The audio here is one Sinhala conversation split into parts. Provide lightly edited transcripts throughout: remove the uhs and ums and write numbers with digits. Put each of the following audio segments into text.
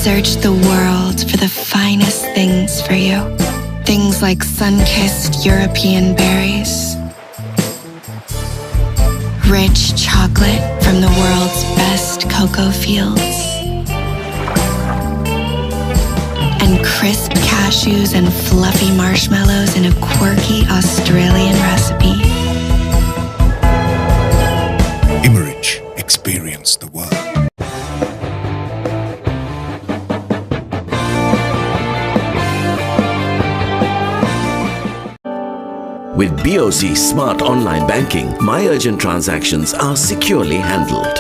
searched the world for the finest things for you. Things like sun-kissed European berries, rich chocolate from the world's best cocoa fields, and crisp cashews and fluffy marshmallows in a quirky Australian recipe. Immerich. Experience the world. With BOC Smart Online Banking, my urgent transactions are securely handled.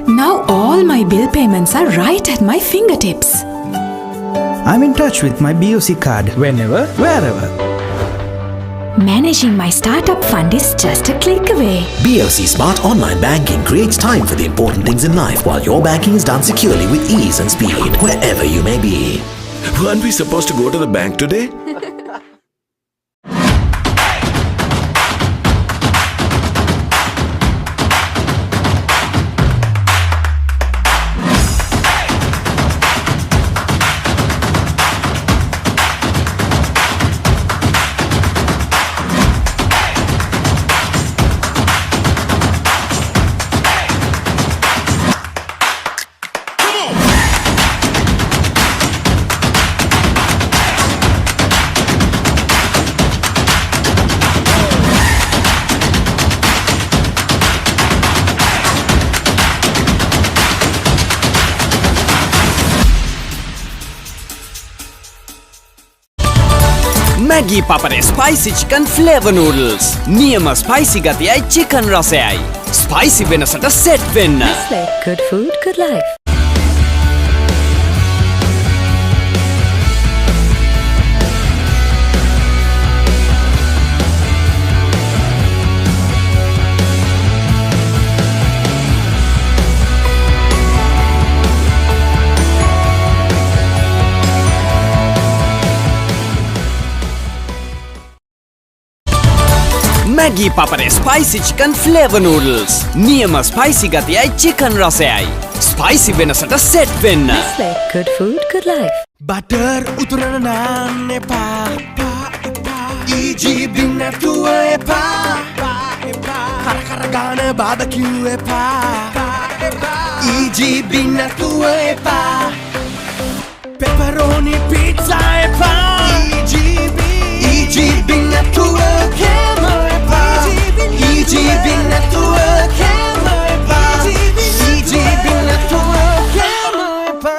Now all my bill payments are right at my fingertips. I'm in touch with my BOC card whenever, wherever. Managing my startup fund is just a click away. BOC Smart Online Banking creates time for the important things in life while your banking is done securely with ease and speed, wherever you may be. Weren't we supposed to go to the bank today? Maggi Papare Spicy Chicken Flavor Noodles. Niyama spicy gatiyai chicken rasayai. Spicy wenasata set wenna. Nestle. Good food, good life. Maggi Papare Spicy Chicken Flavor Noodles. Niyama spicy gatiyai chicken rasayai. Spicy wenasata set wenna. Nestle. Good food, good life. Butter uturana naan epa. EGB natuwa epa. Kara gana barbecue epa. EGB natuwa epa. Pepperoni pizza epa. EGB natuwa camera epa. EGB natuwa camera epa. EGB natuwa camera epa.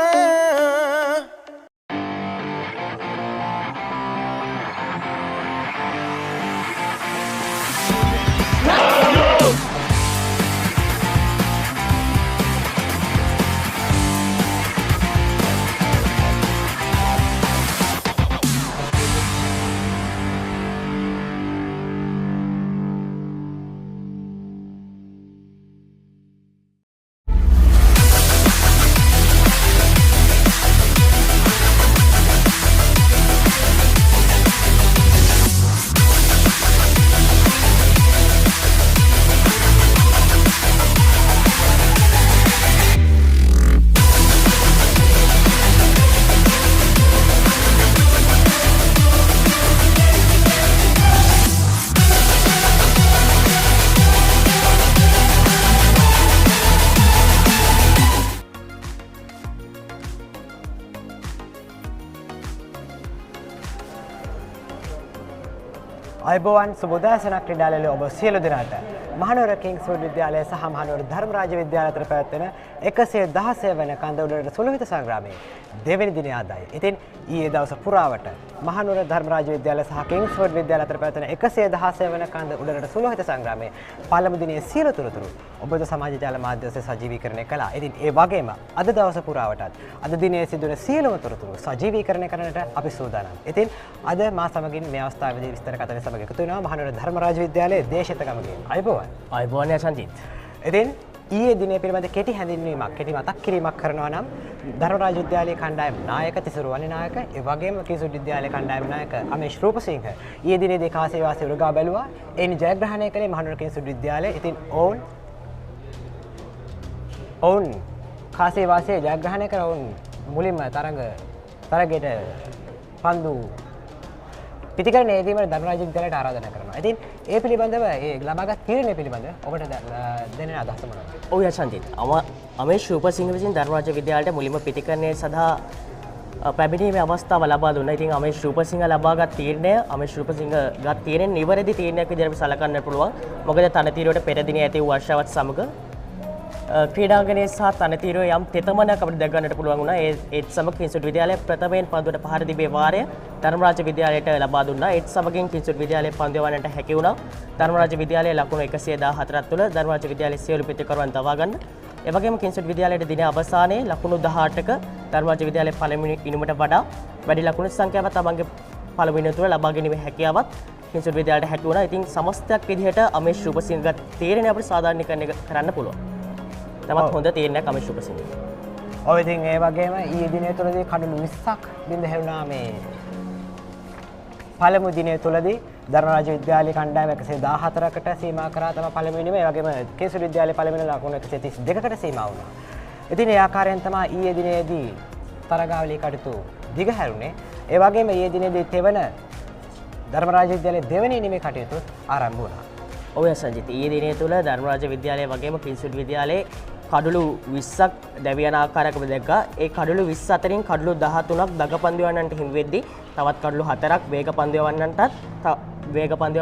අයිබෝවන් සුබෝදෑසනක් ක්‍රීඩාලවල ඔබ සියලු දෙනාට මහනුවර කිංස්වුඩ් විද්‍යාලය සහ මහනුවර ධර්මරාජ විද්‍යාලය අතර පැවැත්වෙන 116 වෙනි කඳ උඩරට සුළුහිත සංග්‍රාමයේ දෙවැනි දිනය අදයි. ඉතින් ඊයේ දවස පුරාවට මහනුවර ධර්මරාජ විද්‍යාලය සහ කිංස්වුඩ් විද්‍යාලය අතර පැවැත්වෙන 116 වෙනි කඳ උඩරට සුළුහිත සංග්‍රාමයේ පළමු දිනයේ සියලු තුරුතුරු ඔබද සමාජ ජාල මාධ්‍ය ඔස්සේ සජීවීකරණය කළා. ඉතින් ඒ වගේම අද දවස පුරාවටත් අද දිනයේ සිදුවන සියලුම තුරුතුරු සජීවීකරණය කරන්නට අපි සූදානම්. ඉතින් අද මා සමගින් මේ අවස්ථාවේදී විස්තර කතා සමග එකතු වෙනවා මහනුවර ධර්මරාජ විද්‍යාලයේ දේශිත ගමගේ. අයිබෝවන්. අයිබෝවන් යසන්ජිත්. ඉතින් ඊයේ දිනේ පිළිබඳ කෙටි හැඳින්වීමක් කෙටි මතක් කිරීමක් කරනවා නම් ධර්මරාජ විද්‍යාලයේ කණ්ඩායම නායක තිසරුවනි නායක ඒ වගේම කිංස්වුඩ් විද්‍යාලයේ කණ්ඩායම නායක අමේෂ් රූපසිංහ ඊයේ දිනේදී කාසේ වාසී උරගා බැලුවා. එයින් ජයග්‍රහණය කළේ මහනුවර කිංස්වුඩ් විද්‍යාලය. ඉතින් ඔවුන් කාසේ වාසයේ ජයග්‍රහණය කර වුන් මුලින්ම තරගයට පන්දු පිටිකරන ඒදීමට ධර්මරාජ විද්‍යාලයට ආරාධනා කරනවා. ඉතින් ඒ පිළිබඳව ඒ ලබාගත් තීරණය පිළිබඳව ඔබට දැනෙන අදහස මොනවද? ඔව් යශන්තිත්. අමේෂ් රූපසිංහ විසින් ධර්මරාජ විද්‍යාලයට මුලින්ම පිටිකරණය සඳහා පැමිණීමේ අවස්ථාව ලබා දුන්නා. ඉතින් අමේෂ් රූපසිංහ ලබාගත් තීරණය අමේෂ් රූපසිංහ ගත් තීරණය නිවැරදි තීරණයක් විදිහට සලකන්න පුළුවන්. මොකද තනතිරුවට පෙර දිනේ ඇති වූ වර්ෂාවත් සමග ක්‍රීඩාංගණයේ සහ තනතිරුවේ යම් තෙතමනක් අපිට දැක ගන්නට පුළුවන් වුණා. ඒත් සමග කිංසුඩ් විද්‍යාලය ප්‍රථමයෙන් පන්දුවට පහර තිබේ වාරය ධර්මරාජ විද්‍යාලයට ලබා දුන්නා. ඒත් සමගින් කිංසුඩ් විද්‍යාලයේ පන්දු යවන්නට හැකි වුණා. ධර්මරාජ විද්‍යාලයේ ලකුණු 114ක් තුළ ධර්මරාජ විද්‍යාලයේ සියලු පිටිකරුවන් දවා ගන්න. ඒ වගේම කිංසුඩ් විද්‍යාලයේ දින අවසානයේ ලකුණු 18ක ධර්මරාජ විද්‍යාලයේ පළමුවෙනි ඉනිමට වඩා වැඩි ලකුණු සංඛ්‍යාවක් තමන්ගේ පළමුවෙනි තුළ ලබා ගැනීමේ හැකියාවත් කිංසුඩ් විද්‍යාලයට හැකි වුණා. ඉතින් සමස්තයක් විදිහට අමේෂ් රූපසිංහගේ තීරණය අපිට සාධාරණීකරණය කරන්න පුළුවන්. තමත් හොඳ තීරණයක් අමේෂ් රූපසිංහ. ඔව් ඉතින් ඒ වගේම ඊයේ දිනය තුළදී කඩලු 20ක් බින්ද හැරුණා මේ පළමු දිනය තුළදී ධර්මරාජ විද්‍යාලය කණ්ඩායම 114කට සීමා කරා තම පළමුවෙනිම ඒ වගේම කිංසුඩ් විද්‍යාලයේ පළමුවෙනි ලකුණු 132කට සීමා වුණා. ඉතින් ඒ ආකාරයෙන් තමයි ඊයේ දිනේදී තරගාවලියේ කටයුතු දිගහැරුණේ. ඒ වගේම ඊයේ දිනේදී තෙවන ධර්මරාජ විද්‍යාලයේ දෙවෙනි ඉනිමේ කටයුතු ආරම්භ වුණා. ඔව් යසන්ජිත් ඊයේ දිනේ තුල ධර්මරාජ විද්‍යාලය වගේම කිංසුඩ් විද්‍යාලයේ කඩලු 20ක් දැවියන ආකාරයක දැක්කා. ඒ කඩලු 20 අතරින් කඩලු 13ක් දගපන්දු යවන්නන්ට හිමි වෙද්දී තවත් කඩලු 4ක් වේග පන්දු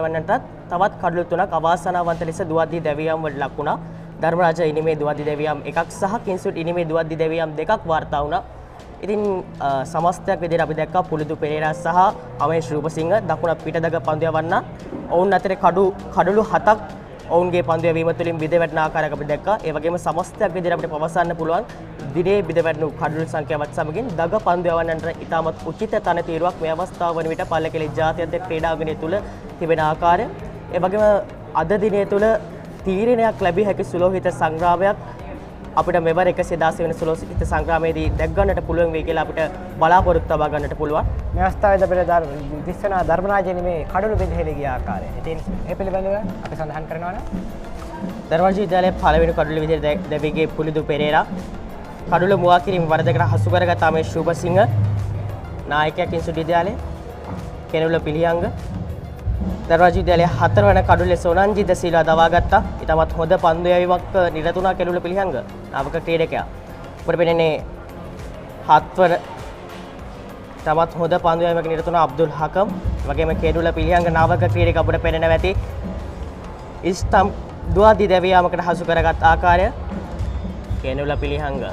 යවන්නන්ටත් තවත් කඩලු 3ක් අවාසනාවන්ත ලෙස දුවද්දී දැවියම් වලට ලක් වුණා. ධර්මරාජ ඉනිමේ දුවද්දී දැවියම් 1ක් සහ කිංසුඩ් ඉනිමේ දුවද්දී දැවියම් 2ක් වාර්තා වුණා. ඉතින් සමස්තයක් විදිහට අපි දැක්කා පුරුදු පෙරේරා සහ අමේෂ් රූපසිංහ දකුණ පිටදග පන්දු යවන්න ඔවුන් අතරේ කඩලු 7ක් ඔවුන්ගේ පන්දු යැවීම තුළින් බිඳ වැටෙන ආකාරයක් අපි දැක්කා. ඒ වගේම සමස්තයක් විදිහට අපිට පවසන්න පුළුවන් දිනේ බිඳ වැටෙන කඩලු සංඛ්‍යාවත් සමගින් දග පන්දු යවන්නට ඉතාමත් උචිත තනතිරුවක් මේ අවස්ථාව වන විට පල්ලකෙලි ජාත්‍යන්තර ක්‍රීඩාංගණය තුල තිබෙන ආකාරය. ඒ වගේම අද දිනේ තුල තීරණයක් ලැබිය හැකි සුලෝහිත සංග්‍රාමයක් අපිට මෙවර 116 වෙනි සුලෝහිත සංග්‍රාමයේදී දැක් ගන්නට පුළුවන් වෙයි කියලා අපිට බලාපොරොත්තු තබා ගන්නට පුළුවන්. මේ අවස්ථාවේදී අපිට දිස්සන ධර්මරාජයේ මේ කඩලු බෙදෙහෙලි ගිය ආකාරය. ඉතින් ඒ පිළිබඳව අපි සඳහන් කරනවා නම් ධර්මරාජ විද්‍යාලයේ පළවෙනි කඩලු විදිහට දැවිගේ පුරුදු පෙරේරා කඩලු මුවා කිරීම වරදකට හසු කරගත් අමේෂ් රූපසිංහ නායකයා කිංසුඩ් විද්‍යාලයේ කෙනෙවුල පිළියංග ධර්මරාජ විද්‍යාලයේ 4 වන කඩුල්ලේ ලෙස ඔනන්ජිත සීලා දවා ගත්තා. ඊටමත් හොඳ පන්දු යැවීමක් නිරතුණා කෙනෙවුල පිළියංග නාවක ක්‍රීඩකයා. අපිට පෙනෙන්නේ 7 වන තමත් හොඳ පන්දු යැවීමක නිරතුණා අබ්දුල් හකම්. වගේම කෙනෙවුල පිළියංග නාවක ක්‍රීඩක අපිට පෙනෙනවා ඇති ඉස්තම් දුවද්දී දැවියාමකට හසු කරගත් ආකාරය කෙනෙවුල පිළියංග.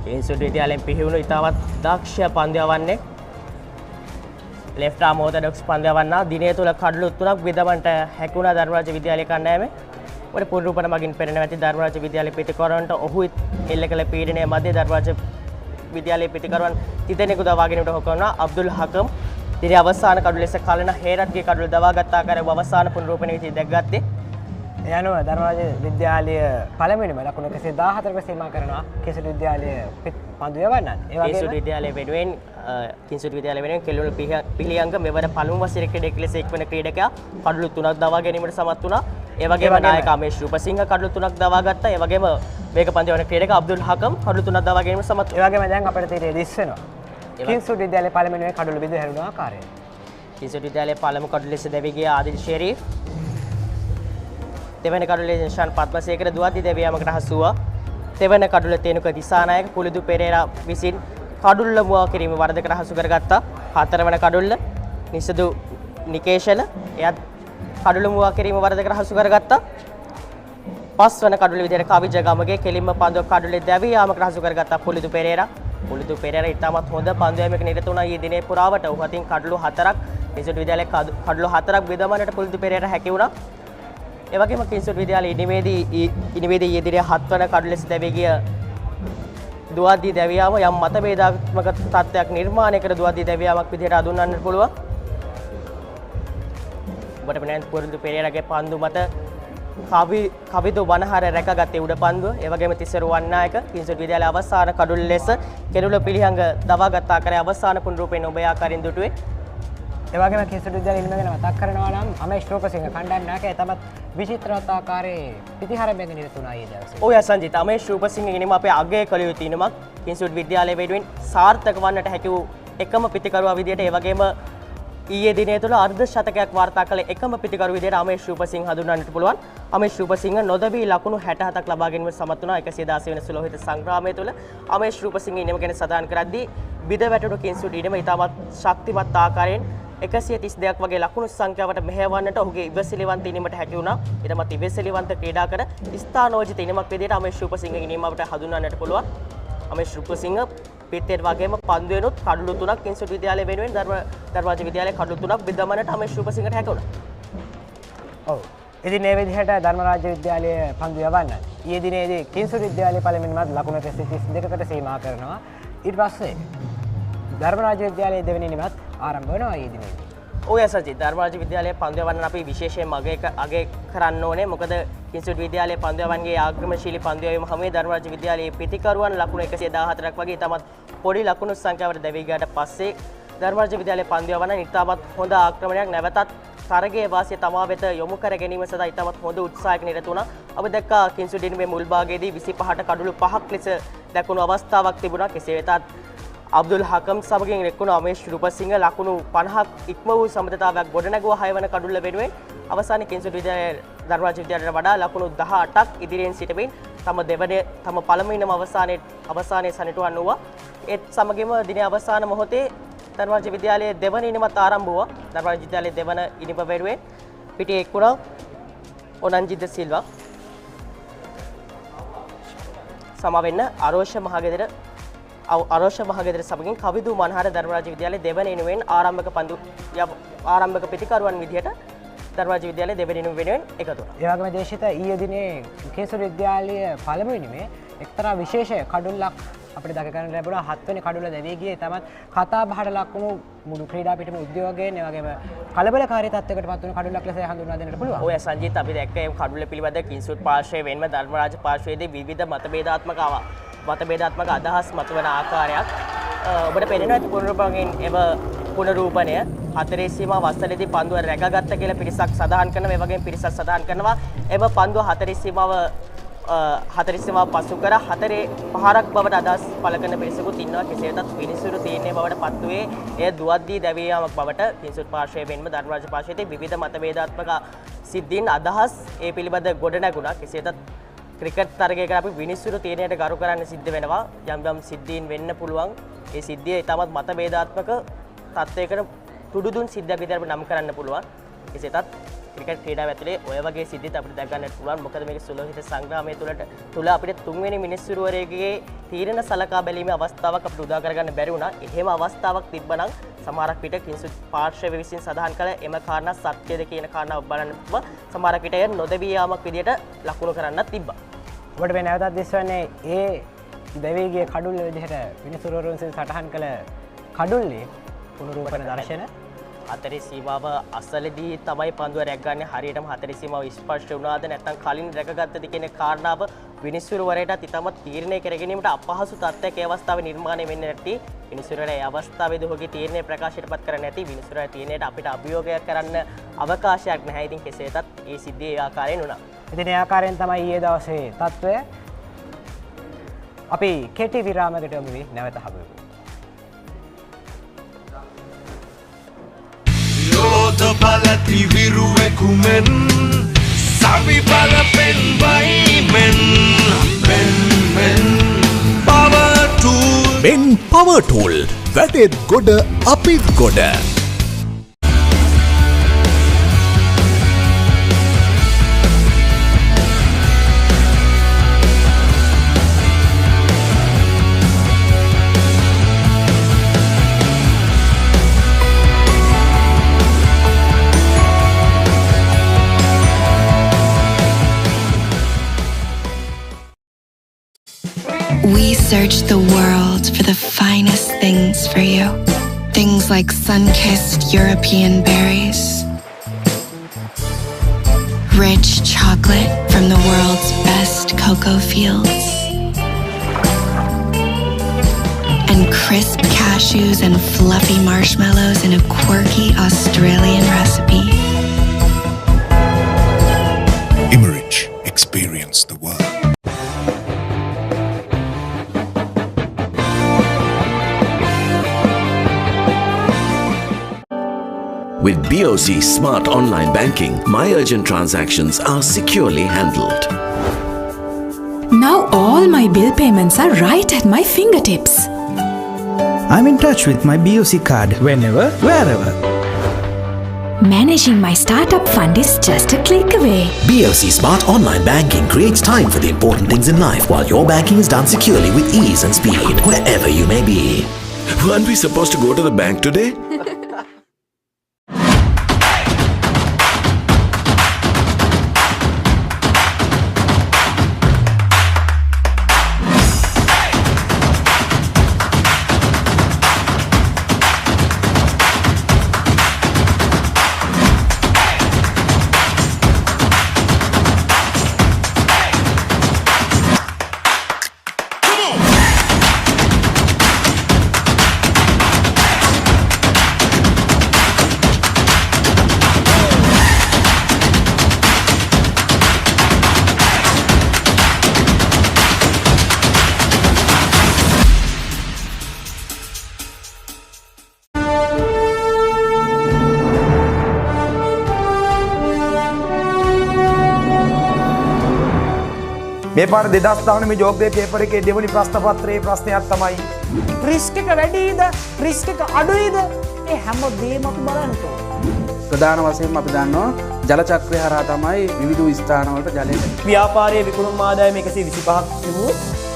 කිංසුඩ් විද්‍යාලයෙන් පිහිවුණු ඉතාමත් දක්ෂ පන්දු යවන්නේ left arm orthodox පන්දු යවන්නා දිනය තුල කඩලු 3ක් විදවන්ට හැකුණා ධර්මරාජ විද්‍යාලයේ කණ්ඩායමේ. ඔය පුරුරුපණ මගින් පෙරෙනවා ඇති ධර්මරාජ විද්‍යාලයේ පිටිකරවන්ට ඔහු එල්ල කළ පීඩනය මැද ධර්මරාජ විද්‍යාලයේ පිටිකරවන් තිතෙනෙකු දවා ගැනීමට හොකවනවා අබ්දුල් හකම්. දිනේ අවසාන කඩුල ලෙස කලන හේරත්ගේ කඩුල දවා ගත් ආකාරය අවසාන පුරුරුපණ විදිහට දැක්ගත්තේ. ඒ අනුව ධර්මරාජ විද්‍යාලය පළමුවෙනිම ලකුණු 114ක සීමා කරනවා කිංසුඩ් විද්‍යාලයේ පන්දු යවන්නන්. ඒ වගේම කිංසුඩ් විද්‍යාලයේ වෙනුවෙන් කිංසුඩ් විද්‍යාලය වෙනුවෙන් කෙළුණු පිළියංග මෙවර පළමු වසරේ ක්‍රීඩක ලෙස එක්වන ක්‍රීඩකයා කඩලු 3ක් දවා ගැනීමට සමත් වුණා. ඒ වගේම නායක අමේෂ් රූපසිංහ කඩලු 3ක් දවා ගත්තා. ඒ වගේම වේග පන්දු යවන ක්‍රීඩක අබ්දුල් හකම් කඩලු 3ක් දවා ගැනීමට සමත් වුණා. ඒ වගේම දැන් අපිට තීරණය දිස් වෙනවා. කිංසුඩ් විද්‍යාලයේ පළමුවෙනිම කඩලු බිඳ හැරුණ ආකාරය. කිංසුඩ් විද්‍යාලයේ පළමු කඩලු ලෙස දැවී ගිය ආදිල් ෂෙරීෆ් දෙවන කඩුලේ නිශාන් පද්මසේකර දුවද්දී දැවියාමකට හසු වුණා. තෙවන කඩුල තේනුක දිසානායක පුරුදු පෙරේරා විසින් කඩුල්ල මුවා කිරීම වරදකට හසු කරගත්තා. හතරවන කඩුල්ල නිසදු නිකේෂල එයත් කඩුල්ල මුවා කිරීම වරදකට හසු කරගත්තා. පස්වන කඩුල්ල විදිහට කවිජ ගමගේ කෙලින්ම පන්දුව කඩුල්ලේ දැවියාමකට හසු කරගත්තා පුරුදු පෙරේරා. පුරුදු පෙරේරා ඉතාමත් හොඳ පන්දු යැවීමක නිරත වුණා ඊයේ දිනේ පුරාවට. ඔහු අතින් කඩුළු 4ක් කිංසුඩ් විද්‍යාලයේ කඩුළු 4ක් බෙදමන්නට පුරුදු පෙරේරා හැකි වුණා. ඒ වගේම කිංසුඩ් විද්‍යාලයේ ඉනිමේදී ඊයේ දිනේ 7 වන කඩුල ලෙස දැවී ගිය දුවද්දී දැවියාම යම් මතභේදාත්මක තත්ත්වයක් නිර්මාණය කර දුවද්දී දැවියාමක් විදිහට අඳුන්වන්නට පුළුවන්. ඔබට පෙනෙන පුරුදු පෙරේරාගේ පන්දු මත කවිදු වනහර රැකගත්තේ උඩ පන්දුව. ඒ වගේම තිස්සරු වන්නායක කිංසුඩ් විද්‍යාලයේ අවසාන කඩුල ලෙස කෙරුළ පිළිහංග දවාගත් ආකාරයේ අවසාන පුනරූපයෙන් ඔබ ආකාරයෙන් දුටුවේ. ඒ වගේම කිංස්වුඩ් විද්‍යාලයේ ඉන්න ගැන මතක් කරනවා නම් අමේෂ් රූපසිංහ කණ්ඩායම් නායකයා තමත් විචිත්‍රතාකාරයේ පිටිහරඹයක නිරතුණා ඊයේ දවසේ. ඔය සංජිත අමේෂ් රූපසිංහ ගෙනීම අපේ අගය කළ යුතු ඉනමක් කිංස්වුඩ් විද්‍යාලයේ වෙනුවෙන් සාර්ථක වන්නට හැකි වූ එකම පිටිකරුවා විදියට ඒ වගේම ඊයේ දිනේ තුල අර්ධ ශතකයක් වාර්තා කළ එකම පිටිකරු විදියට අමේෂ් රූපසිංහ හඳුන්වන්නට පුළුවන්. අමේෂ් රූපසිංහ නොදවී ලකුණු 67ක් ලබා ගැනීමට සමත් වුණා 116 වෙනි සුලෝහිත සංග්‍රාමය තුල. අමේෂ් රූපසිංහ ඉනම ගැන සඳහන් කරද්දී බිඳ වැටුණු කිංස්වුඩ් ඉනම ඉතාමත් ශක්තිමත් ආකාරයෙන් 132ක් වගේ ලකුණු සංඛ්‍යාවට මෙහෙයවන්නට ඔහුගේ ඉවසිලිවන්ත ඉනීමට හැකි වුණා. ඊටමත් ඉවසිලිවන්ත ක්‍රීඩා කර ස්ථානෝචිත ඉනීමක් විදියට අමේෂ් රූපසිංහ ඉනීමකට හඳුන්වන්නට පුළුවන්. අමේෂ් රූපසිංහ පිටේට වගේම පන්දු වෙනුත් කඩලු 3ක් කිංස්වුඩ් විද්‍යාලය වෙනුවෙන් ධර්මරාජ විද්‍යාලයේ කඩලු 3ක් බෙදමන්නට අමේෂ් රූපසිංහට හැකි වුණා. ඔව්. ඉතින් මේ විදිහට ධර්මරාජ විද්‍යාලයේ පන්දු යවන්න ඊයේ දිනේදී කිංස්වුඩ් විද්‍යාලයේ පළමුවෙනිමත් ලකුණු 132කට සීමා කරනවා. ඊට පස්සේ ධර්මරාජ විද්‍යාලයේ දෙවෙනි නිමත් ආරම්භ වෙනවා ඊයේ දිනේදී. ඔය සජිත් ධර්මරාජ විද්‍යාලයේ පන්දු යවන්න අපි විශේෂයෙන්ම අගය කරන්න ඕනේ. මොකද කිංස්වුඩ් විද්‍යාලයේ පන්දු යවන්නගේ ආක්‍රමණශීලී පන්දු යවීම හැමේ ධර්මරාජ විද්‍යාලයේ පිටිකරුවන් ලකුණු 114ක් වගේ තමත් පොඩි ලකුණු සංඛ්‍යාවට දැවී ගියාට පස්සේ ධර්මරාජ විද්‍යාලයේ පන්දු යවන්න ඉතාමත් හොඳ ආක්‍රමණයක් නැවතත් තරගයේ වාසිය තමා වෙත යොමු කර ගැනීම සඳහා ඉතාමත් හොඳ උත්සාහයක නිරත වුණා. අපි දැක්කා කිංස්වුඩ් ඉනිමේ මුල් භාගයේදී 25ට කඩලු 5ක් ලෙස දැකුණු අවස්ථාවක් තිබුණා. කෙසේ වෙතත් අබ්දුල් හකම් සමගින් එක්වුණු අමේෂ් රූපසිංහ ලකුණු 50ක් ඉක්ම වූ සමතතාවයක් ගොඩනැගුවා 6 වන කඩුල්ල වෙනුවෙන්. අවසානයේ කිංස්වුඩ් විද්‍යාලයේ ධර්මරාජ විද්‍යාලයට වඩා ලකුණු 18ක් ඉදිරියෙන් සිටමින් තම පළමුවෙනිම අවසානයේ සනිටුවන් වුණා. ඒත් සමගින්ම දිනේ අවසාන මොහොතේ ධර්මරාජ විද්‍යාලයේ දෙවන ඉනිමත් ආරම්භ වුණා. ධර්මරාජ විද්‍යාලයේ දෙවන ඉනිම වෙනුවෙන් පිටේ එක්වුණා ඔනන්ජිත් සිල්වා. සමවෙන්න අරෝෂ මහගෙදර සමගින් කවිදු මනහර ධර්මරාජ විද්‍යාලයේ දෙවන ඉනිමෙන් ආරම්භක පිටිකරුවන් විදිහට ධර්මරාජ විද්‍යාලයේ දෙවන ඉනිම වෙනුවෙන් එකතු වුණා. ඒ වගේම දේශිත ඊයේ දිනේ කිංස්වුඩ් විද්‍යාලයේ පළමු ඉනිමේ එක්තරා විශේෂ කඩුල්ලක් අපිට දක ගන්න ලැබුණා. 7 වෙනි කඩුල්ල දැවී ගියේ තමත් කතා බහට ලක්වුණු මුළු ක්‍රීඩා පිටම උද්‍යෝගයෙන් ඒ වගේම කලබලකාරී තත්යකට පත් වුණු කඩුල්ලක් ලෙස හඳුන්වා දෙන්නට පුළුවන්. ඔය සංජීත් අපි දැක්ක මේ කඩුල්ල පිළිබඳ කිංස්වුඩ් පාර්ශ්වයේ වෙන්ම ධර්මරාජ පාර්ශ්වයේදී විවිධ මතභේදාත්මක අදහස් මතුවන ආකාරයක් ඔබට පේනවා. පුනරූපණය හතරේ සීමාව වස්සලේදී පන්දුව රැකගත්ත කියලා පිරිසක් සඳහන් කරනවා. ඒ වගේම පිරිසක් සඳහන් කරනවා එම පන්දුව හතරේ සීමාව පසු කර හතරේ පහරක් බවට අදහස් පළ කරන පිරිසකුත් ඉන්නවා. කෙසේ වෙතත් විනිසුරු තීරණය බවට පත්වුවේ එය දුවද්දී දැවී යාමක් බවට කිංස්වුඩ් පාර්ශ්වයේ වෙන්ම ධර්මරාජ පාර්ශ්වයේ විවිධ මතභේදාත්මක සිද්ධීන් අදහස් ඒ පිළිබඳ ගොඩ නැගුණා. කෙසේ වෙතත් ක්‍රිකට් තරගයකට අපි විනිසුරු තීරණයට ගරු කරන්න සිද්ධ වෙනවා. යම් සිද්ධීන් වෙන්න පුළුවන්. ඒ සිද්ධිය ඉතාමත් මතභේදාත්මක තත්ත්වයකට තුඩුදුන් සිද්ධියක් විදිහට අපිට නම් කරන්න පුළුවන්. කෙසේ වෙතත් ක්‍රිකට් ක්‍රීඩාව ඇතුලේ ඔය වගේ සිද්ධිත් අපිට දැක ගන්නට පුළුවන්. මොකද මේක සුලෝහිත සංග්‍රාමයේ තුල අපිට තුන්වෙනි මිනිස්සුරුවරයෙකුගේ තීරණ සලකා බැලීමේ අවස්ථාවක් අපිට උදා කරගන්න බැරි වුණා. එහෙම අවස්ථාවක් තිබ්බනම් සමහරක් විට කිංස්වුඩ් පාර්ශ්වය විසින් සඳහන් කළ එම කාරණා සත්‍යද කියන කාරණාව බලන්න සමහරක් විට එය නොදැවී යාමක් විදිහට ලකුණු කරන්නත් තිබ්බා. ඔබට මේ නැවතත් දිස්වන්නේ ඒ දෙවියගේ කඩුල්ල විදිහට මිනිසුරුවරුන් විසින් සටහන් කළ කඩුල්ලේ පුනරූපන දර්ශන. හතරේ සීමාව අසලදී තමයි පන්දුව රැකගන්නේ. හරියටම හතරේ සීමාව ස්පර්ශ වුණාද නැත්නම් කලින් රැකගත්තද කියන කාරණාව විනිසුරුවරයටත් ඉතාමත් තීරණය කර ගැනීමට අපහසු තත්ත්වයක් ඒ අවස්ථාවේ නිර්මාණය වෙන්නේ නැති. විනිසුරුවරයා ඒ අවස්ථාවේදී ඔහුගේ තීරණය ප්‍රකාශයටපත් කරන්නේ නැති. විනිසුරුවරයා තීරණයට අපිට අභියෝගයක් කරන්න අවකාශයක් නැහැ. ඉතින් කෙසේ වෙතත් ඒ සිද්ධිය ඒ ආකාරයෙන් වුණා. ඉතින් ඒ ආකාරයෙන් තමයි ඊයේ දවසේ තත්ත්වය. අපි කෙටි විරාමයකට යමු. නැවත හමු වෙමු. යෝධ බලති විරුවෙකුමෙන් සවි බල පෙන්වයිමෙන් මෙන් power tool මෙන් power tool වැටෙත් ගොඩ අපිත් ගොඩ. We searched the world for the finest things for you. Things like sun-kissed European berries, rich chocolate from the world's best cocoa fields, and crisp cashews cashews and fluffy marshmallows in a quirky Australian recipe. Immerich. Experience the world. With BOC Smart Online Banking, my urgent transactions are securely handled. Now all my bill payments are right at my fingertips. I'm in touch with my BOC card whenever, wherever. Managing my startup fund is just a click away. BOC Smart Online Banking creates time for the important things in life while your banking is done securely with ease and speed, wherever you may be. Weren't we supposed to go to the bank today? මේ පාර 2019 මේ ජෝග්‍රේ පේපර් එකේ දෙවනි ප්‍රශ්න පත්‍රයේ ප්‍රශ්නයක් තමයි රිස්ක් එක වැඩිද රිස්ක් එක අඩුයිද ඒ හැම දෙයක්ම අපි බලන්න ඕනේ. ප්‍රධාන වශයෙන්ම අපි දන්නවා ජල චක්‍රය හරහා තමයි විවිධ ස්ථාන වලට ජලය ව්‍යාපාරයේ විකුණුම් ආදායම 125ක් තිබුණු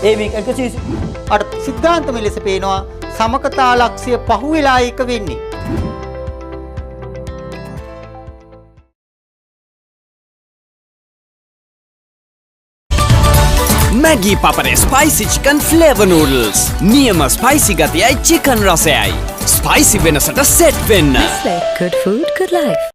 ඒ 120 අර සිද්ධාන්තම ලෙස පේනවා සමකතා ලක්ෂ්‍ය පහුවෙලා එක වෙන්නේ. Maggi Papare spicy chicken flavor noodles. නියම spicy ගතියයි chicken රසයයි. Spicy වෙනසට set වෙන්න. Nestle, good food, good life.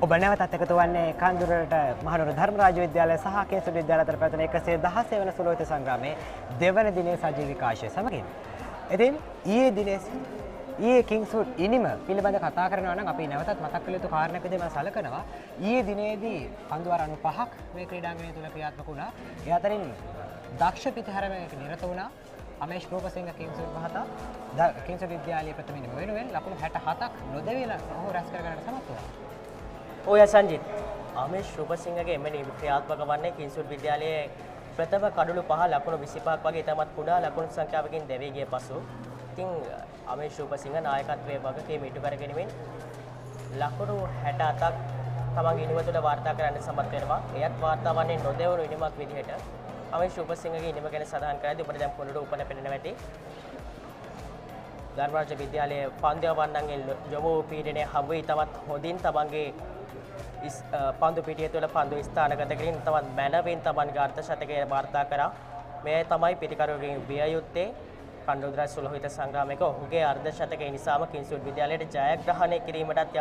ඔබ නැවතත් එකතු වන්නේ කන්දුරට මහනුවර ධර්මරාජ විද්‍යාලය සහ කිංස්වුඩ් විද්‍යාලය අතර පැවැත්වෙන 116 වන සුලෝහිත සංග්‍රාමයේ දෙවන දිනේ සජීවී විකාශය සමගින්. ඉතින් ඊයේ කිංස්වුඩ් ඉනිම පිළිබඳ කතා කරනවා නම් අපි නැවතත් මතක් කළ යුතු කාරණයක් විදිහට මම සලකනවා. ඊයේ දිනේදී පන්දුවර 95ක් මේ ක්‍රීඩාංගණය තුල ක්‍රියාත්මක වුණා. ඒ අතරින් දක්ෂ පිටිහැරමක නිරත වුණා අමේෂ් රූපසිංහ කිංස්වුඩ් මහතා කිංස්වුඩ් විද්‍යාලයේ ප්‍රථම ඉනිම වෙනුවෙන් ලකුණු 67ක් නොදෙවිලා ඔහු රැස් කර ගන්නට සමත් වුණා. ඔය සංජිත් ආමේෂ් රූපසිංහගේ එමෙ ක්‍රියාත්මක වන්නේ කිංස්වුඩ් විද්‍යාලයේ ප්‍රථම කඩළු 5 ලකුණු 25ක් වගේ තමත් කුඩා ලකුණු සංඛ්‍යාවකින් දෙවී ගිය පසු ඉතින් ආමේෂ් රූපසිංහ නායකත්වයේ වගකීම ඉටු කරගෙනමින් ලකුණු 67ක් තමන්ගේ ඉනිම තුළ වාර්තා කරන්න සමත් වෙනවා. එයත් වාර්තා වන්නේ නොදෙවුණු ඉනිමක් විදිහට ආමේෂ් රූපසිංහගේ ඉනිම ගැන සඳහන් කරද්දී ඔබට දැන් පොළොට උපන පෙනෙනවා ඇති. ධර්මරාජ විද්‍යාලයේ පන්දු වන්නන්ගෙන් යොමු පීඩනයේ හවුයි තමත් හොඳින් තමන්ගේ පන්දු පිටිය තුළ පන්දු ස්ථානගත කිරීම තමත් මැනවින් තමන්ගේ අර්ථ ශතකය වාර්තා කරා. මේ තමයි පිටිකරුවකින් විය යුත්තේ කණ්ඩෝදරා සුලෝහිත සංග්‍රාමයක ඔහුගේ අර්ධ ශතකය නිසාම කිංස්වුඩ් විද්‍යාලයට ජයග්‍රහණය කිරීමටත්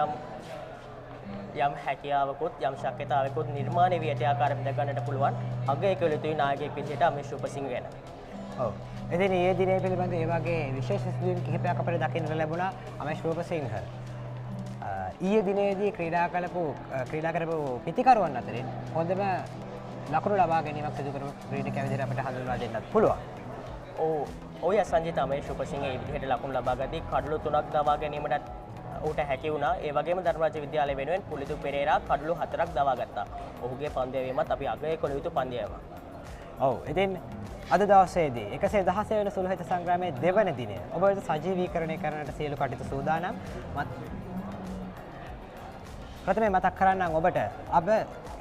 යම් හැකියාවකුත් යම් ශක්‍යතාවකුත් නිර්මාණය වී ඇති ආකාරයෙන් දැක ගන්නට පුළුවන්. අගය කළ යුතුයි නායකයෙක් විදිහට අමේෂ් රූපසිංහ ගැන. ඔව්. එදින ඊයේ දිනේ පිළිබඳ ඒ වගේ විශේෂ සිදුවීම් කිහිපයක් අපිට දකින්න ලැබුණා අමේෂ් රූපසිංහ. ඊයේ දිනේදී ක්‍රීඩා කරපු පිතිකරුවන් අතරින් හොඳම ලකුණු ලබා ගැනීමක් සිදු කරපු ක්‍රීඩකයා විදිහට අපිට හඳුන්වා දෙන්නත් පුළුවන්. ඔය සංජිත අමේෂ් උපසිංහ මේ විදිහට ලකුණු ලබා ගදී කඩලු 3ක් දවා ගැනීමට ඌට හැකි වුණා. ඒ වගේම ධර්මරාජ විද්‍යාලය වෙනුවෙන් පුලිතු පෙරේරා කඩලු 4ක් දවා ගත්තා. ඔහුගේ පන්දු යැවීමත් අපි අගය කළ යුතු පන්දු යැවීමක්. ඔව්. ඉතින් අද දවසේදී 116 වෙනි සුළුහිත සංග්‍රාමයේ දෙවන දිනය ඔබ වෙත සජීවීකරණය කරන්නට සියලු කටයුතු සූදානම්. ප්‍රථමයෙන් මතක් කරන්නම් ඔබට අප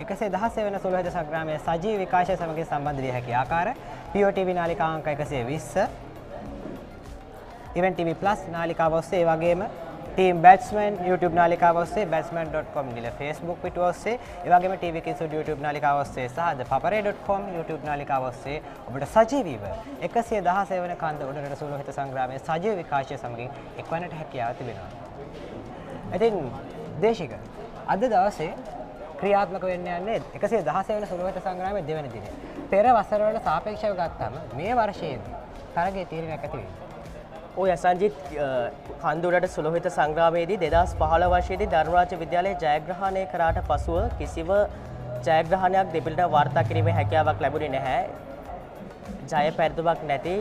116 වෙනි සුළුහිත සංග්‍රාමයේ සජීවී විකාශය සමග සම්බන්ධ විය හැකි ආකාර POTV නාලිකා අංක 120 Event TV Plus නාලිකාව ඔස්සේ, ඒ වගේම Team Batsman YouTube නාලිකාව ඔස්සේ, batsman.com නිල Facebook පිටුව ඔස්සේ, ඒ වගේම TV Kingswood YouTube නාලිකාව ඔස්සේ සහ papare.com YouTube නාලිකාව ඔස්සේ ඔබට සජීවීව 116 වෙනි කන්ද උඩරට සුළුහිත සංග්‍රාමයේ සජීව විකාශය සමගින් එක්වන්නට හැකියාව තිබෙනවා. ඉතින් දේශික අද දවසේ ක්‍රියාත්මක වෙන්න යන්නේ 116 වෙනි සුළුහිත සංග්‍රාමයේ දෙවන දිනය. පෙර වසර වලට සාපේක්ෂව ගත්තම මේ වර්ෂයේදී තරගයේ තීරණයක් ඇති වෙනවා. ඔය සංජිත් කන්දුරට සුළුහිත සංග්‍රාමයේදී 2015 වර්ෂයේදී ධර්මරාජ විද්‍යාලයේ ජයග්‍රහණය කරාට පසුව කිසිව ජයග්‍රහණයක් දෙපිළට වාර්තා කිරීමේ හැකියාවක් ලැබුණේ නැහැ. ජය පෙරදුමක් නැති,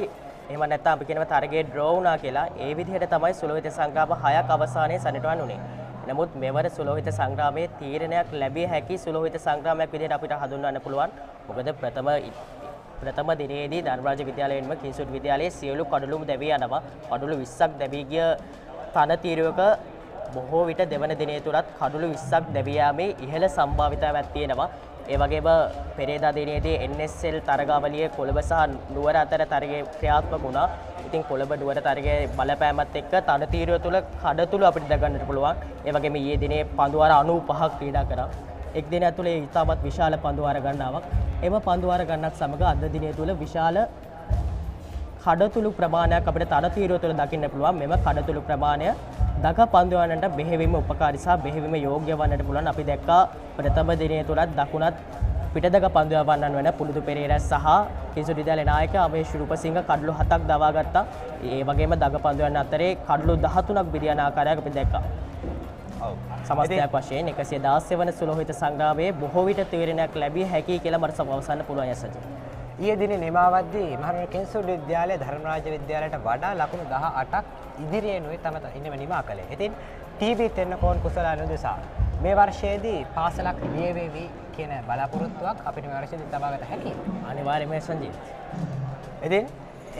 එහෙම නැත්නම් අපි කියනවා තරගයේ ඩ්‍රෝ වුණා කියලා. ඒ විදිහට තමයි සුළුහිත සංග්‍රාම 6ක් අවසානයේ සනිටුවන් උනේ. නමුත් මෙවර සුළුහිත සංග්‍රාමයේ තීරණයක් ලැබිය හැකි සුළුහිත සංග්‍රාමයක් විදිහට අපිට හඳුන්වන්න පුළුවන්. මොකද ප්‍රථම දිනේදී ධර්මරාජ විද්‍යාලයෙන්ම කිංස්වුඩ් විද්‍යාලයේ සියලු කඩලුම් දැවී යනවා. කඩලු 20ක් දැවී ගිය තන තීරුවක බොහෝ විට දෙවන දිනේ තුලත් කඩලු 20ක් දැවී යාමේ ඉහළ සම්භාවිතාවක් තියෙනවා. ඒ වගේම පෙරේදා දිනේදී NSL තරගාවලියේ කොළඹ සහ නුවර අතර තරගයේ ක්‍රියාත්මක වුණා. ඉතින් කොළඹ නුවර තරගයේ බලපෑමත් එක්ක තන තීරුව තුල කඩතුළු අපිට දගන්නට පුළුවන්. ඒ වගේම ඊයේ දිනේ පන්දුවාර 95ක් ක්‍රීඩා කරා. එක් දිනයක් ඇතුලේ ඉතාමත් විශාල පන්දුවාර ගණනාවක්. එම පන්දුවාර ගණනත් සමග අද දිනය තුල විශාල කඩතුළු ප්‍රමාණයක් අපිට තන තීරුව තුල දකින්න පුළුවන්. මෙම කඩතුළු ප්‍රමාණය දක පන්දුවන්නට බෙහෙවින්ම උපකාරී සහ බෙහෙවින්ම යෝග්‍ය වන්නට පුළුවන්. අපි දැක්කා ප්‍රථම දිනය තුලත් දකුණත් පිටදක පන්දුවන්නන් වෙන පුරුදු පෙරේරා සහ කිංස්වුඩ් විද්‍යාලයේ නායක අමේෂ් රූපසිංහ කඩලු 7ක් දවා ගත්තා. ඒ වගේම දක පන්දුවන්න අතරේ කඩලු 13ක් බිරියන ආකාරයක් අපි දැක්කා. සමස්තයක් වශයෙන් 116 වන සුළුහිත සංග්‍රාමයේ බොහෝ විට තීරණයක් ලැබිය හැකි කියලා මට සමවසන්න පුළුවන් යසජ. ඊයේ දිනේ නිමාවද්දී මහනුවර කිංස්වුඩ් විද්‍යාලයේ ධර්මරාජ විද්‍යාලයට වඩා ලකුණු 18ක් ඉදිරියෙනුයි තම ඉන්නම නිමා කළේ. ඉතින් ටීවී තෙන්නකෝන් කුසලාන උදෙසා මේ වර්ෂයේදී පාසලක් ලියවේවි කියන බලාපොරොත්තුවක් අපිට මේ වර්ෂයේදී තබාගත හැකියි. අනිවාර්යයෙන්ම සංජීත්. ඉතින්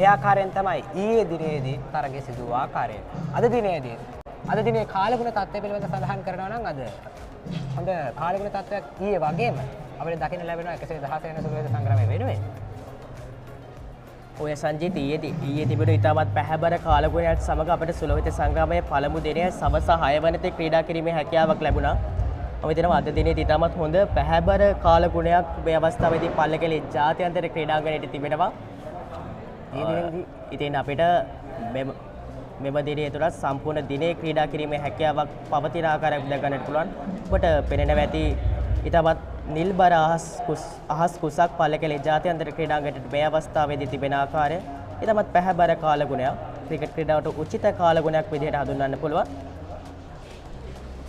ඒ ආකාරයෙන් තමයි ඊයේ දිනේදී තරගය සිදු වූ ආකාරය. අද දිනේ කාලගුණ තත්ත්වය පිළිබඳ සඳහන් කරනවා නම් අද හොඳ කාලගුණ තත්ත්වයක් ඊයේ වගේම අපිට දකින්න ලැබෙනවා 116 වෙනි සුළුහිත සංග්‍රාමයේ වෙනුවෙන්. ඔය සංජීත් ඊයේ තිබුණු ඉතාමත් පැහැබර කාලගුණයත් සමග අපිට සුළුහිත සංග්‍රාමයේ පළමු දිනය සවස 6 වනතේ ක්‍රීඩා කිරීමේ හැකියාවක් ලැබුණා. අපි හිතනවා අද දිනේදී ඉතාමත් හොඳ පැහැබර කාලගුණයක් මේ අවස්ථාවේදී පල්ලකෙලේ ජාත්‍යන්තර ක්‍රීඩාංගණයට තිබෙනවා. ඉතින් අපිට මෙම දිනය තුළ සම්පූර්ණ දිනේ ක්‍රීඩා කිරීමේ හැකියාවක් පවතින ආකාරයක් දැක ගන්නට පුළුවන්. ඔබට පෙනෙනවා ඇති ඉතාමත් නිල්බර අහස් කුසක් පල්ලකෙලේ ජාත්‍යන්තර ක්‍රීඩාංගණයට මේ අවස්ථාවේදී තිබෙන ආකාරය ඉතාමත් පැහැබර කාලගුණයක්. ක්‍රිකට් ක්‍රීඩාවට උචිත කාලගුණයක් විදිහට හඳුන්වන්න පුළුවන්.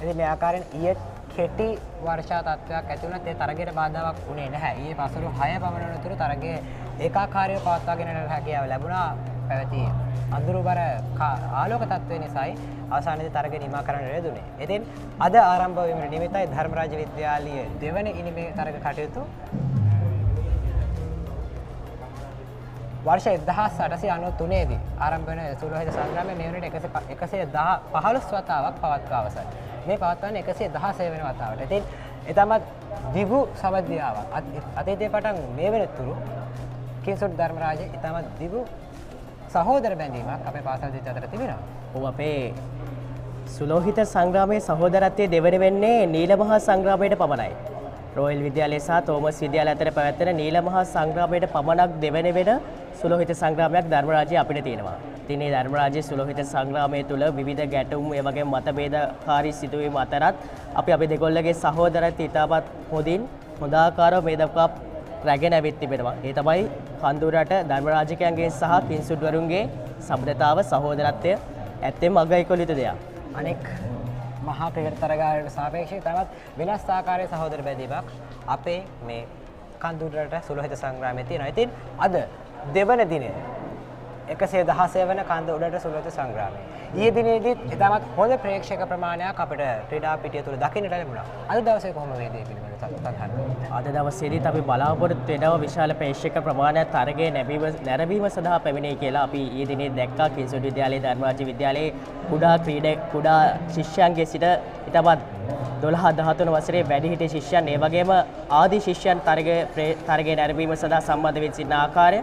ඉතින් මේ ආකාරයෙන් ඊයේ කෙටි වර්ෂා තත්ත්වයක් ඇති වුණත් ඒ තරගයට බාධාවක් වුණේ නැහැ. ඊයේ පසුරු 6 පමණ වනතුරු තරගයේ ඒකාකාරීව පවත්වාගෙන යන හැකියාව ලැබුණා. පැවති අඳුරුබර ආලෝක තත්ත්වය නිසායි අවසානයේදී තරගය නිමා කරන්න ලැබුණේ. ඉතින් අද ආරම්භ වීමට නිමිතයි ධර්මරාජ විද්‍යාලයේ දෙවන ඉනිමේ තරග කටයුතු වර්ෂ 1893 දී ආරම්භ වෙන සුළුහිත සංග්‍රාමය මේ වනට 115 වතාවක් පවත්වා අවසන්. මේ පවත්වන්නේ 116 වෙනි වතාවට. ඉතින් එතමත් දිගු සමධ්‍යාවක් අතීතයේ පටන් මේ වෙනතුරු කිංස්වුඩ් ධර්මරාජ එතමත් දිගු සහෝදර බැඳීමක් අපේ පාසල් දෙක අතර තිබෙනවා. ඔව් අපේ සුළුහිත සංග්‍රාමයේ සහෝදරත්වයේ දෙවන වෙන්නේ නීලමහා සංග්‍රාමයට පමණයි. රොයල් විද්‍යාලය සහ තෝමස් විද්‍යාලය අතර පැවැත්වෙන නීලමහා සංග්‍රාමයට පමණක් දෙවන වෙන සුළුහිත සංග්‍රාමයක් ධර්මරාජයේ අපිට තියෙනවා. ඉතින් මේ ධර්මරාජයේ සුළුහිත සංග්‍රාමයේ තුල විවිධ ගැටුම් ඒ වගේම මතභේදකාරී සිදුවීම් අතරත් අපි දෙකොල්ලගේ සහෝදරත්වය ඉතාමත් හොඳ ආකාරව මේ දක්වා රැගෙන ඇවිත් තිබෙනවා. ඒ තමයි කන්දුරට ධර්මරාජිකයන්ගේ සහ කිංස්වුඩ් වරුන්ගේ සම්බන්ධතාව සහෝදරත්වය ඇත්තෙන්ම අගය කළ යුතු දෙයක්. අනෙක් මහා ක්‍රිකට් තරගාවලියට සාපේක්ෂව තවත් වෙනස් ආකාරයේ සහෝදර බැඳීමක් අපේ මේ කඳුරට සුලහිත සංග්‍රාමයේ තියෙනවා. ඉතින් අද දෙවන දිනේ 116 වන කඳ උඩට සුලහිත සංග්‍රාමය. ඊයේ දිනේදීත් ඉතාමත් හොඳ ප්‍රේක්ෂක ප්‍රමාණයක් අපිට ක්‍රීඩා පිටිය තුල දකින්නට ලැබුණා. අද දවසේ කොහොම වේද මේ පිළිබඳව සඳහන්? අද දවසේදීත් අපි බලාපොරොත්තු වෙනවා විශාල ප්‍රේක්ෂක ප්‍රමාණයක් තරගයේ නැරඹීම සඳහා පැමිණෙයි කියලා අපි ඊයේ දිනේ දැක්කා. කිංස්වුඩ් විද්‍යාලයේ ධර්මරාජ විද්‍යාලයේ කුඩා ශිෂ්‍යයන්ගේ සිට ඉතාමත් 12-13 වසරේ වැඩිහිටි ශිෂ්‍යයන් ඒ වගේම ආදි ශිෂ්‍යයන් තරගයේ නැරඹීම සඳහා සම්බන්ධ වෙ සිටින ආකාරය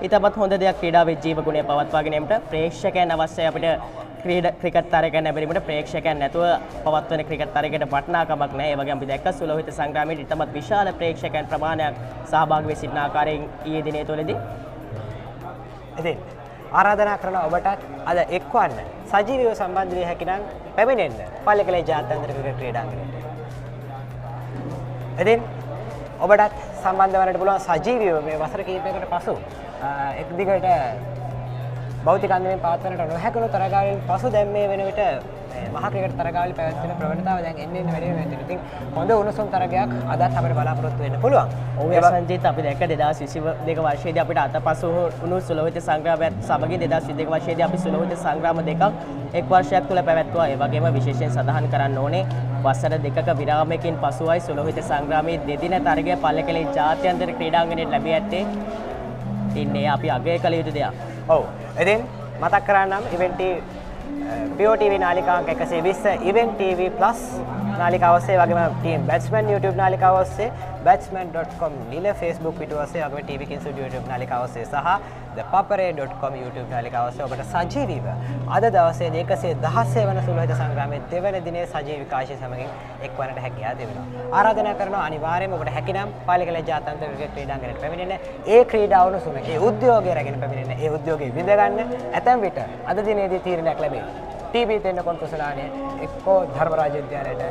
ඉතාමත් හොඳ දෙයක් ක්‍රීඩාවේ ජීවගුණය පවත්වාගෙන යාමට ප්‍රේක්ෂකයන් අවශ්‍යයි අපිට ක්‍රිකට් තරගයක් නැබැරිමට ප්‍රේක්ෂකයන් නැතුව පවත්වන ක්‍රිකට් තරගයකට වටිනාකමක් නැහැ. ඒ වගේම අපි දැක්ක සුලෝහිත සංග්‍රාමයේ ඉතාමත් විශාල ප්‍රේක්ෂකයන් ප්‍රමාණයක් සහභාගී වෙ සිටින ආකාරයෙන් ඊයේ දිනේ තුලදී ඉතින් ආරාධනා කරන ඔබටත් අද එක්වන්න සජීවීව සම්බන්ධ විය හැකි නම් පැමිණෙන්න පල්ලේකලේ ජාත්‍යන්තර ක්‍රිකට් ක්‍රීඩාංගණයට. ඉතින් ඔබටත් සම්බන්ධ වන්නට පුළුවන් සජීවීව මේ වසර කිහිපයකට පසු එක් දිගට භෞතික අන්දමින් පවත්වන්නට නොහැකුණු තරගාවලින් පසු දැන් මේ වෙන විට මහා ක්‍රිකට් තරගාවලි පැවැත්වෙන ප්‍රවණතාව දැන් එන්න වැඩි වෙනවා. ඉතින් හොඳ උණුසුම් තරගයක් අදත් අපිට බලාපොරොත්තු වෙන්න පුළුවන්. ඔව් සංජීත් අපි දැක්ක 2022 වර්ෂයේදී අපිට අතපසු වුණු සුලෝහිත සංග්‍රාමයත් සමගින් 2022 වර්ෂයේදී අපි සුලෝහිත සංග්‍රාම දෙකක් එක් වර්ෂයක් තුළ පැවැත්වුවා. ඒ වගේම විශේෂයෙන් සඳහන් කරන්න ඕනේ වසර දෙකක විරාමයකින් පසුවයි සුලෝහිත සංග්‍රාමයේ දෙදින තරගය පල්ලේකලේ ජාත්‍යන්තර ක්‍රීඩාංගණයට ලැබී ඇත්තේ. ඉන්නේ අපි අගය කළ යුතු දෙයක්. ඔව්. ඉතින් මතක් කරන්නම් event POTV නාලිකාංක 120 Event TV Plus නාලිකාව ඔස්සේ වගේම team batsman YouTube නාලිකාව ඔස්සේ batsman.com නිල Facebook පිටුව ඔස්සේ වගේම TV Kingswood YouTube නාලිකාව ඔස්සේ සහ the papare.com YouTube නාලිකාව ඔස්සේ ඔබට සජීවීව අද දවසේ 116 වන සුලහිත සංග්‍රාමයේ දෙවන දිනේ සජීව විකාශය සමගින් එක්වන්නට හැකියාව දෙනවා. ආරාධනා කරනවා අනිවාර්යයෙන්ම ඔබට හැකිනම් පල්ලේකලේ ජාත්‍යන්තර ක්‍රිකට් ක්‍රීඩාංගණයට පැමිණෙන්න. ඒ ක්‍රීඩාව උණුසුම, ඒ උද්‍යෝගය රැගෙන පැමිණෙන්න. ඒ උද්‍යෝගය විඳ ගන්න ඇතැම් විට අද දිනේදී තීරණයක් ලැබේ. ටීවී දෙන්න කොන්කුසලානේ එක්කෝ ධර්මරාජ විද්‍යාලයට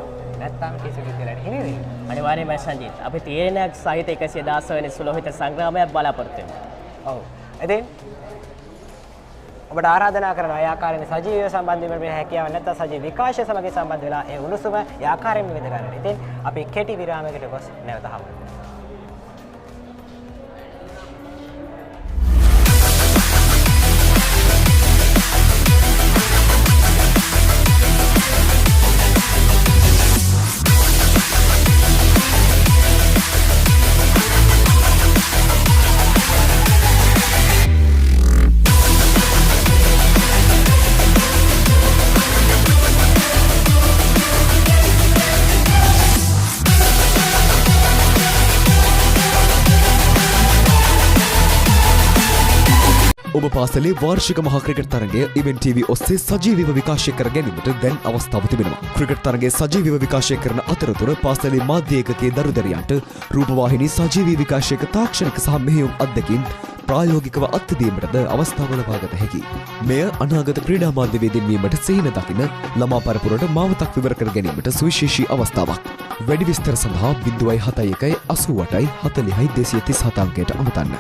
නැත්නම් කිසිදු විද්‍යාලයකට හිමි වෙයි. අනිවාර්යයෙන්ම සංජීත් අපි තීරණයක් සහිත 116 වෙනි සුලෝහිත සංග්‍රාමයක් බලාපොරොත්තු වෙනවා. ඔව්. ඉතින් ඔබට ආරාධනා කරනවා ඒ ආකාරයෙන් සජීවීව සම්බන්ධ වෙන්න හැකියාව නැත්නම් සජීව විකාශය සමග සම්බන්ධ වෙලා ඒ උණුසුම ඒ ආකාරයෙන්ම විඳ ගන්නට. ඉතින් අපි කෙටි විරාමයකට ගොස් නැවත හමු වෙමු. ඔබ පාසලේ වාර්ෂික මහා ක්‍රිකට් තරගය ඉවෙන්ට් TV ඔස්සේ සජීවීව විකාශය කර ගැනීමට දැන් අවස්ථාව තිබෙනවා. ක්‍රිකට් තරගයේ සජීවීව විකාශය කරන අතරතුර පාසලේ මාධ්‍ය ඒකකයේ දරුදරියන්ට රූපවාහිනී සජීවී විකාශයක තාක්ෂණික සහ මෙහෙයුම් අත්දැකීම් ප්‍රායෝගිකව අත්දැකීමටද අවස්ථාව ලබාගත හැකියි. මෙය අනාගත ක්‍රීඩා මාධ්‍ය වේදින්වීමට සිහින දකින ළමා පරපුරට මාවතක් විවර කර ගැනීමට සුවිශේෂී අවස්ථාවක්. වැඩි විස්තර සඳහා 071 88 40 237 අංකයට අමතන්න.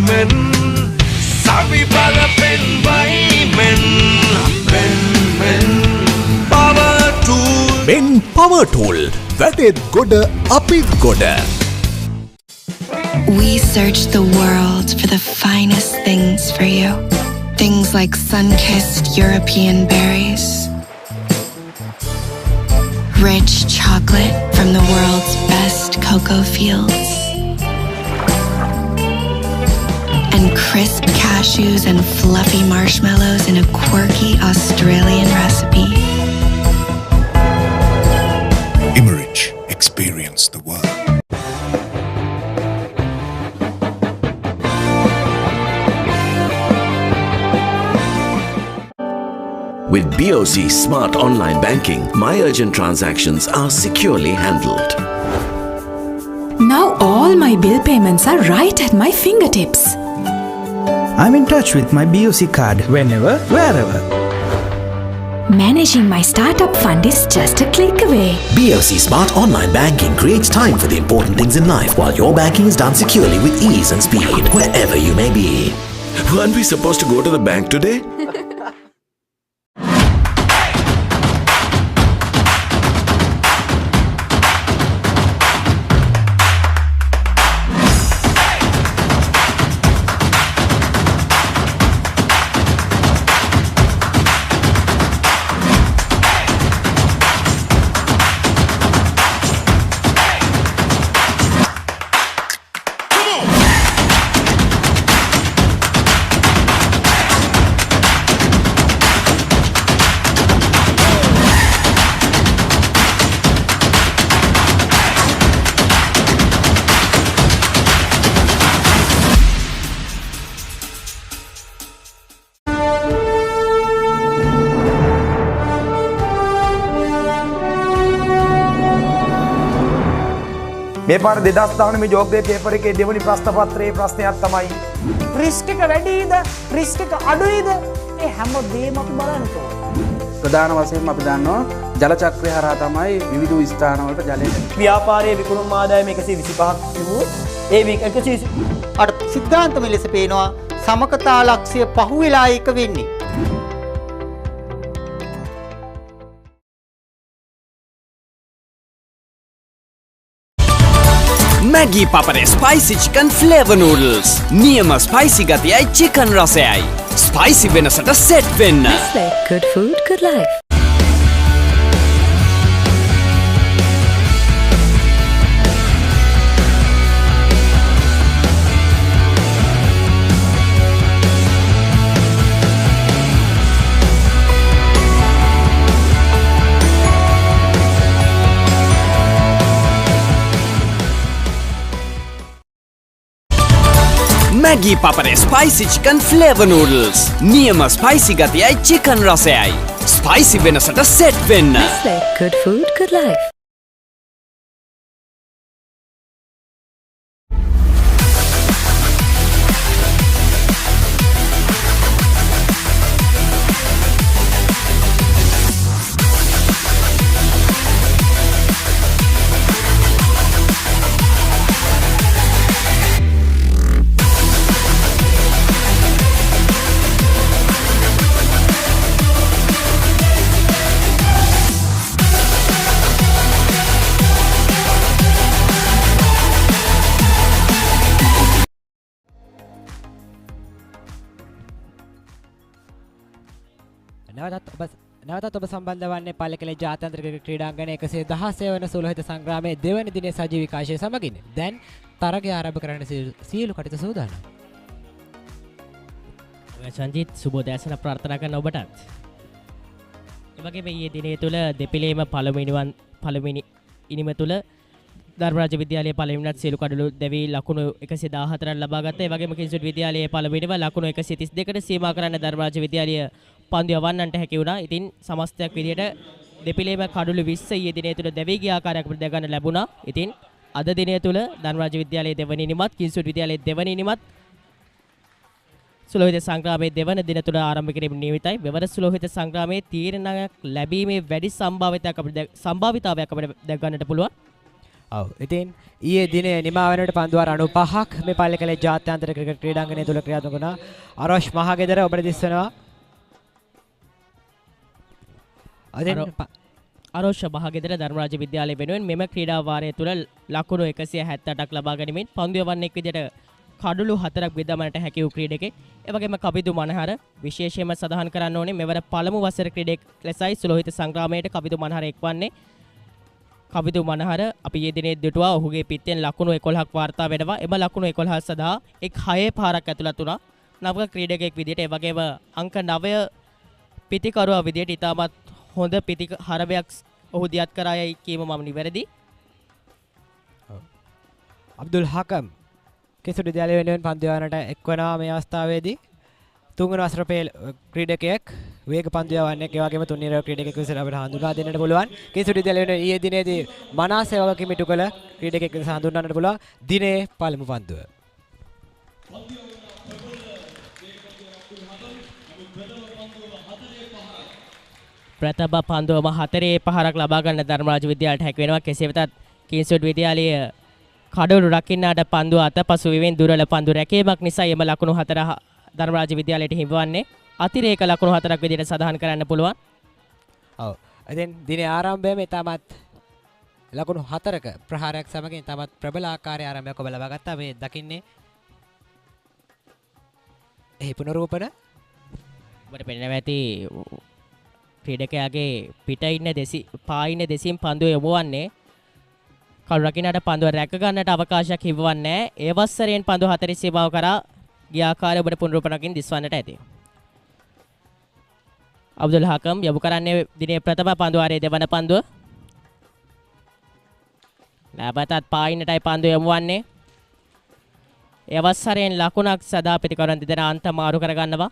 Men, sabi bala pen by men, power tool. Men power tool. That is good apit good. We search the world for the finest things for you. Things like sun-kissed European berries, rich chocolate from the world's best cocoa fields, and crisp cashews and fluffy marshmallows in a quirky Australian recipe. Immerich. Experience the world. With BOC Smart Online Banking, my urgent transactions are securely handled. Now all my bill payments are right at my fingertips. I'm in touch with my BOC card whenever, wherever. Managing my startup fund is just a click away. BOC Smart Online Banking creates time for the important things in life while your banking is done securely with ease and speed wherever you may be. Weren't we supposed to go to the bank today? මේ පාර 2019 ජෝග්‍රේ පේපර් එකේ දෙවනි ප්‍රශ්න පත්‍රයේ ප්‍රශ්නයක් තමයි රිස්ක් එක වැඩිද රිස්ක් එක අඩුයිද ඒ හැමදේම අපි බලන්න ඕනේ. ප්‍රධාන වශයෙන්ම අපි දන්නවා ජල චක්‍රය හරහා තමයි විවිධ ස්ථානවලට ජලය ව්‍යාපාරයේ විකුණුම් ආදායම 125ක් තිබුණොත් ඒ 120 අර සිද්ධාන්තම ලෙස පේනවා සමකතා ලක්ෂ්‍ය පහුවෙලා එක වෙන්නේ. Maggi Papare Spicy Chicken Flavor Noodles. නියම ස්පයිසි ගතියයි chicken රසයයි. ස්පයිසි වෙනසට සෙට් වෙන්න. Good food, good life. Maggi Papare Spicy Chicken Flavor Noodles. නියම ස්පයිසි ගතියයි chicken රසයයි. ස්පයිසි වෙනසට සෙට් වෙන්න. Good food, good life. නැවතත් ඔබ සම්බන්ධ වන්නේ පල්ලකෙල ජාත්‍යන්තර ක්‍රීඩාංගණයේ 116 වන සුලහිත සංග්‍රාමයේ දෙවන දිනේ සජීවී විකාශය සමගින් දැන් තරගය ආරම්භ කරන්න සියලු කටයුතු සූදානම්. සංජීත් සුබෝදෑසන ප්‍රාර්ථනා කරන ඔබටත්. ඒ වගේම ඊයේ දිනේ තුල දෙපිළේම පළවෙනි ඉනිම තුල ධර්මරාජ විද්‍යාලයේ පළවෙනිත් සියලු කඩලු දෙවි ලකුණු 114ක් ලබා ගත්තා. ඒ වගේම කිංස්වුඩ් විද්‍යාලයේ පළවෙනිව ලකුණු 132කට සීමා කරන්න ධර්මරාජ විද්‍යාලය පන්දු යවන්නට හැකි වුණා. ඉතින් සමස්තයක් විදියට දෙපිළේම කඩලු 20 ඊයේ දිනේ තුල දෙවි ගිය ආකාරයක් අපිට දැක ගන්න ලැබුණා. ඉතින් අද දිනේ තුල ධර්මරාජ විද්‍යාලයේ දෙවනි ඉනිමත් කිංස්වුඩ් විද්‍යාලයේ දෙවනි ඉනිමත් සුලෝහිත සංග්‍රාමයේ දෙවන දින තුල ආරම්භ කිරීම නියමිතයි. මෙවර සුලෝහිත සංග්‍රාමයේ තීරණයක් ලැබීමේ වැඩි සම්භාවිතාවයක් අපිට දැක ගන්නට පුළුවන්. ඔව්. ඉතින් ඊයේ දිනේ නිමා වෙනකොට පන්දුවාර 95ක් මේ පල්ලකෙල ජාත්‍යන්තර ක්‍රිකට් ක්‍රීඩාංගණය තුල ක්‍රියාත්මක වුණා. අරෝෂ් මහගෙදර ඔබට දිස්වනවා. අරෝෂ මහගෙදර ධර්මරාජ විද්‍යාලය වෙනුවෙන් මෙම ක්‍රීඩා වාරය තුල ලකුණු 178ක් ලබා ගැනීමෙන් පන්දු යවන්නෙක් විදියට කඩලු 4ක් බෙදාමනට හැකි වූ ක්‍රීඩකෙක්. ඒ වගේම කවිදු මනහර විශේෂයෙන්ම සඳහන් කරන්න ඕනේ මෙවර පළමු වසර ක්‍රීඩකෙක් ලෙසයි සුලෝහිත සංග්‍රාමයට කවිදු මනහර එක්වන්නේ. කවිදු මනහර අපි ඊයේ දිනේ දුටුවා ඔහුගේ පිටෙන් ලකුණු 11ක් වාර්තා වෙනවා. එම ලකුණු 11 සඳහා එක් 6 පාරක් ඇතුළත් වුණා. නවක ක්‍රීඩකෙක් විදියට ඒ වගේම අංක 9 පිටිකරුවා විදියට ඉතාමත් හොඳ පිටිහරවයක් ඔහු දියත් කරායයි කීම මම නිවැරදි. අබ්දුල් හකම් කිංස්වුඩ් විද්‍යාලය වෙනුවෙන් පන්දු යවන්නට එක්වනවා මේ අවස්ථාවේදී. තුන්වන වසර ක්‍රීඩකයෙක් වේග පන්දු යවන්නේ ඒ වගේම තුන්වෙනි ක්‍රීඩකයෙක් විසින් අපිට හඳුනා දෙන්නට පුළුවන්. කිංස්වුඩ් විද්‍යාලයේ ඊයේ දිනේදී මනා සේවක කිමිටු කළ ක්‍රීඩකයෙක් විසින් හඳුන්වන්නට පුළුවන්. දිනේ පළමු පන්දුව. ප්‍රථම පන්දුවම 4 පහරක් ලබා ගන්න ධර්මරාජ විද්‍යාලයට හැකි වෙනවා. කෙසේ වෙතත් කිංස්වුඩ් විද්‍යාලයේ කඩොළු රකින්නාට පන්දුව අතපසු වෙමින් දුර්වල පන්දු රැකීමක් නිසා එම ලකුණු 4 ධර්මරාජ විද්‍යාලයට හිමිවන්නේ. අතිරේක ලකුණු 4ක් විදිහට සඳහන් කරන්න පුළුවන්. ඔව්. ඉතින් දිනේ ආරම්භයේම තමත් ලකුණු 4ක ප්‍රහාරයක් සමගින් තමත් ප්‍රබල ආකාරයේ ආරම්භයක් ඔබ ලබා ගත්තා. මේ දකින්නේ එහි පුනරූපන ඔබට පෙනෙනවා ඇති ක්‍රීඩකයාගේ පිට ඉන්න පායින දෙසින් පන්දුව යොමුවන්නේ. කඩ රකින්නට පන්දුව රැක ගන්නට අවකාශයක් හිමිවන්නේ නැහැ. ඒ වස්සරෙන් පන්දුව 4 සීමාව කරා ගිය ආකාරය ඔබට පුනරුපණකින් දිස්වන්නට ඇති. අබ්දුල් හකම් යොමු කරන්නේ දිනේ ප්‍රථම පන්දුවාරයේ දෙවන පන්දුව. නැවතත් පායිනටයි පන්දුව යොමුවන්නේ. ඒ අවස්ථරයෙන් ලකුණක් සදා ප්‍රතිකරණ දෙදෙනා අන්ත මාරු කරගන්නවා.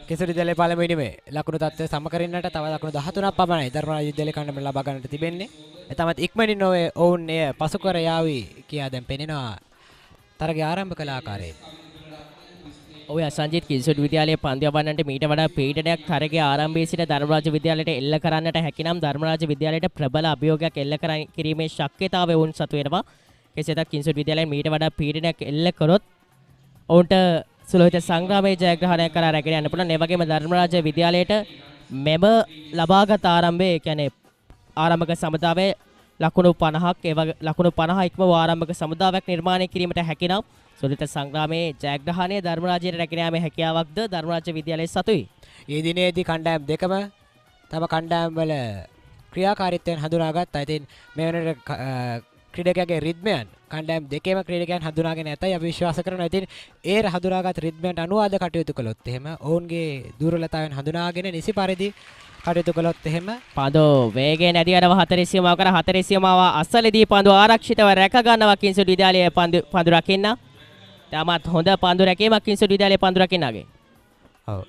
කිංස්වුඩ් විද්‍යාලයේ පළමු ඉනිමේ ලකුණු තත්ත්වය සම කරින්නට තව ලකුණු 13ක් පමණයි ධර්මරාජ විද්‍යාලයේ කණ්ඩායම ලබා ගන්නට තිබෙන්නේ. ඒ තමත් ඉක්මනින් නොවේ ඔවුන් එය පසු කර යාවි කියා දැන් පෙනෙනවා තරගය ආරම්භ කළ ආකාරයෙන්. ඔය සංජීත් කිංස්වුඩ් විද්‍යාලයේ පන්දු යවන්නට මීට වඩා පීඩනයක් තරගයේ ආරම්භයේ සිට ධර්මරාජ විද්‍යාලයට එල්ල කරන්නට හැකිනම් ධර්මරාජ විද්‍යාලයට ප්‍රබල අභියෝගයක් එල්ල කිරීමේ ශක්්‍යතාවය වුන් සතු වෙනවා. කෙසේත් කිංස්වුඩ් විද්‍යාලයෙන් මීට වඩා පීඩනයක් එල්ල කරොත් ඔවුන්ට සුලෝහිත සංග්‍රාමයේ ජයග්‍රහණය කරා රැගෙන යන්න පුළුවන්. ඒ වගේම ධර්මරාජ විද්‍යාලයට මෙම ලබාගත් ආරම්භයේ කියන්නේ ආරම්භක සමතාවයේ ලකුණු 50ක් ඒ වගේ ලකුණු 50 ඉක්ම ආරම්භක සමුදායක් නිර්මාණය කිරීමට හැකිනම් සුලිත සංග්‍රාමයේ ජයග්‍රහණය ධර්මරාජයට රැගෙන යාමේ හැකියාවක්ද ධර්මරාජ විද්‍යාලයේ සතුයි. මේ දිනේදී කණ්ඩායම් දෙකම තම කණ්ඩායම් වල ක්‍රියාකාරීත්වයෙන් හඳුනාගත්තා. ඉතින් මේ වෙනකොට ක්‍රීඩකයාගේ රිද්මයන් කණ්ඩායම් දෙකේම ක්‍රීඩකයන් හඳුනාගෙන ඇතයි අපි විශ්වාස කරනවා. ඉතින් ඒ හඳුනාගත් රිද්මයන්ට අනුවාද කටයුතු කළොත් එහෙම ඔවුන්ගේ දුර්වලතාවයන් හඳුනාගෙන නිසි පරිදි කටයුතු කළොත් එහෙම පන්දු වේගයෙන් ඇදී යනවා 4 සීමාව කර 4 සීමාව අසලදී පන්දු ආරක්ෂිතව රැක ගන්නවා කිංස්වුඩ් විද්‍යාලයේ පන්දු රකින්න. තමත් හොඳ පන්දු රැකීමක් කිංස්වුඩ් විද්‍යාලයේ පන්දු රකින්නගේ. ඔව්.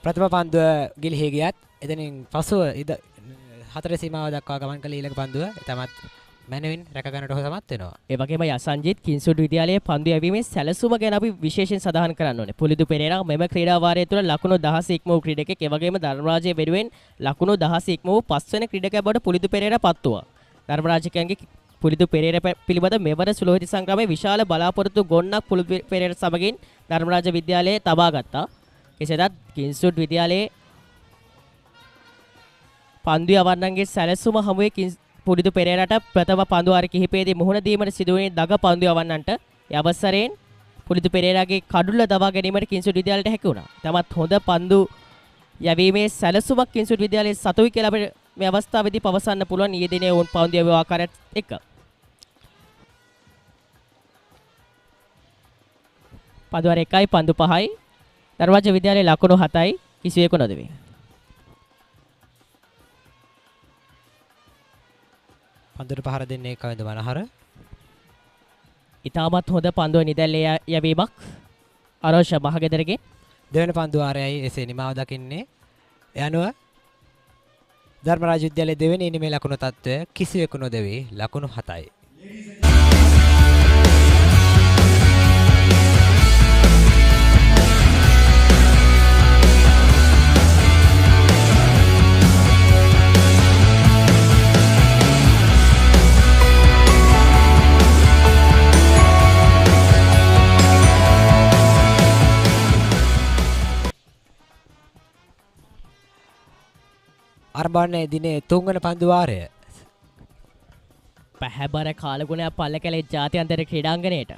ප්‍රථම පන්දුව ගිලිහි ගියත් එතනින් පසුව 4 සීමාව දක්වා ගමන් කළ ඊළඟ පන්දුව තමත් මැනවින් රැක ගන්නට සමත් වෙනවා. ඒ වගේම යසංජිත් කිංස්වුඩ් විද්‍යාලයේ පන්දු යැවීමේ සැලසුම ගැන අපි විශේෂයෙන් සඳහන් කරන්න ඕනේ. පුලිදු පෙරේරා මෙම ක්‍රීඩා වාරය තුළ ලකුණු 16 ඉක්ම වූ ක්‍රීඩකෙක්. ඒ වගේම ධර්මරාජයේ වෙනුවෙන් ලකුණු 16 ඉක්ම වූ 5 වෙනි ක්‍රීඩකයා බවට පුලිදු පෙරේරා පත් වුණා. ධර්මරාජකයන්ගේ පුලිදු පෙරේරා පිළිබඳ මෙවර සුලෝහිත සංග්‍රාමයේ විශාල බලාපොරොත්තු ගොන්නක් පුලිදු පෙරේරා සමගින් ධර්මරාජ විද්‍යාලයේ තබා ගත්තා. කෙසේදත් කිංස්වුඩ් විද්‍යාලයේ පන්දු යවන්නන්ගේ සැලසුම හමුවේ පුලිදු පෙරේරාට ප්‍රථම පන්දු වාර කිහිපයේදී මුහුණ දීමට සිදුවුණේ දග පන්දු යවන්නන්ට. ඒ අවසරයෙන් පුලිදු පෙරේරාගේ කඩුල්ල දවා ගැනීමට කිංස්වුඩ් විද්‍යාලයට හැකි වුණා. තමත් හොඳ පන්දු යැවීමේ සැලසුමක් කිංස්වුඩ් විද්‍යාලයේ සතුයි කියලා අපිට මේ අවස්ථාවේදී පවසන්න පුළුවන්. ඊයේ දිනේ වුන් පන්දු යැවුව ආකාරයත් එක්ක. පන්දු වාර 1යි පන්දු 5යි ධර්මරාජ විද්‍යාලයේ ලකුණු 7යි කිසිවෙකු නොදෙවේ. පන්දුට පහර දෙන්නේ කවද මනහර. ඉතාමත් හොඳ පන්දුව නිදැල්ලේ යැවීමක් අරෝෂ මහගෙදරගේ දෙවන පන්දු වාරයයි එසේ නිමාව දකින්නේ. ඒ අනුව ධර්මරාජ විද්‍යාලයේ දෙවෙනි ඉනිමේ ලකුණු තත්ත්වය කිසිවෙකු නොදෙවි ලකුණු 7යි. අරබන්නේ දිනේ 3 වන පන්දු වාරය. පැහැබර කාලගුණයක් පල්ලකැලේ ජාත්‍යන්තර ක්‍රීඩාංගණයට.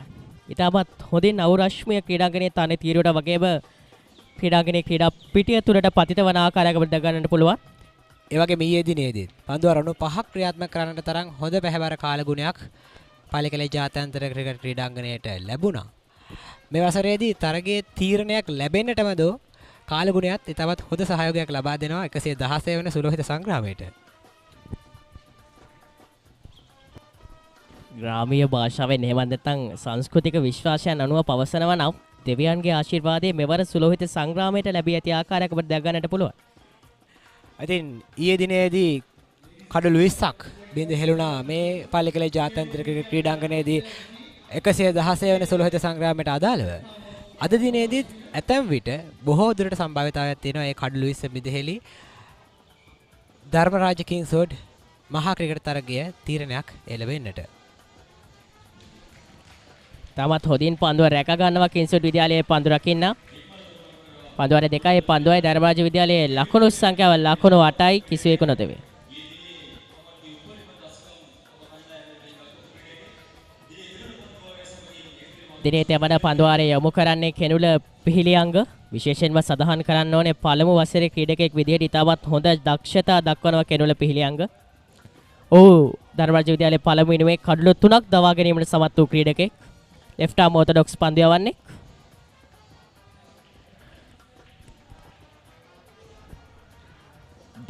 ඉතාමත් හොඳින් නවරශ්මිය ක්‍රීඩාංගණයේ තන තීරුවට වගේම ක්‍රීඩාංගණයේ ක්‍රීඩා පිටිය තුරට පතිත වන ආකාරයක අපිට ගන්නට පුළුවන්. ඒ වගේම ඊයේ දිනේදී පන්දු වාර 95ක් ක්‍රියාත්මක කරන්නට තරම් හොඳ පැහැබර කාලගුණයක් පල්ලකැලේ ජාත්‍යන්තර ක්‍රිකට් ක්‍රීඩාංගණයට ලැබුණා. මේ වසරේදී තරගයේ තීරණයක් ලැබෙන්නටම දෝ කාලගුණයත් ඉතවත් හොඳ සහයෝගයක් ලබා දෙනවා 116 වෙනි සුලෝහිත සංග්‍රාමයට. ග්‍රාමීය භාෂාවෙන් එහෙම නැත්නම් සංස්කෘතික විශ්වාසයන් අනුව පවසනවා නම් දෙවියන්ගේ ආශිර්වාදයේ මෙවර සුලෝහිත සංග්‍රාමයට ලැබී ඇති ආකාරයක් ඔබට දැක ගන්නට පුළුවන්. ඉතින් ඊයේ දිනේදී කඩළු 20ක් බිඳ හෙළුණා මේ පල්ලිකලේ ජාත්‍යන්තර ක්‍රීඩාංගණයේදී 116 වෙනි සුලෝහිත සංග්‍රාමයට අදාළව අද දිනේදී ඇතැම් විට බොහෝ දුරට සම්භාවිතාවයක් තියෙනවා ඒ කඩළු 20 බිඳ හෙළි ධර්මරාජ කිංස්වුඩ් මහා ක්‍රිකට් තරගය තීරණයක් එළවෙන්නට. තමත් හොදින් පන්දුව රැක ගන්නවා කිංස්වුඩ් විද්‍යාලයේ පන්දු රකින්න. පන්දුවර දෙකයි පන්දුවයි ධර්මරාජ විද්‍යාලයේ ලකුණු සංඛ්‍යාව ලකුණු 8යි කිසිවෙකු නොතෙවේ. දිනේ තෙවන පන්දුවාරේ යොමු කරන්නේ කෙනුල පිහිලියංග. විශේෂයෙන්ම සඳහන් කරන්න ඕනේ පළමු වසරේ ක්‍රීඩකෙක් විදිහට ඉතාමත් හොඳ දක්ෂතා දක්වනවා කෙනුල පිහිලියංග. ධර්මරාජ විද්‍යාලයේ පළමු ඉනිමේ කඩළු 3ක් දවා ගැනීමට සමත් වූ ක්‍රීඩකෙක්. left arm orthodox පන්දු යවන්නේ.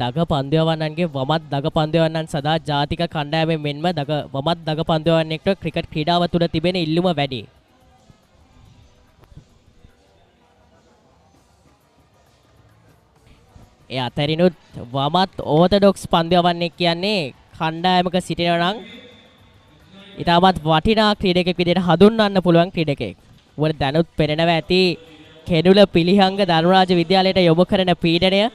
දග පන්දු යවන්නන්ගේ වමත් දග පන්දු යවන්නන් සදා ජාතික කණ්ඩායමෙන් මෙන්ම වමත් දග පන්දු යවන්නෙක්ට ක්‍රිකට් ක්‍රීඩාව තුළ තිබෙන ඉල්ලුම වැඩි. ඒ අතරිනුත් වමත් ඕර්තොඩොක්ස් පන්දු යවන්නෙක් කියන්නේ කණ්ඩායමක සිටිනවා නම් ඉතාමත් වටිනා ක්‍රීඩකෙක් විදිහට හඳුන්වන්න පුළුවන් ක්‍රීඩකෙක්. ඔබට දැනුත් පෙනෙනවා ඇති කෙනුල පිළිහංග ධර්මරාජ විද්‍යාලයට යොමු කරන පීඩනය.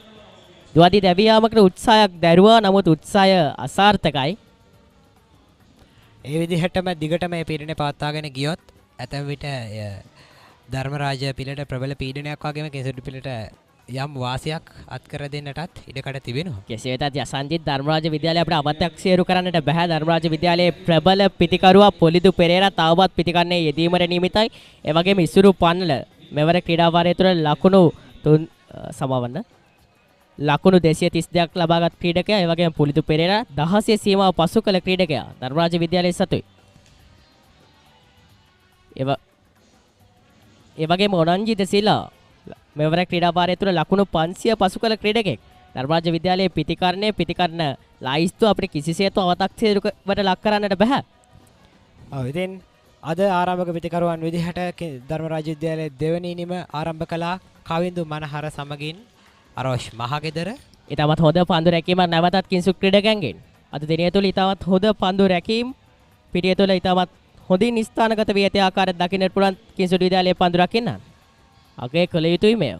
දුවදී දැවී යාමකට උත්සාහයක් දැරුවා නමුත් උත්සාහය අසාර්ථකයි. ඒ විදිහටම දිගටම මේ පීඩනය පවත්වාගෙන ගියොත් ඇතැම් විට ධර්මරාජ පිළට ප්‍රබල පීඩනයක් වගේම කිංස්වුඩ් පිළට යම් වාසියක් අත්කර දෙන්නටත් ඉඩකඩ තිබෙනවා. කෙසේ වෙතත් යසන්ජිත් ධර්මරාජ විද්‍යාලය අපිට අවත්‍යක්ෂේරු කරන්නට බෑ. ධර්මරාජ විද්‍යාලයේ ප්‍රබල පිටිකරුවා පොලිදු පෙරේරා තවමත් පිටිකන්නේ යෙදීමට නියමිතයි. ඒ වගේම ඉසුරු පන්නල මෙවර ක්‍රීඩා වාරය තුළ ලකුණු 232ක් ලබාගත් ක්‍රීඩකයා. ඒ වගේම පොලිදු පෙරේරා 16 සීමාව පසු කළ ක්‍රීඩකයා ධර්මරාජ විද්‍යාලයේ සතුයි. ඒ වගේම ඔනන්ජිත සිලා මෙවර ක්‍රීඩා වාරය තුළ ලකුණු 500 පසු කළ ක්‍රීඩකෙක්. ධර්මරාජ විද්‍යාලයේ පිටිකරන ලයිස්තු අපිට කිසිසේත් අවතක්සේරුවට ලක් කරන්නට බෑ. ඉතින් අද ආරම්භක පිටිකරුවන් විදිහට ධර්මරාජ විද්‍යාලයේ දෙවැනි ඉනිම ආරම්භ කළා කවින්දු මනහර සමගින් අරෝෂ් මහගෙදර. ඉතාමත් හොඳ පන්දු රැකීමක් නැවතත් කිංස්වුඩ් ක්‍රීඩකයන්ගෙන්. අද දිනය තුළ ඉතාමත් හොඳ පන්දු රැකීම් පිටිය තුළ ඉතාමත් හොඳින් ස්ථානගත වී ඇති ආකාරයක් දකින්නට පුළුවන් කිංස්වුඩ් විද්‍යාලයේ පන්දු රකින්න. අගේ කළ යුතුයි මෙය.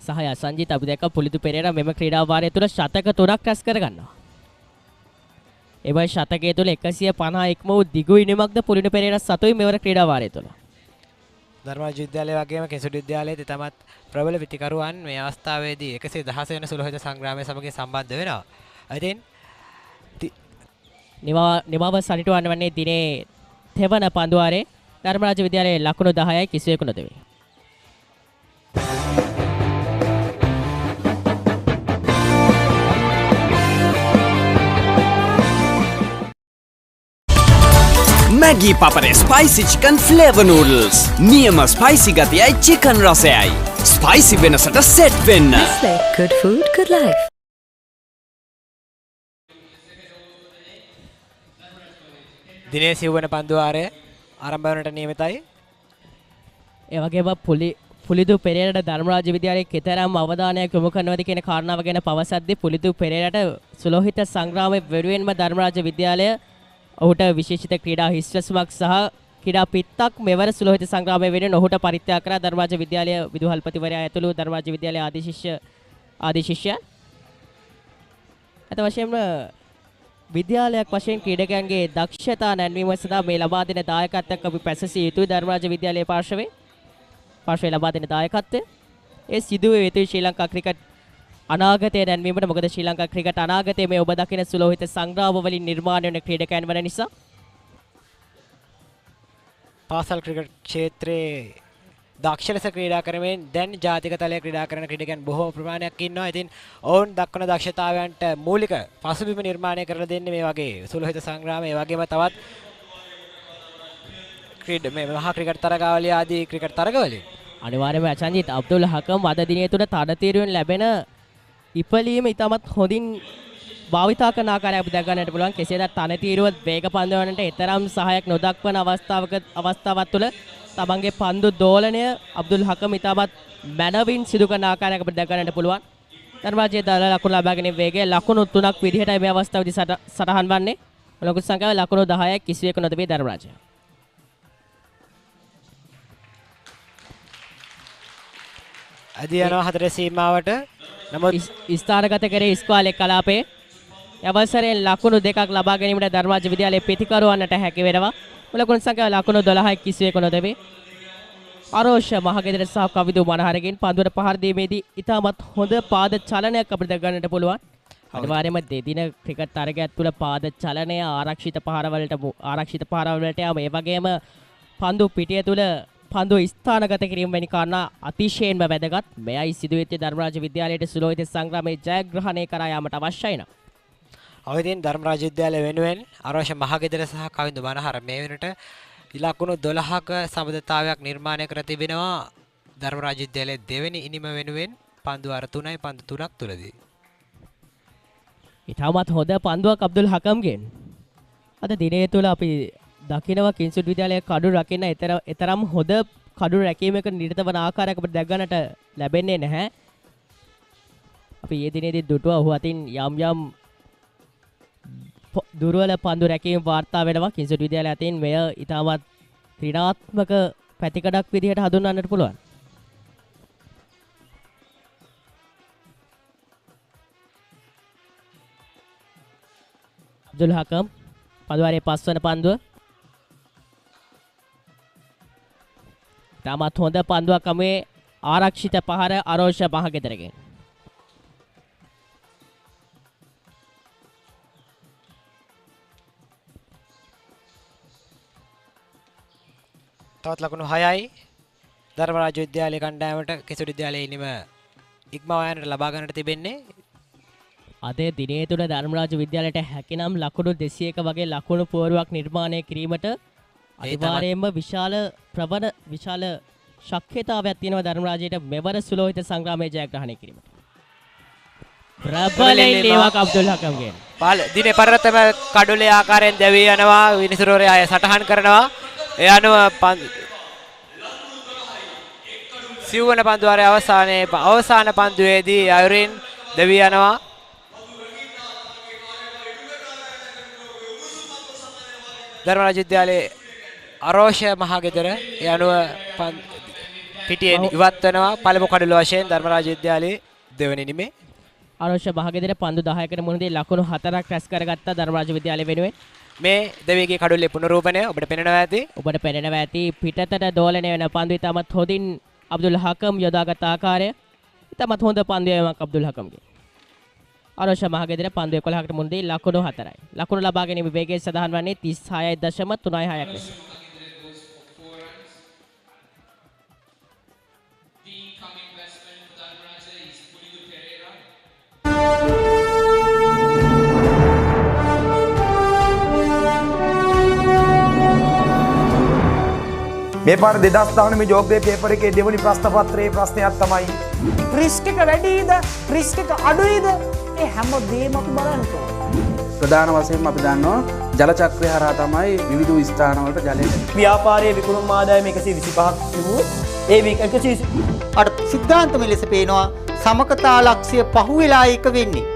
සහය සංජිත් අපි දැක්ක පුලිදු පෙරේරා මෙම ක්‍රීඩා වාරය තුළ ශතක 3ක් රැස් කරගන්නවා. ඒ වගේ ශතකයේ තුළ 151ම වූ දිගු ඉනිමක්ද පුලිදු පෙරේරා සතුයි මෙවර ක්‍රීඩා වාරය තුළ. ධර්මරාජ විද්‍යාලය වගේම කිංස්වුඩ් විද්‍යාලයේ තමත් ප්‍රබල පිටිකරුවන් මේ අවස්ථාවේදී 116 වෙනි සුලෝහිත සංග්‍රාමයේ සමග සම්බන්ධ වෙනවා. ඉතින් නිවාව සනිටුවන්න වන්නේ දිනේ තෙවන පන්දුවාරේ ධර්මරාජ විද්‍යාලයේ ලකුණු 10යි කිසිවෙකු නොදෙවේ. Maggi Papare Spicy Chicken Flavor Noodles. නියම ස්පයිසි ගතියයි චිකන් රසයයි. ස්පයිසි වෙනසට සෙට් වෙන්න. Nestle. Good food, good life. දිනේ සිව්වන පන්දුවාරය ආරම්භ වන්නට නියමිතයි. ඒ වගේම පුලිදු පෙරේරාට ධර්මරාජ විද්‍යාලයේ කෙතරම් අවධානයක් යොමු කරනවද කියන කාරණාව ගැන පවසද්දී පුලිදු පෙරේරාට සුලෝහිත සංග්‍රාමයේ වෙනුවෙන්ම ධර්මරාජ විද්‍යාලය ඔහුට විශේෂිත ක්‍රීඩා හිස්රැසුමක් සහ ක්‍රීඩා පිත්තක් මෙවර සුලෝහිත සංග්‍රාමයේ වෙනුවෙන් ඔහුට පරිත්‍යාග කරා ධර්මරාජ විද්‍යාලය විදුහල්පතිවරයා ඇතුළු ධර්මරාජ විද්‍යාලයේ ආදී ශිෂ්‍යයන්. අත වශයෙන්ම විද්‍යාලයක් වශයෙන් ක්‍රීඩකයන්ගේ දක්ෂතා නැන්වීම සඳහා මේ ලබා දෙන දායකත්වයක් අපි පැසසිය යුතුයි. ධර්මරාජ විද්‍යාලයේ පාර්ශවයේ ලබා දෙන දායකත්වය ඒ සිදුවේ යුතුයි ශ්‍රී ලංකා ක්‍රිකට් අනාගතය දැන්වීමට. මොකද ශ්‍රී ලංකා ක්‍රිකට් අනාගතයේ මේ ඔබ දකින සුලෝහිත සංග්‍රාම වලින් නිර්මාණය වන ක්‍රීඩකයන් වන නිසා පාසල් ක්‍රිකට් ක්ෂේත්‍රයේ දක්ෂ ලෙස ක්‍රීඩා කරමින් දැන් ජාතික තලයේ ක්‍රීඩා කරන ක්‍රීඩකයන් බොහෝ ප්‍රමාණයක් ඉන්නවා. ඉතින් ඔවුන් දක්වන දක්ෂතාවයන්ට මූලික පසුබිම නිර්මාණය කරලා දෙන්නේ මේ වගේ සුලෝහිත සංග්‍රාම, ඒ වගේම තවත් මේ මහා ක්‍රිකට් තරගාවලිය ආදී ක්‍රිකට් තරගවලින් අනිවාර්යයෙන්ම අචන්ජිත් අබ්දුල් හකම් අද දිනේ තුන තනතිරුවෙන් ලැබෙන ඉපලීම ඉතාමත් හොඳින් භාවිතා කරන ආකාරය අපිට දැක ගන්නට පුළුවන්. කෙසේදත් තනතිරුවත් වේග පන්දුවන්නට එතරම් සහායක් නොදක්වන අවස්ථාවක් තුළ තමන්ගේ පන්දු දෝලනය අබ්දුල් හකම් ඉතාමත් මැනවින් සිදු කරන ආකාරයක් අපිට දැක ගන්නට පුළුවන්. ධර්මරාජයේ දල ලකුණු ලබා ගැනීම වේගය ලකුණු 3ක් විදිහටයි මේ අවස්ථාවේදී සටහන් වන්නේ. ලකුණු සංඛ්‍යාව ලකුණු 10යි කිසිවෙක නොතිබේ ධර්මරාජය. අදී යනවා හතරේ සීමාවට. නමුත් ස්ථානගත කරේ ඉස්කෝලේ කලාපේ අවසරයෙන් ලකුණු දෙකක් ලබා ගැනීමට ධර්මරාජ විද්‍යාලයේ ප්‍රතිකරවන්නට හැකි වෙනවා. ලකුණු සංඛ්‍යාව ලකුණු 12යි කිසිවෙක නොතිබේ. අරෝෂ මහගෙදර සහ කවිදු මනහරගෙන් පන්දුවට පහර දීමේදී ඉතාමත් හොඳ පාද චලනයක් අපිට ගන්නට පුළුවන්. අනිවාර්යයෙන්ම දෙදින ක්‍රිකට් තරගයක් තුළ පාද චලනය ආරක්ෂිත පහරවලට යාම ඒ වගේම පන්දු පිටිය තුළ පන්දු ස්ථානගත කිරීම වැනි කාරණා අතිශයින්ම වැදගත්. මෙයයි සිදුවෙච්ච ධර්මරාජ විද්‍යාලයට සුලෝහිත සංග්‍රාමයේ ජයග්‍රහණය කරා යාමට අවශ්‍යයි නම්. අවදීන් ධර්මරාජ විද්‍යාලය වෙනුවෙන් අරෝෂ මහගෙදර සහ කවිදු මනහර මේ වෙනට ඉලක්කණු 12ක සමබරතාවයක් නිර්මාණය කර තිබෙනවා. ධර්මරාජ විද්‍යාලයේ දෙවෙනි ඉනිම වෙනුවෙන් පන්දු අර 3යි පන්දු 3ක් තුලදී. ඉතාමත් හොඳ පන්දුවක් අබ්දුල් හකම්ගෙන්. අද දිනේ තුල අපි දකිනවා කිංසුඩ් විද්‍යාලයේ කඩු රකින්න එතරම් හොඳ කඩු රැකීමක නිරත වන ආකාරයක් අපිට දැක ගන්නට ලැබෙන්නේ නැහැ. අපි ඊයේ දිනේදී දුටුවා ඔහු අතින් යම් දුර්වල පන්දු රැකීම් වාර්තා වෙනවා. කිංසුඩ් විද්‍යාලය අතින් මෙය ඉතාමත් ක්‍රීඩාත්මක පැතිකඩක් විදිහට හඳුන්වන්නට පුළුවන්. අබ්දුල් හකම් පන්දුවාරයේ 5 වන පන්දුව. ඉතාමත් හොඳ පන්දුවක් මේ ආරක්ෂිත පහර අරෝෂ මහගෙදරගෙන්. තවත් ලකුණු 6යි ධර්මරාජ විද්‍යාලයේ කණ්ඩායමට කිංසුඩ් විද්‍යාලයේ ඉනිම ඉක්මවා යන්නට ලබා ගන්නට තිබෙන්නේ. අද දිනේ තුල ධර්මරාජ විද්‍යාලයට හැකිනම් ලකුණු 201 වගේ ලකුණු පුවරුවක් නිර්මාණය කිරීමට අනිවාර්යයෙන්ම විශාල ශක්්‍යතාවයක් තියෙනවා ධර්මරාජයට මෙවර සුලෝහිත සංග්‍රාමයේ ජයග්‍රහණය කිරීමට. ප්‍රබලයි ලේවක් අබ්දුල් හකම්ගෙන්. දිනේ පරතරම කඩුලේ ආකාරයෙන් දැවී යනවා. විනිසුරෝරේ ආය සටහන් කරනවා. ඒ අනුව සිව්වන පන්දුවාරයේ අවසාන පන්දුවේදී අයුරින් දැවී යනවා. ධර්මරාජ විද්‍යාලයේ අරෝෂ මහගෙදර ඒ අනුව පිටියෙන් ඉවත් වෙනවා. පළමු කඩුල වශයෙන් ධර්මරාජ විද්‍යාලයේ දෙවෙනි නිමේ අරෝෂ මහගෙදර පන්දු 10කට මුහුණදී ලකුණු 4ක් රැස් කරගත්ත ධර්මරාජ විද්‍යාලය වෙනුවෙන් මේ දෙවියන්ගේ කඩුල්ලේ පුනරූපණය ඔබට පෙනෙනවා ඇති. ඔබට පෙනෙනවා ඇති පිටතට දෝලණය වෙන පන්දු ඉතාමත් හොඳින් අබ්දුල් හකම් යොදාගත් ආකාරය ඉතාමත් හොඳ පන්දුවක් අබ්දුල් හකම්ගේ. අරෝෂ මහගෙදර පන්දු 11කට මුහුණදී ලකුණු 4යි. ලකුණු ලබා ගැනීම වේගය සඳහන් වන්නේ 36.36ක් ලෙස. මේ පාර 2019 ජෝග්‍රේ පේපර් එකේ දෙවනි ප්‍රශ්න පත්‍රයේ ප්‍රශ්නයක් තමයි රිස්ක් එක වැඩිද රිස්ක් එක අඩුයිද ඒ හැම දෙයක්ම අපි බලන්න ඕනේ. ප්‍රධාන වශයෙන්ම අපි දන්නවා ජල චක්‍රය හරහා තමයි විවිධ ස්ථානවලට ජලය ව්‍යාපාරයේ විකුණුම් ආදායම 125ක් තිබුණු ඒ 120 අර සිද්ධාන්තම ලෙස පේනවා සමකතා ලක්ෂ්‍ය පහුවෙලා එක වෙන්නේ.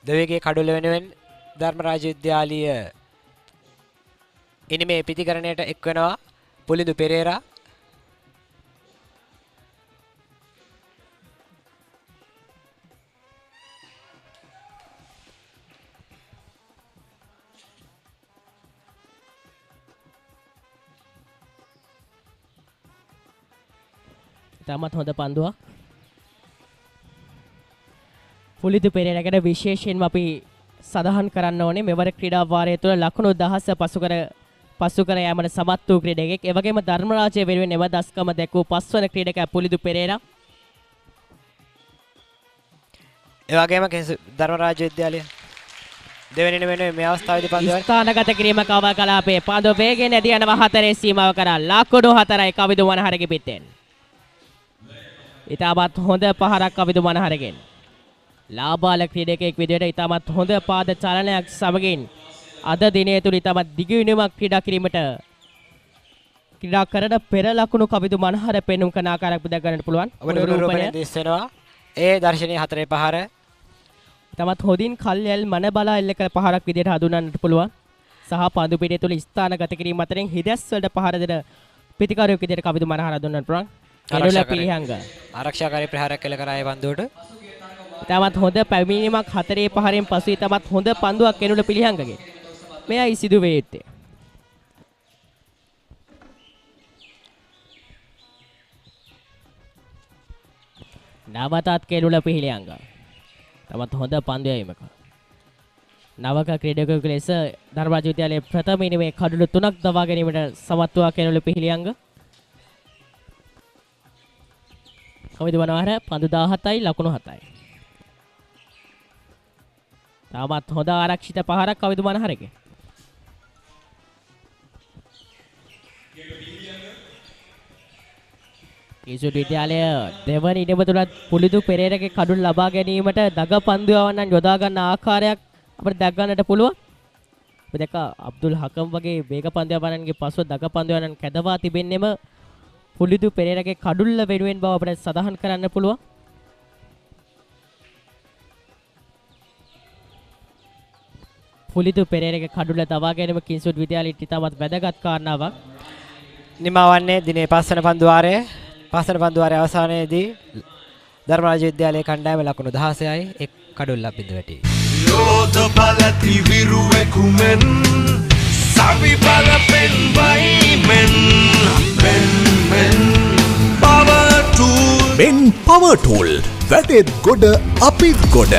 දෙවියන්ගේ කඩුල වෙනුවෙන් ධර්මරාජ විද්‍යාලීය ඉනිමේ පිටිකරණයට එක් වෙනවා පුලිඳු පෙරේරා. ඉතාමත් හොඳ පන්දුවක්. පුලිඳු පෙරේරාට විශේෂයෙන්ම අපි සඳහන් කරන්න ඕනේ මෙවර ක්‍රීඩා වාරය තුළ ලකුණු 10 පසු කර යාමට සමත් වූ ක්‍රීඩකයෙක්. ඒ වගේම ධර්මරාජය වෙනුවෙන් එම දස්කම දැක්වූ 5 වන ක්‍රීඩකයා පුලිඳු පෙරේරා. ඒ වගේම ධර්මරාජ විද්‍යාලය දෙවෙනි වෙනුවේ මේ අවස්ථාවේදී පන්දු ස්ථානගත කිරීම කව කලාපයේ පන්දු වේගයෙන් ඇදී යනවා 4 සීමාව කරා ලකුණු 4යි කවිදු මනහරගේ පිටෙන්. ඉතාමත් හොඳ පහරක් කවිදු මනහරගෙන්. ලාබාල ක්‍රීඩකයෙක් විදිහට ඉතාමත් හොඳ පාද චලනයක් සමගින් අද දිනයේ තුල ඉතාමත් දිගිනුමක් ක්‍රීඩා කිරීමට ක්‍රීඩා කරන පෙර ලකුණු කවිදු මනහර පෙන්눔 කරන ආකාරයක් පුදා ගන්නට පුළුවන්. ඔබට රූපණය දිස්සෙනවා. ඒ දර්ශනීය 4 පහර තමත් හොදින් කල්යල් මන බලා එල්ල කළ පහරක් විදිහට හඳුන්වන්නට පුළුවන්. සහ පන්දු පිටේ තුල ස්ථානගත කිරීම අතරින් හිදැස් වලට පහර දෙන පිටිකාරයෙක් විදිහට කවිදු මනහර හඳුන්වන්නට පුළුවන්. කෙළුල පිළිහංග ආරක්ෂාකාරී ප්‍රහාරයක් කළ කරා ඒ පන්දුවට. තමත් හොඳ පැමිණීමක් 4 පහරෙන් පසු තමත් හොඳ පන්දුවක් කෙළුල පිළිහංගගේ. මෙයයි සිදු වේ යුත්තේ. නවතත් කෙළුල පිළිහංග. තමත් හොඳ පන්දුවීමක. නවක ක්‍රීඩකයෙකු ලෙස ධර්මරාජ විද්‍යාලයේ ප්‍රථම ඉනිමේ කඩුළු 3ක් දවා ගැනීමට සමත් වූ කෙළුල පිළිහංග. කවිදු මනහර පන්දු 17යි ලකුණු 7යි. තාමත් හොඳ ආරක්ෂිත පහරක් කවිදු මනහරගේ. කිංස්වුඩ් විද්‍යාලය දෙවනි ඉනිම තුලත් පුලිදු පෙරේරගේ කඩුළු ලබා ගැනීමට දග පන්දුවවන්නන් යොදා ගන්න ආකාරයක් අපිට දැක් ගන්නට පුළුවන්. අපි දැක්ක අබ්දුල් හකම් වගේ වේග පන්දුවවන්නන්ගේ පසුව දග පන්දුවවන්නන් කැදවා තිබෙන්නෙම පුලිදු පෙරේරගේ කඩුල්ල වෙනුවෙන් බව අපිට සඳහන් කරන්න පුළුවන්. පුලිදු පෙරේරගේ කඩුල්ල දවා ගැනීම කිංස්වුඩ් විද්‍යාලයට ඉතාමත් වැදගත් කාරණාවක්. නිමවන්නේ දිනේ 5 වන පන්දු වාරයේ 5 වන පන්දු වාරයේ අවසානයේදී ධර්මරාජ විද්‍යාලයේ කණ්ඩායම ලකුණු 16යි එක් කඩුල්ලක් බිඳ වැටි. යෝධ බලති විරුවෙකුමෙන් සවි බල පෙන්වයි මෙන් power tool men power tool වැටෙත් ගොඩ අපිත් ගොඩ.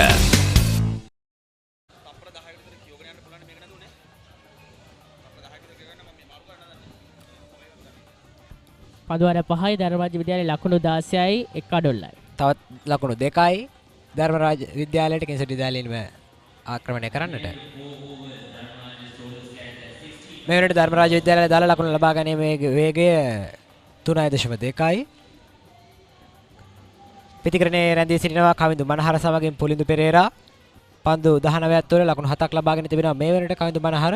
පන්දුවර 5යි ධර්මරාජ විද්‍යාලයේ ලකුණු 16යි එක් කඩොල්ලයි. තවත් ලකුණු 2යි ධර්මරාජ විද්‍යාලයට කිංස්වුඩ් විද්‍යාලයෙන්ම ආක්‍රමණය කරන්නට. මේ වෙනකොට ධර්මරාජ විද්‍යාලය දාලා ලකුණු ලබා ගැනීමේ වේගය 3.2යි. පිටිකරණයේ රැඳී සිටිනවා කවිදු මනහර සමගින් පුලින්දු පෙරේරා. පන්දු 19ක් තුළ ලකුණු 7ක් ලබාගෙන තිබෙනවා. මේ වෙනකොට කවිදු මනහර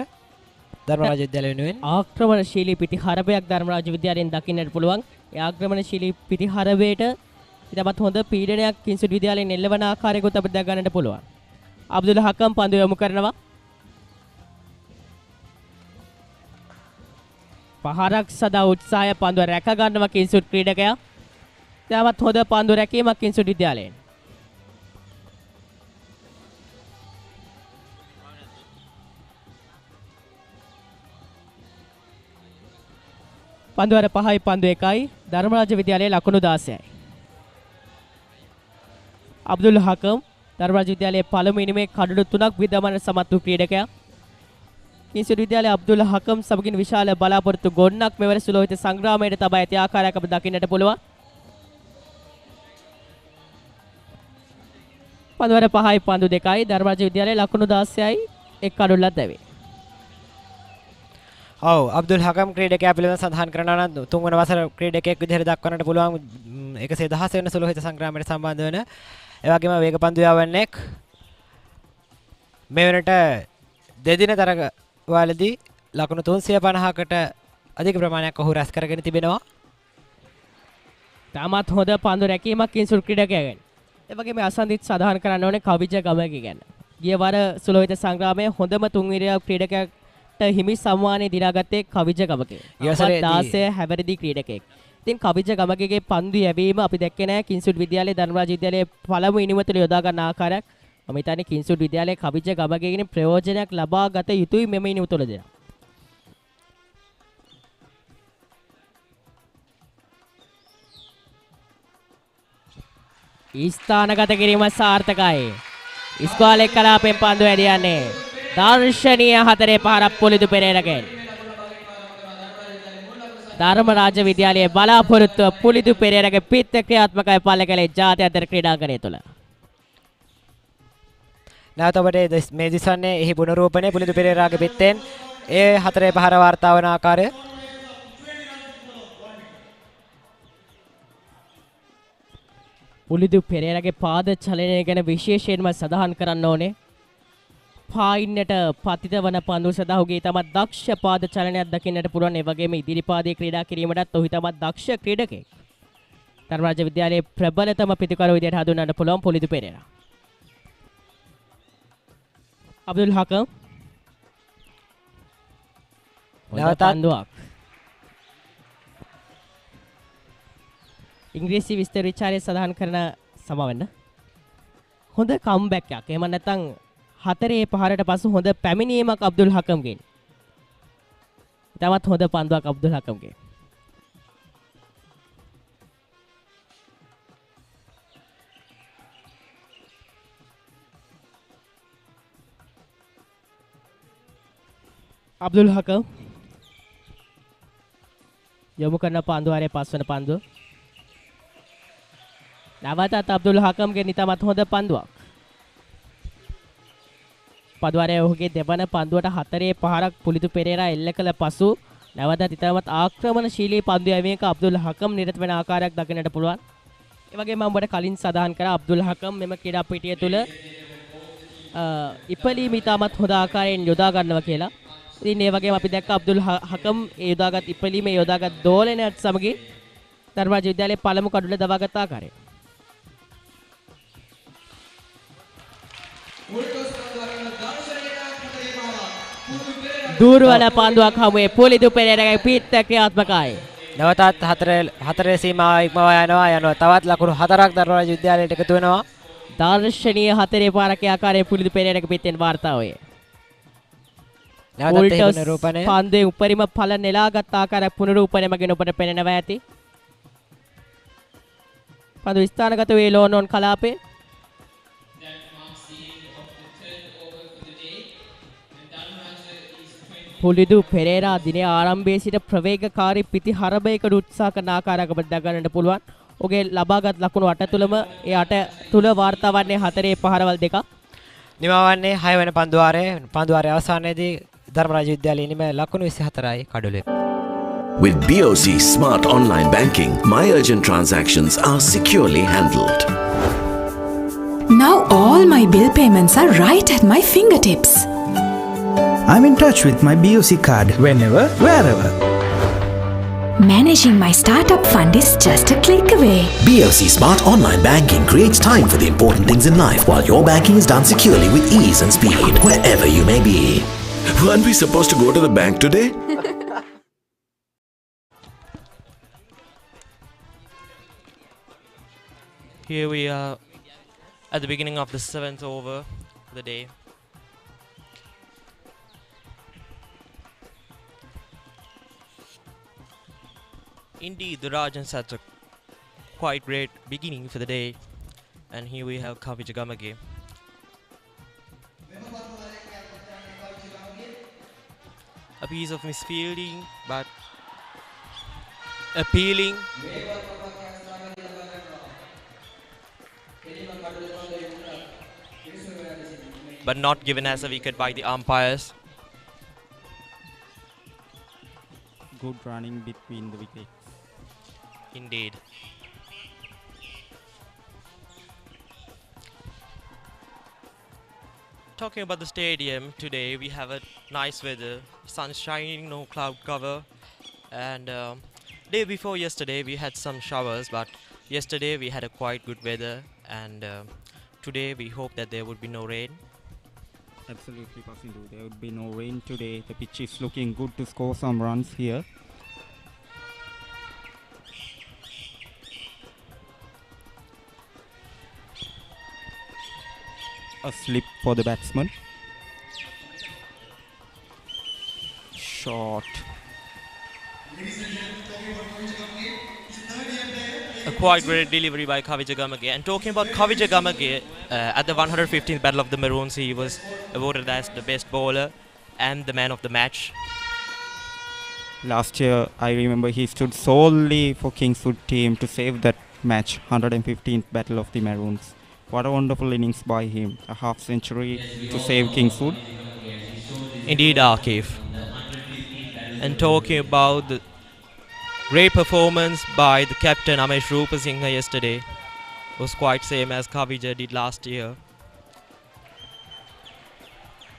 ධර්මරාජ විද්‍යාලය වෙනුවෙන් ආක්‍රමණශීලී පිටිහරවයක් ධර්මරාජ විද්‍යාලයෙන් දකින්නට පුළුවන්. ඒ ආක්‍රමණශීලී පිටිහරවයට ඉතමත් හොඳ පීඩනයක් කිංස්වුඩ් විද්‍යාලයෙන් එල්ලවන ආකාරයකට අපිට දැක ගන්නට පුළුවන්. අබ්දුල් හකම් පන්දු යොමු කරනවා. පහරක් සදා උත්සාහය පන්දුව රැක ගන්නවා කිංස්වුඩ් ක්‍රීඩකයා. ඉතමත් හොඳ පන්දු රැකීමක් කිංස්වුඩ් විද්‍යාලයෙන්. පන්දුවර 5යි පන්දු 1යි ධර්මරාජ විද්‍යාලයේ ලකුණු 16යි. අබ්දුල් හකම් ධර්මරාජ විද්‍යාලයේ පළමු ඉනිමේ කඩුළු 3ක් විදමන සමත් වූ ක්‍රීඩකයා. කිංස්වුඩ් විද්‍යාලයේ අබ්දුල් හකම් සමගින් විශාල බලාපොරොත්තු ගොන්නක් මෙවර සුලෝහිත සංග්‍රාමයට තබා ඇති ආකාරයක් අප දකින්නට පුළුවන්. පන්දුවර 5යි පන්දු 2යි ධර්මරාජ විද්‍යාලයේ ලකුණු 16යි එක් කඩුල්ලක් දැවේ. ඔව් අබ්දුල් හකම් ක්‍රීඩකයා පිළිබඳව සඳහන් කරනවා නම් තුන්වන වසර ක්‍රීඩකයෙක් විදිහට දක්වන්නට පුළුවන් 116 වෙනි සුලෝහිත සංග්‍රාමයට සම්බන්ධ වෙන ඒ වගේම වේග පන්දු යවන්නෙක් මේ වෙනට දෙදින තරගවලදී ලකුණු 350කට අධික ප්‍රමාණයක් ඔහු රැස් කරගෙන තිබෙනවා. තාමත් හොඳ පන්දු රැකීමක් කිංස්වුඩ් ක්‍රීඩකයාගෙන්. ඒ වගේම අසන්දිත් සඳහන් කරන්න ඕනේ කවිජ ගමගේ ගැන. ගිය වර සුලෝහිත සංග්‍රාමයේ හොඳම තුන්විරිය ක්‍රීඩකයා හිමි සම්මානය දිනාගත්තේ කවිජ ගමගේ. 16 හැවිරිදි ක්‍රීඩකයෙක්. ඉතින් කවිජ ගමගේගේ පන්දු යැවීම අපි දැක්කේ නැහැ කිංස්වුඩ් විද්‍යාලයේ ධර්මරාජ විද්‍යාලයේ පළමු ඉනිම තුළ යොදා ගන්න ආකාරයක්. මම හිතන්නේ කිංස්වුඩ් විද්‍යාලයේ කවිජ ගමගේගෙන ප්‍රයෝජනයක් ලබා ගත යුතුයි මෙම ඉනිම තුළදී. ස්ථානගත කිරීම සාර්ථකයි. ඉස්කෝලේ කලාපෙන් පන්දු ඇදියන්නේ. දර්ශනීය 4 පහරක් පුලිදු පෙරේරගෙන්. ධර්මරාජ විද්‍යාලයේ බලාපොරොත්තුව පුලිදු පෙරේරගේ පිට ක්‍රියාත්මකයි පල්ලකලේ ජාත්‍යන්තර ක්‍රීඩාංගණය තුළ. නැවත ඔබට මේ දිසන්නේ එහි පුනරූපණය පුලිදු පෙරේරාගේ පිටෙන් ඒ හතරේ පහර වාර්තා වන ආකාරය පුලිදු පෙරේරාගේ පාද චලනය ගැන විශේෂයෙන්ම සඳහන් කරන්න ඕනේ. පායින්නට පතිත වන පන්දු සඳහා ඔහුගේ තමත් දක්ෂ පාද චලනයක් දකින්නට පුළුවන්. ඒ වගේම ඉදිරි පාදයේ ක්‍රීඩා කිරීමටත් ඔහු තමත් දක්ෂ ක්‍රීඩකෙක්. ධර්මරාජ විද්‍යාලයේ ප්‍රබලතම පිතිකරු විදියට හඳුන්වන්න පුළුවන් පුලිදු පෙරේරා. අබ්දුල් හකම් නැවතත් පන්දුවක්. ඉංග්‍රීසි විස්තර විචාරය සඳහන් කරන සමවන්න. හොඳ කම්බැක් එකක්. එහෙම නැත්නම් හතරේ පහරට පසු හොඳ පැමිණීමක් අබ්දුල් හකම්ගෙන්. තවත් හොඳ පන්දුවක් අබ්දුල් හකම්ගෙන්. අබ්දුල් හකම් යොමු කරන පන්දුවාරයේ පස්වන පන්දුව. නැවතත් අබ්දුල් හකම්ගෙන් ඉතාමත් හොඳ පන්දුවක්. පන්දුවාරයේ ඔහුගේ දෙවන පන්දුවට හතරේ පහරක් පුලිදු පෙරේරා එල්ල කළ පසු නැවතත් ඉතාමත් ආක්‍රමණශීලී පන්දු යැවීමක අබ්දුල් හකම් නිරත වෙන ආකාරයක් දකින්නට පුළුවන්. ඒ වගේම මම ඔබට කලින් සඳහන් කරා අබ්දුල් හකම් මෙම ක්‍රීඩා පිටිය තුල ඉපලීම ඉතාමත් හොඳ ආකාරයෙන් යොදා ගන්නවා කියලා. ඉතින් ඒ වගේම අපි දැක්ක අබ්දුල් හකම් ඒ යොදාගත් ඉපලීම යොදාගත් දෝලනයත් සමගින් ධර්මරාජ විද්‍යාලයේ පළමු කඩුල දවාගත් ආකාරය. දුර්වල පන්දුවක් හමුවේ පුලිදු පෙරේරාගේ පිට ක්‍රියාත්මකයි. නැවතත් හතරේ සීමාව ඉක්මවා යනවා. තවත් ලකුණු 4ක් ධර්මරාජ විද්‍යාලයට එකතු වෙනවා. දර්ශනීය හතරේ පාරක ආකාරයේ පුලිදු පෙරේරාගේ පිටෙන් වාර්තා වේ. නැවතත් ඒ පුනරූපණය. පන්දුවේ උපරිම ඵල නෙලාගත් ආකාරයක් පුනරූපණය මගින් ඔබට පෙනෙනවා ඇති. පන්දු ස්ථානගත වේ ලෝනෝන් කලාපේ. පුලිදු පෙරේරා දිනේ ආරම්භයේ සිට ප්‍රවේගකාරී පිටි හරබයකට උත්සාහ කරන ආකාරයක ඔබට දක්වන්නට පුළුවන්. ඔහුගේ ලබාගත් ලකුණු 8 තුලම ඒ 8 තුල වාර්තා වන්නේ හතරේ පහරවල් දෙකක්. නිමවන්නේ 6 වෙනි පන්දුවාරයේ අවසානයේදී ධර්මරාජ විද්‍යාලයේ නිම ලකුණු 24යි කඩුලේ. With BOC Smart Online Banking, my urgent transactions are securely handled. Now all my bill payments are right at my fingertips. I'm in touch with my BOC card whenever, wherever. Managing my startup fund is just a click away. BOC Smart Online Banking creates time for the important things in life while your banking is done securely with ease and speed, wherever you may be. Weren't we supposed to go to the bank today? Here we are at the beginning of the 7th over of the day. Indeed, the Rajans had a quite great beginning for the day, and here we have Kavi Jagamage. A piece of misfielding, but appealing. But not given as a wicket by the umpires. Good running between the wickets. Indeed. Talking about the stadium, today we have a nice weather, sun shining, no cloud cover, and day before yesterday we had some showers, but yesterday we had a quite good weather, and today we hope that there would be no rain. Absolutely, Pasindu. There would be no rain today. The pitch is looking good to score some runs here. A slip for the batsman. Short. A quite great delivery by Kavi Jagamage. And talking about Kavi Jagamage, at the 115th Battle of the Maroons, he was awarded as the best bowler and the man of the match. Last year, I remember he stood solely for Kingswood team to save that match, 115th Battle of the Maroons, What a wonderful innings by him. A half century to save Kingswood. Indeed, Akif. And talking about the great performance by the captain Amesh Rupasinghe yesterday was quite same as Kavija did last year.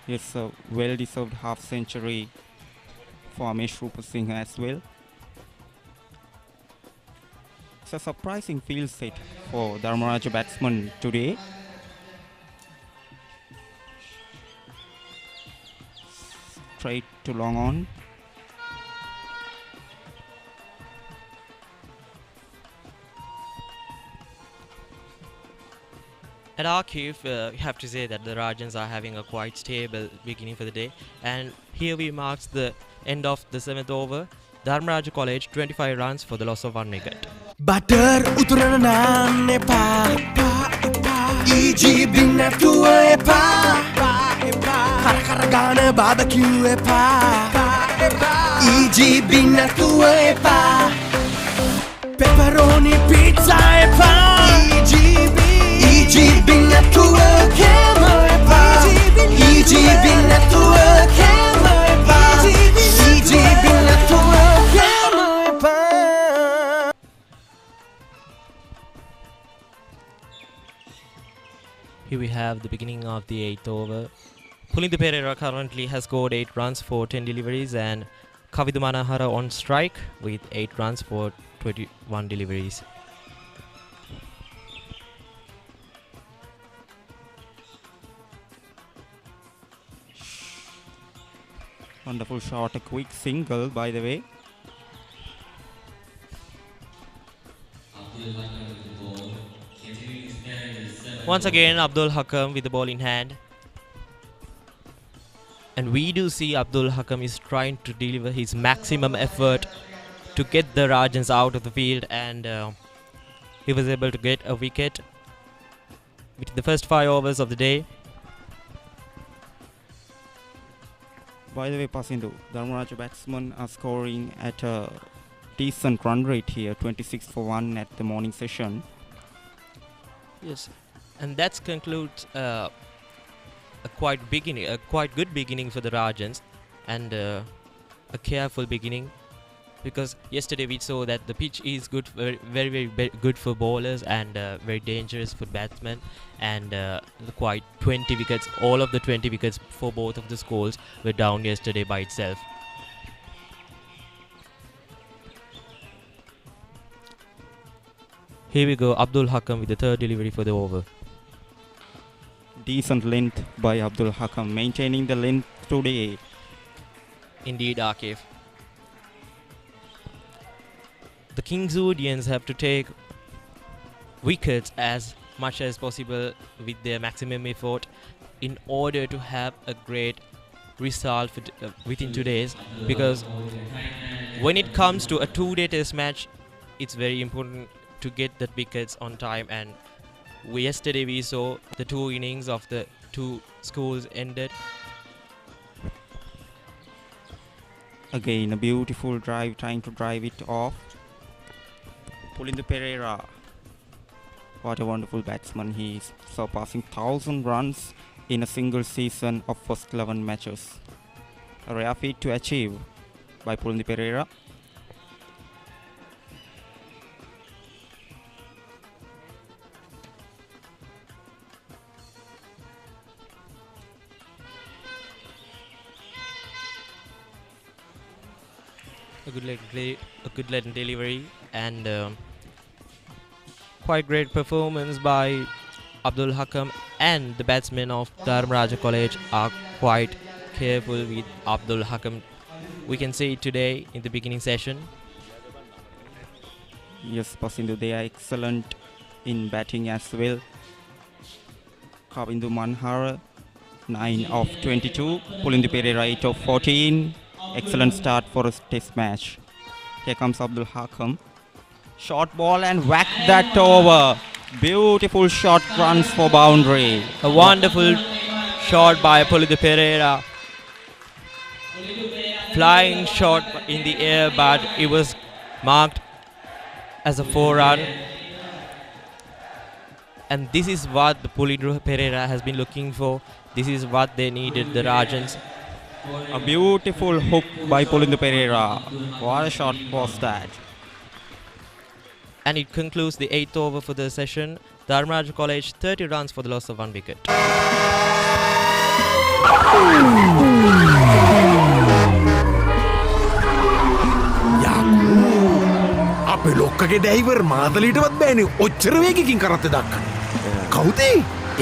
Yes, a well-deserved half century for Amesh Rupasinghe as well. It's a surprising field set for Dharmaraja batsman today. Straight to long on. At Akif, we have to say that the Rajans are having a quite stable beginning for the day. And here we marks the end of the 7th over. Dharmaraja College 25 runs for the loss of 1 wicket. Butter uturana nan epa EG bin natuwa epa Kara kara gana barbecue epa EG bin natuwa epa Pepperoni pizza epa EG bin natuwa kema epa EG bin natuwa kema epa EG bin natuwa kema epa. Here we have the beginning of the 8th over. Papare currently has scored 8 runs for 10 deliveries and Kavidu Manahara on strike with 8 runs for 21 deliveries. Wonderful shot, a quick single by the way. Once again, Abdul Hakam with the ball in hand. And we do see Abdul Hakam is trying to deliver his maximum effort to get the Rajans out of the field, and he was able to get a wicket with the first 5 overs of the day. By the way, Pasindu, Dharmaraja batsmen are scoring at a decent run rate here, 26 for 1 at the morning session. Yes, and that concludes a quite good beginning for the Rajans, and a careful beginning, because yesterday we saw that the pitch is good, very good for bowlers and very dangerous for batsmen, and quite 20 wickets. All of the 20 wickets for both of the schools were down yesterday by itself. Here we go, Abdul Hakam with the 3rd delivery for the over. Decent length by Abdul Hakam, maintaining the length today. Indeed, Akif. The Kingswoodians have to take wickets as much as possible with their maximum effort in order to have a great result within 2 days, because when it comes to a 2-day test match, it's very important to get the wickets on time, and yesterday we saw the 2 innings of the 2 schools ended. Again, a beautiful drive, trying to drive it off. Papare, what a wonderful batsman he is, surpassing 1,000 runs in a single season of first 11 matches. A rare feat to achieve by Papare. A good laden delivery, and quite great performance by Abdul Hakam, and the batsmen of Dharmaraja College are quite careful with Abdul Hakam. We can see it today in the beginning session. Yes, Pasindu, they are excellent in batting as well. Kavindu Manhara, 9 of 22. Papare, 8 of 14. Excellent start for a test match. Here comes Abdul Hakam. Short ball and whack that over. Beautiful shot, runs for boundary. A wonderful shot by Papare. Flying shot in the air, but it was marked as a 4-run. And this is what the Pulindra Pereira has been looking for. This is what they needed, the Rajans. A beautiful hook by Pulindu Pereira. What a shot was that? And it concludes the 8th over for the session. Dharmaraja College 30 runs for the loss of 1 wicket. අපේ ලොක්කගේ ඩයිවර් මාතලීටවත් බෑනේ ඔච්චර වේගකින් කරත්තේ දක්කන. කවුද?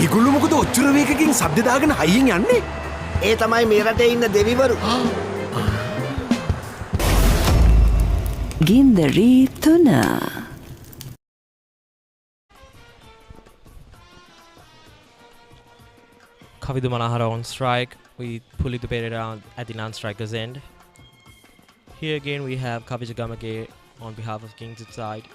ඒගොල්ලෝ මොකද ඔච්චර වේගකින් සද්ද දාගෙන හයියෙන් යන්නේ? ඒ තමයි මේ රටේ ඉන්න දෙවිවරු. Gindari Tuna. Kavidu Manahara on strike with Pulindra Pereira at the non-striker's end. Here again we have Kavija Gamage on behalf of Kingswood side.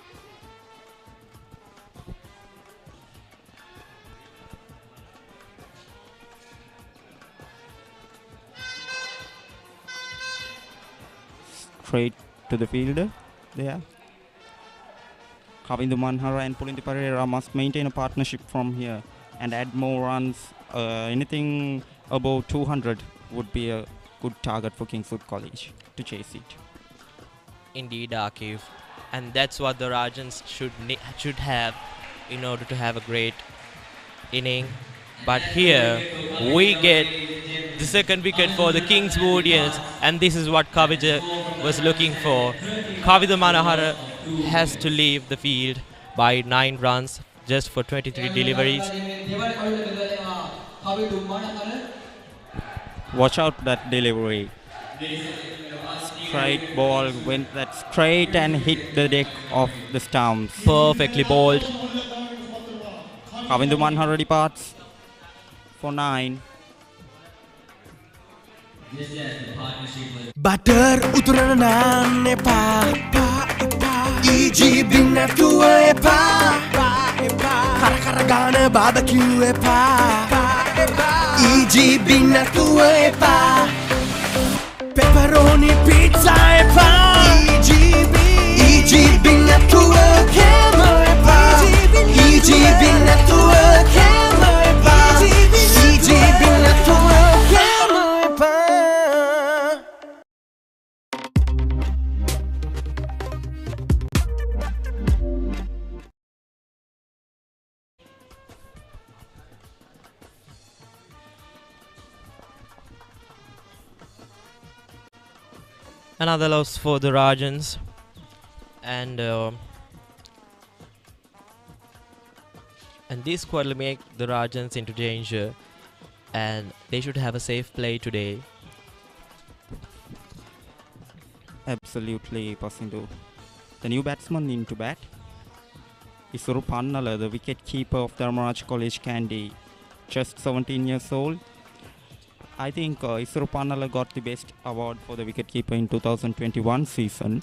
Straight to the fielder there. Kavindu Manhara and Pulindu Pereira must maintain a partnership from here and add more runs. Anything above 200 would be a good target for Kingswood College to chase it. Indeed, Akif. And that's what the Rajans should have in order to have a great inning. But here we get the second wicket for the Kingswoodians, and this is what Kavija was looking for. Kavija Manahara has to leave the field by 9 runs just for 23 deliveries. Watch out that delivery. Straight ball went that straight and hit the deck of the stumps. Perfectly bowled. Kavindu Manhara departs for 9. Butter uturana naan epa EGB natuwa epa Kara gana barbecue epa EGB natuwa epa Pepperoni pizza epa EGB natuwa kema epa EGB natuwa kema epa EGB natuwa kema epa. Another loss for the Rajans, and this could make the Rajans into danger, and they should have a safe play today. Absolutely, Pasindu. The new batsman into bat is Pannala, the wicket keeper of Dharmaraja College, Kandy, just 17 years old. I think Isru Pannala got the best award for the wicketkeeper in 2021 season.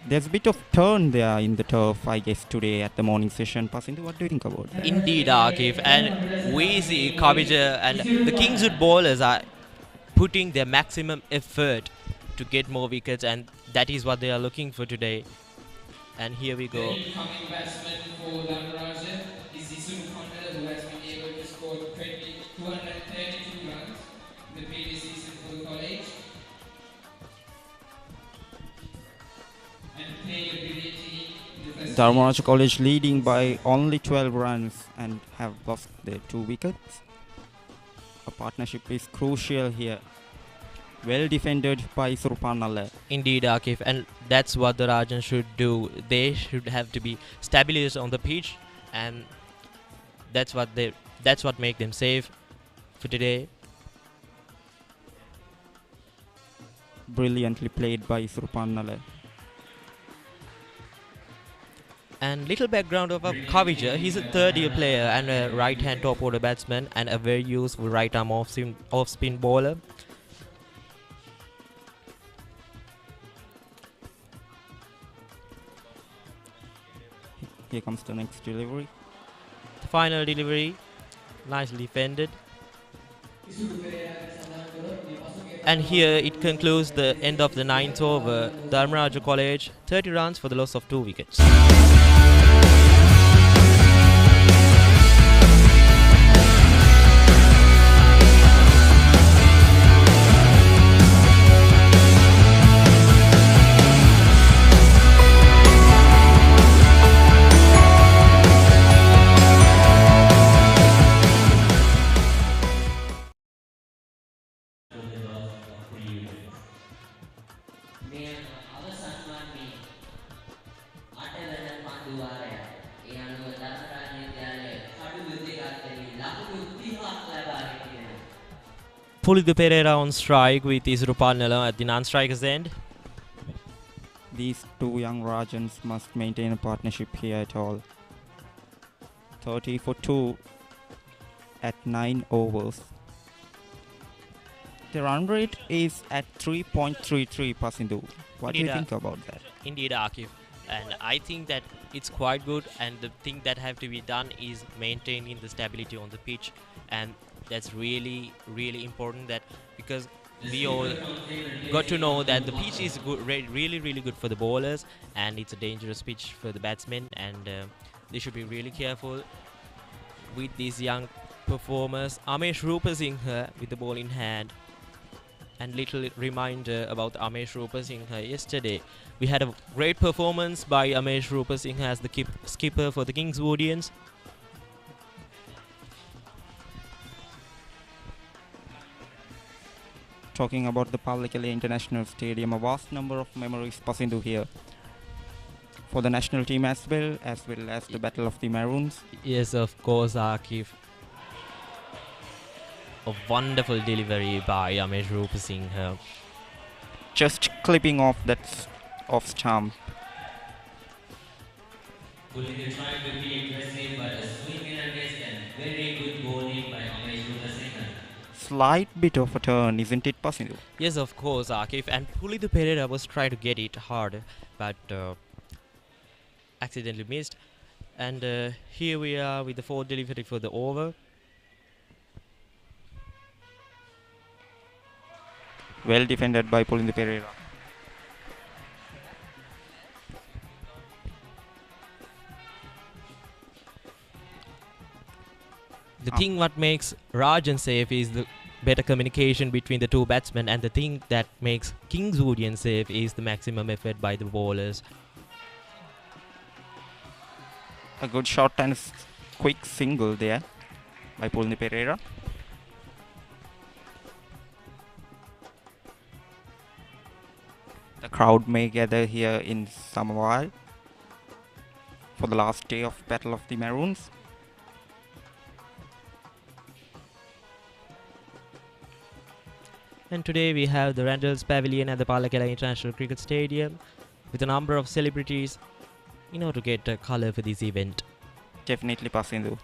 There's a bit of turn there in the turf, I guess, today at the morning session. Pasindu, what do you think about that? Indeed, Akif, and we see Kavija and the Kingswood bowlers are putting their maximum effort to get more wickets, and that is what they are looking for today. And here we go. The incoming batsman for Dharmaraja is Isuru Pannala, who has been able to score 232 runs in the previous season for the college. And played a brilliant inning in the first Dharmaraja College leading by only 12 runs and have lost their 2 wickets. A partnership is crucial here. Well defended by Isuru Pannala. Indeed, Akif, and that's what the Rajans should do. They should have to be stabilized on the pitch, and that's what make them safe for today. Brilliantly played by Isuru Pannala. And little background of Kavija, he's a third-year player and a right-hand top-order batsman and a very useful right-arm off-spin bowler. Here comes the next delivery. The final delivery, nicely defended. And here it concludes the end of the 9th over. Dharmaraja College, 30 runs for the loss of 2 wickets. Pulithu Pereira on strike with Isuru Palnala at the non-strikers end. These two young Rajans must maintain a partnership here at all. 30 for 2 at 9 overs. The run rate is at 3.33 Pasindu. What do you think about that? Indeed, Akif. And I think that it's quite good, and the thing that have to be done is maintaining the stability on the pitch, and that's really, really important, that because we all got to know that the pitch is good, really, really good for the bowlers, and it's a dangerous pitch for the batsmen, and they should be really careful with these young performers. Amesh Rupasinghe with the ball in hand. And little reminder about Amesh Rupasinghe yesterday. We had a great performance by Amesh Rupasinghe as the skipper for the Kingswoodians. Talking about the Pallekele International Stadium, a vast number of memories Pasindu here. For the national team as well as the Battle of the Maroons. Yes, of course, Akif. A wonderful delivery by Amesh Rupasinghe. Just clipping off that off stump. Pulithu tried to be aggressive, but a swing and a miss, and very good bowling by Amesh Rupasinghe. Slight bit of a turn, isn't it, Pasindu? Yes, of course, Akif. And Pulithu Pereira was trying to get it hard, but accidentally missed. And here we are with the fourth delivery for the over. Well defended by Pulithu Pereira. The thing what makes Rajan safe is the better communication between the two batsmen, and the thing that makes Kingswoodian safe is the maximum effort by the bowlers. A good shot and quick single there by Pulithu Pereira. The crowd may gather here in some while for the last day of Battle of the Maroons. And today we have the Randall's Pavilion at the Pallekele International Cricket Stadium with a number of celebrities in order to get a colour for this event. Definitely Pasindu.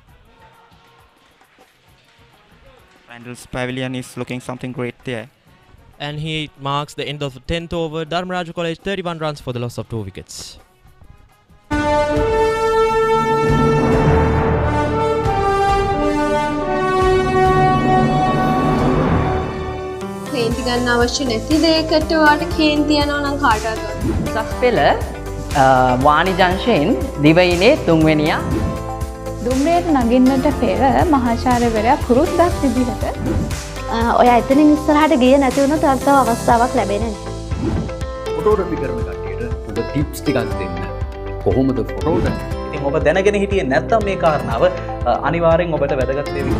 Randall's Pavilion is looking something great there. And he marks the end of the 10th over. Dharmaraja College 31 runs for the loss of 2 wickets. කේන්ති ගන්න අවශ්‍ය නැති දෙයකට ඔයාලට කේන්ති යනවා නම් කාටවත් උසස් පෙළ වාණිජංශයෙන් දිවයිනේ තුන්වෙනියා දුම්රියට නගින්නට පෙර මහාචාර්යවරයා පුරුද්දක් විදිහට ඔයා එතනින් ඉස්සරහට ගියේ නැති වුණොත් තව අවස්ථාවක් ලැබෙන්නේ නැහැ. ෆොටෝග්‍රැෆි කරන කට්ටියට ඔබ ටිප්ස් ටිකක් දෙන්න. කොහොමද ෆොටෝග්‍රැෆි? ඉතින් ඔබ දැනගෙන හිටියේ නැත්නම් මේ කාරණාව අනිවාර්යෙන් ඔබට වැදගත් වේවි.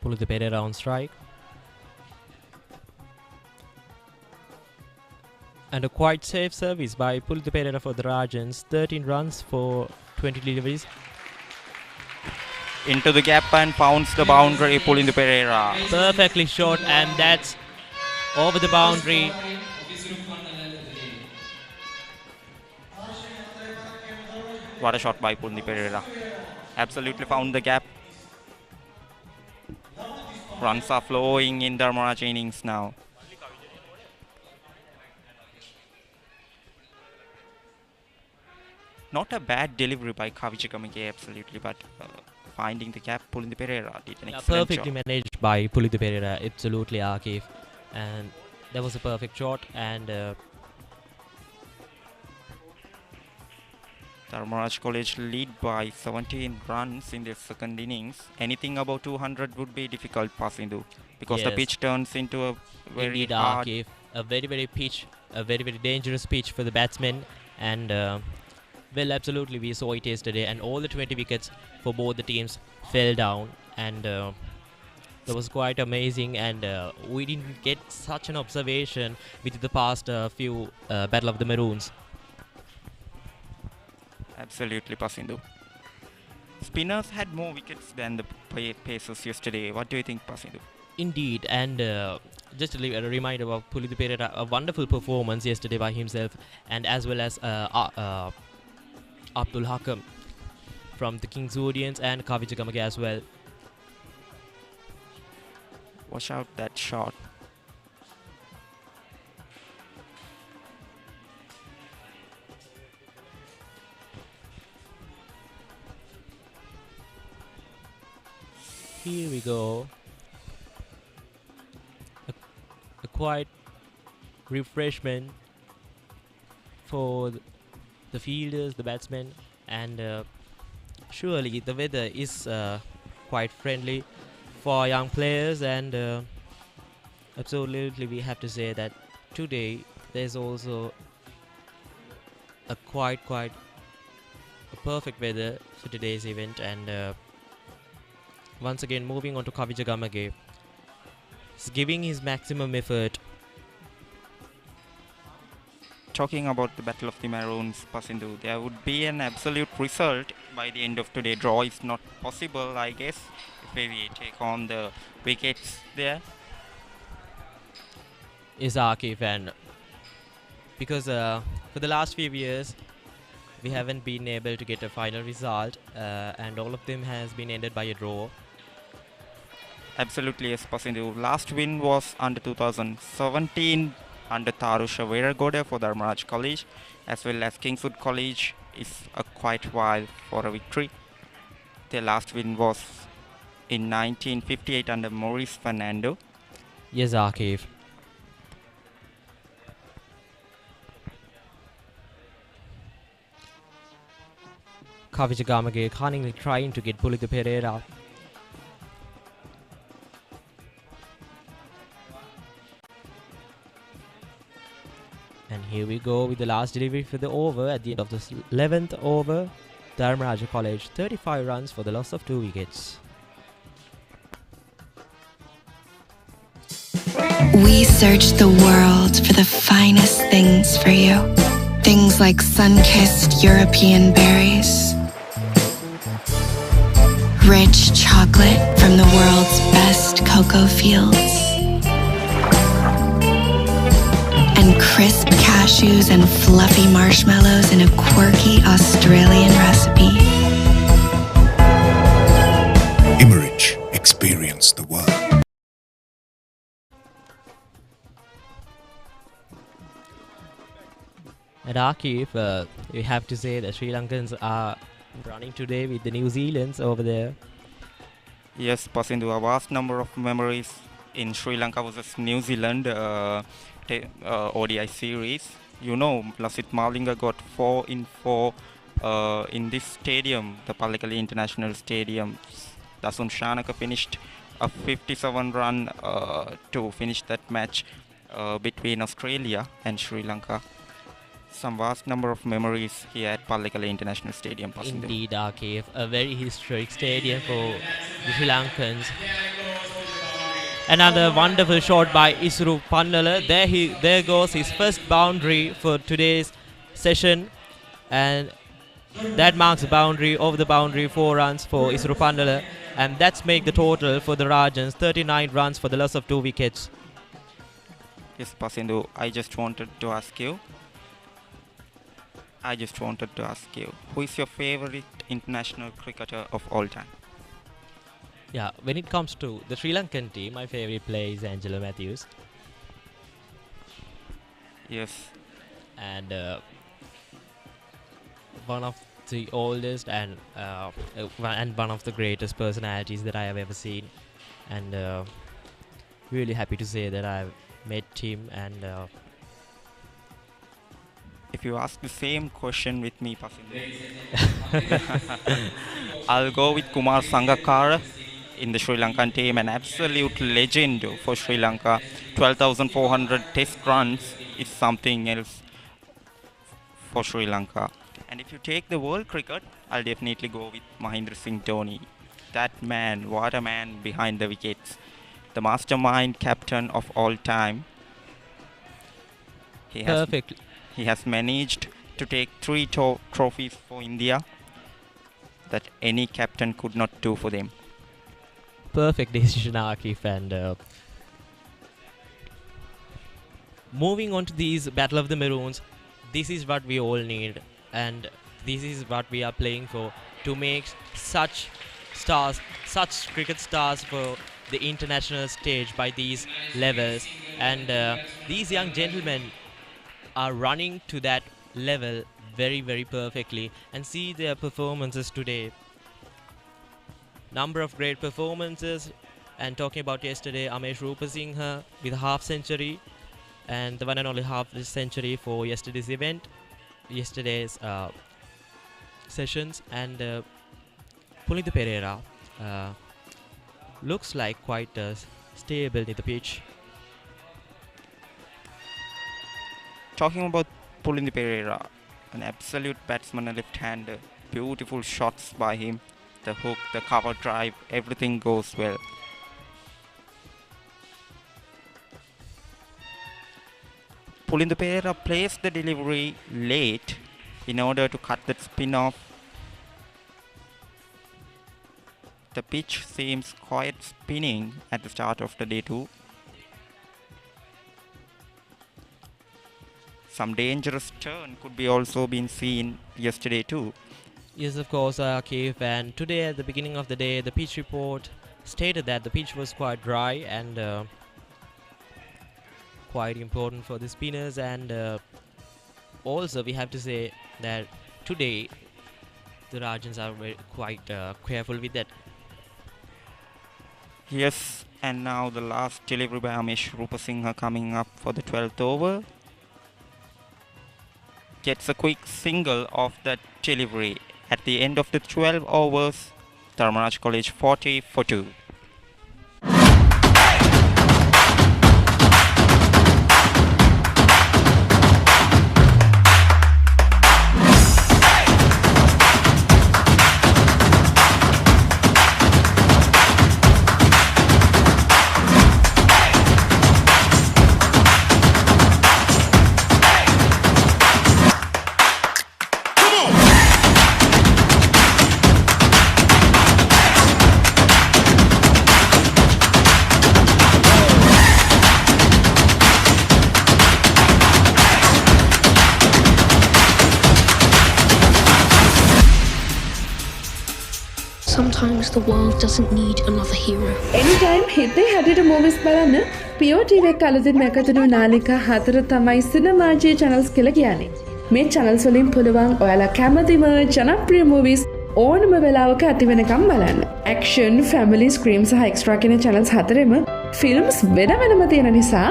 Pulithu Pereira on strike. And a quite safe service by Pulithu Pereira for the Rajans. 13 runs for 20 deliveries. Into the gap and pounds the boundary, Pulithu Pereira. Perfectly shot, and that's over the boundary. What a shot by Pulithu Pereira. Absolutely found the gap. Runs are flowing in Dharmaraja innings now. Not a bad delivery by Kavichakamike, absolutely, but finding the gap, Pulithu Pereira did an excellent Perfectly job. managed by Pulithu Pereira, absolutely, Akif. And that was a perfect shot, and Dharmaraja College lead by 17 runs in their second innings. Anything above 200 would be difficult, Pasindu, because the Yes. pitch turns into a very Indeed, hard. Akif, a very dangerous pitch for the batsmen, and well, absolutely, we saw it yesterday, and all the 20 wickets for both the teams fell down, and That was quite amazing, and we didn't get such an observation with the past few Battle of the Maroons. Absolutely, Pasindu. Spinners had more wickets than the pacers yesterday. What do you think, Pasindu? Indeed, and just a reminder of Pulithu Perera, a wonderful performance yesterday by himself, and as well as Abdul Hakam from the Kingswoodians and Kavija Gamage as well. Watch out that shot. Here we go. A quiet refreshment for the fielders, the batsmen, and surely the weather is quite friendly for young players, and absolutely we have to say that today there's also a quite a perfect weather for today's event. And once again, moving on to Kavija Gamage, he's giving his maximum effort. Talking about the Battle of the Maroons, Pasindu, there would be an absolute result by the end of today. Draw is not possible, I guess, if we take on the wickets there. Is Akif, and because for the last few years we haven't been able to get a final result, and all of them has been ended by a draw. Absolutely, yes, Pasindu. Last win was under 2017 under Tarusha Veragoda for Dharmaraja College, as well as Kingswood College is a quite while for a victory. Their last win was in 1958 under Maurice Fernando. Yes, Akif. Kavija Gamage cunningly trying to get Pulithu Perera. And here we go with the last delivery for the over at the end of the 11th over. Dharmaraja College 35 runs for the loss of 2 wickets. We search the world for the finest things for you. Things like sun-kissed European berries, rich chocolate from the world's best cocoa fields, and crisp cashews and fluffy marshmallows in a quirky Australian recipe. Immerich, experience the world. And Akif, we have to say that Sri Lankans are running today with the New Zealanders over there. Yes, Pasindu, a vast number of memories in Sri Lanka versus New Zealand ODI series. You know, Lasith Malinga got 4 in 4 in this stadium, the Pallekele International Stadium. Dasun Shanaka finished a 57 run to finish that match between Australia and Sri Lanka. Some vast number of memories here at Pallekele International Stadium. Pasindu. Indeed, Akif, a very historic stadium for the Sri Lankans. Another wonderful shot by Isuru Pannala. There goes his first boundary for today's session, and that marks a boundary over the boundary. 4 runs for Isuru Pannala, and that's make the total for the Rajans 39 runs for the loss of 2 wickets. Yes, Pasindu, I just wanted to ask you, who is your favorite international cricketer of all time? Yeah, when it comes to the Sri Lankan team, my favorite player is Angelo Matthews. Yes. And one of the oldest and one of the greatest personalities that I have ever seen. And really happy to say that I've met him. And if you ask the same question with me, I'll go with Kumar Sangakkara in the Sri Lankan team, an absolute legend for Sri Lanka. 12,400 test runs is something else for Sri Lanka. And if you take the world cricket, I'll definitely go with Mahendra Singh Dhoni. That man, what a man behind the wickets. the mastermind captain of all time. Perfect. He has managed to take 3 trophies for India that any captain could not do for them. Perfect decision, Akif. And moving on to these Battle of the Maroons, this is what we all need, and this is what we are playing for, to make such stars, such cricket stars for the international stage by these levels. And these young gentlemen are running to that level very, very perfectly, and see their performances today. Number of great performances, and talking about yesterday, Amesh Rupasinghe with a half century, and the one and only half century for yesterday's event, yesterday's sessions. And Pullinda Perera looks like quite stable in the pitch. Talking about Pullinda Perera, an absolute batsman, a left-hander, beautiful shots by him, the hook, the cover drive, everything goes well. Pullinda Perera plays the delivery late in order to cut that spin off. The pitch seems quite spinning at the start of the day too. Some dangerous turn could be also been seen yesterday too. Yes, of course, Keith. And today at the beginning of the day, the pitch report stated that the pitch was quite dry and quite important for the spinners. And also we have to say that today the Rajans are quite careful with that. Yes, and now the last delivery by Amesh Rupasinghe coming up for the 12th over. Gets a quick single of that delivery. At the end of the 12 overs, Dharmaraja College 40 for 2. Sometimes the world doesn't need another hero. Anytime හිතේ හැටියට movies බලන්න POTV එක අලුතින් එකතුණු නාලිකා 4 තමයි සිනමාජී channels කියලා කියන්නේ. මේ channels වලින් පුළුවන් ඔයාලා කැමතිම ජනප්‍රිය movies ඕනම වෙලාවක ඇති වෙනකම් බලන්න. Action, family, scream සහ extra කියන channels හතරෙම films වෙනම තියෙන නිසා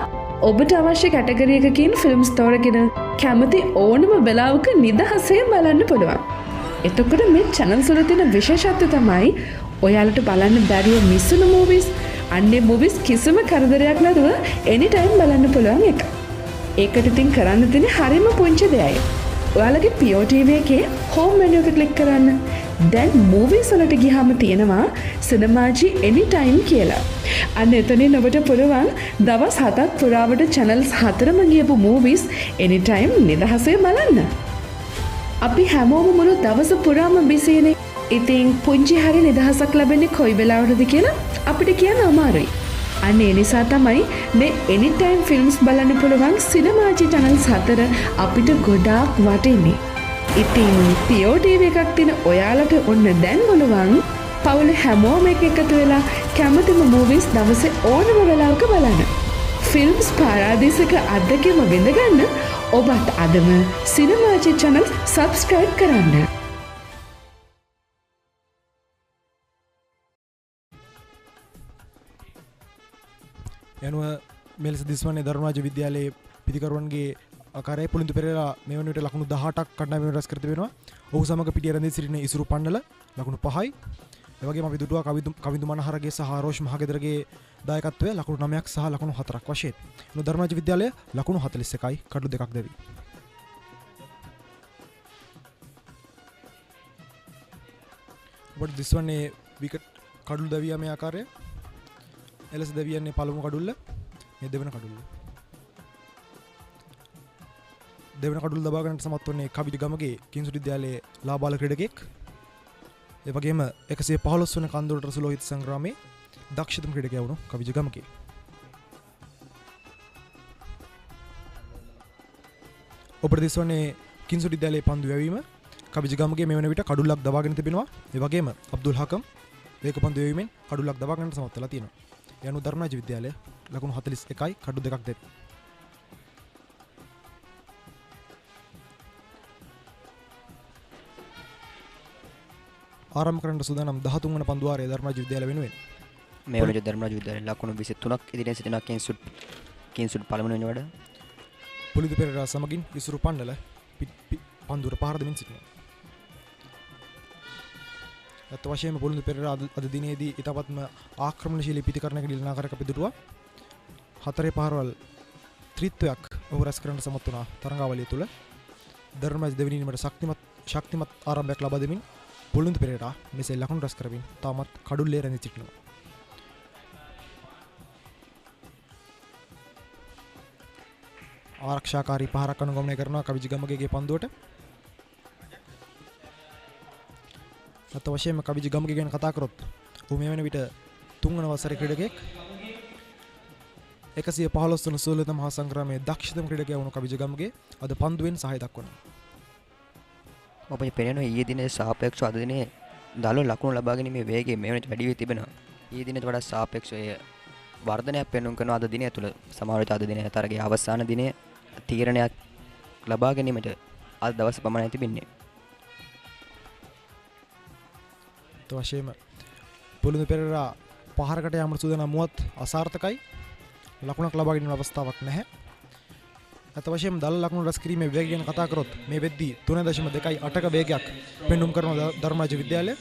ඔබට අවශ්‍ය කැටගරි එකකින් films තෝරගෙන කැමති ඕනම වෙලාවක නිදහසෙන් බලන්න පුළුවන්. එතකොට මේ channels වල තියෙන විශේෂත්වය තමයි ඔයාලට බලන්න බැරිව මිස්සුණු movies, අන්නේ movies කිසිම කරදරයක් නැතුව anytime බලන්න පුළුවන් එක. ඒකට ඉතින් කරන්න තියෙන්නේ හරිම පුංචි දෙයයි. ඔයාලගේ POTV එකේ home menu එක click කරන්න. දැන් movies වලට ගියාම තියෙනවා cinemaji anytime කියලා. අන්න එතනින් ඔබට පුළුවන් දවස් 7ක් පුරාවට channels 4ම ගියපු movies anytime නිදහසේ බලන්න. අපි හැමෝම මුළු දවස පුරාම බිසිනේ. ඉතින් පුංචි හරි නිදහසක් ලැබෙන්නේ කොයි වෙලාවටද කියලා අපිට කියන්න අමාරුයි. අන්න ඒ නිසා තමයි මේ anytime films බලන්න පුළුවන් cinemaji channels 4 අපිට ගොඩාක් වටින්නේ. ඉතින් POTV එකක් තියෙන ඔයාලට ඔන්න දැන් බලවන් පවුලේ හැමෝම එකතු වෙලා කැමතිම movies දවසේ ඕනම වෙලාවක බලන්න. films පාරාදීසක අත්දැකීම විඳ ගන්න ඔබත් අදම cinemaji channel subscribe කරන්න. යනුව මෙලෙස දිස්වන්නේ ධර්මරාජ විද්‍යාලයේ පිතිකරුවන්ගේ ආකාරයේ පුලින්දු පෙරේරා මේ වන විට ලකුණු 18ක් කණ්ඩායම රැස් කර තිබෙනවා. ඔහු සමග පිටිය රැඳී සිටින ඉසුරු පන්නල ලකුණු 5යි. ඒ වගේම අපි දුටුවා කවිඳු මනහරගේ සහ ආරෝෂ් මහගෙදරගේ දායකත්වය ලකුණු 9ක් සහ ලකුණු 4ක් වශයෙන්. එනු ධර්මරාජ විද්‍යාලය ලකුණු 41යි කඩලු 2ක් දෙවි. ඔබට දිස්වන්නේ විකට් කඩලු දෙවියා මේ ආකාරය. එලෙස දෙවියන්නේ පළමු කඩුල්ල මේ දෙවන කඩුල්ල. දෙවන කඩුල්ල දබා ගන්නට සමත් වන්නේ කවිජ ගමගේ කිංසුඩ් විද්‍යාලයේ ලාබාල ක්‍රීඩකෙක්. ඒ වගේම 115 වන කන්දොරට සුලෝහිත සංග්‍රාමයේ දක්ෂතම ක්‍රීඩකයා වුණු කවිජ ගමගේ. ඔබට දිස්වන්නේ කිංසුඩ් විද්‍යාලයේ පන්දු යැවීම කවිජ ගමගේ මේ වන විට කඩුල්ලක් දබාගෙන තිබෙනවා. ඒ වගේම අබ්දුල් හකම් වේග පන්දු යැවීමෙන් කඩුල්ලක් දබා ගන්නට සමත් වෙලා තියෙනවා. ඒ අනුව ධර්මරාජ විද්‍යාලය ලකුණු 41යි කඩු 2ක් දෙයි. ආරම්භ කරන්න සූදානම් 13 වන පන්දු වාරයේ ධර්මරාජ විද්‍යාලය වෙනුවෙන් මේ වන ධර්මරාජ විද්‍යාලයේ ලකුණු 23ක් ඉදිරියෙන් සිටින කිංසුඩ් පළමුවෙනි වෙනි වඩ පුලිදු පෙරේරා සමගින් ඉසුරු පන්නල පන්දුවට පහර දෙමින් සිටිනවා. අත් වශයෙන්ම පුලිදු පෙරේරා අද දිනේදී ඊටපත්ම ආක්‍රමණශීලී පිටිකරණයක නිලනාකාරක පිදුටුවා 4 පහරවල් ත්‍රිත්වයක් ඔහු රැස් කරන්න සමත් වුණා තරඟාවලිය තුල. ධර්මරාජ දෙවෙනි ඉනිමට ශක්තිමත් ආරම්භයක් ලබා දෙමින් පුලිදු පෙරේරා මෙසේ ලකුණු රැස් කරමින් තාමත් කඩුල්ලේ රැඳී සිටිනවා. ආරක්ෂාකාරී පහරක් අනුගමනය කරනවා කවිජ ගමගේගේ පන්දුවට. අත වශයෙන්ම කවිජ ගමගේ ගැන කතා කරොත් ඔහු මේ වෙන විට 3 වන වසරේ ක්‍රීඩකයෙක්. 115 වන සුලෝහිත මහා සංග්‍රාමයේ දක්ෂතම ක්‍රීඩකයා වුණු කවිජ ගමගේ අද පන්දුවෙන් සහාය දක්වනවා. ඔබේ පෙනෙනවා ඊයේ දිනේ සාපේක්ෂව අද දිනේ දල ලකුණු ලබා ගැනීමේ වේගය මේ වෙනට වැඩි වී තිබෙනවා. ඊයේ දිනට වඩා සාපේක්ෂව වර්ධනයක් පෙන්වන්න කරන අද දිනය තුළ සමහර විට අද දිනේ තරගයේ අවසාන දිනේ තීරණයක් ලබා ගැනීමට අද දවස් පමණයි තිබෙන්නේ. තවශේම පුලිදු පෙරේරා පහරකට යමු සූදානම් මුවත් අසාර්ථකයි. ලකුණක් ලබා ගැනීම අවස්ථාවක් නැහැ. අතවශයෙන්ම දල ලකුණු රැස් කිරීමේ වේගය ගැන කතා කරොත් මේ වෙද්දී 3.28ක වේගයක් පෙන්눔 කරන ධර්මරාජ විද්‍යාලය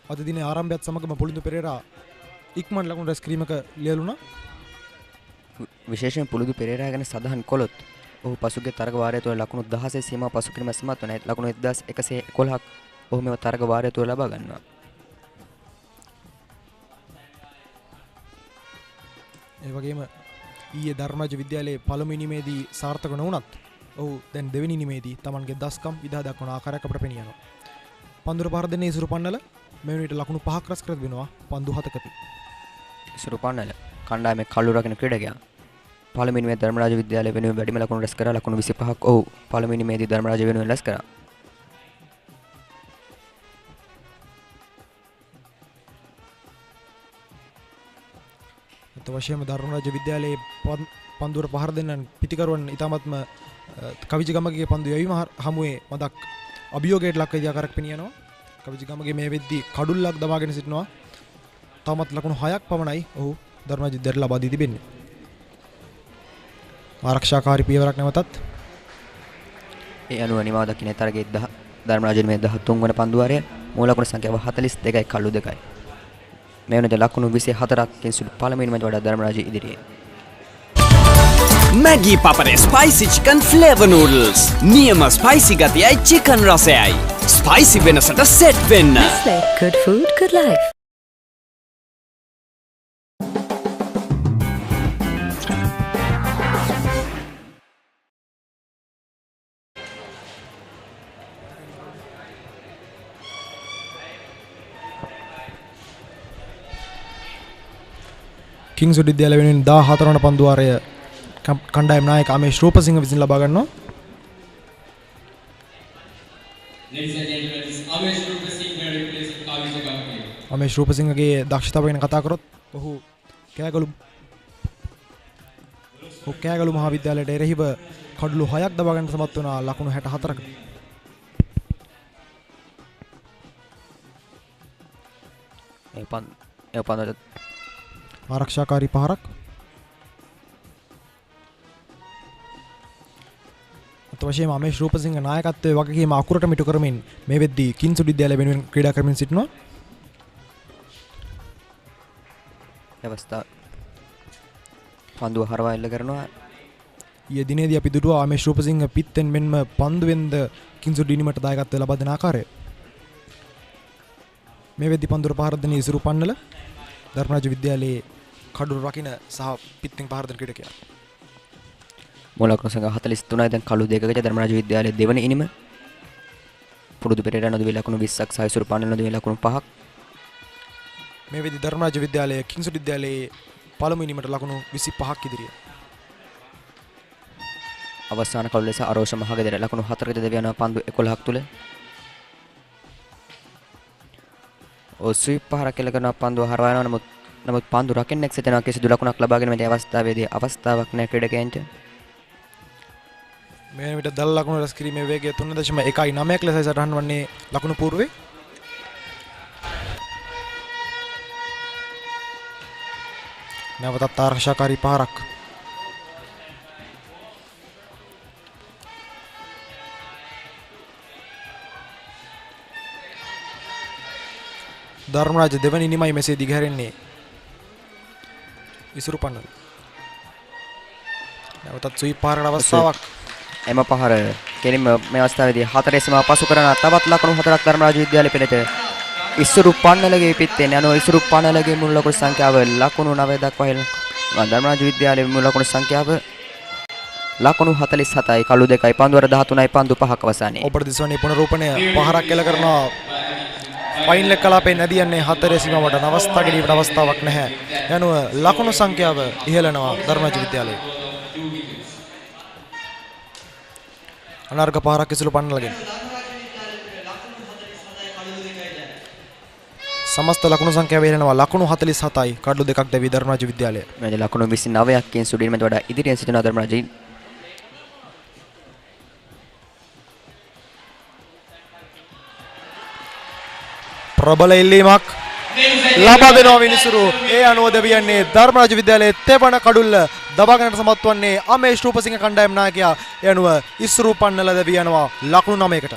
අද දිනේ ආරම්භයත් සමගම පුලිදු පෙරේරා ඉක්මන් ලකුණු රැස් කිරීමක ලියලුණා. විශේෂයෙන් පුලිදු පෙරේරා ගැන සඳහන් කළොත් ඔහු පසුගිය තරග වාරය තුළ ලකුණු 16 සීමාව පසු කිරීම සමත් වන ලකුණු 1111ක් ඔහු මෙව තරග වාරය තුළ ලබා ගන්නවා. ඒ වගේම ඊයේ ධර්මරාජ විද්‍යාලයේ පළමු ඉනිමේදී සාර්ථක නොවුණත් ඔහු දැන් දෙවෙනි ඉනිමේදී Tamanගේ දස්කම් විදහා දක්වන ආකාරයක් අපට පෙනී යනවා. පන්දුර පහර දෙන්නේ ඉසුරු පන්නල මේ වෙනවිට ලකුණු 5ක් රැස් කර දෙනවා පන්දු 7කදී. ඉසුරු පන්නල කණ්ඩායමේ කළු රකින්න ක්‍රීඩකයා පළමුවෙනි මේ ධර්මරාජ විද්‍යාලය වෙනුවෙන් වැඩිම ලකුණු රැස් කරා ලකුණු 25ක් ඔහු පළමුවෙනි මේදී ධර්මරාජ වෙනුවෙන් රැස් කරා. වශයෙන්ම ධර්මරාජ විද්‍යාලයේ පන්දුවට පහර දෙන්න පිටිකරුවන් ඉතාමත්ම කවිජ ගමගේ පන්දු යැවීම හමුවේ මදක් අභියෝගයට ලක් වෙදී ආකාරයක් පෙනී යනවා. කවිජ ගමගේ මේ වෙද්දී කඩුල්ලක් දමාගෙන සිටිනවා. තාමත් ලකුණු 6ක් පමණයි ඔහු ධර්මරාජ විද්‍යාලයට ලබා දී තිබෙන්නේ. ආරක්ෂාකාරී පියවරක් නැවතත් ඒ අනුව නිමාව දක්ින තරගයේ ධර්මරාජ මේ 13 වන පන්දු වාරය මූල ලකුණු සංඛ්‍යාව 42යි කළු 2යි. මේ වෙනද ලකුණු 24ක් කිංසුඩ් පළමුවෙනි මැච් වඩා ධර්මරාජ ඉදිරියේ. Maggi Papare Spicy Chicken Flavor Noodles. නියම ස්පයිසි ගතියයි chicken රසයයි. ස්පයිසි වෙනසට සෙට් වෙන්න. Good food, good life. කිංස්වුඩ් විද්‍යාලය වෙනුවෙන් 14 වන පන්දු වාරය කණ්ඩායම් නායක අමේෂ් රූපසිංහ විසින් ලබා ගන්නවා. අමේෂ් රූපසිංහගේ දක්ෂතාවය ගැන කතා කරොත් ඔහු කෑගලු මහාවිද්‍යාලයට එරෙහිව කඩලු 6ක් දබා ගන්න සමත් වුණා ලකුණු 64ක. ඒ පන්දුවට ආරක්ෂාකාරී පහරක්. අතවශයෙන්ම අමේෂ් රූපසිංහ නායකත්වයේ වගකීම අකුරට මිටු කරමින් මේ වෙද්දී කිංස්වුඩ් විද්‍යාලය වෙනුවෙන් ක්‍රීඩා කරමින් සිටිනවා. අවස්ථාව පන්දුව හරවා එල්ල කරනවා. ඊයේ දිනේදී අපි දුටුවා අමේෂ් රූපසිංහ පිත්තෙන් මෙන්ම පන්දුවෙන්ද කිංස්වුඩ් ඉනිමට දායකත්වය ලබා දෙන ආකාරය. මේ වෙද්දී පන්දුර පහර දෙන ඉසුරු පන්නල ධර්මරාජ විද්‍යාලයේ කඩුළු රකින්න සහ පිටින් පහර දෙන ක්‍රීඩකයා. මූලකරණ සංඛ්‍යා 43යි දැන් කළු දෙකක ධර්මරාජ විද්‍යාලයේ දෙවන ඉනිම. පුරුදු පෙරේරා නොදවි ලකුණු 20ක් සහ ඉසුරු පාණ්ඩල නොදවි ලකුණු 5ක්. මේ වෙදි ධර්මරාජ විද්‍යාලයේ කිංස්වුඩ් විද්‍යාලයේ පළමු ඉනිමට ලකුණු 25ක් ඉදිරිය. අවසාන කළු ලෙස අරෝෂ මහගෙදර ලකුණු 4ක දෙවි යන පන්දු 11ක් තුල. ස්වීප් පහරක් කෙල කරන පන්දුව හරවා යනවා නමුත් පන්දු රකින්නෙක් සිටිනවා කිසිදු ලකුණක් ලබාගෙන මේ අවස්ථාවේදී අවස්ථාවක් නැහැ ක්‍රීඩකයන්ට. මේ විට දල ලකුණු රැස් කිරීමේ වේගය 3.19ක් ලෙසයි සටහන් වන්නේ ලකුණු పూర్වේ. නැවතත් ආරක්ෂාකාරී පහරක්. ධර්මරාජ දෙවනි නිමයි මෙසේ දිගහැරෙන්නේ. ඉසුරු පන්නල. නැවතත් සුයි පහරකට අවස්ථාවක්. එම පහර කෙලින්ම මේ අවස්ථාවේදී 4 සීමාව පසු කරන තවත් ලකුණු 4ක් ධර්මරාජ විද්‍යාලය පෙළට ඉසුරු පන්නලගේ පිටෙන් යනවා. ඉසුරු පන්නලගේ මුල් ලකුණු සංඛ්‍යාව ලකුණු 9 දක්වා හෙළන ධර්මරාජ විද්‍යාලයේ මුල් ලකුණු සංඛ්‍යාව ලකුණු 47යි කළු 2යි පන්දුවර 13යි පන්දු 5ක් අවසානයේ. ඔබට දිස්වන්නේ පුනරූපණය පහරක් කෙල කරනවා. ෆයිනල් කලාපේ නැදියන්නේ 4 සීමාවට අවස්ථා ගැනීමට අවස්ථාවක් නැහැ. යනුව ලකුණු සංඛ්‍යාව ඉහළනවා ධර්මරාජ විද්‍යාලයේ. අනර්ග පහරක් ඉසුළු පන්නලගෙන. සමස්ත ලකුණු සංඛ්‍යාව ඉහළනවා ලකුණු 47යි කඩලු 2ක් දැවි ධර්මරාජ විද්‍යාලය. මේ ලකුණු 29ක් කිංස්වුඩ් ඉනිමට වඩා ඉදිරියෙන් සිටින ධර්මරාජ ප්‍රබල ඉල්ලීමක් ලබා දෙනවා විනිසුරු. ඒ අනුව දෙවියන්නේ ධර්මරාජ විද්‍යාලයේ තෙවන කඩුල්ල දබා ගන්නට සමත් වන්නේ අමේෂ් රූපසිංහ කණ්ඩායම් නායකයා. ඒ අනුව ඉසුරු පන්නල දෙවියනවා ලකුණු 9කට.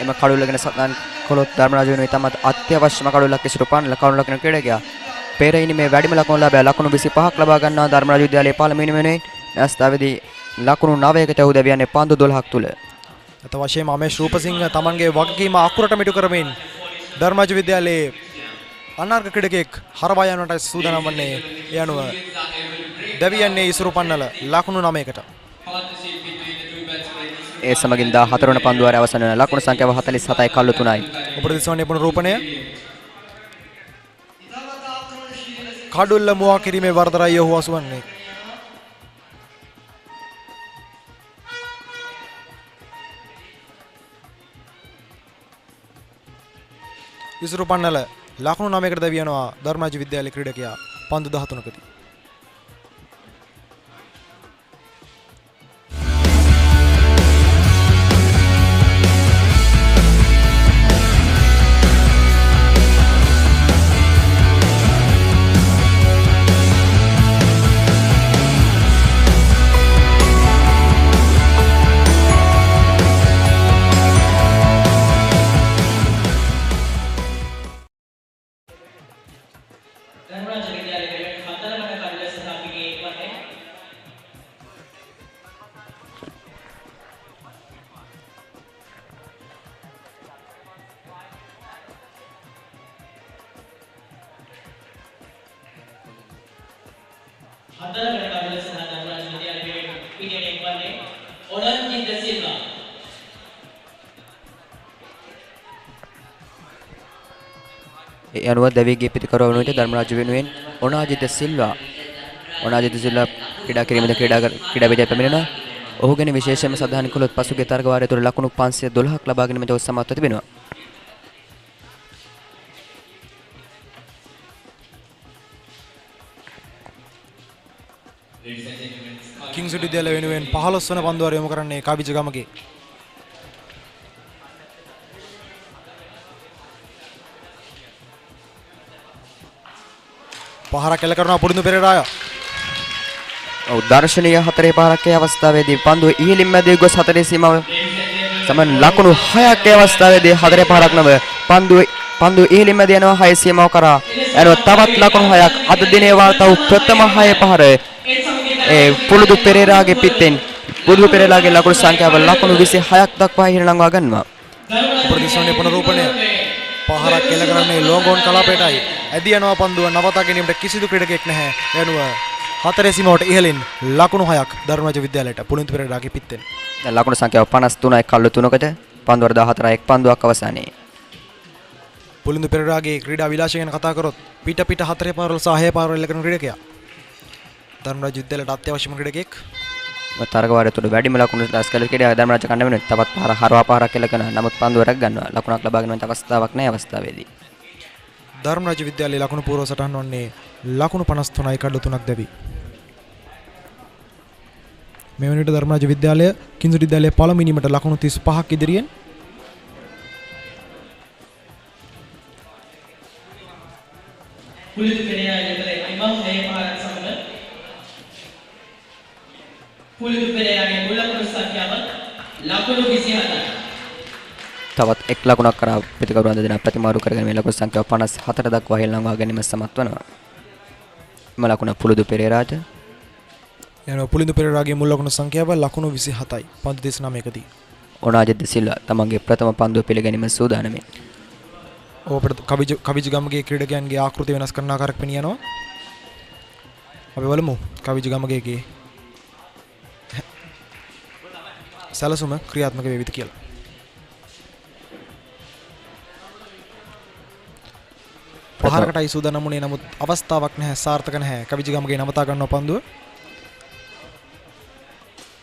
එම කඩුල්ල ගැන සඳහන් කළොත් ධර්මරාජ වෙනුවෙන් තමත් අත්‍යවශ්‍යම කඩුල්ලක් ඉසුරු පන්නල කවුරු ලකින ක්‍රීඩකයා. පෙර ඉනිමේ වැඩිම ලකුණු ලැබලා ලකුණු 25ක් ලබා ගන්නවා ධර්මරාජ විද්‍යාලයේ පළමු ඉනිමේ නැස්තාවේදී ලකුණු 9කට ඔහු දෙවියන්නේ පන්දු 12ක් තුල. අත වශයෙන්ම අමේෂ් රූපසිංහ තමන්ගේ වගකීම අකුරට මිටු කරමින් ධර්මරාජ විද්‍යාලයේ අනාර්ග ක්‍රීඩකෙක් හරවා යනට සූදානම් වන්නේ. ඒ අනුව දෙවියන්නේ ඉසුරු පන්නල ලකුණු 9කට. ඒ සමගින් 14 වන පන්දුවාරය අවසන් වෙන ලකුණු සංඛ්‍යාව 47යි කළු 3යි. ඔබට දිස්වන්නේ පුනරූපණය කඩුල්ල මුවා කිරීමේ වරදරයි ඔහු අසුවන්නේ. ඉසුරු පන්නල ලකුණු 9කට දෙවියනවා ධර්මරාජ විද්‍යාලයේ ක්‍රීඩකයා පන්දු 13කදී. ඒ අනුව දෙවිගේ පිටිකරව වෙනුවට ධර්මරාජ වෙනුවෙන් ඔනාජිත සිල්වා ක්‍රීඩා කිරීමේදී ක්‍රීඩා විජය පැමිණෙනවා. ඔහු ගැන විශේෂයෙන්ම සඳහන් කළොත් පසුගිය තරග වාරය තුළ ලකුණු 512ක් ලබා ගැනීමට ඔහු සමත්ව තිබෙනවා. කිංස්වුඩ් විද්‍යාලය වෙනුවෙන් 15 වන පන්දුවාරය යොමු කරන්නේ කාබිජ ගමගේ. පහරක් කෙල කරනවා පුරුදු පෙරේරාය. දර්ශනීය 4 පහරක් ඒ අවස්ථාවේදී පන්දුව ඉහළින් මැදේ ගොස් 4 සීමාව සමන් ලකුණු 6ක් ඒ අවස්ථාවේදී 4 පහරක් නව පන්දුව ඉහළින් මැද යනවා 6 සීමාව කරා. එනවා තවත් ලකුණු 6ක් අද දිනේ වාර්තා වූ ප්‍රථම 6 පහර ඒ පුරුදු පෙරේරාගේ පිටෙන් පුරුදු පෙරේරාගේ ලකුණු සංඛ්‍යාව ලකුණු 26ක් දක්වා ඉහළනවා ගන්නවා. ප්‍රතිසෝනේ පුනරූපණය පහරක් කෙල කරන්නේ ලෝගෝන් කලාපයටයි. ඇදී යනවා පන්දුව නවතා ගැනීමට කිසිදු ක්‍රීඩකයෙක් නැහැ. යනුව හතරේ සීමාවට ඉහළින් ලකුණු 6ක් ධර්මරාජ විද්‍යාලයට පුලින්තු පෙරේරාගේ පිත්තෙන්. දැන් ලකුණු සංඛ්‍යාව 53යි කල්ලු 3කට පන්දුව 14යි එක් පන්දුවක් අවසානයේ. පුලින්තු පෙරේරාගේ ක්‍රීඩා විලාසය ගැන කතා කරොත් පිට හතරේ පාරවල් සහ 6 පාරවල් කරන ක්‍රීඩකයා. ධර්මරාජ විද්‍යාලයට අත්‍යවශ්‍යම ක්‍රීඩකයෙක්. තරග වාරය තුළ වැඩිම ලකුණු රැස් කළ ක්‍රීඩකයා ධර්මරාජ කණ්ඩායම වෙනුවෙන් තවත් හරවා පාරක් කෙල කරන නමුත් පන්දුව රැක ගන්නවා. ලකුණක් ලබා ගැනීමට අවස්ථාවක් නැහැ අවස්ථාවේදී. ධර්මරාජ විද්‍යාලයේ ලකුණු පූර්ව සටහන් වන්නේ ලකුණු 53යි කඩලු 3ක් දැවි. මේ වන විට ධර්මරාජ විද්‍යාලය කිංසුඩ් විද්‍යාලයේ පළමුවෙනිමට ලකුණු 35ක් ඉදිරියෙන්. පුලින්තු පෙරේරා ඉලක්කයේ අයිමා 6 පාරක් සමග පුලින්තු පෙරේරාගේ මුල් ලකුණු සංඛ්‍යාව ලකුණු 27යි. තවත් එක් ලකුණක් කරා ප්‍රතිකරුවන් දෙදෙනා ප්‍රතිමාරු කරගෙන මේ ලකුණු සංඛ්‍යාව 54 දක්වා හෙළනවා ගැනීම සමත් වෙනවා. මේ ලකුණ පුලින්තු පෙරේරාට යනවා. පුලින්තු පෙරේරාගේ මුල් ලකුණු සංඛ්‍යාව ලකුණු 27යි. පන්දු 39කදී. ඔනාජිත් සිල්වා තමන්ගේ ප්‍රථම පන්දුව පිළිගැනීම සූදානම්යි. කවිජ ගමගේ ක්‍රීඩකයන්ගේ ආකෘති වෙනස් කරන ආකාරයක් පෙනී යනවා. අපි බලමු කවිජ ගමගේගේ සැලසුම ක්‍රියාත්මක වේවිද කියලා. පහරකටයි සූදානම් වුණේ නමුත් අවස්ථාවක් නැහැ, සාර්ථක නැහැ. කවිජ ගමගේ නවතා ගන්නවා පන්දුව.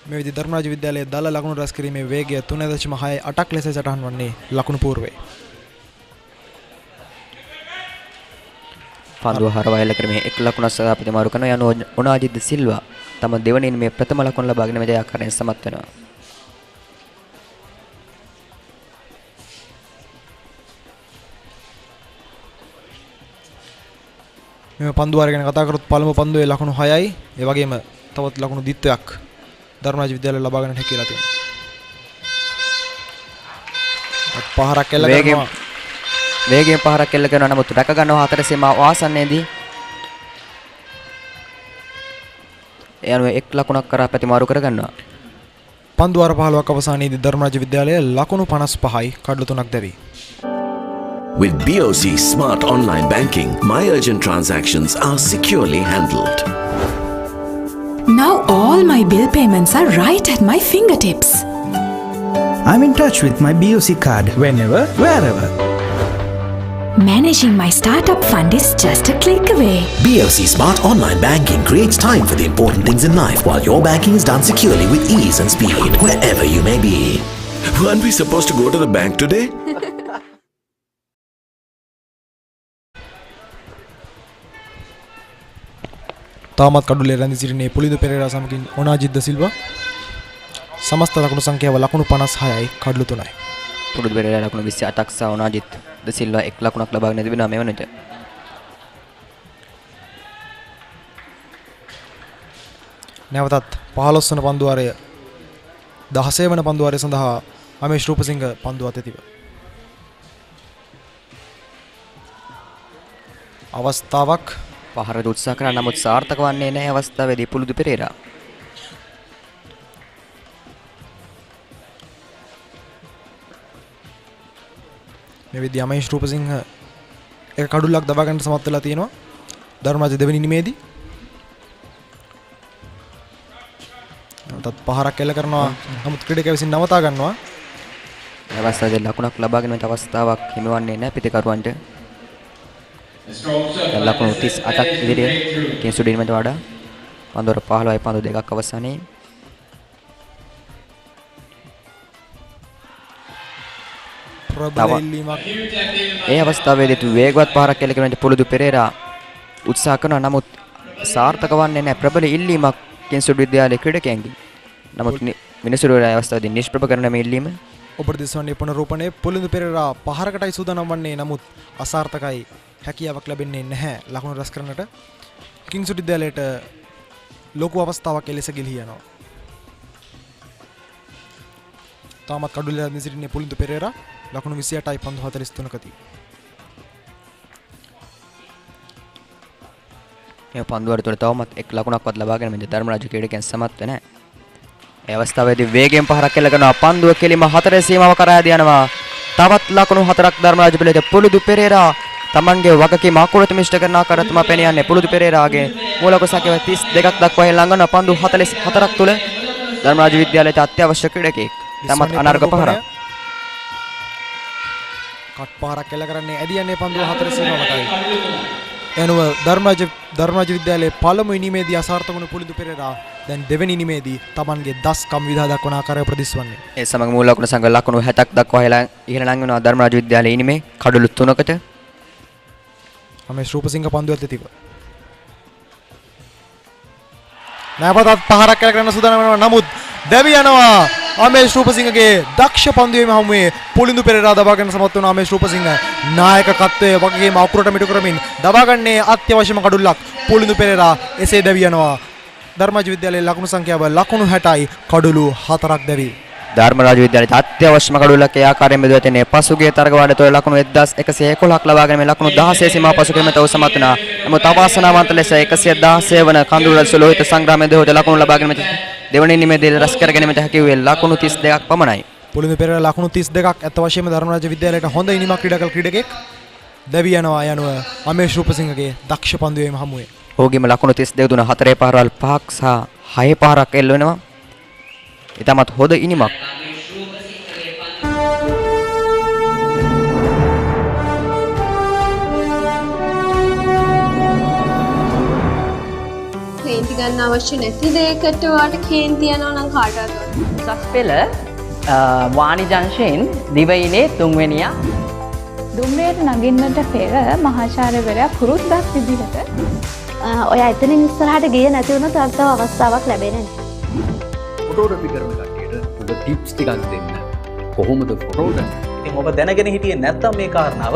මේ විදිහට ධර්මරාජ විද්‍යාලයේ දල ලකුණු රැස් කිරීමේ වේගය 3.68ක් ලෙස සටහන් වන්නේ ලකුණු පූර්වයේ. පන්දුව හරවයිල ක්‍රමයේ එක් ලකුණක් සහ ප්‍රතිමාරු කරන යන ඔනාජිත් සිල්වා තම දෙවනින් මේ ප්‍රථම ලකුණ ලබාගෙන මේ ජයග්‍රහණය සමත් වෙනවා. මේ පන්දුව අරගෙන කතා කරොත් පළමු පන්දුවේ ලකුණු 6යි. ඒ වගේම තවත් ලකුණු දිත්වයක් ධර්මරාජ විද්‍යාලය ලබා ගන්න හැකියලා තියෙනවා. පහරක් එල්ල කරනවා. වේගයෙන් පහරක් එල්ල කරනවා නමුත් රැක ගන්නවා හතර සීමාව ආසන්නයේදී. එයන්ව එක් ලකුණක් කරා ප්‍රතිමාරු කර ගන්නවා. පන්දුව අර 15ක් අවසානයේදී ධර්මරාජ විද්‍යාලය ලකුණු 55යි කඩලු 3ක් දැවි. With BOC Smart Online Banking, my urgent transactions are securely handled. Now all my bill payments are right at my fingertips. I'm in touch with my BOC card whenever, wherever. Managing my startup fund is just a click away. BOC Smart Online Banking creates time for the important things in life while your banking is done securely with ease and speed wherever you may be. Weren't we supposed to go to the bank today? තාමත් කඩුලේ රැඳී සිටින්නේ පුලින්තු පෙරේරා සමගින් ඔනාජිත් සිල්වා. සමස්ත ලකුණු සංඛ්‍යාව ලකුණු 56යි කඩලු 3යි. පුලින්තු පෙරේරා ලකුණු 28ක් සහ ඔනාජිත් සිල්වා එක් ලකුණක් ලබාගෙන තිබෙනවා මේ වනට. නැවතත් 15 වන පන්දුවාරය 16 වන පන්දුවාරය සඳහා අමේෂ් රූපසිංහ පන්දුව අතේ තිබ. අවස්ථාවක් පහර උත්සාහ කරා නමුත් සාර්ථක වන්නේ නැහැ අවස්ථාවේදී පුලින්තු පෙරේරා. මේ විදිහ අමේෂ් රූපසිංහ එක කඩුල්ලක් දබා ගන්න සමත් වෙලා තියෙනවා. ධර්මරාජ දෙවෙනි නිමේදී. තත් පහරක් එල්ල කරනවා නමුත් ක්‍රීඩකයා විසින් නවතා ගන්නවා. අවස්ථාවේ ලකුණක් ලබාගෙන මේ අවස්ථාවක් හිමිවන්නේ නැහැ පිටිකරුවන්ට. ලකුණු 38ක් ඉදිරියේ කිංස්වුඩ් ඉනිමට වඩා පන්දුවර 15යි පන්දු දෙකක් අවසානයේ. ඒ අවස්ථාවේදී වේගවත් පහරක් එල්ල කරන පුලින්තු පෙරේරා උත්සාහ කරනවා නමුත් සාර්ථක වන්නේ නැහැ. ප්‍රබල ඉල්ලීමක් කිංස්වුඩ් විද්‍යාලයේ ක්‍රීඩකයන්ගෙන්. නමුත් මිනිසුරුවරයා අවස්ථාවේදී නිෂ්ප්‍රභ කරන මේ ඉල්ලීම ඔබට දිස්වන්නේ පුනරූපණයේ පුලින්තු පෙරේරා පහරකටයි සූදානම් වන්නේ නමුත් අසාර්ථකයි. හැකියාවක් ලැබෙන්නේ නැහැ ලකුණු රැස් කරන්නට. කිංස්වුඩ් විද්‍යාලයට ලොකු අවස්ථාවක් එලෙස ගිලිහි යනවා. තාමත් කඩුල්ලේ රැඳී සිටින්නේ පුලින්තු පෙරේරා ලකුණු 28යි පන්දු 43කදී. මේ පන්දුවර තුළ තවමත් එක් ලකුණක්වත් ලබාගෙන මේ ධර්මරාජ ක්‍රීඩකයන් සමත් නැහැ. ඒ අවස්ථාවේදී වේගයෙන් පහරක් එල්ල කරනවා පන්දුව කෙලිම හතරේ සීමාව කරා යනවා. තවත් ලකුණු 4ක් ධර්මරාජ පිළිවෙත පුලින්තු පෙරේරා තමන්ගේ වගකීම අකුරට මිෂ්ට කරන ආකාරය තමයි පෙනී යන්නේ. පුරුදු පෙරේරාගේ මූලික සංඛ්‍යාව 32ක් දක්වා ලංඝන පන්දු 44ක් තුල ධර්මරාජ විද්‍යාලයට අත්‍යවශ්‍ය ක්‍රීඩකයෙක්. තමත් අනර්ග පහරක්. කට් පහරක් එල්ල කරන්නේ ඇදියන්නේ පන්දුව 4 සීමාවටයි. එනුව ධර්මරාජ විද්‍යාලයේ පළමු ඉනිමේදී අසාර්ථක වුණු පුරුදු පෙරේරා දැන් දෙවෙනි ඉනිමේදී Tamanගේ දස්කම් විදහා දක්වන ආකාරය ප්‍රතිස්වන්නේ. ඒ සමග මූල ලකුණු සංඛ්‍යා ලකුණු 60ක් දක්වා ඉහළ ලංඝනවා ධර්මරාජ විද්‍යාලයේ ඉනිමේ කඩලු 3කට. රමේෂ් රූපසිංහ පන්දුව ඇතිව. නැවතත් පහරක් එල්ල කරන්න සූදානම් වෙනවා. නමුත් දැවි යනවා. රමේෂ් රූපසිංහගේ දක්ෂ පන්දුවේම හමුවේ පුලින්දු පෙරේරා දබාගෙන සමත් වුණ රමේෂ් රූපසිංහ නායකත්වයේ වගේම අකුරට මිටු කරමින් දබාගන්නේ අත්‍යවශ්‍යම කඩුල්ලක්. පුලින්දු පෙරේරා එසේ දැවි යනවා. ධර්මරාජ විද්‍යාලයේ ලකුණු සංඛ්‍යාව ලකුණු 60යි කඩුළු 4ක් දැවි. ධර්මරාජ විද්‍යාලයට අත්‍යවශ්‍යම කඩුල්ලක් ඒ ආකාරයෙන් බෙදුවා තියෙන්නේ. පසුගිය තරග වාරයේ ලකුණු 1111ක් ලබාගෙන මේ ලකුණු 16 සීමාව පසු කිරීමට උසමත් වුණා. නමුත් අවාසනාවන්ත ලෙස 116 වන කඳුළු සුලෝහිත සංග්‍රාමයේ දෙහොට ලකුණු ලබාගෙන දෙවන ඉනිමේදී රැස් කර ගැනීමට හැකි වූයේ ලකුණු 32ක් පමණයි. පුලින්දු පෙරේරා ලකුණු 32ක් අත් වශයෙන්ම ධර්මරාජ විද්‍යාලයට හොඳ ඉනිමක් ක්‍රීඩකයෙක් දැවි යනවා යනුව රමේෂ් රූපසිංහගේ දක්ෂ පන්දුවේම හමුවේ. ඔහුගේම ලකුණු 32 දුන 4 පහරවල් 5ක් සහ 6 පහරක් එල්ල වෙනවා. ඊටමත් හොඳ ඉනිමක්. කේන්ති ගන්න අවශ්‍ය නැති දෙයකට ඔයාට කේන්ති යනවා නම් කාටවත් උසස් පෙළ වාණිජ අංශයෙන් දිවයිනේ තුන්වෙනියා. දුම්රියට නගින්නට පෙර මහාචාර්යවරයා පුරුද්දක් විදිහට ඔයා එතනින් ඉස්සරහට ගියේ නැති වුණොත් තව අවස්ථාවක් ලැබෙන්නේ නැහැ. ෆොටෝග්‍රැෆි කරන කට්ටියට උඹ ටිප්ස් ටිකක් දෙන්න. කොහොමද ෆොටෝග්‍රැෆි? ඉතින් ඔබ දැනගෙන හිටියේ නැත්නම් මේ කාරණාව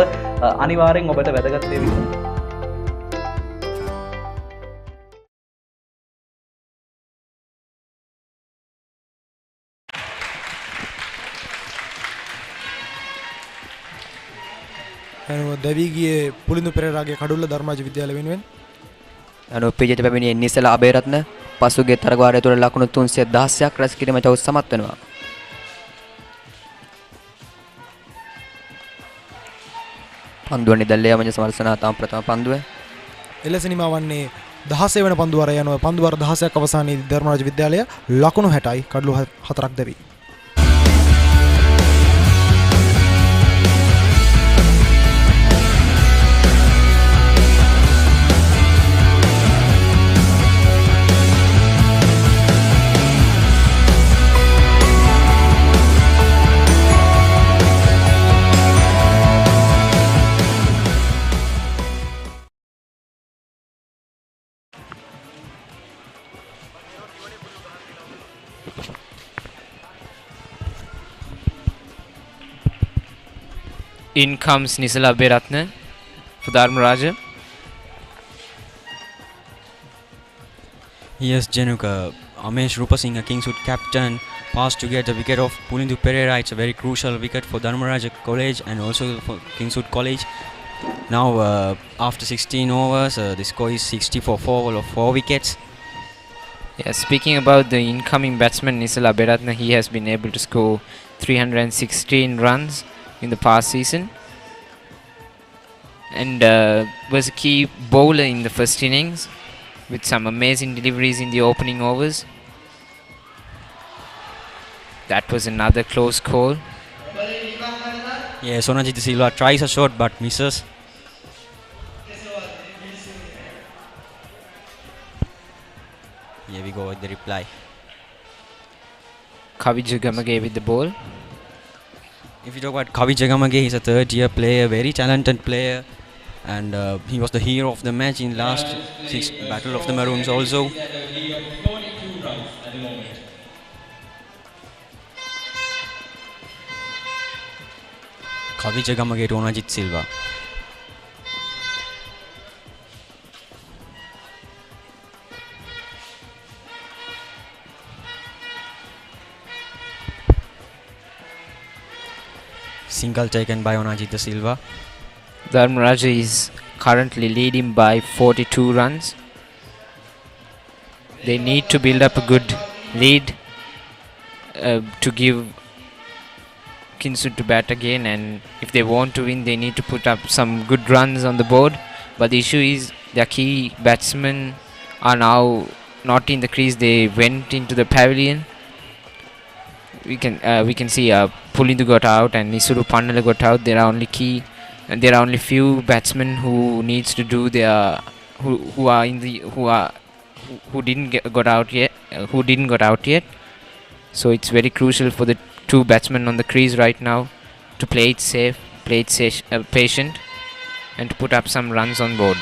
අනිවාර්යෙන් ඔබට වැදගත් වෙවි. එනුව දැවි ගියේ පුලින්දු පෙරේරාගේ කඩුල්ල ධර්මරාජ විද්‍යාලය වෙනුවෙන්. පිජිත පැමිණියේ නිසල අබේරත්න පසුගිය තරග වාරය තුළ ලකුණු 316ක් රැස් කිරීමට ඔහු සමත් වෙනවා. පන්දුව නිදල්ලේ යමජ සමර්සනා තම ප්‍රථම පන්දුව. එලෙස නිමවන්නේ 16 වෙනි පන්දු වාරය යනවා. පන්දු වාර 16ක් අවසානයේදී ධර්මරාජ විද්‍යාලය ලකුණු 60යි කඩලු 4ක් දැවි. In comes Nisala Beratna for Dharmaraja. Yes, Januka. Amesh Rupasinghe, Kingswood captain, passed to get the wicket of Pulindu Pereira. It's a very crucial wicket for Dharmaraja College and also for Kingswood College. Now, after 16 overs, the score is 60 for 4 wickets. Yeah, speaking about the incoming batsman Nisala Beratna, he has been able to score 316 runs in the past season and was a key bowler in the first innings with some amazing deliveries in the opening overs. That was another close call. Yeah, Sonajit Silva tries a shot but misses. Here we go with the reply. Kavi Jagamage with the ball. If you talk about Kavi Jagamage, he's a third-year player, very talented player, and he was the hero of the match in last 6 Battle of the Maroons also. Kavi Jagamage to Onajit Silva. Single taken by Onajit Silva. Dharmaraja is currently leading by 42 runs. They need to build up a good lead to give Kingswood to bat again, and if they want to win, they need to put up some good runs on the board. But the issue is their key batsmen are now not in the crease. They went into the pavilion. We can see Pulindu got out and Isuru Pannala got out. There are only few batsmen who needs to do their who didn't got out yet. So it's very crucial for the two batsmen on the crease right now to play it safe, patient, and to put up some runs on board.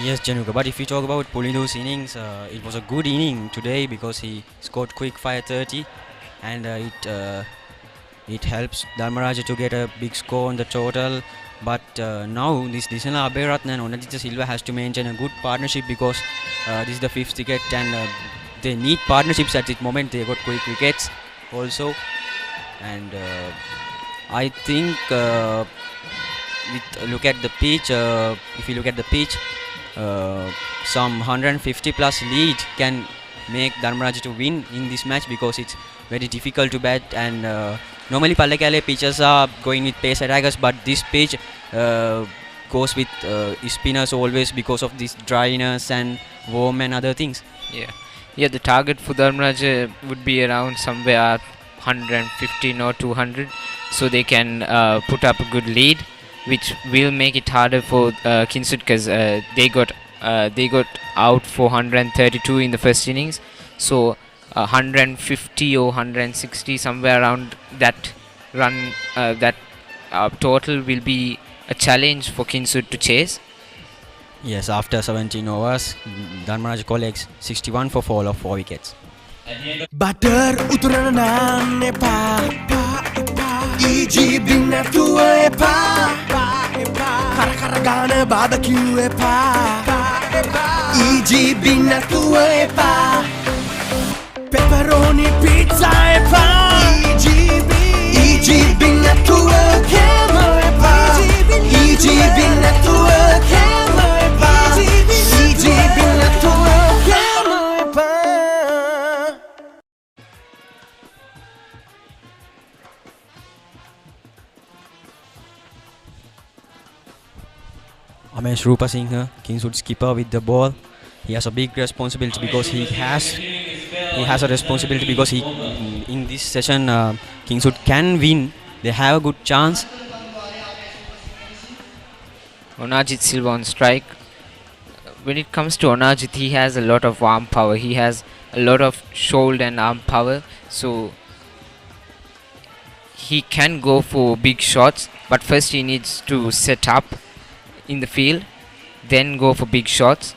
Yes, Januka, but if you talk about Pulindu's innings, it was a good inning today because he scored quick fire 30, and it helps Dharmaraja to get a big score on the total. But now this Disana Aberatna and Onajita Silva has to maintain a good partnership because this is the 5th wicket, and they need partnerships at this moment. They got quick wickets also, and I think if you look at the pitch, some 150 plus lead can make Dharmaraja to win in this match because it's very difficult to bat, and normally Pallekele pitches are going with pace attackers, but this pitch goes with spinners always because of this dryness and warm and other things. Yeah, the target for Dharmaraja would be around somewhere 115 or 200, so they can put up a good lead, which will make it harder for Kingswood because they got out for 132 in the first innings. So 150 or 160, somewhere around that run, that total will be a challenge for Kingswood to chase. Yes, after 17 overs, Dharmaraja College 61 for fall of 4 wickets. Butter uturana nan epa EG bring natuwa epa Kara kara gana barbecue epa EG bring natuwa epa Pepperoni pizza epa EG bring natuwa camera epa EG bring natuwa camera epa EG bring natuwa camera epa. Amesh Rupasinghe, Kingswood skipper with the ball. He has a big responsibility because he has a responsibility because he in this session Kingswood can win. They have a good chance. Onajit Silva on strike. When it comes to Onajit, he has a lot of arm power. He has a lot of shoulder and arm power, so he can go for big shots, but first he needs to set up in the field, then go for big shots,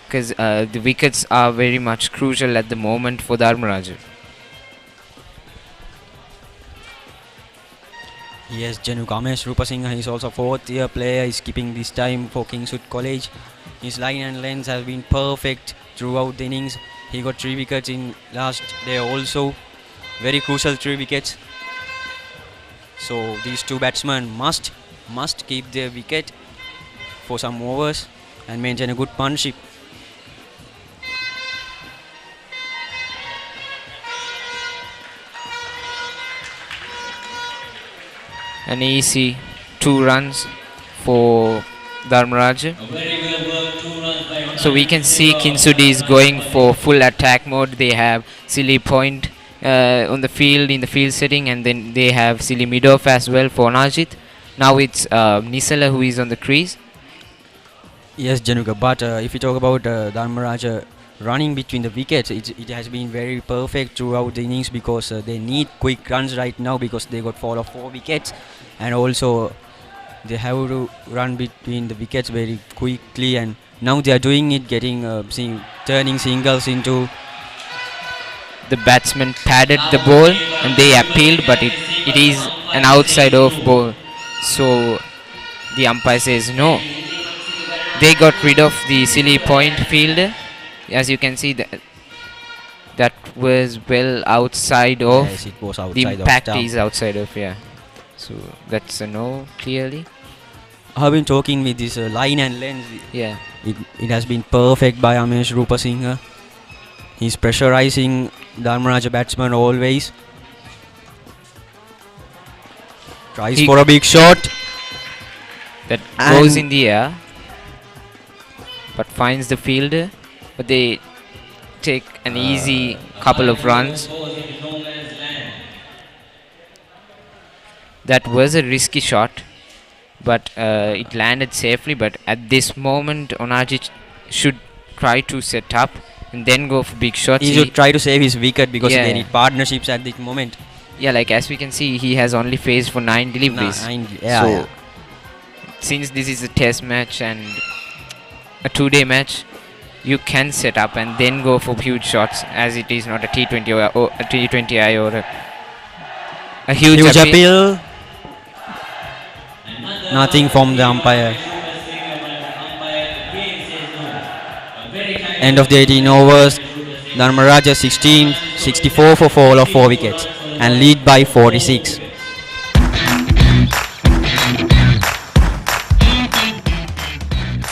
because the wickets are very much crucial at the moment for Dharmaraja. Yes, Janu Kamesh Rupasinghe is also 4th year player. He's keeping this time for Kingswood College. His line and length has been perfect throughout the innings. He got 3 wickets in last day also. Very crucial 3 wickets. So these two batsmen must keep their wicket for some overs and maintain a good partnership. An easy 2 runs for Dharmaraja. So we can see Kingswood is going for full attack mode. They have Silly Point on the field in the field setting, and then they have Silly Midoff as well for Onajit. Now it's Nisala who is on the crease. Yes, Januka, but if you talk about Dharmaraja running between the wickets, it has been very perfect throughout the innings because they need quick runs right now because they got fall of 4 wickets, and also they have to run between the wickets very quickly, and now they are doing it, getting turning singles into. The batsman padded the ball and they appealed, but it is an outside off ball, so the umpire says no. They got rid of the Silly Point fielder. As you can see, that was well outside of. Yes, it was outside. The impact of is outside of, yeah. So that's a no, clearly. I've been talking with this line and length. Yeah. It has been perfect by Amesh Rupasinghe. He's pressurizing Dharmaraja batsman always. Tries for a big shot. That goes in the air, but finds the fielder. But they take an easy couple of runs. That was a risky shot, but it landed safely. But at this moment, Onaji should try to set up and then go for big shots. He should try to save his wicket because they need partnerships at this moment. Yeah, like as we can see, he has only faced for 9 deliveries. Since this is a test match and a 2-day match, you can set up and then go for huge shots, as it is not a T20 or a T20I or a huge appeal. Nothing from the umpire. End of the 18 overs. Dharmaraja 16, 64 for 4 of 4 wickets and lead by 46.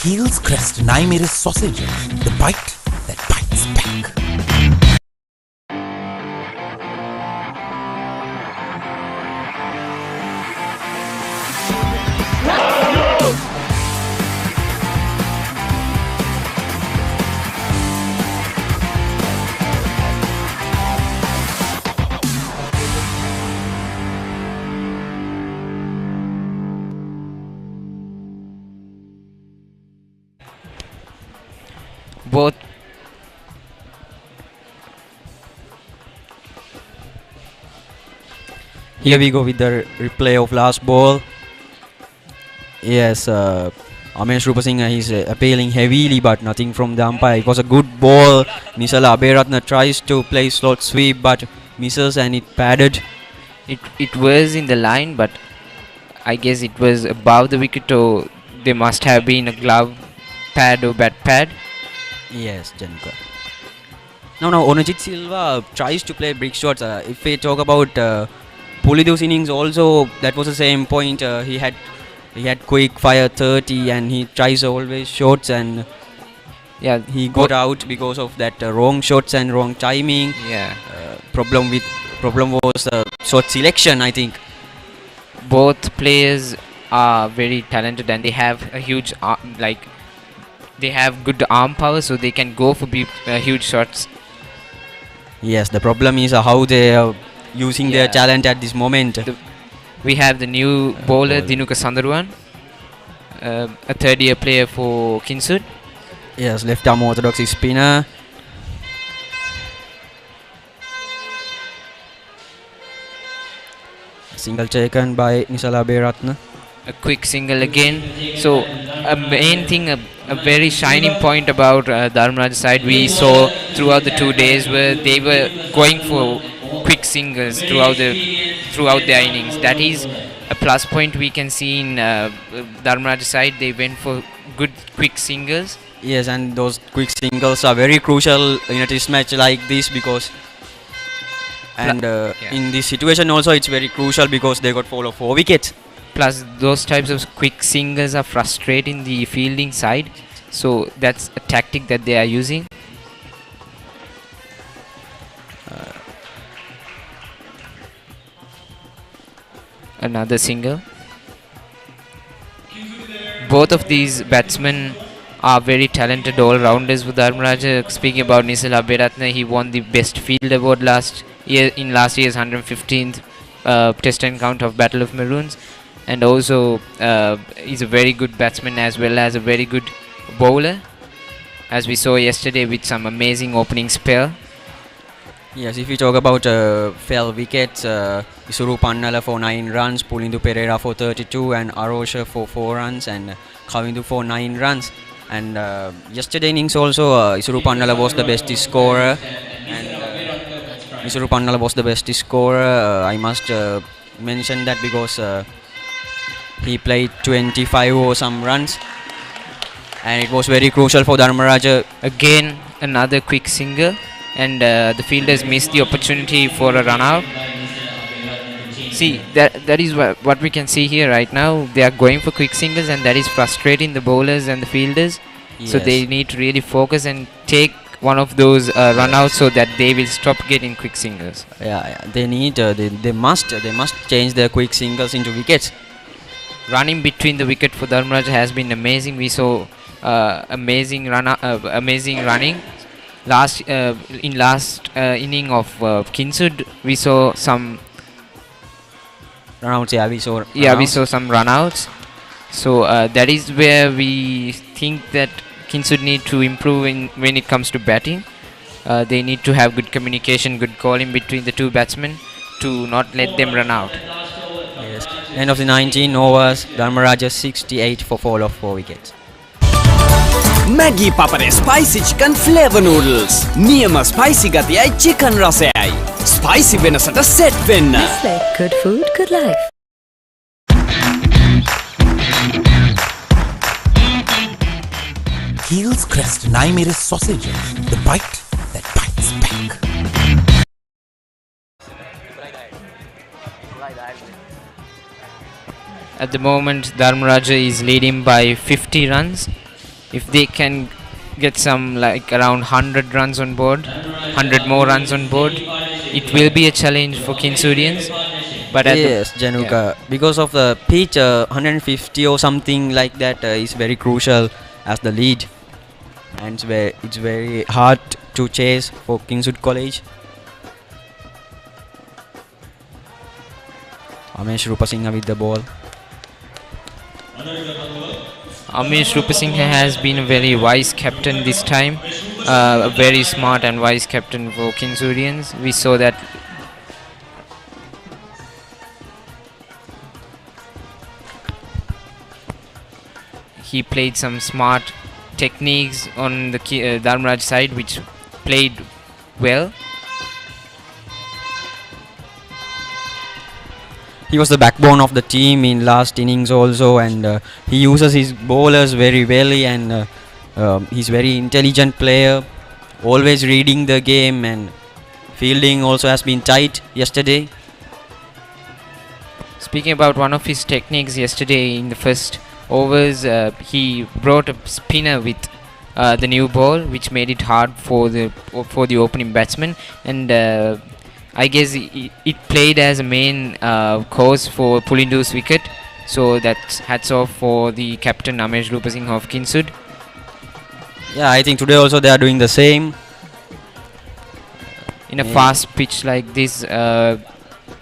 Keel's Crest Naimir's sausages, the bite that bites back. Both Here we go with the replay of last ball. Yes, Amesh Rupasinghe is appealing heavily, but nothing from the umpire. It was a good ball. Nisala Aberatna tries to play slot sweep, but misses and it padded. It was in the line, but I guess it was above the wicket, or there must have been a glove pad or bat pad. Yes, Janika. Now Onajit Silva tries to play big shots. If we talk about Pulidu's innings also, that was the same point. He had quick fire 30 and he tries always shots, and he got out because of that wrong shots and wrong timing. Problem was shot selection, I think. Both players are very talented and they have a huge they have good arm power, so they can go for huge shots. Yes, the problem is how they are using their talent at this moment. We have the new bowler Dinuka Sandaruwan, a third-year player for Kingswood. Yes, left-arm orthodox spinner. Single taken by Nisala Aberatna. A quick single again. So a main thing, a very shining point about Dharmaraja side we saw throughout the 2 days, where they were going for quick singles throughout their innings. That is a plus point we can see in Dharmaraja side. They went for good quick singles. Yes, and those quick singles are very crucial in a test match like this, because in this situation also it's very crucial because they got 4 wickets. Plus those types of quick singles are frustrating the fielding side, so that's a tactic that they are using. Another single. Both of these batsmen are very talented all-rounders with Dharmaraja. Speaking about Nisala Aberatna, he won the best field award last year's 115th test encounter of Battle of Maroons, and also he's a very good batsman as well as a very good bowler, as we saw yesterday with some amazing opening spell. Yes, if we talk about fell wickets, Isuru Pannala for 9 runs, Pulindu Pereira for 32 and Arosha for 4 runs and Kavindu for 9 runs. And yesterday innings also Isuru Pannala was the best scorer, and Isuru Pannala was the best scorer. I must mention that because he played 25 or some runs, and it was very crucial for Dharmaraja. Again another quick single, and the fielders missed the opportunity for a run out. See, that is what we can see here right now. They are going for quick singles, and that is frustrating the bowlers and the fielders. So they need to really focus and take one of those run outs so that they will stop getting quick singles. Yeah. They need. They must change their quick singles into wickets. Running between the wicket for Dharmaraja has been amazing. We saw amazing running. Last inning of Kingswood, we saw some runouts. Yeah, we saw. We saw some runouts. So that is where we think that Kingswood need to improve when it comes to batting. They need to have good communication, good calling between the two batsmen to not let them run out. Yes. End of the 19 overs, Dharmaraja 68 for fall of 4 wickets. Maggi Papare spicy chicken flavor noodles. Niyama spicy gatiyai chicken rasayai. Spicy wenasata set wenna. Nestle, good food, good life. Keel's Crest Naimere sausages, the bite that bites back. At the moment, Dharmaraja is leading by 50 runs. If they can get some like around 100 runs on board, 100 more runs on board, it will be a challenge for Kingswoodians. But yes, Januka, because of the pitch, 150 or something like that is very crucial as the lead, and it's very hard to chase for Kingswood College. Amesh Rupasinghe with the ball. Amesh Rupasinghe has been a very wise captain this time, a very smart and wise captain for Kingswoodians. We saw that he played some smart techniques on the Dharmaraj side, which played well. He was the backbone of the team in last innings also, and he uses his bowlers very well, and he's very intelligent player, always reading the game, and fielding also has been tight yesterday. Speaking about one of his techniques yesterday in the first overs, he brought a spinner with the new ball, which made it hard for the opening batsman, and I guess it played as a main cause for Pulindu's wicket. So that's hats off for the captain Amesh Rupasinghe of Kingswood. Yeah, I think today also they are doing the same. In a fast pitch like this,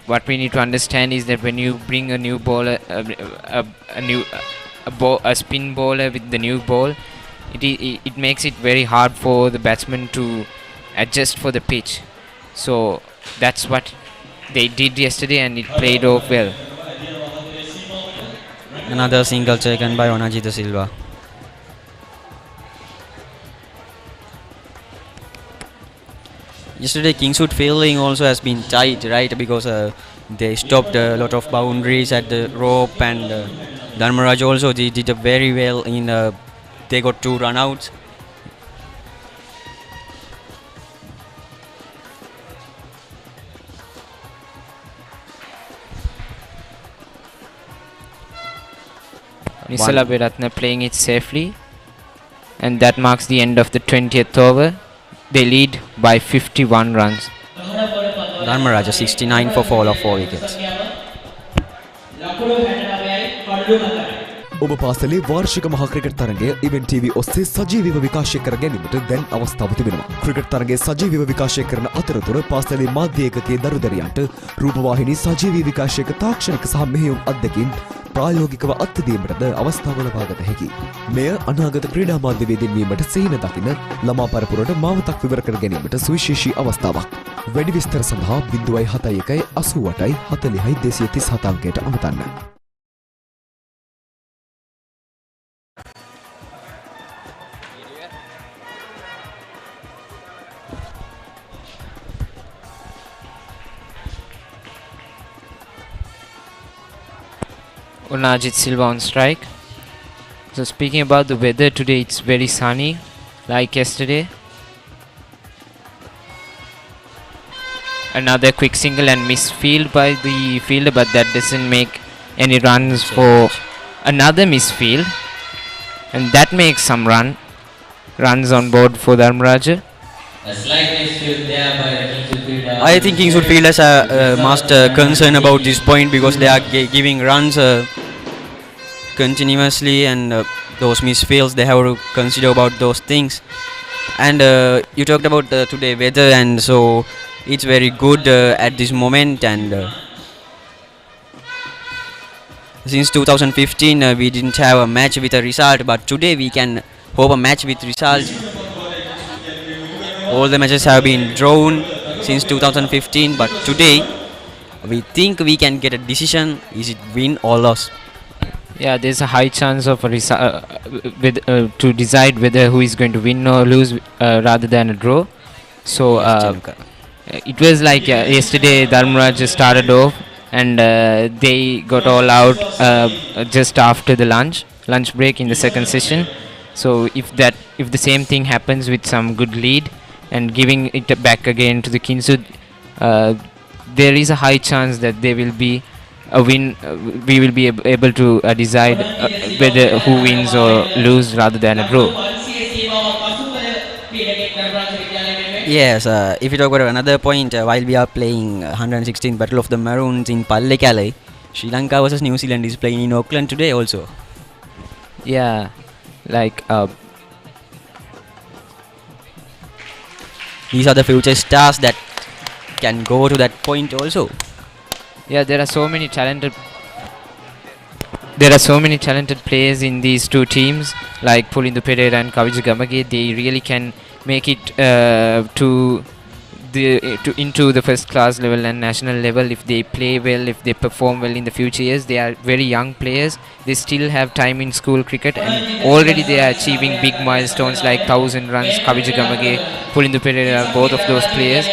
what we need to understand is that when you bring a new bowler, a spin bowler with the new ball, it makes it very hard for the batsman to adjust for the pitch. So that's what they did yesterday, and it played off well. Another single taken by Onajita Silva. Yesterday Kingswood fielding also has been tight, right? Because they stopped a lot of boundaries at the rope, and Dharmaraj also did very well in they got 2 run-outs. Nisala Beratna playing it safely, and that marks the end of the 20th over. They lead by 51 runs. Dharmaraja 69 for fall of 4 wickets. ඔබ පාසලේ වාර්ෂික මහා ක්‍රිකට් තරගය ඉවෙන්ට් TV ඔස්සේ සජීවීව විකාශය කර ගැනීමට දැන් අවස්ථාව තිබෙනවා. ක්‍රිකට් තරගයේ සජීවීව විකාශය කරන අතරතුර පාසලේ මාධ්‍ය ඒකකයේ දරුදරියන්ට රූපවාහිනී සජීවී විකාශයක තාක්ෂණික සහ මෙහෙයුම් අත්දැකීම් ප්‍රායෝගිකව අත්දැකීමටද අවස්ථාව ලබා ගත හැකියි. මෙය අනාගත ක්‍රීඩා මාධ්‍යවේදීන් වීමට සිහින දකින ළමා පරපුරට මාවතක් විවර කර ගැනීමට සුවිශේෂී අවස්ථාවක්. වැඩි විස්තර සඳහා 071 88 40 237 අංකයට අමතන්න. Onajit Silva on strike. So speaking about the weather today, it's very sunny like yesterday. Another quick single and misfield by the fielder, but that doesn't make any runs for another misfield, and that makes some runs on board for Dharmaraja. A slight misfield there by the Kingswood fielder. I think Kingswood fielders are must concerned about this point because they are giving runs continuously, and those misfields they have to consider about those things. And you talked about today weather, and so it's very good at this moment. And since 2015 we didn't have a match with a result, but today we can hope a match with result. All the matches have been drawn since 2015, but today we think we can get a decision. Is it win or loss? Yeah, there's a high chance of a to decide whether who is going to win or lose rather than a draw. So it was like yesterday Dharmaraja started off and they got all out just after the lunch break in the second session. So if the same thing happens with some good lead and giving it back again to the Kingswood, there is a high chance that there will be a win. We will be able to decide whether who wins or lose rather than a draw. Yes, if you talk about another point, while we are playing 116th Battle of the Maroons in Pallekele, Sri Lanka versus New Zealand is playing in Auckland today also. Yeah, like these are the future stars that can go to that point also. Yeah, there are so many talented players in these two teams, like Pulindu Pereira and Kavija Gamage. They really can make it into the first class level and national level if they play well, if they perform well in the future years. They are very young players. They still have time in school cricket, and already they are achieving big milestones like 1000 runs. Kavija Gamage, Pulindu Pereira, both of those players.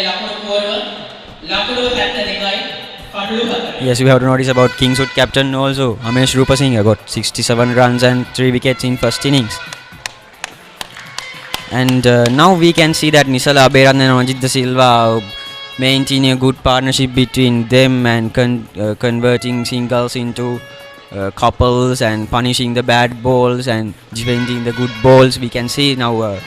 Yes, we have to notice about Kingswood captain also. Amesh Rupasinghe got 67 runs and 3 wickets in first innings. And now we can see that Nisala Aberan and Ajit Da Silva maintaining a good partnership between them and converting singles into couples and punishing the bad balls and defending the good balls. We can see now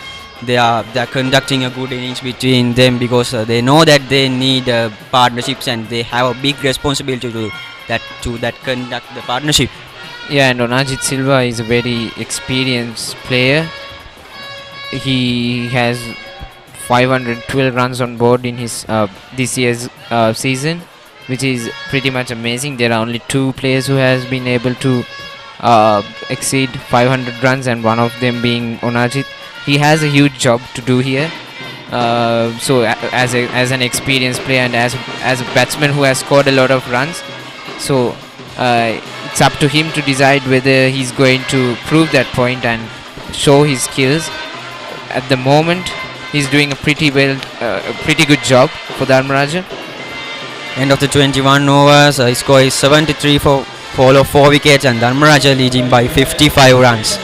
they are conducting a good innings between them because they know that they need partnerships and they have a big responsibility to conduct the partnership. Yeah, and Onajit Silva is a very experienced player. He has 512 runs on board in his this year's season, which is pretty much amazing. There are only 2 players who has been able to exceed 500 runs, and one of them being Onajit. He has a huge job to do here. So as an experienced player and as a batsman who has scored a lot of runs, so it's up to him to decide whether he's going to prove that point and show his skills. At the moment, he's doing a pretty good job for Dharmaraja. End of the 21 overs, his score is 73 for fall of 4 wickets, and Dharmaraja leading by 55 runs.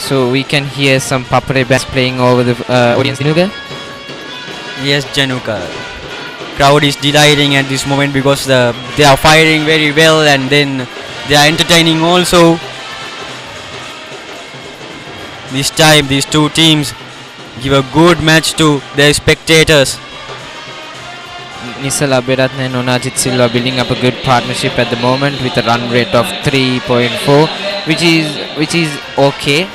So we can hear some Papare bands playing over the audience. Januka? Yes, Januka. Crowd is delighting at this moment because they are firing very well and then they are entertaining also. This time these two teams give a good match to their spectators. Nisala Aberatne and Onajit Silva building up a good partnership at the moment with a run rate of 3.4, which is okay.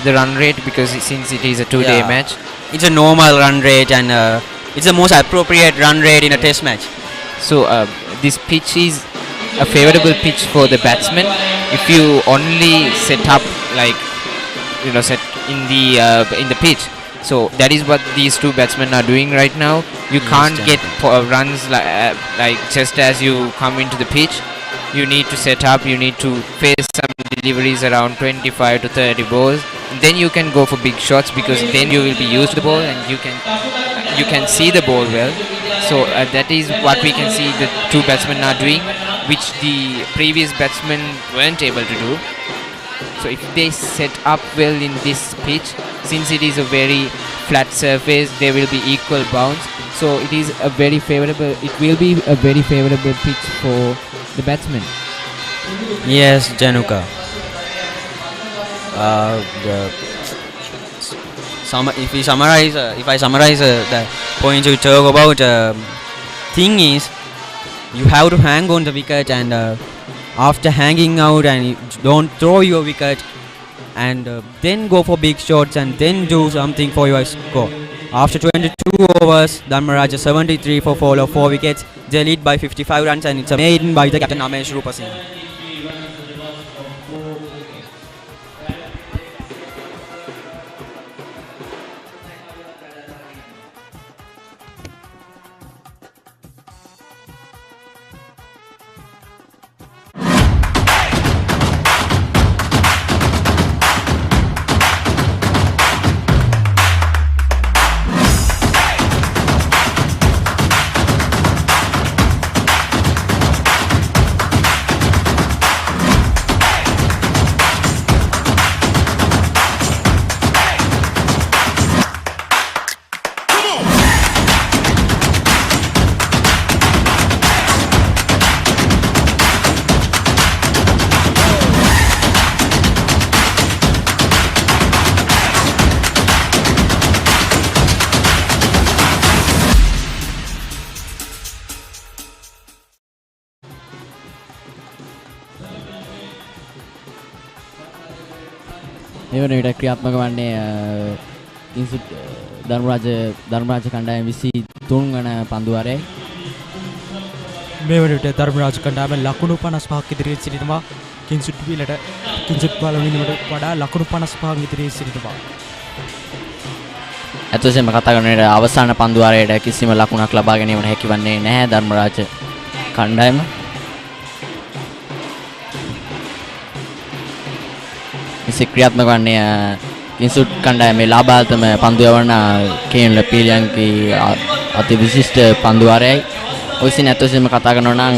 The run rate, because since it is a 2-day match, it's a normal run rate and it's the most appropriate run rate in a test match. So this pitch is a favorable pitch for the batsman if you only set up like set in the pitch. So that is what these two batsmen are doing right now. You can't get runs like just as you come into the pitch. You need to set up, you need to face some deliveries around 25 to 30 balls. Then you can go for big shots because then you will be used to the ball and you can see the ball well. So that is what we can see the two batsmen are doing, which the previous batsmen weren't able to do. So if they set up well in this pitch, since it is a very flat surface, there will be equal bounce. So it is a very favorable. It will be a very favorable pitch for the batsman. Yes, Januka. If I summarize the points you talk about, thing is you have to hang on the wicket and after hanging out and don't throw your wicket and then go for big shots and then do something for your score. After 22 overs, Dharmaraja 73 for 4 wickets. They lead by 55 runs and it's made by the captain Amesh Rupasinghe. මේ වන විට ක්‍රියාත්මක වන්නේ කිංසුඩ් ධර්මරාජ කණ්ඩායම 23 වන පන්දුවාරයයි. මේ වන විට ධර්මරාජ කණ්ඩායම ලකුණු 55ක් ඉදිරියේ සිටිනවා. කිංසුඩ් පළවෙනිවට වඩා ලකුණු 55ක් ඉදිරියේ සිටිනවා. ඇත්තටම කතා කරන විට අවසාන පන්දුවාරයට කිසිම ලකුණක් ලබා ගැනීමට හැකිවන්නේ නැහැ ධර්මරාජ කණ්ඩායම. ක්‍රියාත්මක වන්නේ කිංසුඩ් කණ්ඩායමේ ලාභාල්තම පන්දු යවන කේන් ලපීලියන්ගේ අති විශිෂ්ට පන්දුවාරයයි. ඔයිසින් ඇත්තටම කතා කරනවා නම්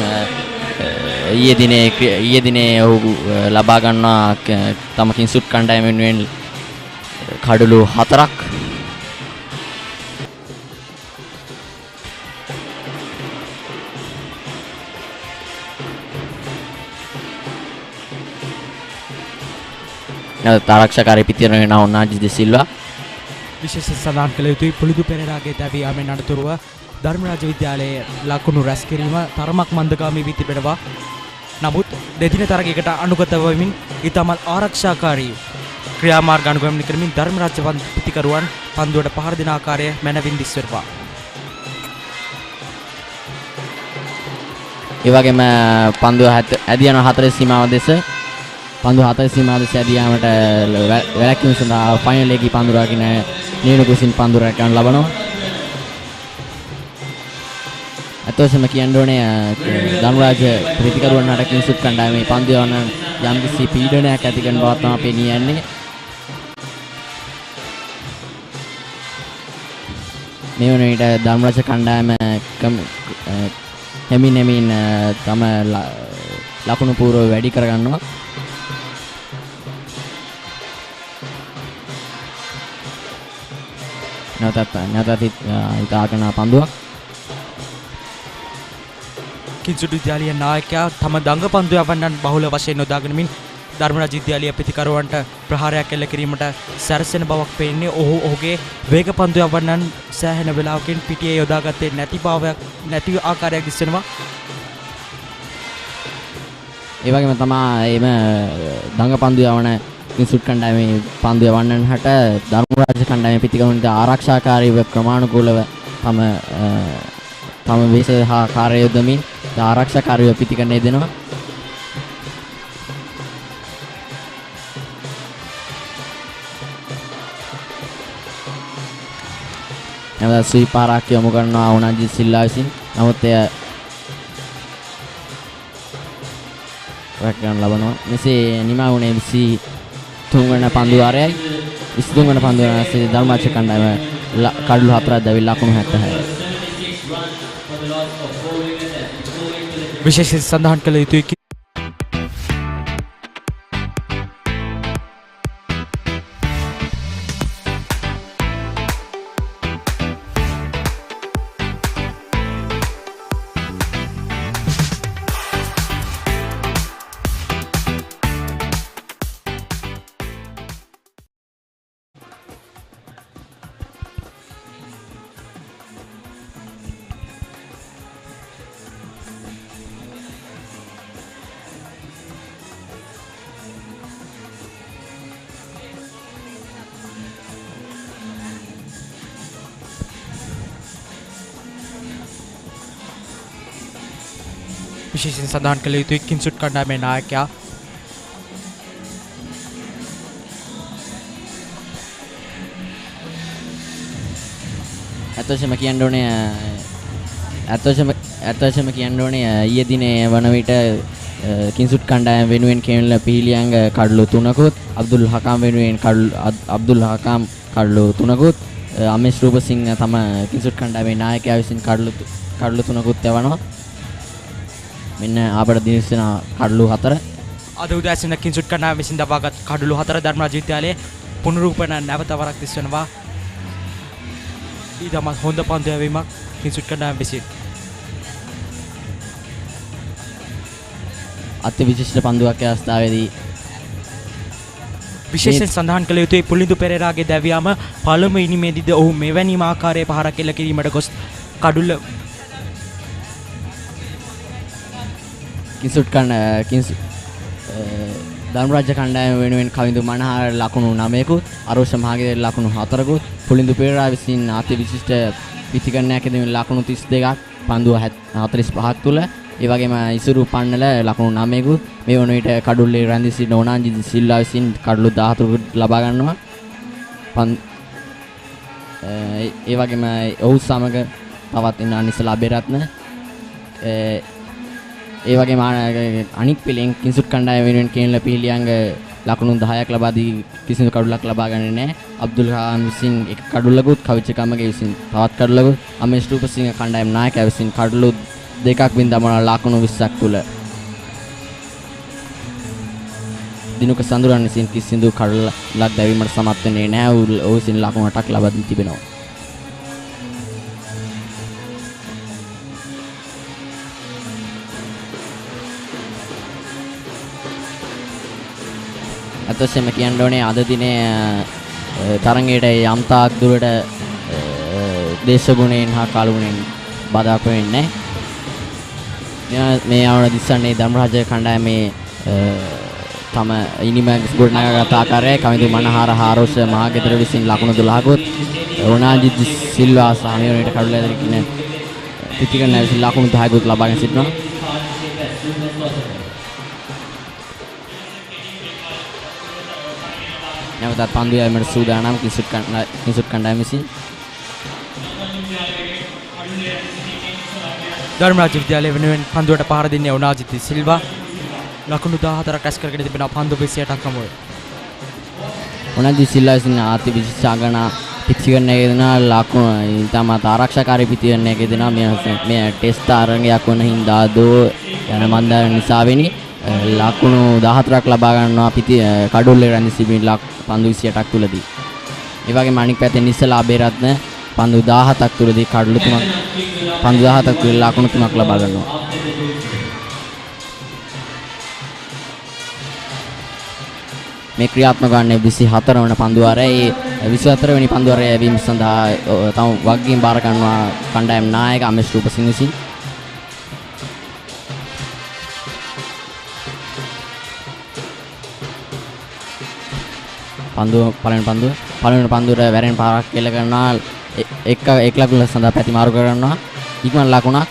ඊයේ දිනේ ඔහු ලබා ගන්නවා තම කිංසුඩ් කණ්ඩායම වෙනුවෙන් කඩලු 4ක්. තාරක්ෂකාරී පිටියරගෙන නෝනාජි ද සිල්වා විශේෂ සඳහන් කළ යුතුයි. පුලිදු පෙරේරාගේ තැබී යාමෙන් අනතුරුව ධර්මරාජ විද්‍යාලයේ ලකුණු රැස් කිරීම තරමක් මන්දගාමී වී තිබෙනවා. නමුත් දෙදින තරගයකට අනුගත වෙමින් ඊටමල් ආරක්ෂාකාරී ක්‍රියාමාර්ග අනුගමනය කරමින් ධර්මරාජ පිටිකරුවන් පන්දුවට පහර දෙන ආකාරය මැනවින් දිස්වෙනවා. ඒ වගේම පන්දුව ඇදී යන 4 සීමාව දෙස පන්දු 4 සීමාව දෙස ඇදී යාමට වැලැක්වීම සඳහා ෆයිනල් එකේ පන්දු රකින්න නියුණු කුසින් පන්දු රැකගන්න ලබනවා. අතෝසම කියන්න ඕනේ ධර්මරාජ ප්‍රතිකරුවන් හට කිංසුඩ් කණ්ඩායමේ පන්දු යවන යම්කිසි පීඩනයක් ඇති කරන බව තමයි පෙනී යන්නේ. මේ වන විට ධර්මරාජ කණ්ඩායම හැමින් තම ලකුණු පූර්ව වැඩි කරගන්නවා. නැවතත් ඉතාලකන පන්දුවක්. කිංසුඩ් විද්‍යාලීය නායකයා තම දඟ පන්දු යවන්නන් බහුල වශයෙන් යොදාගනිමින් ධර්මරාජ විද්‍යාලීය ප්‍රතිකරුවන්ට ප්‍රහාරයක් එල්ල කිරීමට සැරසෙන බවක් පේන්නේ. ඔහුගේ වේග පන්දු යවන්නන් සෑහෙන වෙලාවකින් පිටියේ යොදාගත්තේ නැති ආකාරයක් දිස්සෙනවා. ඒ වගේම තමයි එම දඟ පන්දු යවන කිංසුඩ් කණ්ඩායමේ පන්දු යවන්නන් හට ධර්මරාජ කණ්ඩායමේ පිටිකරුවන්ට ආරක්ෂාකාරීව ක්‍රමානුකූලව තම වේශ හා කාර්ය යොදමින් ආරක්ෂාකාරීව පිටිකරණය දෙනවා. නැවත සුවිපාරක් යොමු කරනවා උනාජිත් සිල්වා විසින්. නමුත් එය රැකගන්න ලබනවා. මෙසේ නිමා වුණේ 23 වන පන්දු වාරයයි. 23 වන පන්දු වාරයේ ධර්මරාජ කණ්ඩායම කඩලු 4ක් දැවි ලකුණු 76. විශේෂයෙන් සඳහන් කළ යුතුයි. විශේෂයෙන් සඳහන් කළ යුතුයි කිංසුට් කණ්ඩායමේ නායකයා ඇත්තටම කියන්න ඕනේ ඊයේ දිනේ වන විට කිංසුට් කණ්ඩායම වෙනුවෙන් කෙනෙල් පිහිලියංග කඩලු 3කුත් අබ්දුල් හකාම් වෙනුවෙන් අබ්දුල් හකාම් කඩලු 3කුත් අමේෂ් රූපසිංහ තම කිංසුට් කණ්ඩායමේ නායකයා විසින් කඩලු 3කුත් යවනවා. මෙන්න අපට දිනසන කඩලු 4 අද උදෑසන කිංසුට් කණ්ඩායම විසින් දවාගත් කඩලු 4 ධර්මරාජ විද්‍යාලයේ පුනරූපණ නැවත වරක් දිස්වනවා. ඊටම හොඳ පන්දු යැවීමක් කිංසුට් කණ්ඩායම විසින්. අතිවිශිෂ්ට පන්දුවක් අවස්ථාවේදී විශේෂයෙන් සඳහන් කළ යුතුයි පුලින්දු පෙරේරාගේ දැවියාම පළමු ඉනිමේදීද ඔහු මෙවැනි ආකාරයේ පහරක් එල්ල කිරීමට ගොස් කඩුල්ල ධර්මරාජ කණ්ඩායම වෙනුවෙන් කවිඳු මනහර ලකුණු 9කුත් අරෝෂ මහගේ ලකුණු 4කුත් පුලින්දු පෙරේරා විසින් අතිවිශිෂ්ට පිටිකරණයක් ඇදෙමින් ලකුණු 32ක් පන්දුව 45ක් තුල ඒ වගේම ඉසුරු පන්නල ලකුණු 9කුත් මේ වන විට කඩුල්ලේ රැඳී සිටින ඕනාන්ජිත් සිල්වා විසින් කඩලු 14කුත් ලබා ගන්නවා. ඒ වගේම ඔහු සමග තවත් ඉන්න අනිසලා බෙරත්න ඒ වගේම අනික් පිළින් කිංසුට් කණ්ඩායම වෙනුවෙන් කෙනෙල් පිහිලියංග ලකුණු 10ක් ලබා දී කිසිදු කඩුලක් ලබා ගන්නේ නැහැ. අබ්දුල් ඛාන් විසින් එක කඩුලකුත් කවිච කමගේ විසින් තවත් කඩුලකුත් අමේෂ් රූපසිංහ කණ්ඩායම නායකයා විසින් කඩුලු දෙකක් බින්දමන ලකුණු 20ක් තුල දිනුක සඳුරන් විසින් කිසිදු කඩුලක් දැවීමට සමත් වෙන්නේ නැහැ. ඔහු විසින් ලකුණු 8ක් ලබා දී තිබෙනවා. අතොස්සෙම කියන්න ඕනේ අද දිනේ තරඟයට යම් තාක් දුරට දේශගුණයෙන් හා කාලගුණයෙන් බාධාක් වෙන්නේ නැහැ. මේ අවුරුදු දිස්සන්නේ ධර්මරාජ කණ්ඩායමේ තම ඉනිමැක්ස් ගොඩනගාගත් ආකාරය කවිඳු මනහර හාරෝෂ මහගෙදර විසින් ලකුණු 12කුත් ඕනාජිත් සිල්වා සහ මේ වනට කඩුල ඇදගෙන පිටිකරණ විසින් ලකුණු 10කුත් ලබාගෙන සිටිනවා. නැවතත් පන්දු යෑමට සූදානම් කිංසුට් කණ්ඩායම විසින්. ධර්මරාජ විද්‍යාලය වෙනුවෙන් පන්දුවට පහර දෙන්නේ ඕනාජිත් සිල්වා ලකුණු 14ක් රැස් කරගෙන තිබෙනවා පන්දු 28ක් හමුවේ. ඕනාජිත් සිල්වා විසින් අතිවිශිෂ්ට අගනා පිටිකරණයක දෙනා ලකුණු තමත් ආරක්ෂාකාරී පිටිකරණයක දෙනවා. මේ ටෙස්ට් තරඟයක් වන හින්දා දෝ යන මන්දාර නිසා වෙනි ලකුණු 14ක් ලබා ගන්නවා කඩුල්ලේ රැඳී සිටින පන්දු 28ක් තුලදී. ඒ වගේම අනික් පැත්තේ නිසලා බේරත්න පන්දු 17ක් තුලදී කඩලු 3ක් පන්දු 17ක් තුල ලකුණු 3ක් ලබා ගන්නවා. මේ ක්‍රියාත්මක වන්නේ 24 වන පන්දු වාරයේ 24 වෙනි පන්දු වාරයේ යැවීම සඳහා තම වගකීම් බාර ගන්නවා කණ්ඩායම් නායක අමේෂ් රූපසිංහ විසින්. පළවෙනි පන්දුවට වැරෙන් පාරක් එල්ල කරනවා. එක් ලකුණක් සඳහා පැති මාරු කරනවා. ඉක්මන් ලකුණක්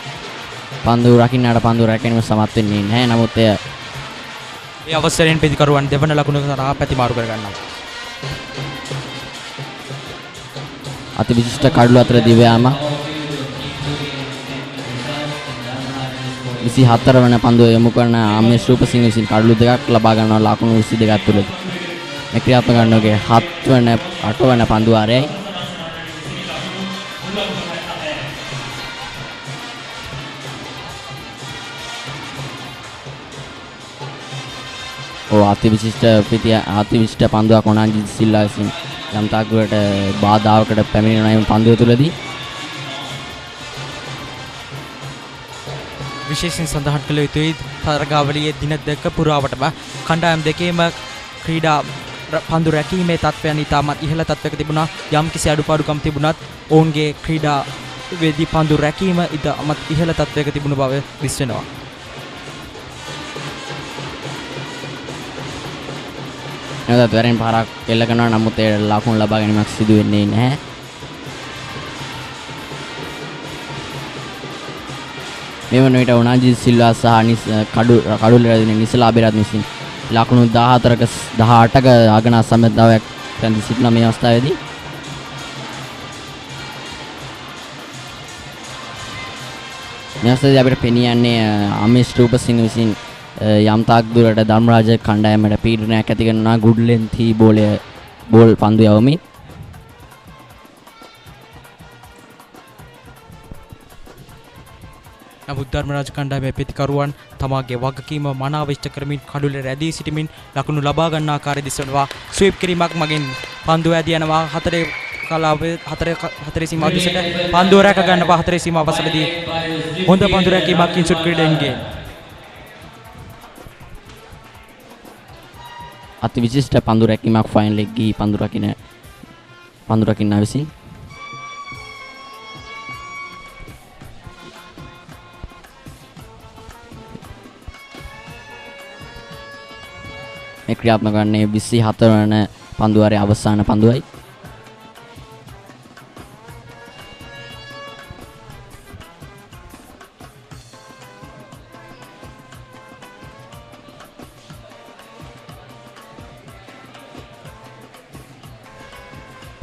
පන්දු රකින්නට පන්දු රැකෙනම සමත් වෙන්නේ නැහැ. නමුත් එය ඒ අවසරයෙන් පිටිකරුවන් දෙවන ලකුණ සඳහා පැති මාරු කර ගන්නවා. අතිවිශිෂ්ට කඩළු අතර දිව යාම 24 වන පන්දුව යොමු කරන ආමේෂ් රූපසිංහ විසින් කඩළු දෙකක් ලබා ගන්නවා ලකුණු 22ක් තුලදී. මේ ක්‍රියාත්මක කරනෝගේ 7 වන 8 වන පන්දුව ආරයයි. අතිවිශිෂ්ට පන්දුවක් ඔනාන්ජි සිල්වා විසින් යම් තාක් දුරට බාධාවකට පැමිණෙනවා මේ පන්දුව තුලදී. විශේෂයෙන් සඳහන් කළ යුතුයි තරගාවලියේ දින දෙක පුරාවටම කණ්ඩායම් දෙකේම ක්‍රීඩා පන්දු රැකීමේ තත්ත්වයන් ඉතාමත් ඉහළ තත්ත්වයක තිබුණා. යම් කිසි අඩුපාඩුකම් තිබුණත් ඔවුන්ගේ ක්‍රීඩා වේදී පන්දු රැකීම ඉතාමත් ඉහළ තත්ත්වයක තිබුණ බව දිස් වෙනවා. නැවතත් වරින් පාරක් එල්ල කරනවා නමුත් ඒ ලකුණු ලබා ගැනීමක් සිදු වෙන්නේ නැහැ. මේ වන විට උනාජි සිල්වා සහ කඩුල්ලේ නිසලා අබේරත්න විසින් ලකුණු 14ක 18ක අගනා සම්බන්ධතාවයක් රැඳී සිටින මේ අවස්ථාවේදී මේ අවස්ථාවේදී අපිට පෙනී යන්නේ ආමේෂ් රූපසිංහ විසින් යම් තාක් දුරට ධර්මරාජ කණ්ඩායමට පීඩනයක් ඇති කරනවා ගුඩ් ලෙන්ති බෝල් පන්දු යවමින්. නමුත් ධර්මරාජ කණ්ඩායමේ පිතිකරුවන් තමාගේ වගකීම මනාව ඉෂ්ට කරමින් කඩුල්ලේ රැඳී සිටමින් ලකුණු ලබා ගන්න ආකාරය දිස්වනවා. ස්වීප් කිරීමක් මගින් පන්දුව ඇදී යනවා 4 කලාවේ 4 සීමාව දිසට පන්දුව රැක ගන්නවා 4 සීමාව පසලදී හොඳ පන්දු රැකීමක් කිංසුඩ් ක්‍රීඩකයන්ගේ. අති විශිෂ්ට පන්දු රැකීමක් ෆයිනල් එක ගිහි පන්දු රකින්න විසින් මේ ක්‍රියාත්මක වන්නේ 24 වන පන්දුවාරයේ අවසාන පන්දුවයි.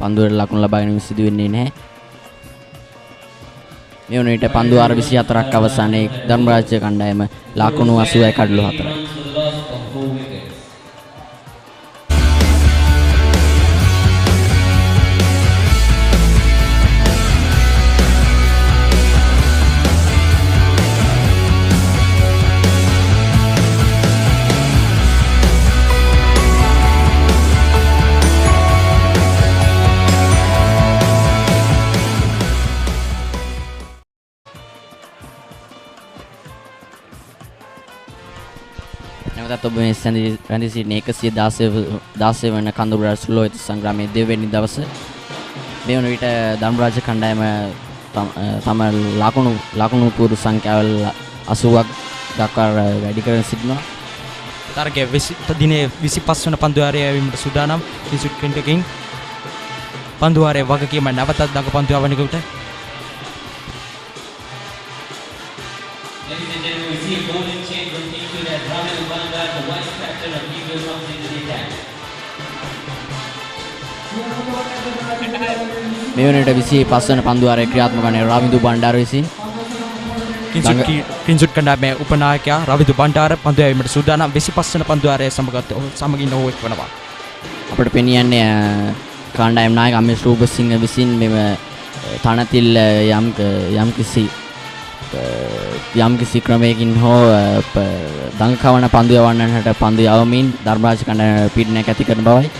පන්දුවට ලකුණු ලබා ගැනීම සිදු වෙන්නේ නැහැ. මේ වන විට පන්දුවාර 24ක් අවසානයේ ධර්මරාජ කණ්ඩායම ලකුණු 80යි කඩළු 4යි. නැවතත් ඔබ මේ රැඳී සිටින 116 වන කඳුබර ස්ලෝයිත් සංග්‍රාමයේ දෙවෙනි දවස. මේ වන විට ධර්මරාජ කණ්ඩායම තම ලකුණු පුරු සංඛ්‍යාවල 80ක් දක්වා වැඩි කරගෙන සිටිනවා. තරගයේ දිනේ 25 වන පන්දුවාරයේ යැවීමට සූදානම් කිංසුඩ් ක්‍රීඩකයන් පන්දුවාරයේ වගකීම නැවතත් දඟ පන්දුව වනිකට මේ වනට 25 වන පන්දුවාරයේ ක්‍රියාත්මක වන රවිදු බණ්ඩාර විසින් කිංසුඩ් කණ්ඩායමේ උපනායකයා රවිදු බණ්ඩාර පන්දු යැවීමට සූදානම් 25 වන පන්දුවාරයේ සමගින් ඔහු එක්වනවා. අපිට පෙනී යන්නේ කණ්ඩායම් නායක ආමේෂ් රූපසිංහ විසින් මෙම තනතිල් යම් කිසි ක්‍රමයකින් හෝ දඟකවන පන්දු යවන්නට පන්දු යවමින් ධර්මරාජ කණ්ඩායම පීඩනයක් ඇති කරන බවයි.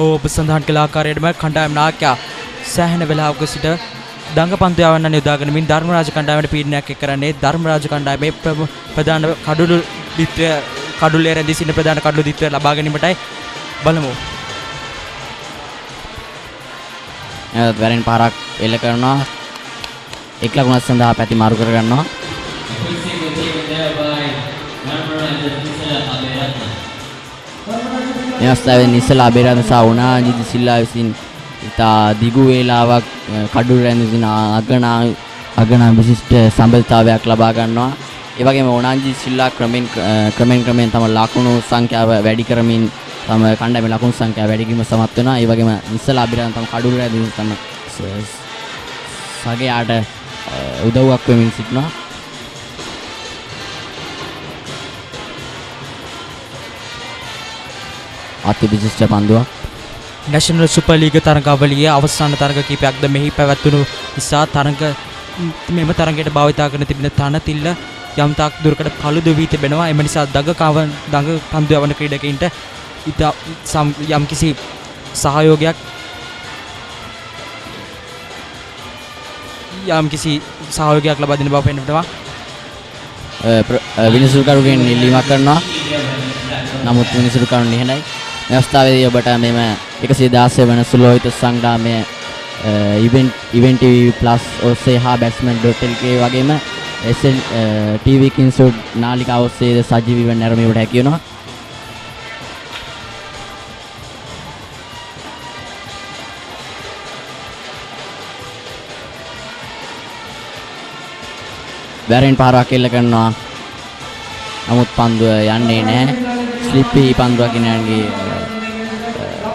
ඔබ සඳහන් කළ ආකාරයටම කණ්ඩායම් නායකයා සෑහෙන වෙලාවක සිට දඟ පන්දු යවන්න යොදාගනිමින් ධර්මරාජ කණ්ඩායමට පීඩනයක් එක් කරන්නේ ධර්මරාජ කණ්ඩායමේ ප්‍රධාන කඩුල්ලේ රැඳී සිටින ප්‍රධාන කඩුළු දිත්වය ලබා ගැනීමටයි බලමු. වැරෙන් පාරක් එල්ල කරනවා. එක් ලකුණක් සඳහා පැති මාරු කර ගන්නවා. මේ අවස්ථාවේ නිසලා අබේරත්න සහ උනාජිත් සිල්වා විසින් ඉතා දිගු වේලාවක් කඩුල්ල රැඳී සිටින අගනා විශිෂ්ට සම්බන්ධතාවයක් ලබා ගන්නවා. ඒ වගේම උනාජිත් සිල්වා ක්‍රමෙන් තම ලකුණු සංඛ්‍යාව වැඩි කරමින් තම කණ්ඩායමේ ලකුණු සංඛ්‍යාව වැඩි කිරීම සමත් වෙනවා. ඒ වගේම ඉස්සලා අබිරාන් තම කඩුල්ල ඇදී තම සගයාට උදව්වක් වෙමින් සිටිනවා. අති විශිෂ්ට පන්දුවක්. නැෂනල් සුපර් ලීග තරගාවලියේ අවසාන තරග කිහිපයක්ද මෙහි පැවැත්වුණු නිසා මෙම තරගයට භාවිතා කරන තිබෙන තනතිල්ල යම් තාක් දුරකට කළුදු වී තිබෙනවා. එම නිසා දඟ පන්දු යවන ක්‍රීඩකයින්ට යම් කිසි සහයෝගයක් ලබා දෙන බව පෙනෙනවා. විනිසුරුකරුගෙන් ඉල්ලීමක් කරනවා. නමුත් විනිසුරුකරු නිහඬයි. මේ අවස්ථාවේදී ඔබට මෙම 116 වන සුලෝහිත සංග්‍රාමයේ event TV plus ඔස්සේ හා batsman.lk වගේම SN TV Kingswood නාලිකාව ඔස්සේ සජීවීව නැරඹීමට හැකි වෙනවා. බැරින් පාරක් එල්ල කරනවා. නමුත් පන්දුව යන්නේ නැහැ. ස්ලිපි පන්දුවක් ඉන්නගේ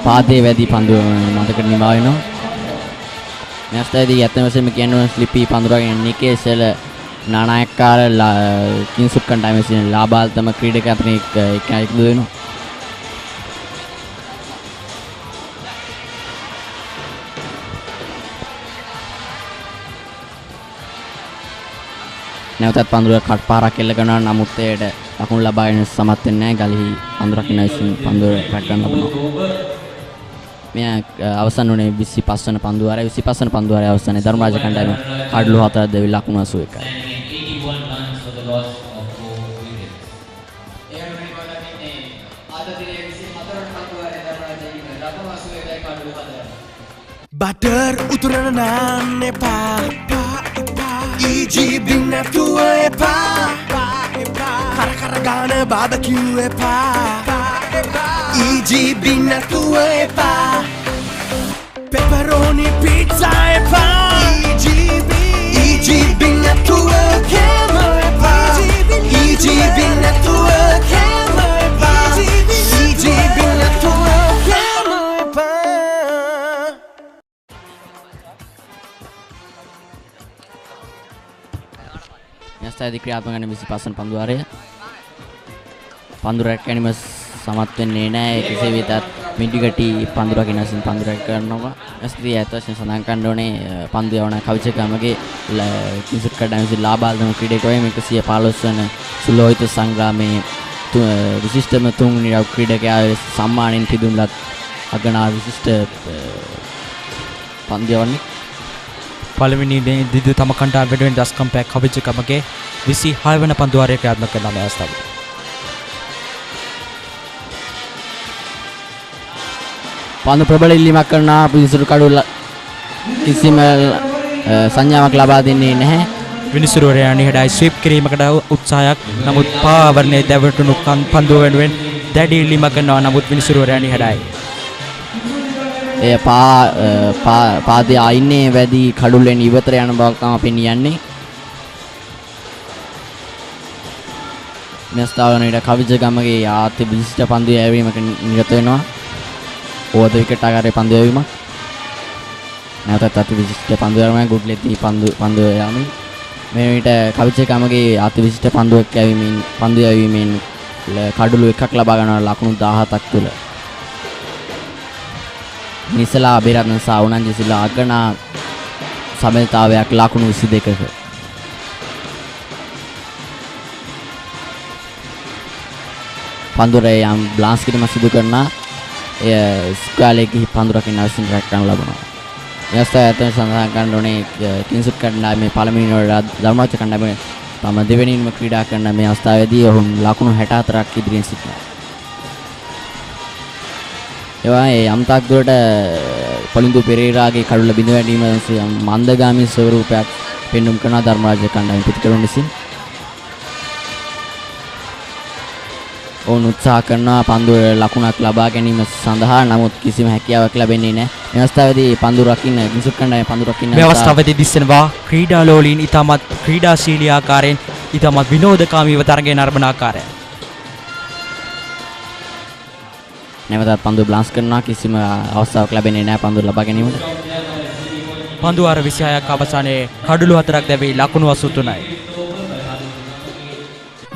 පාදයේ වැදී පන්දුව මතකට නිමා වෙනවා. මේ අවස්ථාවේදී ඇත්තම වශයෙන්ම කියනවා ස්ලිපි පන්දුවකින් නිකේෂල නානායක්කාර කිංසුඩ් කණ්ඩායමේ සිටින ලාභාල්තම ක්‍රීඩක අතර එකතු වෙනවා. නැවතත් පන්දුව කට් පාරක් එල්ල කරනවා. නමුත් ඒට ලකුණු ලබා ගැනීම සමත් වෙන්නේ නැහැ. ගලෙහි පන්දුරක් ඉන්න විසින් පන්දුව පැට් ගන්න ලබනවා. මෙය අවසන් වුණේ 25 වන පන්දු වාරය. 25 වන පන්දු වාරය අවසානයේ ධර්මරාජ කණ්ඩායම කඩලු 4ක් දෙවි ලකුණු 81යි. Butter uturana naan epa EGB නැතුව එපා කර ගාන බාබකියු එපා EGB නැතුව එපා pepperoni pizza එපා EGB නැතුව කෑම එපා EGB නැතුව කෑම එපා EGB නැතුව කෑම එපා. නැස්තයි ක්‍රියාත්මක වන 25 වන පන්දු වාරය. පන්දු රැක් ගැනීම සමත් වෙන්නේ නැහැ. කෙසේ වෙතත් මිඩිගටි පන්දු රකින්න විසින් පන්දු රැක් කරනවා. නැස්තී ඇත්ත වශයෙන් සඳහන් කරන්න ඕනේ පන්දු යවන කවිචකමගේ කිංසුඩ් කණ්ඩායම විසින් ලාභාල්තම ක්‍රීඩකයෙකු 115 වන සුලෝහිත සංග්‍රාමයේ විශිෂ්ටම තුන්වෙනි ක්‍රීඩකයා සම්මානයෙන් පිදුම් ලත් අගනා විශිෂ්ට පන්දු යවන්නේ. පළවෙනි දිදු තම කණ්ඩායම වෙනුවෙන් දස්කම් පැක් කවිචකමගේ 26 වන පන්දු වාරය ක්‍රියාත්මක කරන මේ අවස්ථාවේ පන්දු ප්‍රබල ඉල්ලීමක් කරන විනිසුරු කඩුල්ල කිසිම සංඥාවක් ලබා දෙන්නේ නැහැ. විනිසුරුවරයා නිහඬයි ස්වීප් කිරීමකට උත්සාහයක්. නමුත් පාවරණයේ දැවටුණු පන්දුව වෙනුවෙන් දැඩි ඉල්ලීමක් කරනවා. නමුත් විනිසුරුවරයා නිහඬයි. එය පාදයේ අයින්නේ වැඩි කඩුල්ලෙන් ඉවතර යන බවක් තමයි පෙනියන්නේ. මෙස්තාවනේට කවිජගමගේ ආත්‍ය විශිෂ්ට පන්දු යැවීමක නිරත වෙනවා. ඕවර් විකට් ආකාරයේ පන්දු යැවීමක්. නැවතත් අති විශිෂ්ට පන්දු යැවීමක් ගුඩ්ලෙති පන්දු යැවීම. මේ විට කවිජගමගේ ආත්‍ය විශිෂ්ට පන්දුවක් යැවීමෙන් පන්දු යැවීමෙන් කඩුළු එකක් ලබා ගන්නවා ලකුණු 17ක් තුල. නිසලා අබිරත්න සහ උනන්ජි සිල්වා අගනා සමතාවයක් ලකුණු 22ක. පන්දුරේ යම් බ්ලාන්ස් කිරීම සිදු කරන ස්ක්වෑලේකි පන්දුරකින් අවශ්‍ය රැක් කරන ලබනවා. එයස්ත ඇතන සඳහන් කරන්න ඕනේ කිංසුඩ් කණ්ඩායමේ පළමුවෙනි ධර්මරාජ කණ්ඩායමේ තම දෙවෙනිම ක්‍රීඩා කරන මේ අවස්ථාවේදී ඔහු ලකුණු 64ක් ඉදිරියෙන් සිටිනවා. ඒ යම්තාක් දුරට පොලින්දු පෙරේරාගේ කඩුල බිඳ වැටීම මන්දගාමී ස්වරූපයක් පෙන්වුම් කරන ධර්මරාජ කණ්ඩායම පිටිකරුන් විසින් ඔවුන් උත්සාහ කරනවා පන්දුව ලකුණක් ලබා ගැනීම සඳහා. නමුත් කිසිම හැකියාවක් ලැබෙන්නේ නැහැ. මේ අවස්ථාවේදී පන්දු රකින්න කිංසුඩ් කණ්ඩායම පන්දු රකින්න මේ අවස්ථාවේදී දිස්සනවා ක්‍රීඩාලෝලීන් ඉතාමත් ක්‍රීඩාශීලී ආකාරයෙන් ඉතාමත් විනෝදකාමීව තරගය නරඹන ආකාරය. නැවතත් පන්දුව බ්ලාන්ස් කරනවා කිසිම අවස්ථාවක් ලැබෙන්නේ නැහැ පන්දුව ලබා ගැනීමට. පන්දු වාර 26ක් අවසානයේ කඩළු 4ක් දැවී ලකුණු 83යි.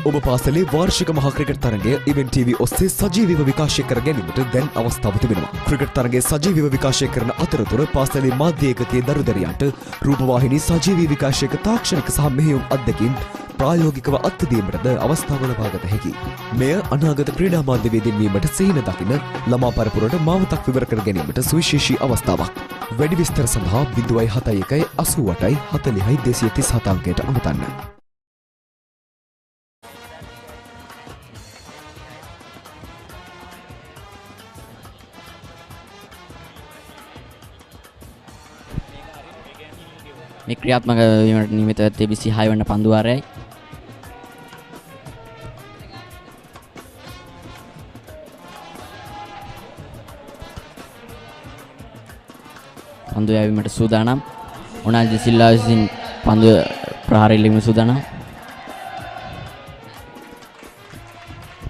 ඔබ පාසලේ වාර්ෂික මහා ක්‍රිකට් තරගය ඉවෙන්ට් TV ඔස්සේ සජීවීව විකාශය කර ගැනීමට දැන් අවස්ථාව තිබෙනවා. ක්‍රිකට් තරගයේ සජීවීව විකාශය කරන අතරතුර පාසලේ මාධ්‍ය ඒකකයේ දරුදරියන්ට රූපවාහිනී සජීවී විකාශයක තාක්ෂණික සහ මෙහෙයුම් අත්දැකීම් ප්‍රායෝගිකව අත්දැකීමටද අවස්ථාව ලබාගත හැකියි. මෙය අනාගත ක්‍රීඩා මාධ්‍යවේදීන් වීමට සිහින දකින ළමා පරපුරට මාවතක් විවර කර ගැනීමට සුවිශේෂී අවස්ථාවක්. වැඩි විස්තර සඳහා 071 88 40 237 අංකයට අමතන්න. මේ ක්‍රියාත්මක වීමට නියමිත 26 වන පන්දු වාරයයි. පන්දු යැවීමට සූදානම්. උනාල්ඩි සිල්වා විසින් පන්දු ප්‍රහාර ඉල්ලීමට සූදානම්.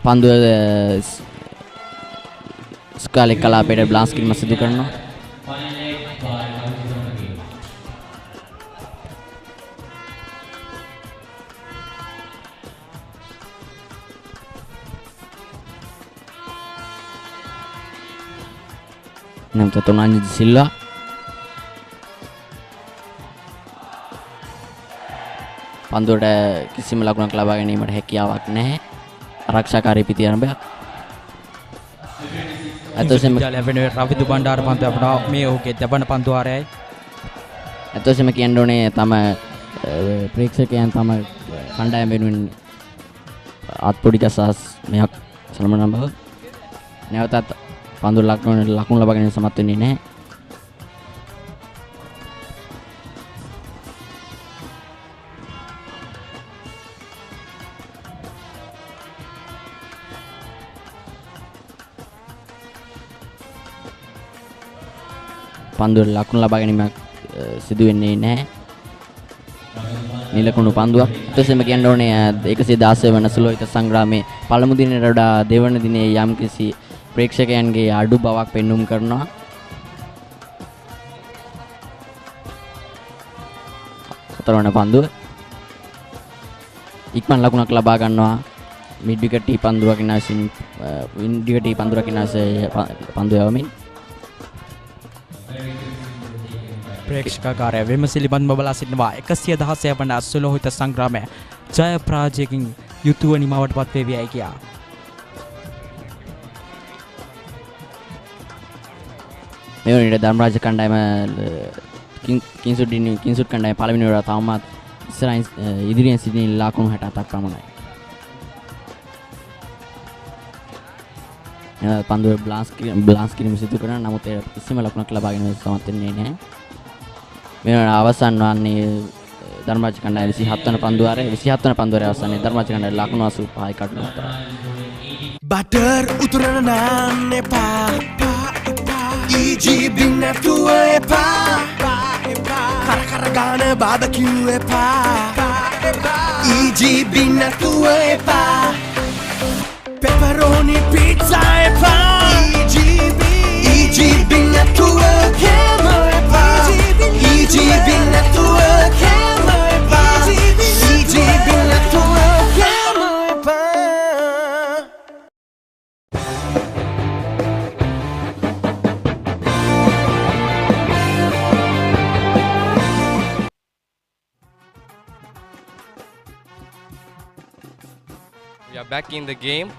පන්දුව ස්කාලේ කලාපයට බ්ලාන්ස් කිරීම සිදු කරනවා. නැවතත් උනාල්ඩි සිල්වා පන්දුවට කිසිම ලකුණක් ලබා ගැනීමට හැකියාවක් නැහැ. ආරක්ෂාකාරී පිටි ආරම්භයක්. අතොසෙම රවිදු බණ්ඩාර පන්දු අපට මේ ඔහුගේ දබන පන්දු වාරයයි. අතොසෙම කියන්න ඕනේ තම ප්‍රේක්ෂකයන් තම කණ්ඩායම වෙනුවෙන් අත්පොඩි ගසස් මෙයක් සලමන බව. නැවතත් පන්දු ලකුණු ලබා ගැනීම සමත් වෙන්නේ නැහැ. පන්දුවට ලකුණු ලබා ගැනීමක් සිදු වෙන්නේ නැහැ. නිලකුණු පන්දුවක්. ඊටසෙම කියන්න ඕනේ 116 වන සුලෝහිත සංග්‍රාමයේ පළමු දිනේට වඩා දෙවන දිනේ යම්කිසි ප්‍රේක්ෂකයන්ගේ අඩු බවක් පෙන්눔 කරනවා. හතරවන පන්දුව ඉක්මන් ලකුණක් ලබා ගන්නවා. මිඩ් විකට් පන්දුවක් විනාශින් වින්ඩ් විකට් පන්දුවක් විනාශයේ පන්දුව යවමින් ප්‍රේක්ෂකාකාරය විමසිලි බන්ධ බලා සිටිනවා 116 වන සුලෝහිත සංග්‍රාමය ජය පරාජයකින් යුතුව නිමවට පත් වේවියි කියා. මේ වුණේ ධර්මරාජ කණ්ඩායම කිංසුඩ් කණ්ඩායම පළවෙනි වර තවමත් ඉස්සරහින් ඉදිරියෙන් සිටින ලකුණු 67ක් පමණයි. පන්දුව බ්ලාන්ස් කිරීම සිදු කරන නමුත් ඒ කිසිම ලකුණක් ලබා ගැනීමට සමත් වෙන්නේ නැහැ. මේ අවසන් වන්නේ ධර්මරාජ කණ්ඩායම 27 වන පන්දු වාරයේ 27 වන පන්දු වාරයේ අවසානයේ ධර්මරාජ කණ්ඩායම ලකුණු 85යි කඩන අතර. බටර් උතුරන නාන්න එපා. EGB නැතුව එපා. කර ගාන බාබකියු එපා. EGB නැතුව එපා. pepperoni pizza එපා. EGB නැතුව කැමරපා. EGB නැතුව කැමරපා. EGB නැතුව කැමරපා. We are back in the game.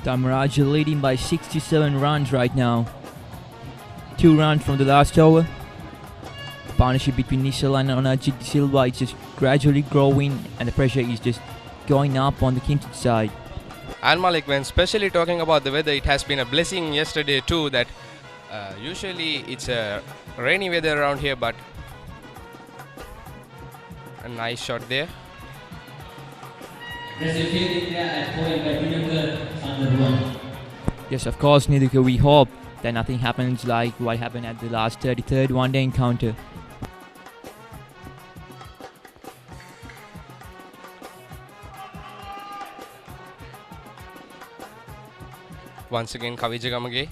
Dharmaraja leading by 67 runs right now. 2 runs from the last over. The partnership between Nishal and Onajit Silva is just gradually growing and the pressure is just going up on the Kingswood side. And Malik, when especially talking about the weather, it has been a blessing yesterday too that usually it's a rainy weather around here, but a nice shot there. Yes, of course, Nidhuka, we hope that nothing happens like what happened at the last 33rd one-day encounter. once again Kavijagamage.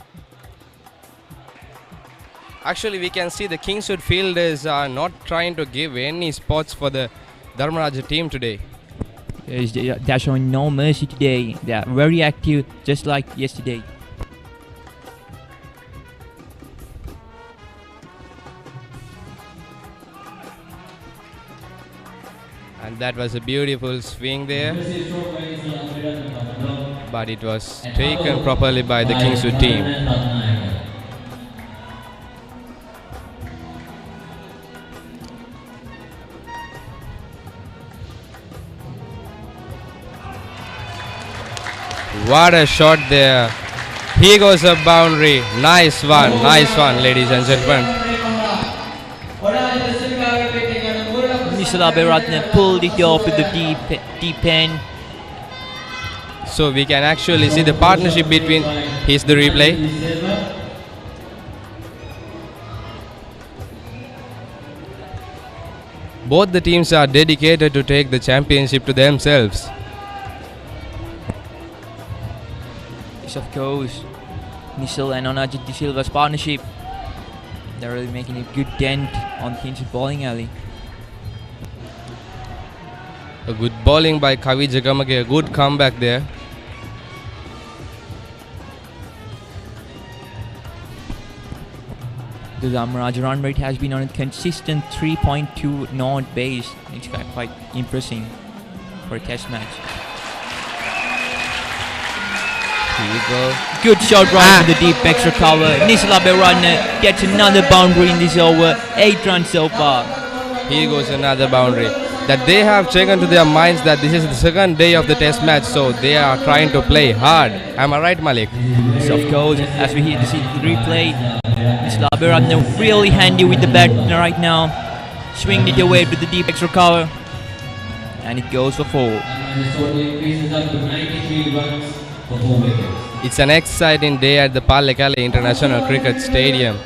Actually, we can see the Kingswood fielders are not trying to give any spots for the Dharmaraja team today. Yes, they're showing no mercy today. They are very active, just like yesterday. And that was a beautiful swing there. But it was taken properly by the Kingswood team. What a shot there. Here goes a boundary. Nice one, ladies and gentlemen. Nisala Beratne pulled it off with the deep end. So we can actually see the partnership between, here's the replay. Both the teams are dedicated to take the championship to themselves. Yes, of course. Nisal and Onajit De Silva's partnership. They're really making a good dent on Kingswood bowling alley. A good bowling by Kavi Jagamage, a good comeback there. The Dharmaraja run rate has been on a consistent 3.2 not base. It's quite impressive for a test match. Here you go. Good shot right to the deep extra cover. Nisala Beratne gets another boundary in this over. 8 runs so far. Here goes another boundary. That they have taken to their minds that this is the second day of the test match, so they are trying to play hard. Am I right, Malik? Yes, of course. As we see the replay, Nisala Beratne really handy with the bat right now. Swinged it away with the deep extra cover. And it goes for 4. It's an exciting day at the Pallekele International Cricket Stadium.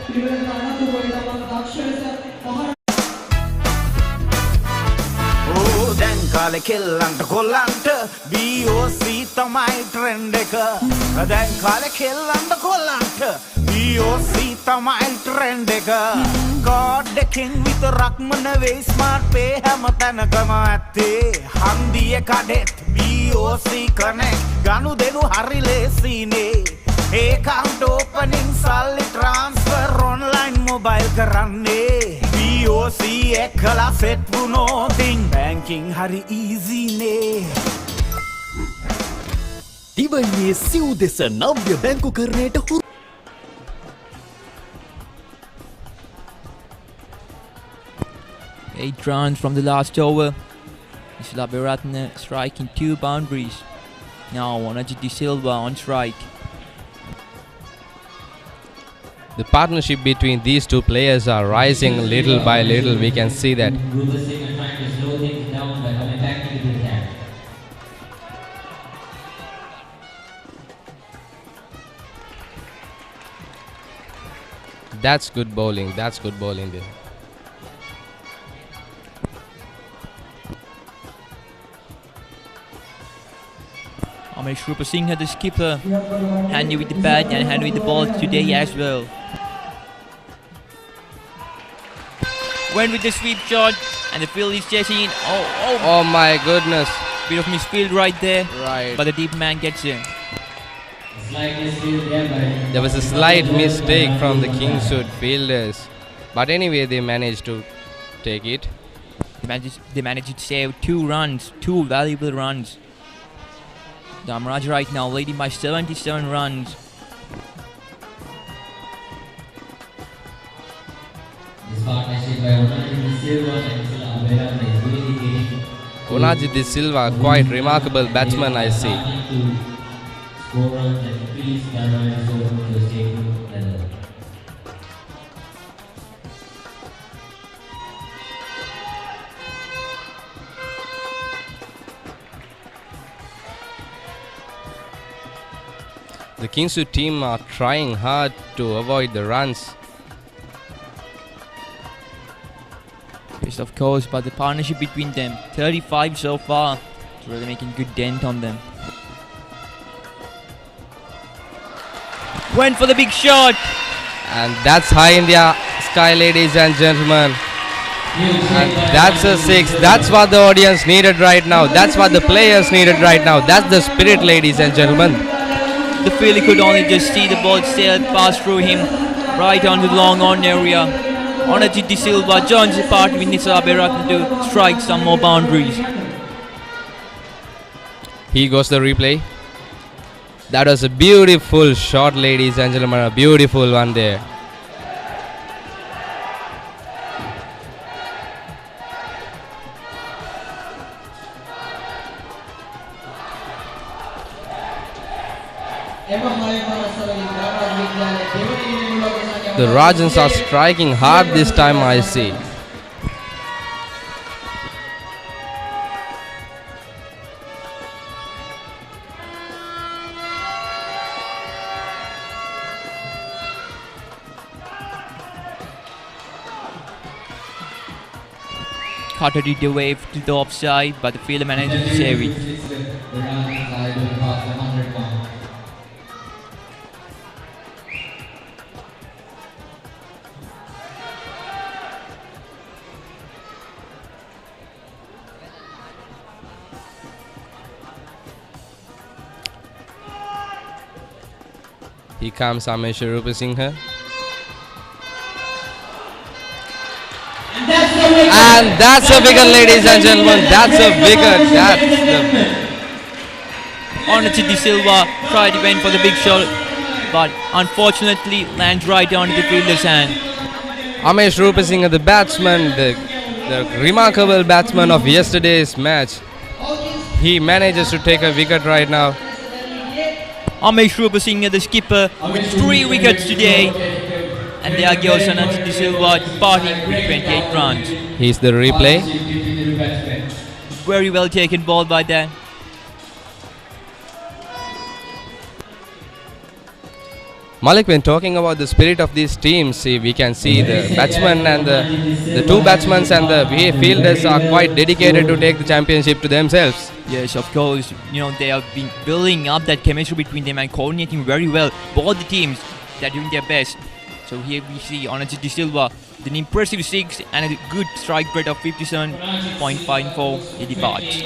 කාලේ කෙල්ලන්ට කොල්ලන්ට BOC තමයි ට්‍රෙන්ඩ් එක දැන් කාලේ කෙල්ලන්ට කොල්ලන්ට BOC තමයි ට්‍රෙන්ඩ් එක කාඩ් එකකින් විතරක්ම නෙවෙයි ස්මාර්ට් පේ හැම තැනකම ඇත්තේ හන්දියේ කඩෙත් BOC කනෙක්ට් ගනුදෙනු හරි ලේසිනේ account opening සල්ලි transfer online mobile කරන්නේ BOC එකලා සෙට් වුණොතින් banking හරි easy නේ දිවයිනේ සිව් දෙස නව්‍ය බැංකුකරණයට 8 runs from the last over. Nisala Beratne striking 2 boundaries. Now Onajit De Silva on strike. The partnership between these two players are rising little by little. We can see that. That's good bowling. That's good bowling there. Amesh Rupasinghe, the skipper, handy with the bat and handy with the ball today as well. Went with the sweep shot and the field is chasing in. Oh my goodness. Bit of misfield right there. Right. But the deep man gets in. There was a slight mistake from the Kingswood fielders. But anyway, they managed to take it. They managed to save 2 runs, 2 valuable runs. Dharmaraja right now leading by 77 runs. Onajit De Silva, quite remarkable batsman, I see. The Kingswood team are trying hard to avoid the runs. Yes, of course, but the partnership between them, 35 so far, is really making good dent on them. Went for the big shot. And that's high in the sky, ladies and gentlemen. And that's a 6. That's what the audience needed right now. That's what the players needed right now. That's the spirit, ladies and gentlemen. The fielder could only just see the ball sail pass through him right onto the long on area. Onajit De Silva joins the party with Nisal Abeyratne to strike some more boundaries. Here goes the replay. That was a beautiful shot, ladies and gentlemen. A beautiful one there. The Rajans are striking hard this time, I see. Carter did the wave to the offside, but the fielder managed to save it. Here comes Amesh Rupasinghe. And that's a wicket, ladies and gentlemen. That's a wicket. Onajit De Silva tried to went for the big shot, but unfortunately lands right onto the fielder's hand. Amesh Rupasinghe, the batsman, the remarkable batsman of yesterday's match. He manages to take a wicket right now. Amesh Rupasinghe, the skipper, with 3 wickets today. And there goes Onajit De Silva departing with 28 runs. Here's the replay. Very well taken ball by that. Malik, when talking about the spirit of these teams, see, we can see the batsmen and the two batsmen and the fielders are quite dedicated to take the championship to themselves. Yes, of course. You know, they have been building up that chemistry between them and coordinating very well. Both the teams, they're doing their best. So here we see Onajit De Silva with an impressive 6 and a good strike rate of 57.54. He departs.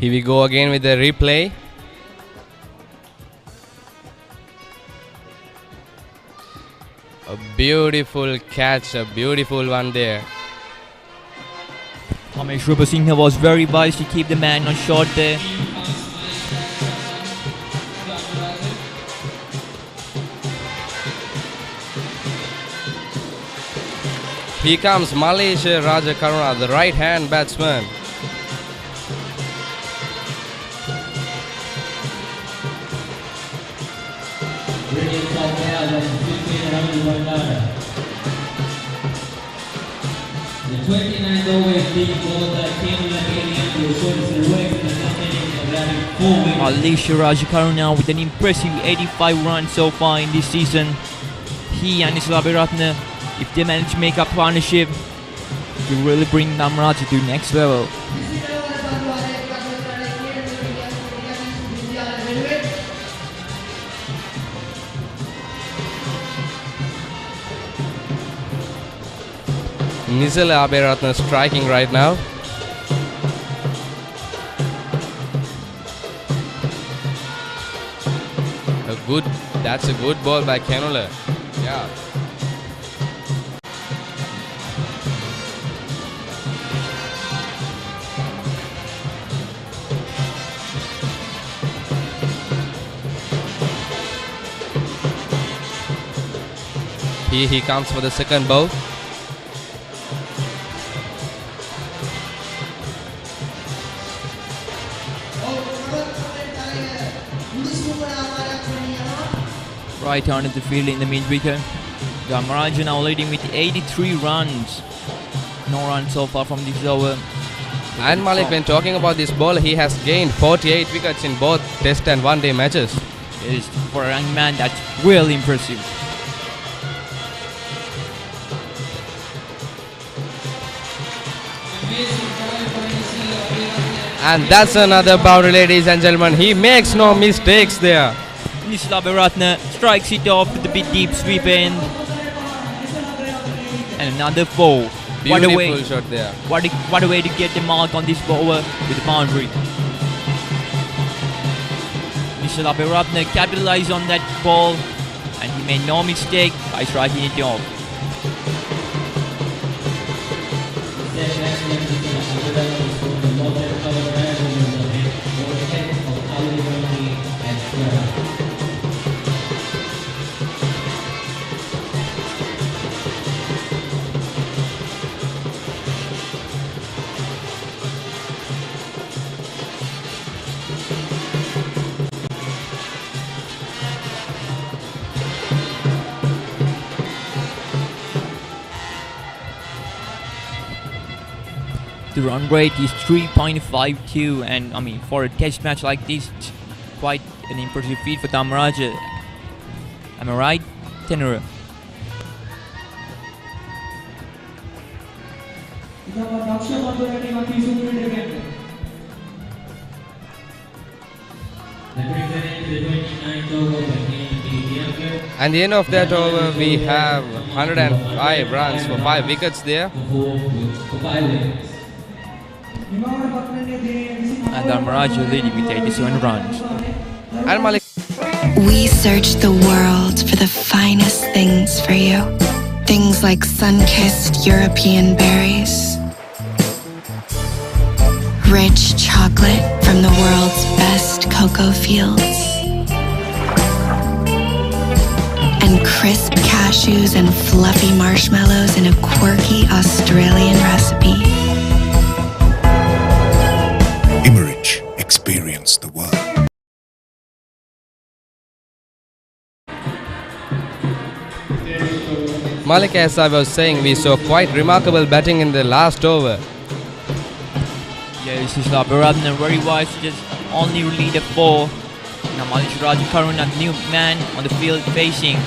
Here we go again with the replay. A beautiful catch, a beautiful one there. Amesh Rupasinghe was very wise to keep the man on short there. Here comes Malaysia Rajakaruna, the right-hand batsman. The 29th over is being bowled by Malaysia Rajakaruna with an impressive 85 runs so far in this season. He and Nisal Abeyratne, if they manage to make a partnership, will really bring Dharmaraja to the next level. Nisal Abeyratne striking right now. That's a good ball by Kandy. Yeah. Here he comes for the second ball. Right on in the field in the mid-wicket. Dharmaraja now leading with 83 runs. No runs so far from this over. And Malik, when talking about this ball, he has gained 48 wickets in both test and one-day matches. Yes, for a young man, that's really impressive. And that's another boundary, ladies and gentlemen. He makes no mistakes there. Nisla Beratna strikes it off with a bit deep sweep end. And another four. Beautiful shot there. What a way to get the mark on this bowler with the boundary. Nisla Beratna capitalized on that ball and he made no mistake by striking it off. The run rate is 3.52, and I mean, for a test match like this, it's quite an impressive feat for Dharmaraja. Am I right, Tenora? And the end of that over, we have 105 runs for 5 wickets there. And Dharmaraja leading with 87 runs. And Malik. We search the world for the finest things for you. Things like sun-kissed European berries, rich chocolate from the world's best cocoa fields, and crisp cashews and fluffy marshmallows in a quirky Australian recipe. Immerich, experience the world. Malik, as I was saying, we saw quite remarkable batting in the last over. Yeah, this is Beratna very wise to just only lead a 4. Now Maroons Hill Country, a new man on the field facing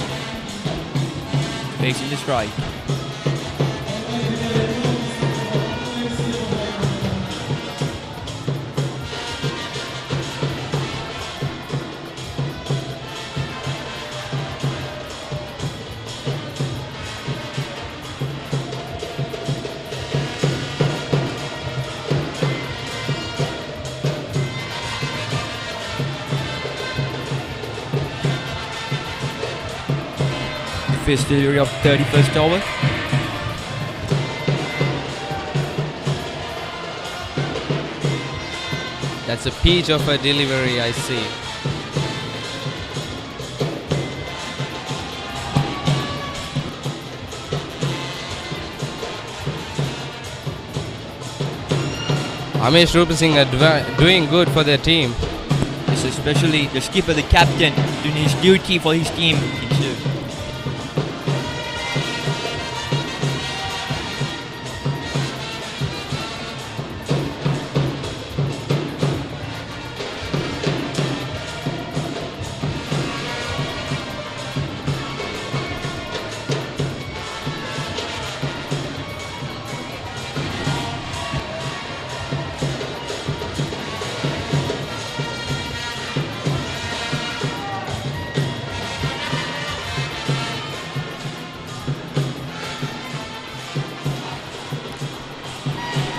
the strike. First delivery of 31st over. That's a peach of a delivery, I see. Amesh Rupasinghe doing good for their team. It's especially the skipper, the captain, doing his duty for his team.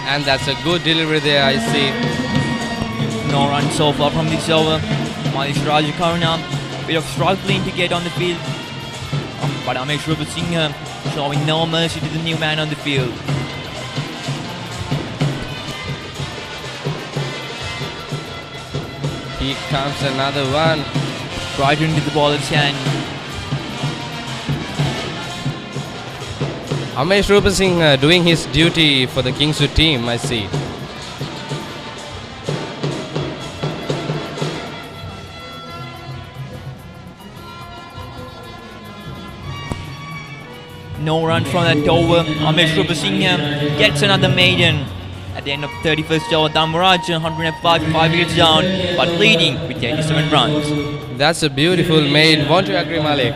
And that's a good delivery there, I see. No run so far from this over. Maroons Hill Country bit of struggling to get on the field. But Amesh Rupasinghe showing no mercy to the new man on the field. Here comes another one. Right into the baller's hand. Amesh Rupasingh doing his duty for the Kingswood team, I see. No run from that over. Amesh Rupasingh gets another maiden. At the end of 31st over, Dharmaraja 105, 5 wickets down, but leading with 87 runs. That's a beautiful maid. Won't you agree, Malik?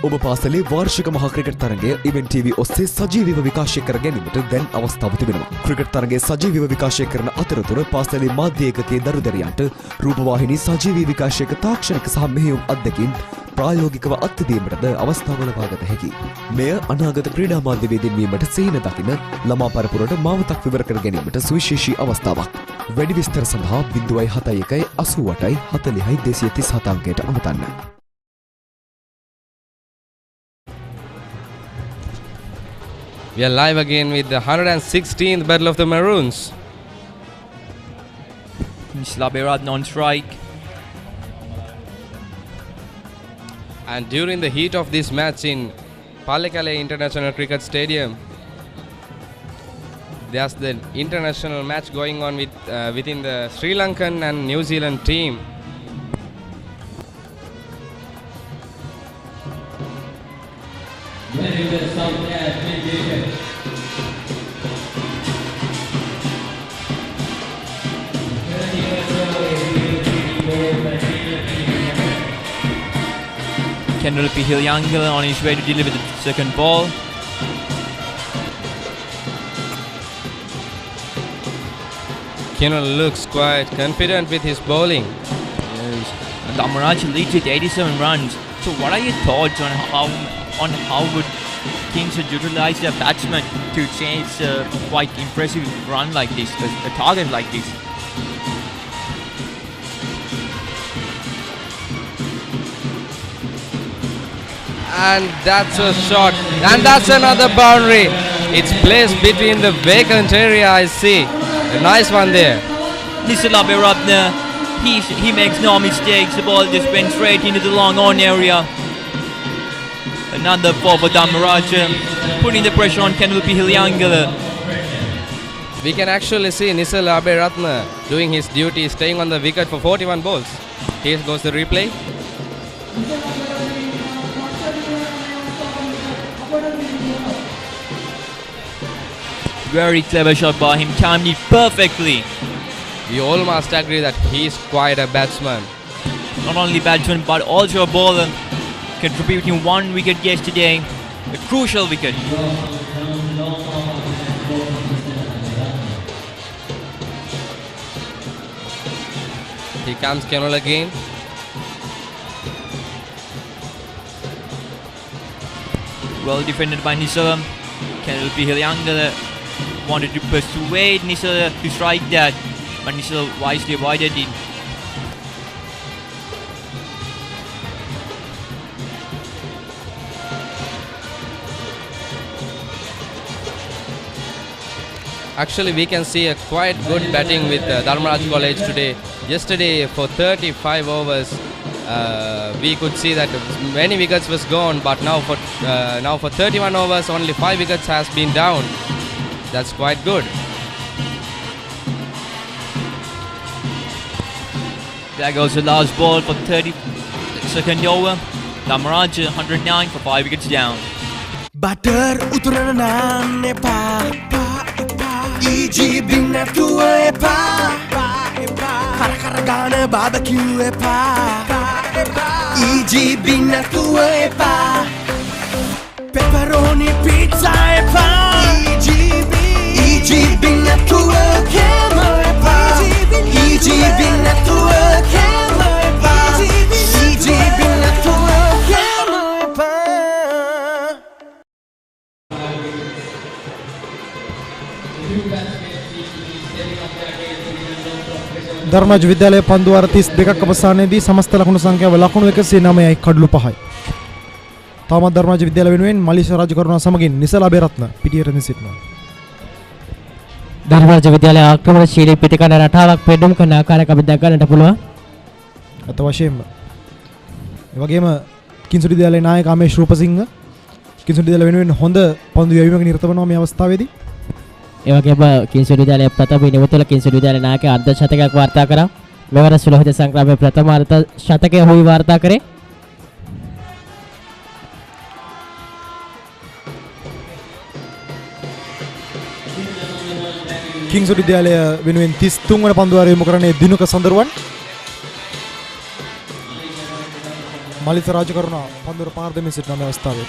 ඔබ පාසලේ වාර්ෂික මහා ක්‍රිකට් තරගය ඉවෙන්ට් TV ඔස්සේ සජීවීව විකාශය කර ගැනීමට දැන් අවස්ථාව තිබෙනවා. ක්‍රිකට් තරගයේ සජීවීව විකාශය කරන අතරතුර පාසලේ මාධ්‍ය ඒකකයේ දරුදරියන්ට රූපවාහිනී සජීවී විකාශයක තාක්ෂණික සහ මෙහෙයුම් අත්දැකීම් ප්‍රායෝගිකව අත්දැකීමටද අවස්ථාව ලබා ගත හැකියි. මෙය අනාගත ක්‍රීඩා මාධ්‍යවේදීන් වීමට සිහින දකින ළමා පරපුරට මාවතක් විවර කර ගැනීමට සුවිශේෂී අවස්ථාවක්. වැඩි විස්තර සඳහා 071 88 40 237 අංකයට අමතන්න. We are live again with the 116th Battle of the Maroons. Slaberat on strike. And during the heat of this match in Pallekele International Cricket Stadium, there's the international match going on within the Sri Lankan and New Zealand team. Kendall Pihil-Yangal on his way to deliver the second ball. Kendall looks quite confident with his bowling. Yes. Dharmaraja leads with 87 runs. So what are your thoughts on how would Kings should utilize their batsmen to chase a quite impressive run like this, a target like this? And that's a shot, and that's another boundary. It's placed between the vacant area, I see. A nice one there. Nisala Beratna, he makes no mistakes. The ball just went straight into the long on area. Another ball for Dharmaraja, putting the pressure on Kendall Pihil-Yangal. We can actually see Nisal Aberatna doing his duty, staying on the wicket for 41 balls. Here goes the replay. Very clever shot by him, timed it perfectly. We all must agree that he is quite a batsman. Not only batsman but also a bowler, contributing 1 wicket yesterday, a crucial wicket. Here comes Kendall again. Well defended by Nisala. Kendall Pihil-Yangal wanted to persuade Nisala to strike that, but Nisala wisely avoided it. Actually, we can see a quite good batting with Dharmaraja College today. Yesterday, for 35 overs, we could see that many wickets was gone, but now for 31 overs, only 5 wickets has been down. That's quite good. There goes the last ball for 32nd over. Dharmaraja 109 for 5 wickets down. Butter uturana epa EGB නැතුව එපා කර ගාන බාබකියු එපා EGB නැතුව එපා pepperoni pizza එපා EGB නැතුව කෑම එපා EGB නැතුව කෑම එපා EGB නැතුව කෑම එපා ධර්මජ විද්‍යාලයේ පන්දු වාර 32ක් අවසානයේදී සමස්ත ලකුණු සංඛ්‍යාව ලකුණු 109යි කඩලු 5යි. තාමත් ධර්මජ විද්‍යාල වෙනුවෙන් මලිෂ රාජකරුණා සමගින් නිසල අබේරත්න පිටියට සිටිනවා. ධර්මජ විද්‍යාලයේ ආක්‍රමණශීලී පිටිකඩ රටාවක් පෙඩුම් කරන ආකාරයක් අපි දැක ගන්නට පුළුවන්. අත වශයෙන්ම. ඒ වගේම කිංසුඩි විද්‍යාලයේ නායක අමේෂ් රූපසිංහ කිංසුඩි විද්‍යාලය වෙනුවෙන් හොඳ පන්දු යැවීමක නිරත වෙනවා මේ අවස්ථාවේදී. ඒ වගේම කිංසුඩි විද්‍යාලයේ ප්‍රථම ඉනිම තුළ කිංසුඩි විද්‍යාලයේ නායක අර්ධ ශතකයක් වාර්තා කරා. මෙවර සුලෝහිත සංග්‍රාමයේ ප්‍රථම අර්ධ ශතකය හුයි වාර්තා කරේ. කිංසුඩි විද්‍යාලය වෙනුවෙන් 33 වන පන්දු වාරය යොමු කරන්නේ දිනුක සඳරුවන්. මලිත රාජකරුණ පන්දුර පාර දෙමින් සිටින මේ අවස්ථාවේ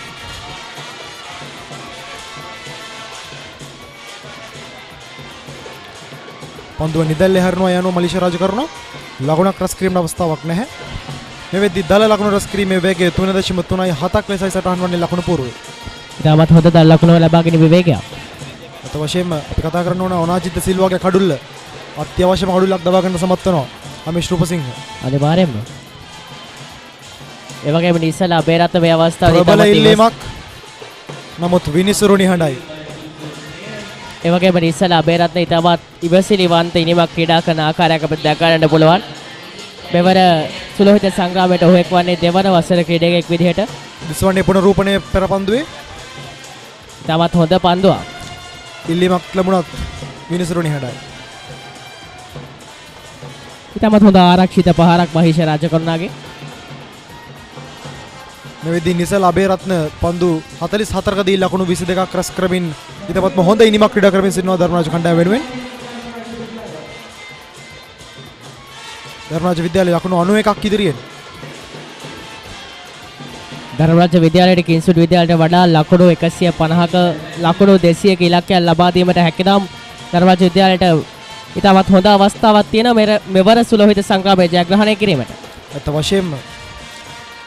පන්දුව නිදැල්ලේ හරිනවා යනවා මලිෂ රාජකරුණ ලකුණක් රැස් කිරීමේ අවස්ථාවක් නැහැ. මේ වෙද්දී දල ලකුණු රැස් කිරීමේ වේගය 3.37ක් ලෙසයි සටහන් වන්නේ ලකුණු පූර්වයේ. ඉතාමත් හොඳ දල ලකුණු ලබාගෙන විවේකයක්. අත වශයෙන්ම අපි කතා කරන්න ඕන අනාජිත් සිල්වාගේ කඩුල්ල අත්‍යවශ්‍යම කඩුල්ලක් දබා ගන්න සමත් වෙනවා අමේෂ් රූපසිංහ. අනිවාර්යයෙන්ම. ඒ වගේම ඉස්සලා අබේරත්න මේ අවස්ථාවේදී ප්‍රබල ඉල්ලීමක් නමුත් විනිසුරු නිහඬයි. ඒ වගේම ඉස්සලා අබේරත්න ඉතාමත් ඉවසිලිවන්ත ඉනිමක් ක්‍රීඩා කරන ආකාරයක් අපිට දැක ගන්න පුළුවන්. මෙවර සුලෝහිත සංග්‍රාමයට ඔහු එක්වන්නේ දෙවන වසර ක්‍රීඩකයෙක් විදිහට. දිස්වන්නේ පුනරූපණය පෙර පන්දුවේ ඉතාමත් හොඳ පන්දුවක්. ඉල්ලීමක් ලැබුණත් විනිසුරු නිහඬයි. ඉතාමත් හොඳ ආරක්ෂිත පහරක් මහේෂ රාජකරුණාගේ. මේ වෙද්දී නිසල් අබේරත්න පන්දු 44කදී ලකුණු 22ක් රැස් කරමින් ඉතාමත්ම හොඳ ඉනිමක් ක්‍රීඩා කරමින් සිටිනවා ධර්මරාජ කණ්ඩායම වෙනුවෙන්. ධර්මරාජ විද්‍යාලයේ ලකුණු 91ක් ඉදිරියෙන්. ධර්මරාජ විද්‍යාලයට කිංසුඩි විද්‍යාලයට වඩා ලකුණු 150ක ලකුණු 200ක ඉලක්කයක් ලබා දීමට හැකිනම් ධර්මරාජ විද්‍යාලයට ඉතාමත් හොඳ අවස්ථාවක් තියෙනවා මෙවර සුලෝහිත සංග්‍රාමයේ ජයග්‍රහණය කිරීමට. අත වශයෙන්ම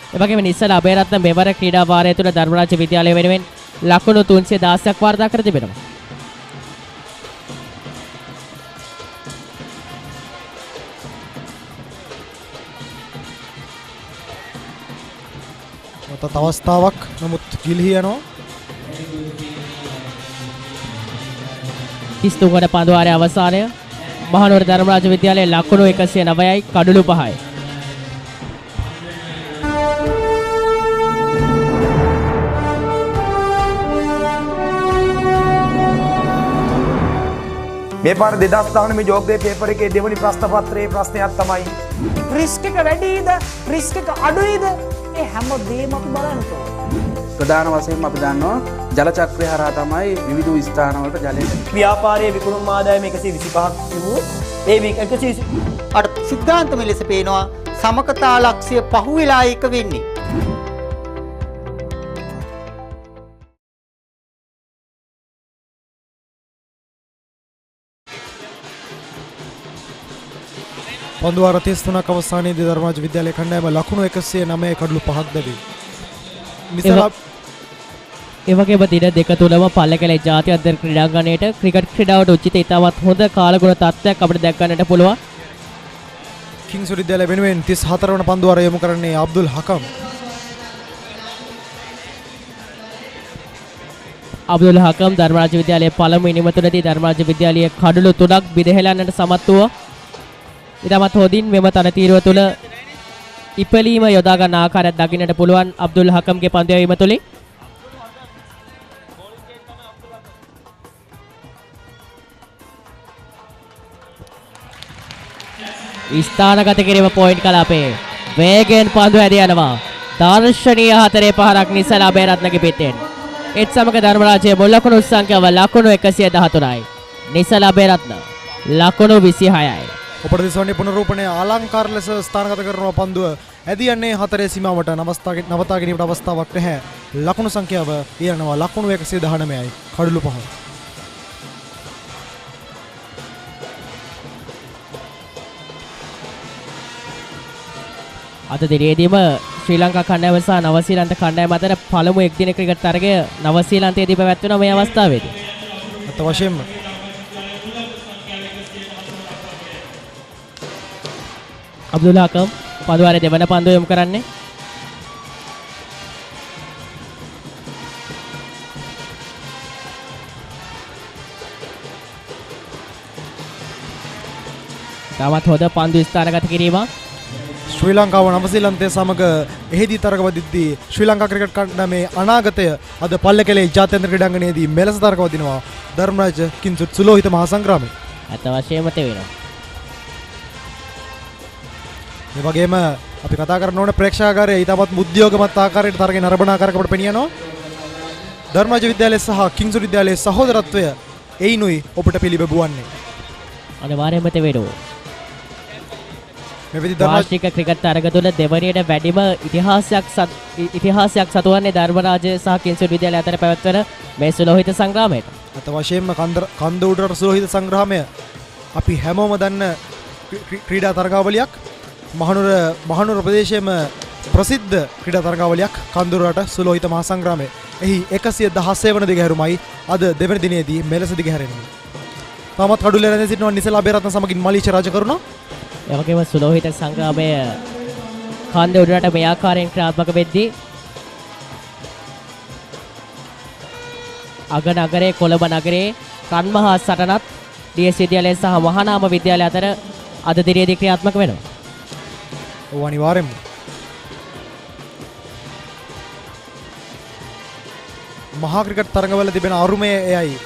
ඒ වගේම නිසල අබේරත්න මෙවර ක්‍රීඩා වාරය තුළ ධර්මරාජ විද්‍යාලය වෙනුවෙන් ලකුණු 316ක් වාර්තා කර තිබෙනවා. මත අවස්ථාවක් නමුත් ගිලිහි යනවා. 33 වන පන්දු වාරයේ අවසානය මහනුවර ධර්මරාජ විද්‍යාලයේ ලකුණු 109යි කඩලු 5යි. මේ පාර 2019 මේ ජෝග්‍රේ පේපර් එකේ දෙවනි ප්‍රශ්න පත්‍රයේ ප්‍රශ්නයක් තමයි රිස්ක් එක වැඩිද රිස්ක් එක අඩුයිද ඒ හැම දෙයක්ම අපි බලන්න ඕනේ. ප්‍රධාන වශයෙන්ම අපි දන්නවා ජල චක්‍රය හරහා තමයි විවිධ ස්ථානවලට ජලය ව්‍යාපාරයේ විකුණුම් ආදායම 125ක් තිබුණු ඒ 120 අර සිද්ධාන්තම ලෙස පේනවා සමකතා ලක්ෂ්‍ය පහුවෙලා එක වෙන්නේ. පන්දු වාර 33ක් අවසානයේදී ධර්මරාජ විද්‍යාලයේ කණ්ඩායම ලකුණු 109 කඩලු 5ක් දැවි. නිසලා ඒ වගේම දින දෙක තුලම පල්ලකැලේ ජාතික අධ්‍යයන ක්‍රීඩාංගණයට ක්‍රිකට් ක්‍රීඩාවට උචිත ඉතාමත් හොඳ කාලගුණ තත්ත්වයක් අපිට දැක ගන්නට පුළුවන්. කිංස්වුඩ් විද්‍යාලය වෙනුවෙන් 34 වන පන්දු වාරය යොමු කරන්නේ අබ්දුල් හකම්. අබ්දුල් හකම් ධර්මරාජ විද්‍යාලයේ පළමු ඉනිම තුලදී ධර්මරාජ විද්‍යාලයේ කඩලු 3ක් බිඳහෙලන්නට සමත් වුණා. ඉතාමත් හොඳින් මෙම තරතීරුව තුළ ඉපලීම යොදා ගන්න ආකාරයක් දකින්නට පුළුවන් අබ්දුල් හකම්ගේ පන්දු යැවීම තුළින්. ස්ථානගත කිරීම පොයින්ට් කලාපේ වේගෙන් පන්දු ඇදී යනවා. දර්ශනීය 4 පහරක් නිසල අබේරත්නගේ පිටෙන්. ඒත් සමග ධර්මරාජයේ මුල් ලකුණු සංඛ්‍යාව ලකුණු 113යි. නිසල අබේරත්න ලකුණු 26යි. ඔබට දිස්වන්නේ පුනරූපණය අලංකාර ලෙස ස්ථානගත කරන පන්දුව ඇදී යන්නේ 4 සීමාවට නවතා ගැනීමට අවස්ථාවක් නැහැ. ලකුණු සංඛ්‍යාව ඊරනවා ලකුණු 119යි කඩලු 5. අද දිනේදීම ශ්‍රී ලංකා කණ්ඩායම සහ නවසීලන්ත කණ්ඩායම අතර පළමු එක්දින ක්‍රිකට් තරගය නවසීලන්තයේදී පැවැත්වෙනවා මේ අවස්ථාවේදී. අත වශයෙන්ම අබ්දුල් හකම් පන්දු වාරයේ දෙවන පන්දුව යොමු කරන්නේ. තවත් හොඳ පන්දු ස්ථානගත කිරීමක්. ශ්‍රී ලංකාව නවසීලන්තය සමග එහිදී තරගවදිද්දී ශ්‍රී ලංකා ක්‍රිකට් කණ්ඩායමේ අනාගතය අද පල්ලකැලේ ජාත්‍යන්තර ක්‍රීඩාංගණයේදී මෙලෙස තරගවදිනවා ධර්මරාජ කිංසුත් සුලෝහිත මහා සංග්‍රාමයේ. අත වශයෙන්ම තෙවෙනවා. ඒ වගේම අපි කතා කරන්න ඕනේ ප්‍රේක්ෂකාගාරයේ ඊටමත් උද්‍යෝගමත් ආකාරයට තරගය නරඹන ආකාරයක් අපිට පෙනියනවා. ධර්මරාජ විද්‍යාලය සහ කිංසුත් විද්‍යාලයේ සහෝදරත්වය එයිනුයි ඔබට පිළිබිඹුවන්නේ. අනිවාර්යයෙන්ම තෙවෙනවා. මෙවැනි වාර්ෂික ක්‍රිකට් තරග තුළ දෙවනියට වැඩිම ඉතිහාසයක් සතුවන්නේ ධර්මරාජ සහ කිංසුත් විද්‍යාලය අතර පැවැත්වෙන මේ සුලෝහිත සංග්‍රාමයට. අත වශයෙන්ම කන්ද උඩරට සුලෝහිත සංග්‍රාමය අපි හැමෝම දන්න ක්‍රීඩා තරගාවලියක්. මහනුවර ප්‍රදේශයේම ප්‍රසිද්ධ ක්‍රීඩා තරගාවලියක් කන්ද උඩරට සුලෝහිත මහා සංග්‍රාමය. එහි 117 වන දිගහැරුමයි අද දෙවන දිනේදී මෙලෙස දිගහැරෙන්නේ. තාමත් කඩුල්ලේ රැඳී සිටිනවා නිසල අබේරත්න සමගින් මලීෂ රාජකරුණ. ඒ වගේම සුලෝහිත සංග්‍රාමය කන්ද උඩරට මේ ආකාරයෙන් ක්‍රියාත්මක වෙද්දී අග නගරේ කොළඹ නගරේ රන්මහා සටනත් DS විද්‍යාලය සහ මහානාම විද්‍යාලය අතර අද දිනේදී ක්‍රියාත්මක වෙනවා. ඔව් අනිවාර්යෙන්ම. මහා ක්‍රිකට් තරඟවල තිබෙන අරුමය එයයි.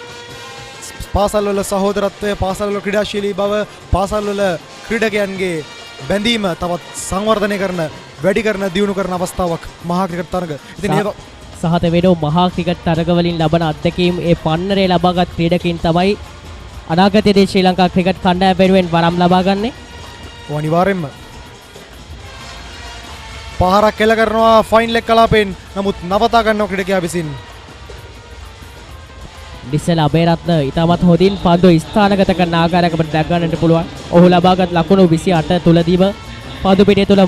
පාසල්වල සහෝදරත්වය, පාසල්වල ක්‍රීඩාශීලී බව, පාසල්වල ක්‍රීඩකයන්ගේ බැඳීම තවත් සංවර්ධනය කරන, වැඩි කරන, දියුණු කරන අවස්ථාවක් මහා ක්‍රිකට් තරඟ. ඉතින් ඒක සහත වෙනෝ මහා ක්‍රිකට් තරගවලින් ලබන අත්දැකීම් ඒ පන්නරේ ලබාගත් ක්‍රීඩකයින් තමයි අනාගතයේදී ශ්‍රී ලංකා ක්‍රිකට් කණ්ඩායම වෙනුවෙන් වරම් ලබා ගන්නේ. ඔව් අනිවාර්යෙන්ම. පහරක් කෙල කරනවා ෆයින් ලෙග් කලාපෙන්. නමුත් නවතා ගන්නවා ක්‍රීඩකයා විසින්. ඩිසෙල් අබේරත්න ඉතාමත් හොඳින් පන්දු ස්ථානගත කරන ආකාරයක් අපිට දැක ගන්නට පුළුවන්. ඔහු ලබාගත් ලකුණු 28 තුලදීම පන්දු පිටේ තුල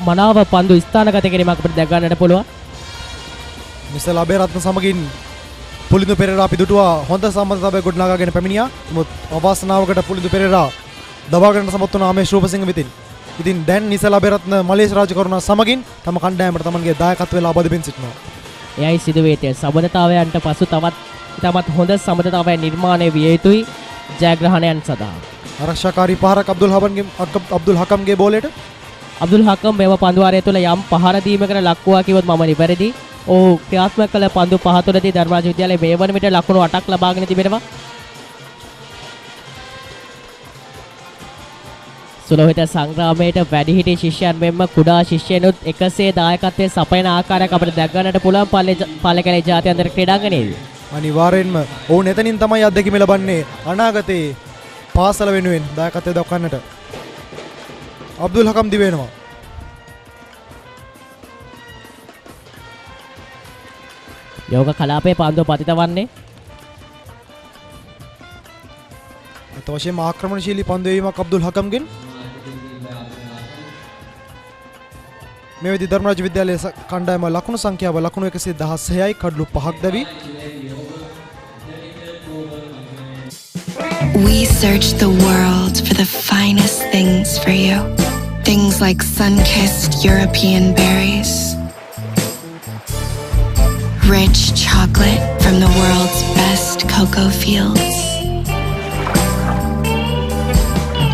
මනාව පන්දු ස්ථානගත කිරීමක් අපිට දැක ගන්නට පුළුවන්. ඩිසෙල් අබේරත්න සමගින් පුලිඳු පෙරේරා අපි දුටුවා හොඳ සම්බන්ධතාවයක් ගොඩනගාගෙන පැමිණියා. නමුත් අවාසනාවකට පුලිඳු පෙරේරා දබා ගන්න සමත් වුණා ආමේෂ් රූපසිංහ විසින්. ඉතින් දැන් ඩිසෙල් අබේරත්න මලීෂ රාජකරුණ සමගින් තම කණ්ඩායමට තමන්ගේ දායකත්වය ලබා දෙමින් සිටිනවා. එයයි සිදුවේ සම්බන්ධතාවයන්ට පසු තවත් හොඳ සම්බන්ධතාවයක් නිර්මාණය විය යුතුයි ජයග්‍රහණයන් සඳහා. ආරක්ෂාකාරී පහරක් අබ්දුල් හකම්ගේ බෝලයට. අබ්දුල් හකම් මෙම පන්දුවාරය තුළ යම් පහර දීමකට ලක්වුවා කිව්වොත් මම නිවැරදි. ඔහු ක්‍රියාත්මක කළ පන්දු පහ තුළදී ධර්මරාජ විද්‍යාලයේ මේ වන විට ලකුණු 8ක් ලබාගෙන තිබෙනවා. සුලෝහිත සංග්‍රාමයට වැඩිහිටි ශිෂ්‍යයන් මෙන්ම කුඩා ශිෂ්‍යයනුත් එකසේ දායකත්වයේ සපයන ආකාරයක් අපිට දැක ගන්නට පුළුවන් පල්ලේකැලේ ජාත්‍යන්තර ක්‍රීඩාංගණයේදී. අනිවාර්යෙන්ම ඔවුන් එතනින් තමයි අත්දැකීම ලබන්නේ අනාගතයේ පාසල වෙනුවෙන් දායකත්වය දක්වන්නට. අබ්දුල් හකම් දිවෙනවා. යෝග කලාපයේ පන්දු පතිත වන්නේ අතවශ්‍යම ආක්‍රමණශීලී පන්දු වීමක් අබ්දුල් හකම්ගෙන්. මේ විදි ධර්මරාජ විද්‍යාලයේ කණ්ඩායම ලකුණු සංඛ්‍යාව ලකුණු 116යි කඩලු 5ක් දැවි. We search the world for the finest things for you. Things like sun-kissed European berries, rich chocolate from the world's best cocoa fields,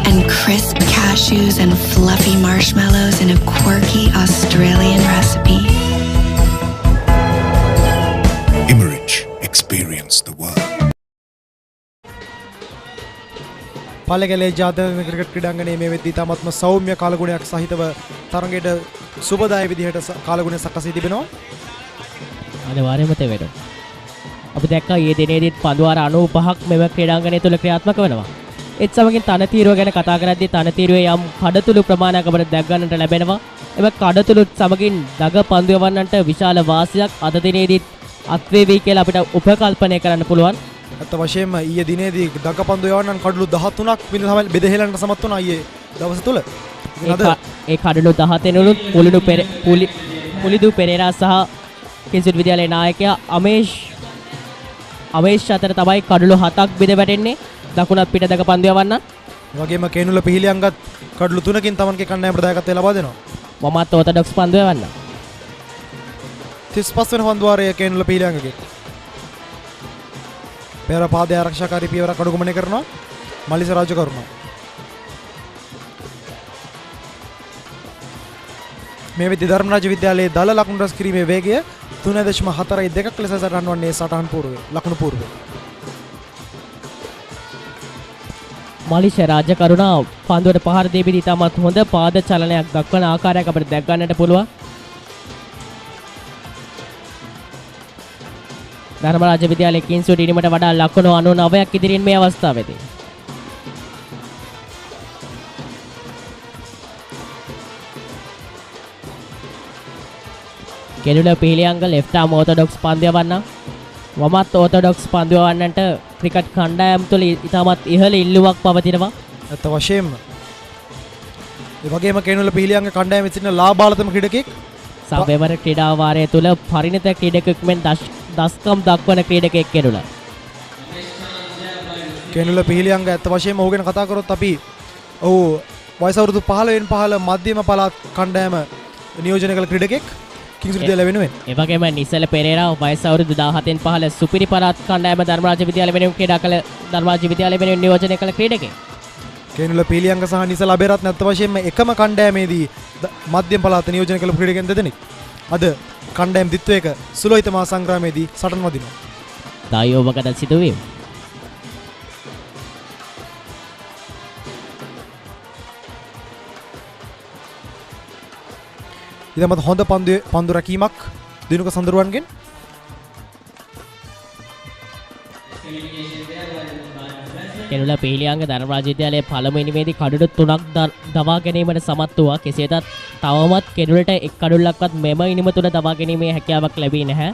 and crisp cashews and fluffy marshmallows in a quirky Australian recipe. Emmerich, experience the world. Pallekele ජාත්‍යන්තර ක්‍රිකට් ක්‍රීඩාංගණයේ මේ වෙද්දී තාමත්ම සෞම්‍ය කාලගුණයක් සහිතව තරගයට සුබදායක විදිහට කාලගුණය සකසී තිබෙනවා. අනිවාර්යයෙන්ම තෙවෙනවා. අපි දැක්කා ඊයේ දිනේදීත් පන්දුවාර 95ක් මෙම ක්‍රීඩාංගණය තුල ක්‍රියාත්මක වෙනවා. ඒත් සමගින් තනතිරුව ගැන කතා කරද්දී තනතිරුවේ යම් කඩතුළු ප්‍රමාණයක් අපිට දැක් ගන්නට ලැබෙනවා. එම කඩතුළුත් සමගින් දග පන්දු යවන්නන්ට විශාල වාසියක් අද දිනේදීත් අත්වේවි කියලා අපිට උපකල්පනය කරන්න පුළුවන්. අත වශයෙන්ම ඊයේ දිනේදී දග පන්දු යවන්නන් කඩලු 13ක් විඳ බෙදහෙලන්නට සමත් වුණා ඊයේ දවස තුල. ඒ කඩලු 17 නුත් පුලිදු පෙරේරා සහ කිංසුඩ් විද්‍යාලයේ නායකයා අමේෂ් අතර තමයි කඩලු 7ක් බෙද වැටෙන්නේ. දකුණත් පිට දග පන්දු යවන්න. ඒ වගේම කේනුල පිහිලියන්ගත් කඩලු 3කින් තමන්ගේ කණ්ඩායමට දායකත්වය ලබා දෙනවා. මමත් ඕතඩොක්ස් පන්දු යවන්න. 35 වෙනි පන්දුවාරයේ කේනුල පිහිලියන්ගගේ. පෙර පාදයේ ආරක්ෂාකාරී පියවරක් අනුගමනය කරනවා මලිස රාජකරුණ. මේ වෙද්දී ධර්මරාජ විද්‍යාලයේ දල ලකුණු රැස් කිරීමේ වේගය 3.4 ලෙස සටහන් වන්නේ සටහන් පූර්වයේ ලකුණු පූර්වයේ. මලිෂ රාජකරුණා පන්දුවට පහර දීපිදී ඉතාමත් හොඳ පාද චලනයක් දක්වන ආකාරයක් අපිට දැක් ගන්නට පුළුවන්. ධර්මරාජ විද්‍යාලයේ කිංස්වුඩ් ඉනිමට වඩා ලකුණු 99ක් ඉදිරියෙන් මේ අවස්ථාවේදී. කෙළුල පිළියංග left arm orthodox පන්දු යවන්න. වමත් orthodox පන්දු යවන්නට ක්‍රිකට් කණ්ඩායම් තුළ ඉතාමත් ඉහළ ඉල්ලුමක් පවතිනවා. ඇත්ත වශයෙන්ම. ඒ වගේම කෙළුල පිළියංග කණ්ඩායමේ සිටින ලාබාලතම ක්‍රීඩකෙක් සබෙවර ක්‍රීඩා වාරය තුළ පරිණත ක්‍රීඩකෙක් මෙන් දස්කම් දක්වන ක්‍රීඩකෙක් කෙළුල. කෙළුල පිළියංග ඇත්ත වශයෙන්ම ඔහු ගැන කතා කරොත් අපි ඔහු වයස අවුරුදු 15 15 මධ්‍යම පළාත් කණ්ඩායම නියෝජනය කළ ක්‍රීඩකෙක් කිංස්වුඩ් විද්‍යාලය වෙනුවෙන්. ඒ වගේම නිසල පෙරේරා වයස අවුරුදු 17න් 15 සුපිරි පළාත් කණ්ඩායම ධර්මරාජ විද්‍යාලය වෙනුවෙන් ක්‍රීඩා කළ ධර්මරාජ විද්‍යාලය වෙනුවෙන් නියෝජනය කළ ක්‍රීඩකෙක්. කෙළුල පිළියංග සහ නිසල අබේරත්න ඇත්ත වශයෙන්ම එකම කණ්ඩායමේදී මධ්‍යම පළාත නියෝජනය කළ ක්‍රීඩකයන් දෙදෙනෙක්. අද කණ්ඩායම් දිත්වයක සුලෝහිත මහා සංග්‍රාමයේදී සටන් වදිනවා. දායෝවකට සිදුවීම. ඉතමත් හොඳ පන්දු රැකීමක් දිනුක සඳරුවන්ගෙන්. කෙළුල පිළියංග ධර්මරාජ විද්‍යාලයේ පළමු ඉනිමේදී කඩුළු 3ක් දවා ගැනීමට සමත් වුණා. කෙසේදත් තවමත් කෙළුලට එක් කඩුල්ලක්වත් මෙම ඉනිම තුල දවා ගැනීමේ හැකියාවක් ලැබී නැහැ.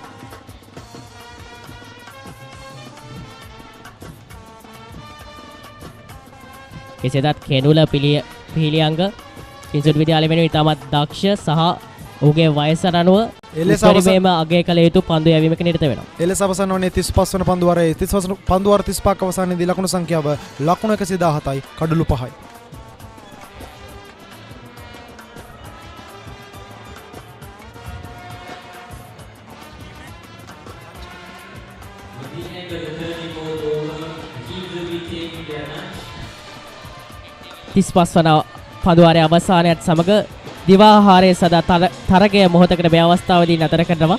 කෙසේදත් කෙළුල පිළියංග කිංස්වුඩ් විද්‍යාලය වෙනුවෙන් ඉතාමත් දක්ෂ සහ ඔහුගේ වයසට අනුව උපරිමයෙන්ම අගය කළ යුතු පන්දු යැවීමක නිරත වෙනවා. එලෙස අවසන් වන්නේ 35 වන පන්දු වාරයේ 35 පන්දු වාර 35ක් අවසානයේදී ලකුණු සංඛ්‍යාව ලකුණු 117යි කඩලු 5යි. වන පන්දුවාරයේ අවසානයත් සමග දිවාහාරය සදා තරගය මොහොතකට මේ අවස්ථාවේදී නතර කරනවා.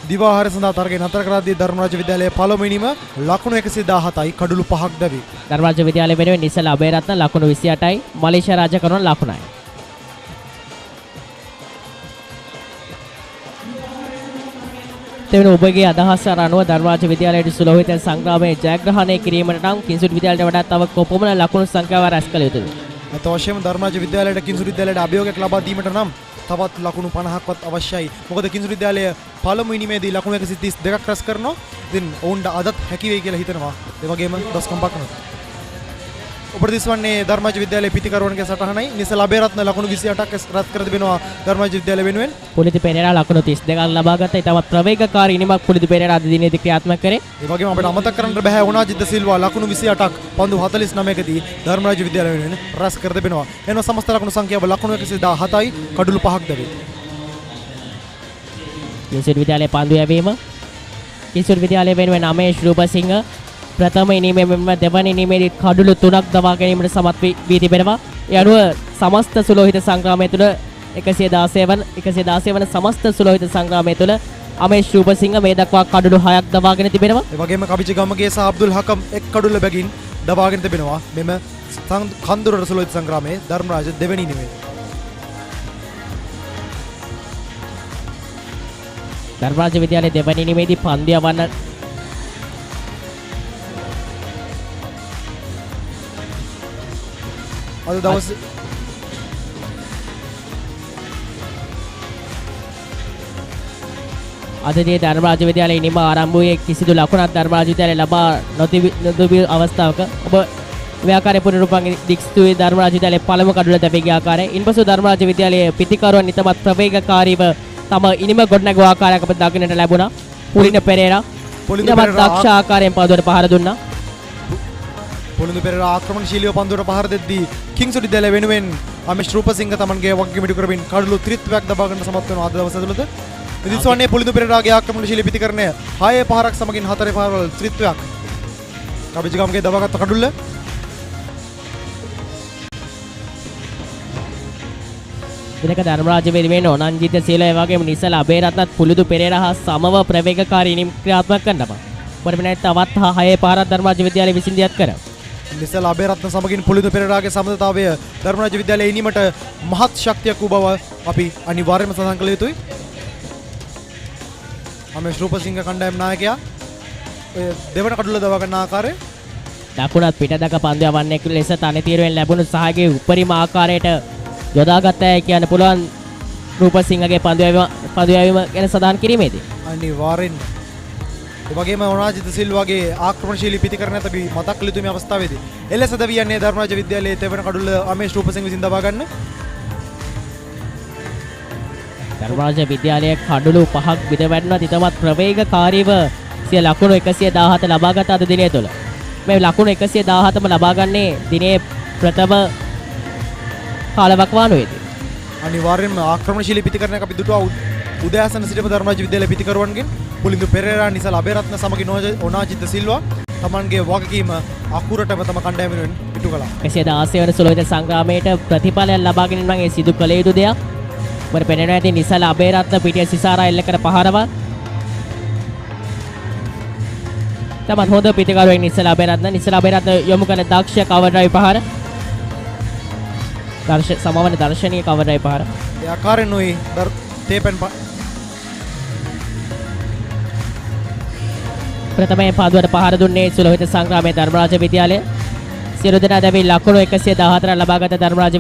දිවාහාරය සඳහා තරගය නතර කරද්දී ධර්මරාජ විද්‍යාලයේ පළමු ඉනිම ලකුණු 117යි කඩලු 5ක් දැවි. ධර්මරාජ විද්‍යාලය වෙනුවෙන් නිසල අබේරත්න ලකුණු 28යි මලේෂියා රාජකරුවන් ලකුණයි. තෙවන ඔබගේ අදහස් අනුව ධර්මරාජ විද්‍යාලයේ සුලෝහිත සංග්‍රාමයේ ජයග්‍රහණය කිරීමට නම් කිංස්වුඩ් විද්‍යාලයට වඩා තව කොපමණ ලකුණු සංඛ්‍යාව රැස් කළ යුතුද? අත වශයෙන්ම ධර්මරාජ විද්‍යාලයට කිංස්වුඩ් විද්‍යාලයට අභියෝගයක් ලබා දීමට නම් තවත් ලකුණු 50ක්වත් අවශ්‍යයි. මොකද කිංස්වුඩ් විද්‍යාලය පළමු ඉනිමේදී ලකුණු 132ක් රැස් කරනවා. ඉතින් ඔවුන්ට අදත් හැකි වෙයි කියලා හිතනවා. ඒ වගේම දස්කම් පක්නවා. ඔබට දිස්වන්නේ ධර්මරාජ විද්‍යාලයේ පිතිකරුවන්ගේ සටහනයි. නිසල අබේරත්න ලකුණු 28ක් රැස් කර තිබෙනවා ධර්මරාජ විද්‍යාලය වෙනුවෙන්. පුලිති පෙරේරා ලකුණු 32ක් ලබා ගත්ත ඉතාමත් ප්‍රවේගකාරී ඉනිමක් පුලිති පෙරේරා අද දිනේදී ක්‍රියාත්මක කරේ. ඒ වගේම අපිට අමතක කරන්න බෑ උනාජිත් සිල්වා ලකුණු 28ක් පන්දු 49කදී ධර්මරාජ විද්‍යාලය වෙනුවෙන් රැස් කර තිබෙනවා. එනවා සමස්ත ලකුණු සංඛ්‍යාව ලකුණු 117යි කඩලු 5ක් දැවේ. කිංස්වුඩ් විද්‍යාලයේ පන්දු යැවීම කිංස්වුඩ් විද්‍යාලය වෙනුවෙන් අමේෂ් රූපසිංහ ප්‍රථම ඉනිමේ මෙම දෙවන ඉනිමේදී කඩුළු 3ක් දවා ගැනීමට සමත් වී තිබෙනවා. ඒ අනුව සමස්ත සුලෝහිත සංග්‍රාමය තුළ 116 වන සමස්ත සුලෝහිත සංග්‍රාමය තුළ අමේෂ් රූපසිංහ මේ දක්වා කඩුළු 6ක් දවාගෙන තිබෙනවා. ඒ වගේම කවිච ගමගේ සහ අබ්දුල් හකම් එක් කඩුල්ල බැගින් දවාගෙන තිබෙනවා. මෙම කන්දුර සුලෝහිත සංග්‍රාමයේ ධර්මරාජ දෙවැනි ඉනිමේ. ධර්මරාජ විද්‍යාලයේ දෙවැනි ඉනිමේදී පන්දු යවන්න අද දවස් අද දී ධර්මරාජ විද්‍යාලයේ ඉනිම ආරම්භ වූයේ කිසිදු ලකුණක් ධර්මරාජ විද්‍යාලයේ ලබා නොතිබී අවස්ථාවක ඔබ ව්‍යාකාරයේ පුනරුපන් දික්ස්තුවේ ධර්මරාජ විද්‍යාලයේ පළමු කඩුල දැපී ගිය ආකාරය ඉන්පසු ධර්මරාජ විද්‍යාලයේ පිතිකරුවන් ඉතමත් ප්‍රවේගකාරීව තම ඉනිම ගොඩනැගු ආකාරයක් අපට දකින්නට ලැබුණා. පුලින පෙරේරා ඉතමත් දක්ෂ ආකාරයෙන් පන්දුවට පහර දුන්නා. පොළොන්දු පෙරේරා ආක්‍රමණශීලීව පන්දුවට පහර දෙද්දී කිංස්වුඩ් විද්‍යාලය වෙනුවෙන් අමේෂ් රූපසිංහ තමන්ගේ වගකීම ඉටු කරමින් කඩලු 30ක් දබා ගන්න සමත් වෙනවා අද දවසේ තුලද. ඉදිරිසවන්නේ පොළොන්දු පෙරේරාගේ ආක්‍රමණශීලී පිතිකරණය 6 පහරක් සමගින් 4 පහරවල 30ක්. කබිජගම්ගේ දබාගත් කඩුල්ල දෙක ධර්මරාජ වෙනුවෙන් ඔනන්ජිත සීලා ඒ වගේම නිසල අබේරත්නත් පුලුදු පෙරේරා හා සමව ප්‍රවේගකාරී ඉනිම් ක්‍රියාත්මක කරනවා. පරිමණයට තවත් 6 පාරක් ධර්මරාජ විද්‍යාලය විසින් දියත් කරා. නිසල අබේරත්න සමගින් පුලුදු පෙරේරාගේ සමතතාවය ධර්මරාජ විද්‍යාලයේ ඉනීමට මහත් ශක්තියක් වූ බව අපි අනිවාර්යයෙන්ම සඳහන් කළ යුතුයි. අමේෂ් රූපසිංහ කණ්ඩායම් නායකයා දෙවන කඩුල්ල දවා ගන්න ආකාරය දකුණත් පිටදක පන්දු යවන්නෙක් ලෙස තනතිරුවෙන් ලැබුණු සහායකගේ උපරිම ආකාරයට යොදාගත්තයි කියන්න පුළුවන් රූපසිංහගේ පන්දු යැවීම ගැන සඳහන් කිරීමේදී. අනිවාර්යෙන් ඒ වගේම ඔනාජිත සිල්වාගේ ආක්‍රමණශීලී පිතිකරණ අපි මතක් කළ යුතු මේ අවස්ථාවේදී එලෙස දවියන්නේ ධර්මරාජ විද්‍යාලයේ තෙවන කඩුල්ල අමේෂ් රූපසිංහ විසින් දවා ගන්න. ධර්මරාජ විද්‍යාලයේ කඩුළු 5ක් බිඳ වැටුණත් ඉතමත් ප්‍රවේගකාරීව සිය ලකුණු 117 ලබාගත් අද දිනය තුළ මේ ලකුණු 117ම ලබා ගන්නේ දිනේ ප්‍රථම කාලවකවානුවේදී. අනිවාර්යෙන්ම ආක්‍රමණශීලී පිතිකරණයක් අපි දුටුවා උදෑසන සිටම ධර්මරාජ විද්‍යාලයේ පිතිකරුවන්ගෙන් පුලින්දු පෙරේරා නිසල් අබේරත්න සමගින් ඔනාජිත සිල්වා තමන්ගේ වගකීම අකුරටම තම කණ්ඩායම වෙනුවෙන් ඉටු කළා. 116 වන සුළු විද සංග්‍රාමයට ප්‍රතිඵලයක් ලබා ගැනීම නම් ඒ සිදු කළ යුතු දෙයක්. මට පෙනෙනවා ඇති නිසල අබේරත්න පිටිය සිසාරා එල්ලකට පහරව තමත් හොඳ පිටිකරුවෙක් නිසල අබේරත්න යොමු කරන දක්ෂ කවර් ඩ්‍රයිව් පහර සමවන දර්ශනීය කවර් ඩ්‍රයිව් පහර ඒ ආකාරයෙන් නොයි තේපෙන් ප්‍රථමයෙන් පාදුවට පහර දුන්නේ සුලහිත සංග්‍රාමයේ ධර්මරාජ විද්‍යාලය. සියලු දෙනා දැවි ලකුණු 114 ලබාගත් ධර්මරාජ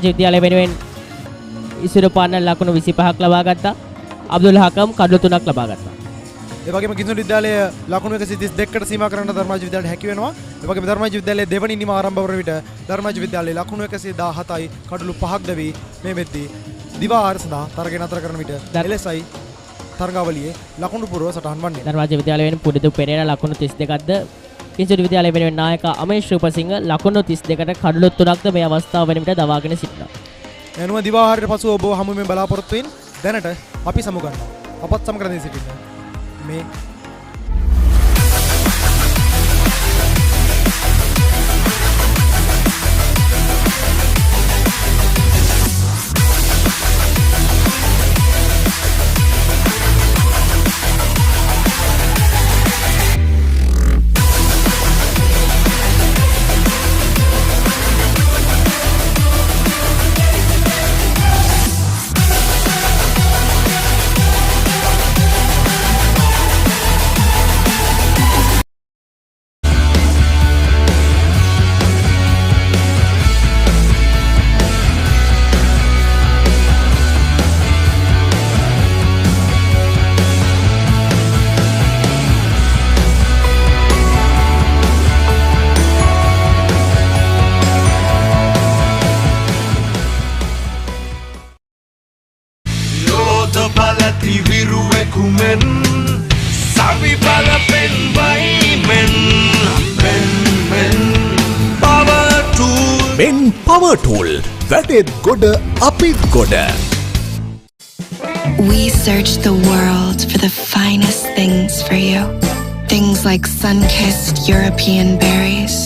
විද්‍යාලය වෙනුවෙන් ඉසිරු පාන්න ලකුණු 25ක් ලබා ගත්තා. අබ්දුල් හකම් කඩලු 3ක් ලබා ගත්තා. ඒ වගේම කිංස්වුඩ් විද්‍යාලය ලකුණු 132කට සීමා කරන්න ධර්මරාජ විද්‍යාලයට හැකි වෙනවා. ඒ වගේම ධර්මරාජ විද්‍යාලයේ දෙවනි ඉනිම ආරම්භ වන විට ධර්මරාජ විද්‍යාලයේ ලකුණු 117යි කඩලු 5ක් දැවි මේ මෙද්දී දිවාර සඳහා තරගෙන අතර කරන විට එලෙසයි තරගාවලියේ ලකුණු පුරව සටහන් වන්නේ. ධර්මරාජ විද්‍යාලය වෙනුවෙන් පුරුදු පෙරේරා ලකුණු 32ක්ද කිංස්වුඩ් විද්‍යාලය වෙනුවෙන් නායක අමේෂ් රූපසිංහ ලකුණු 32කට කඩලු 3ක්ද මේ අවස්ථාව වෙන විට දවාගෙන සිටිනවා. එනුව දිවාහාරයට පසුව ඔබ හමුවෙන් බලාපොරොත්තු වෙන දැනට අපි සමුගන්නවා. අපත් සමග සිටින්න මේ Power Tool. That ගොඩ අපිත් ගොඩ. We search the world for the finest things for you. Things like sun-kissed European berries,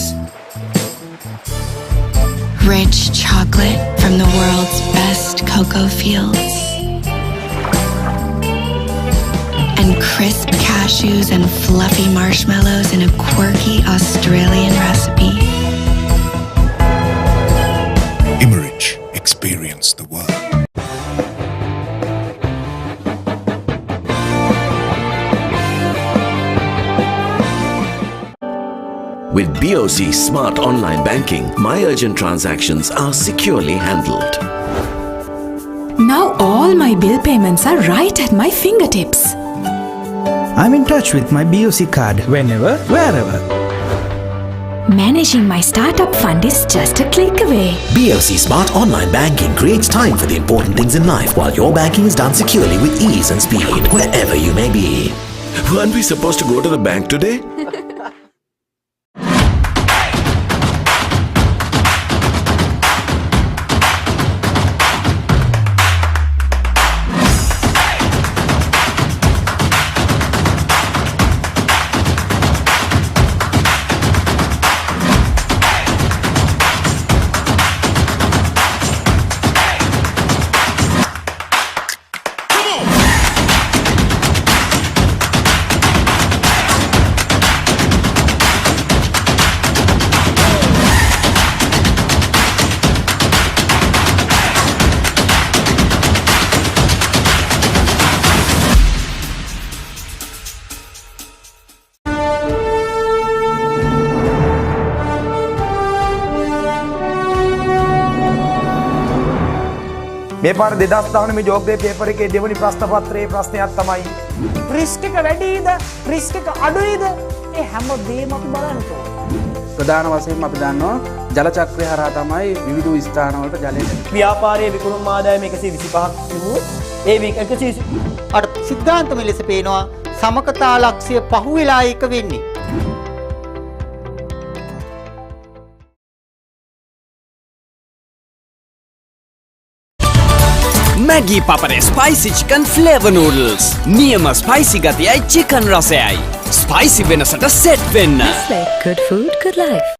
rich chocolate from the world's best cocoa fields, and crisp cashews and fluffy marshmallows in a quirky Australian recipe. Experience the world. With BOC Smart Online Banking, my urgent transactions are securely handled. Now all my bill payments are right at my fingertips. I'm in touch with my BOC card whenever, wherever. Managing my startup fund is just a click away. BOC Smart Online Banking creates time for the important things in life while your banking is done securely with ease and speed, wherever you may be. Weren't we supposed to go to the bank today? මේ පාර 2019 ජෝග්‍රෆි පේපර් එකේ දෙවනි ප්‍රශ්න පත්‍රයේ ප්‍රශ්නයක් තමයි රිස්ක් එක වැඩිද රිස්ක් එක අඩුයිද ඒ හැම දෙයක්ම අපි බලන්න ඕනේ. ප්‍රධාන වශයෙන්ම අපි දන්නවා ජල චක්‍රය හරහා තමයි විවිධ ස්ථානවලට ජලය ව්‍යාපාරයේ විකුණුම් ආදායම 125ක් තිබුණු ඒ 128 සිද්ධාන්තම ලෙස පේනවා සමකතා ලක්ෂ්‍ය පහුවෙලා එක වෙන්නේ. Maggi Papare spicy chicken flavor noodles. Niyama spicy gatiyai chicken rasayai. Spicy wenasata set wenna. Good food, good life.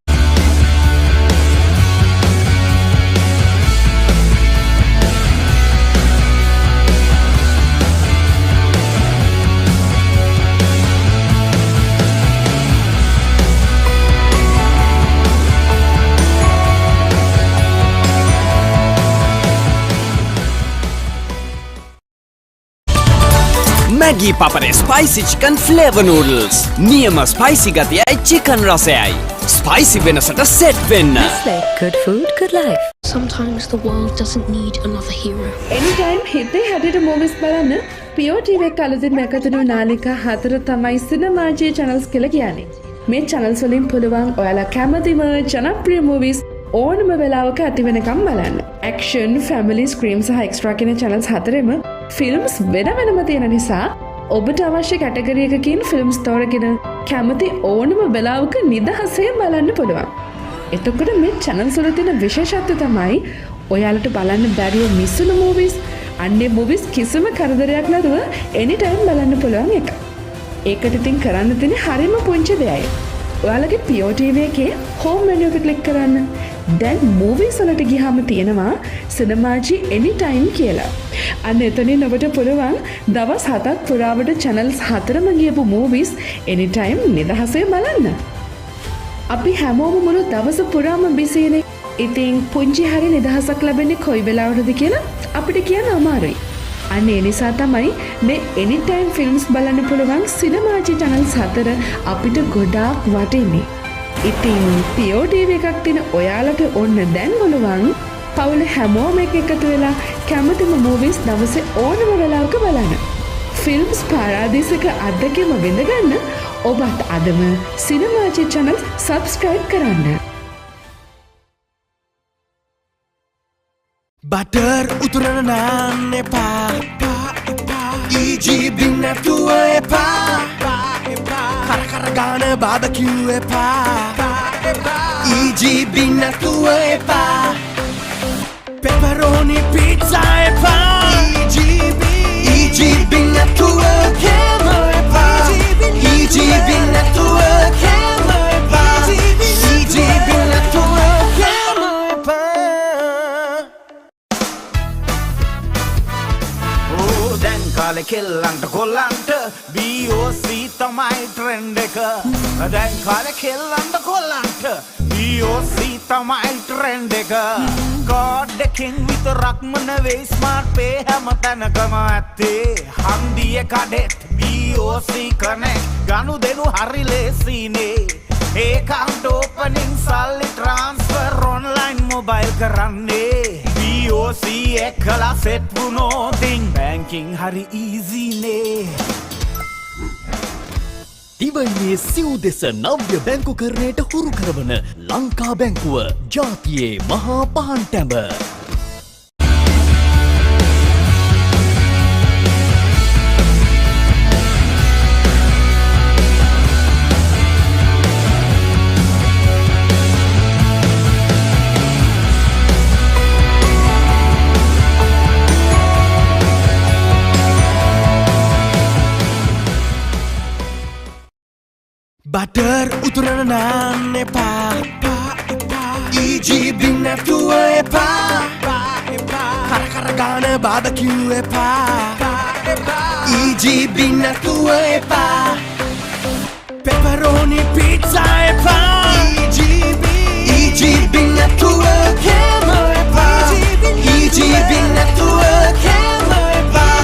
Maggi Papare spicy chicken flavor noodles. Niyama spicy gatiyai chicken rasayai. Spicy wenasata set wenna. Good food, good life. Sometimes the world doesn't need another hero. Anytime හිතේ හැටියට movies බලන්න Pure TV එක අලුතින් එකතුණු නාලිකා 4 තමයි සිනමාජී channels කියලා කියන්නේ. මේ channels වලින් පුළුවන් ඔයාලා කැමතිම ජනප්‍රිය movies ඕනම වෙලාවක ඇති වෙනකම් බලන්න. Action, family, scream සහ extra කියන channels 4ෙම films වෙන වෙනම තියෙන නිසා ඔබට අවශ්‍ය කැටගරි එකකින් films තෝරගෙන කැමති ඕනම වෙලාවක නිදහසේ බලන්න පුළුවන්. එතකොට මේ channels වල තියෙන විශේෂත්වය තමයි ඔයාලට බලන්න බැරිව මිස් වුණු movies, අන්නේ movies කිසිම කරදරයක් නැතුව anytime බලන්න පුළුවන් එක. ඒකට ඉතින් කරන්න තියෙන හරිම පුංචි දෙයයි. ඔයාලගේ Pure TV එකේ home menu එක click කරන්න. දැන් movies වලට ගියාම තියෙනවා සිනමාජී anytime කියලා. අන්න එතනින් ඔබට පුළුවන් දවස් 7ක් පුරාවට channels 4ම ගියපු movies anytime නිදහසේ බලන්න. අපි හැමෝම මුළු දවස පුරාම බිසිනේ. ඉතින් පුංචි හරි නිදහසක් ලැබෙන්නේ කොයි වෙලාවටද කියලා අපිට කියන්න අමාරුයි. අන්න ඒ නිසා තමයි මේ anytime films බලන්න පුළුවන් සිනමාජී channels 4 අපිට ගොඩාක් වටින්නේ. ඉතින් Pure TV එකක් තියෙන ඔයාලට ඔන්න දැන් බලවන් පවුල හැමෝම එකතු වෙලා කැමතිම movies දවසේ ඕනම වෙලාවක බලන්න. films පාරාදීසක අත්දැකීම විඳගන්න ඔබත් අදම සිනමාජී channel subscribe කරන්න. Butter උතුරන නාන්න එපා EGB නැතුව එපා කර ගාන බාබකියු එපා EGB නැතුව එපා pepperoni pizza එපා EGB නැතුව කෑම එපා EGB නැතුව කෑම එපා EGB නැතුව කෑම එපා කාලේ කෙල්ලන්ට කොල්ලන්ට BOC තමයි ට්‍රෙන්ඩ් එක. දැන් කාලේ කෙල්ලන්ට කොල්ලන්ට BOC තමයි ට්‍රෙන්ඩ් එක. කාඩ් එකෙන් විතරක්ම නෙවෙයි ස්මාර්ට් පේ හැම තැනකම ඇත්තේ. හන්දියේ කඩෙත් BOC කනෙක්ට් ගනුදෙනු හරි ලේසිනේ. ඒකන්ට ඕපනින් සල්ලි ට්‍රාන්ස්ෆර් ඔන්ලයින් මොබයිල් කරන්නේ. BOC එකලා සෙට් වුණොතින් බැංකින් හරි ඊසිනේ. දිවයිනේ සිව් දෙස නව්‍ය බැංකුකරණයට හුරු කරවන ලංකා බැංකුව ජාතියේ මහා පහන් ටැඹ. Butter උතුරන නාන්න එපා EGB නැතුව එපා කර ගාන බාබකියු එපා EGB නැතුව එපා pepperoni pizza එපා EGB නැතුව කෑම එපා EGB නැතුව කෑම එපා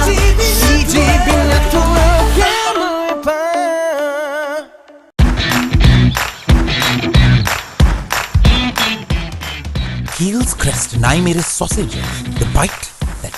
EGB නැතුව කෑම එපා Heels Crest Naimeris sausages, the bite that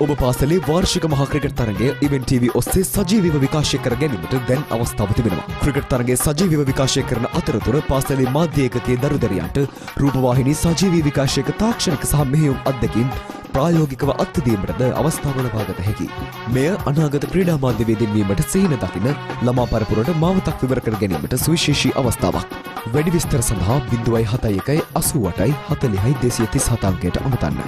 ඔබ පාසලේ වාර්ෂික මහා ක්‍රිකට් තරගය ඉවෙන්ට් TV ඔස්සේ සජීවීව විකාශය කර ගැනීමට දැන් අවස්ථාව තිබෙනවා. ක්‍රිකට් තරගයේ සජීවීව විකාශය කරන අතරතුර පාසලේ මාධ්‍ය ඒකකයේ දරුදරියන්ට රූපවාහිනී සජීවී විකාශයක තාක්ෂණික සහ මෙහෙයුම් අත්දැකීම් ප්‍රායෝගිකව අත්දැකීමටද අවස්ථාව ලබාගත හැකියි. මෙය අනාගත ක්‍රීඩා මාධ්‍යවේදීන් වීමට සිහින දකින ළමා පරපුරට මාවතක් විවර කර ගැනීමට සුවිශේෂී අවස්ථාවක්. වැඩි විස්තර සඳහා 071 88 40 237 අංකයට අමතන්න.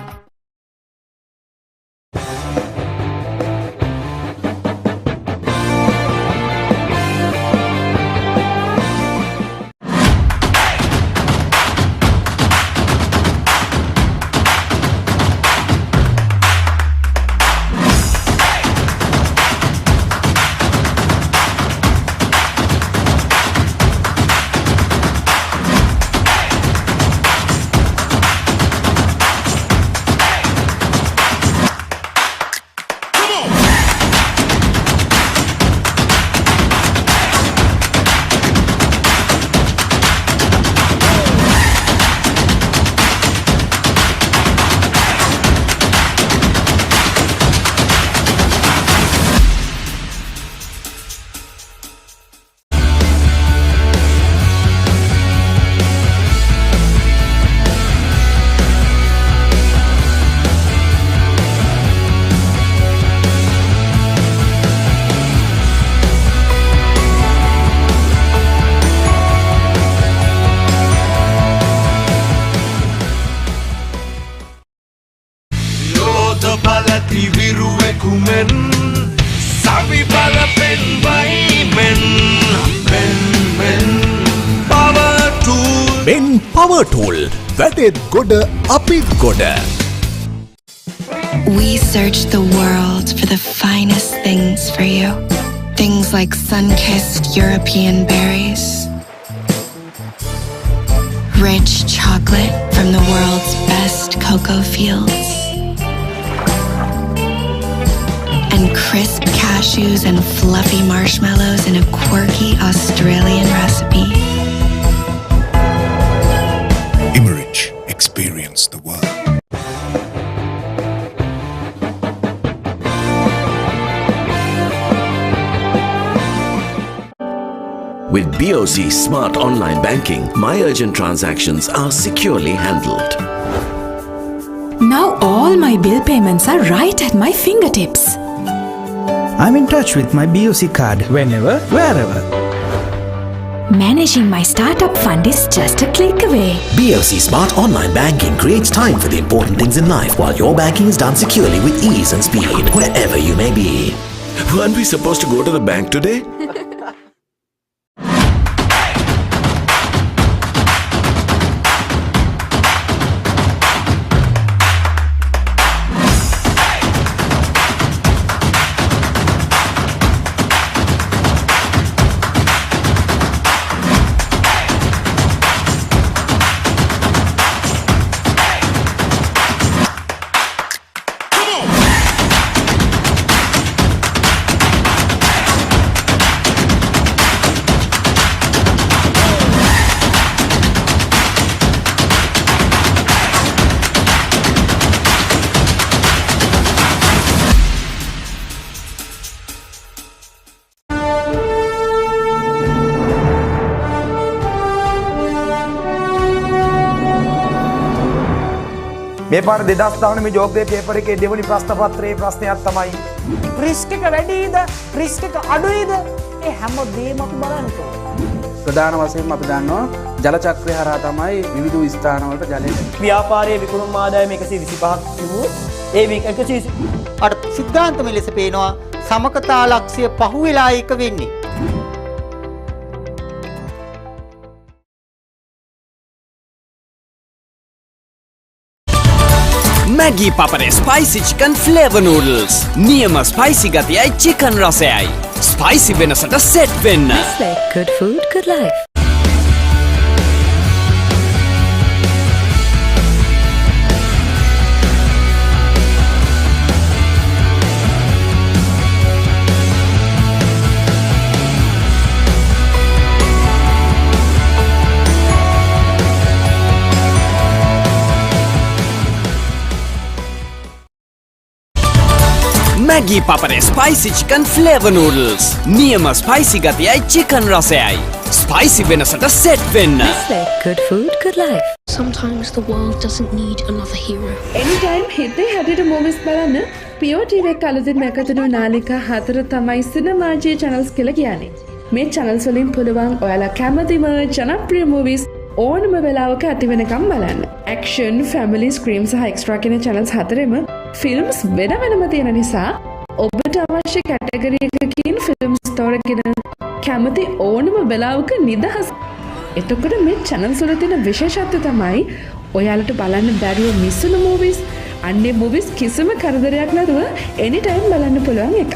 Power tool. Vetted good apid good. We search the world for the finest things for you. Things like sun-kissed European berries, rich chocolate from the world's best cocoa fields, and crisp cashews and fluffy marshmallows in a quirky Australian recipe. Experience the world. With BOC Smart Online Banking, my urgent transactions are securely handled. Now all my bill payments are right at my fingertips. I'm in touch with my BOC card whenever, wherever. Managing my startup fund is just a click away. BOC Smart Online Banking creates time for the important things in life while your banking is done securely with ease and speed wherever you may be. Weren't we supposed to go to the bank today? මේ පාර 2019 මේ ජෝග්‍රෆි පේපර් එකේ දෙවෙනි ප්‍රශ්න පත්‍රයේ ප්‍රශ්නයක් තමයි රිස්ක් එක වැඩිද රිස්ක් එක අඩුයිද ඒ හැමදේම අපි බලන්න ඕනේ. ප්‍රධාන වශයෙන්ම අපි දන්නවා ජල චක්‍රය හරහා තමයි විවිධ ස්ථාන වලට ජලය ව්‍යාපාරයේ විකුණුම් ආදායම 125ක් තිබුණු ඒ 120 අර සිද්ධාන්තම ලෙස පේනවා සමකතා ලක්ෂ්‍ය පහුවෙලා එක වෙන්නේ. Maggi Papare spicy chicken flavor noodles. Niyama spicy gatiyai chicken rasayai. Spicy venasata set wenna. Nestle, good food, good life. Maggi Papare spicy chicken flavor noodles. Niyama spicy gatiyai chicken rasayai. Spicy වෙනසට set වෙන්න. Good food, good life. Sometimes the world doesn't need another hero. Anytime හිතේ හැටියට movies බලන්න POTV එක අලුතින් එකතුණු නාලිකා 4 තමයි සිනමාජී channels කියලා කියන්නේ. මේ channels වලින් පුළුවන් ඔයාලා කැමතිම ජනප්‍රිය movies ඕනම වෙලාවක ඇති වෙනකම් බලන්න. Action, family, scream සහ extra කියන channels හතරෙම films වෙන වෙනම තියෙන නිසා ඔබට අවශ්‍ය කැටගරි එකකින් films තෝරගෙන කැමති ඕනම වෙලාවක නිදහස්. එතකොට මේ channels වල තියෙන විශේෂත්වය තමයි ඔයාලට බලන්න බැරිව මිස් වෙන movies, අන්නේ movies කිසිම කරදරයක් නැතුව anytime බලන්න පුළුවන් එක.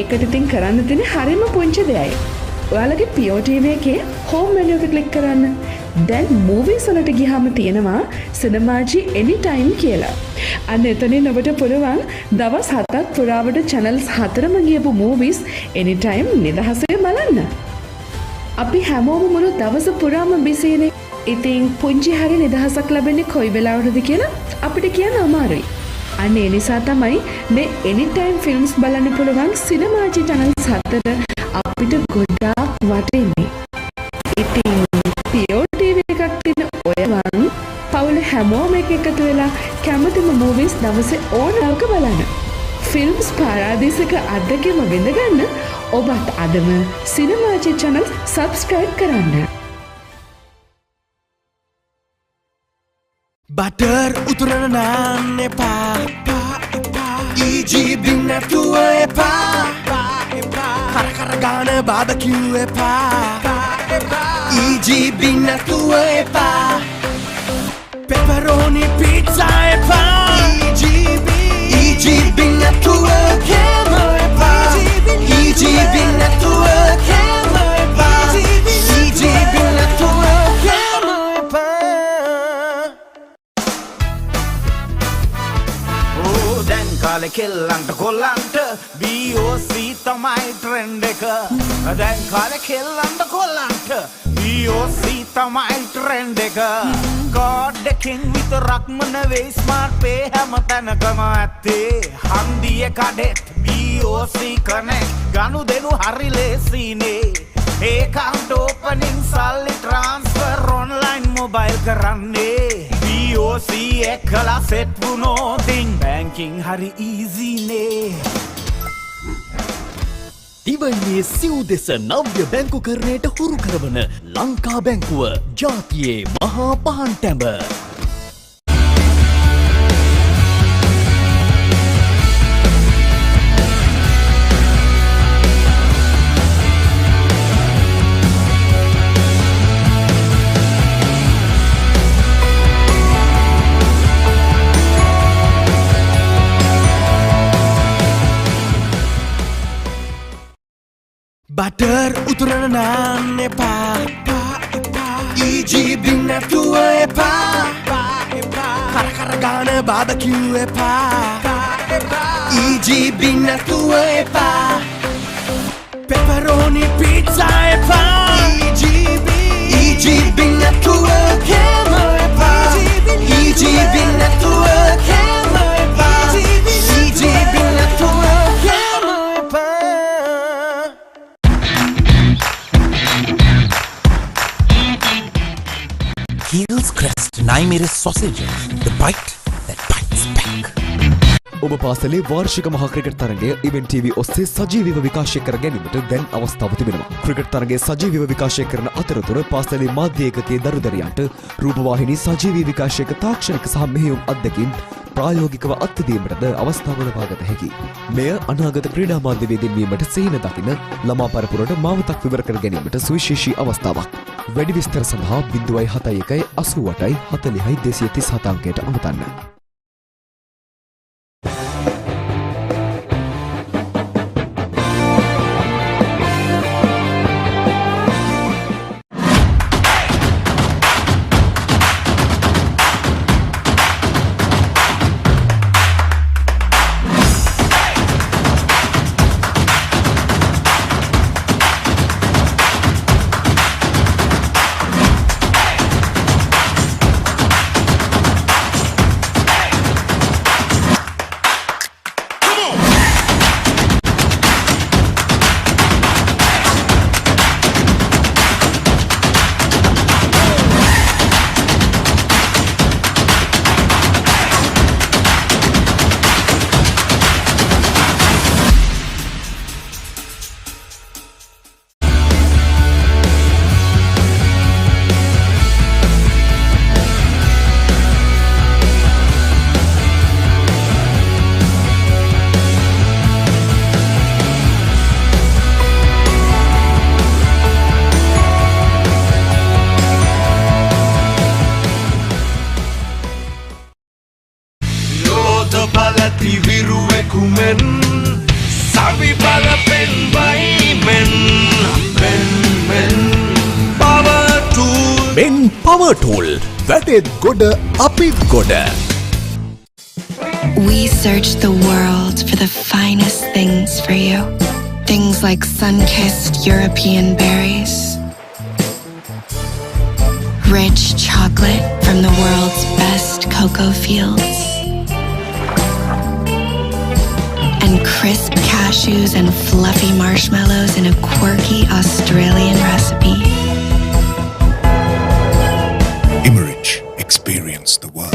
ඒකට ඉතින් කරන්න තියෙන හරිම පුංචි දෙයයි. ඔයාලගේ POTV එකේ home menu එක click කරන්න. දැන් movies වලට ගියාම තියෙනවා සිනමාජී anytime කියලා. අන්න එතනින් ඔබට පුළුවන් දවස් 7ක් පුරාවට channels 4ම ගියපු movies anytime නිදහසේ බලන්න. අපි හැමෝම මුළු දවස පුරාම බිසිනේ. ඉතින් පුංචි හරි නිදහසක් ලැබෙන්නේ කොයි වෙලාවටද කියලා අපිට කියන්න අමාරුයි. අන්න ඒ නිසා තමයි මේ anytime films බලන්න පුළුවන් සිනමාජී channels 4 අපිට ගොඩාක් වටින්නේ. ඉතින් POTV එකක් තියෙන ඔයවන් පවුල හැමෝම එකතු වෙලා කැමතිම movies දවසේ ඕනෑවක බලන්න. ෆිල්ම්ස් පාරාදීසක අත්දැකීම විඳගන්න ඔබත් අදම සිනමාජී channel subscribe කරන්න. Butter උතුරන නාන්න එපා. EGB නැතුව එපා. කර ගාන බාබකියු එපා. EGB නැතුව එපා. pepperoni pizza එපා. EGB නැතුව කෑම එපා. EGB නැතුව කෑම එපා. EGB නැතුව කෑම එපා. ඕ දැන් කාලේ කෙල්ලන්ට කොල්ලන්ට BOC තමයි ට්‍රෙන්ඩ් එක. දැන් කාලේ කෙල්ලන්ට කොල්ලන්ට BOC තමයි ට්‍රෙන්ඩ් එක. කාඩ් එකෙන් විතරක්ම නෙවෙයි ස්මාර්ට් පේ හැම තැනකම ඇත්තේ. හන්දියේ කඩෙත් BOC කනෙක්ට් ගනුදෙනු හරි ලේසිනේ. ඒකවුන්ට් ඕපනින් සල්ලි ට්‍රාන්ස්ෆර් ඔන්ලයින් මොබයිල් කරන්නේ. BOC එකලා සෙට් වුණොතින් බැංකින් හරි ඊසිනේ. දිවයිනේ සිව් දෙස නව්‍ය බැංකුකරණයට හුරු කරවන ලංකා බැංකුව ජාතියේ මහා පහන් ටැඹ. Butter උතුරන නාන්න එපා. EGB නැතුව එපා. කර ගාන බාබකියු එපා. EGB නැතුව එපා. pepperoni pizza එපා. EGB නැතුව කෑම එපා. EGB නැතුව කෑම එපා. EGB නැතුව කෑම එපා. Heels Crest Naimere sausages. The bite that bites back. ඔබ පාසලේ වාර්ෂික මහා ක්‍රිකට් තරගය ඉවෙන්ට් TV ඔස්සේ සජීවීව විකාශය කර ගැනීමට දැන් අවස්ථාව තිබෙනවා. ක්‍රිකට් තරගය සජීවීව විකාශය කරන අතරතුර පාසලේ මාධ්‍ය ඒකකයේ දරුදරියන්ට රූපවාහිනී සජීවී විකාශයක තාක්ෂණික සහ මෙහෙයුම් අත්දැකීම් ප්‍රායෝගිකව අත්දැකීමටද අවස්ථාව ලබාගත හැකියි. මෙය අනාගත ක්‍රීඩා මාධ්‍යවේදීන් වීමට සිහින දකින ළමා පරපුරට මාවතක් විවර කර ගැනීමට සුවිශේෂී අවස්ථාවක්. වැඩි විස්තර සඳහා 071 88 40 237 අංකයට අමතන්න. power tool. That goda apit goda. We search the world for the finest things for you. Things like sun-kissed European berries, rich chocolate from the world's best cocoa fields, and crisp cashews and fluffy marshmallows in a quirky Australian recipe. Emerich, experience the world.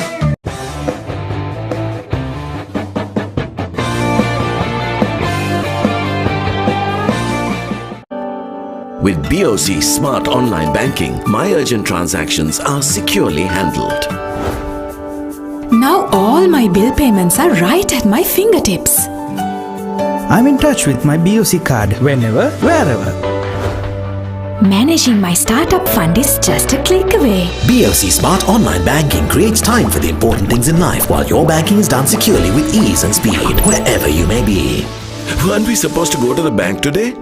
With BOC Smart Online Banking, my urgent transactions are securely handled. Now all my bill payments are right at my fingertips. I'm in touch with my BOC card whenever, wherever. Managing my startup fund is just a click away. BOC Smart Online Banking creates time for the important things in life while your banking is done securely with ease and speed, wherever you may be. Weren't we supposed to go to the bank today?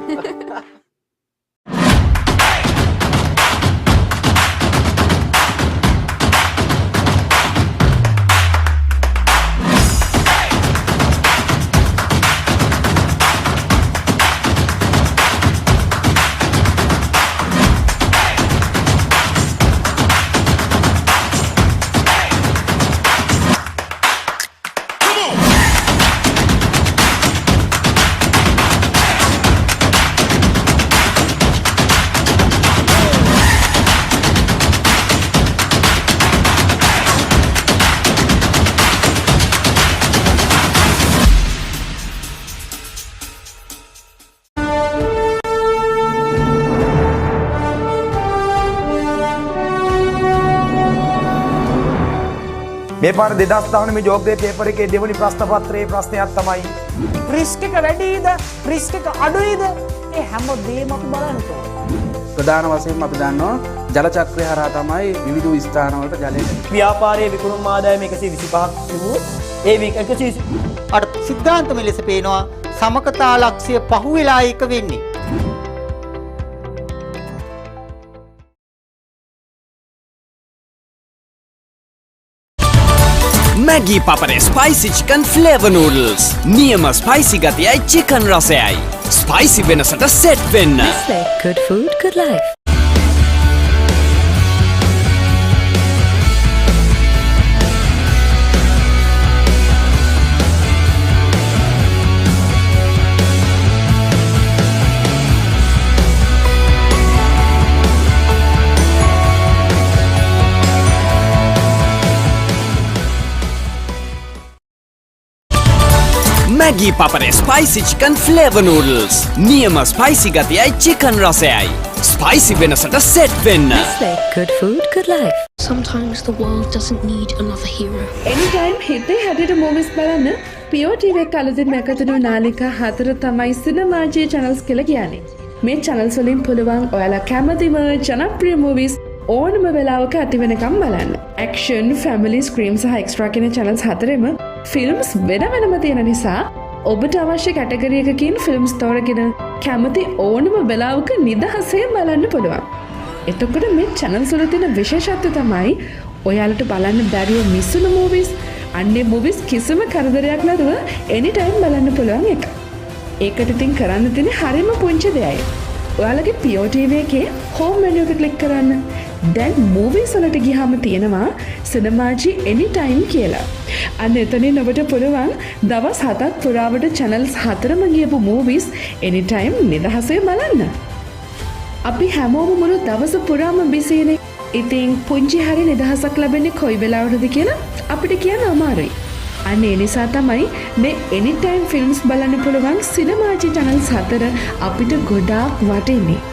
මේ පාර 2019 ජෝග්‍රේ පේපර් එකේ දෙවනි ප්‍රශ්න පත්‍රයේ ප්‍රශ්නයක් තමයි රිස්ක් එක වැඩිද රිස්ක් එක අඩුයිද ඒ හැමදේම අපි බලන්න ඕනේ. ප්‍රධාන වශයෙන්ම අපි දන්නවා ජල චක්‍රය හරහා තමයි විවිධ ස්ථාන වලට ජලය ව්‍යාපාරයේ විකුණුම් ආදායම 125ක් තිබුණොත් ඒ 128 සිද්ධාන්තම ලෙස පේනවා සමකතා ලක්ෂ්‍ය පහු වෙලා එක වෙන්නේ. Maggi Papare spicy chicken flavor noodles. Niyama spicy gatiyai chicken rasayai. Spicy wenasata set wenna. Good food, good life. Maggi Papare spicy chicken flavor noodles. Niyama spicy gatiyai chicken rasayai. Spicy wenasata set wenna. Good food, good life. Sometimes the world doesn't need another hero. Anytime හිතේ හැටියට movies බලන්න POTV එක අලුතින් එකතුණු නාලිකා 4 තමයි සිනමාජී channels කියලා කියන්නේ. මේ channels වලින් පුළුවන් ඔයාලා කැමතිම ජනප්‍රිය movies ඕනම වෙලාවක ඇති වෙනකම් බලන්න. Action, family, scream සහ extra කියන channels හතරෙම films වෙන වෙනම තියෙන නිසා ඔබට අවශ්‍ය කැටගරි එකකින් films තෝරගෙන කැමති ඕනම වෙලාවක නිදහසේ බලන්න පුළුවන්. එතකොට මේ channels වල තියෙන විශේෂත්වය තමයි ඔයාලට බලන්න බැරිව මිස්සුණු movies, අන්නේ movies කිසිම කරදරයක් නැතුව anytime බලන්න පුළුවන් එක. ඒකට ඉතින් කරන්න තියෙන්නේ හරිම පුංචි දෙයයි. ඔයාලගේ POTV එකේ home menu එක click කරන්න. දැන් movies වලට ගියාම තියෙනවා සිනමාජී anytime කියලා. අන්න එතනින් ඔබට පුළුවන් දවස් 7ක් පුරාවට channels 4ම ගියපු movies anytime නිදහසේ බලන්න. අපි හැමෝම මුළු දවස පුරාම බිසිනේ. ඉතින් පුංචි හරි නිදහසක් ලැබෙන්නේ කොයි වෙලාවටද කියලා අපිට කියන්න අමාරුයි. අන්න ඒ නිසා තමයි මේ anytime films බලන්න පුළුවන් සිනමාජී channels 4 අපිට ගොඩාක් වටින්නේ.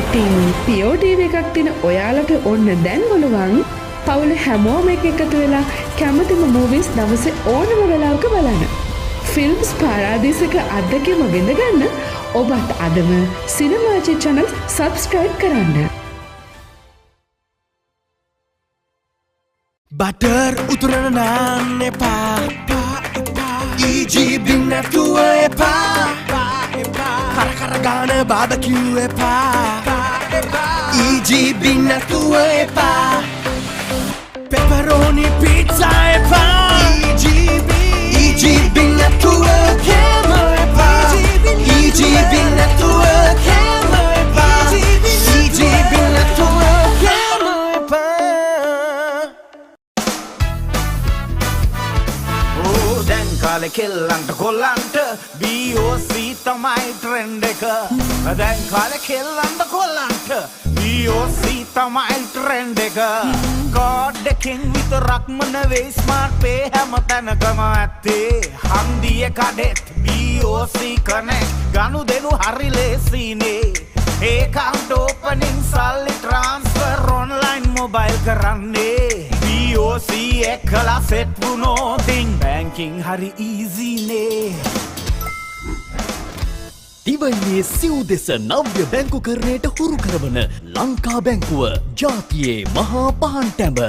ඉතින් POTV එකක් තියෙන ඔයාලට ඔන්න දැන් බලවන් පවුල හැමෝම එකතු වෙලා කැමතිම movies දවසේ ඕනම වෙලාවක බලන්න. films පාරාදීසක අත්දැකීම විඳ ගන්න ඔබත් අදම සිනමාජී channel subscribe කරන්න. Butter උතුරන නාන්න එපා EGB නැතුව එපා කර ගාන බාබකිව් එපා EGB නැතුව එපා pepperoni pizza epa EGB network hammer epa EGB network hammer epa EGB network hammer epa Oh දැන් කාලේ කෙල්ලන්ට කොල්ලන්ට BOC තමයි ට්‍රෙන්ඩ් එක දැන් කාලේ කෙල්ලන්ට කොල්ලන්ට BOC තමයි ට්‍රෙන්ඩ් එක කාඩ් එකෙන් විතරක්ම නෙවෙයි ස්මාර්ට් පේ හැම තැනකම ඇත්තේ හන්දියේ කඩෙත් BOC කනෙක්ට් ගනුදෙනු හරි ලේසිනේ ඒකවුන්ට් ඕපනින් සල්ලි ට්‍රාන්ස්ෆර් ඔන්ලයින් මොබයිල් කරන්නේ BOC එකලා සෙට් වුණොතින් බැංකින් හරි ඊසිනේ දිවයිනේ සිව් දෙස නව්‍ය බැංකුකරණයට හුරු කරවන ලංකා බැංකුව ජාතියේ මහා පහන් ටැඹ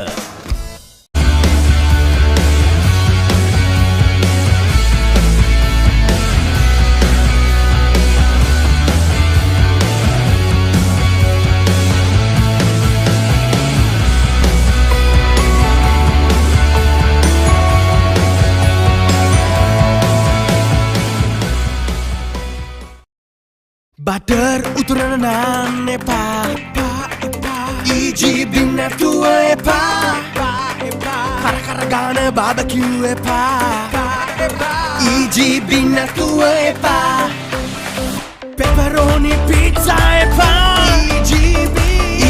Butter uturana naan epa EGB network epa Kara gana barbecue epa EGB network epa Pepperoni pizza epa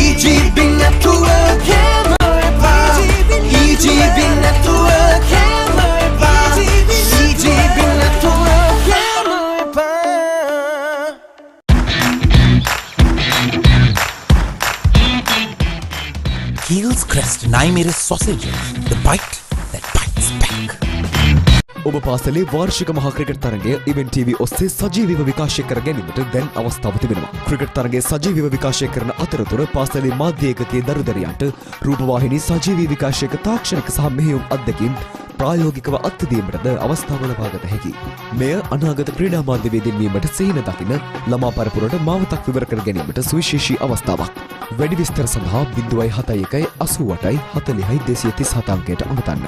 EGB network hammer epa EGB network hammer epa EGB network hammer epa Heels Crest Naimere sausages, the bite that bites back. ඔබ පාසලේ වාර්ෂික මහා ක්‍රිකට් තරගය ඉවෙන්ට් TV ඔස්සේ සජීවීව විකාශය කර ගැනීමට දැන් අවස්ථාව තිබෙනවා. ක්‍රිකට් තරගය සජීවීව විකාශය කරන අතරතුර පාසලේ මාධ්‍ය ඒකකයේ දරුදරියන්ට රූපවාහිනී සජීවී විකාශයක තාක්ෂණික සහ මෙහෙයුම් අත්දැකීම් ප්‍රායෝගිකව අත්දැකීමටද අවස්ථාව ලබාගත හැකියි. මෙය අනාගත ක්‍රීඩා මාධ්‍යවේදීන් වීමට සිහින දකින ළමා පරපුරට මාවතක් විවර කර ගැනීමට සුවිශේෂී අවස්ථාවක්. වැඩි විස්තර සඳහා 071 88 40 237 අංකයට අමතන්න.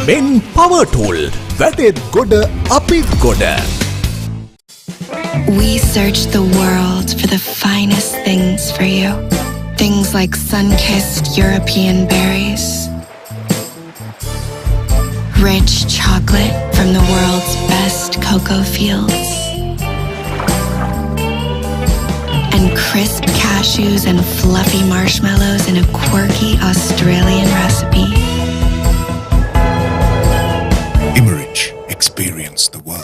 මෙන් පවර් ටූල් වැටෙත් ගොඩ අපිත් ගොඩ. We search the world for the finest things for you. Things like sun-kissed European berries, rich chocolate from the world's best cocoa fields, and crisp cashews and fluffy marshmallows in a quirky Australian recipe. Immerich, experience the world.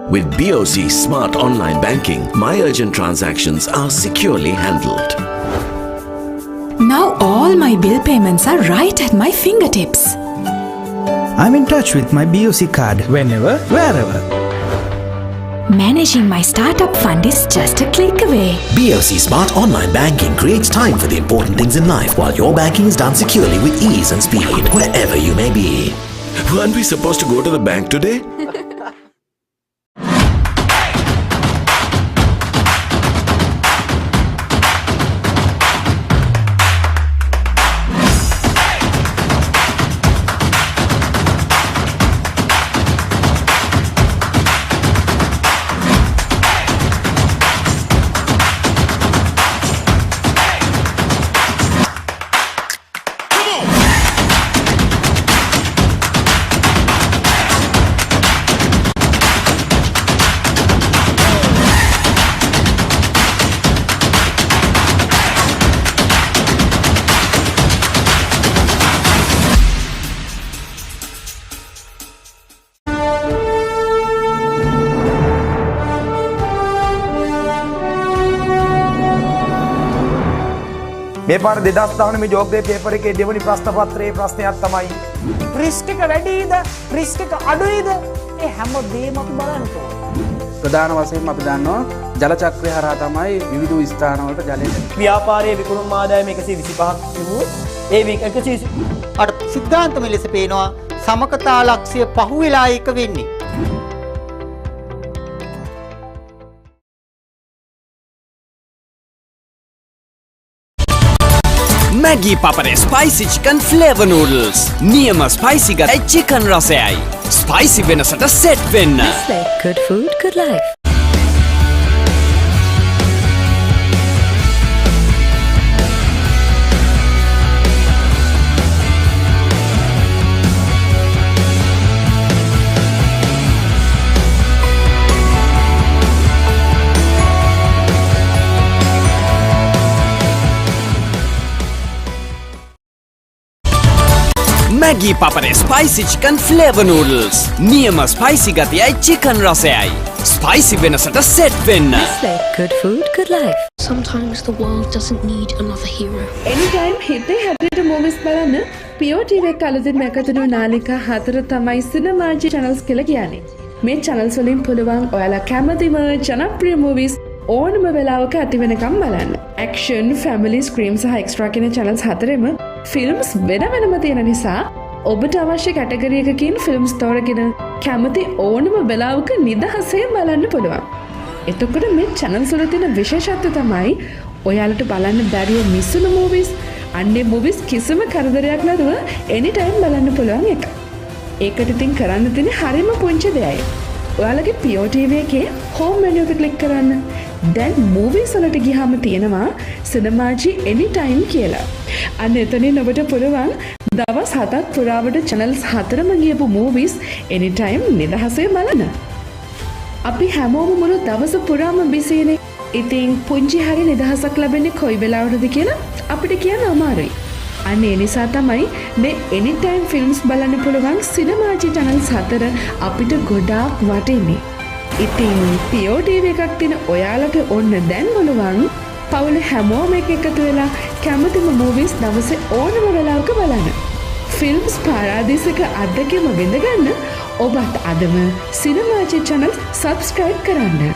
With BOC Smart Online Banking, my urgent transactions are securely handled. Now all my bill payments are right at my fingertips. I'm in touch with my BOC card whenever, wherever. Managing my startup fund is just a click away. BOC Smart Online Banking creates time for the important things in life while your banking is done securely with ease and speed wherever you may be. Weren't we supposed to go to the bank today? මේ පාර 2019 මේ ජෝග්‍රෆි පේපර් එකේ දෙවෙනි ප්‍රශ්න පත්‍රයේ ප්‍රශ්නයක් තමයි රිස්ක් එක වැඩිද රිස්ක් එක අඩුයිද ඒ හැම දෙයක්ම අපි බලන්න ඕනේ. ප්‍රධාන වශයෙන්ම අපි දන්නවා ජල චක්‍රය හරහා තමයි විවිධ ස්ථාන වලට ජලය ව්‍යාපාරයේ විකුණුම් ආදායම 125ක් තිබුණු ඒ 128 අර සිද්ධාන්තම ලෙස පේනවා සමකතා ලක්ෂ්‍ය පහුවෙලා එක වෙන්නේ. Maggi Papare spicy chicken flavor noodles. Niyama spicy gatai chicken rasayai. Spicy venasata set venna. Good food, good life. Maggi Papare spicy chicken flavor noodles. Niyama spicy gatai chicken rasayai. Spicy venasata set venna. Good food, good life. Sometimes the world doesn't need another hero. Anytime හිතේ හැටියට movies බලන්න POTV එක අලුතින් එකතුණු නාලිකා 4 තමයි සිනමාජි channels කියලා කියන්නේ. මේ channels වලින් පුළුවන් ඔයාලා කැමතිම ජනප්‍රිය movies ඕනම වෙලාවක ඇති වෙනකම් බලන්න. Action, family, scream සහ extra කියන channels හතරෙම films වෙන වෙනම තියෙන නිසා ඔබට අවශ්‍ය කැටගරි එකකින් films තෝරගෙන කැමති ඕනම වෙලාවක නිදහසේ බලන්න පුළුවන්. එතකොට මේ channels වල තියෙන විශේෂත්වය තමයි ඔයාලට බලන්න බැරිව මිස්සුණු movies, අන්නේ movies කිසිම කරදරයක් නැතුව anytime බලන්න පුළුවන් එක. ඒකට ඉතින් කරන්න තියෙන හරිම පුංචි දෙයයි. ඔයාලගේ POTV එකේ home menu එක click කරන්න. දැන් movies වලට ගියාම තියෙනවා සිනමාජි anytime කියලා. අන්න එතනින් ඔබට පුළුවන් දවස් 7ක් පුරාවට channels 4ම ගියපු movies anytime නිදහසේ බලන්න. අපි හැමෝම මුළු දවස පුරාම බිසිනේ. ඉතින් පුංචි හරි නිදහසක් ලැබෙන්නේ කොයි වෙලාවටද කියලා අපිට කියන්න අමාරුයි. අන්න ඒ නිසා තමයි මේ anytime films බලන්න පුළුවන් සිනමාජි channels 4 අපිට ගොඩාක් වටින්නේ. ඉතින් POTV එකක් තියෙන ඔයාලට ඔන්න දැන් බලවන් පවුලේ හැමෝම එකතු වෙලා කැමතිම movies දවසේ ඕනම වෙලාවක බලන්න. films පාරාදීසක අත්දැකීම විඳ ගන්න ඔබත් අදම සිනමාජි channel subscribe කරන්න.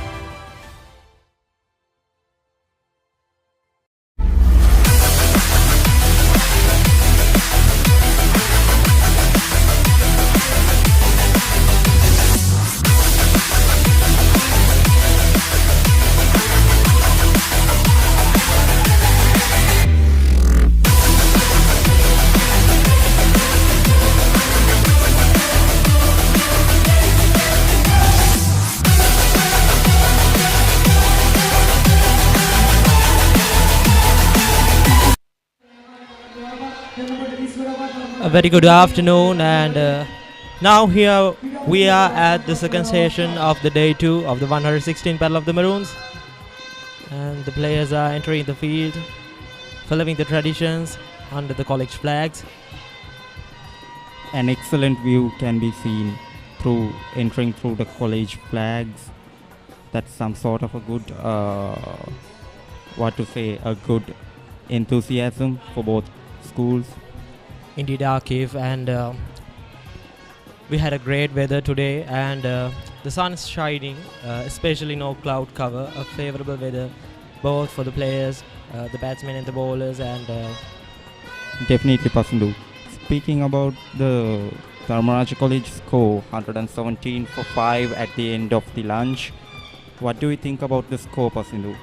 A very good afternoon, and now here we are at the second session of the day 2 of the 116th Battle of the Maroons, and the players are entering the field following the traditions under the college flags. An excellent view can be seen through entering through the college flags. That's some sort of a good a good enthusiasm for both schools. Indeed, Akif, and we had a great weather today, and the sun is shining, especially no cloud cover, a favorable weather both for the players, the batsmen and the bowlers, and Definitely, Pasindu. Speaking about the Dharmaraja College score, 117 for 5 at the end of the lunch. What do you think about the score, Pasindu?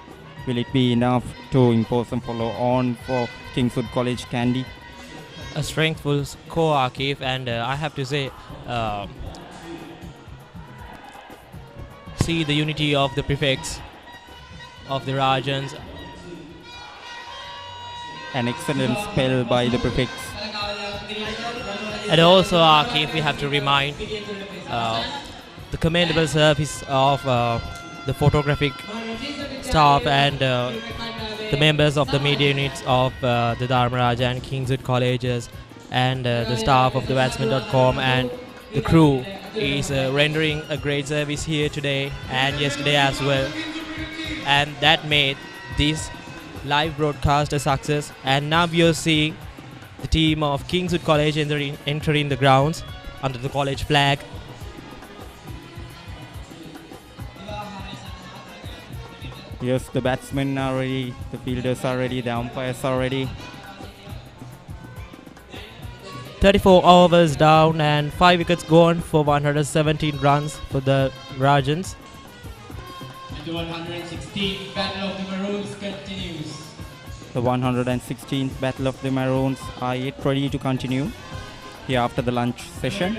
Will it be enough to impose and follow on for Kingswood College, Kandy? a strengthful score, Akif, and I have to say, see the unity of the prefects, of the Rajans. An excellent spell by the prefects. And also, Akif, we have to remind the commendable service of the photographic staff and the members of the media units of the Dharmaraja and Kingswood colleges, and the staff of the batsman.com, and the crew is rendering a great service here today and yesterday as well. And that made this live broadcast a success. And now we are seeing the team of Kingswood College entering the grounds under the college flag. Yes, the batsmen are ready, the fielders are ready, the umpires are ready. 34 overs down and 5 wickets gone for 117 runs for the Rajans. And the 116th Battle of the Maroons continues. The 116th Battle of the Maroons are yet ready to continue here after the lunch session.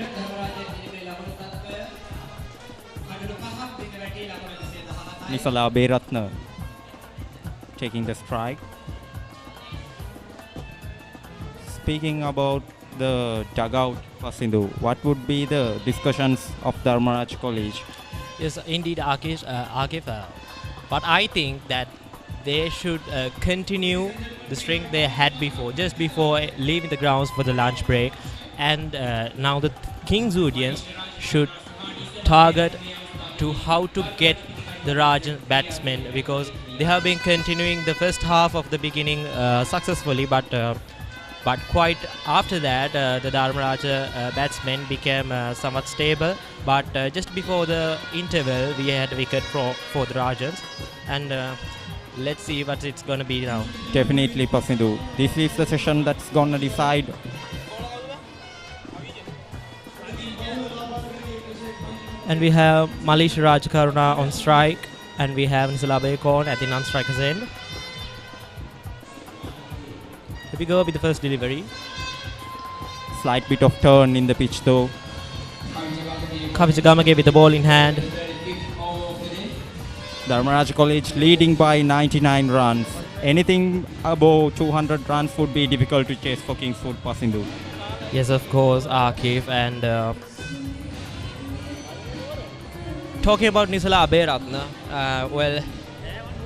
Nisala Beratna taking the strike. Speaking about the dugout, Pasindu, what would be the discussions of Dharmaraja College? Yes, indeed, Akif. But I think that they should continue the strength they had before, just before leaving the grounds for the lunch break. And now the Kingswoodians should target to how to get the Rajan batsmen, because they have been continuing the first half of the beginning successfully, but quite after that the Dharmaraja batsmen became somewhat stable. But just before the interval we had a wicket for the Rajans, and let's see what it's going to be now. Definitely, Pasindu. This is the session that's going to decide. And we have Malish Rajakaruna on strike, and we have Nisala Bekon at the non-striker's end. Here we go with the first delivery. Slight bit of turn in the pitch though. Kavichagamage with the ball in hand. Dharmaraja College leading by 99 runs. Anything above 200 runs would be difficult to chase for Kingswood, Pasindu. Yes, of course, Akif. And talking about Nisala Aberatna, well,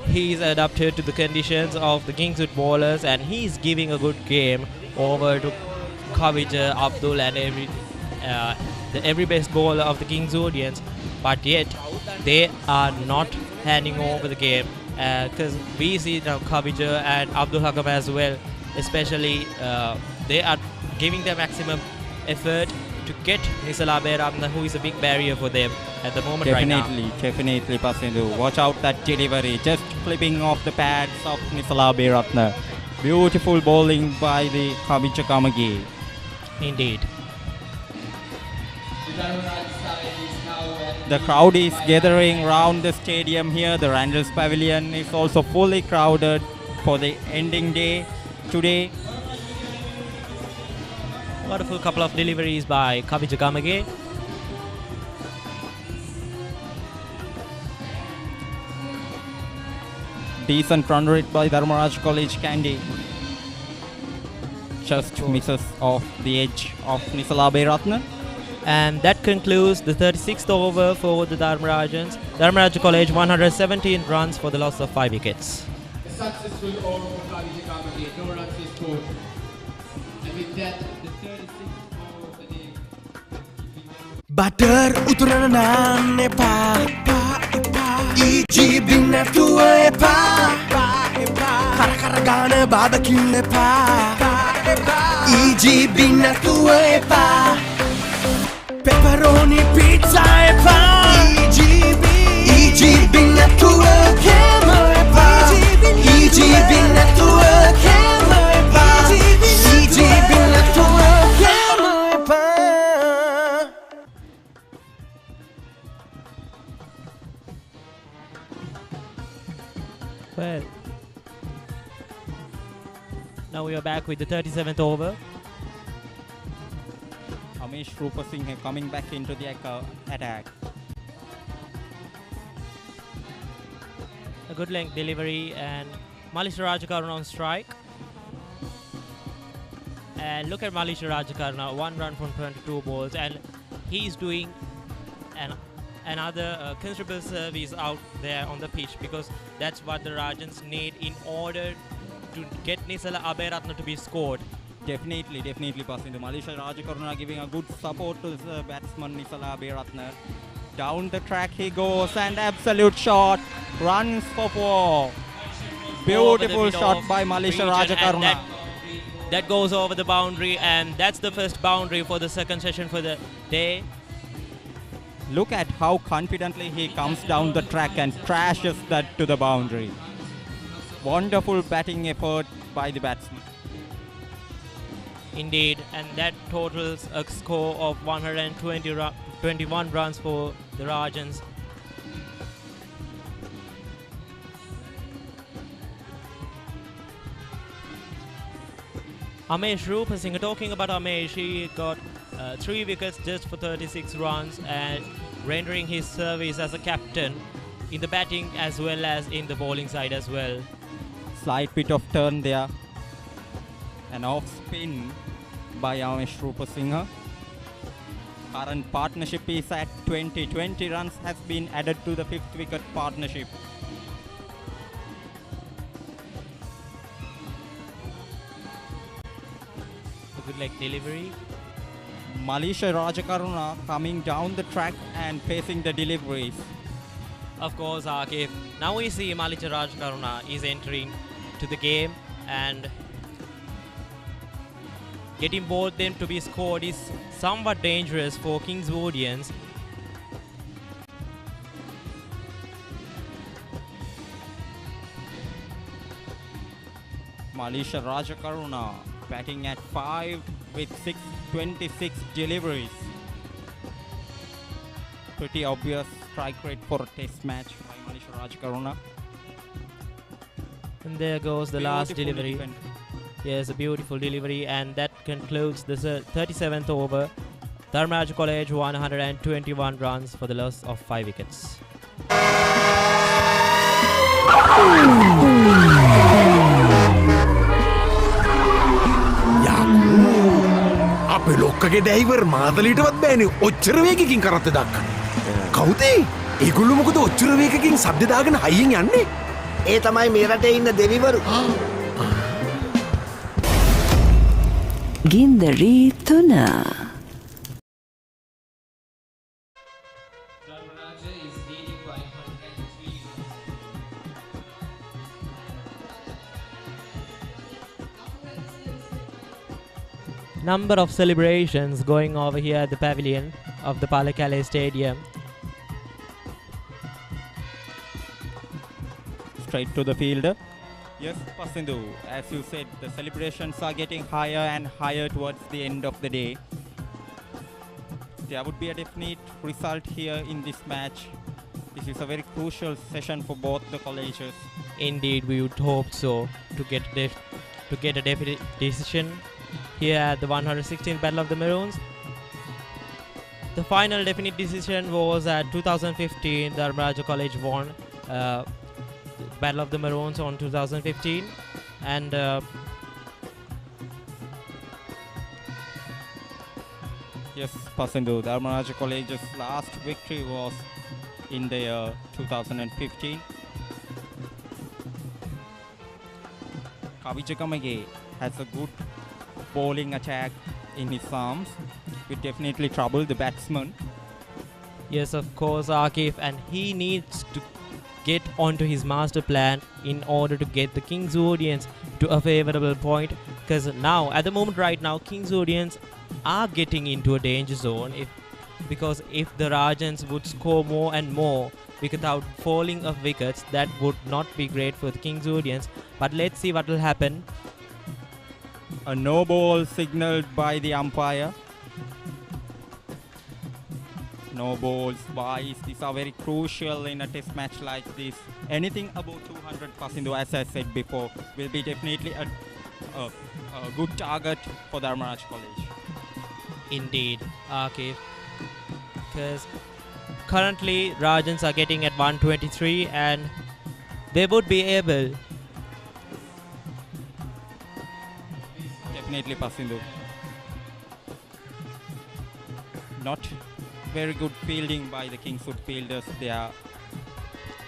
he's adapted to the conditions of the Kingswood bowlers, and he's giving a good game over to Kavija, Abdul, and every best bowler of the Kingswoodians. But yet, they are not handing over the game, because we see now Kavija and Abdul Hakam as well, especially they are giving their maximum effort to get Nisala Beratna, who is a big barrier for them at the moment right now. Definitely, Pasindu. Watch out that delivery. Just flipping off the pads of Nisala Beratna. Beautiful bowling by the Kavija Kamagi. Indeed. The crowd is gathering around the stadium here. The Randall's Pavilion is also fully crowded for the ending day today. Wonderful couple of deliveries by Kavija Kamage. Decent run rate by Dharmaraja College, Kandy. Just misses off the edge of Nisala Beratna. And that concludes the 36th over for the Dharmarajans. Dharmaraja College 117 runs for the loss of 5 wickets. A successful over for Kavija Kamage. No runs is scored. And with that, the 36th over of the day. Butter uturana naan epa EG bin natuwa epa Kara gana barbecue epa EG bin natuwa epa Pepper pepperoni pizza epa. EGB network camera epa. EGB network camera epa. EGB network camera epa. Well, now we are back with the 37th over. Amish Rupasinghe coming back into the attack. A good length delivery and Malisha Rajakaruna on strike. And look at Malisha Rajakaruna, 1 run from 22 balls, and he's doing another considerable service out there on the pitch, because that's what the Rajans need in order to get Nisala Aberatna to be scored. Definitely passing to Malisha Rajakaruna, giving a good support to the batsman Nisala Aberatna. Down the track he goes, and absolute shot, runs for 4. Beautiful shot by Malisha Rajakaruna. That goes over the boundary, and that's the first boundary for the second session for the day. Look at how confidently he comes down the track and crashes that to the boundary. Wonderful batting effort by the batsman. Indeed, and that totals a score of 121 runs for the Rajans. Amesh Rupasinghe, talking about Amesh, he got 3 wickets just for 36 runs and rendering his service as a captain in the batting as well as in the bowling side as well. Slight bit of turn there. An off spin by Amesh Rupasinghe. Current partnership is at 20. 20 runs has been added to the 5th wicket partnership. A good leg delivery. Malisha Rajakaruna coming down the track and facing the deliveries. Of course, Akif. Now we see Malisha Rajakaruna is entering to the game, and getting both them to be scored is somewhat dangerous for Kingswoodians. Malisha Rajakaruna batting at 5 with 26 deliveries. Pretty obvious strike rate for a test match by Malisha Rajakaruna. And there goes the last delivery. Yes, a beautiful delivery, and that concludes the 37th over. Dharmaraja College 121 runs for the loss of 5 wickets. අපේ ලොක්කගේ ඩයිවර් මාතලීටවත් බෑනේ ඔච්චර වේගකින් කරත්ත දක්කන්න. කවුද? ඒගොල්ලෝ මොකද ඔච්චර වේගකින් සද්ද දාගෙන හයියෙන් යන්නේ? ඒ තමයි මේ රටේ ඉන්න දෙවිවරු. ගින්දරී 3. Number of celebrations going over here at the pavilion of the Pallekele Stadium. Straight to the fielder. Yes, Pasindu, as you said, the celebrations are getting higher and higher towards the end of the day. There would be a definite result here in this match. This is a very crucial session for both the colleges. Indeed, we would hope so, to get a definite decision here at the 116th Battle of the Maroons. The final definite decision was at 2015. Dharmaraja College won Battle of the Maroons on 2015, and yes, Pasindu, Dharmaraja College's last victory was in the year 2015. Kavijakamage has a good bowling attack in his arms, which definitely trouble the batsman. Yes, of course, Akif, and he needs to get onto his master plan in order to get the Kingswoodians to a favorable point, because now, at the moment right now, Kingswoodians are getting into a danger zone. If because if the Rajans would score more and more without falling of wickets, that would not be great for the Kingswoodians. But let's see what will happen. A no ball signaled by the umpire. No balls, boys. These are very crucial in a test match like this. Anything above 200 Pasindu, as I said before, will be definitely a good target for Dharmaraja College. Indeed, Akif. Because currently Rajans are getting at 123 and they would be able. Definitely Pasindu. Not very good fielding by the Kingswood fielders there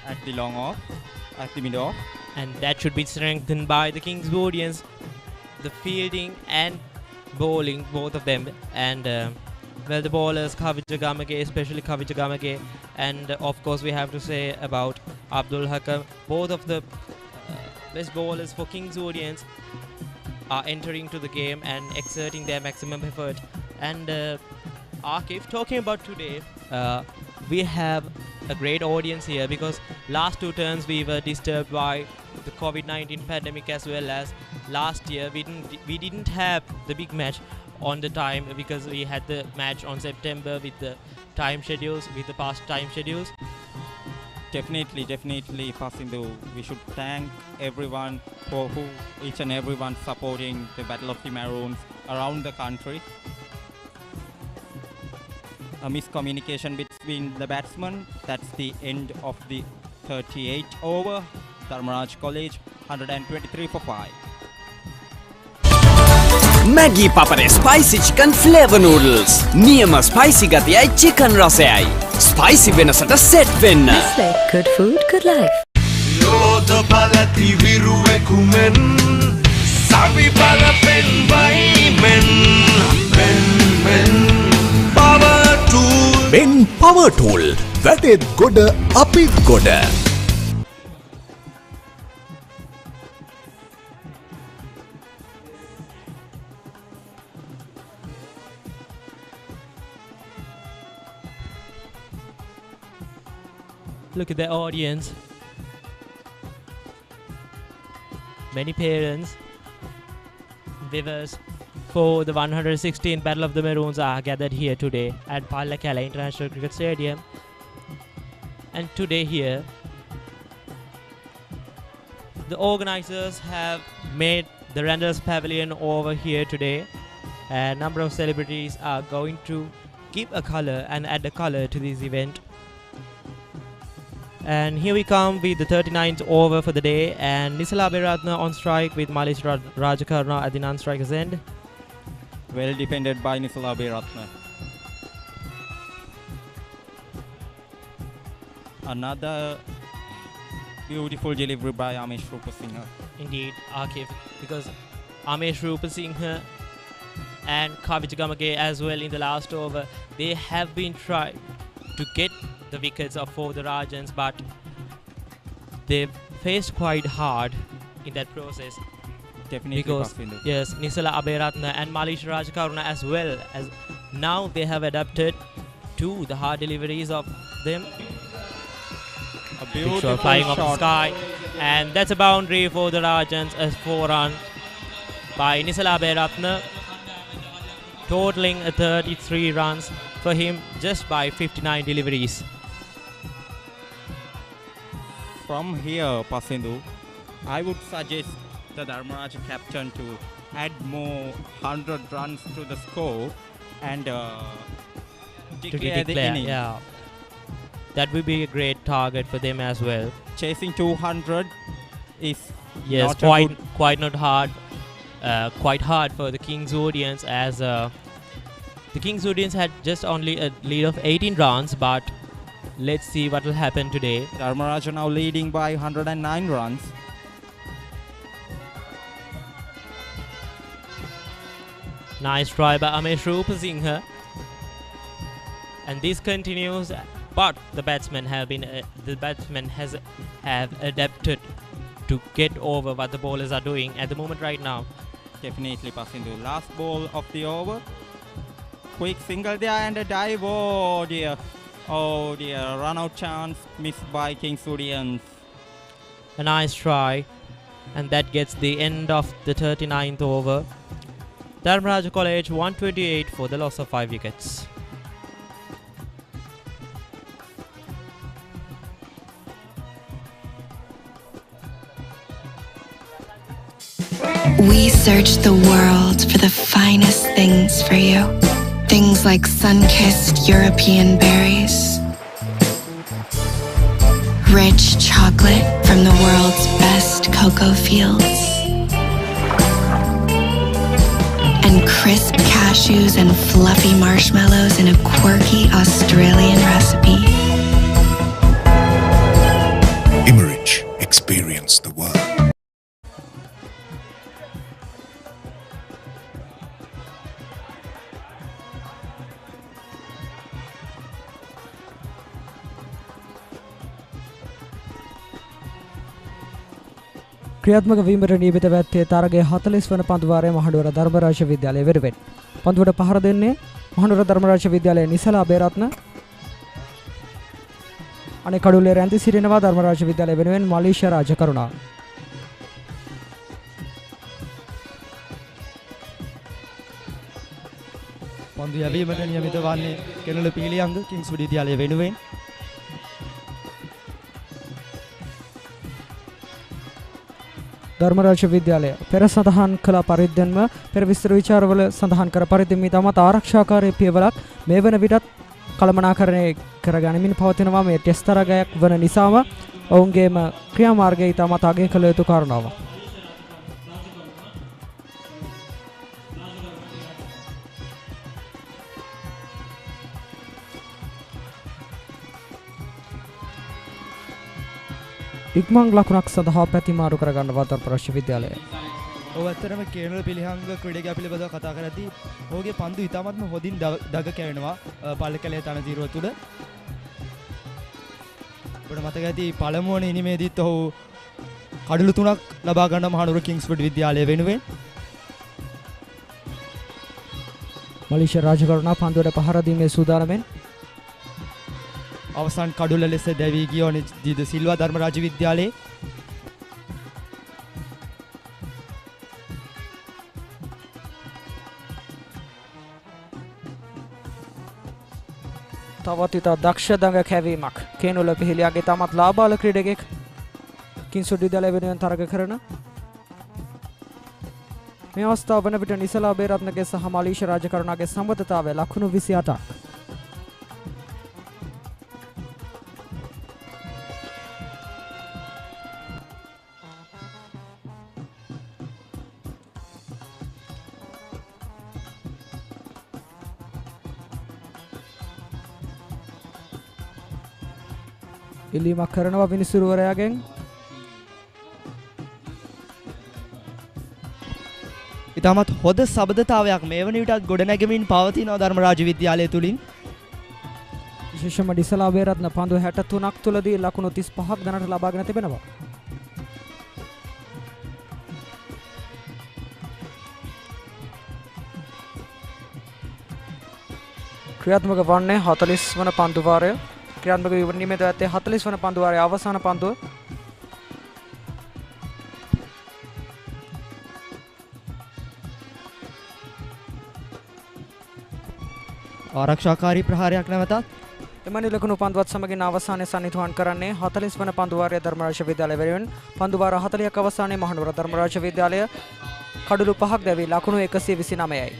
at the long off, at the mid off. And that should be strengthened by the Kingswoodians. The fielding and bowling, both of them. And well, the bowlers, Kavijagamage, especially Kavijagamage. And of course we have to say about Abdul Hakam. Both of the best bowlers for Kingswoodians are entering to the game and exerting their maximum effort. And Akif, talking about today, we have a great audience here because last two turns we were disturbed by the COVID-19 pandemic, as well as last year we didn't have the big match on the time because we had the match on September with the time schedules, with the past time schedules. Definitely, Pasindu. We should thank everyone for each and everyone supporting the Battle of the Maroons around the country. A miscommunication between the batsmen. That's the end of the 38th over. Dharmaraja College 123 for 5. Maggi Papare spicy chicken flavor noodles. Niyama spicy gatiyai chicken rasayai. Spicy venasata set venna. Nestle, good food, good life. Yoda balati viruweku men Savi bala pen vai men Power tool Men power tool. That good apit good. Look at the audience. Many parents, viewers for the 116th Battle of the Maroons are gathered here today at Pallekele International Cricket Stadium. And today here, the organizers have made the Randall's Pavilion over here today. A number of celebrities are going to give a color and add a color to this event. And here we come with the 39th over for the day, and Nisala Aberatna on strike with Malish Rajakarna at the non-striker's end. Well defended by Nisala Aberatna. Another beautiful delivery by Amesh Rupasinghe. Indeed, Akif, because Amesh Rupasinghe and Kavijagamage as well in the last over, they have been trying to get the wickets for the Rajans, but they've faced quite hard in that process. Definitely because Pasindu. yes, Nisala Aberatna and Malish Rajakarna as well, as now they have adapted to the hard deliveries of them. A beautiful flying shot. off the sky, and that's a boundary for the Rajans as 4 runs by Nisala Aberatna, totaling 33 runs for him just by 59 deliveries. From here, Pasindu, I would suggest the Dharmaraja captain to add more 100 runs to the score and declare the innings. Yeah, that would be a great target for them as well. Chasing 200 is yes, not quite not hard. Quite hard for the Kingswoodians, as the Kingswoodians had just only a lead of 18 runs, but let's see what will happen today. Dharmaraja now leading by 109 runs. Nice try by Amesh Rupasinghe. And this continues, but the batsmen have adapted to get over what the bowlers are doing at the moment right now. Definitely Pasindu. Last ball of the over. quick single there and a dive. Oh dear. Oh dear. Run out chance missed by Kingswoodians. A nice try, and that gets the end of the 39th over. Dharmaraja College 128 for the loss of 5 wickets. We search the world for the finest things for you. Things like sun-kissed European berries, rich chocolate from the world's best cocoa fields, and crisp cashews and fluffy marshmallows in a quirky Australian recipe. Immerich. Experience the world. ක්‍රියාත්මක වීමට නියමිත වැත්තේ තරගයේ 40 වන පන්දු වාරයේ මහනුවර ධර්මරාජ විද්‍යාලය වෙනුවෙන්. පන්දුවට පහර දෙන්නේ මහනුවර ධර්මරාජ විද්‍යාලයේ නිසලා බේරත්න. අනේ කඩුල්ලේ රැඳී සිටිනවා ධර්මරාජ විද්‍යාලය වෙනුවෙන් මලීෂා රාජකරුණා. පන්දු යැවීමට නියමිත වන්නේ කෙනල පීලියංග කිංස්වුඩ් විද්‍යාලය වෙනුවෙන්. ධර්මරාජ විද්‍යාලය පෙර සඳහන් කළ පරිද්දෙන්ම පෙර විස්තර විචාරවල සඳහන් කර පරිදි මේ තමත් ආරක්ෂාකාරී පියවරක් මේ වන විටත් කළමනාකරණය කරගනිමින් පවතිනවා. මේ ටෙස්ට් තරගයක් වන නිසාම ඔවුන්ගේම ක්‍රියාමාර්ගය තමත් අගය කළ යුතු කාරණාවක්. ඉක්මන් ලකුණක් සඳහා පැතිමාරු කරගන්නවා ධර්මරාජ විද්‍යාලය. ඔව් ඇත්තටම කේනල පිළිහංග ක්‍රීඩකයා පිළිබඳව කතා කරද්දී ඔහුගේ පන්දු ඉතාමත්ම හොඳින් දග කැවෙනවා පල්ලකැලේ තනතිරුව තුළ. අපිට මතක ඇති පළමු වන ඉනිමේදීත් ඔහු කඩලු 3ක් ලබා ගන්න මහනුවර කිංස්වුඩ් විද්‍යාලය වෙනුවෙන්. මලීෂා රාජකරුණා පන්දුවට පහර දීමේ සූදානමෙන්. අවසන් කඩුල ලෙස දැවී ගිය දිද සිල්වා ධර්මරාජ විද්‍යාලයේ තවත් ඉතා දක්ෂ දඟ කැවීමක් කේනුල පිහිලියාගේ තමත් ලාබාල ක්‍රීඩකෙක් කිංස්වුඩ් විද්‍යාලය වෙනුවෙන් තරග කරන මේ අවස්ථාව වන විට නිසලා බේරත්නගේ සහ මලීෂා රාජකරුණාගේ සම්බන්ධතාවය ලකුණු 28ක්. ඉල්ලීමක් කරනවා විනිසුරුවරයාගෙන්. ඉතාමත් හොඳ සබඳතාවයක් මේ වන විටත් ගොඩනැගෙමින් පවතිනවා ධර්මරාජ විද්‍යාලය තුලින්. විශේෂම ඩිසලා බේරත්න පන්දු 63ක් තුලදී ලකුණු 35ක් දනට ලබාගෙන තිබෙනවා. ක්‍රියාත්මක වන්නේ 40 වන පන්දු වාරය. ක්‍රියාත්මක නියමිත ඇත්තේ 40 වන පන්දු වාරයේ අවසාන පන්දුව. ආරක්ෂාකාරී ප්‍රහාරයක් නැවතත් එමනි ලකුණු පන්දුවත් සමගින් අවසානයේ සන්නිධාන කරන්නේ 40 වන පන්දු වාරයේ ධර්මරාජ විද්‍යාලය වෙනුවෙන්. පන්දු වාර 40ක් අවසානයේ මහනුවර ධර්මරාජ විද්‍යාලය කඩලු 5ක් දැවී ලකුණු 129යි.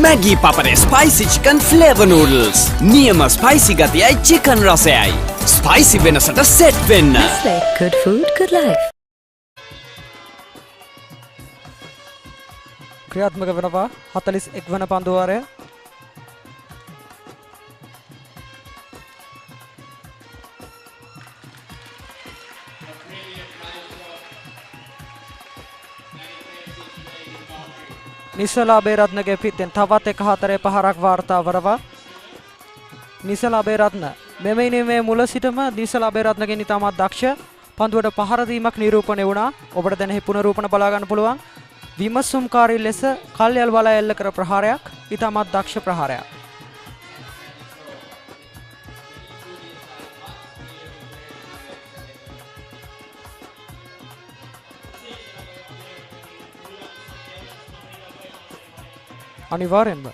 Maggi Papare spicy chicken flavor noodles. නියම spicy ගතියයි chicken රසයයි. Spicy වෙනසට set වෙන්න. Good food, good life. ක්‍රියාත්මක වෙනවා 41 වන පන්දු වාරය. නිසලා බේරත්නගේ පිටෙන් තවත් එක හතරේ පහරක් වාර්තා වරවා නිසලා බේරත්න මෙම ඉනිමේ මුල සිටම නිසලා බේරත්නගේ ඉතාමත් දක්ෂ පන්දුවට පහර දීමක් නිරූපණය වුණා. ඔබට දැන් එහි පුනරූපණ බලා ගන්න පුළුවන්. විමසුම්කාරී ලෙස කල්යල් වල එල්ල කර ප්‍රහාරයක් ඉතාමත් දක්ෂ ප්‍රහාරයක්. අනිවාර්යෙන්ම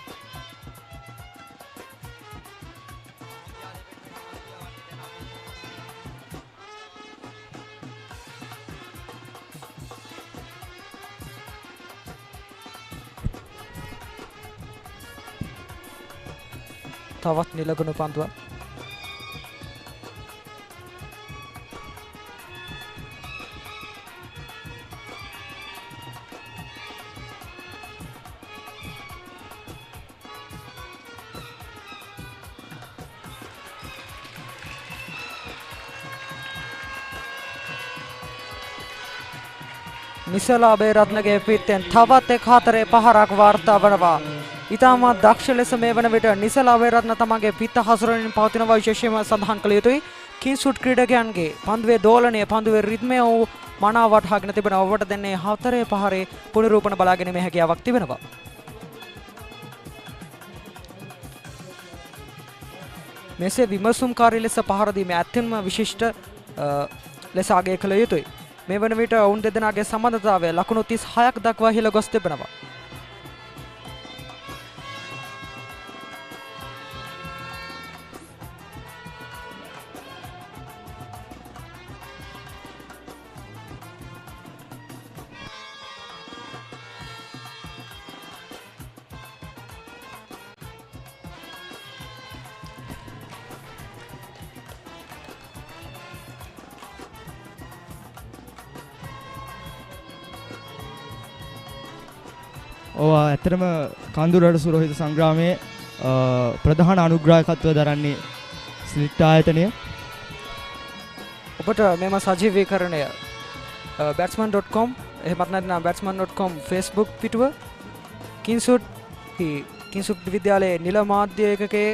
තවත් නිලගුණ පන්දුවක්. නිසලා බේරත්නගේ පිටෙන් තවත් එක් හතරේ පහරක් වාර්තා වනවා. ඉතාමත් දක්ෂ ලෙස මේ වන විට නිසලා බේරත්න තමගේ පිට හසුරමින් පවතින විශේෂයෙන්ම සඳහන් කළ යුතුයි. කිංස්වුඩ් ක්‍රීඩකයන්ගේ පන්දුවේ දෝලනය පන්දුවේ රිද්මය වූ මනාව වටහාගෙන තිබෙනවා. ඔබට දෙන්නේ හතරේ පහරේ පුනරූපණ බලා ගැනීමේ හැකියාවක් තිබෙනවා. මෙසේ විමසුම්කාරී ලෙස පහර දීමේ ඇත්තෙන්ම විශිෂ්ට ලෙස අගය කළ යුතුයි. මේ වන විට ඔවුන් දෙදෙනාගේ සම්බන්ධතාවය ලකුණු 36ක් දක්වා ඉහළ ගොස් තිබෙනවා. ඇතරම කඳුරට සුරහිත සංග්‍රාමයේ ප්‍රධාන අනුග්‍රාහකත්වය දරන්නේ ස්ලිට් ආයතනය. ඔබට මෙම සජීවීකරණය batsman.com එහෙමත් නැත්නම් batsman.com Facebook පිටුව කිංස්වුඩ් විද්‍යාලයේ නිල මාධ්‍ය ඒකකයේ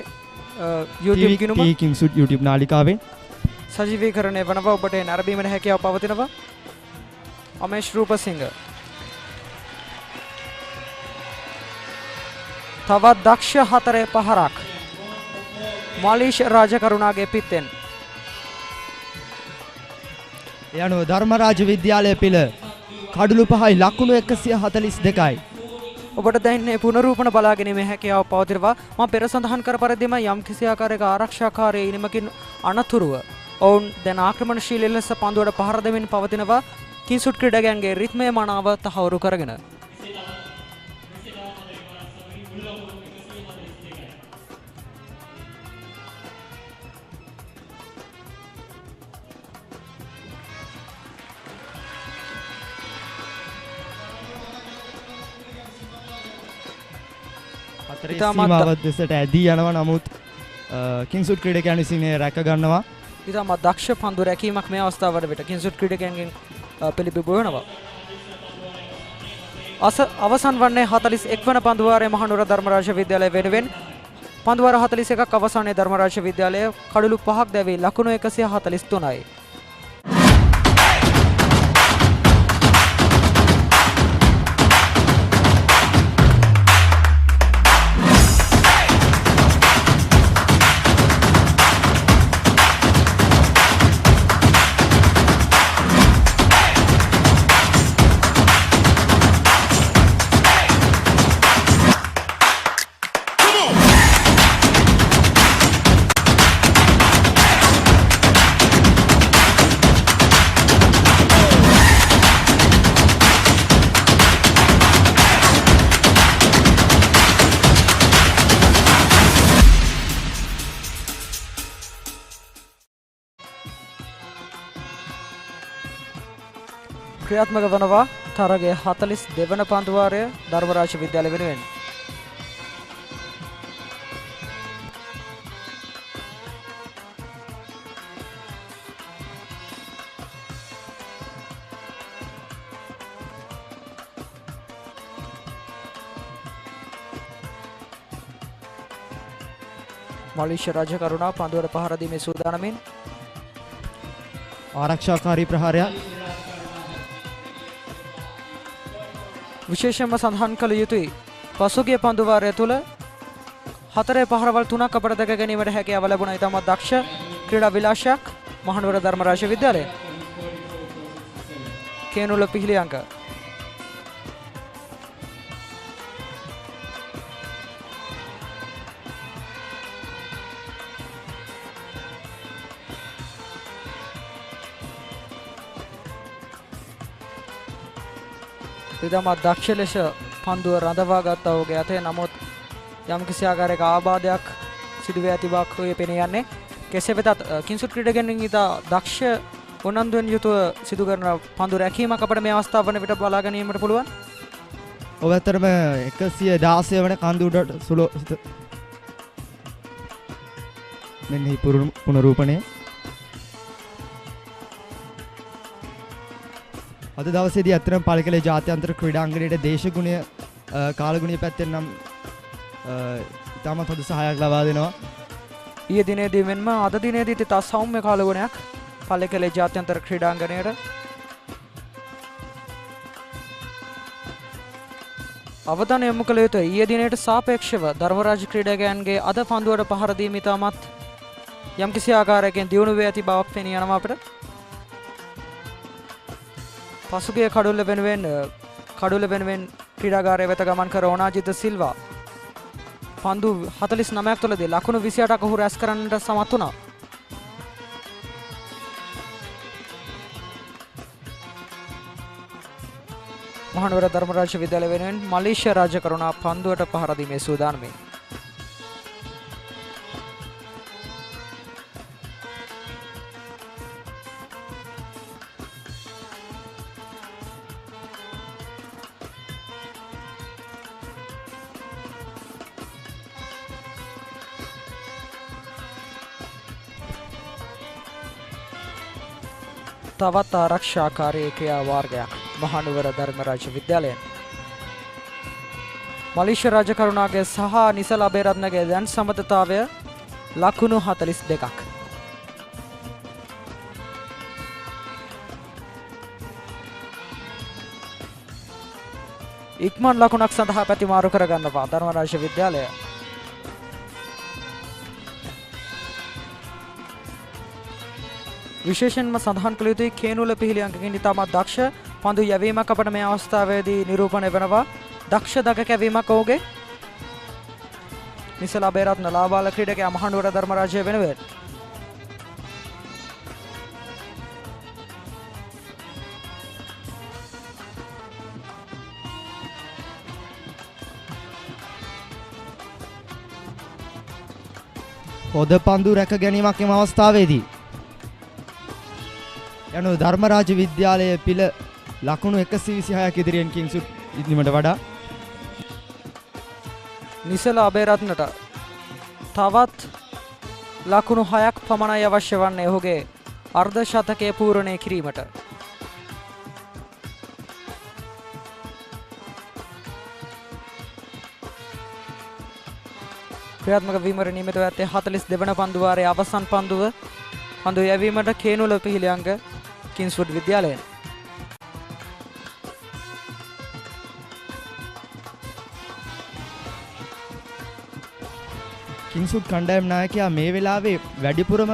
YouTube ගිණුම කිංස්වුඩ් YouTube නාලිකාවෙන් සජීවීකරණය වනවා. ඔබට නැරඹීමේ හැකියාව පවතිනවා. අමේෂ් රූපසිංහ තවත් දක්ෂ හතරේ පහරක් මාලීෂ් රාජකරුණාගේ පිටෙන්. යනුව ධර්මරාජ විද්‍යාලය පිළ කඩලු 5යි ලකුණු 142යි. ඔබට දැන් පුනරූපණ බලා ගැනීමේ හැකියාව පවතිනවා. මම පෙර සඳහන් කර පරිදිම යම් කිසි ආකාරයක ආරක්ෂාකාරී ඉනිමකින් අනතුරුව ඔවුන් දැන් ආක්‍රමණශීලී ලෙස පන්දුවට පහර දෙමින් පවතිනවා. කිංස්වුඩ් ක්‍රීඩකයන්ගේ රිද්මය මනාව තහවුරු කරගෙන. සීමාවත් දෙසට ඇදී යනවා. නමුත් කිංස්වුඩ් ක්‍රීඩකයන් විසින් රැක ගන්නවා. ඉතාමත් දක්ෂ පන්දු රැකීමක් මේ අවස්ථාවට විට කිංස්වුඩ් ක්‍රීඩකයන්ගෙන් පිළිබිඹු වෙනවා. අවසන් වන්නේ 41 වන පන්දුවාරයේ මහනුවර ධර්මරාජ විද්‍යාලය වෙනුවෙන් පන්දුවාර 41ක් අවසානයේ ධර්මරාජ විද්‍යාලය කඩලු 5ක් දැවී ලකුණු 143යි. ක්‍රියාත්මක වනවා තරගයේ 42 වන පන්දුවාරය ධර්මරාජ විද්‍යාලය වෙනුවෙන්. මලේසියා රාජකරුණා පන්දුවට පහර දීමේ සූදානමින් ආරක්ෂාකාරී ප්‍රහාරයක් විශේෂයෙන්ම සඳහන් කළ යුතුයි. පසුගිය පන්දු වාරය තුල 4 පහරවල් 3ක් අපට දැක ගැනීමට හැකියාව ලැබුණා. ඉතාමත් දක්ෂ ක්‍රීඩා විලාසයක් මහනුවර ධර්මරාජ විද්‍යාලය. කේනුල පිහිලියංක ඉතාමත් දක්ෂ ලෙස පන්දුව රඳවා ගත්තා ඔහුගේ අතේ. නමුත් යම්කිසි ආකාරයක ආබාධයක් සිදුවේ ඇති බවක් ඔය පෙනී යන්නේ. කෙසේ වෙතත් කිංසුඩ් ක්‍රීඩකයන් ඉතා දක්ෂ උනන්දුවෙන් යුතුව සිදු කරන පන්දු රැකීමක් අපිට මේ අවස්ථාව වන විට බලා ගැනීමට පුළුවන්. ඔබ ඇත්තටම 116 වන කන්දු උඩට සුළු මෙන්න මේ පුනරූපණය අද දවසේදී ඇත්තටම පළකෙලේ ජාත්‍යන්තර ක්‍රීඩාංගණයට දේශගුණය කාලගුණය පැත්තෙන් නම් ඉතාමත් හොඳ සහායක් ලබා දෙනවා. ඊයේ දිනේදී මෙන්ම අද දිනේදී තත් සෞම්‍ය කාලගුණයක් පල්ලේකැලේ ජාත්‍යන්තර ක්‍රීඩාංගණයට අවධානය යොමු කළ යුතුයි. ඊයේ දිනේට සාපේක්ෂව ධර්මරාජ ක්‍රීඩකයන්ගේ අද පන්දුවට පහර දීම ඉතාමත් යම්කිසි ආකාරයකින් දියුණු වේ ඇති බවක් පෙනී යනවා අපට. පසුගිය කඩුල්ල වෙනුවෙන් ක්‍රීඩාගාරය වෙත ගමන් කර ඕනාජිත සිල්වා පන්දු 49ක් තුළදී ලකුණු 28ක් ඔහු රැස් කරන්නට සමත් වුණා. මහනුවර ධර්මරාජ විද්‍යාලය වෙනුවෙන් මලේසියා රාජකරුණා පන්දුවට පහර දීමේ සූදානමින්. තවත් ආරක්ෂාකාරී ක්‍රියා වාර්ගයක් මහනුවර ධර්මරාජ විද්‍යාලයෙන්. මලේසියා රාජකරුණාගේ සහ නිසල අබේරත්නගේ දැන් සමතතාවය ලකුණු 42ක්. ඉක්මන් ලකුණක් සඳහා පැතිමාරු කරගන්නවා ධර්මරාජ විද්‍යාලය. විශේෂයෙන්ම සඳහන් කළ යුතුයි කේනුල පිහිලියංකකින් ඉතාමත් දක්ෂ පන්දු යැවීමක් අපට මේ අවස්ථාවේදී නිරූපණය වෙනවා. දක්ෂ දක කැවීමක් ඔහුගේ. නිසල අබේරත්න ලාබාල ක්‍රීඩකයා මහනුවර ධර්මරාජය වෙනුවෙන්. හොඳ පන්දු රැක ගැනීමක් එම අවස්ථාවේදී යනු ධර්මරාජ විද්‍යාලයේ පිළ ලකුණු 126ක් ඉදිරියෙන් කිංසුඩ් ඉදිරියට වඩා නිසල අබේරත්නට තවත් ලකුණු 6ක් පමණයි අවශ්‍ය වන්නේ ඔහුගේ අර්ධ ශතකය පූර්ණය කිරීමට. ක්‍රියාත්මක වීමට නියමිතව ඇත්තේ 42 වන පන්දු වාරයේ අවසන් පන්දුව. පන්දු යැවීමට කේනුල පිහිලියංග කිංස්වුඩ් විද්‍යාලයෙන්. කිංස්වුඩ් කණ්ඩායම් නායකයා මේ වෙලාවේ වැඩිපුරම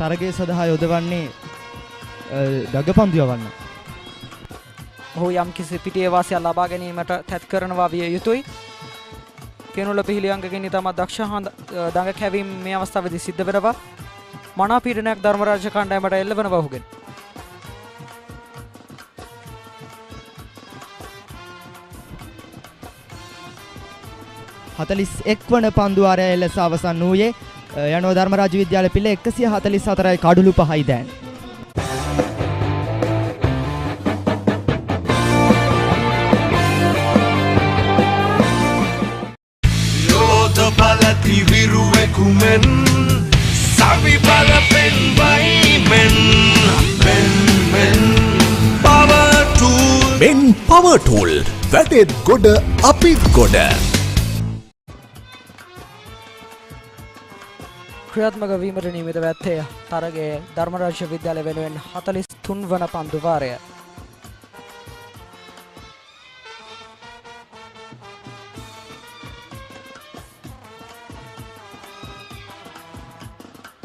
තරගය සඳහා යොදවන්නේ දගපන්දු යවන්න. ඔහු යම් කිසි පිටියේ වාසියක් ලබා ගැනීමට තැත් කරනවා විය යුතුයි. කේනුල පිහිලියංගකින් ඉතාමත් දක්ෂ දඟ කැවීම මේ අවස්ථාවේදී සිද්ධ වෙනවා. මනා පීඩනයක් ධර්මරාජ කණ්ඩායමට එල්ල වෙනවා ඔහුගෙන්. එක් වන පන්දුවාරය ලෙස අවසන් වූයේ යනෝ ධර්මරාජ විද්‍යාලය පිළ 144යි කඩුළු 5යි දැන්. යෝධ බලති විරුවෙකුමෙන් සවි බල පෙන්වයිමෙන් මෙන් power tool මෙන් power tool වැටෙත් ගොඩ අපිත් ගොඩ. ක්‍රියාත්මක වීමට නියමිත වැත්තේ තරගයේ ධර්මරාජ විද්‍යාලය වෙනුවෙන් 43 වන පන්දු වාරය.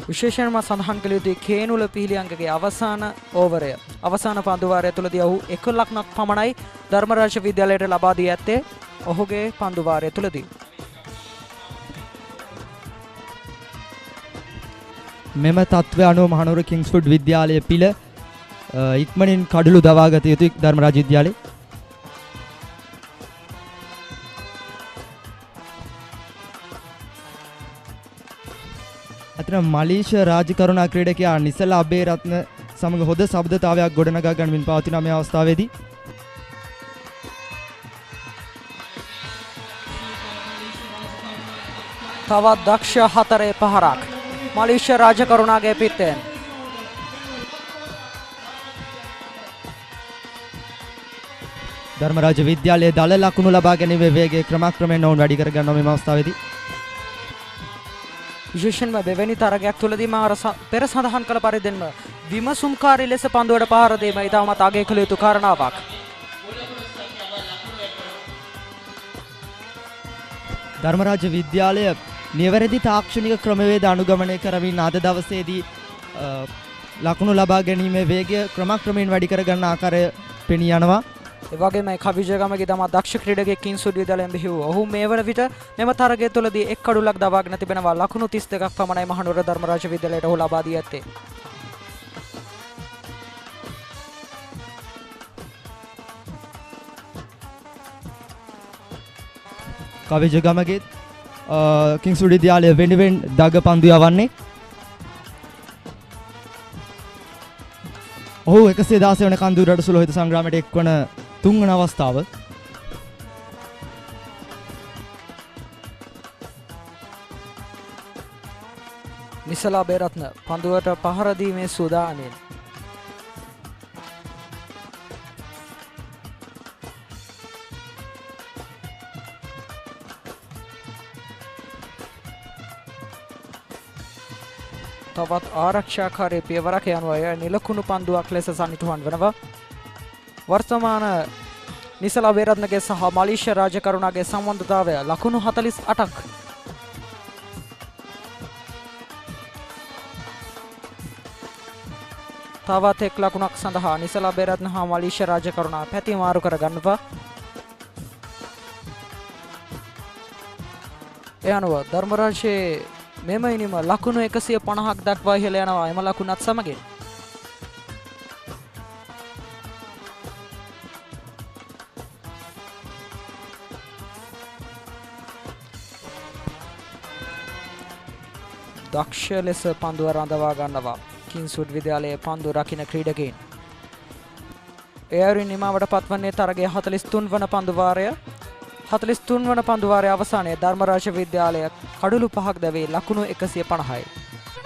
විශේෂයෙන්ම සඳහන් කළ යුතුයි කේනුල පිහිලියංගගේ අවසාන ඕවරය. අවසාන පන්දු වාරය තුලදී ඔහු 1 ලක්ෂයක් පමණයි ධර්මරාජ විද්‍යාලයට ලබා දී ඇත්තේ ඔහුගේ පන්දු වාරය තුලදී. මෙම තත්ත්වය අනුව මහනුවර කිංස්ෆුඩ් විද්‍යාලය පිළ ඉක්මනින් කඩළු දවාගත යුතුයි ධර්මරාජ විද්‍යාලයේ. අතන මලීෂ රාජකරුණා ක්‍රීඩකයා නිසල අබේරත්න සමග හොඳ ශබ්දතාවයක් ගොඩනගා ගන්නමින් පවතින මේ අවස්ථාවේදී තවත් දක්ෂ හතරේ පහරක් මලීෂ රාජකරුණාගේ පිටෙන් ධර්මරාජ විද්‍යාලයේ දල ලකුණු ලබා ගැනීමේ වේගය ක්‍රමක්‍රමයෙන් ඔවුන් වැඩි කර ගන්නවා මේ අවස්ථාවේදී. විශේෂයෙන්ම දෙවැනි තරගයක් තුලදී මාර පෙර සඳහන් කළ පරිද්දෙන්ම විමසුම්කාරී ලෙස පන්දුවට පහර දීම ඉතාමත් අගය කළ යුතු කාරණාවක්. ධර්මරාජ විද්‍යාලය නිවැරදි තාක්ෂණික ක්‍රමවේද අනුගමනය කරමින් අද දවසේදී ලකුණු ලබා ගැනීමේ වේගය ක්‍රමක්‍රමයෙන් වැඩි කර ගන්න ආකාරය පෙනී යනවා. ඒ වගේම කවිජගමගේ තම දක්ෂ ක්‍රීඩකයෙක් කිංස්වුඩ් විද්‍යාලයෙන් බිහි වූ ඔහු මේ වන විට මෙම තරගය තුළදී එක් කඩුලක් දවාගෙන තිබෙනවා. ලකුණු 32ක් පමණයි මහනුවර ධර්මරාජ විද්‍යාලයට ඔහු ලබා දී ඇත්තේ. කවිජගමගේ කිංස්වුඩ් විද්‍යාලය වෙනුවෙන් දග පන්දු යවන්නේ. ඔහු 116 වන කන්දුරට සුලෝහිත සංග්‍රාමයට එක්වන තුන්වන අවස්ථාව. නිසලා බේරත්න පන්දුවට පහර දීමේ සූදානමින් තවත් ආරක්ෂාකාරී පියවරක් යනවා. එය නිලකුණු පන්දුවක් ලෙස සනිටුහන් වෙනවා. වර්තමාන නිසලා බේරත්නගේ සහ මලීෂ රාජකරුණාගේ සම්බන්ධතාවය ලකුණු 48ක්. තවත් එක් ලකුණක් සඳහා නිසලා බේරත්න හා මලීෂ රාජකරුණා පැති මාරු කර ගන්නවා. ඒ අනුව ධර්මරාජයේ මෙම ඉනිම ලකුණු 150ක් දක්වා ඉහළ යනවා. එම ලකුණත් සමගින් දක්ෂ ලෙස පන්දුව රඳවා ගන්නවා කිංස්වුඩ් විද්‍යාලයේ පන්දු රකින්න ක්‍රීඩකයින්. එයරින් නිමාවට පත්වන්නේ තරගයේ 43 වන පන්දු වාරය. 43 වන පන්දු වාරයේ අවසානයේ ධර්මරාජ විද්‍යාලය කඩළු 5ක් දැවී ලකුණු 150යි.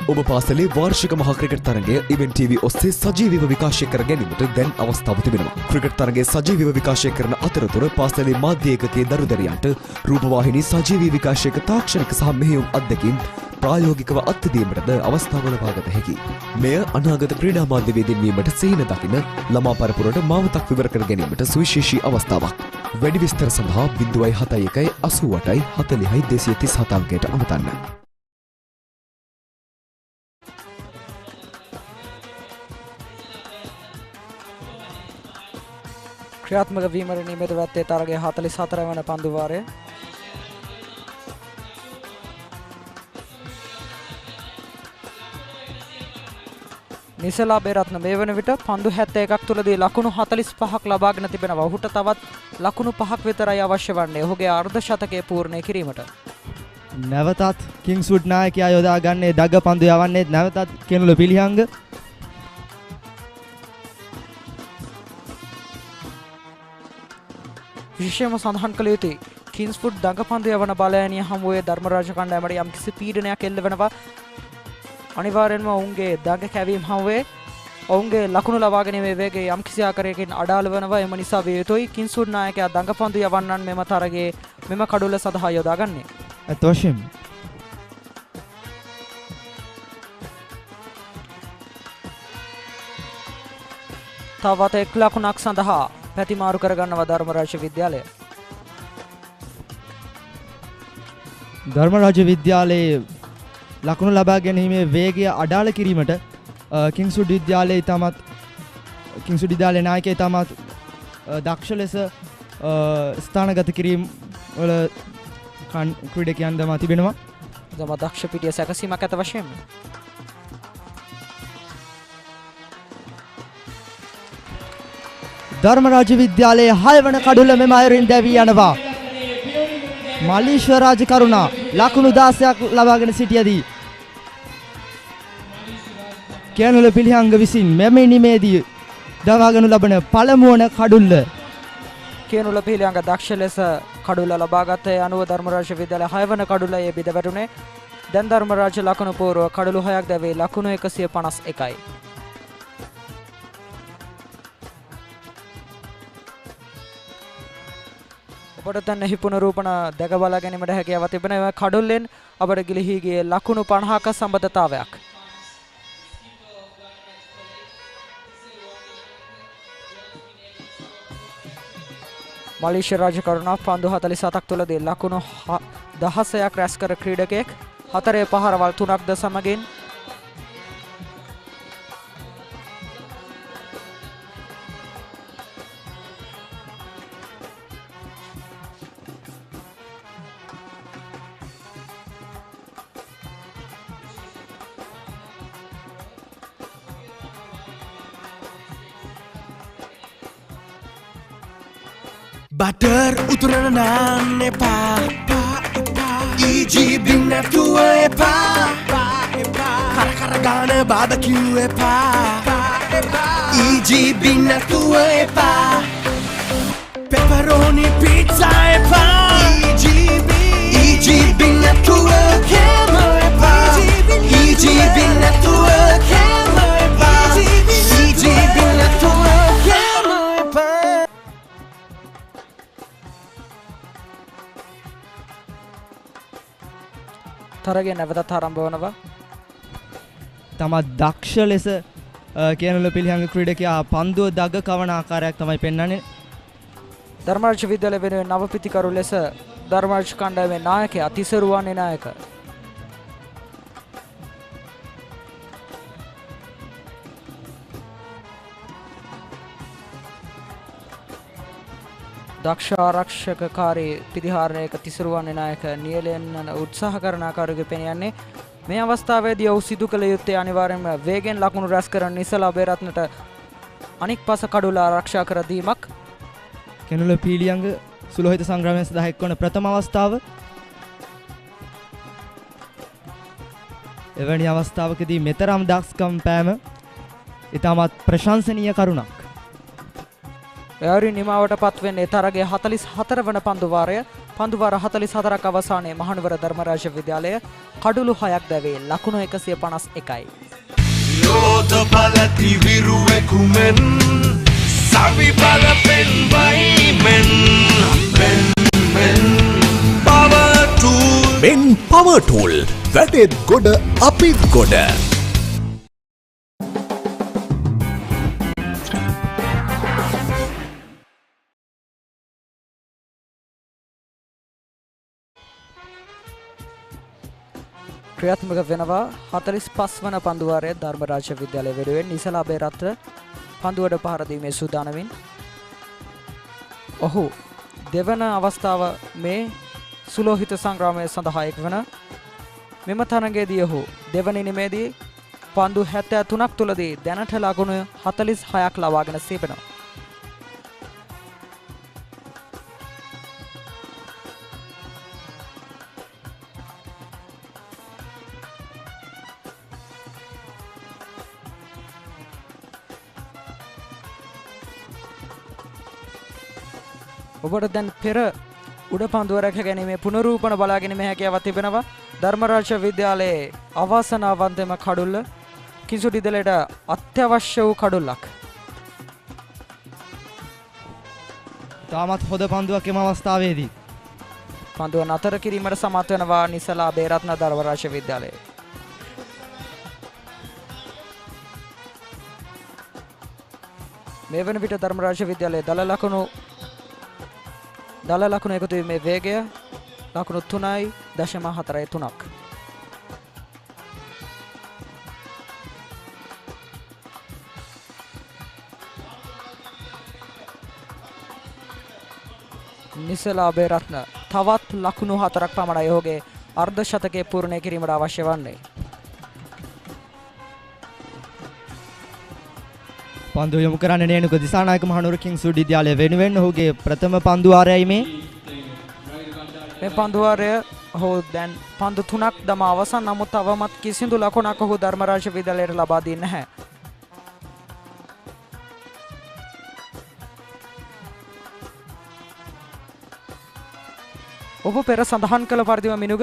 ඔබ පාසලේ වාර්ෂික මහා ක්‍රිකට් තරගය ඉවෙන්ට් TV ඔස්සේ සජීවීව විකාශය කර ගැනීමට දැන් අවස්ථාව තිබෙනවා. ක්‍රිකට් තරගයේ සජීවීව විකාශය කරන අතරතුර පාසලේ මාධ්‍ය ඒකකයේ දරුදරියන්ට රූපවාහිනී සජීවී විකාශයක තාක්ෂණික සහ මෙහෙයුම් අත්දැකීම් ප්‍රායෝගිකව අත්දැකීමටද අවස්ථාව ලබාගත හැකියි. මෙය අනාගත ක්‍රීඩා මාධ්‍යවේදීන් වීමට සිහින දකින ළමා පරපුරට මාවතක් විවර කර ගැනීමට සුවිශේෂී අවස්ථාවක්. වැඩි විස්තර සඳහා 071 88 40 237 අංකයට අමතන්න. ක්‍රියාත්මක වීමට නියමිත වැත්තේ තරගයේ 44 වන පන්දු වාරය. නිසලා බේරත්න මේ වන විට පන්දු 71ක් තුලදී ලකුණු 45ක් ලබාගෙන තිබෙනවා. ඔහුට තවත් ලකුණු 5ක් විතරයි අවශ්‍ය වන්නේ ඔහුගේ අර්ධ ශතකය පූර්ණය කිරීමට. නැවතත් කිංස්වුඩ් නායකයා යොදා ගන්නේ දග පන්දු යවන්නේ නැවතත් කෙනුල පිළිහංග. විශේෂයෙන්ම සඳහන් කළ යුතුයි කිංස්වුඩ් දඟ පන්දු යවන බලයනිය හමුවේ ධර්මරාජ කණ්ඩායමට යම්කිසි පීඩනයක් එල්ල වෙනවා. අනිවාර්යෙන්ම ඔවුන්ගේ දඟ කැවීම හමුවේ ඔවුන්ගේ ලකුණු ලබා ගැනීමේ වේගය යම්කිසි ආකාරයකින් අඩාල වෙනවා. එම නිසා විය යුතුයි කිංස්වුඩ් නායකයා දඟ පන්දු යවන්නන් මෙම තරගයේ මෙම කඩුල සඳහා යොදාගන්නේ. අතෝෂිම් තවත් එක් ලකුණක් සඳහා පැතිමාරු කරගන්නවා ධර්මරාජ විද්‍යාලය. ධර්මරාජ විද්‍යාලයේ ලකුණු ලබා ගැනීමේ වේගය අඩාල කිරීමට කිංස්වුඩ් විද්‍යාලයේ නායකයා ඉතාමත් දක්ෂ ලෙස ස්ථානගත කිරීම වල ක්‍රීඩකයන් දමා තිබෙනවා. දම දක්ෂ පිටිය සැකසීමක් ඇත වශයෙන් ධර්මරාජ විද්‍යාලයේ 6 වන කඩුල මෙම අයුරින් දැවී යනවා. මලීශ්වර රාජ කරුණා ලකුණු 16ක් ලබාගෙන සිටියදී කැනුල පිළිහංග විසින් මෙම ඉනිමේදී දවාගනු ලබන පළමු වන කඩුල්ල කැනුල පිළිහංග දක්ෂ ලෙස කඩුල්ල ලබාගත් අනුව ධර්මරාජ විද්‍යාලය 6 වන කඩුල්ලේ බිඳ වැටුනේ. දැන් ධර්මරාජ ලකුණු පූර්ව කඩුළු 6ක් දැවේ ලකුණු 151යි. ඔබට දැන් එහි පුනරූපණ දැක බලා ගැනීමට හැකියාව තිබෙනවා. කඩුල්ලෙන් අපට ගිලිහි ගියේ ලකුණු 50ක සම්බන්ධතාවයක්. මලීෂ්‍ය රාජ කරුණා පන්දු 47ක් තුලදී ලකුණු 16ක් රැස් කර ක්‍රීඩකයෙක් 4 පහරවල් 3ක්ද සමගින් Butter uturana naan epa EGB නැතුව එපා කර ගාන බාබකියු එපා EGB නැතුව එපා pepperoni pizza එපා EGB නැතුව කෑම එපා EGB නැතුව කෑම එපා EGB නැතුව කෑම එපා. තරගය නැවතත් ආරම්භ වනවා. තමා දක්ෂ ලෙස කැනුල පිළිහංග ක්‍රීඩකයා පන්දුව දග කවන ආකාරයක් තමයි පෙන්වන්නේ. ධර්මරාජ විද්‍යාලය වෙනුවෙන් නවපිතිකරු ලෙස ධර්මරාජ කණ්ඩායමේ නායකයා තිසරුවන්නේ නායක. දක්ෂ ආරක්ෂකකාරී පිරිහාරණයක තිසරුවන්නේ නායක නියලෙන් උත්සාහ කරන ආකාරයක පෙනයන්නේ. මේ අවස්ථාවේදී ඔහු සිදු කළ යුත්තේ අනිවාර්යයෙන්ම වේගෙන් ලකුණු රැස් කරන නිසලා බේරත්නට අනික් පස කඩුල ආරක්ෂා කර දීමක්. කැනුල පීලියංග සුලෝහිත සංග්‍රාමයේ සඳහා එක්වන ප්‍රථම අවස්ථාව. එවැනි අවස්ථාවකදී මෙතරම් දක්ෂකම් පෑම ඉතාමත් ප්‍රශංසනීය කරුණක්. එවරින් නිමාවට පත්වෙන්නේ තරගයේ 44 වන පන්දු වාරය. පන්දු වාර 44ක් අවසානයේ මහනුවර ධර්මරාජ විද්‍යාලය කඩුළු 6ක් දැවේ ලකුණු 151යි. යෝධ බලති විරුවෙකුමෙන් සවි බල පෙන්වයිමෙන් මෙන් පවර් ටූල් වැටෙත් ගොඩ අපිත් ගොඩ. ක්‍රියාත්මක වෙනවා 45 වන පන්දු වාරයේ ධර්මරාජ විද්‍යාලය වෙනුවෙන් නිසලා බේරත්න පන්දුවට පහර දීමේ සූදානමින්. ඔහු දෙවන අවස්ථාව මේ සුලෝහිත සංග්‍රාමයේ සඳහා එක්වන මෙම තරගයේදී ඔහු දෙවන ඉනිමේදී පන්දු 73ක් තුලදී දැනට ලකුණු 46ක් ලබාගෙන සිටිනවා. ඔබට දැන් පෙර උඩ පන්දුව රැක ගැනීමේ පුනරූපණ බලා ගැනීමේ හැකියාවක් තිබෙනවා. ධර්මරාජ විද්‍යාලයේ අවාසනාවන්තම කඩුල්ල කිංස්වුඩ් විද්‍යාලයට අත්‍යවශ්‍ය වූ කඩුල්ලක්. තාමත් හොඳ පන්දුවක් එම අවස්ථාවේදී පන්දුව නතර කිරීමට සමත් වෙනවා නිසලා බේරත්න ධර්මරාජ විද්‍යාලය. මේ වන විට ධර්මරාජ විද්‍යාලයේ දල ලකුණු එකතු වීමේ වේගය ලකුණු 3.43ක්. නිසලා බේරත්න තවත් ලකුණු 4ක් පමණයි ඔහුගේ අර්ධ ශතකයේ පූර්ණය කිරීමට අවශ්‍ය වන්නේ. පන්දු යොමු කරන්න නේනුක දිසානායක මහනුවර කිංස්වුඩ් විද්‍යාලය වෙනුවෙන් ඔහුගේ ප්‍රථම පන්දු වාරයයි මේ. මේ පන්දු වාරය ඔහු දැන් පන්දු 3ක් දමා අවසන්. නමුත් තවමත් කිසිදු ලකුණක් ඔහු ධර්මරාජ විද්‍යාලයට ලබා දෙන්නේ නැහැ. ඔබ පෙර සඳහන් කළ පරිදිම මිනුග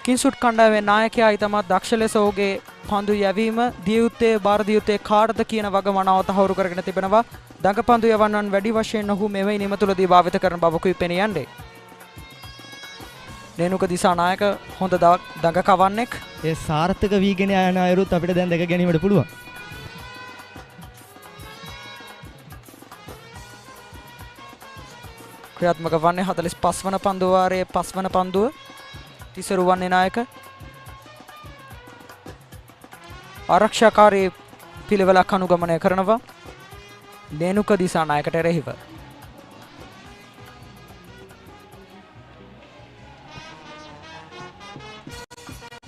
කිංස්වුඩ් කණ්ඩායමේ නායකයා ඉතාමත් දක්ෂ ලෙස ඔහුගේ පන්දු යැවීම දියුත්තේ බාර දියුත්තේ කාටද කියන වග මනාව තහවුරු කරගෙන තිබෙනවා. දඟ පන්දු යවන්නන් වැඩි වශයෙන් ඔහු මෙවැනි නිම තුලදී භාවිත කරන බවකුයි පෙනී යන්නේ. නේනුක දිසානායක හොඳ දඟ කවන්නෙක්. ඒ සාර්ථක වීගෙන යන අයරුත් අපිට දැන් දැක ගැනීමට පුළුවන්. ක්‍රියාත්මක වන්නේ 45 වන පන්දු වාරයේ 5 වන පන්දුව. තිසරු වන්නේ නායක. ආරක්ෂාකාරී පිළිවෙලක් අනුගමනය කරනවා නේනුක දිසානායකට එරෙහිව.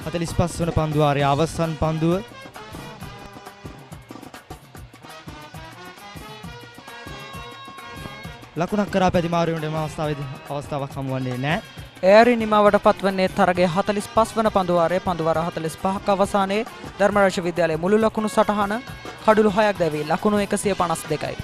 හතලිස් වන පන්දු වාරයේ අවසන් පන්දුව. ලකුණක් කරා පැති මාරුවෙන්ට මේ අවස්ථාවේදී අවස්ථාවක් හමු වන්නේ නැහැ. එයාරි නිමවට පත්වන්නේ තරගයේ 45 වන පන්දු වාරයේ පන්දු වාර 45ක් අවසානයේ ධර්මරාජ විද්‍යාලයේ මුළු ලකුණු සටහන කඩුළු 6ක් දැවී ලකුණු 152යි.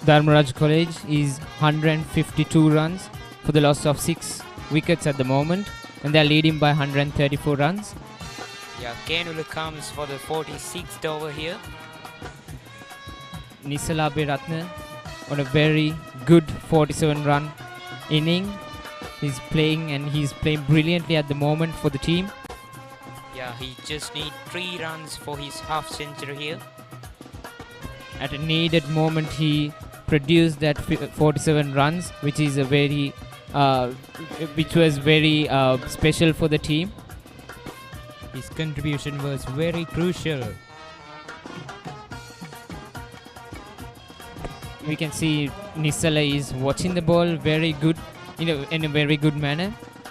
Dharmaraja College is 152 runs for the loss of 6 wickets at the moment, and they are leading by 134 runs. Yeah, Kenula comes for the 46th over here. Nisalabe Ratna on a very good 47 run inning. He's playing brilliantly at the moment for the team. Yeah, he just needs 3 runs for his half century here. At a needed moment, he produced that 47 runs, which is which was very special for the team. His contribution was very crucial. We can see Nisala is watching the ball very good, in a very good manner,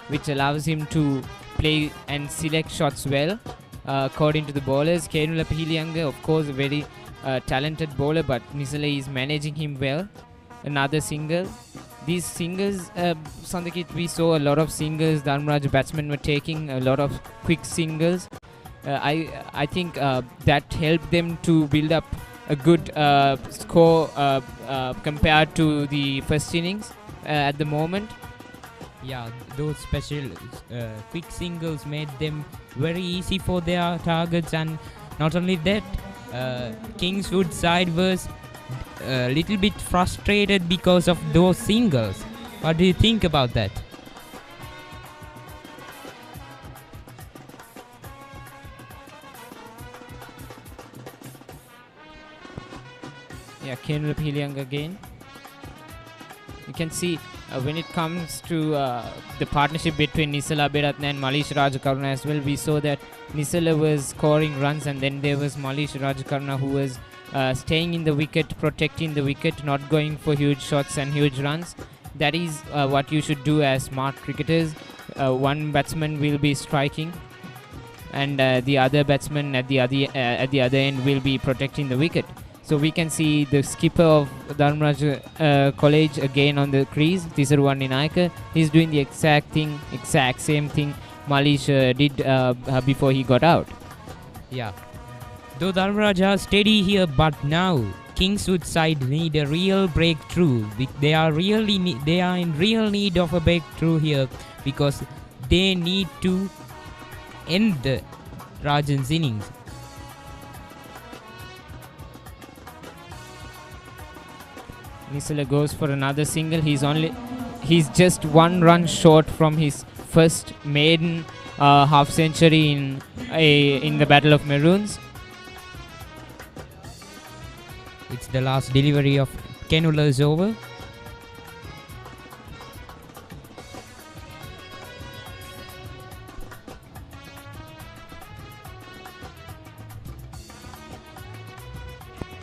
which allows him to play and select shots well according to the bowlers. Kenula Pihilianga, of course, a very talented bowler, but Nisala is managing him well. Another single. These singles, Sandakit, we saw a lot of singles. Dharmaraja batsmen were taking a lot of quick singles. I think that helped them to build up a good score compared to the first innings at the moment. Yeah, those special quick singles made them very easy for their targets, and not only that, Kingswood side was a little bit frustrated because of those singles. What do you think about that? Yeah, Kenula Pihilianga again. You can see when it comes to the partnership between Nisala Beratna and Malish Rajakaruna as well, we saw that Nisala was scoring runs, and then there was Malish Rajakaruna who was staying in the wicket, protecting the wicket, not going for huge shots and huge runs. That is what you should do as smart cricketers. One batsman will be striking and the other batsman at the other end will be protecting the wicket. So we can see the skipper of Dharmaraja College again on the crease, Tisaruwanni Nayaka. He's doing the exact same thing Malish did before he got out. Yeah. Though Dharmaraja are steady here, but now Kingswood side need a real breakthrough. They are in real need of a breakthrough here because they need to end the Rajan's innings. Nisala goes for another single. He's just one run short from his first maiden half century in the Battle of Maroons. It's the last delivery of Kenula's over.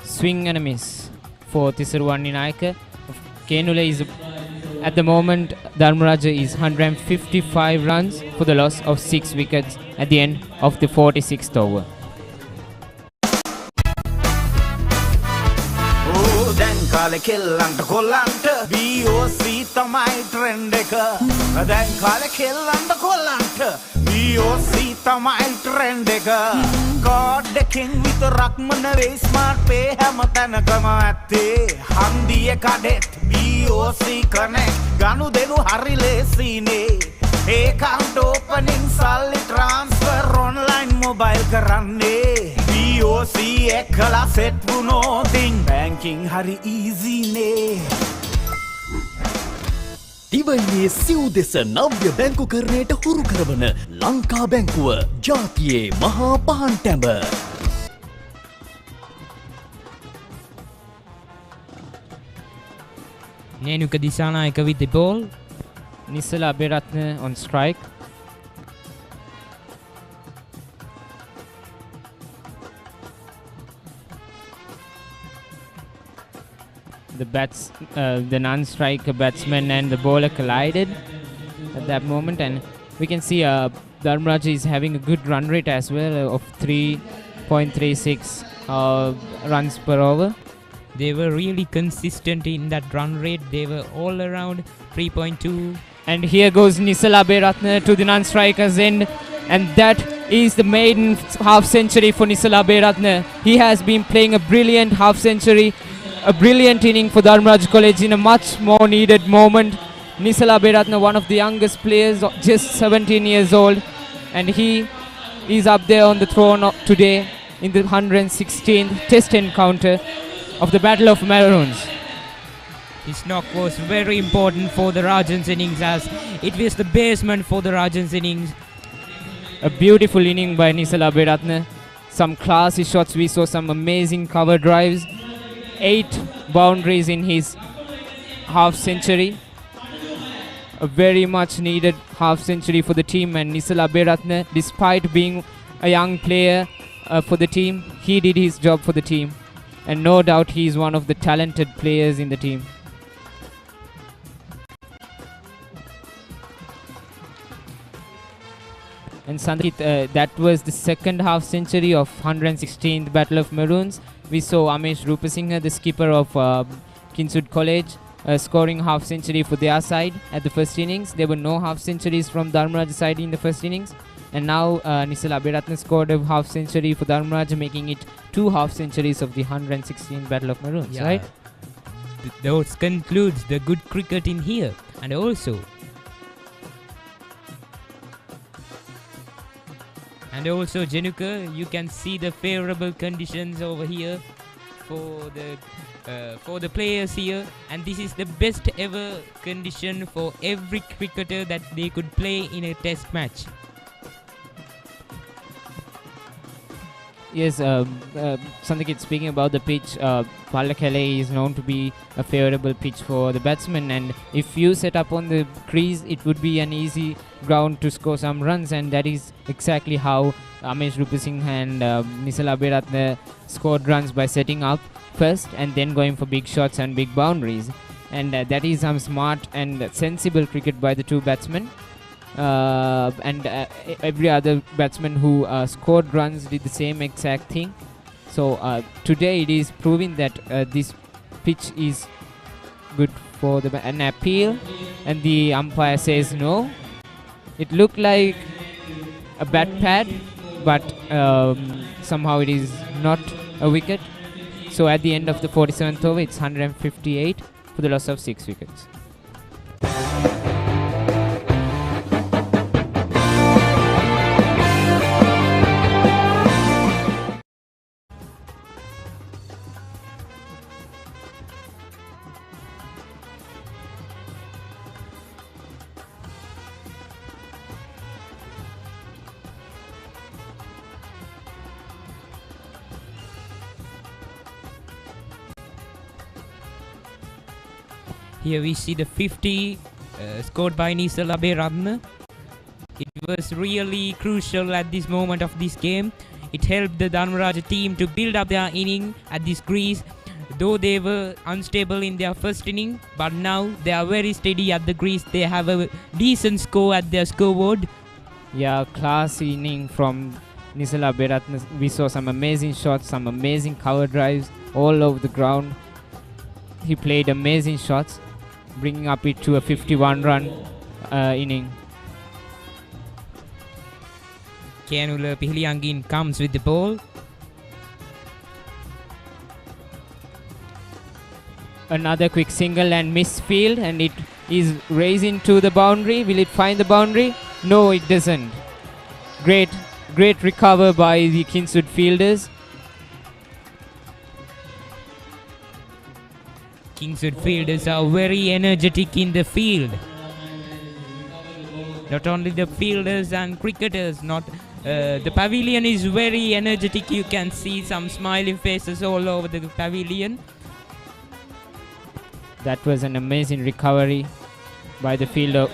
Swing and a miss for Tisaruwanni Nayaka. Kenula is at the moment, Dharmaraja is 155 runs for the loss of 6 wickets at the end of the 46th over. කාලේ කෙල්ලන්ට කොල්ලන්ට BOC තමයි ට්‍රෙන්ඩ් එක දැන් කාලේ කෙල්ලන්ට කොල්ලන්ට BOC තමයි ට්‍රෙන්ඩ් එක කෝඩ් එකකින් විතරක්ම නෙවෙයි ස්මාර්ට් පේ හැම තැනකම ඇත්තේ හන්දියේ කඩෙත් BOC කනෙක්ට් ගනුදෙනු හරි ලේසිනේ ඒකවුන්ට් ඕපනින් සල්ලි ට්‍රාන්ස්ෆර් ඔන්ලයින් මොබයිල් කරන්නේ BOC එකලා සෙට් වුණොතින් බැංකින් හරි ඊසි නේ දිවයිනේ සිව් දෙස නව්‍ය බැංකුකරණයට හුරු කරවන ලංකා බැංකුව ජාතියේ මහා පහන් ටැඹ Nenuka Disanayaka with the ball. Nisala Abhiratne on strike. The non-striker batsman and the bowler collided at that moment, and we can see Dharmaraja is having a good run rate as well of 3.36 runs per over. They were really consistent in that run rate. They were all around 3.2. And here goes Nisala Abhiratne to the non-striker's end, and that is the maiden half century for Nisala Abhiratne. He has been playing a brilliant half century, a brilliant inning for Dharmaraja College in a much more needed moment. Nisala Abhiratne, one of the youngest players, just 17 years old, and he is up there on the throne today in the 116th test encounter of the Battle of Maroons. His knock was very important for the Rajan's innings, as it was the basement for the Rajan's innings. A beautiful inning by Nisala Abhiratne. Some classy shots. We saw some amazing cover drives. 8 boundaries in his half century. A very much needed half century for the team, and Nisala Abhiratne, despite being a young player for the team, he did his job for the team, and no doubt he is one of the talented players in the team. And Sandit, that was the second half century of 116th Battle of Maroons. We saw Amesh Rupasinghe, the skipper of Kingswood College, scoring half century for their side at the first innings. There were no half centuries from Dharmaraja side in the first innings. And now Nisala Abhiratne scored a half century for Dharmaraja, making it 2 half centuries of the 116th Battle of Maroons, right? Those concludes the good cricket in here. And also Jenuka, you can see the favorable conditions over here for the players here, and this is the best ever condition for every cricketer that they could play in a test match. Yes, Sandikit, speaking about the pitch, Pallekele is known to be a favourable pitch for the batsmen, and if you set up on the crease, it would be an easy ground to score some runs, and that is exactly how Amesh Rupasinghe and Nisala Abhiratne scored runs, by setting up first and then going for big shots and big boundaries. And that is some smart and sensible cricket by the two batsmen. and every other batsman who scored runs did the same exact thing. So today it is proving that this pitch is good for an appeal, and the umpire says no. It looked like a bat pad, but somehow it is not a wicket. So at the end of the 47th over, it's 158 for the loss of 6 wickets. Here we see the 50 scored by Nisal Aberatne. It was really crucial at this moment of this game. It helped the Dharmaraja team to build up their inning at this crease. Though they were unstable in their first inning, but now they are very steady at the crease. They have a decent score at their scoreboard. Yeah, class inning from Nisal Aberatne. We saw some amazing shots, some amazing cover drives all over the ground. He played amazing shots, bringing up it to a 51-run inning. Kianula Pihliangin comes with the ball. Another quick single and miss field, and it is raising to the boundary. Will it find the boundary? No, it doesn't. Great recover by the Kingswood fielders. Kingswood fielders are very energetic in the field. Not only the fielders and cricketers, the pavilion is very energetic. You can see some smiling faces all over the pavilion. That was an amazing recovery by the fielder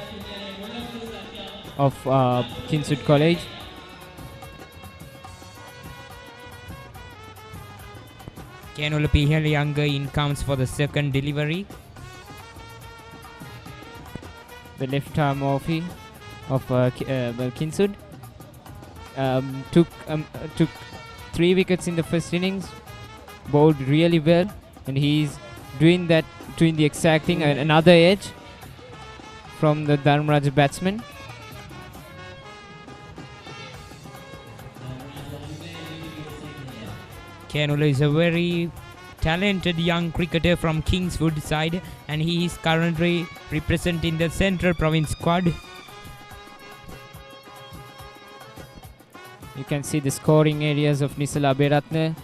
of Kingswood College. Kianula Pihliangin comes for the second delivery. The left arm offie of Kingswood took 3 wickets in the first innings, bowled really well, and he's doing the exact thing. Another edge from the Dharmaraja batsman. Kianula is a very talented young cricketer from Kingswood side, and he is currently representing the Central Province squad. You can see the scoring areas of Nisal Aberatne.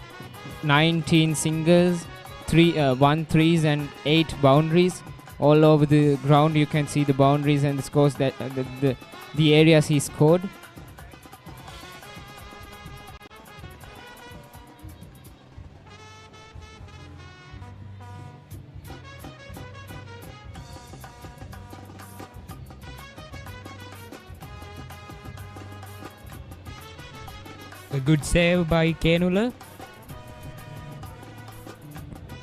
19 singles, 1 threes and 8 boundaries. All over the ground you can see the boundaries and the scores that the areas he scored. A good save by Kianula.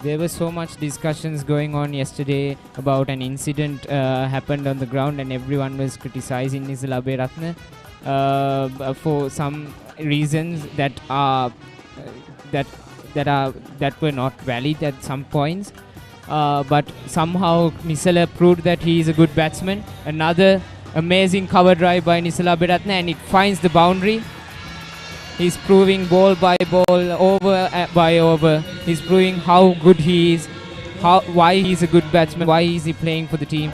There was so much discussions going on yesterday about an incident happened on the ground, and everyone was criticizing Nisal Aberatne for some reasons that were not valid at some points. But somehow Nisal proved that he is a good batsman. Another amazing cover drive by Nisal Aberatne, and it finds the boundary. He's proving ball by ball, over by over. He's proving how good he is, why he's a good batsman, why is he playing for the team.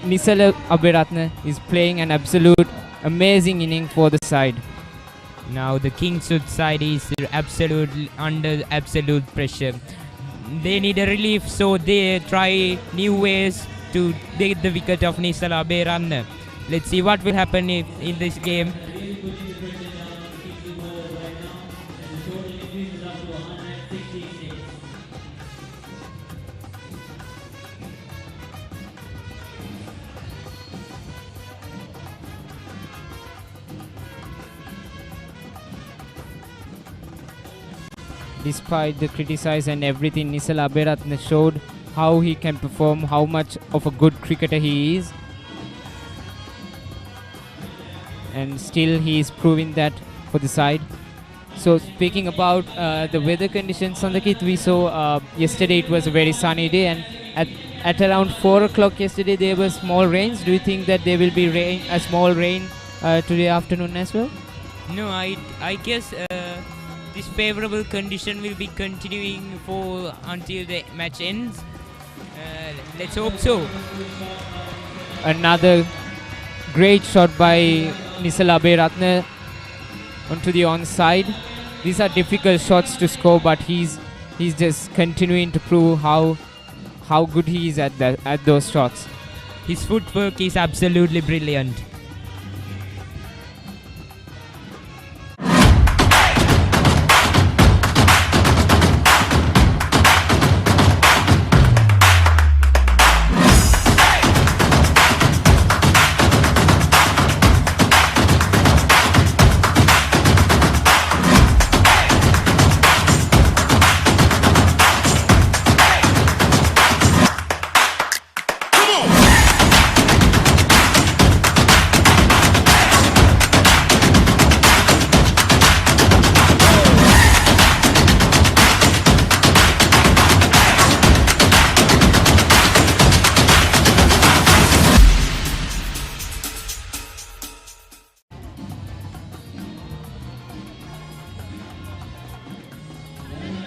Nisal Aberatne is playing an absolute amazing inning for the side. Now the Kingswood side is absolutely under absolute pressure. They need a relief, so they try new ways to take the wicket of Nisal Aberatne. Let's see what will happen in this game. Despite the criticize and everything, Nisal Aberatne showed how he can perform, how much of a good cricketer he is. and still he is proving that for the side. So speaking about the weather conditions on the kit, we saw yesterday it was a very sunny day, and at around 4 o'clock yesterday there were small rains. Do you think that there will be a small rain today afternoon as well? No, I guess this favorable condition will be continuing for until the match ends. Let's hope so. Another great shot by Nisala Aberatne onto the onside. These are difficult shots to score, but he's just continuing to prove how good he is at those shots. His footwork is absolutely brilliant.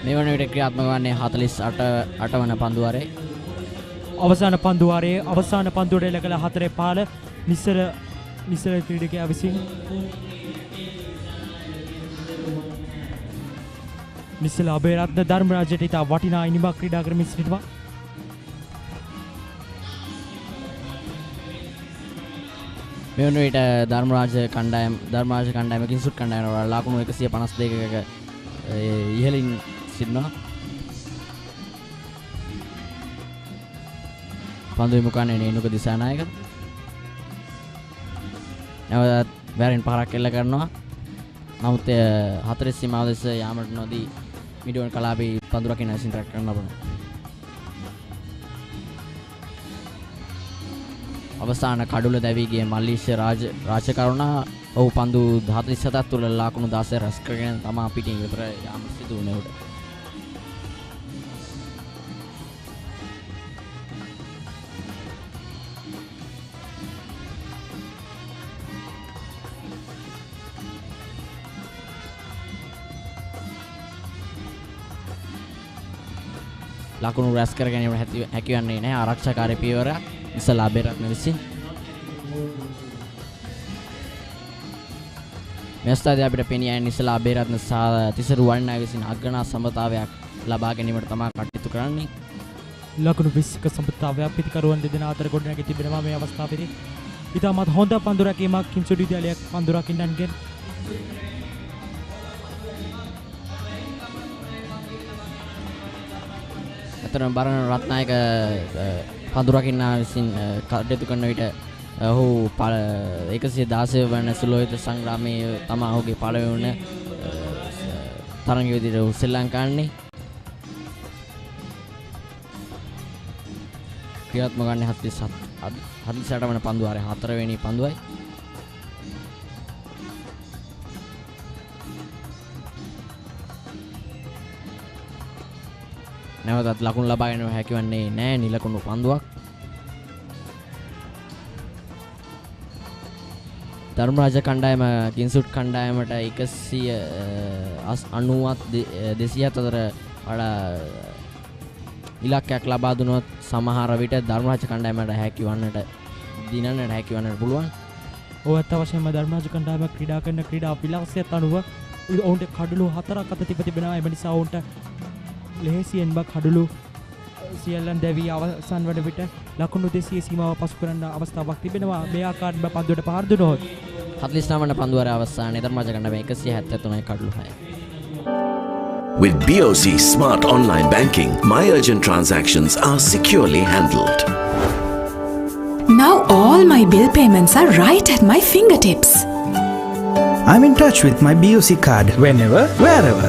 මේ වන විට ක්‍රියාත්මක වන්නේ 48 වන පන්දුවාරේ. අවසාන පන්දුවාරයේ අවසාන පන්දුවට එළකල 4 පාල නිසර ක්‍රීඩකයා විසින් නිසල අබේරත්න ධර්මරාජයට ඉතා වටිනා ඉනිමක් ක්‍රීඩා කරමින් සිටිනවා. මේ වන විට ධර්මරාජ කණ්ඩායම කිංස්වුඩ් කණ්ඩායම ලකුණු 152ක ඉහළින් සිටිනවා. පන්දු විමුඛන්නේ නේනුක දිසානායක. නැවතත් වැරෙන් පහරක් එල්ල කරනවා. නමුත් 4 සීමාව දෙස යාමට නොදී මිඩෝන් කලාපී පන්දු රකින්න විසින් ට්‍රැක් කරන්න ලබනවා. අවසාන කඩුල දැවී ගිය මල්ලිෂ රාජකරුණා ඔහු පන්දු 47ක් තුල ලකුණු 16 රැස් කරගෙන තමා පිටින් විතර යාම සිදු වුණේ උඩ. ලකුණු රැස් කර ගැනීමට හැකි වන්නේ නැහැ ආරක්ෂාකාරී පියවරක් ඉස්සලා අබේරත්න විසින්. මෙස්තාදී අපිට පෙනී යන ඉස්සලා අබේරත්න සහ තිසරු වර්ණනාය විසින් අග්‍රණා සම්බතාවයක් ලබා ගැනීමට තමයි කටයුතු කරන්නේ. ලකුණු 20ක සම්බතාවයක් පිටිකරුවන් දෙදෙනා අතර ගොඩනැගී තිබෙනවා මේ අවස්ථාවේදී. ඉතාමත් හොඳ පන්දු රැකීමක් කිංස්වුඩ් විද්‍යාලයක් පන්දු රකින්නන්ගෙන්. අතරම බරණ රත්නායක පන්දු රකින්නා විසින් කටයුතු කරන විට ඔහු 116 වන සුලෝහිත සංග්‍රාමයේ තමයි ඔහුගේ පළවෙනි තරඟ විදිහට ඔහු ශ්‍රී ලංකාන්නේ. ක්‍රියාත්මක වන්නේ 48 වන පන්දුවාරේ 4 වෙනි පන්දුවයි. නැවතත් ලකුණු ලබා ගැනීම හැකිවන්නේ නැහැ නිලකුණු පන්දුවක්. ධර්මරාජ කණ්ඩායම කිංස්වුඩ් කණ්ඩායමට 190ත් 200 අතර වඩා ඉලක්කයක් ලබා දුනොත් සමහර විට ධර්මරාජ කණ්ඩායමට හැකිවන්නට දිනන්නට හැකිවන්නට පුළුවන්. ඔයත් අවශ්‍යම ධර්මරාජ කණ්ඩායම ක්‍රීඩා කරන ක්‍රීඩා විලාසයත් අනුව ඔවුන්ට කඩලු 4ක් අත තිබෙනවා. ඒ නිසා ඔවුන්ට ලෙහෙසියෙන් කඩලු සියල්ලන් දැවී අවසන් වන විට ලකුණු 200 සීමාව පසු කරන්න අවස්ථාවක් තිබෙනවා. මේ ආකාරයෙන් පන්දුවට පහර දුනොත් 49 වන පන්දුවර අවසානයේ ධර්මරාජ කණ්ඩායම 173යි කඩලු 6. With BOC Smart Online Banking, my urgent transactions are securely handled. Now all my bill payments are right at my fingertips. I'm in touch with my BOC card whenever, wherever.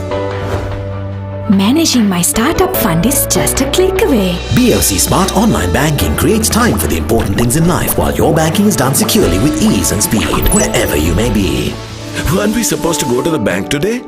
Managing my startup fund is just a click away. BOC Smart Online Banking creates time for the important things in life while your banking is done securely with ease and speed wherever you may be. Weren't we supposed to go to the bank today?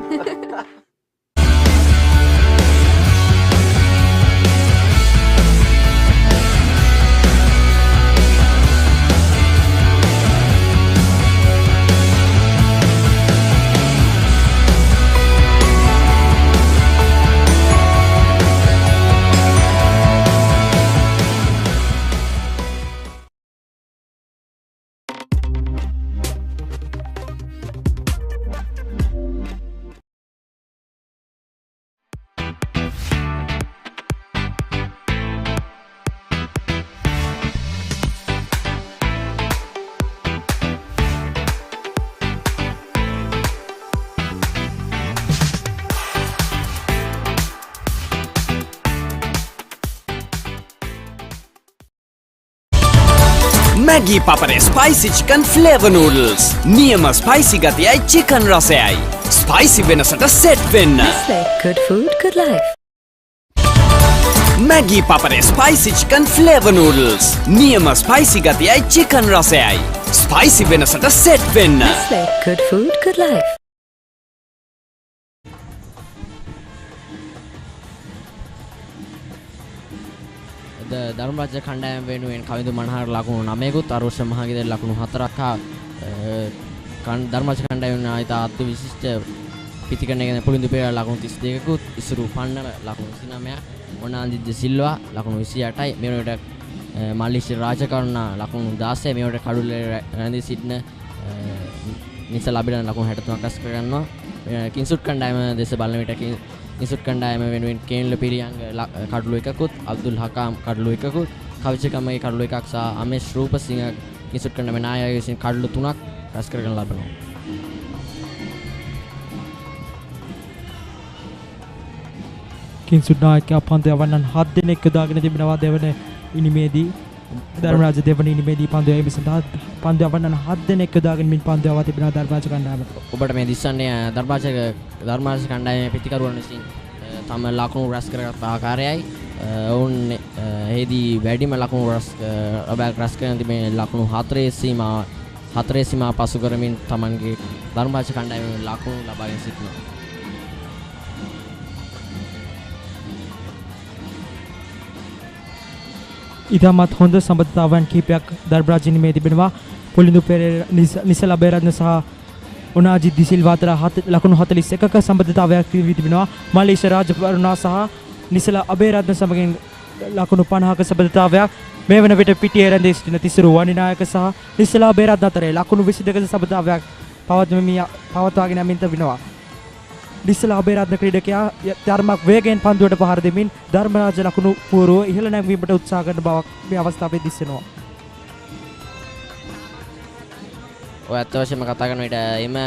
Maggi Papare spicy chicken flavor noodles. Niyama spicy gatiyai chicken rasayai. Spicy venasata set wenna. Good food, good life. Maggi Papare spicy chicken flavor noodles. Niyama spicy gatiyai chicken rasayai. Spicy venasata set wenna. Good food, good life. Dharmaraja කණ්ඩායම වෙනුවෙන් කවිඳු මනහර ලකුණු 9කුත් අරුෂ මහගිදේ ලකුණු 4ක් හා ධර්මරාජ කණ්ඩායම ආයත අත්තු විශිෂ්ට පිටිකණගෙන පුලින්දු පෙරේරා ලකුණු 32කුත් ඉසුරු පන්නල ලකුණු 29ක් මොනාන්දිද්ද සිල්වා ලකුණු 28යි මෙවනට මල්ලිෂ් රාජකරුණා ලකුණු 16 මෙවනට කඩුල්ලේ රැඳී සිටින නිසල් අබිරණ ලකුණු 63ක් රැස් කර ගන්නවා කිංසුඩ් කණ්ඩායම දෙස බලන විට කිංසුඩ් කණ්ඩායම වෙනුවෙන් කේන්ල පිරියංග කඩලු 1කුත් අබ්දුල් හකාම් කඩලු 1කුත් කවිචකමගේ කඩලු 1ක් සහ අමේෂ් රූපසිංහ කිංසුඩ් කණ්ඩායමේ නායකයා විසින් කඩලු 3ක් රැස් කරගෙන ලබනවා කිංසුඩ් නායකයා පන්දු යවන්නන් 7 දෙනෙක් යොදාගෙන තිබෙනවා දෙවන ඉනිමේදී ධර්මරාජ දෙවන ඉනිමේදී පන්දු යැවීම සඳහා පන්දු යවන්නන් 7 දෙනෙක් යොදාගෙන මින් පන්දු යවා තිබෙනවා ධර්මරාජ කණ්ඩායම. ඔබට මේ දිස්සන්නේ ධර්මරාජ කණ්ඩායමේ පිටිකරුවන් විසින් තම ලකුණු රැස් කරගත් ආකාරයයි ඔවුන් එහිදී වැඩිම ලකුණු රැස් කරන තිබෙන ලකුණු 4 සීමා පසු කරමින් තමන්ගේ ධර්මරාජ කණ්ඩායමේ ලකුණු ලබාගෙන සිටිනවා. ඉතාමත් හොඳ සම්බන්ධතාවයන් කිහිපයක් ධර්මරාජ ඉනිමේ තිබෙනවා. පුලින්දු පෙරේරා නිසල අබේරත්න සහ ඔනාජි දිසිල්වා අතර ලකුණු 41ක සම්බන්ධතාවයක් තිබෙනවා. මලීෂ රාජකරුණා සහ නිසල අබේරත්න සමගින් ලකුණු 50ක සම්බන්ධතාවයක් මේ වන විට පිටියේ රැඳී සිටින තිසරු වනිනායක සහ නිසල අබේරත්න අතර ලකුණු 22ක සම්බන්ධතාවයක් පවත්වාගෙන යමින් තිබෙනවා. නිසල අබේරත්න ක්‍රීඩකයා ධර්මයක් වේගයෙන් පන්දුවට පහර දෙමින් ධර්මරාජ ලකුණු පුරව ඉහළ නැංවීමට උත්සාහ කරන බවක් මේ අවස්ථාවේ දිස්සෙනවා. ඔය අත් වශයෙන්ම කතා කරන විට එම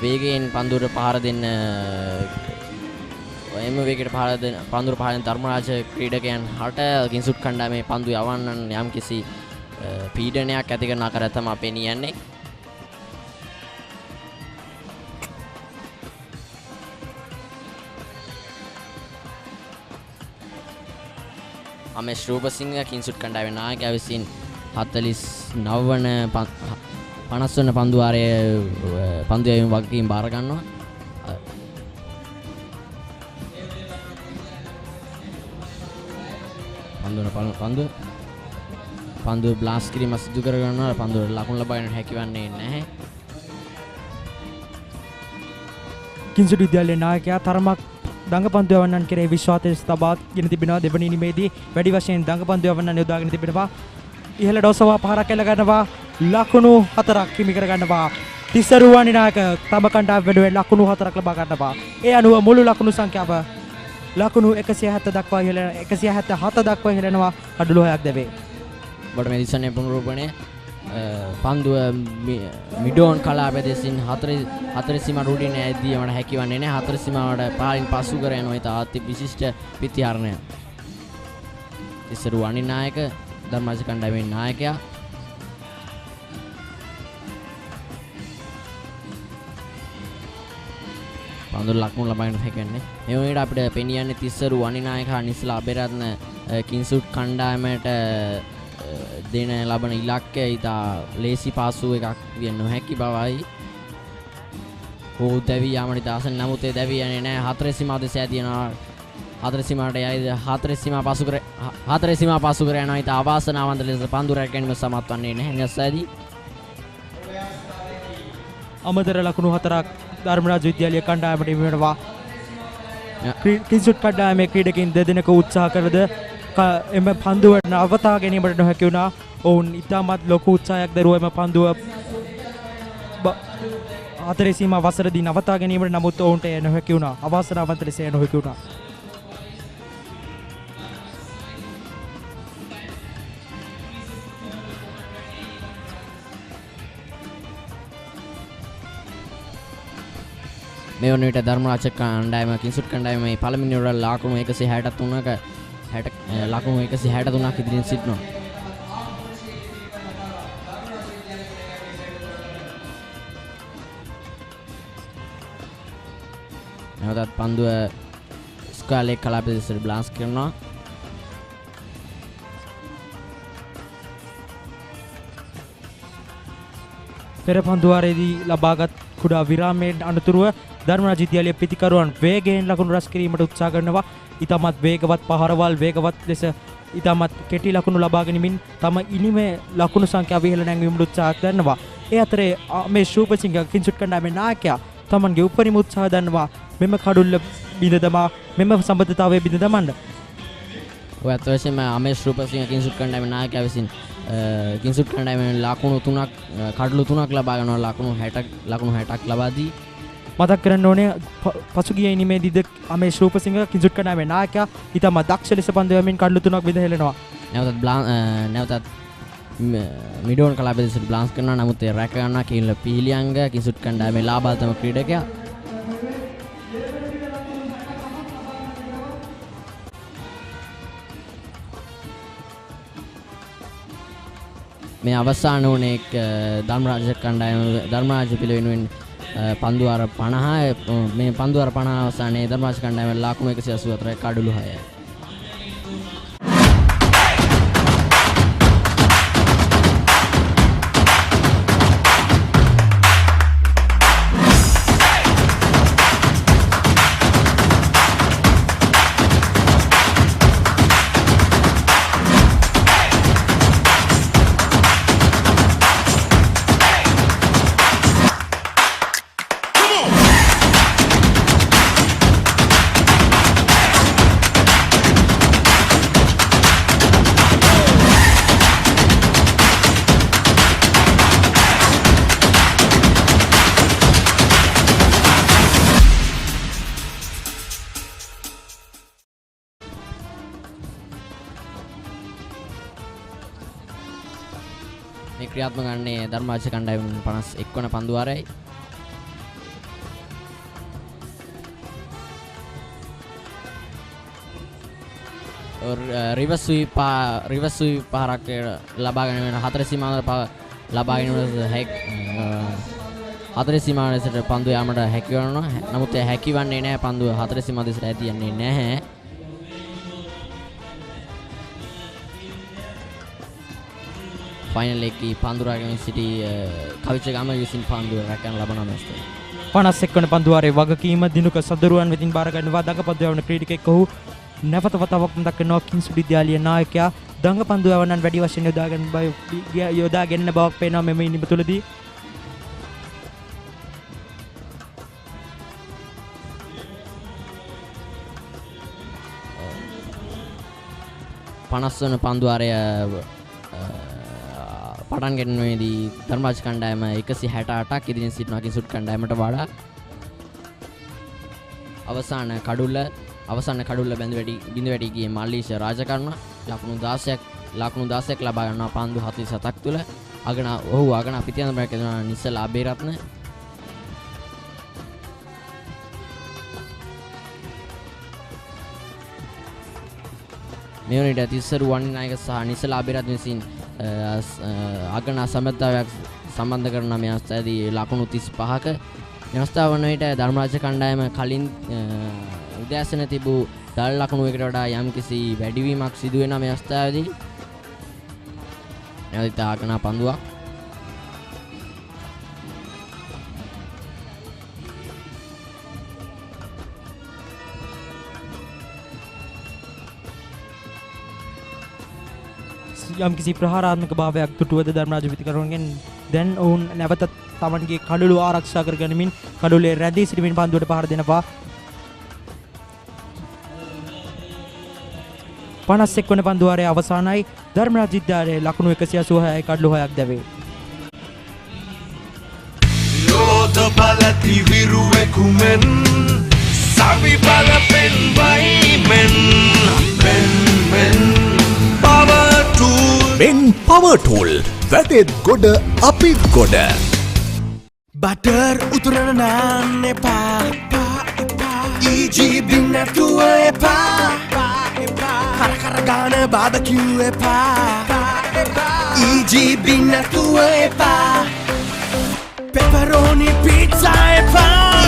වේගයෙන් පන්දුවට පහර දෙන්න එම වේගයට පන්දුවට පහර දෙන ධර්මරාජ ක්‍රීඩකයන් හට කිංසුඩ් කණ්ඩායමේ පන්දු යවන්නන් යම්කිසි පීඩනයක් ඇති කරන ආකාරය තමයි අපේ නියන්නේ. අමේෂ් රූපසිංහ කිංසුඩ් කණ්ඩායමේ නායකයා විසින් 49 වන 50 වන පන්දු වාරයේ පන්දු යැවීම වගකීම් බාර ගන්නවා. පන්දු බ්ලාස්ට් කිරීම සිදු කර ගන්නවා. පන්දුවට ලකුණු ලබා ගන්නට හැකියවන්නේ නැහැ. කිංසුඩ් විද්‍යාලයේ නායකයා තරමක් දඟපන්දු යවන්නන් කෙරේ විශ්වාසය තබා ගෙන තිබෙනවා. දෙවනි ඉනිමේදී වැඩි වශයෙන් දඟපන්දු යවන්නන් යොදාගෙන තිබෙනවා. ඉහළ ඩොසවා පහරක් එල්ල ගන්නවා. ලකුණු 4ක් හිමි කර ගන්නවා. තිසරු වනිනායක තම කණ්ඩායම වෙනුවෙන් ලකුණු 4ක් ලබා ගන්නවා. ඒ අනුව මුළු ලකුණු සංඛ්‍යාව ලකුණු 170 දක්වා ඉහළ 177 දක්වා ඉහළනවා. අඩලු 6ක් දැවේ. ඔබට මේ දිසන්නේ පුනරුපණය පන්දුව මිඩෝන් කලාපය දෙසින් 4 සීමා රුඩින් ඇදී යමට හැකිවන්නේ නැහැ. 4 සීමාවට පාලින් පසු කර යනවා. ඒ තාත්ති විශිෂ්ට පිටිහරණය. තිසරු වනිනායක ධර්මරාජ කණ්ඩායමේ නායකයා පන්දුව ලකුණු ලබාගෙන හැකන්නේ. මේ වුණේට අපිට පෙනියන්නේ තිස්සරු වනිනායක හා නිසලා අබේරත්න කිංසුඩ් කණ්ඩායමට දෙන ලබන ඉලක්කය ඉතා ලේසි පාසු එකක් විය නොහැකි බවයි. දැවී යාමට දාසන නමුත් ඒ දැවී යන්නේ නැහැ. හතරේ සීමාව දෙස ඇදිනවා. හතරේ සීමාවට යයිද හතරේ සීමාව පාසු කර යනවා. ඉතා අවාසනාවන්ත ලෙස පන්දු රැකගැනීම සමත් වන්නේ නැහැ. නැසදී අමතර ලකුණු 4ක් ධර්මරාජ විද්‍යාලය කණ්ඩායමට හිමිවෙනවා. කිංසුඩ් කණ්ඩායමේ ක්‍රීඩකින් දෙදෙනෙකු උත්සාහ කරද එම පන්දුවට නවතා ගැනීමට නොහැකි වුණා. ඔවුන් ඉතාමත් ලොකු උත්සාහයක් දරුවා එම පන්දුව හතරේ සීමාව වසරදී නවතා ගැනීමට. නමුත් ඔවුන්ට එය නොහැකි වුණා. අවාසනාවන්ත ලෙස එය නොහැකි වුණා. මේ වන විට ධර්මරාජ කණ්ඩායම කිංසුඩ් කණ්ඩායමේ පළමුවෙනි වර ලකුණු 163ක ලකුණු 163ක් ඉදිරියෙන් සිටිනවා. නැවතත් පන්දුව ස්කාලේ කලාපදේශයට බ්ලාන්ස් කරනවා. පෙර පන්දුවාරයේදී ලබාගත් කුඩා විරාමයෙන් අනතුරුව ධර්මරාජ විද්‍යාලය පිතිකරුවන් වේගයෙන් ලකුණු රැස් කිරීමට උත්සාහ කරනවා. ඉතාමත් වේගවත් පහරවල් වේගවත් ලෙස ඉතාමත් කෙටි ලකුණු ලබා ගැනීමෙන් තම ඉනිමේ ලකුණු සංඛ්‍යාව ඉහළ නැංවීමට උත්සාහ කරනවා. ඒ අතරේ මේ ශූපසිංහ කිංසුඩ් කණ්ඩායමේ නායකයා තමන්ගේ උපරිම උත්සාහ දන්නවා මෙම කඩුල්ල බිඳ දමා මෙම සම්බන්ධතාවය බිඳ දමන්න. ඔය අත්වශයෙන්ම අමේෂ් රූපසිංහ කිංසුඩ් කණ්ඩායමේ නායකයා විසින් කිංසුඩ් කණ්ඩායමේ ලකුණු 3ක් කඩලු 3ක් ලබා ගන්නවා. ලකුණු 60ක් ලබා දී මතක් කරන්න ඕනේ පසුගිය ඉනිමේදීද අමේෂ් රූපසිංහ කිංසුඩ් කණ්ඩායමේ නායකයා ඉතාම දක්ෂ ලෙස පන්දු යමින් කඩලු 3ක් විඳ හෙළනවා. නැවතත් මිඩෝන් කලාපදේශයට බ්ලාන්ස් කරනවා. නමුත් ඒ රැක ගන්නා කිල්ල පීලියංග කිංසුඩ් කණ්ඩායමේ ලාභාල්තම ක්‍රීඩකයා. මේ අවසාන වුණේ ධර්මරාජ කණ්ඩායම ධර්මරාජ පිළ වෙනුවෙන් පන්දුවාර 50 මේ පන්දුවාර 50 අවසානයේ ධර්මරාජ කණ්ඩායම ලකුණු 184 කඩලු 6යි. මේ ක්‍රියාත්මක ගන්නේ ධර්මරාජ කණ්ඩායම 51 වන පන්දුවාරයයි. රිවර්ස් ස්වීප් පහරක් ලබා ගැනීම හතර සීමාව ලබා ගැනීම හතර සීමාව දෙසට පන්දුව යාමට හැකි වෙනවා. නමුත් ඒ හැකිවන්නේ නැහැ. පන්දුව හතර සීමාව දෙසට ඇදී යන්නේ නැහැ. ෆයිනල් එකේ පන්දුරාගෙන සිටි කවිච ගම විසින් පන්දුව රැකගෙන ලබන මැස්තේ 51 වන පන්දුවාරයේ වගකීම දිනුක සදරුවන් වෙතින් බාර ගන්නවා. දඟපන්දු යවන ක්‍රීඩකෙක් ඔහු නැවත වතාවක් දක්වනවා. කිංසුඩ් විද්‍යාලීය නායකයා දඟපන්දු යවන්නන් වැඩි වශයෙන් යොදා ගැනීම බවක් පේනවා මෙම ඉනිම තුලදී. පනස්වන පන්දුවාරය පටන් ගැනීමේදී ධර්මරාජ කණ්ඩායම 168ක් ඉදිරියෙන් සිටිනවා කිංසුඩ් කණ්ඩායමට වඩා. අවසාන කඩුල්ල බිඳ වැටි ගියේ මල්ලීෂ රාජකර්ම ලකුණු 16ක් ලබා ගන්නවා පන්දු 47ක් තුල. අගන පිටියන්දරට කෙනා නිසල අබේරත්න. මේ වනිට තිස්සරු වනිනායක සහ නිසල අබේරත්න විසින් අගන සමත්තාවයක් සම්බන්ධ කරන මේ අවස්ථාවේදී ලකුණු 35ක අවස්ථාව වන විට ධර්මරාජ කණ්ඩායම කලින් උදෑසන තිබූ දල් ලකුණු එකකට වඩා යම්කිසි වැඩිවීමක් සිදු වෙනවා මේ අවස්ථාවේදී. නැවත ආකනා පන්දුවක්. යම්කිසි ප්‍රහාරාත්මක භාවයක් දුටුවද ධර්මරාජ පිතිකරුවන්ගෙන් දැන් ඔවුන් නැවතත් තමන්ගේ කඩළු ආරක්ෂා කර ගනිමින් කඩුලේ රැඳී සිටමින් පන්දුවට පහර දෙනවා. 51 වන පන්දු වාරයේ අවසානයි ධර්මරාජ විද්‍යාලයේ ලකුණු 186යි කඩළු 6ක් දැවේ. යෝධ බල ත්‍රිවිරුවෙකුමෙන් සවි බල පෙන්වයි මෙන් මෙන් පවර් ටූල් වැටෙත් ගොඩ අපිත් ගොඩ බටර් උතුරන නාන්න එපා EGB නැතුව එපා කර ගාන බාබකිව් එපා EGB නැතුව එපා පෙපරෝනි පිට්සා එපා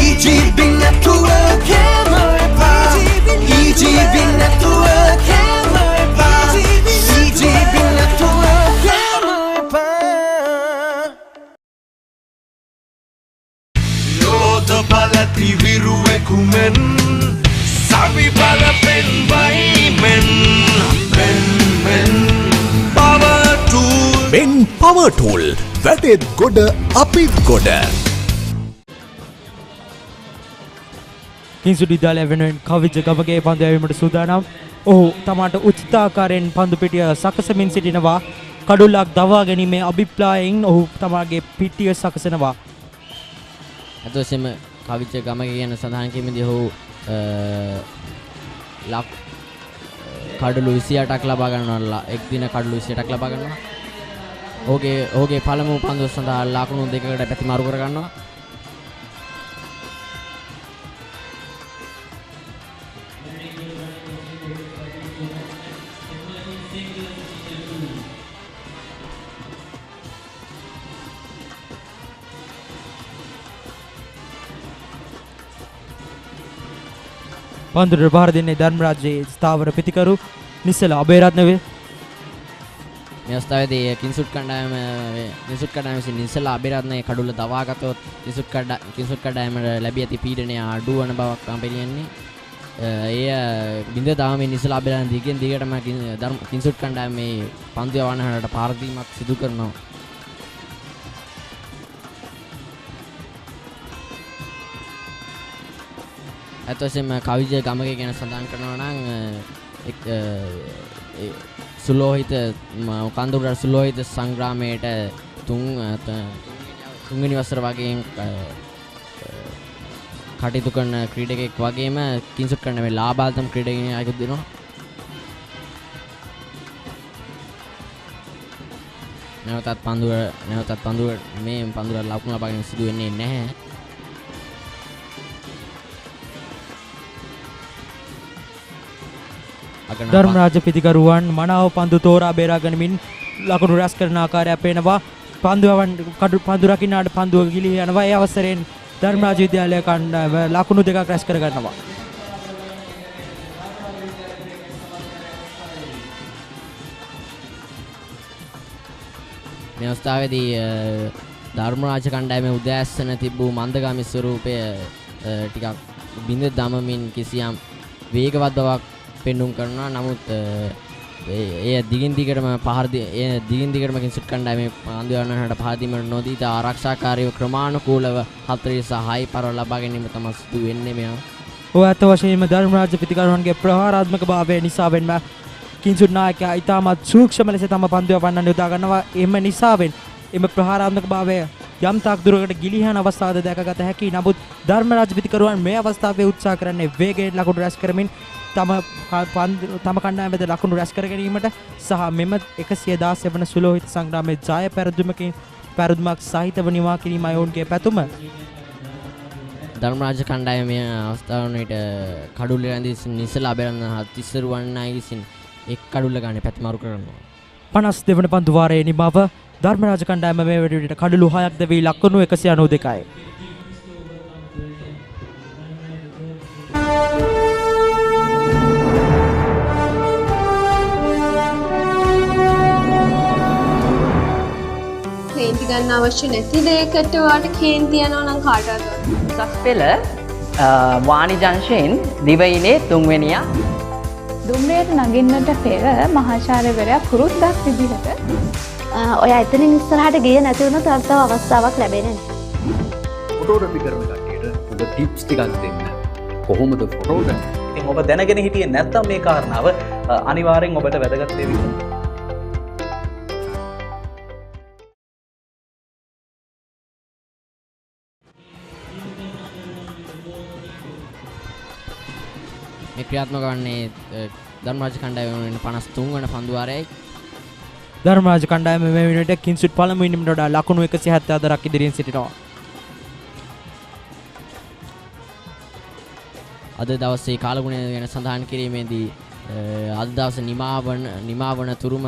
EGB නැතුව කෑම එපා EGB නැතුව කෑම එපා EGB නැතුව කෑම එපා යෝධ බල ත්‍රිවිරුවෙකුමෙන් සවි බල පෙන්වයි මෙන් පවර් ටූල් වැටෙත් ගොඩ අපිත් ගොඩ කිංසුඩ් විද්‍යාලය වෙනුවෙන් කවිජ ගමගේ පන්දු යැවීමට සූදානම්. ඔහු තමාට උචිත ආකාරයෙන් පන්දු පිටිය සකසමින් සිටිනවා. කඩුල්ලක් දවා ගැනීමේ අභිප්‍රායයෙන් ඔහු තමාගේ පිටිය සකසනවා. අතොසෙම කවිජ ගමගේ කියන සඳහන් කිරීමේදී ඔහු කඩලු 28ක් ලබා ගන්නවා. එක් දින කඩලු 28ක් ලබා ගන්නවා. ඔහුගේ පළමු පන්දුව සඳහා ලකුණු දෙකකට පැතිමාරු කර ගන්නවා. පන්දුවට පහර දෙන්නේ ධර්මරාජයේ ස්ථාවර පිතිකරු නිසල අබේරත්න වේ. මේ අවස්ථාවේදී කිංසුඩ් කණ්ඩායම විසින් නිසල අබේරත්නයේ කඩුල්ල දවා ගතොත් කිංසුඩ් කණ්ඩායමට ලැබී ඇති පීඩනය අඩු වන බවක් පෙළියන්නේ. එය බිඳ දාමේ නිසල අබේරත්න දිගින් දිගටම කිංසුඩ් කණ්ඩායම මේ පන්දු යවන්නට පාර දීමක් සිදු කරනවා. ඇතොසෙම කවිජ ගමගේ ගැන සඳහන් කරනවා නම් සුලෝහිත කන්දුර සුලෝහිත සංග්‍රාමයට තුන්වෙනි වසර වගේ කටයුතු කරන ක්‍රීඩකෙක් වගේම කිංසුඩ් කරන මේ ලාභාල්තම ක්‍රීඩකයෙක් දෙනවා. නැවතත් පන්දුර මේ පන්දුර ලකුණු ලබා ගැනීම සිදු වෙන්නේ නැහැ. ධර්මරාජ පිතිකරුවන් මනාව පන්දු තෝරා බේරා ගනිමින් ලකුණු රැස් කරන ආකාරය පේනවා. පන්දු රකින්නාට පන්දුව ගිලී යනවා. ඒ අවසරයෙන් ධර්මරාජ විද්‍යාලය කණ්ඩායම ලකුණු දෙකක් රැස් කර ගන්නවා. මේ අවස්ථාවේදී ධර්මරාජ කණ්ඩායමේ උදෑසන තිබූ මන්දගාමී ස්වරූපය ටිකක් බිඳ දමමින් කිසියම් වේගවත් බවක් පෙන්නුම් කරනවා. නමුත් එය දිගින් දිගටම කිංසුඩ් කණ්ඩායමේ පන්දු යවන්නට පහර දීමට නොදී ආරක්ෂාකාරීව ක්‍රමානුකූලව 4-6 පරව ලබා ගැනීම තමයි සිදු වෙන්නේ මෙයා. ඔය අත වශයෙන්ම ධර්මරාජ පිතිකරුවන්ගේ ප්‍රහාරාත්මක භාවය නිසාවෙන්ම කිංසුඩ් නායකයා ඉතාමත් සූක්ෂම ලෙස තම පන්දු යවන්න යොදා ගන්නවා. එම නිසාවෙන් එම ප්‍රහාරාත්මක භාවය යම් තාක් දුරකට ගිලිහන අවස්ථාවද දැකගත හැකියි. නමුත් ධර්මරාජ පිතිකරුවන් මේ අවස්ථාවේ උත්සාහ කරන්නේ වේගයෙන් ලකුණු රැස් කරමින් තම කණ්ඩායම වෙත ලකුණු රැස් කර ගැනීමට සහ මෙම 116 වන සුලෝහිත සංග්‍රාමයේ ජය පැරදුමක් සහිතව නිවා කිරීමයි ඔවුන්ගේ පැතුම. ධර්මරාජ කණ්ඩායමේ අවස්ථාවනට කඩුල්ල රැඳී නිසල අබේරත්න තිස්සරුවන්නයි විසින් එක් කඩුල්ල ගානේ පැතිමාරු කරනවා. 52 වන පන්දු වාරයේ නිමාව ධර්මරාජ කණ්ඩායම මේ වෙලෙට කඩලු 6ක් දැවී ලකුණු 192යි. කේන්ති ගන්න අවශ්‍ය නැති දෙයකට වාට කේන්ති යනවා නම් කාටද? උසස් පෙළ වාණිජංශයෙන් දිවයිනේ 3 වෙනියා දුම්රියට නගින්නට පෙර මහාචාර්යවරයා පුරුද්දක් විදිහට ඔය එතනින් ඉස්සරහට ගිය නැති වුණොත් තව අවස්ථාවක් ලැබෙන්නේ නැහැ. ෆොටෝග්‍රැෆි කරන කට්ටියට හොඳ ටිප්ස් ටිකක් දෙන්න. කොහොමද ෆොටෝග්‍රැෆි? ඉතින් ඔබ දැනගෙන හිටියේ නැත්නම් මේ කාරණාව අනිවාර්යෙන් ඔබට වැදගත් වෙවි. මේ ක්‍රියාත්මක වන්නේ ධර්මරාජ කණ්ඩායම වෙන 53 වන පන්දුවාරයයි. ධර්මරාජ කණ්ඩායම මේ වෙනුවට කින්ස්වුඩ් පළමු ඉනිමට වඩා ලකුණු 174ක් ඉදිරියෙන් සිටිනවා. අද දවසේ කාලගුණය ගැන සඳහන් කිරීමේදී අද දවසේ නිමාවන තුරුම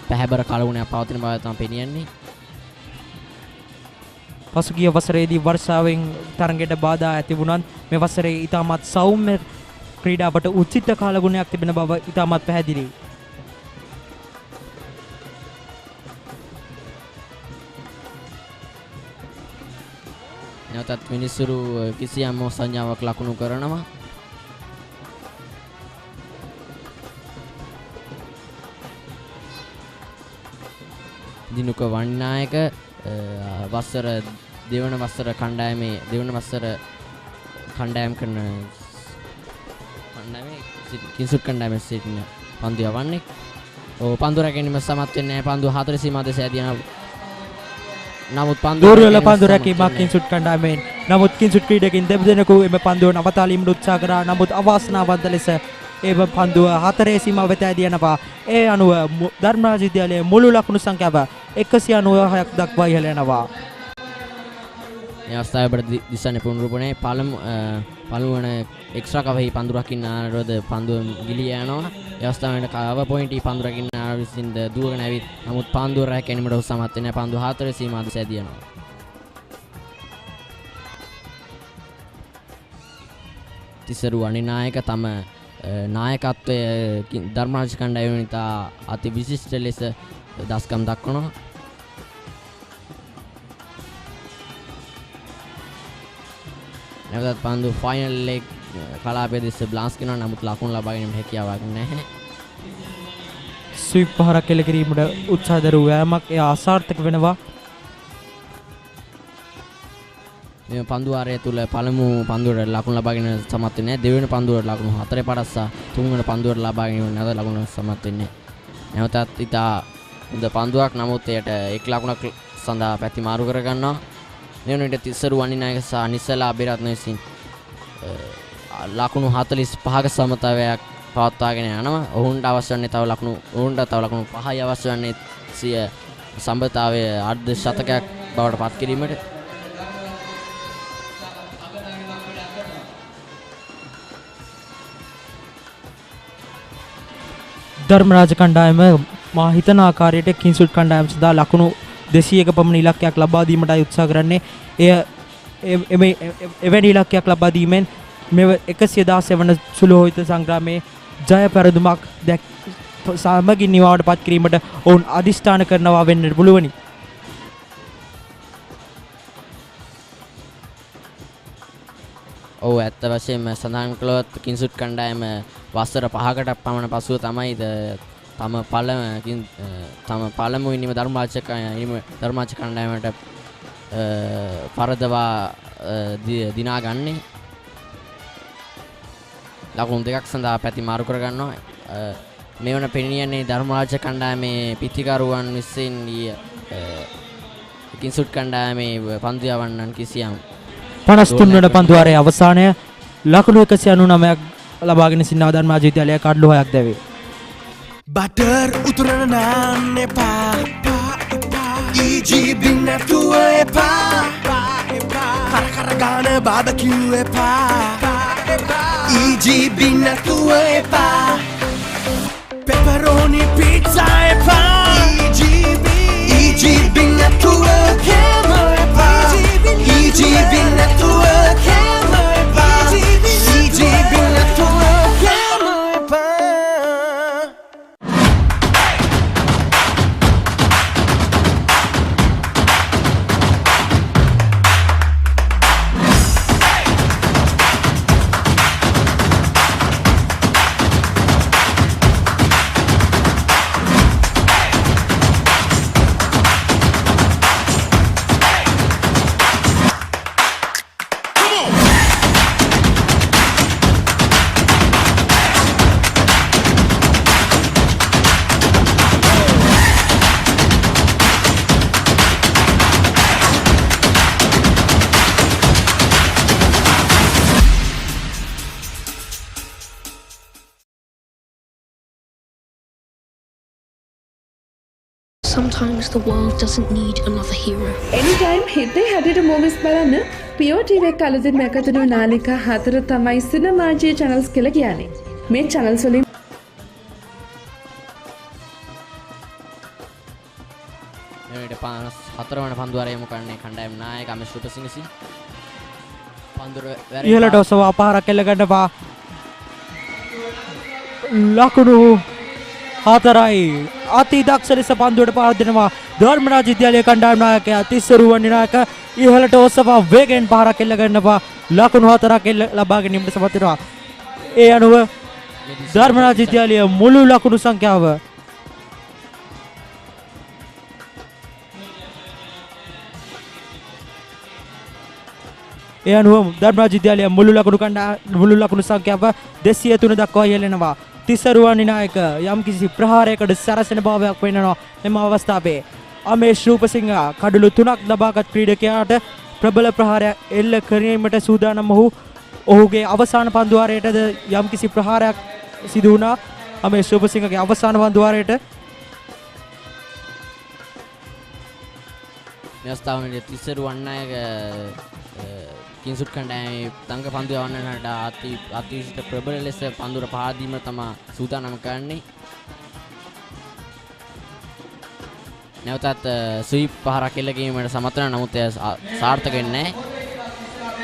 පැහැබර කාලගුණයක් පවතින බව තමයි පෙනියන්නේ. පසුගිය වසරේදී වර්ෂාවෙන් තරඟයට බාධා ඇති වුණත් මේ වසරේ ඉතාමත් සෞම්‍ය ක්‍රීඩාවට උචිත කාලගුණයක් තිබෙන බව ඉතාමත් පැහැදිලියි. නැවතත් මිනිස්සුරු කිසියම් සංඥාවක් ලකුණු කරනවා. දිනුක වන්නායක වසර දෙවන වසර කණ්ඩායමේ දෙවන වසර කණ්ඩායම් කරන කණ්ඩායමේ කින්සුඩ් කණ්ඩායමේ සිටින පන්දු යවන්නේ. පන්දු රැකීම සමත් වෙන්නේ නැහැ. පන්දු 4 සීමා දෙස ඇදිනවා. නමුත් පන්දු දුර්වල පන්දු රැකීමක් කින්සුඩ් කණ්ඩායමෙන්. නමුත් කින්සුඩ් ක්‍රීඩකින් දෙදෙනෙකු එම පන්දුව නවතාලීමට උත්සාහ කරා. නමුත් අවාසනාවන්ත ලෙස එම පන්දුව 4 සීමාව වෙත ඇදිනවා. ඒ අනුව ධර්මරාජ විද්‍යාලයේ මුළු ලකුණු සංඛ්‍යාව 196ක් දක්වා ඉහළ යනවා. මේ අවස්ථාවේ දිසා නිපුණරුපනේ පළමු වන එක්ස්ට්‍රා කවෙහි පන්දු රකින්න ආරවද පන්දුව ගිලිය යනවා. ඒ අවස්ථාවේ කව පොයින්ට් පන්දු රකින්න ආර විසින් දුවගෙන ඇවිත් නමුත් පන්දුව රැකීමට උත්සාහවත් වෙන්නේ පන්දු 4 සීමාව දෙස ඇදිනවා. තිසරු අනිනායක තම නායකත්වය ධර්මරාජ කණ්ඩායම ඉතා අති විශිෂ්ට ලෙස දස්කම් දක්වනවා. නැවතත් පන්දු ෆයිනල් ලෙග් කලාපයේ දෙස බ්ලාන්ස් කරනවා. නමුත් ලකුණු ලබා ගැනීමට හැකියාවක් නැහැ. ස්විප් පහරක් එල්ල කිරීමට උත්සාහ දරුව යාමක් එය අසාර්ථක වෙනවා. මේ පන්දුවාරය තුල පළමු පන්දුවට ලකුණු ලබාගෙන සමත් වෙන්නේ. දෙවෙනි පන්දුවට ලකුණු 4 පරස්සා තුන්වෙනි පන්දුවට ලබාගෙන නැවත ලකුණු සමත් වෙන්නේ. නැවතත් ඉතා හොඳ පන්දුවක්. නමුත් එයට එක් ලකුණක් සඳහා පැති මාරු කර ගන්නවා. මේ වෙනුවට තිස්සරු අනිනායක සහ නිසලා අබේරත්න විසින් ලකුණු 45ක සමතාවයක් පවත්වාගෙන යනවා. ඔවුන්ට අවශ්‍ය වන්නේ තව ලකුණු 5යි අවශ්‍ය වන්නේ සිය සම්බතාවයේ අර්ධ ශතකයක් බවට පත් කිරීමට. ධර්මරාජ කණ්ඩායම මා හිතන ආකාරයට කින්සුඩ් කණ්ඩායම සදා ලකුණු 200ක පමණ ඉලක්කයක් ලබා දීමටයි උත්සාහ කරන්නේ. එවැනි ඉලක්කයක් ලබා දීමෙන් මෙව 116 වන සුළුහිත සංග්‍රාමයේ ජය පෙරදුමක් සමගින් නිවාවට පත් කිරීමට ඔවුන් අදිෂ්ඨාන කරනවා වෙන්නට පුළුවනි. ඔව් ඇත්ත වශයෙන්ම සඳහන් කළොත් කින්සුඩ් කණ්ඩායම වසර 5කට පමණ පසුව තමයි තම පළමු ඉනිම ධර්මරාජ කණ්ඩායමට පරදවා දිනා ගන්නේ. ලකුණු 2ක් සඳහා පැති මාරු කර ගන්නවා. මේ වන පෙනියන්නේ ධර්මරාජ කණ්ඩායමේ පිටිකරුවන් විසින් කින්සුඩ් කණ්ඩායමේ පන්දු යවන්නන් කිසියම් 53 වන පන්දුවාරයේ අවසානය ලකුණු 199ක් ලබාගෙන සිටින ධර්මරාජ විද්‍යාලය කඩලු 6ක් දැවේ. බටර් උතුරන නාන්න එපා EGB නැතුව එපා කර ගාන බාබකිව් එපා EGB නැතුව එපා පෙපරෝනි පීට්සා එපා EGB Sometimes the world doesn't need another hero. Anytime හිතේ හැටියට movies බලන්න Pure TV එක අලුතින්ම එකතු වෙන නාලිකා 4 තමයි සිනමාජී channels කියලා කියන්නේ. මේ channels වලින් මෙවට 4 වන පන්දුවාරය යොමු කරන්නේ කණ්ඩායම නායක අමෙස් රුපසිංහ සිංහ. පන්දුර ඉහළට ඔසවා පාරක් එල්ල ගන්නවා. ලකුණු 4යි. අති දක්ෂ ලෙස පන්දුවට පාර දෙනවා ධර්මරාජ විද්‍යාලයේ කණ්ඩායම නායකයා තිස්සරුවන්නේ නායක ඉහළට ඔසවා වේගෙන් පාරක් එල්ල ගන්නවා. ලකුණු 4ක් ලබා ගැනීමට සමත් වෙනවා. ඒ අනුව ධර්මරාජ විද්‍යාලයේ මුළු ලකුණු සංඛ්‍යාව ඒ අනුව ධර්මරාජ විද්‍යාලයේ මුළු ලකුණු සංඛ්‍යාව 203 දක්වා ඉහළනවා. තිස්සරුවන්නේ නායක යම්කිසි ප්‍රහාරයකට සැරසෙන භාවයක් වෙනවා මෙම අවස්ථාවේ. අමේෂ් රූපසිංහ කඩලු 3ක් ලබාගත් ක්‍රීඩකයාට ප්‍රබල ප්‍රහාරයක් එල්ල කිරීමට සූදානම් ඔහුගේ අවසාන පන්දුවාරයටද යම්කිසි ප්‍රහාරයක් සිදු වුණා. අමේෂ් රූපසිංහගේ අවසාන පන්දුවාරයට මේ අවස්ථාවේ තිස්සරුවන්නේ කිංසුඩ් කණ්ඩායමේ තංග පන්දු යවන්නට අතිශය ප්‍රබල ලෙස පන්දුර පහර දීම තමයි සූදානම් කරන්නේ. නැවතත් ස්වීප් පහරක් එල්ල ගැනීමට සමත් වෙනවා. නමුත් එය සාර්ථක වෙන්නේ නැහැ.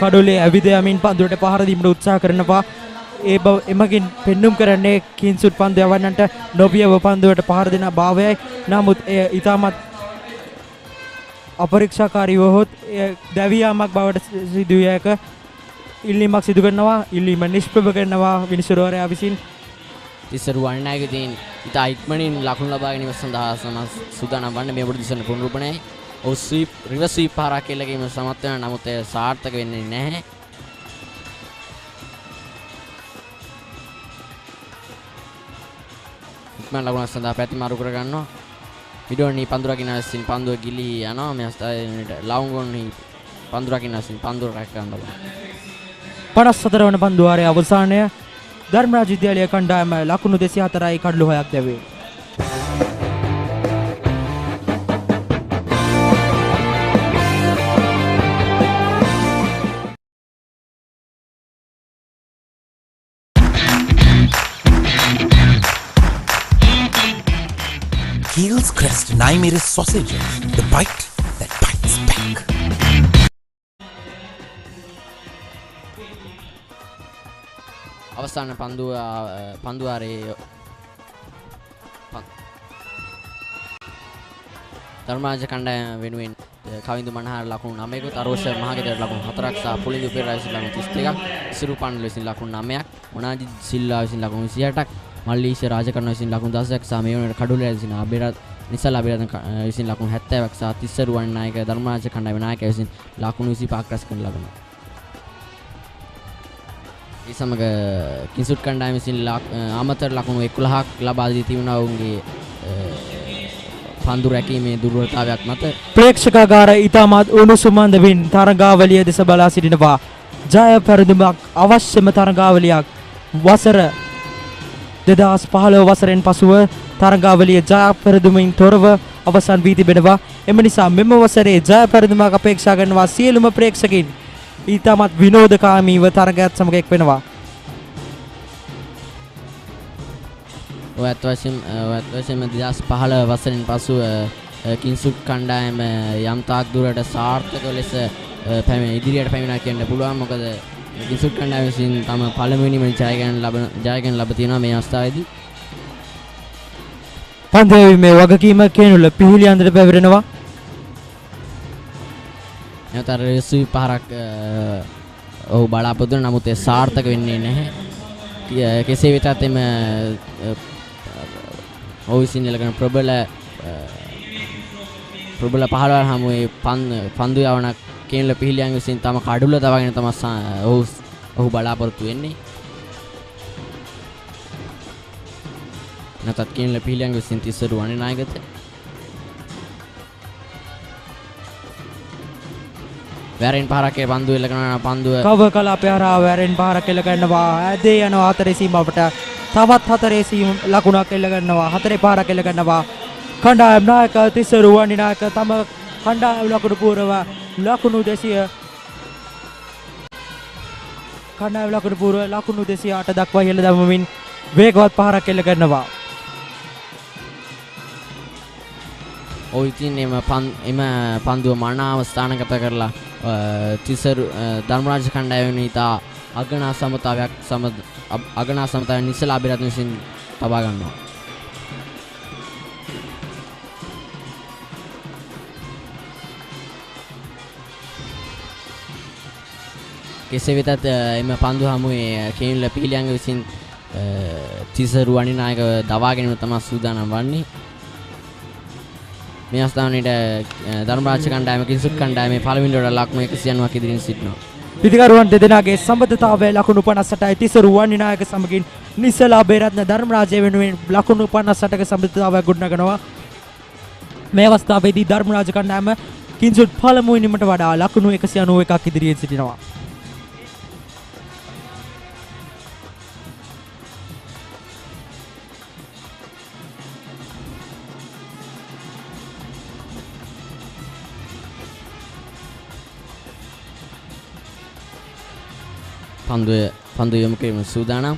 කඩොලේ ඇවිද යමින් පන්දුරට පහර දීමට උත්සාහ කරනවා. එමගින් පෙන්눔 කරන්නේ කිංසුඩ් පන්දු යවන්නට නොබියව පන්දුවට පහර දෙන භාවයයි. නමුත් එය ඉතාමත් අපරීක්ෂාකාරීව හොත් දැවියාමක් බවට සිදුවියක ඉල්ලීමක් සිදු කරනවා. ඉල්ලීම නිෂ්ප්‍රභ කරනවා විනිසුරුවරයා විසින්. තිස්සරුවන්නේගේ තියෙන ඉතා ඉක්මනින් ලකුණු ලබා ගැනීම සඳහා සූදානම් වන්නේ මේ මුළු දිසන පුනරුපණයයි. ඔහු ස්වීප් රිවර්ස් ස්වීප් පාරක් එල්ල ගැනීමට සමත් වෙනවා. නමුත් එය සාර්ථක වෙන්නේ නැහැ. ඉක්මන ලකුණක් සඳහා පැතිමාරු කර ගන්නවා. විඩෝනි පන්දුරකින් ඇසින් පන්දුව ගිලි යනවා. මේ අවස්ථාවේ ලවුන්ගොන්හි පන්දුරකින් ඇසින් පන්දුර රැක ගන්න බල. 54 වන පන්දුවාරයේ අවසානය ධර්මරාජ විද්‍යාලයේ කණ්ඩායම ලකුණු 204යි කඩලු 6ක් දැවේ. Heels Crest 9mm sausages, the bite that bites back. අවසාන පන්දුවාරයේ ධර්මරාජ කණ්ඩායම වෙනුවෙන් කවින්දු මනහර ලකුණු 9කුත් අරෝෂ මහගෙදර ලකුණු 4ක් සහ පුලින්දු පෙරේරා විසින් ලකුණු 31ක් සිරුපන්ඩල විසින් ලකුණු 9ක් මොනාජි සිල්වා විසින් ලකුණු 28ක් මල්ලීෂ රාජකරණ විසින් ලකුණු 16ක් සහ මේ වුණාට කඩුලේ විසින් නිසල් අබිරත්න විසින් ලකුණු 70ක් සහ තිස්සරුවන්නේ නායක ධර්මරාජ කණ්ඩායම නායකයා විසින් ලකුණු 25ක් රැස් කරන ලබනවා. ඒ සමග කිංසුඩ් කණ්ඩායම විසින් අමතර ලකුණු 11ක් ලබා දී තිබුණා ඔවුන්ගේ පන්දු රැකීමේ දුර්වලතාවයක් මත. ප්‍රේක්ෂකාගාර ඉතාමත් උණුසුමන්දමින් තරගාවලිය දෙස බලා සිටිනවා. ජය පෙරදුමක් අවශ්‍යම තරගාවලියක් වසර 2015 වසරෙන් පසුව තරගාවලිය ජය පෙරදුමින් තොරව අවසන් වී තිබෙනවා. එම නිසා මෙම වසරේ ජය පෙරදුමක් අපේක්ෂා කරනවා සියලුම ප්‍රේක්ෂකින්. ඊටමත් විනෝදකාමීව තරගයත් සමග එක් වෙනවා. ඔයත් වශයෙන්ම 2015 වසරෙන් පසුව කිංසුඩ් කණ්ඩායම යම් තාක් දුරට සාර්ථක ලෙස ඉදිරියට පැමිණා කියන්න පුළුවන්. මොකද කිංසුඩ් කණ්ඩායම විසින් තම පළමුවෙනිම ජයගෙන ලබ තියෙනවා මේ අවස්ථාවේදී. පන්දීමේ වගකීම කෙනුල පිහිලි අන්දරට පැවරෙනවා. නැතර සුවි පහරක් ඔහු බලාපොරොත්තු වෙන නමුත් ඒ සාර්ථක වෙන්නේ නැහැ. කෙසේ වෙතත් එම ඔහු විසින් එළගෙන ප්‍රබල පහළවල් හමුවේ පන්දු යවනක් කෙනුල පිහිලියන් විසින් තම කඩුල තවගෙන තමයි ඔහු බලාපොරොත්තු වෙන්නේ. නැතත් කෙනුල පිහිලියන් විසින් තිස්සරුවන්නේ නායකත්වය. වැරෙන් පහරක් පන්දු එල්ල කරනවා. පන්දුව කව කලාපය හරහා වැරෙන් පහරක් එල්ල කරනවා. ඇදේ යනවා හතරේ සීමාවට. තවත් හතරේ ලකුණක් එල්ල කරනවා. හතරේ පහරක් එල්ල කරනවා. කණ්ඩායම් නායක තිසරුවනි නායක තම කණ්ඩායම් ලකුණු පුරව ලකුණු 200 කණ්ඩායම් ලකුණු පුරව ලකුණු 208 දක්වා ඉහළ දමමින් වේගවත් පහරක් එල්ල කරනවා. ඔය ඉතින් එම පන්දුව මනාව ස්ථානගත කරලා තිසරු ධර්මරාජ කණ්ඩායම ඉතා අගනා සමතාවයක් නිසලා අබිරත්න විසින් තබා ගන්නවා. කෙසේ වෙතත් එම පන්දු හමුවේ කේන්ල පිළියංග විසින් තිසරු අනිනායක දවා ගැනීම තමයි සූදානම් වන්නේ. මේ අවස්ථාවේට ධර්මරාජ කණ්ඩායම කිංසුඩ් කණ්ඩායමේ පළවෙනි වල ලකුණු 190ක් ඉදිරියෙන් සිටිනවා. පිටිකරුවන් දෙදෙනාගේ සම්බන්ධතාවය ලකුණු 58යි තිසරු වනිනායක සමගින් නිසලා බේරත්න ධර්මරාජය වෙනුවෙන් ලකුණු 58ක සම්බන්ධතාවයක් ගොඩනගනවා. මේ අවස්ථාවේදී ධර්මරාජ කණ්ඩායම කිංසුඩ් පළමු ඉනිමට වඩා ලකුණු 191ක් ඉදිරියෙන් සිටිනවා. පන්දු යොමු කිරීම සූදානම්.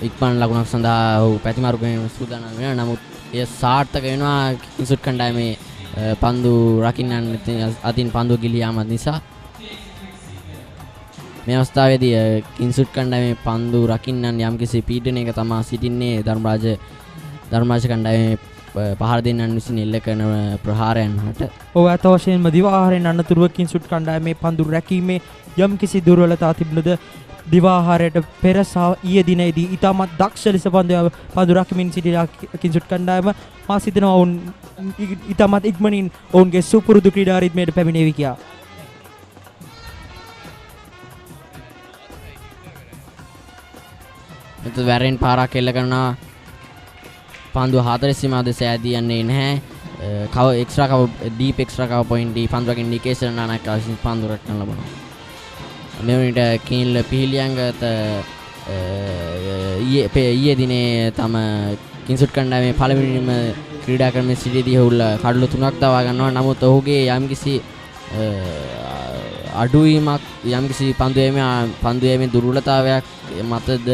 ඉක්මන් ලකුණක් සඳහා ඔහු පැතිමාරු කිරීම සූදානම් වෙනවා. නමුත් එය සාර්ථක වෙනවා කිංසුඩ් කණ්ඩායමේ පන්දු රකින්නන් අතින් පන්දු ගිලී යාමත් නිසා. මේ අවස්ථාවේදී කිංසුඩ් කණ්ඩායමේ පන්දු රකින්නන් යම්කිසි පීඩනයක තමා සිටින්නේ ධර්මරාජ කණ්ඩායමේ පහර දෙන්නන් විසින් එල්ල කරන ප්‍රහාරයන් හට. ඔව් අත වශයෙන්ම දිවාහාරයෙන් අනතුරුව කිංසුඩ් කණ්ඩායමේ පන්දු රැකීමේ යම්කිසි දුර්වලතා තිබුණද දිවාහාරයට පෙර සහ ඊයේ දිනේදී ඉතාමත් දක්ෂ ලෙස පන්දු රැකීමෙන් සිටින කිංසුඩ් කණ්ඩායම මා සිතනවා ඔවුන් ඉතාමත් ඉක්මනින් ඔවුන්ගේ සුපුරුදු ක්‍රීඩා රිද්මයට පැමිණේවි කියා. මෙතන වැරෙන් පාරක් එල්ල කරනවා. පන්දුව 4 සීමාව දෙස ඇදී යන්නේ නැහැ. කව එක්ස්ට්‍රා කව ඩීප් එක්ස්ට්‍රා කව පොයින්ට් දී පන්දුවකින් නිකේෂන් නානක් අවශ්‍ය පන්දුව රැකගෙන ලබනවා. මේ වෙනට කීන්ල පිහිලියංගත ඊයේ දිනේ තම කිංසුඩ් කණ්ඩායමේ පළවෙනිම ක්‍රීඩා ක්‍රමයේ සිටියදී ඔහු කඩලු 3ක් දවා ගන්නවා. නමුත් ඔහුගේ යම්කිසි අඩුවීමක් යම්කිසි පන්දුවේ දුර්වලතාවයක් මතද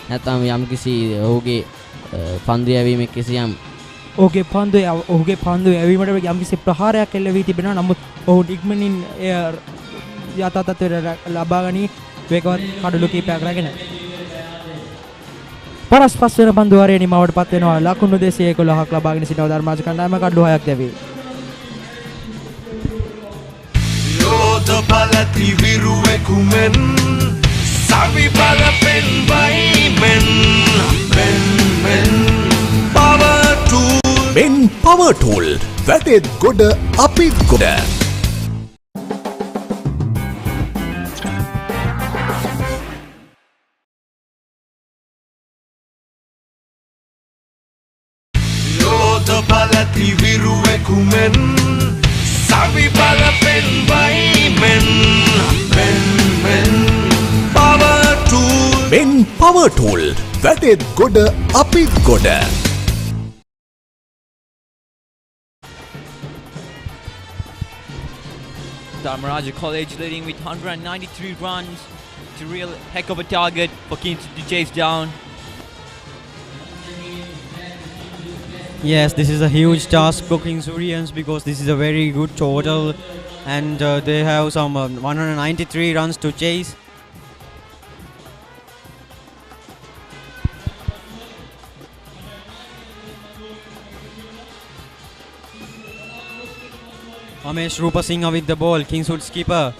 නැත්නම් යම්කිසි ඔහුගේ පන්දු යැවීමේ කිසියම් ඔහුගේ පන්දු යැවීමට යම්කිසි ප්‍රහාරයක් එල්ල වී තිබෙනවා. නමුත් ඔහු ඉක්මනින් යථා තත්ත්වයට ලබා ගනී වේගවත් කඩලු කීපයක් රැගෙන. 55 වෙනි පන්දු වාරයේ නිමවට පත් වෙනවා. ලකුණු 211ක් ලබාගෙන සිටින ධර්මරාජ කණ්ඩායම කඩලු 6ක් දැවේ. යෝධ බල ත්‍රිවිරුවෙකුමෙන් සවි බල පෙන් වයිමෙන් Men Power Tool වැටෙත් ගොඩ අපිත් ගොඩ. යෝධ බල ත්‍රිවිරුවෙකුමෙන් සවි බල පෙන් වයිමෙන් Men Power Tool වැටෙත් ගොඩ අපිත් ගොඩ. Dharmaraja College leading with 193 runs. It's a real heck of a target for Kingswood to chase down. Yes, this is a huge task for Kingswoodians because this is a very good total and they have some 193 runs to chase. Amesh Rupasinghe with the ball. Kingswood skipper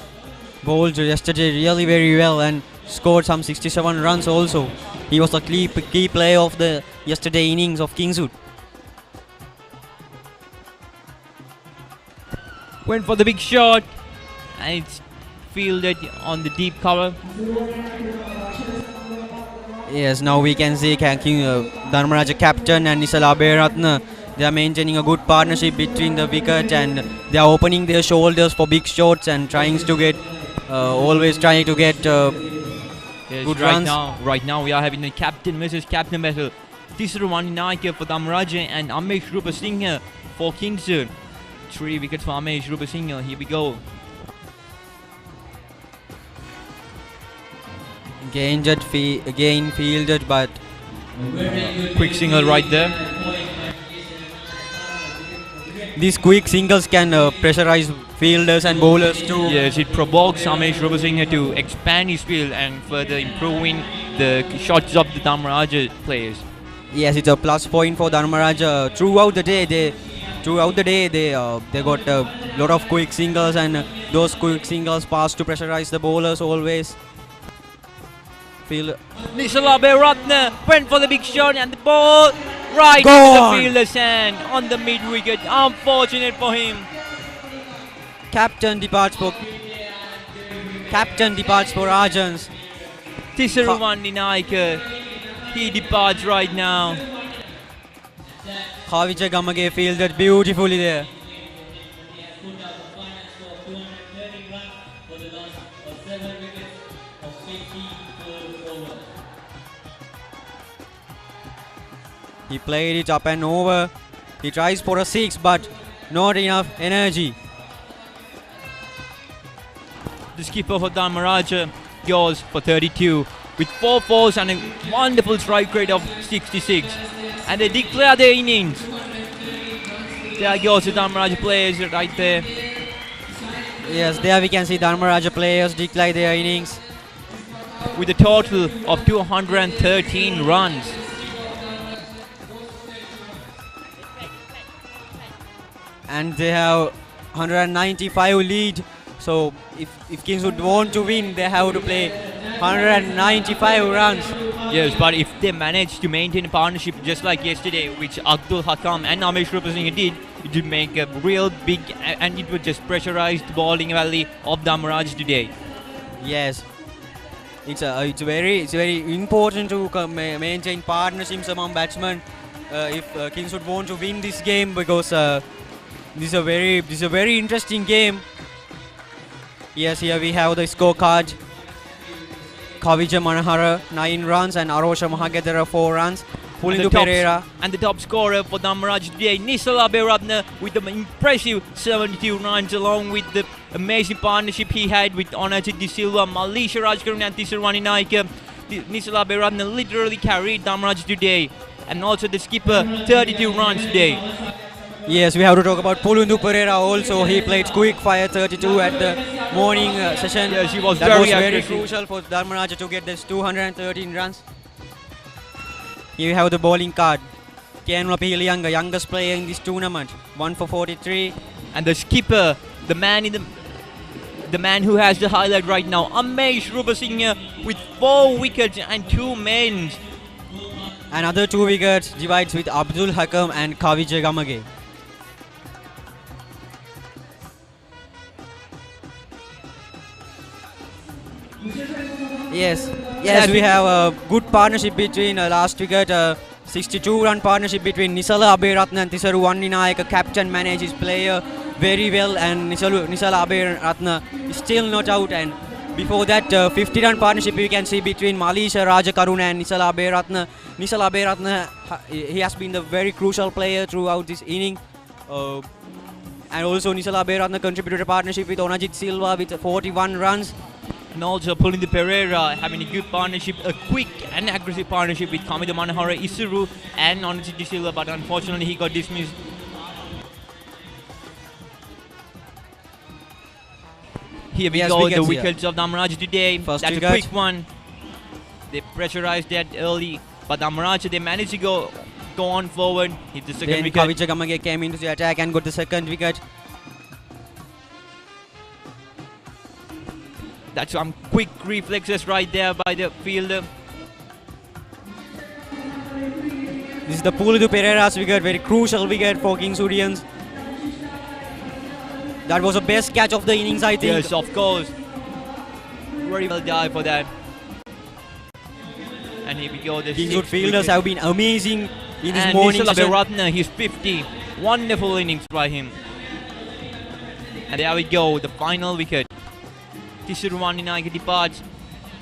bowled yesterday really very well and scored some 67 runs also. He was a key player of the yesterday innings of Kingswood. Went for the big shot and it's fielded on the deep cover. Yes, now we can see Dharmaraja captain and Nisala Beratna. They are maintaining a good partnership between the wicket and they are opening their shoulders for big shots and always trying to get Yes, Good right runs. Right now we are having a captain versus captain battle. Tisru Ninayaka for Dharmaraja and Amesh Rupasinghe for Kingswood. 3 wickets for Amesh Rupasinghe. Here we go. Again fielded, but quick single right there. These quick singles can pressurize fielders and bowlers too. Yes, it provokes Amesh Rupasinghe to expand his field and further improving the shots of the Dharmaraja players. Yes, it's a plus point for Dharmaraja. Throughout the day, they got a lot of quick singles, and those quick singles pass to pressurize the bowlers always. Nisala Beratna went for the big shot and the ball right Go into on. the fielder's hand on the mid wicket. Unfortunate for him. Captain departs for Rajans. Tisaruwan Ninayaka, he departs right now. Kavija Gamage fielded beautifully there. He played it up and over. He tries for a 6, but not enough energy. The skipper for Dharmaraja goes for 32 with 4 fours and a wonderful strike rate of 66. And they declare their innings. There goes the Dharmaraja players right there. Yes, there we can see Dharmaraja players declare their innings. With a total of 213 runs. And they have 195 lead. So if Kingswood want to win, they have to play 195 runs. Yes, but if they manage to maintain a partnership just like yesterday, which Abdul Hakam and Amesh Rupasinghe did, it would make a real big, and it would just pressurize the bowling valley of Dharmaraja today. Yes, it's very important to maintain partnerships among batsmen if Kingswood want to win this game, because this is a very interesting game. Yes, here we have the scorecard. Kavija Manahara 9 runs and Arosha Mahagedera 4 runs. Pulindu Pereira. And the top scorer for Dharmaraja today, Nisala Beratna, with the impressive 72 runs, along with the amazing partnership he had with Onajit De Silva, Malisha Rajkaran and Tisarwani Naika. Nisala Beratna literally carried Dharmaraja today. And also the skipper, 32 runs today. Yes, we have to talk about Pulindu Pereira also. He played quick fire 32 at the morning session. Yes, he was that very was very aggressive. crucial for Dharmaraja to get this 213 runs. Here we have the bowling card. Kianula Pihiliyanga, youngest player in this tournament, 1 for 43. And the skipper, the man who has the highlight right now, Amesh Rupasinghe, with 4 wickets and 2 men. Another 2 wickets divides with Abdul Hakam and Kavija Gamage. Yes, we have a good partnership between last wicket, 62-run partnership between Nisala Aberatna and Tisaruwan Ninayaka. Captain manages player very well, and Nisala Aberatna is still not out. And before that, 50-run partnership we can see between Malisha Rajakaruna and Nisala Aberatna. Nisala Aberatna, he has been the very crucial player throughout this inning. And also Nisala Aberatna contributed a partnership with Onajit Silva with 41 runs. And also Pulindu Pereira having a good partnership, a quick and aggressive partnership with Kamida Manahara Isuru and Onajit De Silva, but unfortunately he got dismissed. Here we go, the wickets of Dharmaraja today. First That's wicket. a quick one. They pressurized that early, but Dharmaraja, they managed to go on forward. Hit the second Then wicket. Kavija Gamage came into the attack and got the second wicket. That's some quick reflexes right there by the fielder. This is the Pulindu Pereira's wicket, very crucial wicket for Kingswoodians. That was the best catch of the innings, I think. Yes, of course. Very well done for that. And here we go. The Kingswood sixth fielders wicket. have been amazing in this And morning Nisala session. Beratna, he's 50. Wonderful innings by him. And there we go, the final wicket. Tisarwani Naika departs.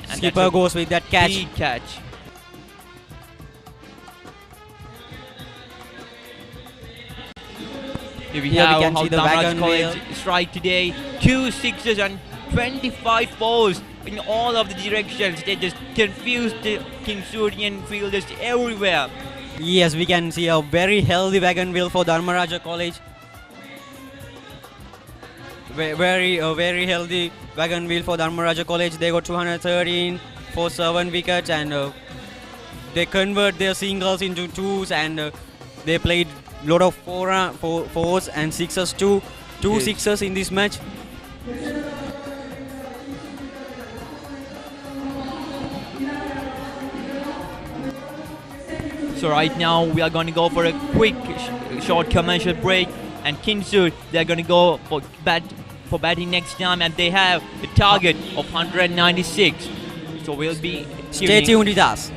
And Skipper that's a goes with that catch. big catch. Here we Here we have can how see the Dharmaraja wagon College wheel. strike today. 2 sixes and 25 balls in all of the directions. They just confused the Kingswoodian fielders everywhere. Yes, we can see a very healthy wagon wheel for Dharmaraja College. Very healthy wagon wheel for Dharmaraja College. They got 213 for 7 wickets, and they convert their singles into twos, and they played lot of fours and sixes too. Two Yes. sixes in this match. So right now we are going to go for a quick short commercial break, and Kingswood, they're going to go for batting next time, and they have a target of 196. So we'll be Stay tuned with us.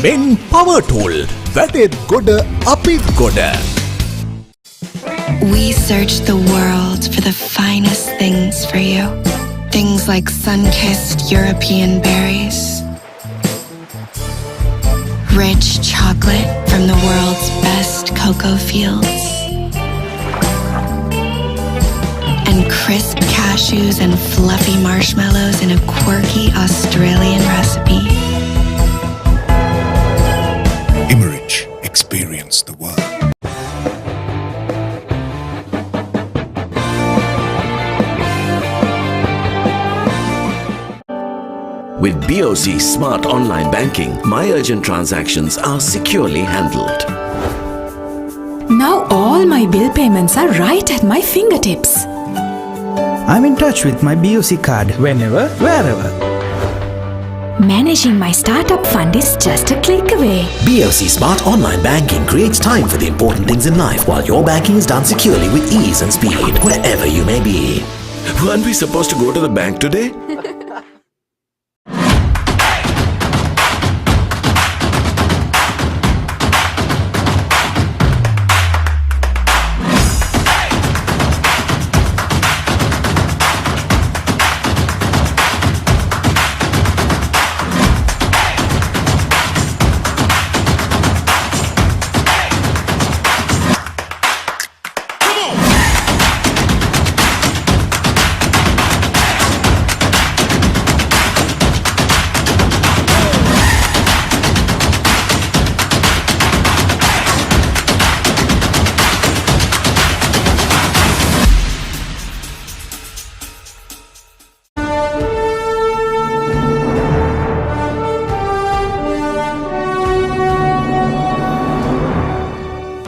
Men Power Tool වැටෙත් ගොඩ අපිත් ගොඩ. We searched the world for the finest things for you. Things like sun-kissed European berries, rich chocolate from the world's best cocoa fields, and crisp cashews and fluffy marshmallows in a quirky Australian recipe. Experience the world. With BOC Smart Online Banking, my urgent transactions are securely handled. Now all my bill payments are right at my fingertips. I'm in touch with my BOC card whenever, wherever. Managing my startup fund is just a click away. BOC Smart Online Banking creates time for the important things in life while your banking is done securely with ease and speed, wherever you may be. Weren't we supposed to go to the bank today?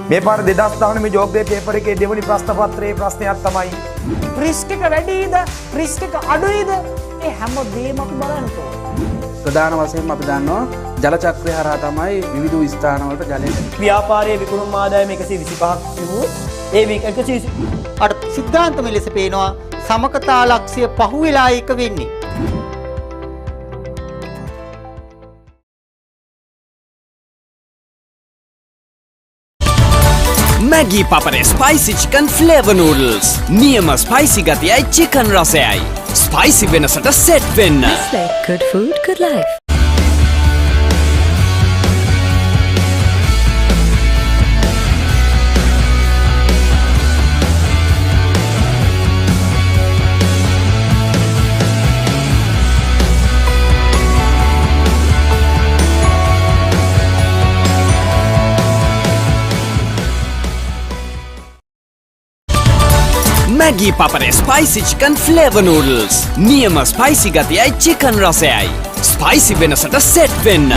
මේ පාර 2019 මේ ජෝග්‍රේ පේපර් එකේ දෙවෙනි ප්‍රශ්න පත්‍රයේ ප්‍රශ්නයක් තමයි රිස්ක් එක වැඩිද රිස්ක් එක අඩුයිද ඒ හැම දෙයක්ම අපි බලන්න ඕනේ. ප්‍රධාන වශයෙන්ම අපි දන්නවා ජල චක්‍රය හරහා තමයි විවිධ ස්ථාන වලට ජලය ව්‍යාපාරයේ විකුණුම් ආදායම 125ක් තිබු ඒ 120 අර සිද්ධාන්තම ලෙස පේනවා සමකතා ලක්ෂ්‍ය පහුවෙලා එක වෙන්නේ. Maggi Papare Spicy Chicken Flavor Noodles. Niyama spicy gatiyai chicken rasayai. Spicy wenasata set wenna. Nestle, good food, good life. Maggi Papare Spicy Chicken Flavor Noodles. නියම ස්පයිසි ගතියයි chicken රසයයි. ස්පයිසි වෙනසට සෙට් වෙන්න.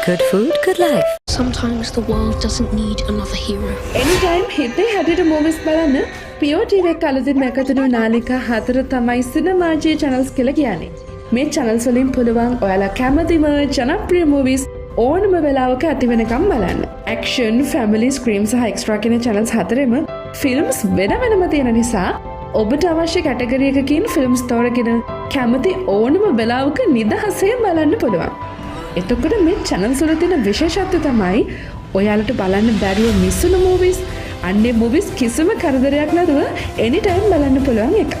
Good food, good life. Sometimes the world doesn't need another hero. Anytime හිතේ හැටියට movies බලන්න POTV එක අලුතින් එකතුණු නාලිකා 4 තමයි සිනමාජී channels කියලා කියන්නේ. මේ channels වලින් පුළුවන් ඔයාලා කැමතිම ජනප්‍රිය movies ඕනම වෙලාවක ඇති වෙනකම් බලන්න. Action, family, scream සහ extra කියන channels 4ෙම films වෙන වෙනම තියෙන නිසා ඔබට අවශ්‍ය කැටගරි එකකින් films තෝරගෙන කැමති ඕනම වෙලාවක නිදහසේ බලන්න පුළුවන්. එතකොට මේ channels වල තියෙන විශේෂත්වය තමයි ඔයාලට බලන්න බැරිව මිස්සුණු movies, අන්නේ movies කිසිම කරදරයක් නැතුව anytime බලන්න පුළුවන් එක.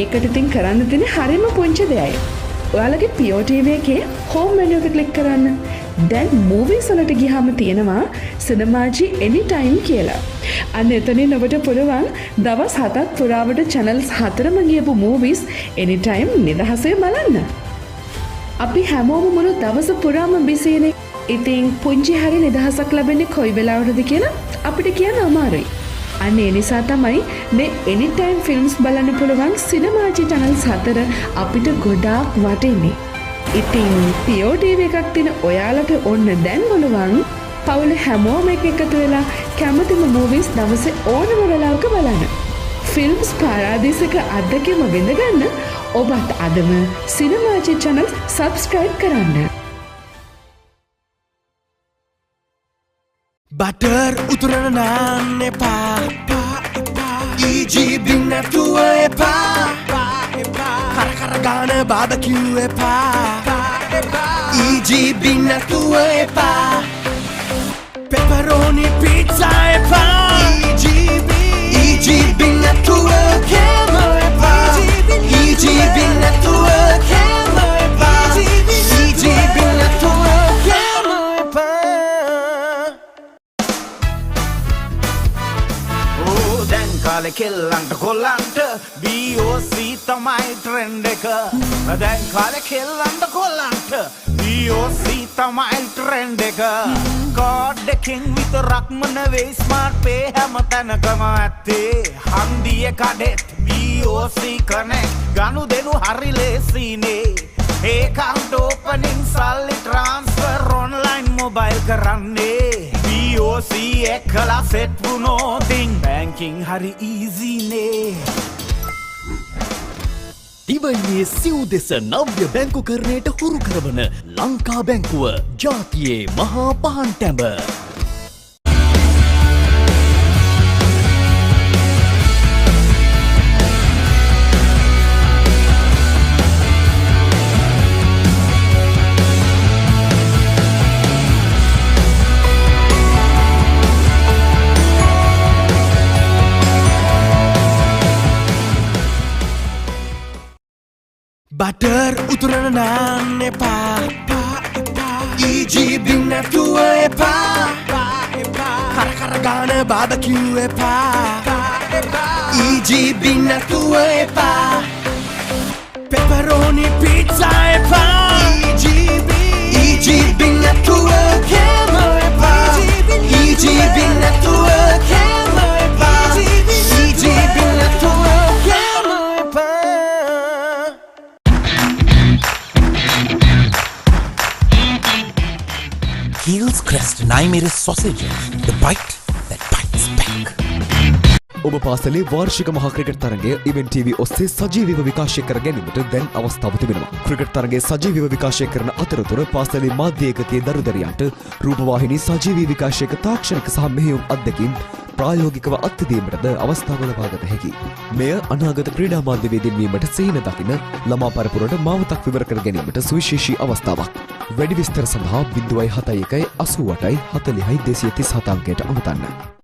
ඒකට ඉතින් කරන්න තියෙන හරිම පුංචි දෙයයි. ඔයාලගේ POTV එකේ home menu එක click කරන්න. දැන් movies වලට ගියාම තියෙනවා සිනමාජී anytime කියලා. අන්න එතනින් ඔබට පුළුවන් දවස් 7ක් පුරාවට channels 4ම ගියපු movies anytime නිදහසේ බලන්න. අපි හැමෝම මුළු දවස පුරාම බිසිනේ. ඉතින් පුංචි හරි නිදහසක් ලැබෙන්නේ කොයි වෙලාවටද කියලා අපිට කියන්න අමාරුයි. අන්න ඒ නිසා තමයි මේ anytime films බලන්න පුළුවන් සිනමාජී channels 4 අපිට ගොඩාක් වටින්නේ. ඉතින් POTV එකක් තියෙන ඔයාලට ඔන්න දැන් බලවන් පවුලේ හැමෝම එකතු වෙලා කැමතිම movies දවසේ ඕනම වෙලාවක බලන්න. films පාරාදීසක අත්දැකීම විඳගන්න ඔබත් අදම සිනමාජී channel subscribe කරන්න. Butter උතුරන නාන්න එපා EGB නැතුව එපා කර ගාන බාබකියු එපා EGB නැතුව එපා pepperoni pizza එපා EGB නැතුව කෑම එපා EGB නැතුව කෑම එපා EGB නැතුව කෑම එපා කාලේ කෙල්ලන්ට කොල්ලන්ට BOC තමයි ට්‍රෙන්ඩ් එක. දැන් කාලේ කෙල්ලන්ට කොල්ලන්ට BOC තමයි ට්‍රෙන්ඩ් එක. කාඩ් එකෙන් විතරක්ම නෙවෙයි ස්මාර්ට් පේ හැම තැනකම ඇත්තේ. හන්දියේ කඩෙත් BOC කනෙක්ට් ගනුදෙනු හරි ලේසිනේ. ඒකවුන්ට් ඕපනින් සල්ලි ට්‍රාන්ස්ෆර් ඔන්ලයින් මොබයිල් කරන්නේ. BOC එකලා සෙට් වුණොතින් බැංකින් හරි ඊසිනේ. දිවයිනේ සිව් දෙස නව්‍ය බැංකුකරණයට හුරු කරවන ලංකා බැංකුව ජාතියේ මහා පහන් තැඹ. Butter උතුරන නාන්න එපා EGB නැතුව එපා කර ගාන බාබකියු එපා EGB නැතුව එපා pepperoni pizza එපා EGB නැතුව කෑම එපා EGB නැතුව කෑම එපා EGB නැතුව කෑම එපා Heels Crest Naimere sausages, the bite that bites back. ඔබ පාසලේ වාර්ෂික මහා ක්‍රිකට් තරගය ඉවෙන්ට් TV ඔස්සේ සජීවීව විකාශය කර ගැනීමට දැන් අවස්ථාව තිබෙනවා. ක්‍රිකට් තරගයේ සජීවීව විකාශය කරන අතරතුර පාසලේ මාධ්‍ය ඒකකයේ දරුදරියන්ට රූපවාහිනී සජීවී විකාශයක තාක්ෂණික සහ මෙහෙයුම් අත්දැකීම් ප්‍රායෝගිකව අත්දැකීමටද අවස්ථාව ලබාගත හැකියි. මෙය අනාගත ක්‍රීඩා මාධ්‍යවේදීන් වීමට සිහින දකින ළමා පරපුරට මාවතක් විවර කර ගැනීමට සුවිශේෂී අවස්ථාවක්. වැඩි විස්තර සඳහා 071 88 40 237 අංකයට අමතන්න.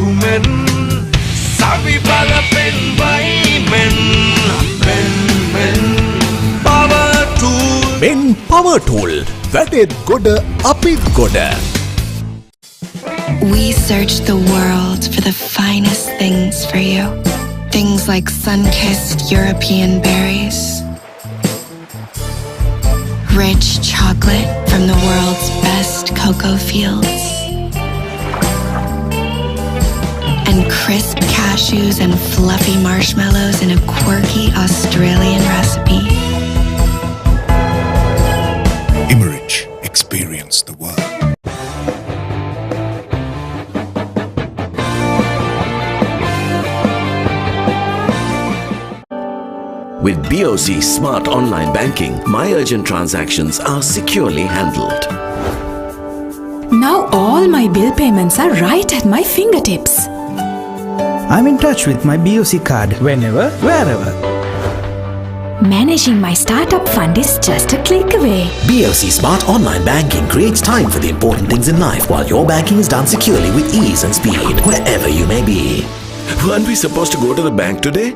ලකුමෙන් සවි බල පෙන්වයි මෙන් මෙන් power tool මෙන් power tool වැඩෙත් ගොඩ අපිත් ගොඩ. We search the world for the finest things for you. Things like sun-kissed European berries, rich chocolate from the world's best cocoa fields, and crisp cashews and fluffy marshmallows in a quirky Australian recipe. Immerich, experience the world. With BOC Smart Online Banking, my urgent transactions are securely handled. Now all my bill payments are right at my fingertips. I'm in touch with my BOC card whenever, wherever. Managing my startup fund is just a click away. BOC Smart Online Banking creates time for the important things in life while your banking is done securely with ease and speed, wherever you may be. Weren't we supposed to go to the bank today?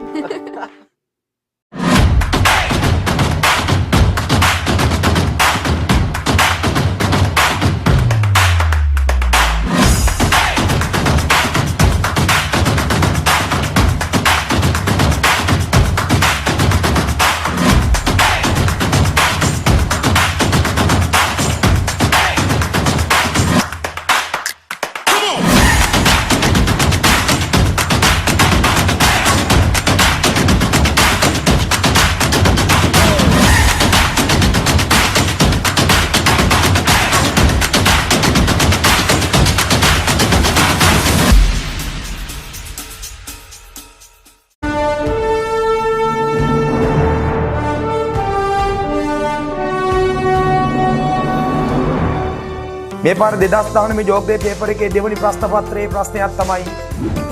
මේ පාර 2019 ජෝග්‍රේ පේපර් එකේ දෙවනි ප්‍රශ්න පත්‍රයේ ප්‍රශ්නයක් තමයි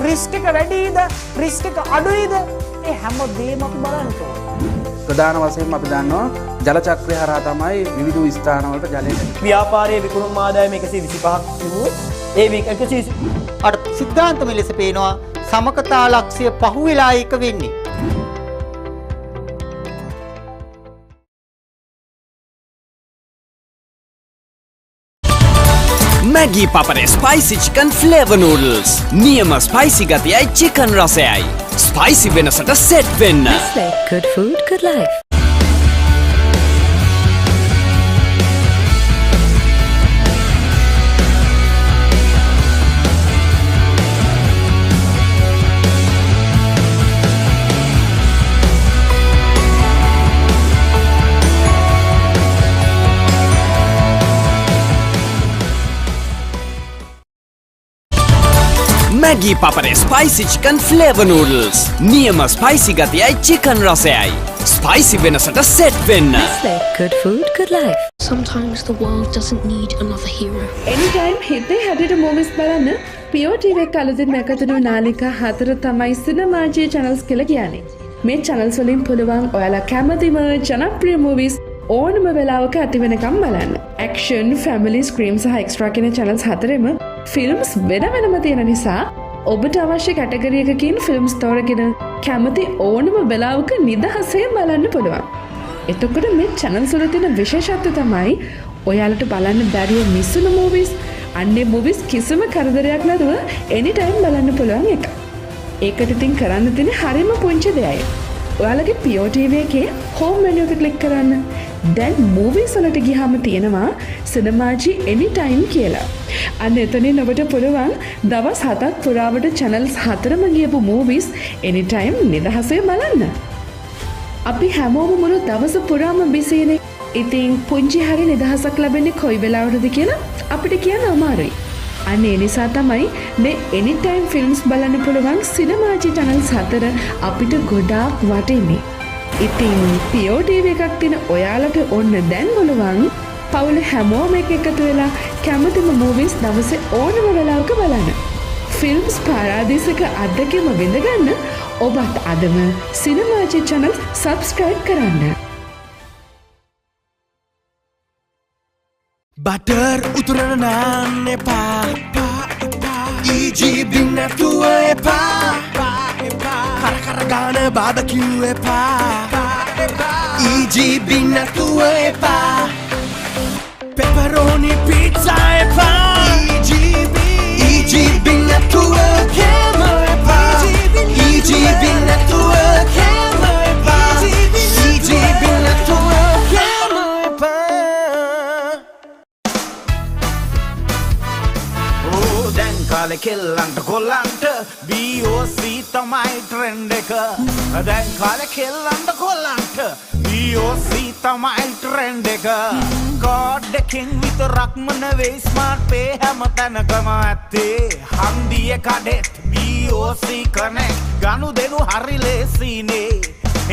රිස්ක් එක වැඩිද රිස්ක් එක අඩුයිද ඒ හැම දෙයක්ම අපි බලන්න ඕනේ. ප්‍රධාන වශයෙන්ම අපි දන්නවා ජල චක්‍රය හරහා තමයි විවිධ ස්ථානවලට ජලය ව්‍යාපාරයේ විකුණුම් ආදායම 125ක් තිබුවොත් ඒ 130 අර සිද්ධාන්තම ලෙස පේනවා සමකතා ලක්ෂ්‍ය පහුවෙලා එක වෙන්නේ. Maggi Papare spicy chicken flavor noodles. Niyama spicy gatiyai chicken rasayai. Spicy venasata set wenna. Good food, good life. Maggi Papare spicy chicken flavor noodles. Niyama spicy gatiyai chicken rasayai. Spicy venasata set wenna. Good food, good life. Sometimes the world doesn't need another hero. Anytime හිතේ හැටියට movies බලන්න PO TV එක අලුතින් එකතුණු නාලිකා 4 තමයි සිනමාජී channels කියලා කියන්නේ. මේ channels වලින් පුළුවන් ඔයාලා කැමතිම ජනප්‍රිය movies ඕනම වෙලාවක ඇති වෙනකම් බලන්න. Action, family, scream සහ extra කියන channels 4ෙම films වෙන වෙනම තියෙන නිසා ඔබට අවශ්‍ය කැටගරි එකකින් films තෝරගෙන කැමති ඕනම වෙලාවක නිදහසේ බලන්න පුළුවන්. එතකොට මේ channels වල තියෙන විශේෂත්වය තමයි ඔයාලට බලන්න බැරිව මිස්සුණු movies අන්නේ movies කිසිම කරදරයක් නැතුව anytime බලන්න පුළුවන් එක. ඒකට ඉතින් කරන්න තියෙන හරිම පුංචි දෙයයි. ඔයාලගේ PO TV එකේ home menu එක click කරන්න. දැන් movies වලට ගියාම තියෙනවා සිනමාජී anytime කියලා. අන්න එතනින් ඔබට පුළුවන් දවස් 7ක් පුරාවට channels 4ම ගියපු movies anytime නිදහසේ බලන්න. අපි හැමෝම මුළු දවස පුරාම බිසිනේ. ඉතින් පුංචි හරි නිදහසක් ලැබෙන්නේ කොයි වෙලාවටද කියලා අපිට කියන්න අමාරුයි. අන්න ඒ නිසා තමයි මේ anytime films බලන්න පුළුවන් සිනමාජී channels 4 අපිට ගොඩාක් වටින්නේ. ඉතින් PO TV එකක් තියෙන ඔයාලට ඔන්න දැන් බලවන් පවුල හැමෝම එකතු වෙලා කැමතිම movies දවසේ ඕනම වෙලාවක බලන්න. films පාරාදීසක අත්දැකීම විඳගන්න ඔබත් අදම සිනමාජී channel subscribe කරන්න. බටර් උතුරන නාන්න එපා EGB නැතුව එපා කර ගාන බාබකිව් එපා EGB නැතුව එපා pepperoni pizza එපා EGB නැතුව කෑම එපා EGB නැතුව කෑම එපා EGB නැතුව කෑම එපා ඕ දැන් කාලේ කෙල්ලන්ට කොල්ලන්ට BOC තමයි ට්‍රෙන්ඩ් එක දැන් කාලේ කෙල්ලන්ට කොල්ලන්ට BOC තමයි ට්‍රෙන්ඩ් එක කාඩ් එකෙන් විතරක්ම නෙවෙයි ස්මාර්ට් පේ හැම තැනකම ඇත්තේ හන්දිය කඩෙත් BOC කනෙක්ට් ගනුදෙනු හරි ලේසිනේ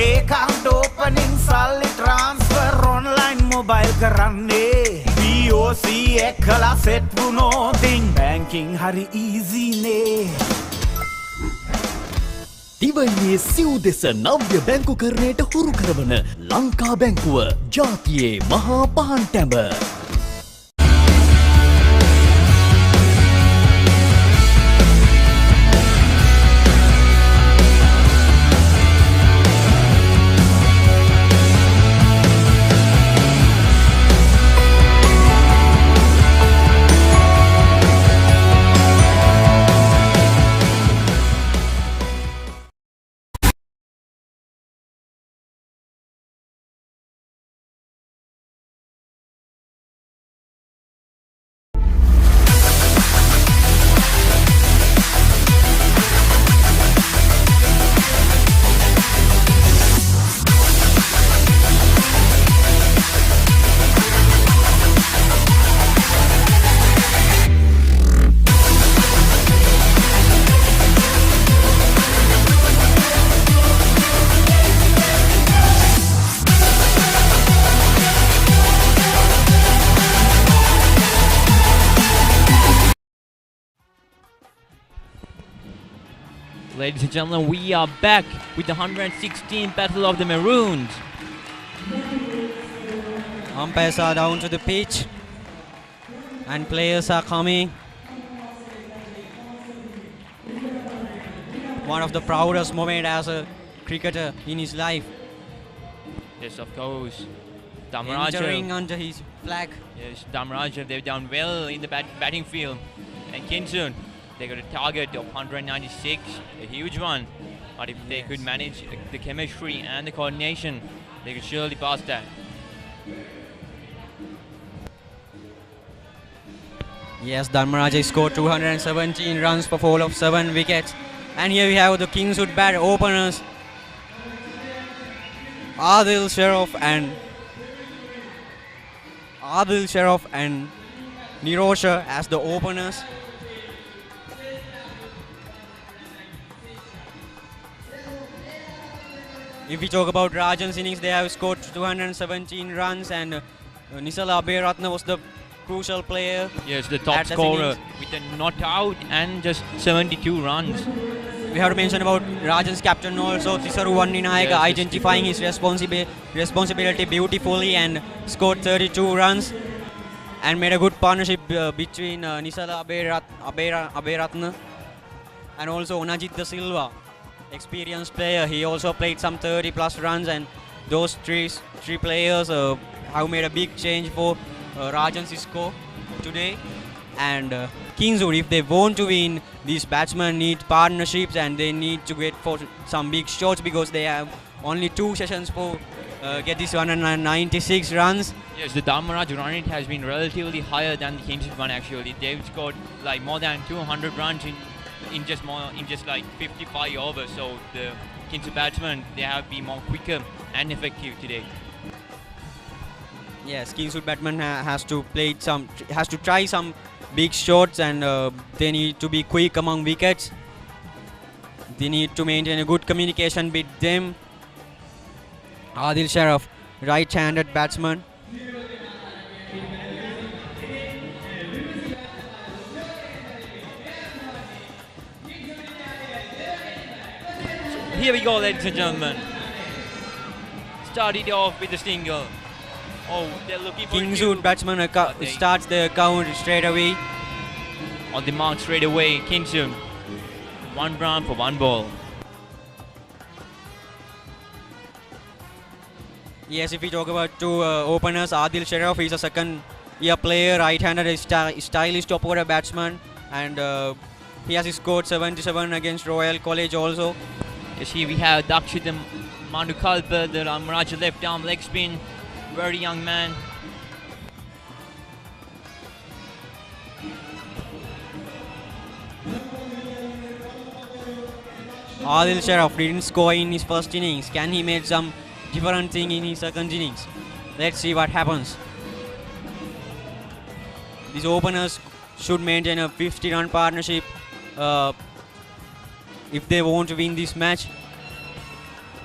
ඒකවුන්ට් ඕපනින් සල්ලි ට්‍රාන්ස්ෆර් ඔන්ලයින් මොබයිල් කරන්නේ BOC එකලා සෙට් වුණොතින් බැංකින් හරි ඊසිනේ දිවයිනේ සිව් දෙස නව්‍ය බැංකුකරණයට හුරු කරවන ලංකා බැංකුව ජාතියේ මහා පහන් ටැඹ Ladies and gentlemen, we are back with the 116th Battle of the Maroons. Umpires are down to the pitch and players are coming. One of the proudest moments as a cricketer in his life. Yes, of course. Entering under his flag. Yes, Dharmaraja, they've done well in the batting field. And Kingswood, they got a target of 196, a huge one. But if they could manage the chemistry and the coordination, they could surely pass that. Yes, Dharmaraja scored 217 runs for fall of 7 wickets. And here we have the Kingswood bat openers. Adil Sharaf and Nirosha as the openers. If we talk about Rajan's innings, they have scored 217 runs and Nisala Aberatna was the crucial player. Yes, the top scorer with a not out and just 72 runs. We have to mention about Rajan's captain also, Tisaru Vanninayaka, identifying his responsibility beautifully and scored 32 runs and made a good partnership between Nisala Aberatna and also Onajit Da Silva, experienced player. He also played some 30 plus runs, and those three players have made a big change for Rajan's score today. And Kingswood, if they want to win, these batsmen need partnerships and they need to get for some big shots because they have only 2 sessions for get this 196 runs. Yes, the Dharmaraja run rate has been relatively higher than the Kingswood one actually. They've scored like more than 200 runs in just like 55 overs. So the Kingswood batsmen, they have been more quicker and effective today. Yes, Kingswood batsman has to try some big shots, and they need to be quick among wickets. They need to maintain a good communication with them. Adil Sharaf, right-handed batsman. Here we go, ladies and gentlemen. Started off with a single. Oh, they're looking for Kingswood batsman starts the count straight away. on the mark straight away. Kingswood, 1 run for 1 ball. Yes, if we talk about two openers, Adil Sharaf, he's a second-year player, right-handed, stylish top-order batsman, and he has scored 77 against Royal College also. Yes, here we have Dakshit Manukalpa, the Dharmaraja left arm leg spin, very young man. Adil Sharaf didn't score in his first innings. Can he make some different thing in his second innings? Let's see what happens. These openers should maintain a 50-run partnership if they want to win this match.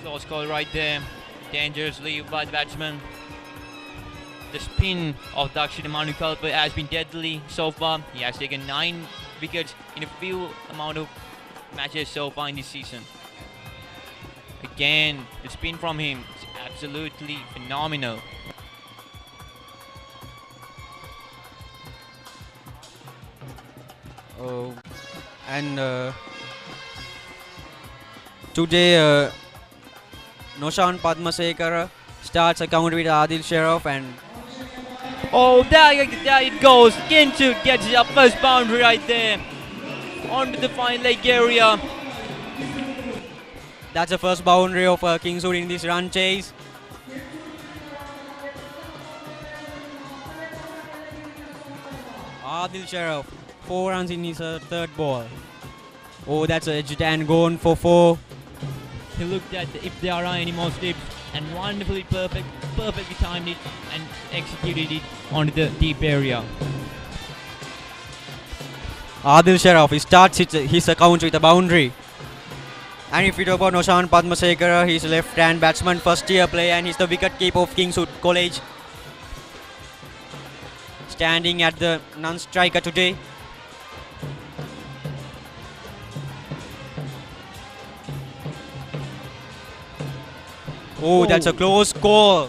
Close call right there. Dangerous leave by the batsman. The spin of Dakshit Manukalpa has been deadly so far. He has taken 9 wickets in a few amount of matches so far in this season. Again, the spin from him is absolutely phenomenal. Oh, and today Noshan Padmasekara starts account with Adil Sharaf, and oh, there it goes. Kingswood gets up first boundary right there onto the fine leg area. that's the first boundary of Kingswood in this run chase. Adil Sharaf, 4 runs in his third ball. Oh, that's edged and gone for 4. He looked at if there are any more slips and wonderfully perfectly timed it and executed it onto the deep area. Adil Sharaf, he starts his account with a boundary. And if we talk about Noshan Padmasekara, he's a left-hand batsman, first-year player, and he's the wicket-keeper of Kingswood College. Standing at the non-striker today. Oh, that's a close call.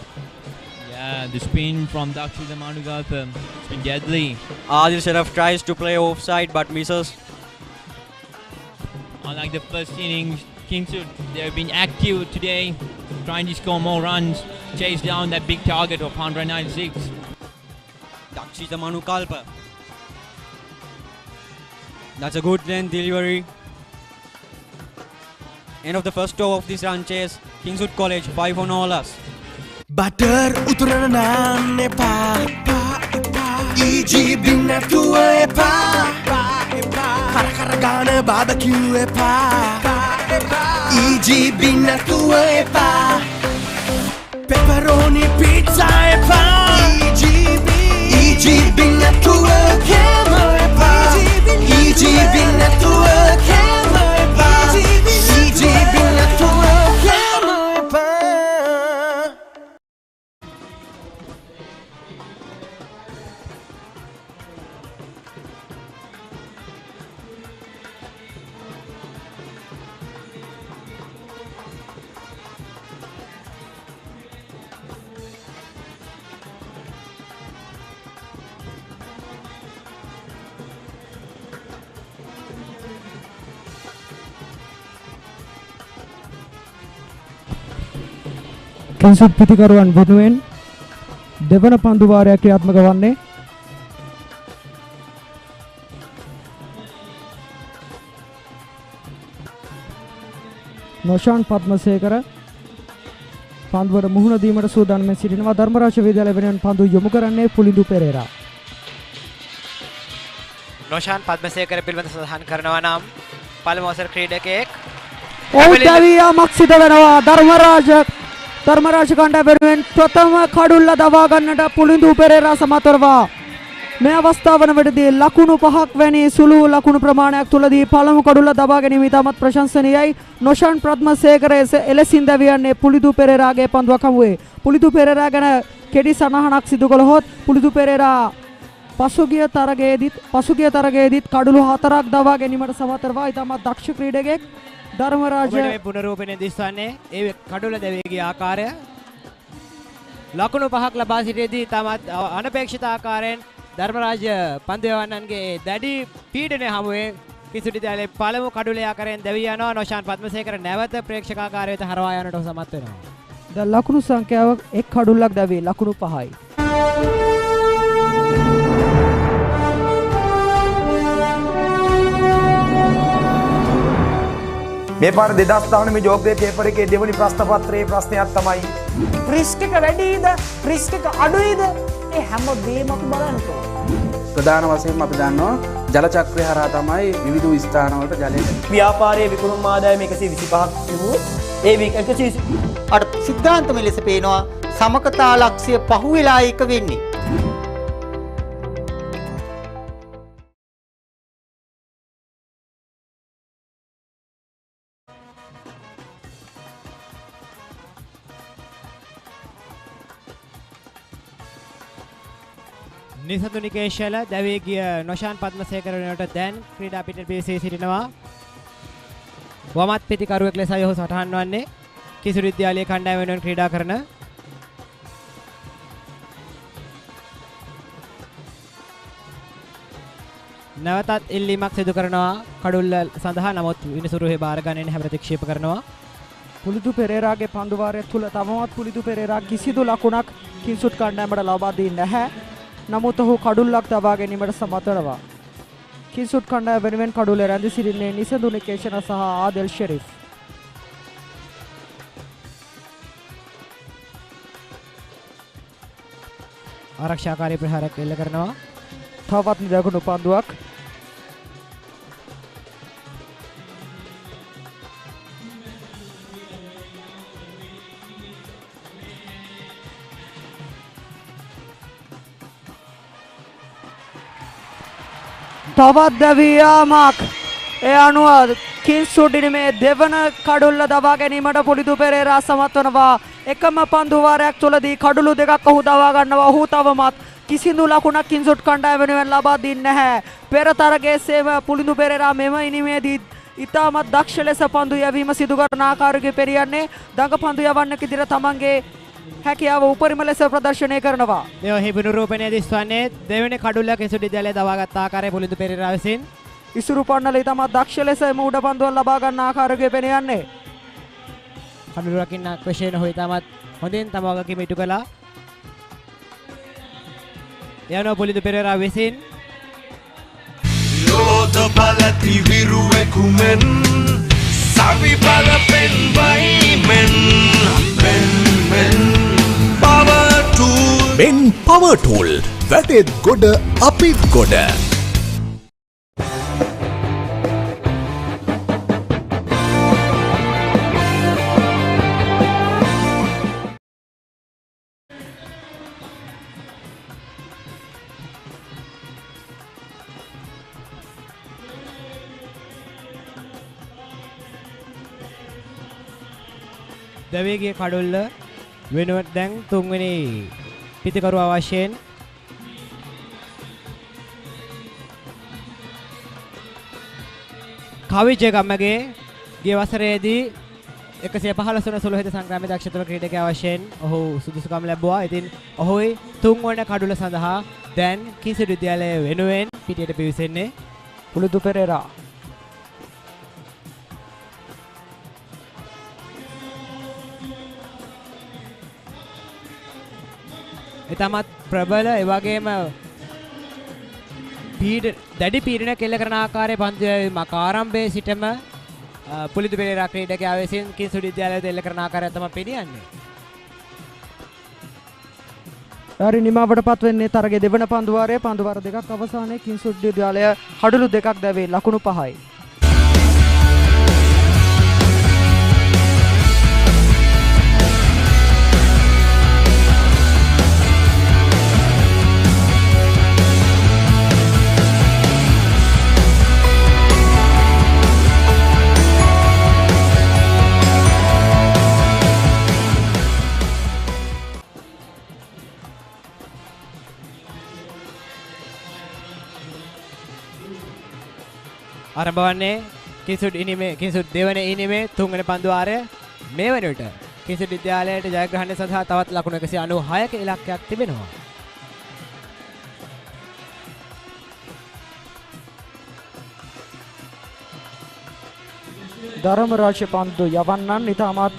Yeah, the spin from Dakshit Manukalpa, it's been deadly. Adil Sharaf tries to play offside but misses. Unlike the first innings, Kingswood, they've been active today, trying to score more runs, chase down that big target of 196. Dakshit Manukalpa. That's a good length delivery. End of the first over of this run chase. Kingswood College 5 on all us. Butter uturana naan epa EG bin natuwa epa Kara kara gana barbecue epa EG bin natuwa epa Pepperoni pizza epa EG bin natuwa kema epa EG bin natuwa kema epa EG bin natuwa kema epa. කිංසුඩ් පිතිකරුවන් වෙනුවෙන් දෙවන පන්දු වාරයක් ක්‍රියාත්මක වන්නේ නොෂාන් පද්මසේකර පන්දුවට මුහුණ දීමට සූදානම් සිටිනවා ධර්මරාජ විද්‍යාලය වෙනුවෙන් පන්දු යොමු කරන්නේ පුලිඳු පෙරේරා නොෂාන් පද්මසේකර පිළිබඳ සඳහන් කරනවා නම් පළමු අවසර ක්‍රීඩකයෙක් ඔව්දවියාමක් සිදු වෙනවා ධර්මරාජ කණ්ඩායම වෙනුවෙන් ප්‍රථම කඩුල්ල දවා ගන්නට පුලිඳු පෙරේරා සමතරවා මේ අවස්ථාව වනවිටදී ලකුණු 5ක් වැනි සුළු ලකුණු ප්‍රමාණයක් තුලදී පළමු කඩුල්ල දවා ගැනීම ඉතාමත් ප්‍රශංසනීයයි නොෂාන් පද්මසේකර එලෙසින් දවියන්නේ පුලිඳු පෙරේරාගේ පන්දුවක් හමුවේ පුලිඳු පෙරේරා ගැන කෙටි සනහනක් සිදු කළහොත් පුලිඳු පෙරේරා පසුගිය තරගයේදීත් කඩුළු 4ක් දවා ගැනීමට සමතරවා ඉතාමත් දක්ෂ ක්‍රීඩකයෙක් ධර්මරාජ මේ පුනරූපණය දිස්වන්නේ ඒ කඩුල දෙවියගේ ආකාරය ලකුණු 5ක් ලබා සිටියේදී තමත් අනපේක්ෂිත ආකාරයෙන් ධර්මරාජ පන්දුවන්නන්ගේ දැඩි පීඩනය හමුවේ කිංස්වුඩ් විද්‍යාලයේ පළමු කඩුලේ ආකාරයෙන් දැවී යනවා. නොෂාන් පද්මසේකර නැවත ප්‍රේක්ෂකාගාරය වෙත හරවා යන්නට සමත් වෙනවා. දැන් ලකුණු සංඛ්‍යාව එක් කඩුල්ලක් දැවී ලකුණු 5යි. මේ පාර 2019 මේ ජෝග්‍රේ පේපර් එකේ දෙවනි ප්‍රශ්න පත්‍රයේ ප්‍රශ්නයක් තමයි රිස්ක් එක වැඩිද රිස්ක් එක අඩුයිද ඒ හැම දෙයක්ම අපි බලන්න ඕනේ. ප්‍රධාන වශයෙන්ම අපි දන්නවා ජල චක්‍රය හරහා තමයි විවිධ ස්ථානවලට ජලය ව්‍යාපාරයේ විකුණුම් ආදායම 125ක් තිබුණොත් ඒ 120 අර සිද්ධාන්තම ලෙස පේනවා සමකතා ලක්ෂ්‍ය පහුවෙලා එක වෙන්නේ. නිසතුනිකේශල දැවී ගිය නොෂාන් පද්මසේකර වෙනුවට දැන් ක්‍රීඩා පිටට පිවිසී සිටිනවා. වමත් පිටිකරුවෙක් ලෙසයි ඔහු සටහන් වන්නේ. කිංස්වුඩ් විද්‍යාලයේ කණ්ඩායම වෙනුවෙන් ක්‍රීඩා කරන නැවතත් ඉල්ලීමක් සිදු කරනවා කඩුල්ල සඳහා. නමුත් විනිසුරුවේ බාර ගන්නේ නැහැ, ප්‍රතික්ෂේප කරනවා. පුලිදු පෙරේරාගේ පන්දු වාරය තුල තවමත් පුලිදු පෙරේරා කිසිදු ලකුණක් කිංස්වුඩ් කණ්ඩායමට ලබා දෙන්නේ නැහැ. නමුත් ඔහු කඩුල්ලක් තබා ගැනීමට සමත් වෙනවා. කිංස්වුඩ් කණ්ඩායම වෙනුවෙන් කඩුල්ල රැඳී සිටින්නේ නිසඳුනි කේෂන සහ ආදෙල් ෂෙරිෆ්. ආරක්ෂාකාරී ප්‍රහාරයක් එල්ල කරනවා. තවත් නිදකුණු පන්දුවක්. තවත් දැවියාමක්. ඒ අනුව කිංස්වුඩ් ඉනිමේ දෙවන කඩුල්ල දබා ගැනීමට පුලිදු පෙරේරා සමත් වනවා. එකම පන්දු වාරයක් තුලදී කඩුළු දෙකක් ඔහු දවා ගන්නවා. ඔහු තවමත් කිසිදු ලකුණක් කිංස්වුඩ් කණ්ඩායම වෙනුවෙන් ලබා දෙන්නේ නැහැ. පෙර තරගයේ සේම පුලිදු පෙරේරා මෙම ඉනිමේදී ඉතාමත් දක්ෂ ලෙස පන්දු යැවීම සිදු කරන ආකාරයක පෙරියන්නේ. දඟ පන්දු යවන්න කිදිර තමන්ගේ හැකියාව උපරිම ලෙස ප්‍රදර්ශනය කරනවා. මේ ඔහි නිරූපණය දිස්වන්නේ දෙවෙනි කඩුල්ල කිංස්වුඩ් විද්‍යාලයේ දවාගත් ආකාරය පුලිදු පෙරේරා විසින්. ඉසුරු පන්නල ඉතාමත් දක්ෂ ලෙස එම උඩ පන්දුව ලබා ගන්න ආකාරයක පෙනියන්නේ. කඩුළු රකින්න ක්‍රෂේන හොය තමත් හොඳින් තම වගකීම ඉටු කළා. යනවා පුලිදු පෙරේරා විසින්. යෝධ බලති විරුවෙකුමෙන් සවි බල පෙන්වයිමෙන් මෙන් පවර් ටූල් වැටෙත් ගොඩ අපිත් ගොඩ. දවේගේ කඩුල්ල වෙනුවට දැන් තුන්වෙනි පිතිකරු අවශ්‍යයෙන් කවිජය ගම්මගේ ගිය වසරේදී 115 වන සුළුහිත සංග්‍රාමයේ දක්ෂතම ක්‍රීඩකයා වශයෙන් ඔහු සුදුසුකම් ලැබුවා. ඉතින් ඔහුයි තුන්වන කඩුල්ල සඳහා දැන් කිංස්වුඩ් විද්‍යාලය වෙනුවෙන් පිටියට පිවිසෙන්නේ. පුලිදු පෙරේරා එතමත් ප්‍රබල ඒ වගේම දැඩි පීඩන කෙල්ල කරන ආකාරයේ පන්දු යැවීමක් ආරම්භයේ සිටම පුලිදු පෙරේරා ක්‍රීඩකයා විසින් කිංස්වුඩ් විද්‍යාලයට එල්ල කරන ආකාරය තමයි පෙනියන්නේ. හරි නිමාවට පත් වෙන්නේ තරගයේ දෙවන පන්දු වාරයේ පන්දු වාර දෙකක් අවසානයේ කිංස්වුඩ් විද්‍යාලය කඩුළු දෙකක් දැවේ ලකුණු 5යි. ආරම්භ වන්නේ කිංස්වුඩ් දෙවන ඉනිමේ තුන්වෙනි පන්දු වාරය. මේ වෙනුවට කිංස්වුඩ් විද්‍යාලයට ජයග්‍රහණය සඳහා තවත් ලකුණු 196ක ඉලක්කයක් තිබෙනවා. ධර්මරාජ පන්දු යවන්නන් ඉතාමත්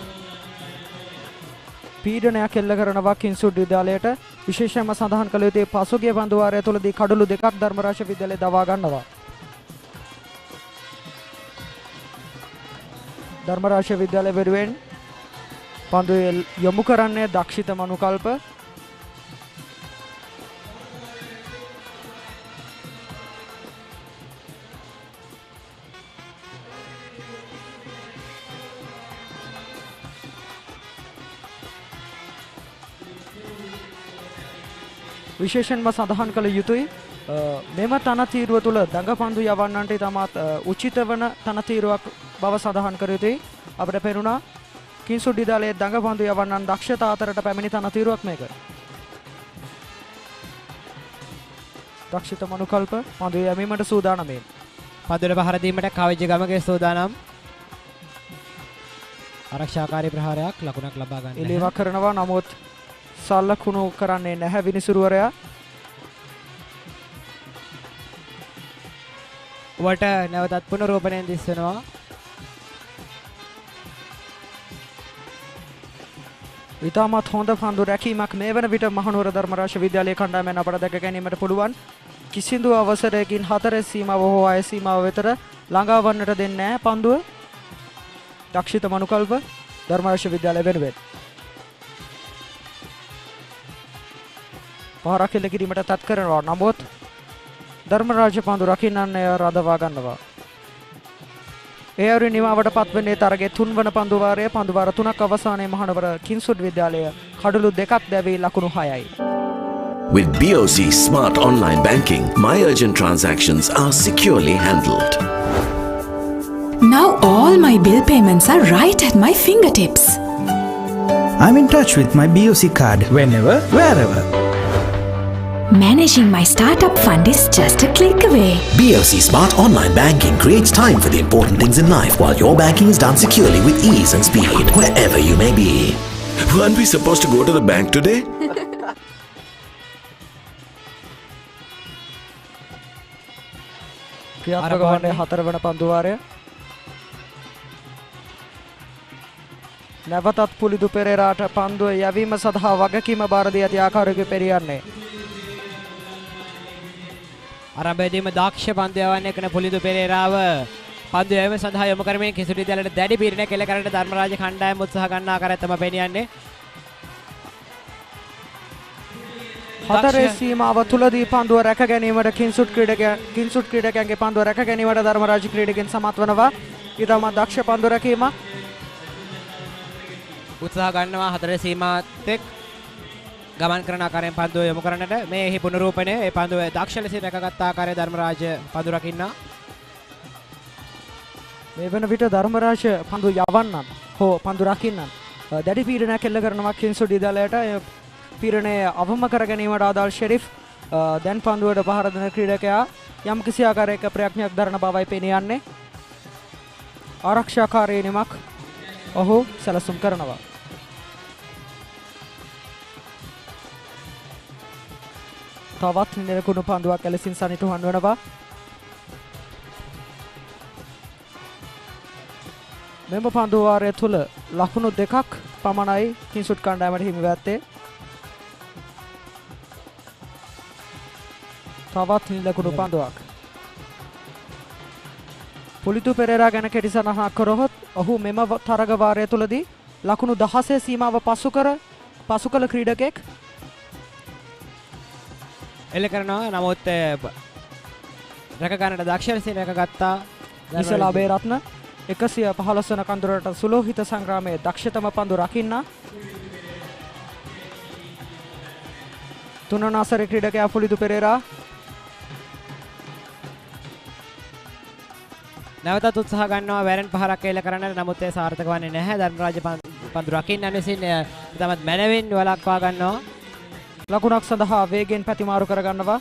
පීඩනයක් එල්ල කරනවා කිංසුඩ් විද්‍යාලයට. විශේෂයෙන්ම සඳහන් කළ යුත්තේ පසුගිය පන්දු වාරය තුලදී කඩලු දෙකක් ධර්මරාජ විද්‍යාලය දවා ගන්නවා. ධර්මරාජ විද්‍යාලය වෙනුවෙන් පන්දු යොමු කරන්නේ දක්ෂිත මනුකල්ප. විශේෂයෙන්ම සඳහන් කළ යුතුයි මෙම තනතිරුව තුළ දඟපන්දු යවන්නන්ට ඉතාමත් උචිත වන තනතිරුවක් බව සඳහන් කර යුතුයි. අපට පෙනුණා කිංසුඩ් විද්‍යාලයේ දඟපන්දු යවන්නන් දක්ෂතා අතරට පැමිණි තනතිරුවක් මේක. දක්ෂිත මනුකල්ප පන්දු යැමීමට සූදානම්ය. පන්දුවට පහර දීමට කවජ ගමගේ සූදානම්. ආරක්ෂාකාරී ප්‍රහාරයක් ලකුණක් ලබා ගන්න. එළියක් කරනවා නමුත් සල්ලකුණු කරන්නේ නැහැ විනිසුරුවරයා. වට නැවතත් පුනරූපණයෙන් දිස්වනවා. ඉතාමත් හොඳ පන්දු රැකීමක් මේ වන විට මහනුවර ධර්මරාජ විද්‍යාලයේ කණ්ඩායමෙන් අපට දැක ගැනීමට පුළුවන්. කිසිදු අවසරයකින් 4 සීමාව හෝ 6 සීමාව වෙතර ළඟා වන්නට දෙන්නේ නැහැ පන්දුව. දක්ෂිත මනුකල්ප ධර්මරාජ විද්‍යාලය වෙනුවෙන් පහරක් එල්ල කිරීමට තත් කරනවා. නමුත් ධර්මරාජ පන්දු රකින්නන් රඳවා ගන්නවා. ඒ අයුරින් නිමාවට පත්වන්නේ තරගේ 3 වන පන්දු වාරය. පන්දු වාර 3ක් අවසානයේ මහනුවර කිංසුඩ් විද්‍යාලය කඩලු 2ක් දැවී ලකුණු 6යි. With BOC Smart Online Banking, my urgent transactions are securely handled. Now all my bill payments are right at my fingertips. I'm in touch with my BOC card whenever, wherever. Managing my startup fund is just a click away. BOC Smart Online Banking creates time for the important things in life while your banking is done securely with ease and speed wherever you may be. Weren't we supposed to go to the bank today? ක්‍රියාත්මක වන්නේ 4 වන පන්දු වාරය. නැවතත් පුලිදු පෙරේරාට පන්දුව යැවීම සඳහා වගකීම බාර දී ඇති ආකාරයක පෙරියන්නේ. ආරම්භයේදීම දක්ෂ පන්දු යවන්නේ කරන පුලිදු පෙරේරාව පන්දු යැවීම සඳහා යොමු කරමින් කිංසුඩ් විද්‍යාලයට දැඩි පීඩනයක් එල්ල කරන්නට ධර්මරාජ කණ්ඩායම උත්සාහ ගන්න ආකාරය තමයි පෙනියන්නේ. 4 සීමාව තුලදී පන්දුව රැක ගැනීමට කිංසුඩ් ක්‍රීඩකයන්ගේ පන්දුව රැක ගැනීමට ධර්මරාජ ක්‍රීඩකයන් සමත් වෙනවා. ඊටම දක්ෂ පන්දු රැකීම උත්සාහ ගන්නවා 4 සීමාවත් එක් ගමන් කරන ආකාරයෙන් පන්දුව යොමු කරන්නට. මේ එහි පුනරූපණය ඒ පන්දුව දක්ෂ ලෙස රැකගත් ආකාරය ධර්මරාජ පන්දු රකින්න. මේ වන විට ධර්මරාජ පන්දු යවන්නන් හෝ පන්දු රකින්නන් දැඩි පීඩනයක් එල්ල කරනවා කිංසුඩ් විද්‍යාලයට. පීඩනය අවම කර ගැනීමට ආදාල් ෂෙරිෆ් දැන් පන්දුවට පහර දෙන ක්‍රීඩකයා යම් කිසි ආකාරයක ප්‍රයත්නයක් දරන බවයි පෙනියන්නේ. ආරක්ෂාකාරී නිමක් ඔහු සැලසුම් කරනවා. තවත් නිලකුණු පන්දුවක් ඇලසින් සනිටුහන් වනවා. මෙම පන්දු වාරය තුල ලකුණු 2ක් පමණයි කිංසුඩ් කණ්ඩායමට හිමි වත්තේ. තවත් නිලකුණු පන්දුවක්. පුලිතු පෙරේරා ගැන කෙටි සඳහනක් කරොත් ඔහු මෙම තරග වාරය තුලදී ලකුණු 16 සීමාව පසු කළ ක්‍රීඩකෙක්. එල්ල කරනවා. නමුත් රැක ගන්නට දක්ෂ ලෙස රැකගත්තා නිසලා බේරත්න 115 වන කඳුරට සුලෝහිත සංග්‍රාමයේ දක්ෂතම පන්දු රකින්න. තුනන අසර ක්‍රීඩකයා පුලිතු පෙරේරා නැවතත් උත්සාහ ගන්නවා වැරෙන් පහරක් එල්ල කරන්නට. නමුත් ඒ සාර්ථක වන්නේ නැහැ. ධර්මරාජ පන්දු රකින්න විසින් තමත් මැනවින් වළක්වා ගන්නවා. ලකුණක් සඳහා වේගෙන් පැතිමාරු කර ගන්නවා.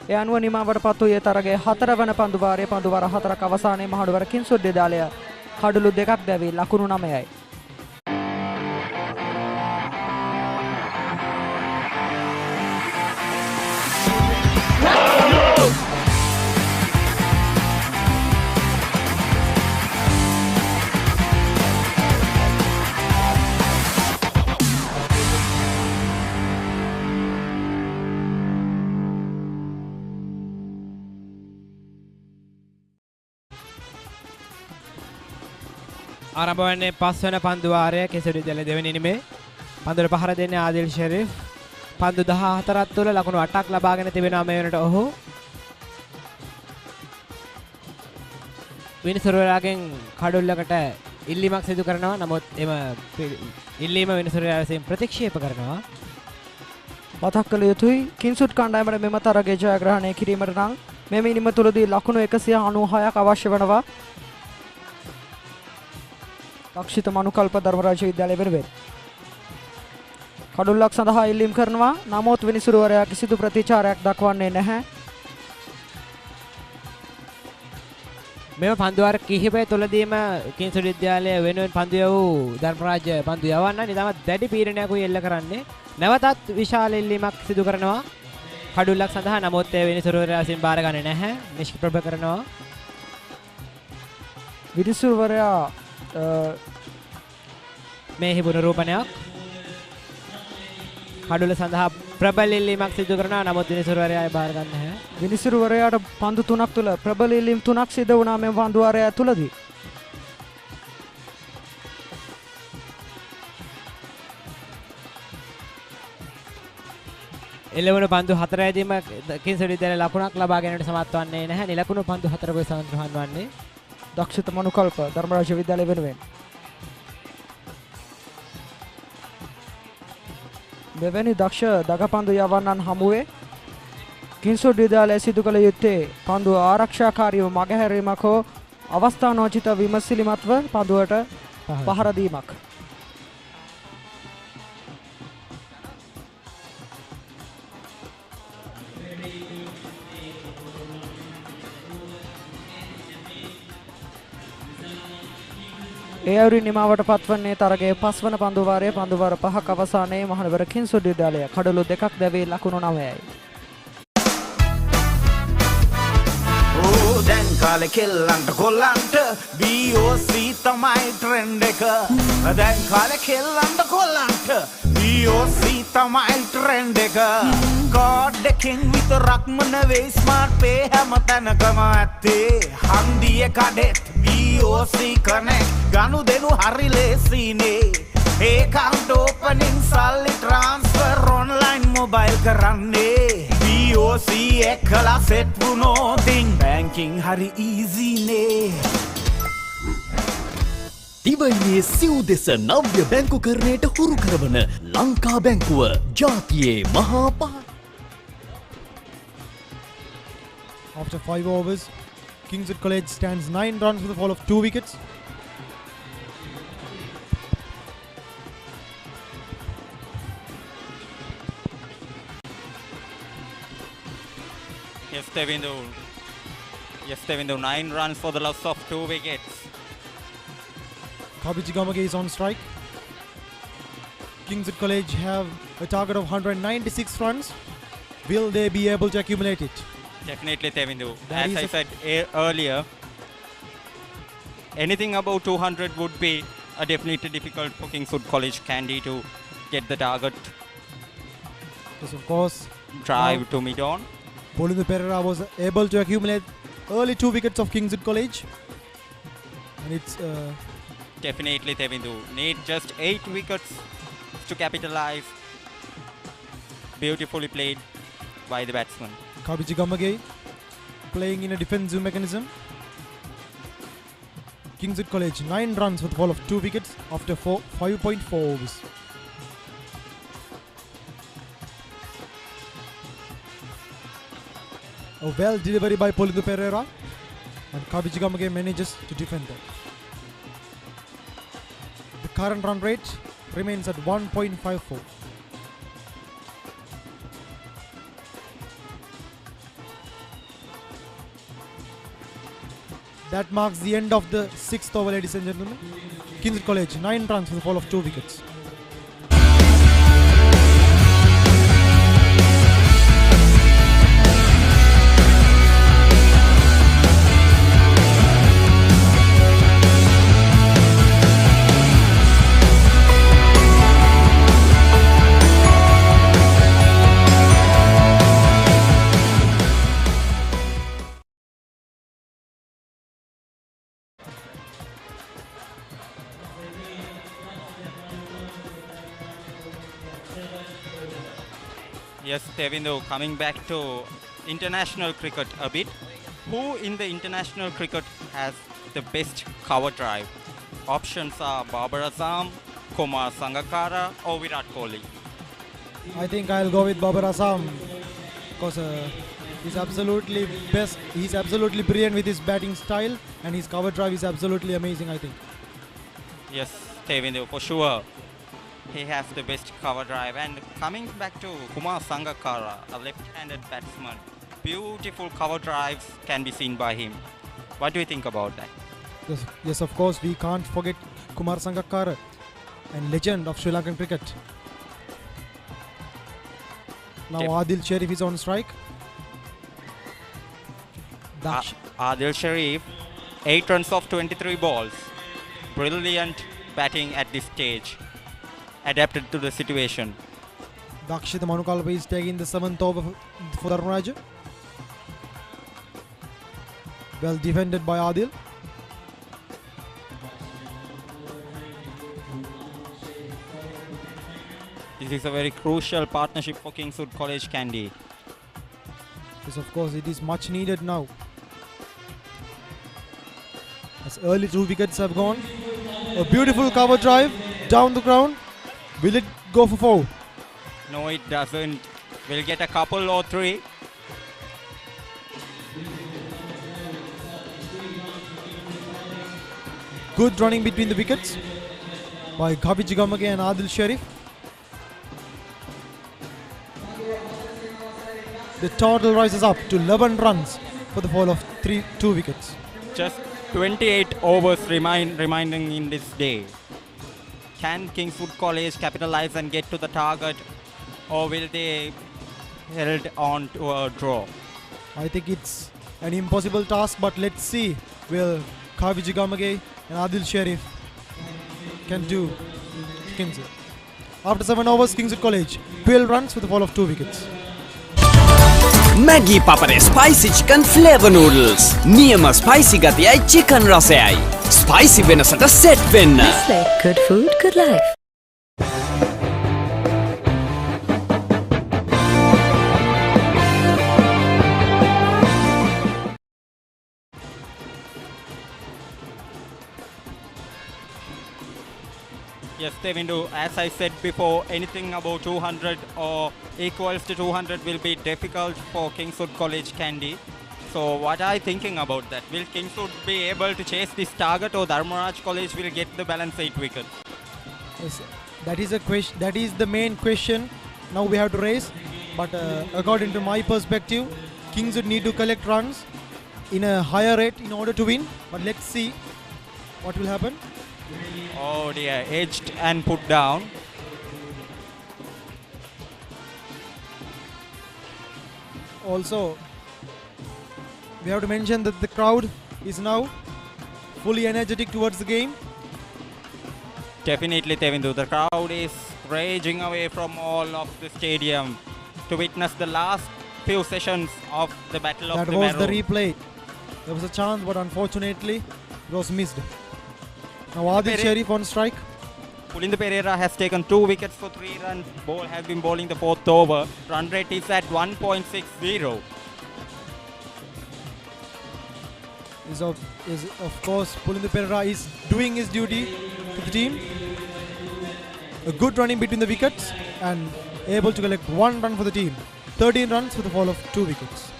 ඒ අනුව නිමාවට පත් වූ තරගයේ 4 වන පන්දු වාරයේ පන්දු වාර 4ක් අවසානයේ මහනුවර කිංසුඩ් විද්‍යාලය කඩලු 2ක් දැවී ලකුණු 9යි. ආරම්භ වන්නේ 5 වෙනි පන්දු වාරය කිංස්වුඩ් විද්‍යාලය දෙවෙනි ඉනිමේ. පන්දුවට පහර දෙන්නේ ආදිල් ෂෙරීෆ්. පන්දු 14ක් තුල ලකුණු 8ක් ලබාගෙන තිබෙනවා මේ වෙනට ඔහු. විනිසුරුවලාගෙන් කඩුල්ලකට ඉල්ලීමක් සිදු කරනවා. නමුත් එම ඉල්ලීම විනිසුරුවලා විසින් ප්‍රතික්ෂේප කරනවා. මතක් කළ යුතුයි කිංස්වුඩ් කණ්ඩායමට මෙම තරගය ජයග්‍රහණය කිරීමට නම් මෙම ඉනිම තුලදී ලකුණු 196ක් අවශ්‍ය වෙනවා. ලක්ෂිත මනුකල්ප ධර්මරාජ විද්‍යාලය වෙනුවෙන් කඩුල්ලක් සඳහා ඉල්ලීම් කරනවා. නමුත් විනිසුරුවරයා කිසිදු ප්‍රතිචාරයක් දක්වන්නේ නැහැ. මෙම පන්දු වාර කිහිපය තුලදීම කිංස්වුඩ් විද්‍යාලය වෙනුවෙන් පන්දු යවූ ධර්මරාජ පන්දු යවන්න නිතරම දැඩි පීඩනයක් එල්ල කරන්නේ. නැවතත් විශාල ඉල්ලීමක් සිදු කරනවා කඩුල්ලක් සඳහා. නමුත් ඒ විනිසුරුවරයා විසින් බාරගන්නේ නැහැ. නිෂ්ප්‍රභ කරනවා. විනිසුරුවරයා මේ හිබු නිරූපණයක් කඩුල්ල සඳහා ප්‍රබල ඉල්ලීමක් සිදු කරනවා. නමුත් විනිසුරුවරයා බාරගන්නේ නැහැ. විනිසුරුවරයාට පන්දු 3ක් තුල ප්‍රබල ඉල්ලීම් 3ක් සිදු වුණා මේ පන්දු වාරය තුලදී. එළවණු පන්දු 4ේදීම කිංස්වුඩ් විද්‍යාලය ලකුණක් ලබා ගැනීමට සමත් වන්නේ නැහැ. නිලකුණු පන්දු 4ක සඳහන් වන්නේ. දක්ෂිත මනුකල්ප ධර්මරාජ විද්‍යාලය වෙනුවෙන් මෙවැනි දක්ෂ දගපන්දු යවන්නන් හමුවේ කිංස්වුඩ් විද්‍යාලය සිදු කළ යුත්තේ පන්දු ආරක්ෂාකාරීව මගහැරීමක් හෝ අවස්ථානෝචිත විමසිලිමත්ව පන්දුවට පහර දීමක්. ඒ අයුරින් නිමාවට පත්වන්නේ තරගයේ 5 වන පන්දු වාරයේ පන්දු වාර 5ක් අවසානයේ මහනුවර කිංස්වුඩ් විද්‍යාලය කඩලු 2ක් දැවී ලකුණු 9යි. දැන් කාලේ කෙල්ලන්ට කොල්ලන්ට BOC තමයි ට්‍රෙන්ඩ් එක. දැන් කාලේ කෙල්ලන්ට කොල්ලන්ට BOC තමයි ට්‍රෙන්ඩ් එක. කාඩ් එකෙන් විතරක්ම නෙවෙයි ස්මාර්ට් පේ හැම තැනකම ඇත්තේ. හන්දියේ කඩෙත් BOC කනෙක්ට් ගනුදෙනු හරි ලේසිනේ. ඒකවුන්ට් ඕපනින් සල්ලි ට්‍රාන්ස්ෆර් ඔන්ලයින් මොබයිල් කරන්නේ. BOC එකලා සෙට් වුණොත් බැංකින් හරි ඊසිනේ. දිවයිනේ සිව් දෙස නව්‍ය බැංකුකරණයට හුරු කරවන ලංකා බැංකුව ජාතියේ මහා පහර. After 5 overs, Kingswood College stands 9 runs with a fall of 2 wickets. Yes, Devindu, 9 runs for the loss of 2 wickets. Kabiji Gamage is on strike. Kingswood College have a target of 196 runs. Will they be able to accumulate it? Definitely, Devindu. As I said earlier, anything above 200 would be definitely difficult for Kingswood College Kandy to get the target. Yes, of course. Drive to mid-on. Polindu Pereira was able to accumulate early 2 wickets of Kingswood College. And it's... Definitely, Devindu. Need just 8 wickets to capitalize. Beautifully played by the batsman. Kabiji Gamage playing in a defensive mechanism. Kingswood College 9 runs with a fall of 2 wickets after 5.4 overs. A well delivery by Polindu Pereira, and Kabiji Gamage manages to defend that. The current run rate remains at 1.54. That marks the end of the 6th over, ladies and gentlemen. Kingswood College 9 runs with a fall of 2 wickets. Yes, Tevindu, coming back to international cricket a bit. Who in the international cricket has the best cover drive? Options are Babar Azam, Kumar Sangakkara or Virat Kohli. I think I'll go with Babar Azam because he's absolutely best. He's absolutely brilliant with his batting style, and his cover drive is absolutely amazing, I think. Yes, Tevindu, for sure. He has the best cover drive. And coming back to Kumar Sangakkara, a left-handed batsman, beautiful cover drives can be seen by him. What do you think about that? Yes, of course, we can't forget Kumar Sangakkara, and legend of Sri Lankan cricket. Now Adil Sharif is on strike. Adil Sharif, 8 runs off 23 balls. Brilliant batting at this stage. Adapted to the situation. Dakshita Manukalpa is taking the 7th over for Dharmaraja. Well defended by Adil. This is a very crucial partnership for Kingswood College, Kandy. Yes, of course, it is much needed now. As early 2 wickets have gone. A beautiful cover drive down the ground. Will it go for 4? No, it doesn't. We'll get a couple or 3. Good running between the wickets by Ghavi Jigamage and Adil Sharif. The total rises up to 11 runs for the fall of 2 wickets. Just 28 overs remaining in this day. Can Kingswood College capitalize and get to the target, or will they held on to a draw? I think it's an impossible task, but let's see will Ghavi Jigamage and Adil Sharif can do Kingswood. After 7 overs, Kingswood College 12 runs with the fall of 2 wickets. Maggi Papare spicy chicken flavor noodles. Niyama spicy gatiyai chicken rasayai. Spicy venasata set wenna. Nestle, good food, good life. Yes, Devindu, as I said before, anything above 200 or equals to 200 will be difficult for Kingswood College, Kandy. So what are you thinking about that? Will Kingswood be able to chase this target, or Dharmaraja College will get the balance 8 wickets? Yes, that is a question. That is the main question now we have to raise. But according to my perspective, Kingswood need to collect runs in a higher rate in order to win. But let's see what will happen. Oh dear, edged and put down. Also, we have to mention that the crowd is now fully energetic towards the game. Definitely, Tevindu, the crowd is raging away from all of the stadium to witness the last few sessions of the Battle of the Maroons. That was the replay. There was a chance, but unfortunately, it was missed. Now Adil Sharif on strike. Pulinda Pereira has taken 2 wickets for 3 runs. Ball has been bowling the 4th over. Run rate is at 1.60. Is of course Pulinda Pereira is doing his duty to the team. A good running between the wickets and able to collect 1 run for the team. 13 runs for the fall of 2 wickets.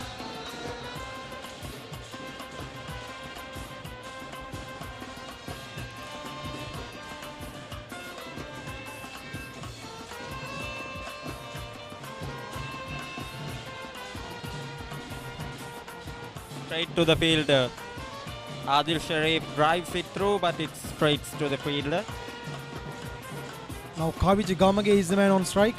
Straight to the fielder. Adil Sharif drives it through, but it's straight to the fielder. Now Ghavi Jigamage is the man on strike.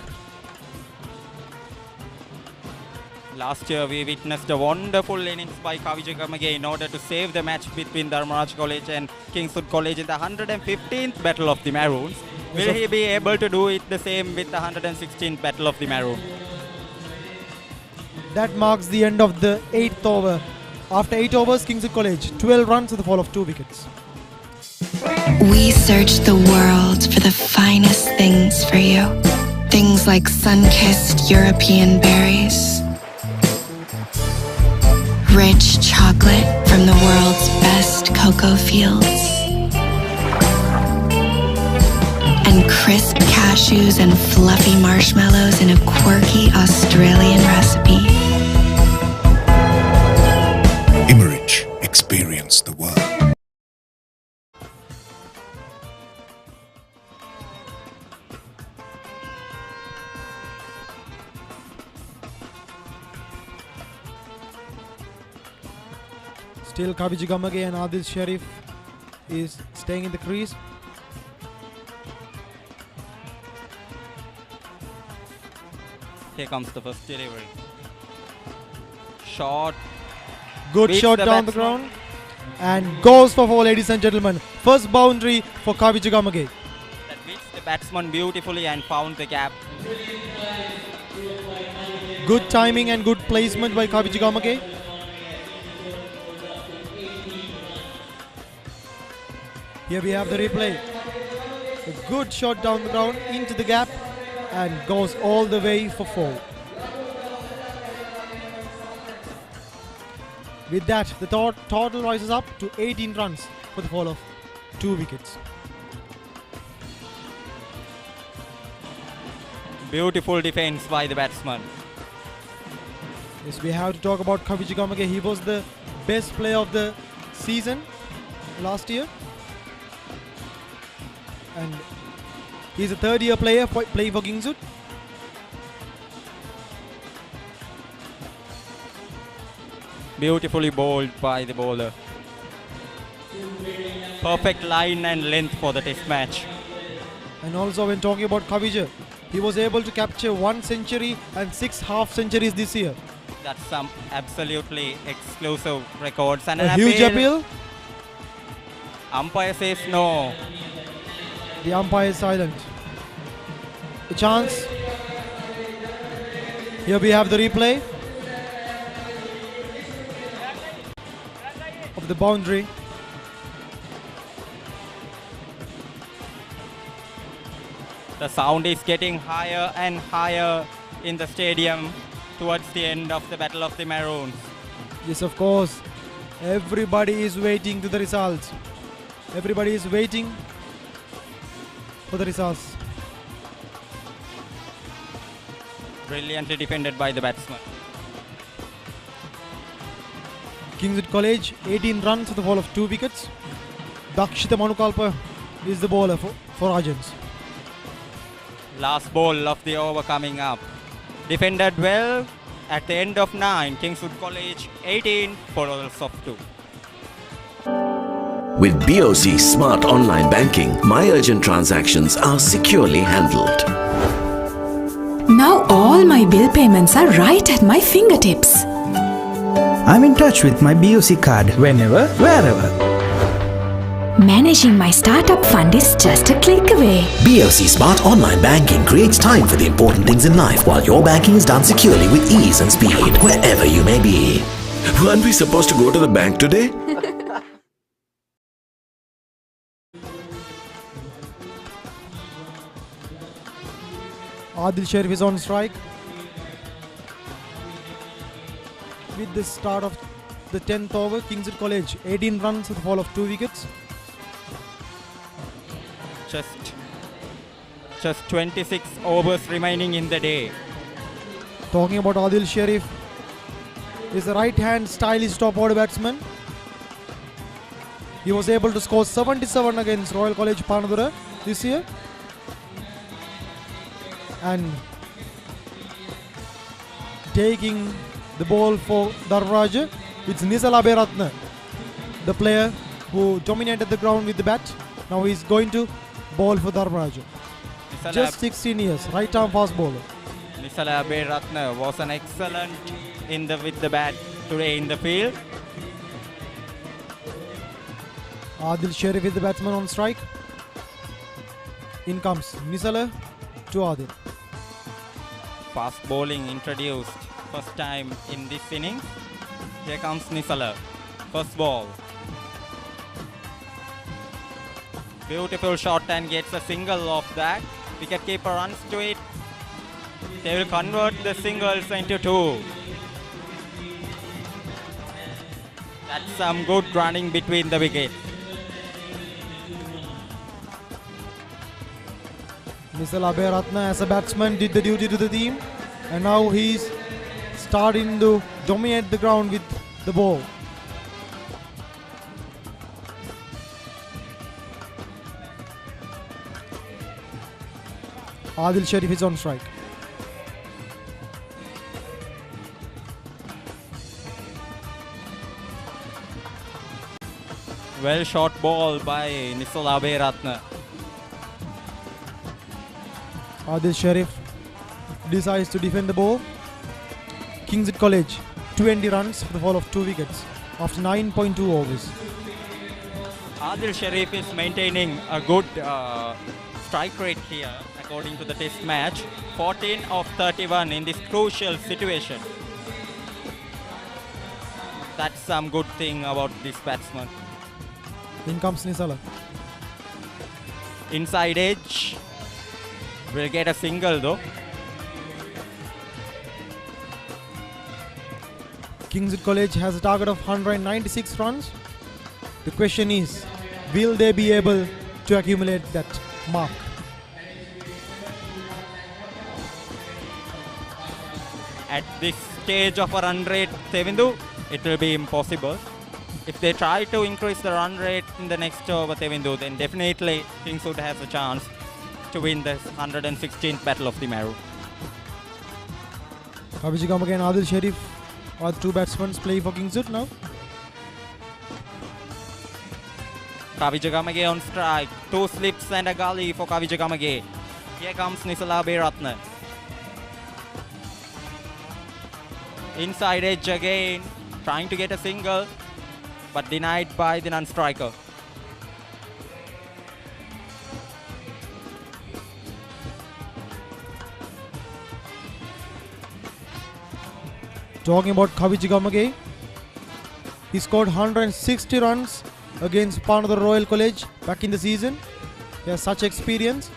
Last year we witnessed a wonderful innings by Ghavi Jigamage in order to save the match between Dharmaraja College and Kingswood College in the 115th Battle of the Maroons. Will he be able to do it the same with the 116th Battle of the Maroons? That marks the end of the 8th over. After 8 overs, Kingswood College 12 runs with the fall of 2 wickets. We search the world for the finest things for you. Things like sun-kissed European berries, rich chocolate from the world's best cocoa fields, and crisp cashews and fluffy marshmallows in a quirky Australian recipe. Immerich, experience the world. Still Kabiji Gamage and Adil Sharif is staying in the crease. Here comes the first delivery. Shot. Good Beats shot the down the batsman. ground. And goes for 4, ladies and gentlemen. First boundary for Kabiji Gamage. That beats the batsman beautifully and found the gap. Good timing and good placement by Kabiji Gamage. Here we have the replay. A good shot down the ground into the gap and goes all the way for 4. With that, the total rises up to 18 runs for the fall of 2 wickets. Beautiful defense by the batsman. Yes, we have to talk about Kabiji Gamage. He was the best player of the season last year. And he's a third-year player playing for Kingswood. Beautifully bowled by the bowler. Perfect line and length for the test match. And also when talking about Kabiji, he was able to capture 1 century and 6 half centuries this year. That's some absolutely exclusive records. And A an huge appeal. Umpire says no. The umpire is silent. A chance. Here we have the replay of the boundary. The sound is getting higher and higher in the stadium towards the end of the Battle of the Maroons. Yes, of course. Everybody is waiting to the results. Everybody is waiting for the results. Brilliantly defended by the batsman. Kingswood College, 18 runs for the fall of 2 wickets. Dakshita Manukalpa is the bowler for Argents. Last ball of the over coming up. Defended well at the end of 9. Kingswood College 18 for odds of 2. With BOC Smart Online Banking, my urgent transactions are securely handled. Now all my bill payments are right at my fingertips. I'm in touch with my BOC card whenever, wherever. Managing my startup fund is just a click away. BOC Smart Online Banking creates time for the important things in life while your banking is done securely with ease and speed, wherever you may be. Weren't we supposed to go to the bank today? Adil Sharif is on strike. With the start of the 10th over, Kingswood College 18 runs with a fall of 2 wickets. Just 26 overs remaining in the day. Talking about Adil Sharif, is a right-hand stylish top-order batsman. He was able to score 77 against Royal College Panadura this year. And taking the ball for Dharmaraja, it's Nisala Beratna, the player who dominated the ground with the bat. Now he's going to bowl for Dharmaraja. Just 16 years, right arm fast bowler. Nisala Beratna was an excellent with the bat today in the field. Adil Sharif is the batsman on strike. In comes Nisala to Adil. Fast bowling introduced first time in this innings. Here comes Nisala. First ball. Beautiful shot and gets a single off that. Wicketkeeper runs to it. They will convert the singles into 2. That's some good running between the wickets. Mr. Aberatna as a batsman did the duty to the team, and now he's starting to dominate the ground with the ball. Adil Sharif is on strike. Well shot ball by Nisal Aberatna. Adil Sharif decides to defend the ball. Kingswood College 20 runs for the fall of 2 wickets after 9.2 overs. Adil Sharif is maintaining a good strike rate here according to the test match. 14 of 31 in this crucial situation. That's some good thing about this batsman. In comes Nisala. Inside edge. Will get a single though. Kingswood College has a target of 196 runs. The question is, will they be able to accumulate that mark? At this stage of a run rate, Tevindu, it will be impossible. If they try to increase the run rate in the next over Tevindu, then definitely Kingswood has a chance to win this 116th Battle of the Maroons. Kavijigam again, Adil Sharif are the 2 batsmen playing for Kingswood now. Kavijagamage on strike. 2 slips and a gully for Kavijagamage. Here comes Nisala Aberatna. Inside edge again. Trying to get a single, but denied by the non-striker. Talking about Kavijigamage, he scored 160 runs against Panadar Royal College back in the season. He has such experience,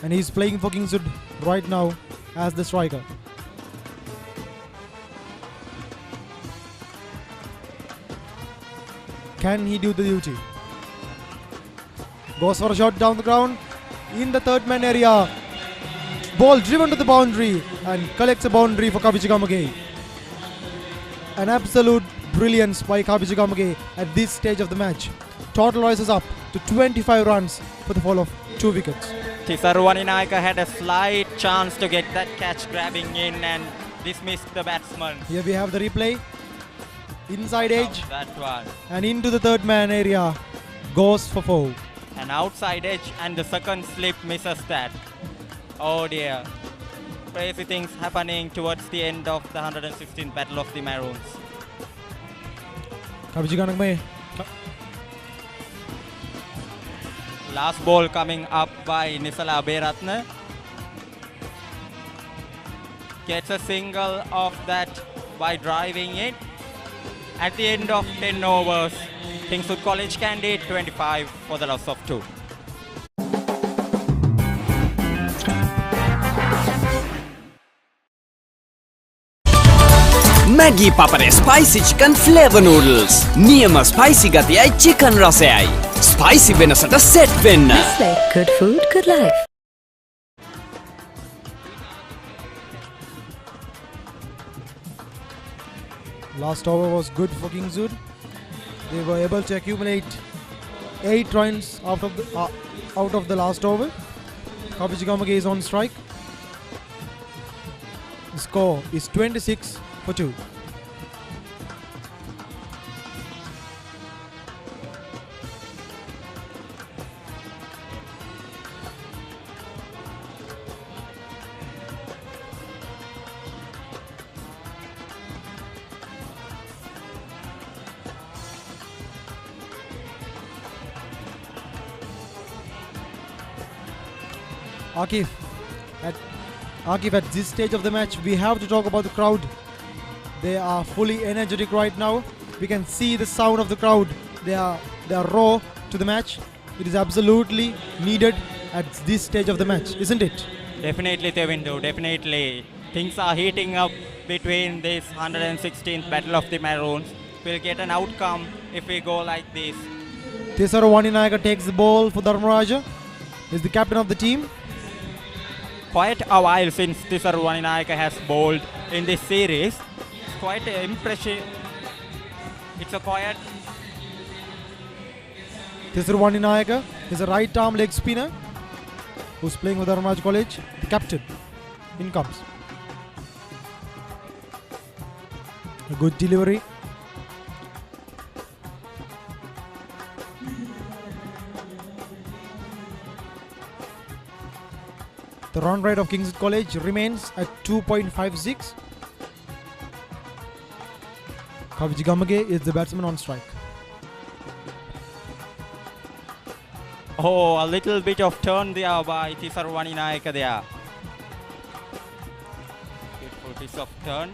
and he's playing for Kingswood right now as the striker. Can he do the duty? Goes for a shot down the ground in the 3rd man area. Ball driven to the boundary and collects a boundary for Kavijigamage. An absolute brilliance by Kavijigamage at this stage of the match. Total rises up to 25 runs for the fall of 2 wickets. Tisaruwani Naika had a slight chance to get that catch grabbing in and dismissed the batsman. Here we have the replay. Inside edge That one. and into the 3rd man area. Goes for 4. An outside edge and the second slip misses that. Oh dear. Crazy things happening towards the end of the 116th Battle of the Maroons. Kavijigamage. Last ball coming up by Nisala Aberatna. Gets a single off that by driving it. At the end of 10 overs, Kingswood College Kandy 25 for the loss of 2. Maggi Papare Spicy Chicken Flavor Noodles. Niyama spicy gatiyai chicken rasayai. Spicy venasata set venna. Nestle. Good food, good life. Last over was good for Kingswood. They were able to accumulate 8 runs out of the last over. Kavijigamage is on strike. The score is 26 for 2. Akif, at this stage of the match, we have to talk about the crowd. They are fully energetic right now. We can see the sound of the crowd. They are raw to the match. It is absolutely needed at this stage of the match, isn't it? Definitely, Tevindu, definitely. Things are heating up between this 116th Battle of the Maroons. We'll get an outcome if we go like this. Tisaru Waninayaka takes the ball for Dharmaraja. He's the captain of the team. Quite a while since Tisaru Waninayaka has bowled in this series. It's quite impressive. It's a quiet. Tisaru Waninayaka is a right arm leg spinner who's playing with Dharmaraja College. The captain. In comes. A good delivery. The run rate of Kingswood College remains at 2.56. Kaviji Gamage is the batsman on strike. Oh, a little bit of turn there by Tisaru Waninayaka there. Beautiful piece of turn.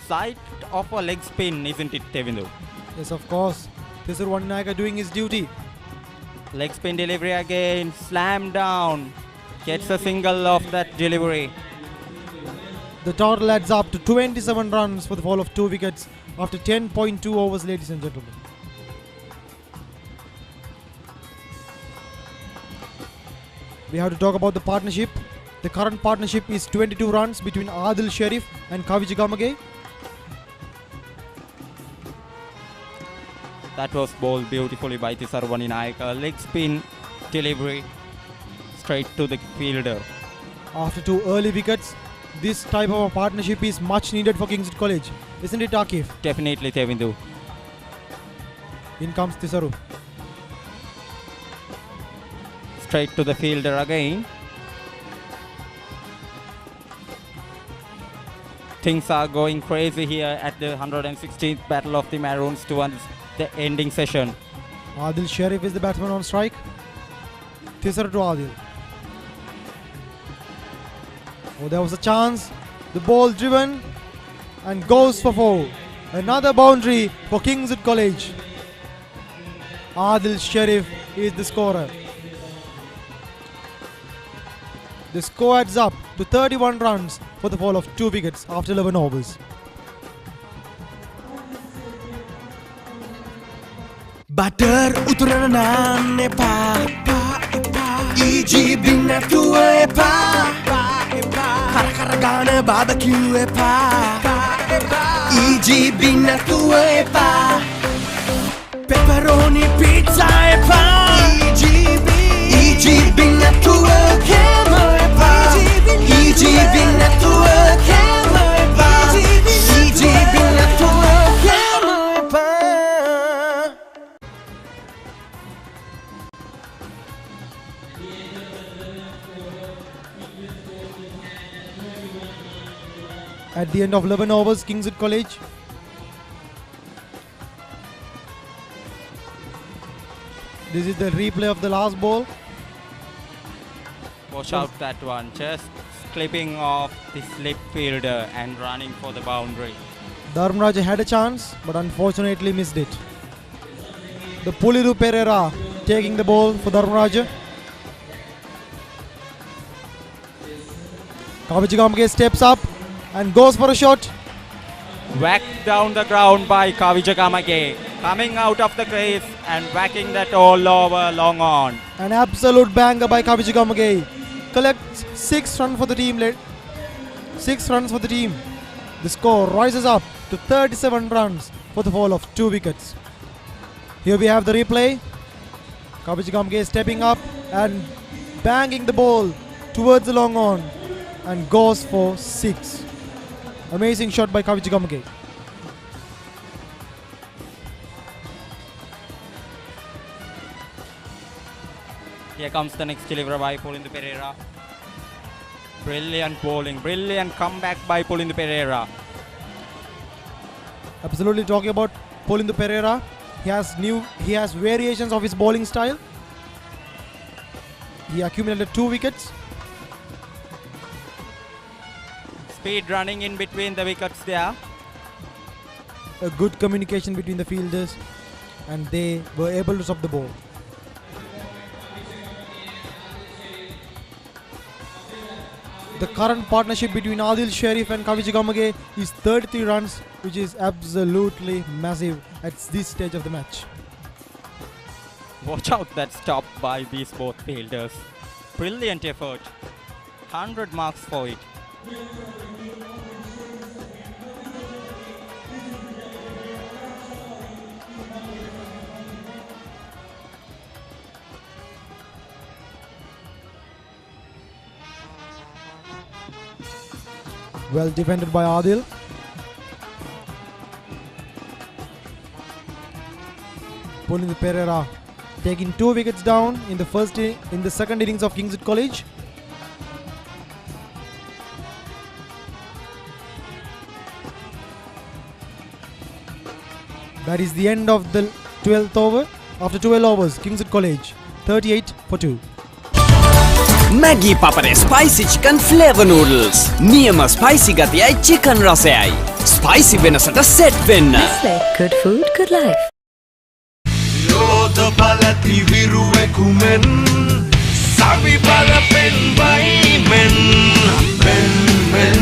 Sight of a leg spin, isn't it, Tevindu? Yes, of course. Tisaru Waninayaka doing his duty. Leg spin delivery again, slam down. Gets a single off that delivery. The total adds up to 27 runs for the fall of 2 wickets after 10.2 overs, ladies and gentlemen. We have to talk about the partnership. The current partnership is 22 runs between Adil Sharif and Kaviji Gamage. That was bowled beautifully by Tisaru Waninayaka. Leg spin delivery straight to the fielder. After 2 early wickets, this type of a partnership is much needed for Kingswood College. Isn't it, Akif? Definitely, Tevindu. In comes Tisaru. Straight to the fielder again. Things are going crazy here at the 116th Battle of the Maroons towards the ending session. Adil Sharif is the batsman on strike. Tisaru to Adil. Oh, there was a chance. The ball driven and goes for 4. Another boundary for Kingswood College. Adil Sharif is the scorer. The score adds up to 31 runs for the fall of 2 wickets after 11 overs. Butter uturana nepa EG binna tu epa Karakaragana barbecue epa EG binna tu epa Pepperoni pizza epa EG binna tu epa EG binna tu epa EG binna tu epa At the end of 11 overs, Kingswood College this is the replay of the last ball. Watch out that one, just clipping off the slip fielder and running for the boundary. Dharmaraja had a chance but unfortunately missed it. The Puliru Pereira taking the ball for Dharmaraja. Kaviji Gamage steps up and goes for a shot. Whacked down the ground by Kaviji Gamage, coming out of the crease and whacking that all over long on. An absolute banger by Kaviji Gamage. Collects 6 runs for the team. 6 runs for the team. The score rises up to 37 runs for the fall of 2 wickets. Here we have the replay. Kaviji Gamage stepping up and banging the ball towards the long on and goes for 6. Amazing shot by Kaviji Gamage. Here comes the next delivery by Pallekele Pereira. Brilliant bowling, brilliant comeback by Pallekele Pereira. Absolutely talking about Pallekele Pereira. He has variations of his bowling style. He accumulated 2 wickets. Speed running in between the wickets there. A good communication between the fielders and they were able to stop the ball. The current partnership between Adil Sharif and Kavi Jigamage is 33 runs, which is absolutely massive at this stage of the match. Watch out that stop by these both fielders. Brilliant effort. 100 marks for it. Well defended by Adil. Pulling the Pereira, taking 2 wickets down in the second innings of Kingswood College. That is the end of the 12th over. After 12 overs, Kingswood College 38 for 2. Maggi Papare spicy chicken flavor noodles. Niyama spicy gatiyai chicken rasayai. Spicy venasata set venna. Good food, good life. Yoda balati viruweku men Sabi bala pen by men Men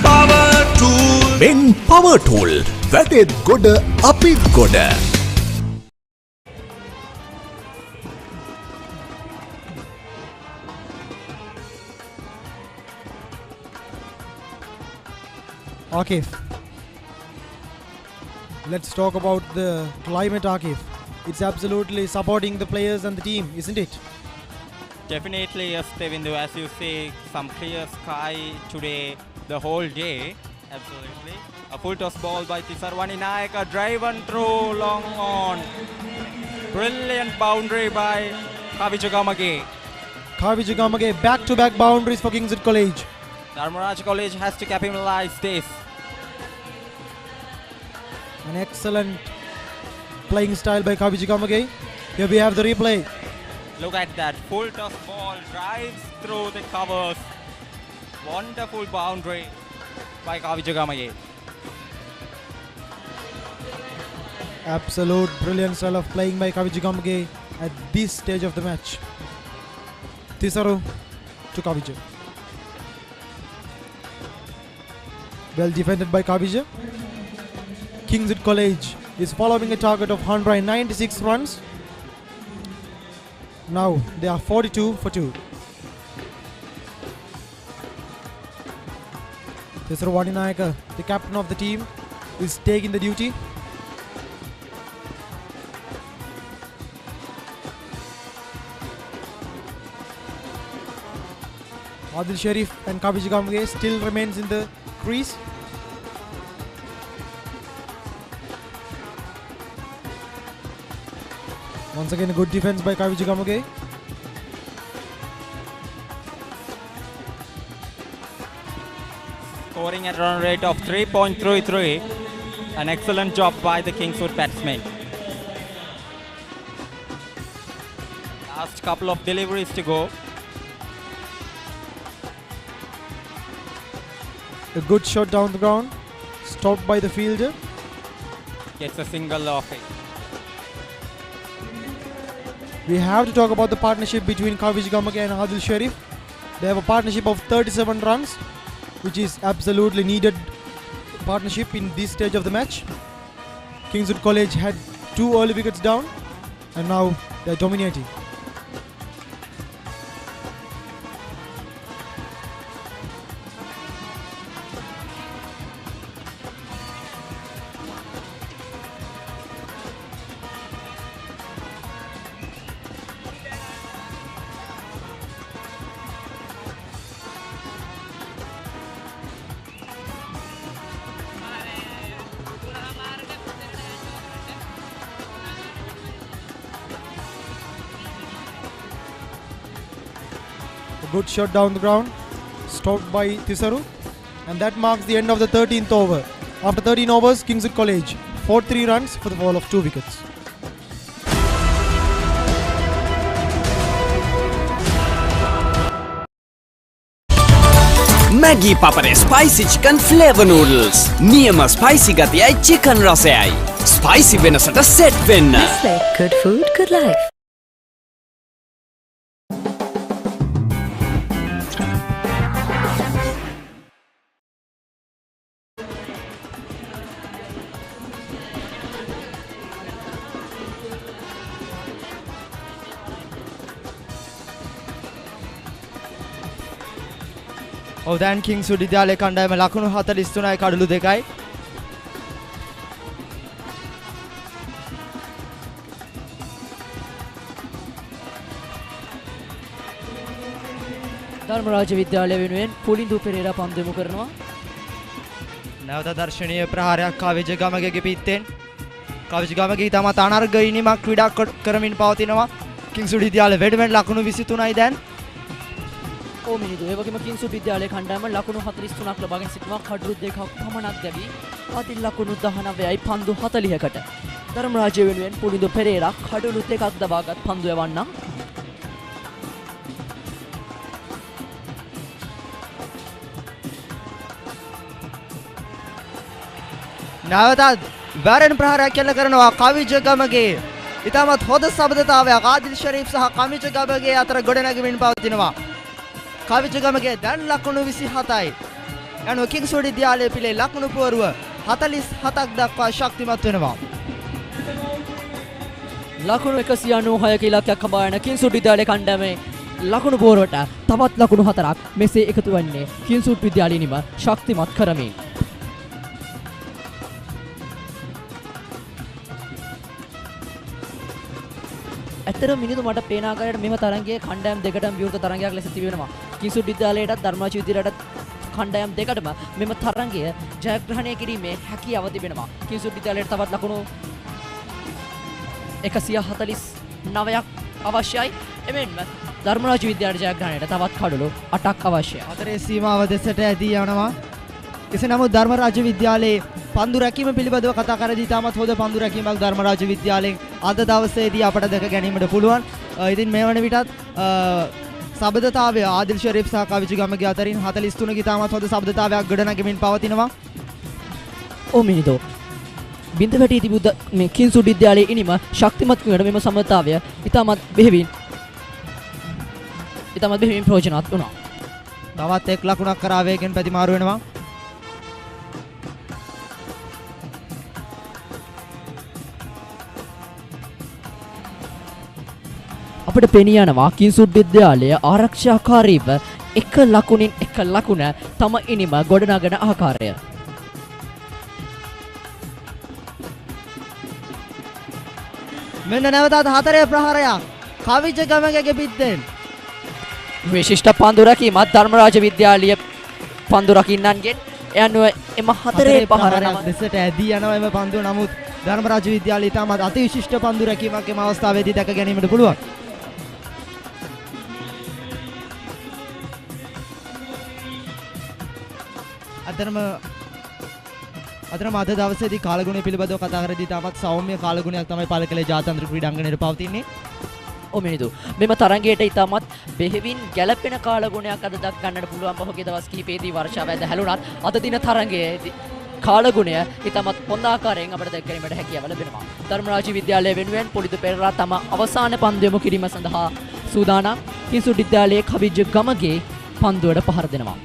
Power tool Men power tool වැටෙත් ගොඩ අපිත් ගොඩ Akif. Let's talk about the climate, Akif. It's absolutely supporting the players and the team, isn't it? Definitely, yes, Devindu. As you say, some clear sky today, the whole day. Absolutely. A full toss ball by Tisarwani Nayaka, driven through, long on. Brilliant boundary by Kavi Jigamage. Kavi Jigamage, back-to-back boundaries for Kingswood College. Dharmaraja College has to capitalize this. An excellent playing style by Kavi Jigamage. Here we have the replay. Look at that, full toss ball drives through the covers. Wonderful boundary by Kavi Jigamage. Absolute brilliant style of playing by Kavi Jigamage at this stage of the match. Tisaru to Kavija. Well defended by Kavija. Kingswood College is following a target of 196 runs. Now they are 42 for 2. Tisarwani Nayaka, the captain of the team, is taking the duty. Adil Sharif and Kavi Jigamage still remains in the crease. Once again, a good defense by Kavi Jigamage. Scoring at a run rate of 3.33. An excellent job by the Kingswood batsmen. Last couple of deliveries to go. A good shot down the ground, stopped by the fielder. Gets a single off it. We have to talk about the partnership between Kavi Jigamage and Adil Sharif. They have a partnership of 37 runs, which is absolutely needed partnership in this stage of the match. Kingswood College had 2 early wickets down, and now they're dominating. Good shot down the ground, stopped by Tisaru, and that marks the end of the 13th over. After 13 overs, Kingswood College 43 runs for the fall of 2 wickets. Maggi Papare spicy chicken flavor noodles. Niyama spicy gatiyai chicken rasayai. Spicy venasata set venna. Good food, good life. ඔව් දැන් කිංස්වුඩ් විද්‍යාලයේ කණ්ඩායම ලකුණු 43යි කඩලු 2යි. ධර්මරාජ විද්‍යාලය වෙනුවෙන් පුලින්දු පෙරේරා පන්දු යොමු කරනවා. නැවත දර්ශනීය ප්‍රහාරයක් කාවේජ ගමගේ පිටෙන්. කාවේජ ගමගේ තමත් අනර්ග ඉනිමක් ක්‍රීඩා කරමින් පවතිනවා. කිංස්වුඩ් විද්‍යාලය වෙනුවෙන් ලකුණු 23යි දැන්. ඕමිනිදු ඒ වගේම කිංස්වුඩ් විද්‍යාලයේ කණ්ඩායම ලකුණු 43ක් ලබාගෙන සිටිනවා. කඩලු දෙකක් පමණක් දැවි අතින් ලකුණු 19යි පන්දු 40කට. ධර්මරාජ වෙනුවෙන් පුලින්දු පෙරේරා කඩලු දෙකක් දබාගත් පන්දු යවන්නා. නැවතත් වැරෙන් ප්‍රහාරයක් කෙල්ල කරනවා කවිජ ගමගේ. ඉතාමත් හොඳ සබඳතාවයක් ආදිල් ශරීෆ් සහ කවිජ ගමගේ අතර ගොඩනැගෙමින් පවතිනවා. කවිජ ගමගේ දැන් ලකුණු 27යි. යනුව කිංස්වුඩ් විද්‍යාලයේ පිළේ ලකුණු පුවරුව 47ක් දක්වා ශක්තිමත් වෙනවා. ලකුණු 196ක ඉලක්කයක් හඹා යන කිංස්වුඩ් විද්‍යාලයේ කණ්ඩායමේ ලකුණු පුවරුවට තවත් ලකුණු 4ක් මෙසේ එකතු වන්නේ කිංස්වුඩ් විද්‍යාලයේම ශක්තිමත් කරමින්. ඇත්තටම මිනිඳු මට පේන ආකාරයට මෙම තරගයේ කණ්ඩායම් දෙකටම විරුද්ධ තරගයක් ලෙස තිබෙනවා. කිංස්වුඩ් විද්‍යාලයටත් ධර්මරාජ විද්‍යාලයටත් කණ්ඩායම් දෙකටම මෙම තරගය ජයග්‍රහණය කිරීමේ හැකියාව තිබෙනවා. කිංස්වුඩ් විද්‍යාලයට තවත් ලකුණු 149ක් අවශ්‍යයි. එමෙන්ම ධර්මරාජ විද්‍යාලයේ ජයග්‍රහණයට තවත් කඩලු 8ක් අවශ්‍යයි. අතරේ සීමාව දෙසට ඇදී යනවා. කෙසේ නමුත් ධර්මරාජ විද්‍යාලයේ පන්දු රැකීම පිළිබඳව කතා කරද්දී තාමත් හොඳ පන්දු රැකීමක් ධර්මරාජ විද්‍යාලයෙන් අද දවසේදී අපට දැක ගැනීමට පුළුවන්. ඉතින් මේ වන විටත් සබඳතාවය ආදිල් ශරීෆ් සහ කවිජ ගමගේ අතරින් 43 ක තාමත් හොඳ සබඳතාවයක් ගොඩනැගෙමින් පවතිනවා. ඕමිනිදෝ බින්ද වැටි තිබුද මේ කිංස්වුඩ් විද්‍යාලයේ ඉනිම ශක්තිමත් වීමට මෙම සබඳතාවය ඉතාමත් බෙහෙවින් ප්‍රයෝජනවත් වුණා. තවත් එක් ලකුණක් කරා වේගෙන් ප්‍රතිමාරු වෙනවා. අපට පෙනී යනවා කිංස්වුඩ් විද්‍යාලය ආරක්ෂාකාරීව එක ලකුණින් එක ලකුණ තම ඉනිම ගොඩනගන ආකාරය. මෙන්න නැවතත් හතරේ ප්‍රහාරයක් කවිජ ගමගේ පිටෙන්. විශිෂ්ට පන්දු රැකීමත් ධර්මරාජ විද්‍යාලීය පන්දු රකින්නන්ගෙන් යනුව එම හතරේ ප්‍රහාරයක් දෙසට ඇදී යනවා එම පන්දුව. නමුත් ධර්මරාජ විද්‍යාලය තාමත් අති විශිෂ්ට පන්දු රැකීමක් එම අවස්ථාවේදී දැක ගැනීමට පුළුවන්. අතරම අද දවසේදී කාලගුණය පිළිබඳව කතා කරද්දී තාමත් සෞම්‍ය කාලගුණයක් තමයි පළකලේ ජාත්‍යන්තර ක්‍රීඩාංගණයට පවතින්නේ. ඔමිනිදු මෙම තරගයට ඉතාමත් බෙහෙවින් ගැළපෙන කාලගුණයක් අද දක් ගන්නට පුළුවන්. පහුගිය දවස් කිහිපයේදී වර්ෂාව ඇද හැලුණත් අද දින තරගයේදී කාලගුණය ඉතාමත් හොඳ ආකාරයෙන් අපට දැක ගැනීමට හැකියාව ලැබෙනවා. ධර්මරාජ විද්‍යාලය වෙනුවෙන් පුලින්දු පෙරේරා තම අවසාන පන්දු යොමු කිරීම සඳහා සූදානම්. කිංස්වුඩ් විද්‍යාලයේ කවිජ ගමගේ පන්දුවට පහර දෙනවා.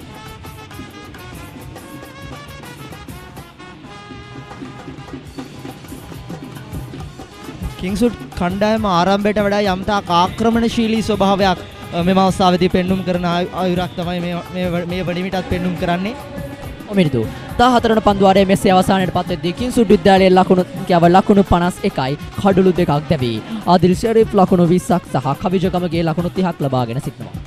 කිංස්වුඩ් කණ්ඩායම ආරම්භයට වඩා යම්තාක් ආක්‍රමණශීලී ස්වභාවයක් මෙම අවස්ථාවේදී පෙන්눔 කරන අයුරක් තමයි මේ වඩිමිටත් පෙන්눔 කරන්නේ. ඔමිනිදු 14 වන පන්දුවාරයේ මෙසේ අවසානයට පත් වෙද්දී කිංස්වුඩ් විද්‍යාලයේ ලකුණු 51යි කඩලු 2ක් දැවි. ආදිල් ශරීෆ් ලකුණු 20ක් සහ කවිජ ගමගේ ලකුණු 30ක් ලබාගෙන සිටිනවා.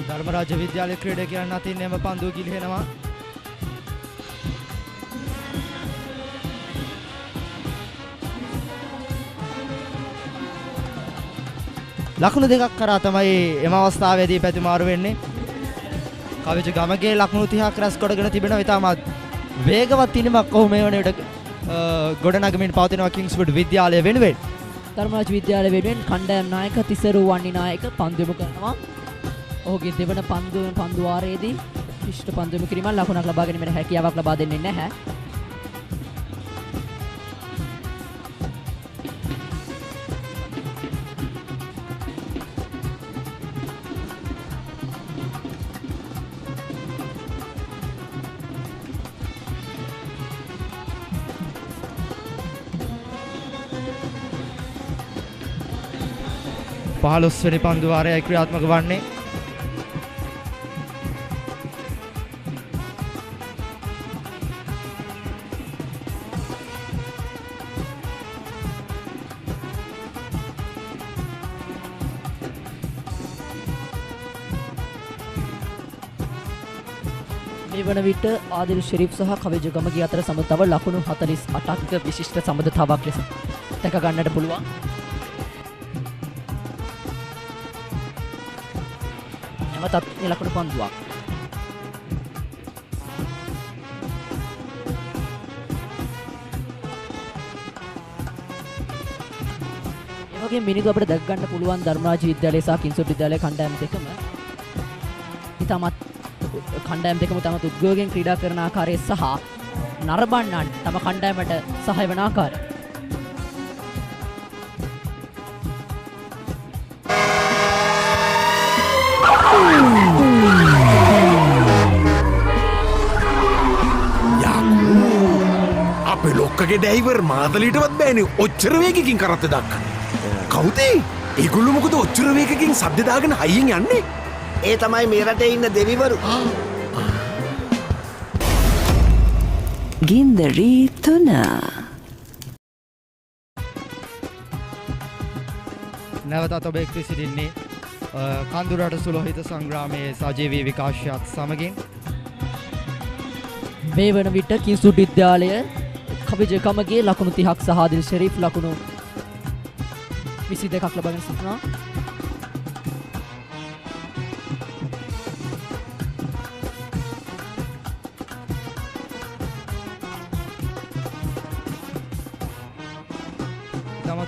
ධර්මරාජ විද්‍යාලයේ ක්‍රීඩකයන් අතින් එම පන්දුව ගිලිහෙනවා. ලකුණු දෙකක් කරා තමයි එම අවස්ථාවේදී ප්‍රතිමාරු වෙන්නේ. කවිජ ගමගේ ලකුණු 30ක් රැස් කොටගෙන තිබෙනවා. ඉතාමත් වේගවත් ඉනිමක් ඔහු මේ වන විට ගොඩනගමින් පවතිනවා කිංස්වුඩ් විද්‍යාලය වෙනුවෙන්. ධර්මරාජ විද්‍යාලය වෙනුවෙන් කණ්ඩායම් නායක තිසරු වන්නි නායක පන්දු යොමු කරනවා. ඔහුගේ දෙවන පන්දු වාරයේදී විශිෂ්ට පන්දු යොමු කිරීමෙන් ලකුණක් ලබා ගැනීමට හැකියාවක් ලබා දෙන්නේ නැහැ. පහළොස්වැනි පන්දු වාරයයි ක්‍රියාත්මක වන්නේ. මේ වන විට ආදිල් ෂෙරීෆ් සහ කවිජ ගමගේ අතර සමතාව ලකුණු 48ක විශිෂ්ට සමතාවක් ලෙස දැක ගන්නට පුළුවන්. නැවතත් මේ ලකුණු පන්දුවක්. ඒ වගේ මිනිත්තු අපිට දැක ගන්න පුළුවන් ධර්මරාජ විද්‍යාලය සහ කිංස්වුඩ් විද්‍යාලය කණ්ඩායම් දෙකම ඉතාමත් කණ්ඩායම් දෙකම තම උද්‍යෝගයෙන් ක්‍රීඩා කරන ආකාරය සහ නරඹන්නන් තම කණ්ඩායමට සහාය වන ආකාරය. අපේ ලොක්කගේ ඩයිවර් මාතලීටවත් බෑනේ ඔච්චර වේගකින් කරත්ත දක්කන. කවුද? ඒගොල්ලෝ මොකද ඔච්චර වේගකින් සද්ද දාගෙන හයියෙන් යන්නේ? ඒ තමයි මේ රටේ ඉන්න දෙවිවරු. ගින්දරී 3. නැවතත් ඔබ එක්ව සිටින්නේ කඳුරට සුලෝහිත සංග්‍රාමයේ සජීවී විකාශයත් සමගින්. මේ වන විට කිංස්වුඩ් විද්‍යාලය කවිජ කමගේ ලකුණු 30ක් සහ ආදිල් ෂෙරීෆ් ලකුණු 22ක් ලබාගෙන සිටිනවා.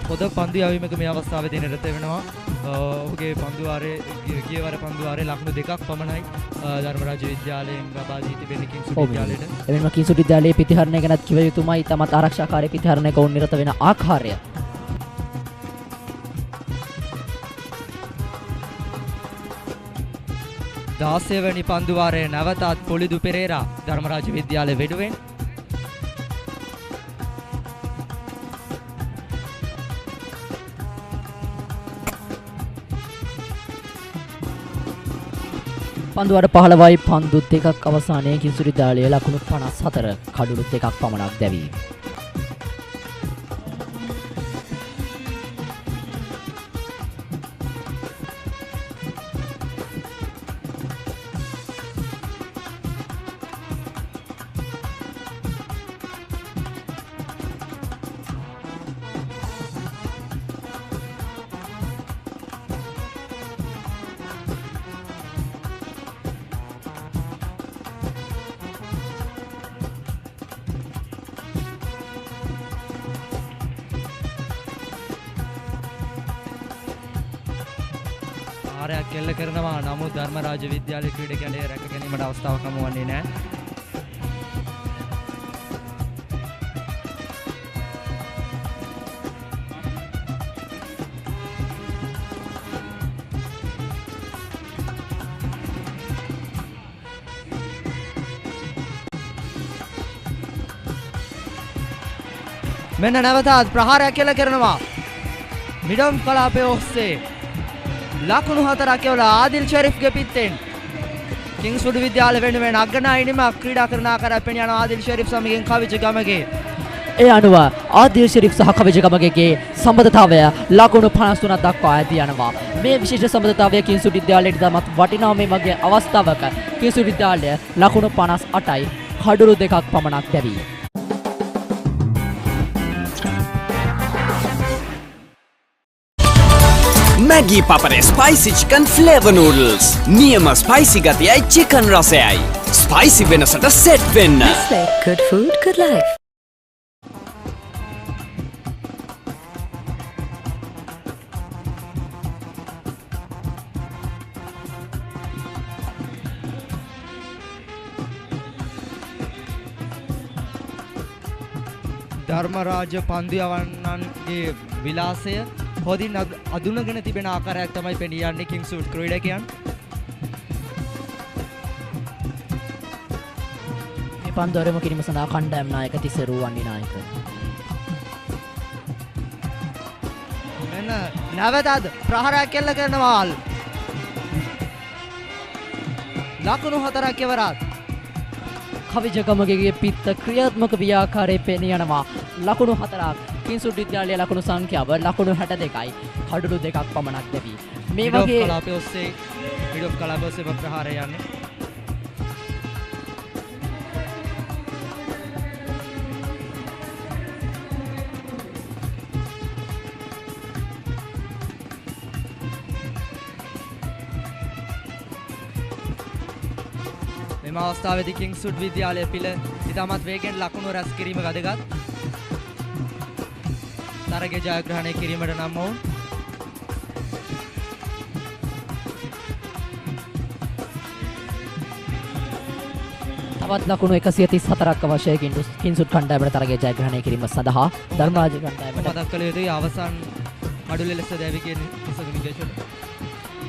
හොඳ පන්දු යවීමක මේ අවස්ථාවේදී නිරත වෙනවා. ඔහුගේ පන්දු වාරයේ ගියවර පන්දු වාරයේ ලකුණු 2ක් පමණයි ධර්මරාජ විද්‍යාලයෙන් ලබා දී තිබෙන්නේ කිංස්වුඩ් විද්‍යාලයට. එමෙන්ම කිංස්වුඩ් විද්‍යාලයේ පිටිහරණය ගැනත් කිව යුතුමයි. තමත් ආරක්ෂාකාරී පිටිහරණයක වුන් නිරත වෙන ආකාරය. දාසයවැනි පන්දු වාරයේ නැවතත් පොලිදු පෙරේරා ධර්මරාජ විද්‍යාලය වෙනුවෙන්. පන්දුවට 15යි පන්දු 2ක් අවසානයේ කිංස්වුඩ් විද්‍යාලයේ ලකුණු 54 කඩුළු 2ක් පමණක් දැවී. ආරයක් කෙල්ල කරනවා. නමුත් ධර්මරාජ විද්‍යාලයේ ක්‍රීඩකයන්ට රැක ගැනීමට අවස්ථාවක් හමු වන්නේ නැහැ. මෙන්න නැවතත් ප්‍රහාරයක් කෙල්ල කරනවා. මිඩම් කලාපයේ ඔස්සේ ලකුණු 4ක් එවලා ආදිල් ෂෙරීෆ්ගේ පිටෙන් කිංස්වුඩ් විද්‍යාලය වෙනුවෙන් අග්‍රනායකව ක්‍රීඩා කරන ආකාරය පෙනී යන ආදිල් ෂෙරීෆ් සමගින් කවිජ ගමගේ. ඒ අනුව ආදිල් ෂෙරීෆ් සහ කවිජ ගමගේගේ සම්බන්ධතාවය ලකුණු 53ක් දක්වා ඇති යනවා. මේ විශේෂ සම්බන්ධතාවය කිංස්වුඩ් විද්‍යාලයට තමත් වටිනා මේ වගේ අවස්ථාවක කිංස්වුඩ් විද්‍යාලය ලකුණු 58යි කඩුළු 2ක් පමණක් දැවී. Maggi Papare Spicy Chicken Flavor Noodles. නියම ස්පයිසි ගතියයි chicken රසයයි. ස්පයිසි වෙනසට සෙට් වෙන්න. Good food, good life. Dharmaraja පන්දියවන්නන්ගේ විලාසය හොදින් අඳුනගෙන තිබෙන ආකාරයක් තමයි පෙනී යන්නේ කිංස්වුඩ් ක්‍රීඩකයන්. මේ පන්දු අරමුණු කිරීම සඳහා කණ්ඩායම් නායක තිසරු වන්නේ නායක. මෙන්න නැවතත් ප්‍රහාරයක් කෙල්ල කරනවා. ලකුණු 4ක් ඉවරත්. කවිජගමගේ පිත්ත ක්‍රියාත්මක ව්‍යාකාරයේ පෙනී යනවා. ලකුණු 4ක්. කිංස්වුඩ් විද්‍යාලයේ ලකුණු සංඛ්‍යාව ලකුණු 62යි. කඩළු 2ක් පමණක් ලැබී. මේ වගේ කලාපයේ ඔස්සේ මිඩ් ඔෆ් කලාපයේ ඔස්සේ ප්‍රහාරය යන්නේ. මෙම අවස්ථාවේදී කිංස්වුඩ් විද්‍යාලය පිළ ඉතාමත් වේගෙන් ලකුණු රැස් කිරීම වැදගත්. තරගය ජයග්‍රහණය කිරීමට නම් වුන් තවත් ලකුණු 134ක් අවශ්‍යයි කිංස්වුඩ් කණ්ඩායමට තරගය ජයග්‍රහණය කිරීම සඳහා ධර්මරාජ කණ්ඩායමට මතක් කළ යුතුයි අවසන් කඩුල ලෙස දැවි කියන ඉසගුනිගේෂන්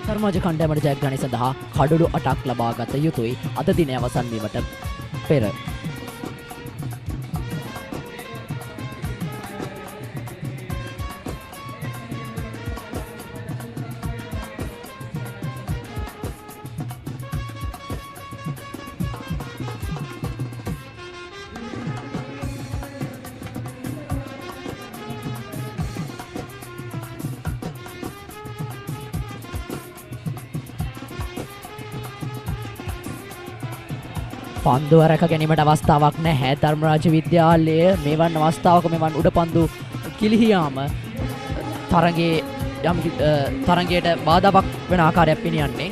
ධර්මරාජ කණ්ඩායමට ජයග්‍රහණය සඳහා කඩළු 8ක් ලබා ගත යුතුයි අද දින අවසන් වීමට පෙර. පන්දුව රැක ගැනීමට අවස්ථාවක් නැහැ ධර්මරාජ විද්‍යාලය මෙවන් අවස්ථාවක මෙවන් උඩ පන්දු කිලිහියාම තරගයට බාධාවක් වෙන ආකාරයක් පෙනියන්නේ.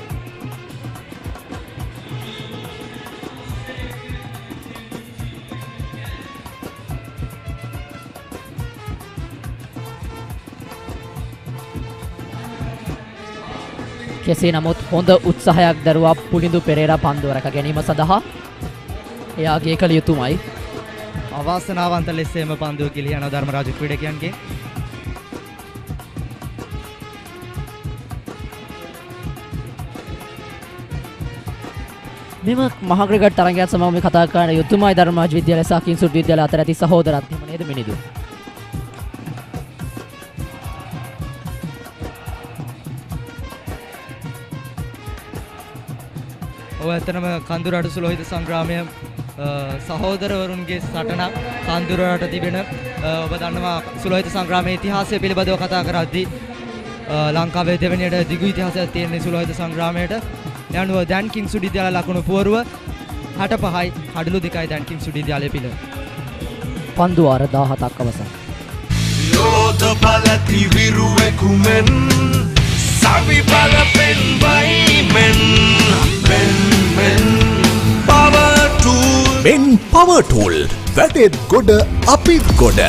කෙසේ නමුත් හොඳ උත්සාහයක් දරුවා පුලිඳු පෙරේරා පන්දුව රැක ගැනීම සඳහා එයාගේ කළ යුතුමයි. අවාසනාවන්ත ලෙස එම පන්දුව කිලියන ධර්මරාජ ක්‍රීඩකයන්ගේ මෙම මහා ක්‍රිකට් තරගයත් සමග මේ කතා කරන යුතුමයි ධර්මරාජ විද්‍යාලය සහ කිංස්වුඩ් විද්‍යාලය අතර ඇති සහෝදරත්වය නේද මිනිදු. ඇත්තනම කඳුරට සුලෝහිත සංග්‍රාමය සහෝදරවරුන්ගේ සටනක් කඳුරට තිබෙන ඔබ දන්නවා සුලෝහිත සංග්‍රාමයේ ඉතිහාසය පිළිබඳව කතා කරද්දී ලංකාවේ දෙවැනියට දිගු ඉතිහාසයක් තියෙන සුලෝහිත සංග්‍රාමයට යනුව දැන් කිංස්වුඩ් විද්‍යාලය ලකුණු පුවරුව 65යි කඩළු 2යි දැන් කිංස්වුඩ් විද්‍යාලය පිළ. පන්දු වාර 17ක් අවසන්. යෝධ බලති විරුවෙකුමෙන් සවි බල පෙන්වයිමෙන් Men Power Tool වැඩෙත් ගොඩ අපිත් ගොඩ.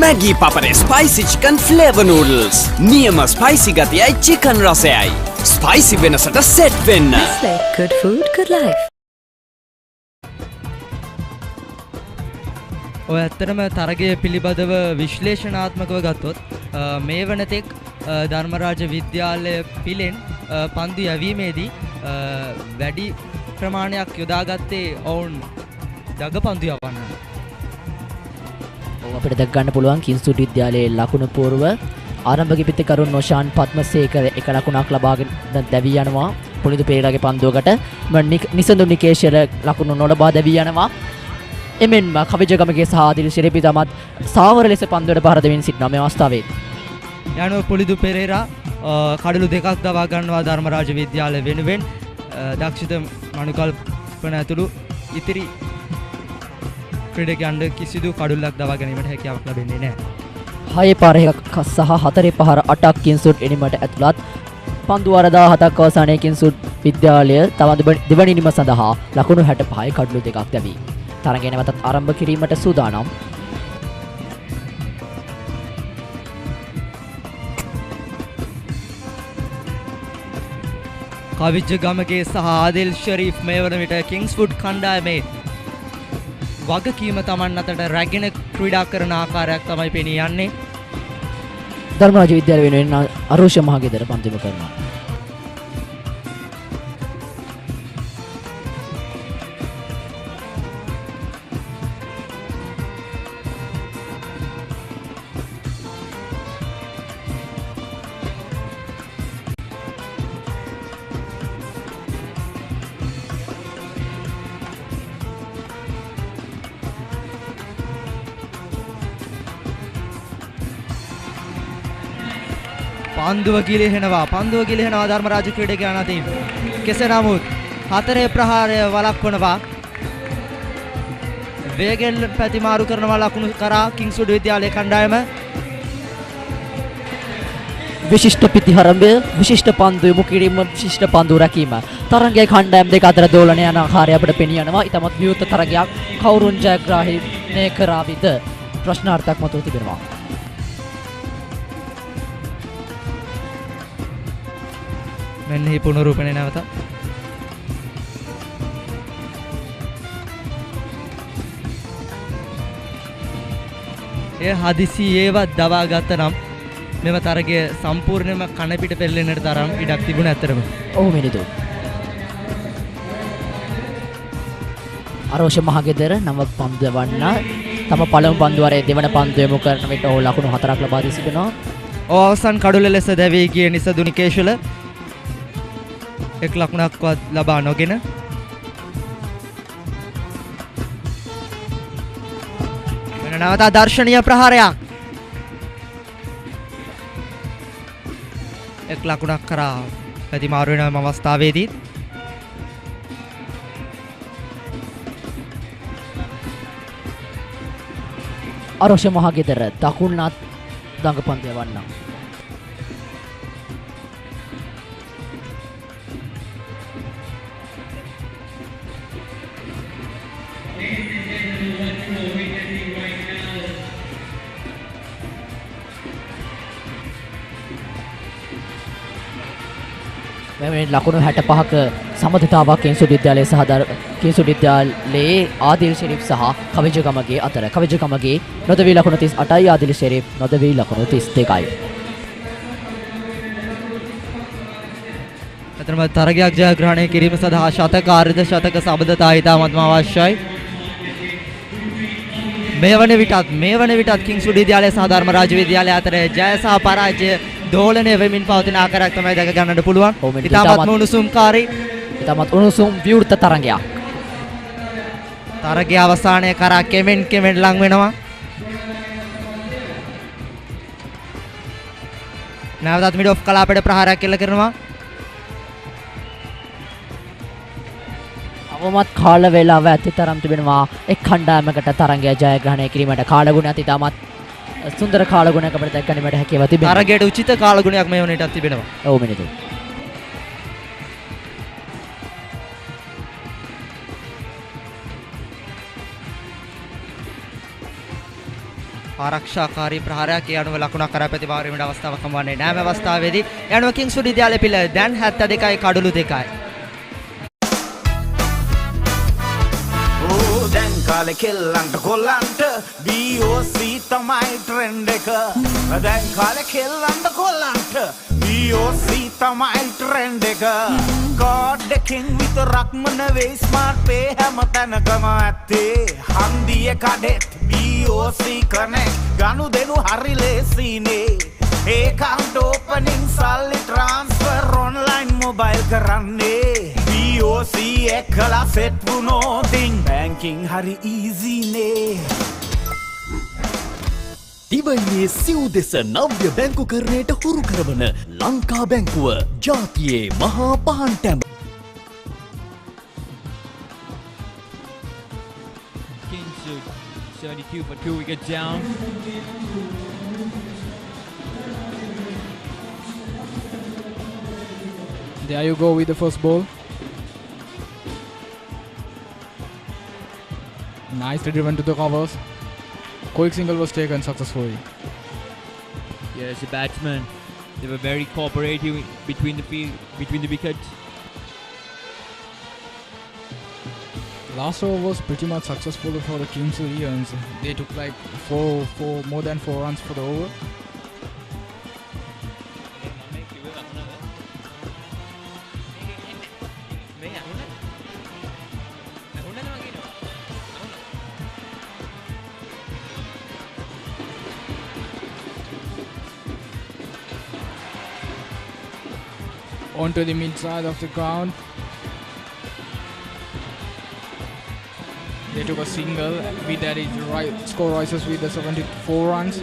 Maggi Papare spicy chicken flavor noodles. නියම spicy ගතියයි chicken රසයයි. Spicy වෙනසට set වෙන්න. Good food, good life. ඔය ඇත්තටම තරගය පිළිබඳව විශ්ලේෂණාත්මකව ගත්තොත් මේ වනතෙක් ධර්මරාජ විද්‍යාලය පිලෙන් පන්දු යැවීමේදී වැඩි ප්‍රමාණයක් යොදාගත්තේ ඔවුන් දග පන්දු යවන්න. අපිට දැක් ගන්න පුළුවන් කිංස්වුඩ් විද්‍යාලයේ ලකුණු පූර්ව ආරම්භක පිටිකරුන් නොෂාන් පද්මසේකර එක ලකුණක් ලබාගෙන දැවී යනවා. පුනිදු පෙරේරාගේ පන්දුවකට නිසඳු නිකේෂර ලකුණු නොලබා දැවී යනවා. එමෙන්ම කවිජගමගේ සහ ආදිල් ශිරපි තමත් සාවර ලෙස පන්දුවට පහර දෙමින් සිටිනවා මේ අවස්ථාවේදී. යනුව පුලිදු පෙරේරා කඩලු දෙකක් දවා ගන්නවා ධර්මරාජ විද්‍යාලය වෙනුවෙන්. දක්ෂිත මනුකල්පන ඇතුළු ඉතිරි ක්‍රීඩකයන්ට කිසිදු කඩුල්ලක් දවා ගැනීමට හැකියාවක් ලැබෙන්නේ නැහැ. 6 පාර එකක් සහ 4 පාර 8ක් කිංස්වුඩ් එනිමට ඇතුළත් පන්දු වාර 17ක් අවසානයේ කිංස්වුඩ් විද්‍යාලය තම දෙවැනි ඉනිම සඳහා ලකුණු 65 කඩලු දෙකක් දැවී තරගය නැවතත් ආරම්භ කිරීමට සූදානම්. කවිජගමගේ සහ ආදිල් ශරීෆ් මේ වන විට කිංස්වුඩ් කණ්ඩායමේ වගකීම තමන් අතට රැගෙන ක්‍රීඩා කරන ආකාරයක් තමයි පෙනී යන්නේ. ධර්මරාජ විද්‍යාලය වෙනුවෙන් අරුෂ මහගෙදර පන්දුම කරනවා. පන්දුව ගිලිහෙනවා ධර්මරාජ ක්‍රීඩකයන් අතින්. කෙසේ නමුත් 4 ප්‍රහාරය වළක්වනවා. වේගෙන් පැතිමාරු කරනවා ලකුණු කරා කිංස්වුඩ් විද්‍යාලයේ කණ්ඩායම. විශිෂ්ට පිටිහරඹය, විශිෂ්ට පන්දු යොමු කිරීම, විශිෂ්ට පන්දු රැකීම. තරගයේ කණ්ඩායම් දෙක අතර දෝලනය යන ආකාරය අපිට පෙනී යනවා. ඊටමත් විවෘත තරගයක් කවුරුන් ජයග්‍රාහීනේ කරාවිද ප්‍රශ්නාර්ථයක් මතුව තිබෙනවා. මෙන්න මේ පුනරූපණය නැවත. එය හදිසියේවත් දවා ගත්ත නම් මෙම තරගය සම්පූර්ණයෙන්ම කන පිට පෙරලෙන්නට තරම් ඉඩක් තිබුණ ඇතරම. ඔව් මිනිදු. අරෝෂ මහගෙදර නව පන්දු වන්න තම පළමු පන්දු වරේ දෙවන පන්දු යොමු කරන විට ඔහු ලකුණු 4ක් ලබා දී සිටිනවා. අවසන් කඩුල ලෙස දැවී ගිය නිසදුනි කේෂල එක් ලකුණක්වත් ලබා නොගෙන වෙන නැවත දර්ශනීය ප්‍රහාරයක් එක් ලකුණක් කරා ප්‍රතිමාරු වෙන අවස්ථාවේදී අරෝෂ මහගෙදර දකුණත් දඟපන්දය වන්නම්. ලකුණු 65ක සමතතාවක් කිංස්වුඩ් විද්‍යාලයේ සහ කිංස්වුඩ් විද්‍යාලයේ ආදිල් ශරීෆ් සහ කවිජගමගේ අතර. කවිජගමගේ නොදවී ලකුණු 38යි, ආදිල් ශරීෆ් නොදවී ලකුණු 32යි. අතරම තරගයක් ජයග්‍රහණය කිරීම සඳහා ශතක අර්ධ ශතක සබඳතා ඉතාමත්ම අවශ්‍යයි. මේ වන විටත් කිංස්වුඩ් විද්‍යාලය සහ ධර්මරාජ විද්‍යාලය අතර ජය සහ පරාජය දෝලනය වෙමින් පවතින ආකාරයක් තමයි දැක ගන්නට පුළුවන්. ඉතාමත් උණුසුම්කාරී, ඉතාමත් උණුසුම් විවෘත තරගයක්. තරගයේ අවසානය කරා කෙමෙන් ලං වෙනවා. නැවතත් මිඩ් ඔෆ් කලාපයට ප්‍රහාරයක් එල්ල කරනවා. අවමත් කාල වේලාව ඇති තරම් තිබෙනවා එක් කණ්ඩායමකට තරගය ජයග්‍රහණය කිරීමට. කාලගුණ අති ඉතාමත් සුන්දර කාලගුණයක් අපිට දැක ගැනීමට හැකියාව තිබෙනවා. තරගයට උචිත කාලගුණයක් මේ වනේටත් තිබෙනවා. ඔව් මිනිදු. ආරක්ෂාකාරී ප්‍රහාරයක් ඒ අනුව ලකුණක් කරා ප්‍රතිභාවරීමේ අවස්ථාවක් හම්බවන්නේ නැහැ මේ අවස්ථාවේදී. ඒ අනුව කිංස්වුඩ් විද්‍යාලය පිළ දැන් 72යි කඩලු 2යි. දැන් කාලේ කෙල්ලන්ට කොල්ලන්ට BOC තමයි ට්‍රෙන්ඩ් එක. දැන් කාලේ කෙල්ලන්ට කොල්ලන්ට BOC තමයි ට්‍රෙන්ඩ් එක. කාඩ් එකෙන් විතරක්ම නෙවෙයි ස්මාර්ට් පේ හැම තැනකම ඇත්තේ. හන්දියේ කඩෙත් BOC කනෙක්ට් ගනුදෙනු හරි ලේසිනේ. ඒකවුන්ට් ඕපනින් සල්ලි ට්‍රාන්ස්ෆර් ඔන්ලයින් මොබයිල් කරන්නේ. BOC එකලා සෙට් වුණොතින් බැංකින් හරි ඊසිනේ. දිවයිනේ සිව් දෙස නව්‍ය බැංකුකරණයට හුරු කරවන ලංකා බැංකුව ජාතියේ මහා පහන් තැන්. Kingswood 72 for 2 wickets down. There you go with the first ball. Nicely driven to the covers. Quick single was taken successfully. Yes, the batsmen, they were very cooperative between the field, between the wickets. Last over was pretty much successful for the Kingswoodians. They took like more than 4 runs for the over. Onto the mid side of the ground. They took a single. With that, score rises with the 74 runs.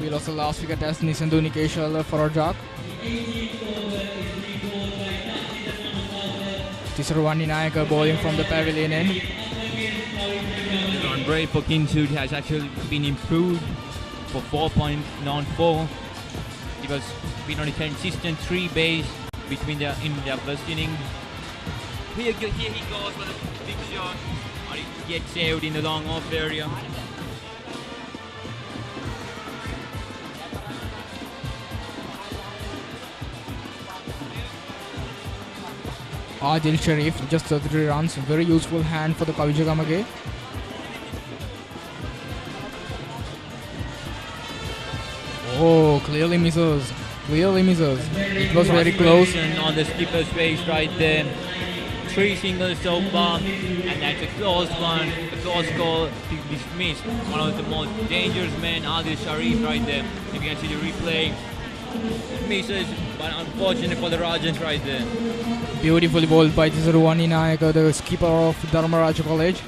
We lost the last wicket as Nisandu Nikeshwar for a jog. Tisarwani Nayaka bowling from the pavilion end. The run rate for Kingswood has actually been improved for 4.94. It was been on a consistent 3 base between in their first inning. Here he goes for the big shot, and it gets saved in the long off area. Adil Sharif just 33 runs. Very useful hand for the Kavijagamage. Oh, clearly misses. Clearly misses. It was very close. On the skipper's face right there. 3 singles so far, and that's a close one. A close call to dismiss one of the most dangerous men, Adil Sharif, right there. If you can see the replay, misses, but unfortunate for the Rajans right there. Beautifully bowled by Tisarwani Nayaka, the skipper of Dharmaraja College.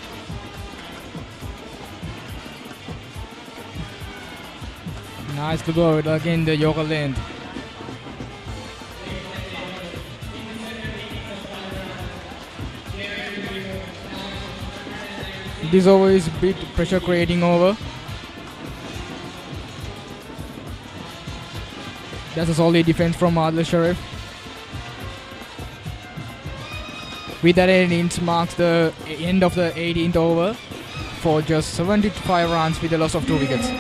Nice to go again the Yorker length. This over is a bit pressure creating over. That's a solid defense from Adil Sharif. With that innings marks the end of the 18th over for just 75 runs with a loss of 2 wickets.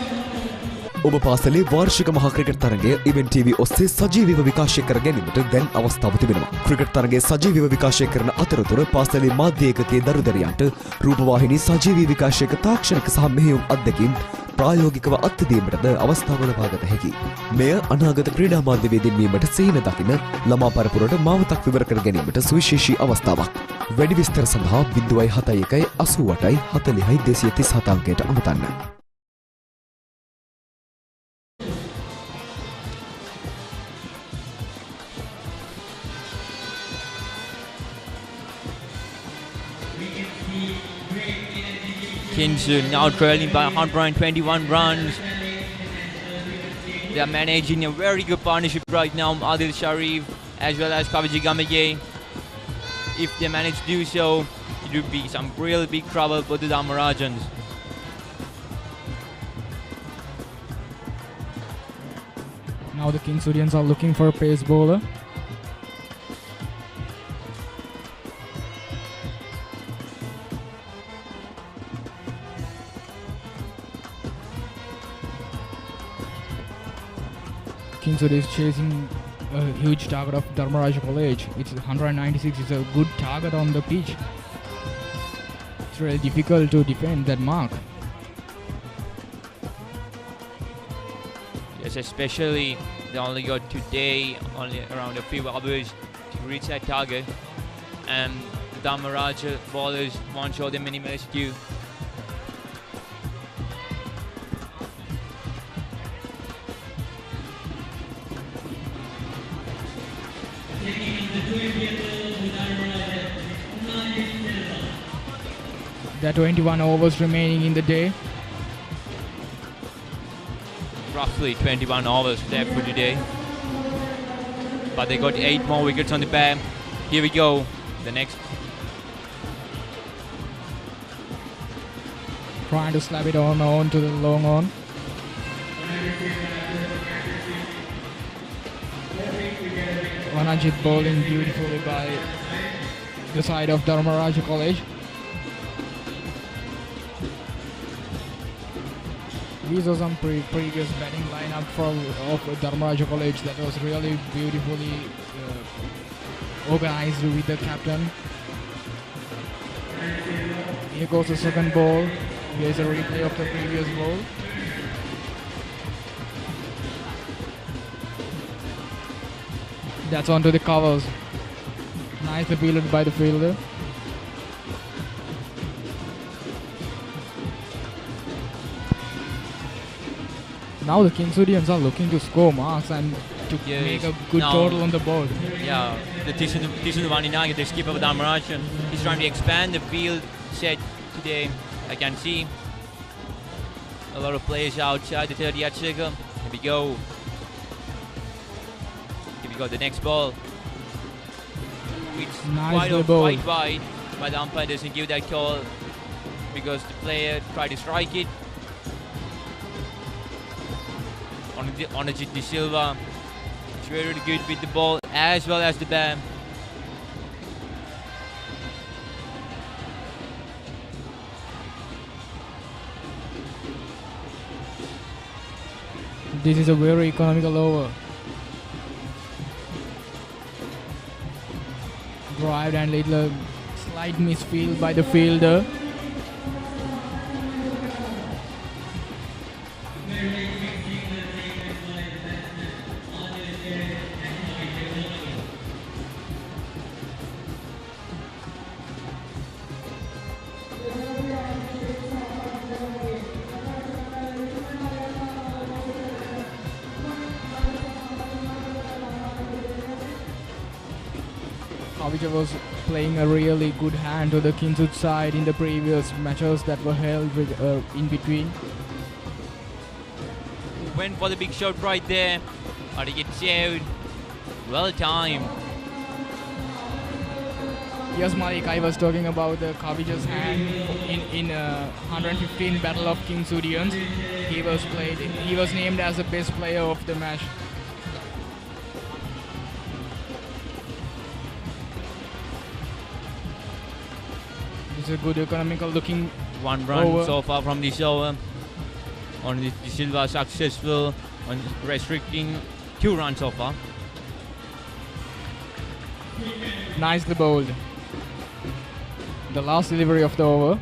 ඔබ පාසලේ වාර්ෂික මහා ක්‍රිකට් තරගය ඉවෙන්ට් TV ඔස්සේ සජීවීව විකාශය කර ගැනීමට දැන් අවස්ථාව තිබෙනවා. ක්‍රිකට් තරගයේ සජීවීව විකාශය කරන අතරතුර පාසලේ මාධ්‍ය ඒකකයේ දරුදරියන්ට රූපවාහිනී සජීවී විකාශයක තාක්ෂණික සහ මෙහෙයුම් අත්දැකීම් ප්‍රායෝගිකව අත්දැකීමටද අවස්ථාව ලබා ගත හැකියි. මෙය අනාගත ක්‍රීඩා මාධ්‍යවේදීන් වීමට සිහින දකින ළමා පරපුරට මාවතක් විවර කර ගැනීමට සුවිශේෂී අවස්ථාවක්. වැඩි විස්තර සඳහා 071 88 40 237 අංකයට අමතන්න. Kingswood now trailing by 121 runs. They are managing a very good partnership right now, Adil Sharif as well as Kavijagamage. If they manage to do so, it would be some real big trouble for the Dharmarajans. Now the Kingswoodians are looking for a pace bowler. Kingswood is chasing a huge target of Dharmaraja College. It's 196. It's a good target on the pitch. It's really difficult to defend that mark. Yes, especially they only got today only around a few hours to reach that target, and the Dharmaraja bowlers won't show them any mercy due. There are 21 overs remaining in the day. Roughly 21 overs left for today. But they got 8 more wickets on the bat. Here we go. The next. Trying to slap it on to the long on. Vanajit bowling beautifully by the side of Dharmaraja College. We saw some previous batting lineup of Dharmaraja College that was really beautifully organized with the captain. Here goes the second ball. Here's a replay of the previous ball. That's onto the covers. Nicely fielded by the fielder. Now the Kingswoodians are looking to score marks and to make a good total on the board. Yeah, the Tishan Vaninagi, the skipper of Dharmaraja, is trying to expand the field set today. I can see a lot of players outside the 30-yard circle. Here we go. Here we go, the next ball. It's quite wide, but the umpire doesn't give that call because the player tried to strike it. Onajit De Silva is very good with the ball as well as the bat. This is a very economical over. Drive and little slight misfield by the fielder. Kavicha was playing a really good hand to the Kingswood side in the previous matches that were held with, in between. Went for the big shot right there, but it saved. Well timed. Yes, Malik, I was talking about the Kavicha's hand in 115 Battle of Kingswoodians. He was named as the best player of the match. A good economical looking one run over. So far from this over. On the De Silva successful on restricting 2 runs so far. Nicely bowled. The last delivery of the over.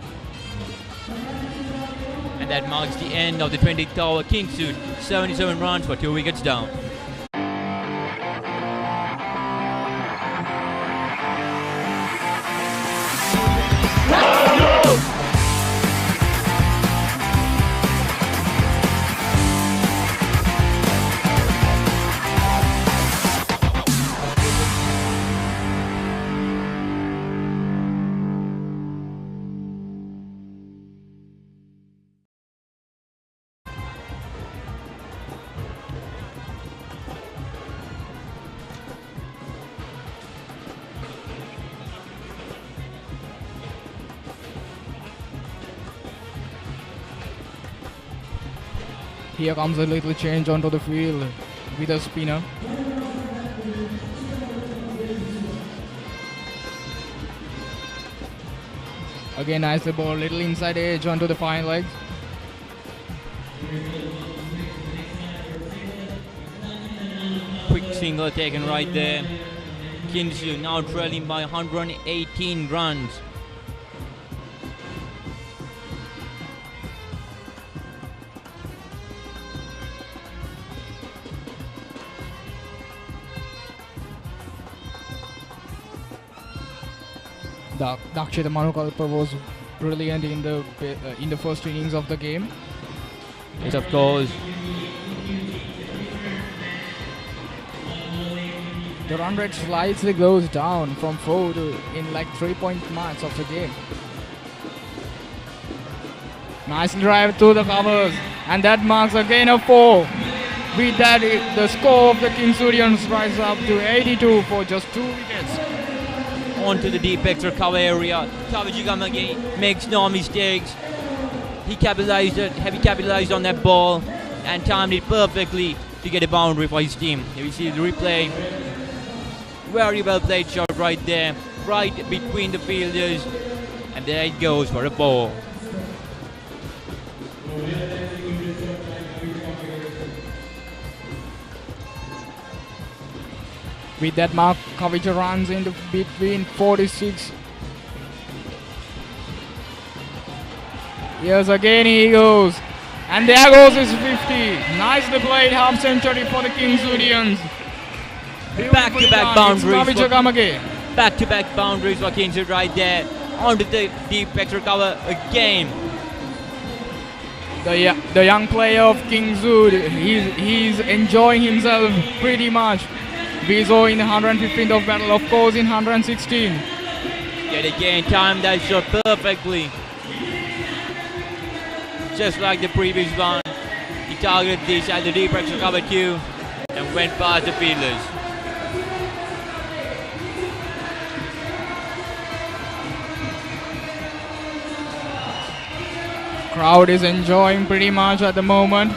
And that marks the end of the 20th over. Kingswood 77 runs for 2 wickets down. Here comes a little change onto the field with a spinner. Again, nicely ball, little inside edge onto the fine legs. single taken right there. Kingswood now trailing by 118 runs. Dakshita Manukalpa was brilliant in the first innings of the game. Yes, of course. The run rate slightly goes down from 4 to in like 3-point marks of the game. Nice drive to the covers, and that marks again a 4. With that, the score of the Kingswoodians rises up to 82 for just 2 wickets. Onto the deep extra cover area. Kavijigamagi makes no mistakes. He capitalized on that ball and timed it perfectly to get a boundary for his team. You see the replay. Very well played shot right there, right between the fielders, and there it goes for a ball. With that mark, Kavija runs into between 46. Yes, again he goes. And there goes his 50. Nicely played, half century for the Kingswoodians. Back-to-back boundaries. Kavija Gamage. Back-to-back boundaries for Kingswood right there. Onto the deep extra cover again. The young player of Kingswood, he's enjoying himself pretty much. We saw in the 115th of battle, of course in 116. Yet again, timed that shot perfectly. Just like the previous one, he targeted this at the deep extra cover too and went past the fielders. Crowd is enjoying pretty much at the moment.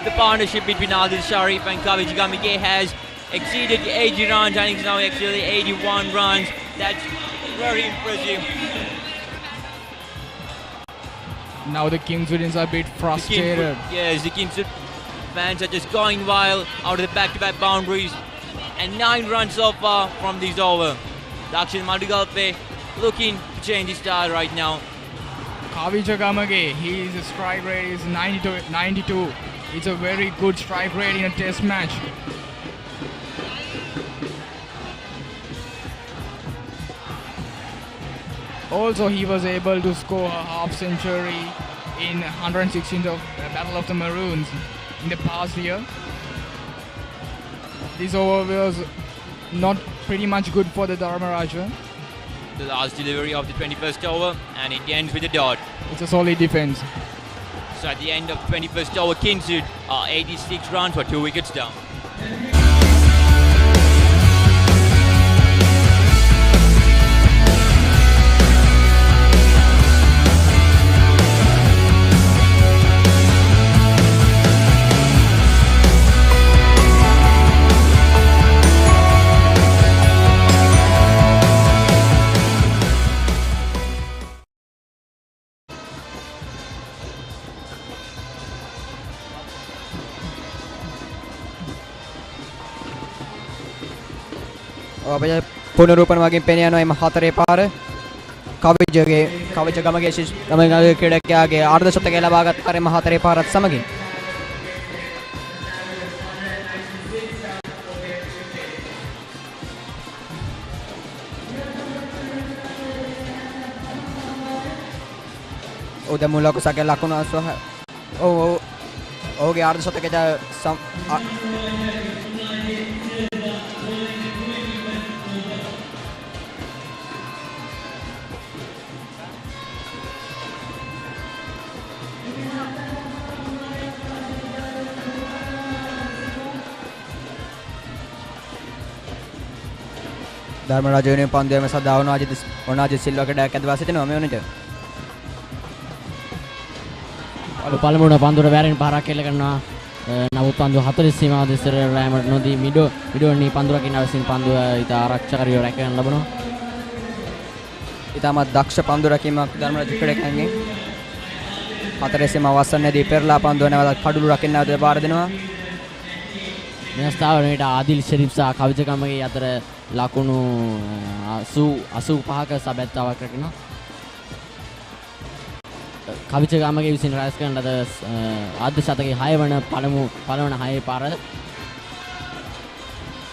The partnership between Adil Sharif and Kavij Gamige has exceeded 80 runs and it's now actually 81 runs. That's very impressive. Now the Kingswoodians are a bit frustrated. The Kingswood fans are just going wild out of the back-to-back boundaries. And 9 runs so far from this over. Dakshin Madigalpe looking to change his style right now. Kavija Gamage, his strike rate is 92. It's a very good strike rate in a test match. Also, he was able to score a half century in 116th of Battle of the Maroons in the past year. This over was not pretty much good for the Dharmaraja. The last delivery of the 21st over and it ends with a dot. It's a solid defense. So at the end of 21st over, Kingswood are 86 runs for 2 wickets down. අපේ පුනරූපණ වගේ පෙන යනවා එම හතරේ පාර කවිජ ගමගේ ගමගේ ක්‍රීඩකයාගේ අර්ධ ශතකය ලබාගත් පාර එම හතරේ පාරත් සමගින් ඔව් දැන් මුලක සකේ ලකුණු අස්වහ ඔව්ගේ අර්ධ ශතකය Dharmaraja Union පන්දුවේ මේ සදා වුණාජිත් සිල්වා කඩයක් ඇදවා සිටිනවා මේ වුණිට පළමුණ පන්දුර වැරෙන් පාරක් එල්ල කරනවා නමුත් පන්දුව 40 සීමාව දෙසට රෑමට නොදී මිඩෝනි පන්දුරකින් අවසින් පන්දුව ඉතා ආරක්ෂකරියෝ රැකගෙන ලබනවා ඉතාමත් දක්ෂ පන්දු රැකීමක් Dharmaraja ක්‍රීඩකයන්ගෙන් හතරෙසෙම අවසන්නේදී පෙරලා පන්දුව නැවත කඩුළු රකින්න නැවත බාර දෙනවා. මේ ස්ථාවරයට ආදිල් ෂරීෆ් සහ කවිචකම්මගේ අතර ලකුණු 85ක සබැත්තාවක් රැකෙනවා. කවිචකම්මගේ විසින් රැස් කරන ලද ආද්‍ය ශතකයේ 6 වන පළවන 6 පාර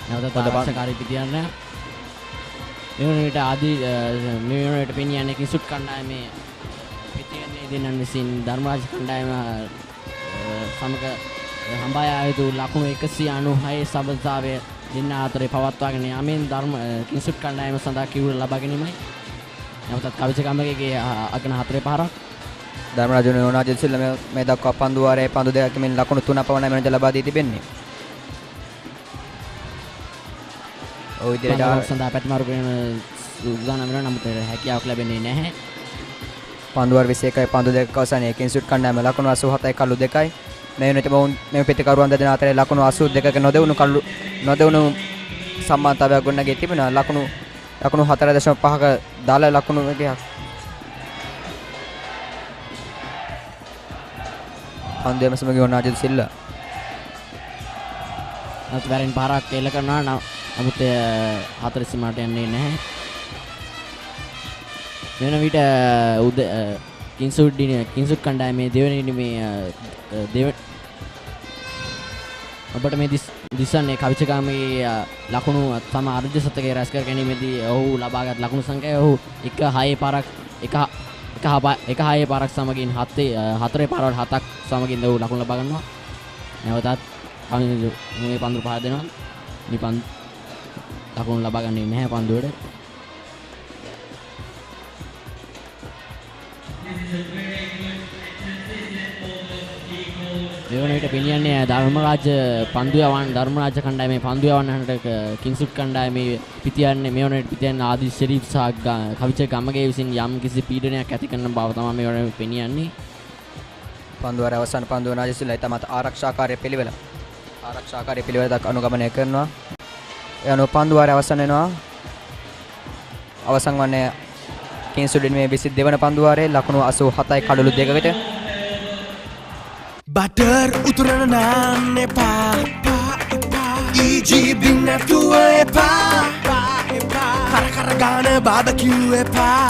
නැවත තාරාංශකාරී පිටියන්න මේ වනවිට මේ වනවිට පෙනියන්නේ කිසුට් කණ්ඩායමේ පිටියන්නේ දෙන්නන් විසින් ධර්මරාජ කණ්ඩායම සමග හඹා යා යුතු ලකුණු 196 සබඳතාවය දෙන්න අතරේ පවත්වාගෙන යාමෙන් කිසුට් කණ්ඩායම සඳහා කිව්ල ලබා ගැනීමයි. නැවතත් කවිචකම්මගේ අගන 4 පාරක් ධර්මරාජ යෝනාජිත් සිල්ල මේ දක්වා පන්දු වාරයේ පන්දු දෙකකින් ලකුණු 3 පමණයි මෙන්න ලබා දී තිබෙන්නේ. ඔය විදිහට සඳහා පැතිමාරු කරන සූදානම් වෙනවා. නමුත් හැකියාවක් ලැබෙන්නේ නැහැ. පන්දු වාර 21යි පන්දු දෙකක අවසානයේ කිංස්වුඩ් කණ්ඩායම ලකුණු 87යි කළු 2යි. මේ වෙනට මේ පිටිකරුවන් දෙදෙනා අතරේ ලකුණු 82ක නොදෙවුණු සම්මානතාවයක් ගොඩනගී තිබෙනවා. ලකුණු 4.5ක දාලා ලකුණු එකක් පන්දුවේම සමග යෝනාජිත් සිල්ලා අත්වරින් පාරක් එල්ල කරනවා. නමුත් 4 සීමාවට යන්නේ නැහැ. වෙන විට කිංසුඩ් කණ්ඩායමේ දෙවෙනි මේ ඔබට මේ දිස්සන්නේ කවිචකම්මගේ ලකුණු තම අර්ධ ශතකයේ රැස් කර ගැනීමේදී ඔහු ලබාගත් ලකුණු සංඛ්‍යාව ඔහු 1-6 පාරක් සමගින් 4 පාරවල 7ක් සමගින් ඔහු ලකුණු ලබා ගන්නවා. නැවතත් මේ පන්දු පහ දෙනවා. නිපන් ලකුණු ලබා ගන්නේ නැහැ පන්දුවට. දෙවනට පෙනියන්නේ ධර්මරාජ කණ්ඩායමේ පන්දු යවන්නට කිංසුට් කණ්ඩායමේ පිටියන්නේ මේ වනට පිටියන්නේ ආදිල් ෂරීෆ් සහ කවිචකම්මගේ විසින් යම් කිසි පීඩනයක් ඇති කරන බව තමයි මේ වනට පෙනියන්නේ. පන්දු වාරයේ අවසාන පන්දුව නාජිස්ලා තමත් ආරක්ෂාකාරී පිළිවෙලක් අනුගමනය කරනවා. ඒ අනුව පන්දු වාරයේ අවසන් වෙනවා. අවසන් වන්නේ කිංසුඩ් මේ 22 වන පන්දු වාරයේ ලකුණු 87යි කඩලු 2කට. Butter uturana naanne pa EGB නැතුව එපා කර ගාන බාබකියු එපා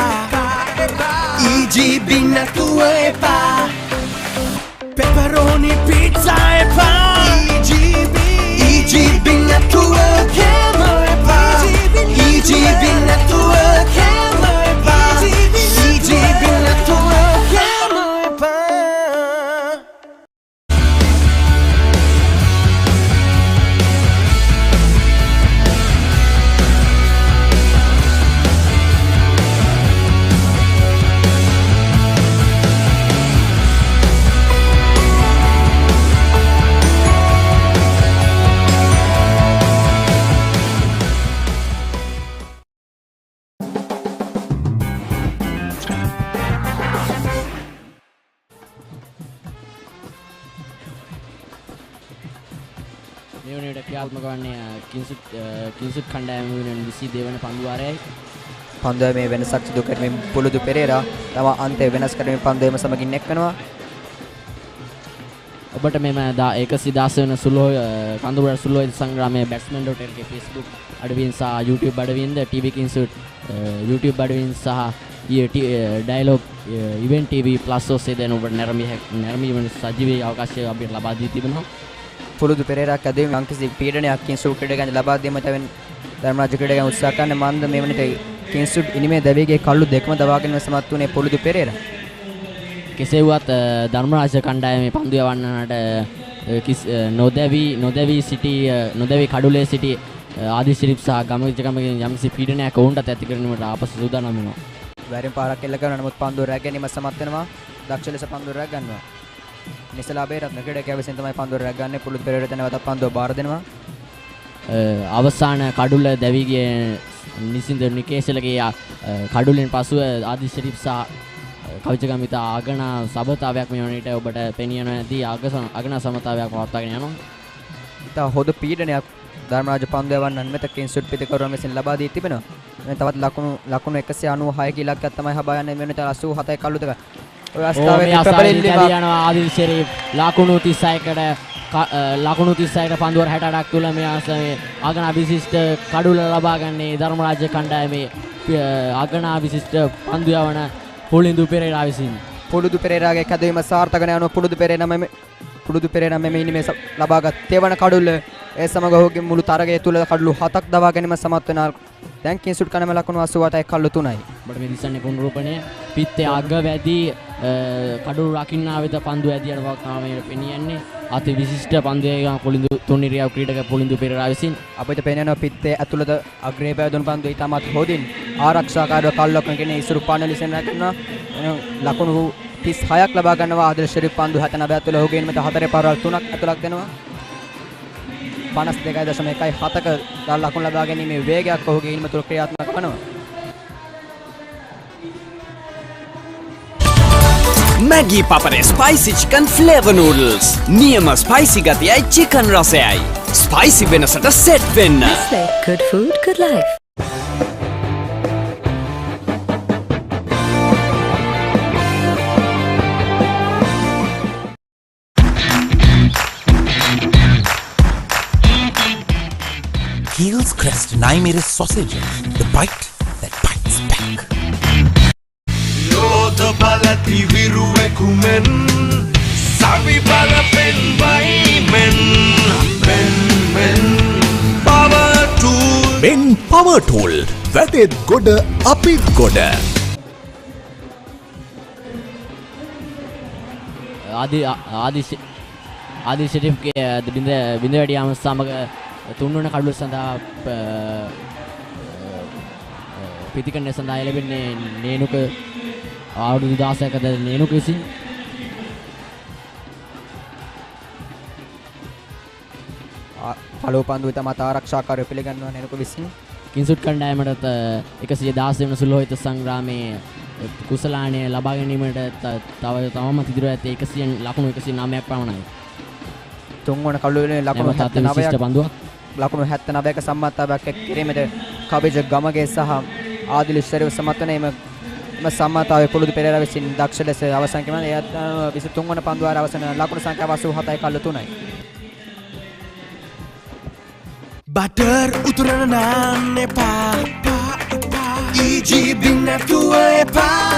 EGB නැතුව එපා pepperoni pizza එපා EGB නැතුව කෑම එපා EGB නැතුව කෑම එපා EGB නැතුව කෑම එපා. ක්‍රියාත්මක වන්නේ කිංසුට් කණ්ඩායම වෙනුවෙන් 22 වන පන්දු වාරයයි. පන්දුවේ මේ වෙනසක් සිදු කරමින් පුලුදු පෙරේරා තම අන්තය වෙනස් කරමින් පන්දුවේම සමගින් එක්කනවා. ඔබට මෙම 116 වන කඳුබර සුළොයි සංග්‍රාමයේ batsman.lk Facebook අඩවියෙන් සහ YouTube අඩවියෙන්ද TV කිංසුට් YouTube අඩවියෙන් සහ dialogue event TV plus ඔස්සේ දැන් ඔබට නැරඹීමේ සජීවී අවකාශය අපිට ලබා දී තිබෙනවා. පුලුදු පෙරේරා කැදෙමින් යම්කිසි පීඩනයක් කිංසුඩ් ක්‍රීඩකයන් ලබා දීමට ධර්මරාජ ක්‍රීඩකයන් උත්සාහ කරන මන්ද මේ වනට කිංසුඩ් ඉනිමේ දැවීගේ කල්ලු දෙකම දවා ගැනීම සමත් වුණේ පුලුදු පෙරේරා. කෙසේ වුවත් ධර්මරාජ කණ්ඩායමේ පන්දු යවන්නට නොදැවී කඩුලේ සිටි ආදිල් ෂරීෆ් සහ ගමවිජකමගෙන් යම්කිසි පීඩනයක් ඔවුන්ටත් ඇති කිරීමට ආපසු සූදානම් වෙනවා. වැරින් පාරක් එල්ල කරන නමුත් පන්දුව රැක ගැනීම සමත් වෙනවා. දක්ෂ ලෙස පන්දුව රැක ගන්නවා. නිසලාබේ රත්න ක්‍රීඩකයා විසින් තමයි පන්දුව රැක ගන්නේ. පුලුදු පෙරේරා නැවත පන්දුව බාර දෙනවා. අවසාන කඩුල දැවිගේ නිසින්ද නිකේෂලගේ කඩුලෙන් පසුව ආදිල් ෂරීෆ් සහ කවිචකමිත අගන සබතාවයක් මේ වනට ඔබට පෙනියන ඇති අගන සමතාවයක් පවත්වාගෙන යනවා. ඉතා හොඳ පීඩනයක් ධර්මරාජ පන්දු යවන්නන් මෙත කිංසුඩ් පිටිකරුවන් විසින් ලබා දී තිබෙනවා. මේ තවත් ලකුණු 196 ක ඉලක්කයක් තමයි හබා යන්නේ. මෙන්න 87යි කළු දෙක. ඔය අවස්ථාවේ ප්‍රබලෙල්ලීම යනවා ආදිල් ෂෙරීෆ් ලකුණු 36කට පන්දුවර 68ක් තුල මේ ආසමේ අගනා විශිෂ්ට කඩුල ලබා ගන්නේ ධර්මරාජ කණ්ඩායමේ අගනා විශිෂ්ට පන්දු යවන පුලින්දු පෙරේරා විසින්. පුරුදු පෙරේරාගේ කැදවීම සාර්ථක වෙනවා. පුරුදු පෙරේරා මෙමෙ ඉනිමේ ලබාගත් තෙවන කඩුල්ල ඒ සමග ඔහුගේ මුළු තරගය තුල කඩලු 7ක් දවා ගැනීම සමත් වෙනවා. දැන් කිංසුඩ් කණම ලකුණු 88යි කල්ලු 3යි. ඔබට මේ දිසන්නේ පුනරූපණය පිත්තේ අග වැඩි කඩුළු රකින්නා වෙත පන්දු ඇදියට පවත්වාගෙන පෙනියන්නේ අති විශිෂ්ට පන්දුවේ පොලින්දු තුන්නිරියව ක්‍රීඩක පොලින්දු පෙරේරා විසින්. අපිට පේනවා පිත්තේ ඇතුළත අග්‍රේ පැවතුණු පන්දු ඉතාමත් හොදින් ආරක්ෂාකාරව කල්ලොක්කගෙන ඉසුරු පානලිසෙන් රැකෙනවා. ලකුණු 36ක් ලබා ගන්නවා ආදිල් ෂෙරීෆ් පන්දු 79 තුළ ඔහුගේ ඉනිමෙත 4 පාරවල් 3ක් ඇතුළත් වෙනවා. 52.17ක ලකුණු ලබා ගැනීමේ වේගයක් ඔහුගේ ඉනිම තුළ ක්‍රියාත්මක වෙනවා. Maggi Papare Spicy Chicken Flavor Noodles. නියම ස්පයිසි ගතියයි chicken රසයයි. ස්පයිසි වෙනසට සෙට් වෙන්න. Good food, good life. Heels Crest 9mm sausages, the bite that bites back. Yoda balati viruekumen, savi bala pen by men, power tool. Men power tool. That is good apit good. ආදිල් ෂෙරීෆ්ගේ බිඳ වැඩියාම සමග තුන්වන කඩුව සඳහා පිතිකරණය සඳහා ලැබෙන්නේ නේනුක අවුරුදු 16ක නේනුක විසින්. පළව පන්දුව තමත් ආරක්ෂාකාරව පිළිගන්නවා නේනුක විසින්. කිංසුඩ් කණ්ඩායමට 116 වෙනි සුළු හිත සංග්‍රාමයේ කුසලාණය ලබා ගැනීමට තවමත් ඉදිරිය ඇත්තේ 100 ලකුණු 109ක් පමණයි. තුන්වන කඩුවේ ලකුණු 79ක් පන්දුවක්. ලකුණු 79ක සම්මතතාවයක් එක් කිරීමට කබේජ ගමගේ සහ ආදිල් ෂෙරීෆ් සමත් වන එම සම්මතතාවයේ පුරුදු පෙරේරා විසින් දක්ෂ ලෙස අවසන් කිරීම. එයත් 23 වන පන්දුවාර අවසන් ලකුණු සංඛ්‍යාව 87යි කල්ල 3යි. Butter උතුරන නාන්න එපා, EGB නැතුව එපා,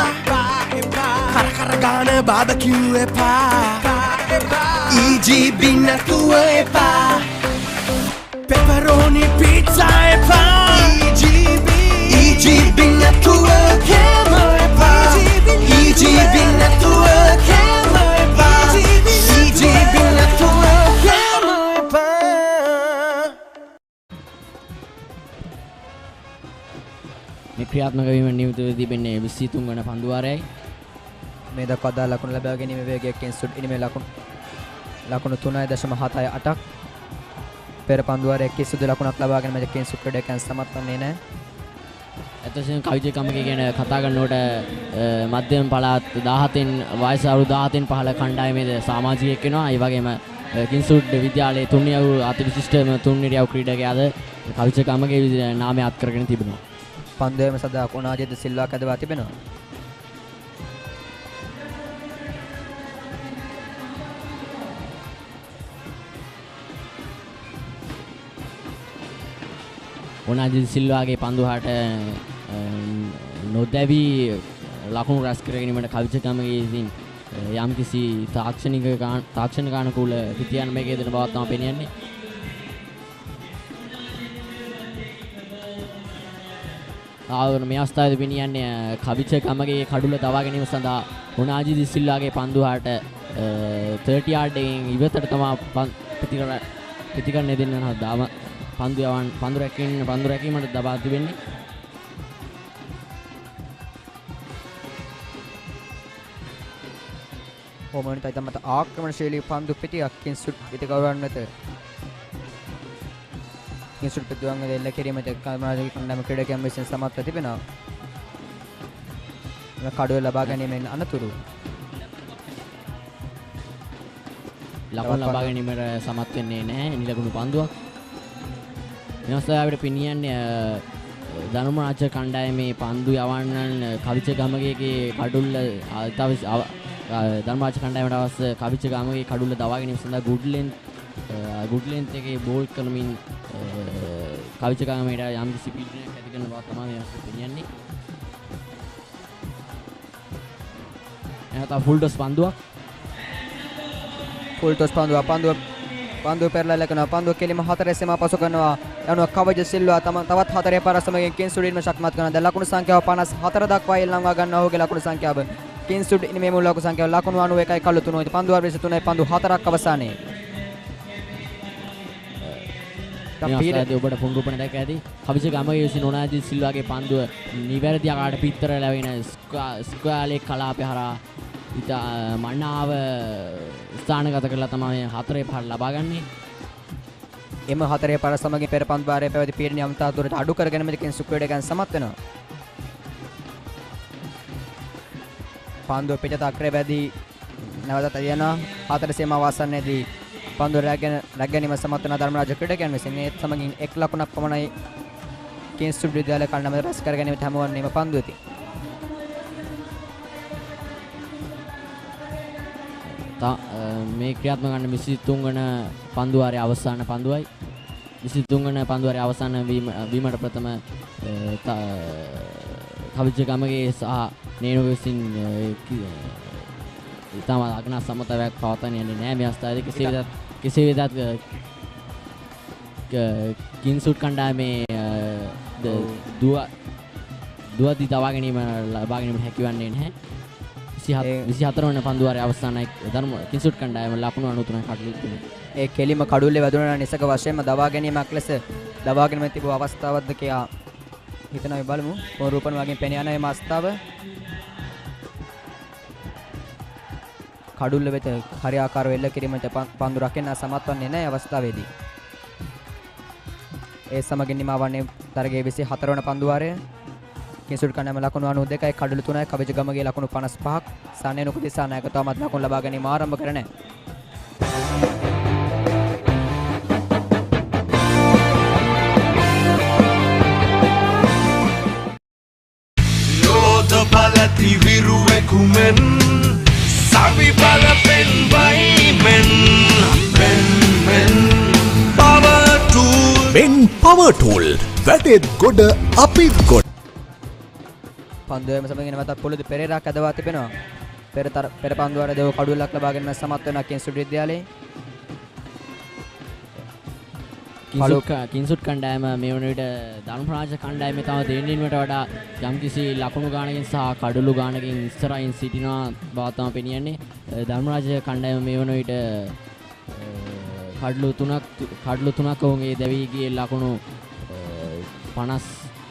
කර ගාන බාබකියු එපා, EGB නැතුව එපා, pepperoni pizza එපා, EGB නැතුව කෑම එපා, EGB නැතුව කෑම එපා, EGB නැතුව කෑම එපා. මේ ක්‍රියාත්මක වීම නියමිතව තිබෙන්නේ 23 වන පන්දුවාරයයි. මේ දක්වා ලකුණු ලබා ගැනීම වේගයක් කිංසුඩ් ඉනිමේ ලකුණු 3.78ක් පෙර පන්දුවාරයේ කිසිදු ලකුණක් ලබා ගැනීමට කිංසුඩ් ක්‍රීඩකයන් සමත් වන්නේ නැහැ. ඇත්තටම කවිජේ කමගේ ගැන කතා කරනකොට මධ්‍යම පළාත් 17න් වයස අවුරුදු 17න් පහළ කණ්ඩායමේද සමාජිකයෙක් වෙනවා. ඒ වගේම කිංසුඩ් විද්‍යාලයේ තුන්නියව අතිවිශිෂ්ට තුන්නිරියව ක්‍රීඩකයාද කවිජේ කමගේ නාමය අත් කරගෙන තිබෙනවා. පන්දුවේම සදා කොනාජෙද සිල්වා කැදවා තිබෙනවා. ඔනාජිල් සිල්වාගේ පන්දුහාට නොදැවි ලකුණු රැස් කර ගැනීමට කවිචකමගේ ඉතින් යම්කිසි තාක්ෂණිකානුකූල පිටියන් මේකේ දෙන බවක් තමයි පෙනෙන්නේ. මේ අවස්ථාවේදී පෙනියන්නේ කවිචකමගේ කඩුල තවා ගැනීම සඳහා ඔනාජිල් සිල්වාගේ පන්දුහාට 30 yard එකෙන් ඉවතට තමයි පිටිකරණය දෙන්න දාම පන්දු රැකීමට දබා තිබෙන්නේ. හොමන් තයිතමත ආක්‍රමණශීලී පන්දු පිටියක් කිංසුඩ් පිටිකවරන් වෙත කිංසුඩ් පිටුවන්ග දෙල්ල කිරීමට කර්මරාජගේ කණ්ඩායම ක්‍රීඩකයන් විසින් සමත්ව තිබෙනවා. මේ කඩුව ලබා ගැනීමෙන් අනතුරු ලකුණු ලබා ගැනීමට සමත් වෙන්නේ නැහැ. නිලකුණු පන්දුවක්. මේ අවස්ථාවේ අපිට පෙනියන්නේ ධර්මරාජ කණ්ඩායමේ පන්දු යවන්නන් කවිච ගමගේගේ කඩුල්ල තව ධර්මරාජ කණ්ඩායමට අවශ්‍ය කවිච ගමගේ කඩුල්ල දවා ගැනීම සඳහා ගුඩ් ලෙන්ත් එකේ බෝල් කරමින් කවිච ගමේට යම් කිසි පීඩනයක් ඇති කරන බව තමයි මේ අවස්ථාවේ පෙන්වන්නේ. එහත ෆුල් ටොස් පන්දුවක්. ෆුල් ටොස් පන්දුව පෙරලා කරනවා. පන්දුව කෙලිම 4 සීම පසු කරනවා. යනවා කවජ සිල්වා තවත් 4 පරස්සමකින් කින්සුඩ් ශක්තිමත් කරනවා. දැන් ලකුණු සංඛ්‍යාව 54 දක්වා එල්ලම්වා ගන්නවා. ඔහුගේ ලකුණු සංඛ්‍යාව කින්සුඩ් මේ මුල් ලකුණු සංඛ්‍යාව ලකුණු 91යි කළු 3යි. පන්දුව 23යි පන්දු 4ක් අවසානයේ. අපිට ඔබට පුංගුපණ දැක ඇති කවිච ගමගේ විසින් නොනාදී සිල්වාගේ පන්දුව නිවැරදි ආකාරයට පිටතර ලැබෙන ස්ක්වෑලේ කලාපය හරහා ඉතා මන්නාව ස්ථානගත කරලා තමයි 4 පහ ලබා ගන්නේ. එම 4 පර සමගින් පෙර පන්දු වාරයේ පැවති පීඩන යම්තා දුරට අඩු කර ගැනීමකින් සුක්‍රේඩ ගන්න සමත් වෙනවා. පන්දුව පිටත අක්‍රේ වැදී නැවතත් යනවා. 4 සීමාව ආසන්නයේදී පන්දුව රැග ගැනීම සමත් වන ධර්මරාජ ක්‍රීඩකයන් විසින් ඒ සමගින් 1 ලකුණක් පමණයි කිංස්ටඩ් විද්‍යාලය කණ්ඩායම රැස් කර ගැනීමට හැමවන්නේ මේ පන්දුවේදී. මේ ක්‍රියාත්මක ගන්න 23 වන පන්දු වාරයේ අවසාන පන්දුවයි. 23 වන පන්දු වාරයේ අවසාන වීමට ප්‍රථම කවිච ගමගේ සහ නේනු විසින් ඉතාම අගනා සමතාවයක් පවත්වන්න යන්නේ නැහැ මේ අවස්ථාවේදී. කෙසේ වෙතත් කින්සුඩ් කණ්ඩායමේ දුවදී දවා ගැනීම ලබා ගැනීමට හැකිවන්නේ නැහැ. 24 වන පන්දු වාරයේ අවසානයේ කින්සුඩ් කණ්ඩායම ලකුණු 93 කඩලු තුනේ. ඒ කෙලිම කඩුල්ලේ වැදුණා නිසක වශයෙන්ම දවා ගැනීමක් ලෙස දවා ගැනීම තිබූ අවස්ථාවක්ද කියා හිතනවා බලමු. පොරූපණ වගේ පෙන යන මේ අවස්ථාව කඩුල්ල වෙත හරියාකාරව එල්ල කිරීමට පන්දු රකින්න සමත් වන්නේ නැහැ අවස්ථාවේදී. ඒ සමගින් නිමා වන්නේ තරගයේ 24 වන පන්දු වාරය. කිංස්වුඩ් කණ්ඩායම ලකුණු 92යි කඩුළු 3යි කවිජ ගමගේ ලකුණු 55ක් සානේනුක දිසානායක තවමත් ලකුණු ලබා ගැනීම ආරම්භ කර නැහැ. යෝධ බලති විරුවෙකුමෙන් සවි බල පෙන් වයිමෙන් මෙන් power tool men power tool වැටෙත් ගොඩ අපිත් ගොඩ. පන්දුවේම සමගින් නැවතත් පොළොදු පෙරේරා කැදවා තිබෙනවා. පෙර පන්දු වාරයේ දෙව කඩුල්ලක් ලබා ගැනීම සමත් වෙනවා කිංස්වුඩ් විද්‍යාලයේ. කිංස්වුඩ් කණ්ඩායම මේ වන විට ධර්මරාජ කණ්ඩායමේ තව දෙන්නින්වට වඩා යම්කිසි ලකුණු ගානකින් සහ කඩුළු ගානකින් ඉස්සරහින් සිටිනවා බව තමයි පෙනියන්නේ. ධර්මරාජ කණ්ඩායම මේ වන විට කඩුළු තුනක් ඔවුන්ගේ දැවී ගියේ ලකුණු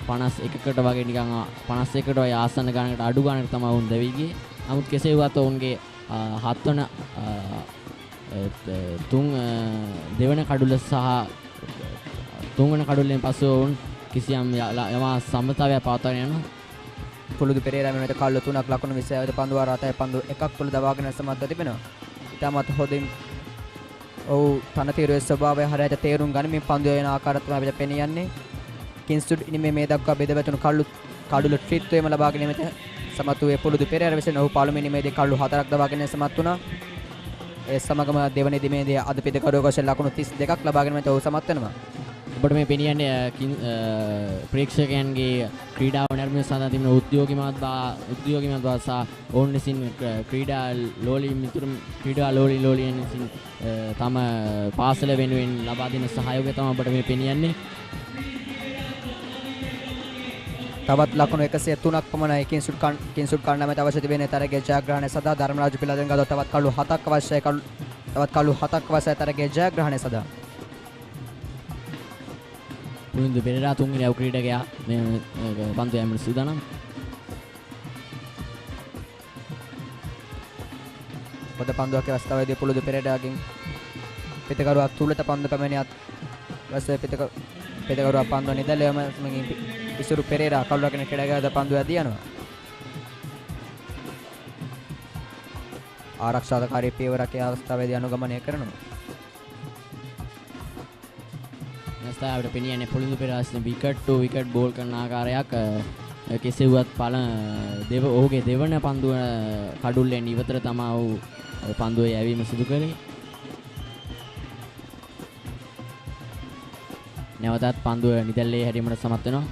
51කට වගේ නිකන් 51කට වගේ ආසන්න ගානකට අඩු ගානකට තමයි වුන් දැවී ගියේ. නමුත් කෙසේ වුවත් ඔවුන්ගේ 7 වන දෙවන කඩුල්ල සහ 3 වන කඩුල්ලෙන් පසු වුන් කිසියම් යමා සම්මතාවයක් පවත්වාගෙන යනවා. පොළොදු පෙරේරා වෙනට කල්ල 3ක් ලකුණු 20යි පන්දු වාර 7යි පන්දු එකක් තුල දවාගෙන සමත්ව තිබෙනවා. ඊටමත් හොඳින් ඔව් තනතිරුවේ ස්වභාවය හරියට තේරුම් ගනිමින් පන්දු වෙන ආකාරය තමයි අපිට පෙනී යන්නේ. කිංස්වුඩ් ඉනිමේ මේ දක්වා බෙදවැටුණු කඩුළු ත්‍රිත්වයම ලබා ගැනීමට සමත් වූ පොළොදු පෙරේරා විසින් ඔහු පළමුවෙනි මේදී කඩුළු 4ක් දවා ගැනීම සමත් වුණා. ඒ සමගම දෙවැනි දිමේදී අද පිටකරුවෙකු වශයෙන් ලකුණු 32ක් ලබා ගැනීමට ඔහු සමත් වෙනවා. ඔබට මේ පෙනියන්නේ ප්‍රේක්ෂකයන්ගේ ක්‍රීඩාව නැරඹීම සඳහා තිබෙන උද්‍යෝගිමත් බව සහ ඔවුන් විසින් ක්‍රීඩා ලෝලියන් විසින් තම පාසල වෙනුවෙන් ලබා දෙන සහයෝගය තමයි ඔබට මේ පෙනියන්නේ. තවත් ලකුණු 103ක් පමණයි කිංස්වුඩ් කණ්ඩායමට අවශ්‍ය තිබෙන තරගයේ ජයග්‍රහණය සඳහා ධර්මරාජ පිළිදෙන් ගත තවත් කළු 7ක් අවශ්‍යයි. තවත් කළු 7ක් අවශ්‍යයි තරගයේ ජයග්‍රහණය සඳහා. පුරුදු පෙරේරා තුන්වෙනි යව් ක්‍රීඩකයා මේ පන්දු යෑමට සූදානම්. පොද පන්දුවක් අවස්ථාවේදී පුරුදු පෙරේරාගෙන් පිටකරුවක් තුලට පන්දු පැමිණියත් ඊපස්සේ පිටකරුවක් පන්දුව නිදැල්ලම මගින් ඉසුරු පෙරේරා කල්වගෙන කෙඩගාද පන්දුව ඇදී යනවා. ආරක්ෂාකාරී පියවරක අවස්ථාවේදී අනුගමනය කරනවා. අවස්ථාවට පෙනියන්නේ පොලිඳු පෙරාසින විකට් ටු විකට් බෝල් කරන ආකාරයක් කෙසේ වුවත් ඔහුගේ දෙවන පන්දුව කඩුල්ලෙන් ඉවතට තමා ඔහු පන්දුවේ යැවීම සිදු කරේ. නැවතත් පන්දුව නිදැල්ලේ හැරීමට සමත් වෙනවා.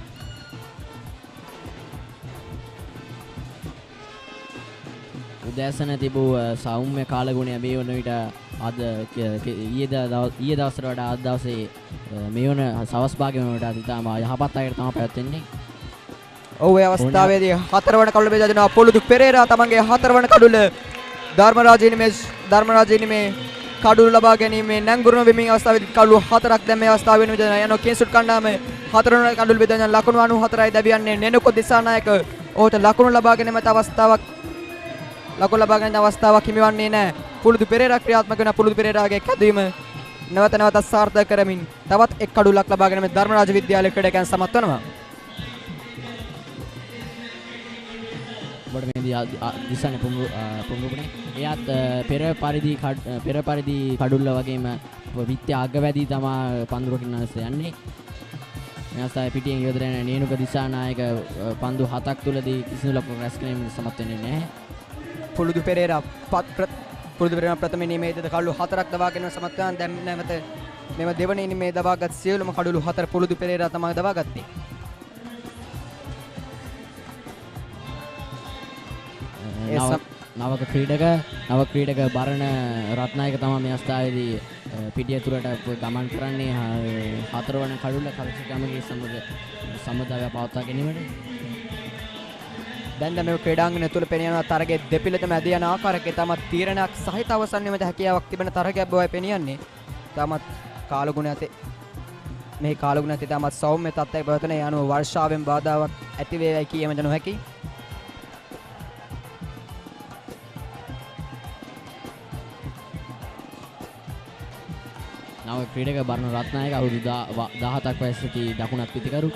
උදෑසන තිබූ සෞම්‍ය කාලගුණය මේ වන විට අද ඊයේ දවසට වඩා අද දවසේ මේ වන සවස් භාගය වනට ඉතාම යහපත් අයකට තමයි පැවැත්වෙන්නේ. ඔව් ඒ අවස්ථාවේදී හතරවන කඩුල බෙදා දෙනවා පොළුදු පෙරේරා තමන්ගේ හතරවන කඩුල ධර්මරාජිනි කඩුල ලබා ගැනීමේ නැංගුරුන වෙමින් අවස්ථාවේදී කඩුල හතරක් දැන් මේ අවස්ථාව වෙන විදිහට යනවා කිංසුඩ් කණ්ඩායම හතරවන කඩුල බෙදා යන ලකුණු 94යි දැවියන්නේ නෙනකො දිසානායක ඔහුට ලකුණු ලබා ගැනීමට අවස්ථාවක් හිමිවන්නේ නැහැ. පුරුදු පෙරේරා ක්‍රියාත්මක වෙන පුරුදු පෙරේරාගේ කැදවීම නැවතත් සාර්ථක කරමින් තවත් එක් කඩුලක් ලබා ගැනීම ධර්මරාජ විද්‍යාලයේ ක්‍රීඩකයන් සමත් වෙනවා. බඩ මේ දිසානේ පුමුරුනේ එයාත් පෙර පරිදි කඩුල්ල වගේම විත්‍ය අගවැදී තමා පන්දුරකින් නැස්ස යන්නේ. මේ අවස්ථාවේ පිටියෙන් ඉවතට යන නේනුක දිසානායක පන්දු 7ක් තුලදී කිසිදු ලකුණු රැස් කිරීමට සමත් වෙන්නේ නැහැ. පුරුදු පෙරේරා ප්‍රථම ඉනිමේදී කඩුළු 4ක් දවාගෙන සමත් වෙනවා. දැන් නැවත මෙම දෙවන ඉනිමේ දවාගත් සියලුම කඩුළු 4 පුරුදු පෙරේරා තමයි දවාගත්තේ. නව ක්‍රීඩක බරණ රත්නායක තමයි මේ අවස්ථාවේදී පිටිය තුරට ගමන් කරන්නේ හතරවන කඩුල්ල කලසිකමගේ සම්බන්ධතාවය පවත්වා ගැනීමට. දැන් මේ ක්‍රීඩාංගණය තුල පෙනියන තරගයේ දෙපිළටම ඇද යන ආකාරයක තමත් තීරණයක් සහිත අවසන් වීමට හැකියාවක් තිබෙන තරගයක් බවයි පෙනියන්නේ. තමත් කාලගුණ ඇති තමත් සෞම්‍ය තත්ත්වයක පවතන යනුව වර්ෂාවෙන් බාධාවක් ඇති වේවයි කියීමට නොහැකි. නව ක්‍රීඩක බරණ රත්නායක අවුරුදු 17ක් වයස සිටි දකුණත් පිතිකරු.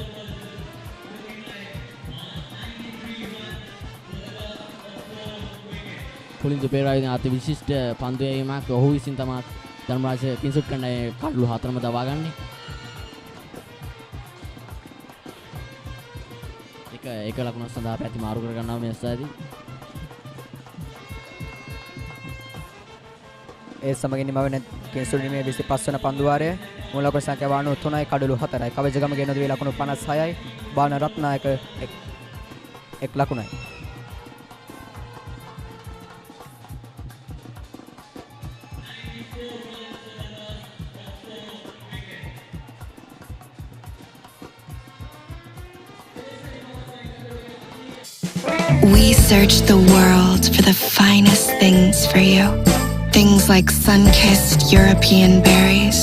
පුලින්දු පෙරේරා අති විශිෂ්ට පන්දු යැවීමක් ඔහු විසින් තමයි ධර්මරාජ කිංසුඩ් කණ්ඩායමේ කඩුළු 4ම දවාගන්නේ. එක ලකුණක් සඳහා පැති මාරු කර ගන්නවා මේ අවස්ථාවේදී. ඒ සමගින් මම කිංසුඩ් නිමේ 25 වන පන්දු වාරය මූල ලකුණු සංඛ්‍යාව 93යි කඩුළු 4යි. කවජගම ගෙනදුවේ ලකුණු 56යි. බාන රත්නායක එක් ලකුණයි. We search the world for the finest things for you. Things like sun-kissed European berries,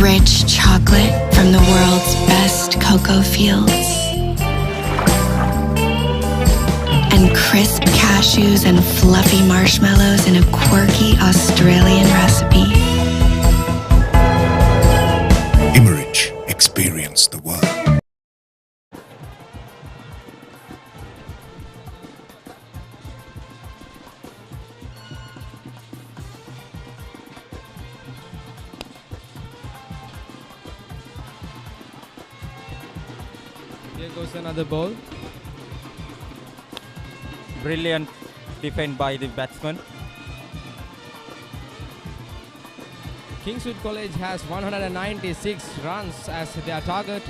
rich chocolate from the world's best cocoa fields, and crisp cashews and fluffy marshmallows in a quirky Australian recipe. Immerich. Experience the world. Here goes another ball. Brilliant defend by the batsman. Kingswood College has 196 runs as their target.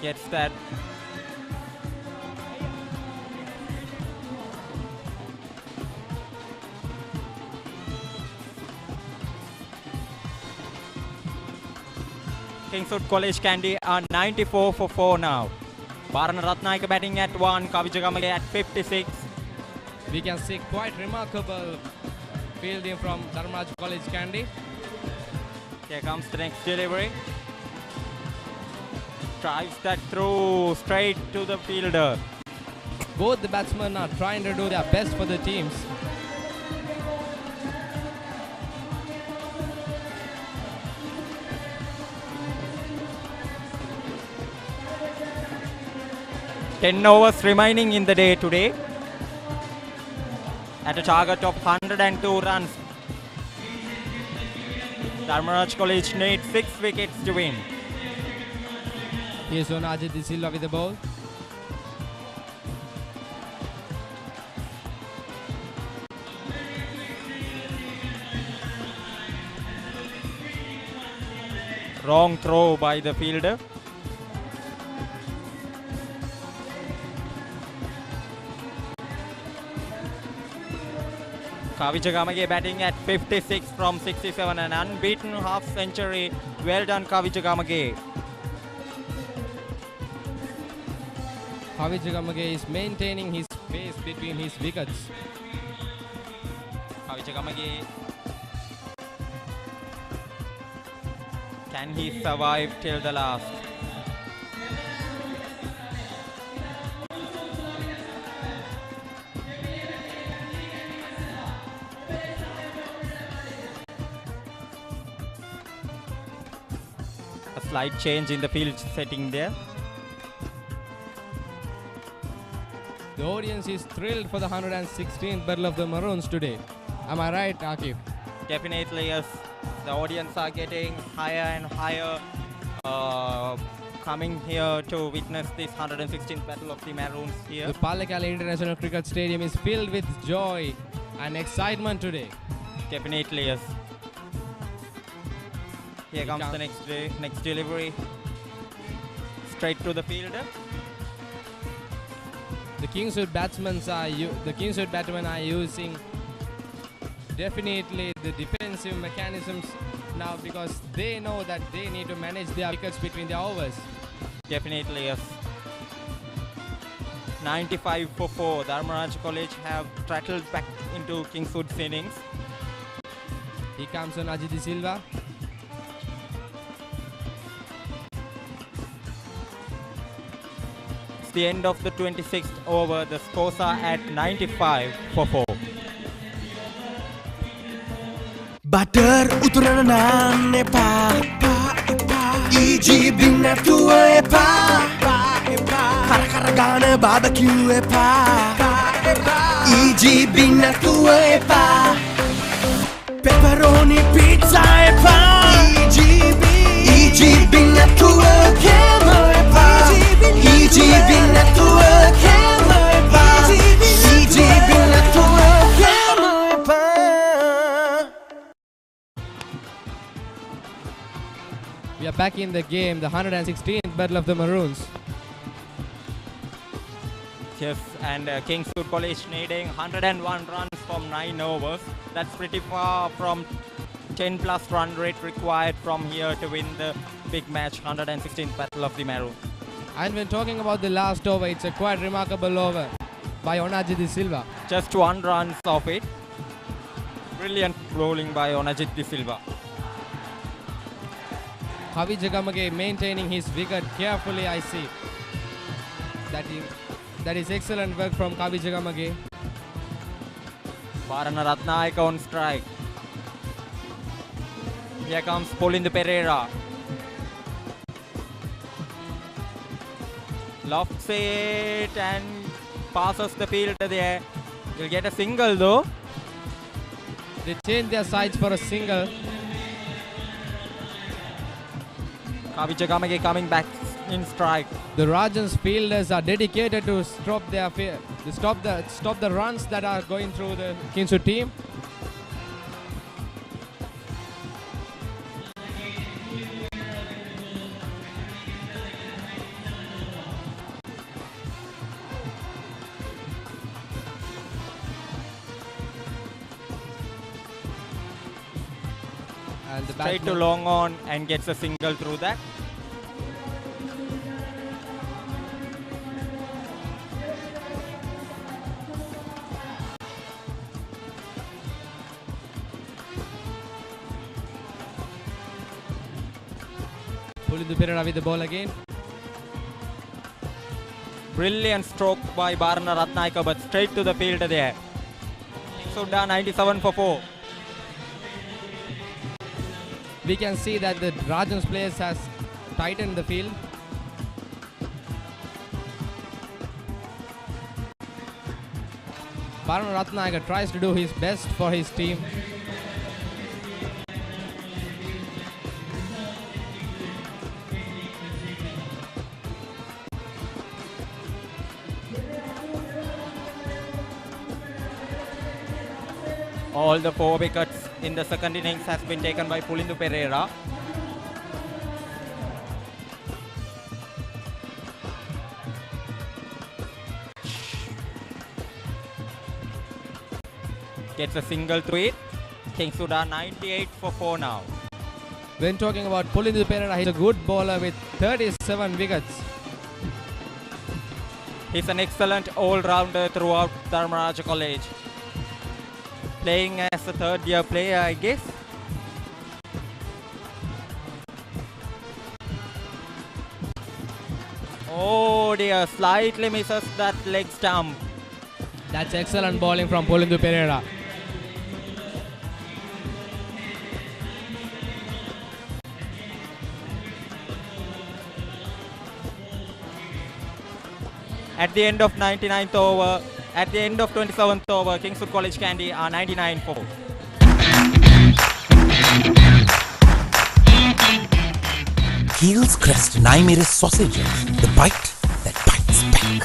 Gets that. Kingswood College Kandy are 94 for 4 now. Barana Ratnayaka batting at 1, Kavijagamage at 56. We can see quite remarkable fielding from Dharmaraja College Kandy. Here comes the next delivery. Drives that through straight to the fielder. Both the batsmen are trying to do their best for the teams. 10 overs remaining in the day today. At a target of 102 runs. Dharmaraja College needs 6 wickets to win. Here's Onaji De Silva with the ball. Wrong throw by the fielder. Kavijagamage batting at 56 from 67, an unbeaten half century. Well done, Kavijagamage. Kavijagamage is maintaining his pace between his wickets. Kavijagamage, can he survive till the last? A slight change in the field setting there. The audience is thrilled for the 116th battle of the Maroons today. Am I right, Akif? Definitely, yes. The audience are getting higher and higher, coming here to witness this 116th battle of the Maroons here. The Pallekele International Cricket Stadium is filled with joy and excitement today. Definitely, yes. Here comes the next delivery. Straight to the fielder. The Kingswood batsmen are using definitely the defensive mechanisms now, because they know that they need to manage their wickets between their overs. Definitely, yes. 95 for 4. Dharmaraja College have trattled back into Kingswood's innings. Here comes Onaji De Silva. It's the end of the 26th over. The scores are at 95 for 4. Butter uturana naan epa EGB නැතුව එපා කර කර ගාන barbecue එපා EGB නැතුව එපා pepperoni pizza එපා EGB නැතුව කෑම එපා EGB නැතුව කෑම එපා EGB නැතුව කෑම එපා. We are back in the game, the 116th battle of the Maroons. Yes, and Kingswood College needing 101 runs from 9 overs. That's pretty far from 10 plus run rate required from here to win the big match, 116th battle of the Maroons. And when talking about the last over, it's a quite remarkable over by Onaji De Silva. Just 1 run off it. Brilliant bowling by Onaji De Silva. Kavijagamage maintaining his wicket carefully, I see. That is excellent work from Kavijagamage. Varana Ratnayaka on strike. Here comes Paulindu Pereira. Lofts it and passes the fielder there. He'll get a single though. They change their sides for a single. Kavijagamage coming back in strike. The Rajan's fielders are dedicated to stop the runs that are going through the Kingswood team. And the Straight to batsman- long on and gets a single through that. Paulindu Pereira with the ball again. Brilliant stroke by Varana Ratnayaka, but straight to the fielder there. So done, 97 for 4. We can see that the Rajan's players has tightened the field. Varun Ratnayaka tries to do his best for his team. All the 4 wickets in the second innings has been taken by Pulindu Pereira. Gets a single through it. Kingswood are 98 for 4 now. When talking about Pulindu Pereira, he's a good bowler with 37 wickets. He's an excellent all-rounder throughout Dharmaraja College. Playing as a third-year player, I guess. Oh dear, slightly misses that leg stump. That's excellent bowling from Pulindu Pereira. At the end of 29th over, at the end of 27th over, Kingswood College Kandy are 99 for 4. Heels Crest Naimere sausages, the bite that bites back.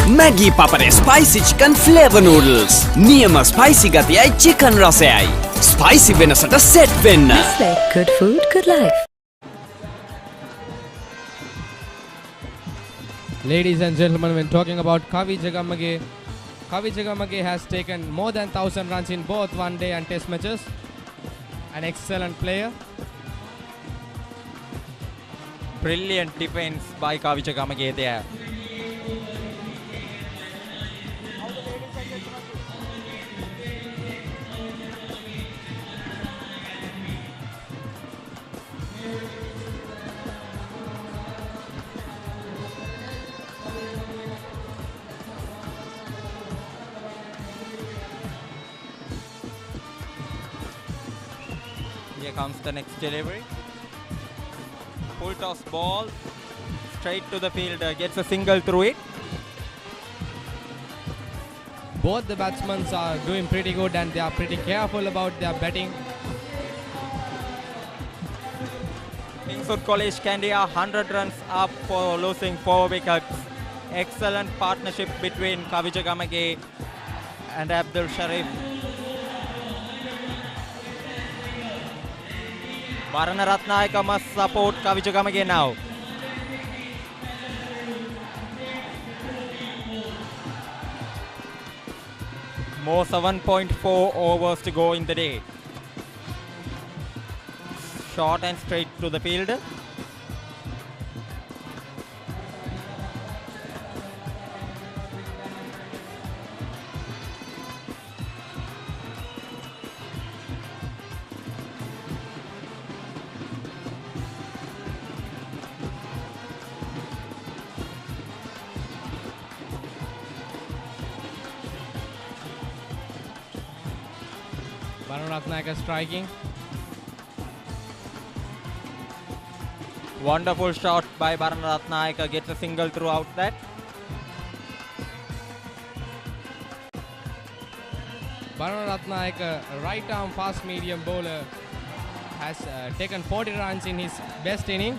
Maggi Papare spicy chicken flavor noodles. Niyama spicy gatiyai chicken rasayai. Spicy venasata set wenna. Nestle, good food, good life. Ladies and gentlemen, when talking about Kavi Jagamage has taken more than 1,000 runs in both one day and test matches. An excellent player. Brilliant defense by Kavi Jagamage there. Here comes the next delivery. Full toss ball. Straight to the fielder. Gets a single through it. Both the batsmen are doing pretty good and they are pretty careful about their batting. Kingswood College Kandy are 100 runs up for losing 4 wickets. Excellent partnership between Kavi Jagamage and Abdul Sharif. Varun Ratnayaka must support Kavi Jagamage now. More 7.4 overs to go in the day. Short and straight to the field. Varun Ratnayaka striking. Wonderful shot by Varun Ratnayaka, gets a single throughout that. Varun Ratnayaka, right arm fast medium bowler, has taken 40 runs in his best inning.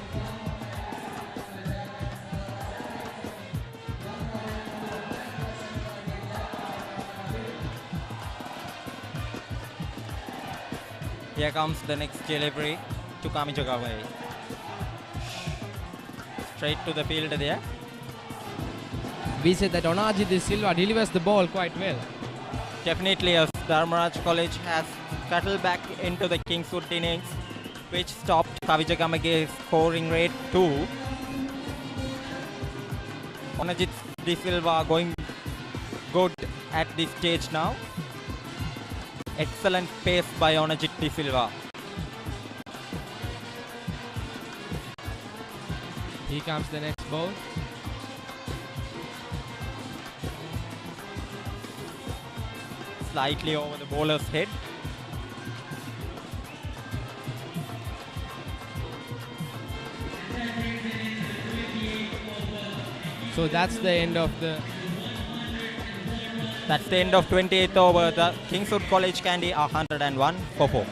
Here comes the next delivery to Kavi Jagamage. Straight to the field there. We said that Onajit De Silva delivers the ball quite well. Definitely, as Dharmaraja College has scuttled back into the Kingswood innings, which stopped Kavi Jagamage's scoring rate too. Onajit De Silva going good at this stage now. Excellent pace by Onajit De Silva. Here comes the next ball. Slightly over the bowler's head. So that's the end of the. That's the end of 28th over. The Kingswood College Kandy are 101 for 4.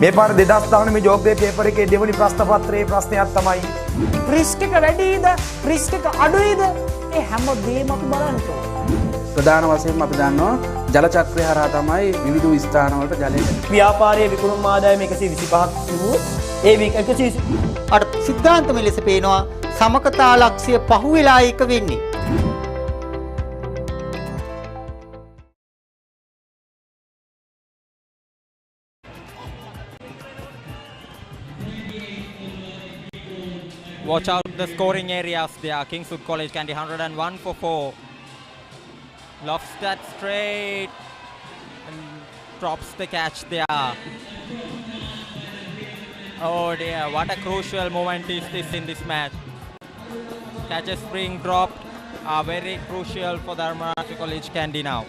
මේ පාර 2019 මේ ජෝබ් පේපර් එකේ දෙවනි ප්‍රශ්න පත්‍රයේ ප්‍රශ්නයක් තමයි රිස්ක් එක වැඩිද රිස්ක් එක අඩුයිද ඒ හැම දෙයක්ම අපි බලන්න ඕනේ. ප්‍රධාන වශයෙන්ම අපි දන්නවා ජල චක්‍රය හරහා තමයි විවිධ ස්ථානවලට ජලය ව්‍යාපාරයේ විකුණුම් ආදායම 125ක් තිබුවොත් ඒ 120 අර සිද්ධාන්තම ලෙස පේනවා සමකතා ලක්ෂ්‍ය පහුවෙලා එක වෙන්නේ. Watch out the scoring areas there. Kingswood College Kandy 101 for 4. Lofts that straight and drops the catch there. Oh dear, what a crucial moment is this in this match. Catches being dropped are very crucial for Dharmaraja College Kandy now.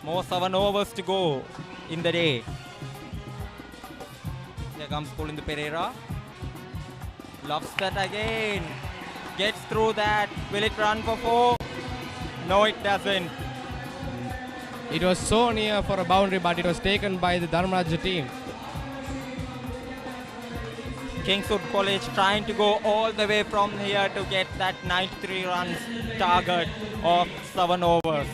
More 7 overs to go in the day. Here comes Pallekele Pereira. Loves that again. Gets through that. Will it run for 4? No, it doesn't. It was so near for a boundary, but it was taken by the Dharmaraja team. Kingswood College trying to go all the way from here to get that 93 runs target of 7 overs.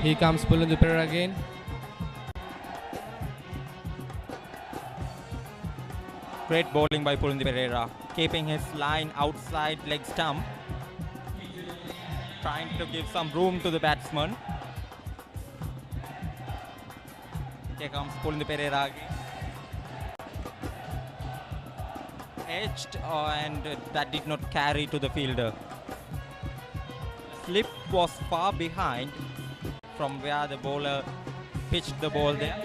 Here comes Pallekele Pereira again. Great bowling by Pallekele Pereira, keeping his line outside leg stump, trying to give some room to the batsman. Here comes Pallekele Pereira again. Edged and that did not carry to the fielder. Slip was far behind from where the bowler pitched the ball there.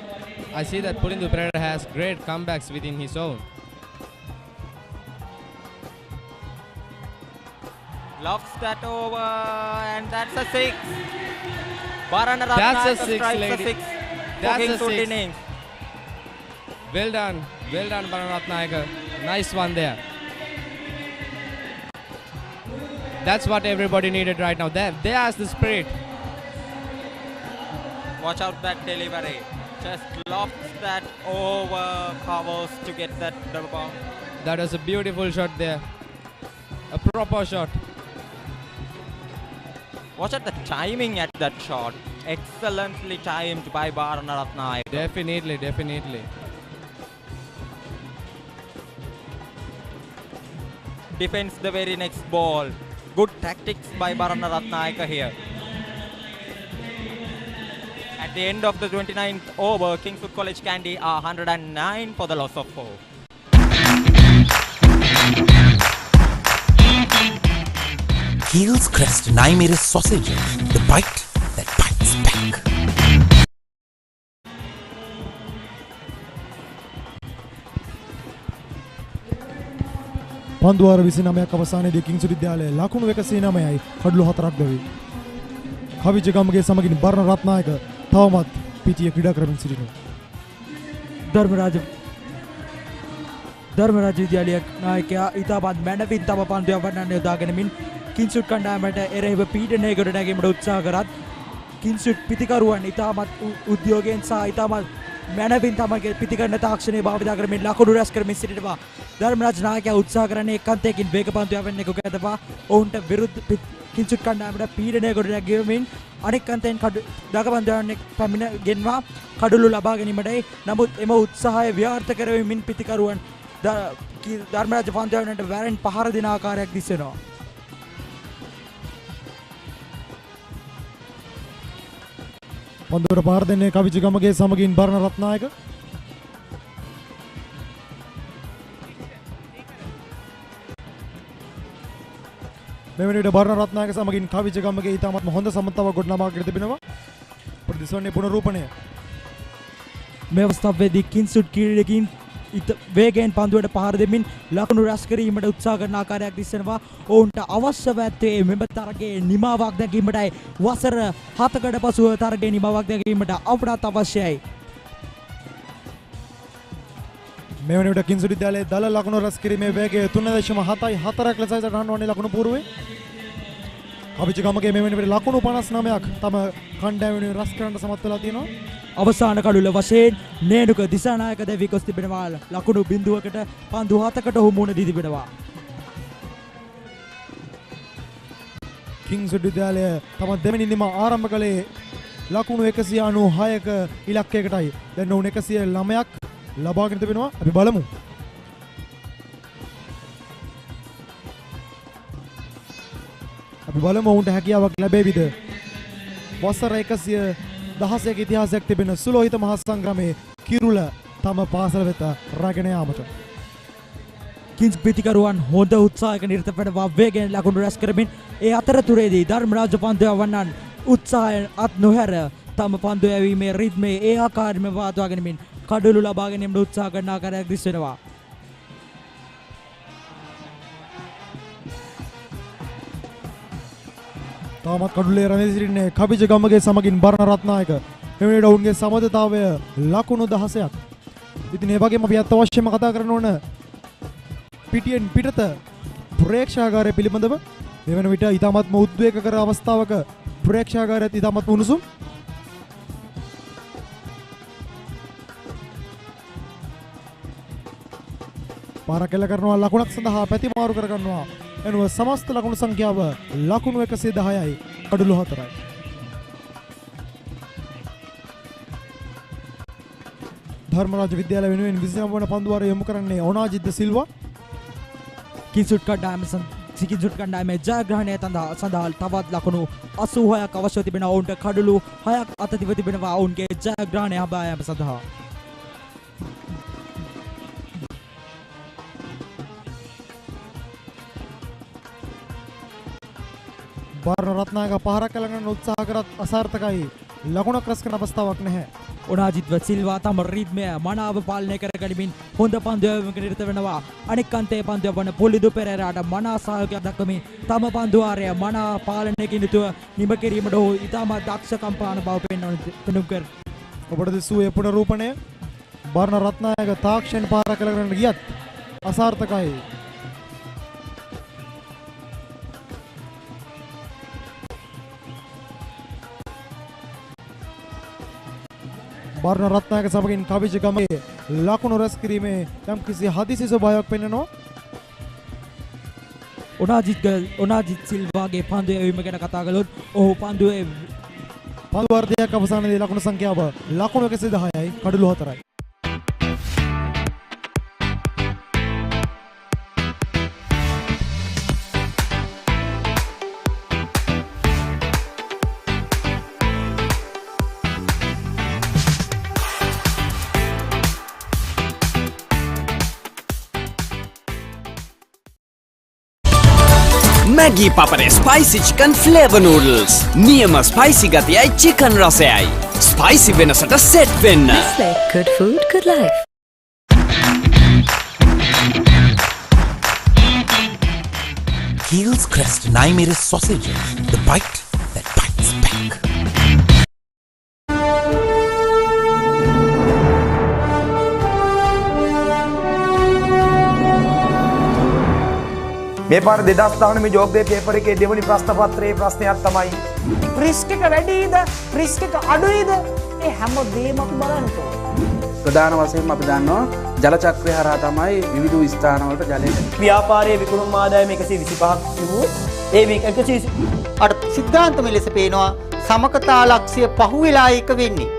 I see that Pallekele Pereira has great comebacks within his own. Loves that over and that's a 6. That's a 6, lady. That's a 6. Innings. Well done, Bararatnayaka. Nice one there. That's what everybody needed right now. There's the spirit. Watch out that delivery. Just lofts that over covers to get that double ball. That was a beautiful shot there. A proper shot. Watch out the timing at that shot. Excellently timed by Bararatnayaka. Definitely. Defends the very next ball. Good tactics by Bararatnayaka here. At the end of the 29th over, Kingswood College Kandy are 109 for the loss of 4. Heels Crest Naimir's sausages, the bite that bites back. පන්දුවාර 29ක් අවසානයේදී කිංසුඩ් විද්‍යාලය ලකුණු 109යි කඩලු 4ක් දෙවි. කවිජ ගම්ගේ සමගින් බර්ණ රත්නායක තවමත් පිටිය ක්‍රීඩා කරමින් සිටිනවා. ධර්මරාජ විද්‍යාලයේ නායකයා ඉතාමත් මැනවින් තම පන්දු යවන්නට යොදාගෙනමින් කිංසුඩ් කණ්ඩායමට එරෙහිව පීඩනයකට නැගීමට උත්සාහ කරත් කිංසුඩ් පිතිකරුවන් ඉතාමත් උද්‍යෝගයෙන් සහ ඉතාමත් මැනවින් තමගේ පිතිකරන තාක්ෂණය භාවිත කරමින් ලකුණු රැස් කරමින් සිටිනවා. ධර්මරාජ නායකයා උත්සාහ කරන්නේ එක්කන්තයකින් වේග පන්දු යවන්න එක ගැදවා ඔවුන්ට විරුද්ධ කිංසුඩ් කණ්ඩායමට පීඩනයකට නැගීමෙන් අනෙක් අන්තයෙන් දගපන්දු යවන්න පැමිණ ගෙන්වා කඩලු ලබා ගැනීමටයි. නමුත් එම උත්සාහය ව්‍යාර්ථ කරවමින් පිතිකරුවන් ධර්මරාජ පන්දු යවන්නට වැරෙන් පහර දෙන ආකාරයක් දිස්සෙනවා. පන්දුවට පාර දෙන්නේ කවිජ ගමගේ සමගින් බර්ණ රත්නායක. මේ වෙනුවට බර්ණ රත්නායක සමගින් කවිජ ගමගේ ඉතාමත්ම හොඳ සමතාවක් ගොඩනගාගෙන තිබෙනවා. this one පුනරූපණය. මේ අවස්ථාවේදී කින්සුඩ් ක්‍රීඩකයින් වේගයෙන් පන්දුවට පහර දෙමින් ලකුණු රැස් කිරීමට උත්සාහ කරන ආකාරයක් දිස්සනවා. ඔවුන්ට අවශ්‍ය වැත්තේ මෙම තරගයේ නිමාවක් දැකීමටයි. වසර 7කට පසුව තරගයේ නිමාවක් දැකීමට අපට අවශ්‍යයි. මේ වෙනකොට කිංසුඩ් විද්‍යාලයේ දල ලකුණු රැස් කිරීමේ වේගය 3.74ක් ලෙසයි සටහන් වන්නේ ලකුණු පූර්වේ. කවිජ ගමගේ මේ වෙනකොට ලකුණු 59ක් තම කණ්ඩායම වෙනුවෙන් රැස් කරන්න සමත් වෙලා තියෙනවා. අවසාන කඩුල වශයෙන් නේනුක දිසානායක දැවි ගොස් තිබෙනවා. ලකුණු බිඳුවකට පන්දු 7කට ඔහු මුණ දී තිබෙනවා. කිංසුඩ් විද්‍යාලය තම දෙවෙනි නිම ආරම්භ කළේ ලකුණු 196ක ඉලක්කයකටයි. දැන් ඔවුන් 109ක් ලබාගෙන තිබෙනවා. අපි බලමු. ඔවුන්ට හැකියාවක් ලැබෙවිද? වසර 116ක ඉතිහාසයක් තිබෙන සුලෝහිත මහා සංග්‍රාමයේ කිරුළ තම පාසල වෙත රැගෙන යාමට කිංස් පිටිකරුවන් හොඳ උත්සාහයක නිරත වෙනවා. වේගයෙන් ලකුණු රැස් කරමින් ඒ අතරතුරේදී ධර්මරාජ පන්දුව වන්නන් උත්සාහයෙන් අත් නොහැර තම පන්දුව යැවීමේ රිද්මේ ඒ ආකාරයෙන්ම වාදවා ගැනීමෙන් කඩලු ලබා ගැනීමට උත්සාහ කරන ආකාරයක් දිස් වෙනවා. තාමත් කඩුලේ රැඳී සිටින්නේ කවිජ ගමගේ සමගින් බර්ණ රත්නායක. එවැනිට ඔවුන්ගේ සමතතාවය ලකුණු 16ක්. ඉතින් ඒ වගේම අපි අත්‍යවශ්‍යම කතා කරන්න ඕන පිටියෙන් පිටත ප්‍රේක්ෂාගාරය පිළිබඳව. මේ වෙන විට ඊටමත්ම උද්වේගකර අවස්ථාවක ප්‍රේක්ෂාගාරයත් ඊටමත්ම උණුසුම්. පාරකෙල කරනවා ලකුණක් සඳහා පැතිමාරු කර ගන්නවා. එනුව සමස්ත ලකුණු සංඛ්‍යාව ලකුණු 110යි කඩලු 4යි. ධර්මරාජ විද්‍යාලය වෙනුවෙන් 29 වන පන්දුවාරය යොමු කරන්නේ ඕනාජිත් ද සිල්වා. කිංසුඩ් කණ්ඩායමේ ජයග්‍රහණය සඳහා තවත් ලකුණු 86ක් අවශ්‍ය තිබෙනවා. ඔවුන්ට කඩලු 6ක් අතතිව තිබෙනවා ඔවුන්ගේ ජයග්‍රහණය හඹා යාම සඳහා. බර්ණ රත්නායක පහරක් කළගන්න උත්සාහ කරත් අසාර්ථකයි. ලකුණක් රැස් කරන අවස්ථාවක් නැහැ. ඔනාජිත් සිල්වා තම රිද්මය මනාව පාලනය කර ගනිමින් හොඳ පන්දුවයක නිරත වෙනවා. අනෙක් අන්තයේ පන්දුව වන පොලිදු පෙරේරාට මනා සහයෝගයක් දක්වමින් තම පන්දුවාරය මනා පාලනයකින් යුතුව නිම කිරීමට ඔහු ඉතාමත් දක්ෂකම් පාන බව පෙන්වනු කර. ඔබට දිස්වූයේ පුනරූපණය. බර්ණ රත්නායක තාක්ෂණ පහරක් කළගන්න ගියත් අසාර්ථකයි. බර්ණ රත්නායක සමගින් කවිජ ගමේ ලකුණු රැස් කිරීමේ යම් කිසි හදිසි ස්වභාවයක් පෙන්වනවා. ඔනාජිත් සිල්වාගේ පන්දු යැවීම ගැන කතා කළොත් ඔහු පන්දු වර්ධයක් අවසානයේදී ලකුණු සංඛ්‍යාව ලකුණු 110යි කඩලු 4යි. Maggi Papare spicy chicken flavor noodles. නියම spicy ගතියයි chicken රසයයි. Spicy වෙනසට set වෙන්න. Nestle, good food, good life. Heels Crest 9mm sausages, the bite that bites back. මේ පාර 2019 මේ ජෝබ් එකේ පේපර් එකේ දෙවෙනි ප්‍රශ්න පත්‍රයේ ප්‍රශ්නයක් තමයි රිස්ක් එක වැඩිද රිස්ක් එක අඩුයිද ඒ හැම දෙයක්ම අපි බලන්න ඕනේ. ප්‍රධාන වශයෙන්ම අපි දන්නවා ජල චක්‍රය හරහා තමයි විවිධ ස්ථානවලට ජලය ව්‍යාපාරයේ විකුණුම් ආදායම 125ක් තිබුණු ඒ 128 සිද්ධාන්තම ලෙස පේනවා සමකතා ලක්ෂ්‍ය පහුවෙලා එක වෙන්නේ.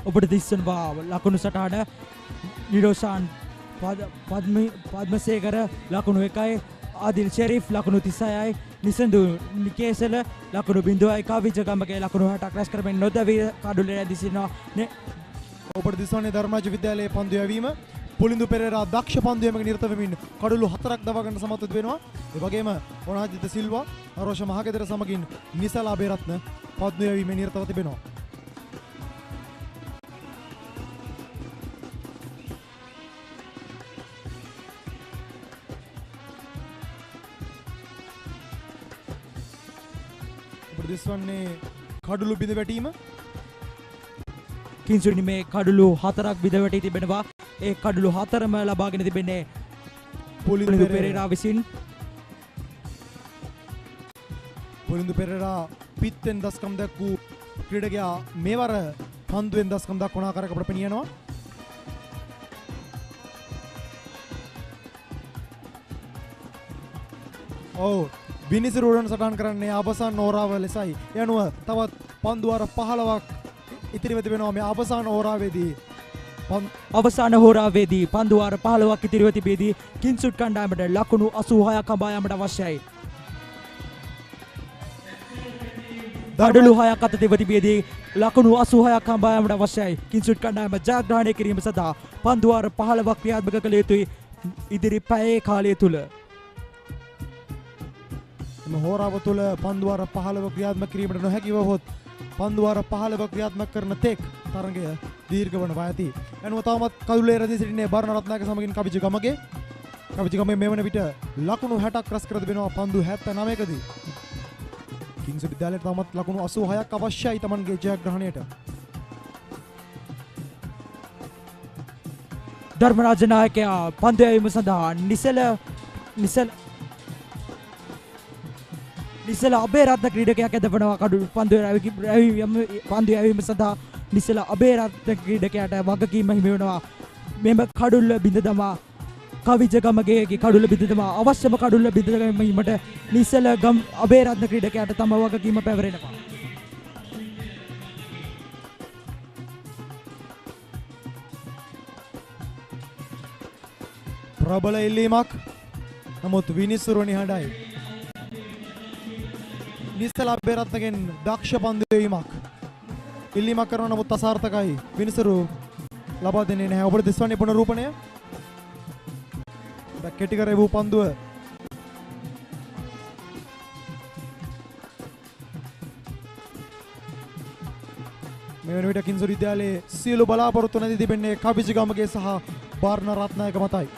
ඔබට දිස්සනවා ලකුණු සටහන නිරෝෂාන් පද්මසේකර ලකුණු 1යි ආදිල් ෂෙරීෆ් ලකුණු 36යි නිසඳු නිකේසල ලකුණු 0යි කවිජගමගේ ලකුණු 60ක් රැස් කරමින් නොදවි කඩුලේ දිසිනවා ඔබට දිස්වන්නේ ධර්මරාජ විද්‍යාලයේ පන්දු යැවීම පුලින්දු පෙරේරා දක්ෂ පන්දු යැමක නිරත වෙමින් කඩුළු 4ක් දවා ගන්න සමත් වෙනවා. ඒ වගේම ඔනාජිත සිල්වා අරෝෂ මහගෙදර සමගින් නිසලා අබේරත්න පන්දු යැවීමේ නිරතව තිබෙනවා. ඔබට දිස්වන්නේ කඩුළු බිඳ වැටීම කිංසුඩි මේ කඩුළු 4ක් බිඳ වැටී තිබෙනවා. ඒ කඩුළු 4ම ලබාගෙන තිබෙන්නේ පුලින්දු පෙරේරා විසින්. පුලින්දු පෙරේරා පිත්තෙන් දස්කම් දක්වූ ක්‍රීඩකයා මේවර පන්දුවෙන් දස්කම් දක්වන ආකාරයක අපට පෙනියනවා. ඔව් විනිසුරු රන් සටහන් කරන්නේ අවසන් ඕරාව ලෙසයි. ඒ අනුව තවත් පන්දු වාර 15ක් ඉතිරිව තිබෙනවා මේ අවසාන ඕරාවේදී. අවසාන හෝරාවේදී පන්දු වාර 15ක් ඉතිරිව තිබෙදී කිංසුඩ් කණ්ඩායමට ලකුණු 86ක් හඹා යාමට අවශ්‍යයි. කඩුළු 6ක් අත තිබෙදී ලකුණු 86ක් හඹා යාමට අවශ්‍යයි. කිංසුඩ් කණ්ඩායම ජයග්‍රහණය කිරීම සඳහා පන්දු වාර 15ක් ක්‍රියාත්මක කළ යුතුයි ඉදිරි පැයේ කාලය තුල. එම හෝරාව තුල පන්දු වාර 15 ක්‍රියාත්මක කිරීමට නොහැකිව හොත් පන්දු වාර 15 ක්‍රියාත්මක කරන තෙක් තරගය දීර්ඝ වන වායති. එනුව තවමත් කඩුල්ලේ රැඳී සිටින්නේ බර්ණරත්නායක සමගින් කවිජගමගේ. කවිජගමේ මෙවන විට ලකුණු 60ක් රැස් කර තිබෙනවා පන්දු 79කදී. කිංසුඩ් විද්‍යාලයට තවමත් ලකුණු 86ක් අවශ්‍යයි Tamanගේ ජයග්‍රහණයට. ධර්මරාජ නායකයා පන්දු යැවීම සඳහා නිසල අබේරත්න ක්‍රීඩකයක් ඇදවනවා කඩුළු පන්දු යැවීම සඳහා නිසල අබේරත්න ක්‍රීඩකයාට වගකීම හිමි වෙනවා. මෙම කඩුල්ල බිඳ දමා කවිජගමගේ කඩුල්ල බිඳ දමා අවශ්‍යම කඩුල්ල බිඳ ගැනීමට නිසල අබේරත්න ක්‍රීඩකයාට තම වගකීම පැවරෙනවා. ප්‍රබල ඉල්ලීමක් නමුත් විනිසුරු නිහඬයි. නිසල අබේරත්නගෙන් දක්ෂ පන්දු යැවීමක් ඉල්ලීමක් කරන නමුත් අසාර්ථකයි. විනිසුරු ලබා දෙන්නේ නැහැ. ඔබට දිස්වන්නේ පුනරූපණය. කෙටි කර වූ පන්දුව මේ වන විට කිංසුඩ් විද්‍යාලයේ සියලු බලාපොරොත්තු නැති තිබෙන්නේ කවිජගමගේ සහ බාර්ණ රත්නායක මතයි.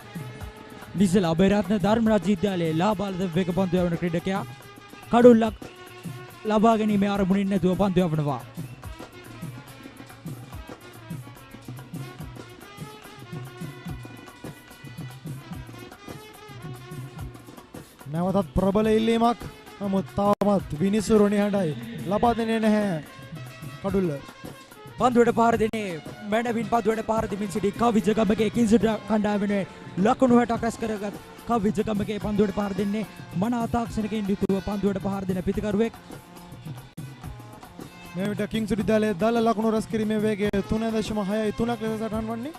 නිසල අබේරත්න ධර්මරාජ විද්‍යාලයේ ලාබාලද වේග පන්දු යවන ක්‍රීඩකයා කඩුල්ලක් ලබා ගැනීමේ අරමුණින් නැතුව පන්දු යවනවා. නැවතත් ප්‍රබල ඉල්ලීමක් නමුත් තාමත් විනිසුරු නිහඬයි. ලබා දෙන්නේ නැහැ කඩුල්ල. පන්දුවට පහර දෙන්නේ මැනවින් පන්දුවට පහර දෙමින් සිටි කවිජගමගේ කිංසුඩ් කණ්ඩායමේ ලකුණු 60ක් රැස් කරගත් කවිජගමගේ පන්දුවට පහර දෙන්නේ මන ආතාක්ෂණකින් යුතුව පන්දුවට පහර දෙන පිතිකරුවෙක්. මේ විට කිංසුඩ් විද්‍යාලයේ දල ලකුණු රැස් කිරීමේ වේගය 3.63ක් ලෙස සටහන් වන්නේ.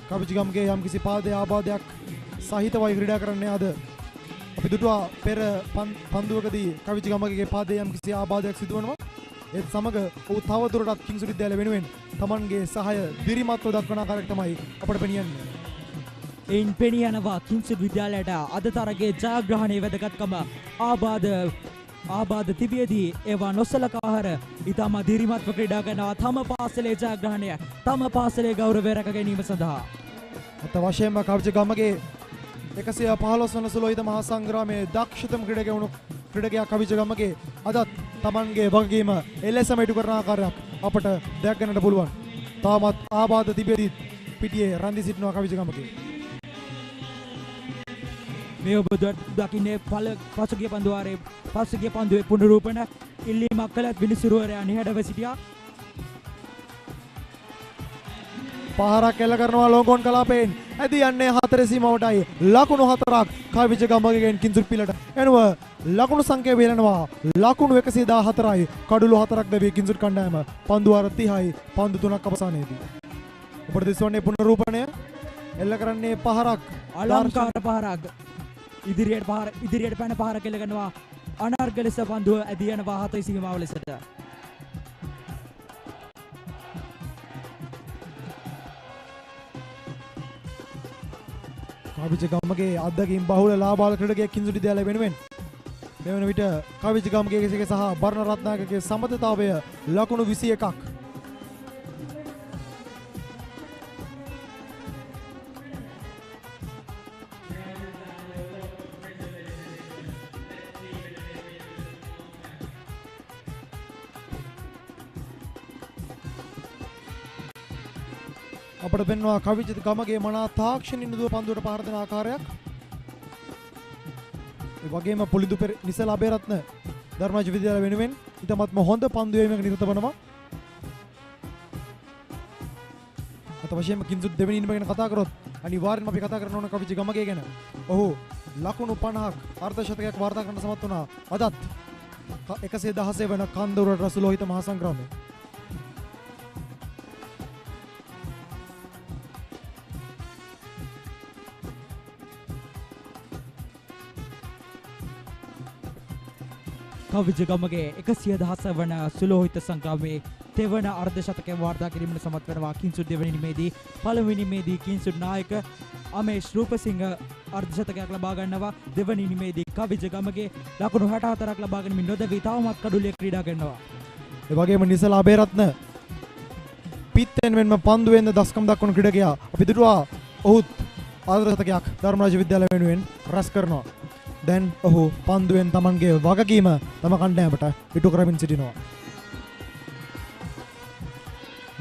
කවිජගමගේ යම්කිසි පාදයේ ආබාධයක් සහිතවයි ක්‍රීඩා කරන්නේ අද. අපි දුටුවා පෙර පන්දුවකදී කවිජගමගේ පාදයේ යම්කිසි ආබාධයක් සිදු වෙනවා. ඒත් සමග ඔහු තවදුරටත් කිංසුඩ් විද්‍යාලය වෙනුවෙන් Tamanගේ සහාය දිරිමත්ව දක්වන ආකාරයක් තමයි අපට පෙනියන්නේ. එයින් පෙනී යනවා කිංසුඩ් විද්‍යාලයට අද තරගයේ ජයග්‍රහණයේ වැදගත්කම. ආබාධ තිබියදී ඒවා නොසලකා හර ඉතාම දිරිමත්ව ක්‍රීඩා කරනවා තම පාසලේ ජයග්‍රහණය තම පාසලේ ගෞරවය රැක ගැනීම සඳහා. අත වශයෙන්ම කවිජගමගේ 115 වන සුළු හිත මහා සංග්‍රාමයේ දක්ෂතම ක්‍රීඩකයා කවිජගමගේ අදත් Tamanගේ වගකීම එලෙසම ඉටු කරන ආකාරයක් අපට දැක ගන්නට පුළුවන්. තාමත් ආබාධ තිබෙද්දී පිටියේ රැඳී සිටිනවා කවිජගමගේ. මේ ඔබ දකින්නේ පසුගිය පන්දුවේ පුනරූපණ ඉල්ලීමක් කළත් විනිසුරුවරයා නිහඬව සිටියා. පහරක් එල්ල කරනවා ලෝගෝන් කලාපයෙන්. ඇදී යන්නේ 4 සීමාවටයි. ලකුණු 4ක් කවිජගමගෙන් කිංසුඩ් පිළට. එනුව ලකුණු සංඛ්‍යාව වෙලනවා. ලකුණු 114යි. කඩුළු 4ක් දැවී කිංසුඩ් කණ්ඩායම පන්දු වාර 30යි. පන්දු 3ක් අවසානයේදී. ඔබට දිස්වන්නේ පුනරූපණය. එල්ල කරන්නේ පහරක්. අලංකාර පහරක්. ඉදිරියට පැන පහරක් එල්ල කරනවා. අනර්ග ලෙස පන්දුව ඇදී යනවා 40 සීමාව ලෙසට. කවිජගමගේ අත්දැකීම් බහුල ලාබාල ක්‍රීඩකයෙක් කිංසුඩු විද්‍යාලය වෙනුවෙන් මේ වන විට කවිජගමගේ සහ බර්ණ රත්නායකගේ සමතතාවය ලකුණු 21ක්. අපට පෙන්වනවා කවිජිත ගමගේ මනා තාක්ෂණික නිදුව පන්දුවට පහර දෙන ආකාරයක්. ඒ වගේම පොලිදු නිසල අබේරත්න ධර්මරාජ විද්‍යාලය වෙනුවෙන් ඉතමත්ම හොඳ පන්දු වීමක නිරත වෙනවා. අත වශයෙන්ම කිංසුඩ් දෙවෙනි ඉනිම ගැන කතා කරොත් අනිවාර්යෙන්ම අපි කතා කරන්න ඕන කවිජිත ගමගේ ගැන. ඔහු ලකුණු 50ක් අර්ධ ශතකයක් වාර්තා කරන්න සමත් වුණා. අදත් 116 වෙන කන්දරුවට රසුලෝහිත මහා සංග්‍රාමයේ කවිජගමගේ 110 වන සුලෝහිත සංග්‍රාමයේ තෙවන අර්ධ ශතකය වාර්තා කිරීමට සමත් වෙනවා. කිංසුඩ් දෙවෙනි ඉනිමේදී පළවෙනි ඉනිමේදී කිංසුඩ් නායක අමේෂ් රූපසිංහ අර්ධ ශතකයක් ලබා ගන්නවා. දෙවෙනි ඉනිමේදී කවිජගමගේ ලකුණු 64ක් ලබා ගැනීම නොදැවී තවමත් කඩුලිය ක්‍රීඩා කරනවා. ඒ වගේම නිසල අබේරත්න පිත්තෙන් වෙනම පන්දුවෙන්ද දස්කම් දක්වන ක්‍රීඩකයා අපි දුටුවා. ඔහුත් අර්ධ ශතකයක් ධර්මරාජ විද්‍යාලය වෙනුවෙන් රැස් කරනවා. දැන් ඔහු පන්දුවෙන් තමන්ගේ වගකීම තම කණ්ඩායමට ඉටු කරමින් සිටිනවා.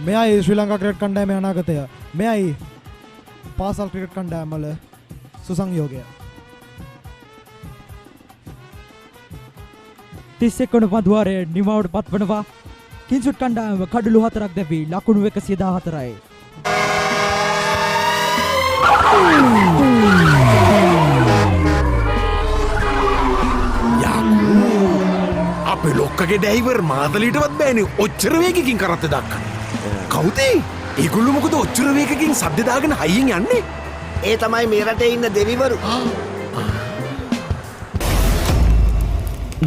මෙයයි ශ්‍රී ලංකා ක්‍රිකට් කණ්ඩායමේ අනාගතය. මෙයයි පාසල් ක්‍රිකට් කණ්ඩායම වල සුසංයෝගය. 31 වන පන්දුවාරය නිමවට පත්වනවා. කිංසුඩ් කණ්ඩායම කඩලු 4ක් දැවී ලකුණු 114යි. අපේ ලොක්කගේ ඩයිවර් මාතලීටවත් බෑනේ ඔච්චර වේගකින් කරත්ත දක්ක. කවුදේ? ඒගොල්ලෝ මොකද ඔච්චර වේගකින් සද්ද දාගෙන හයියෙන් යන්නේ? ඒ තමයි මේ රටේ ඉන්න දෙවිවරු.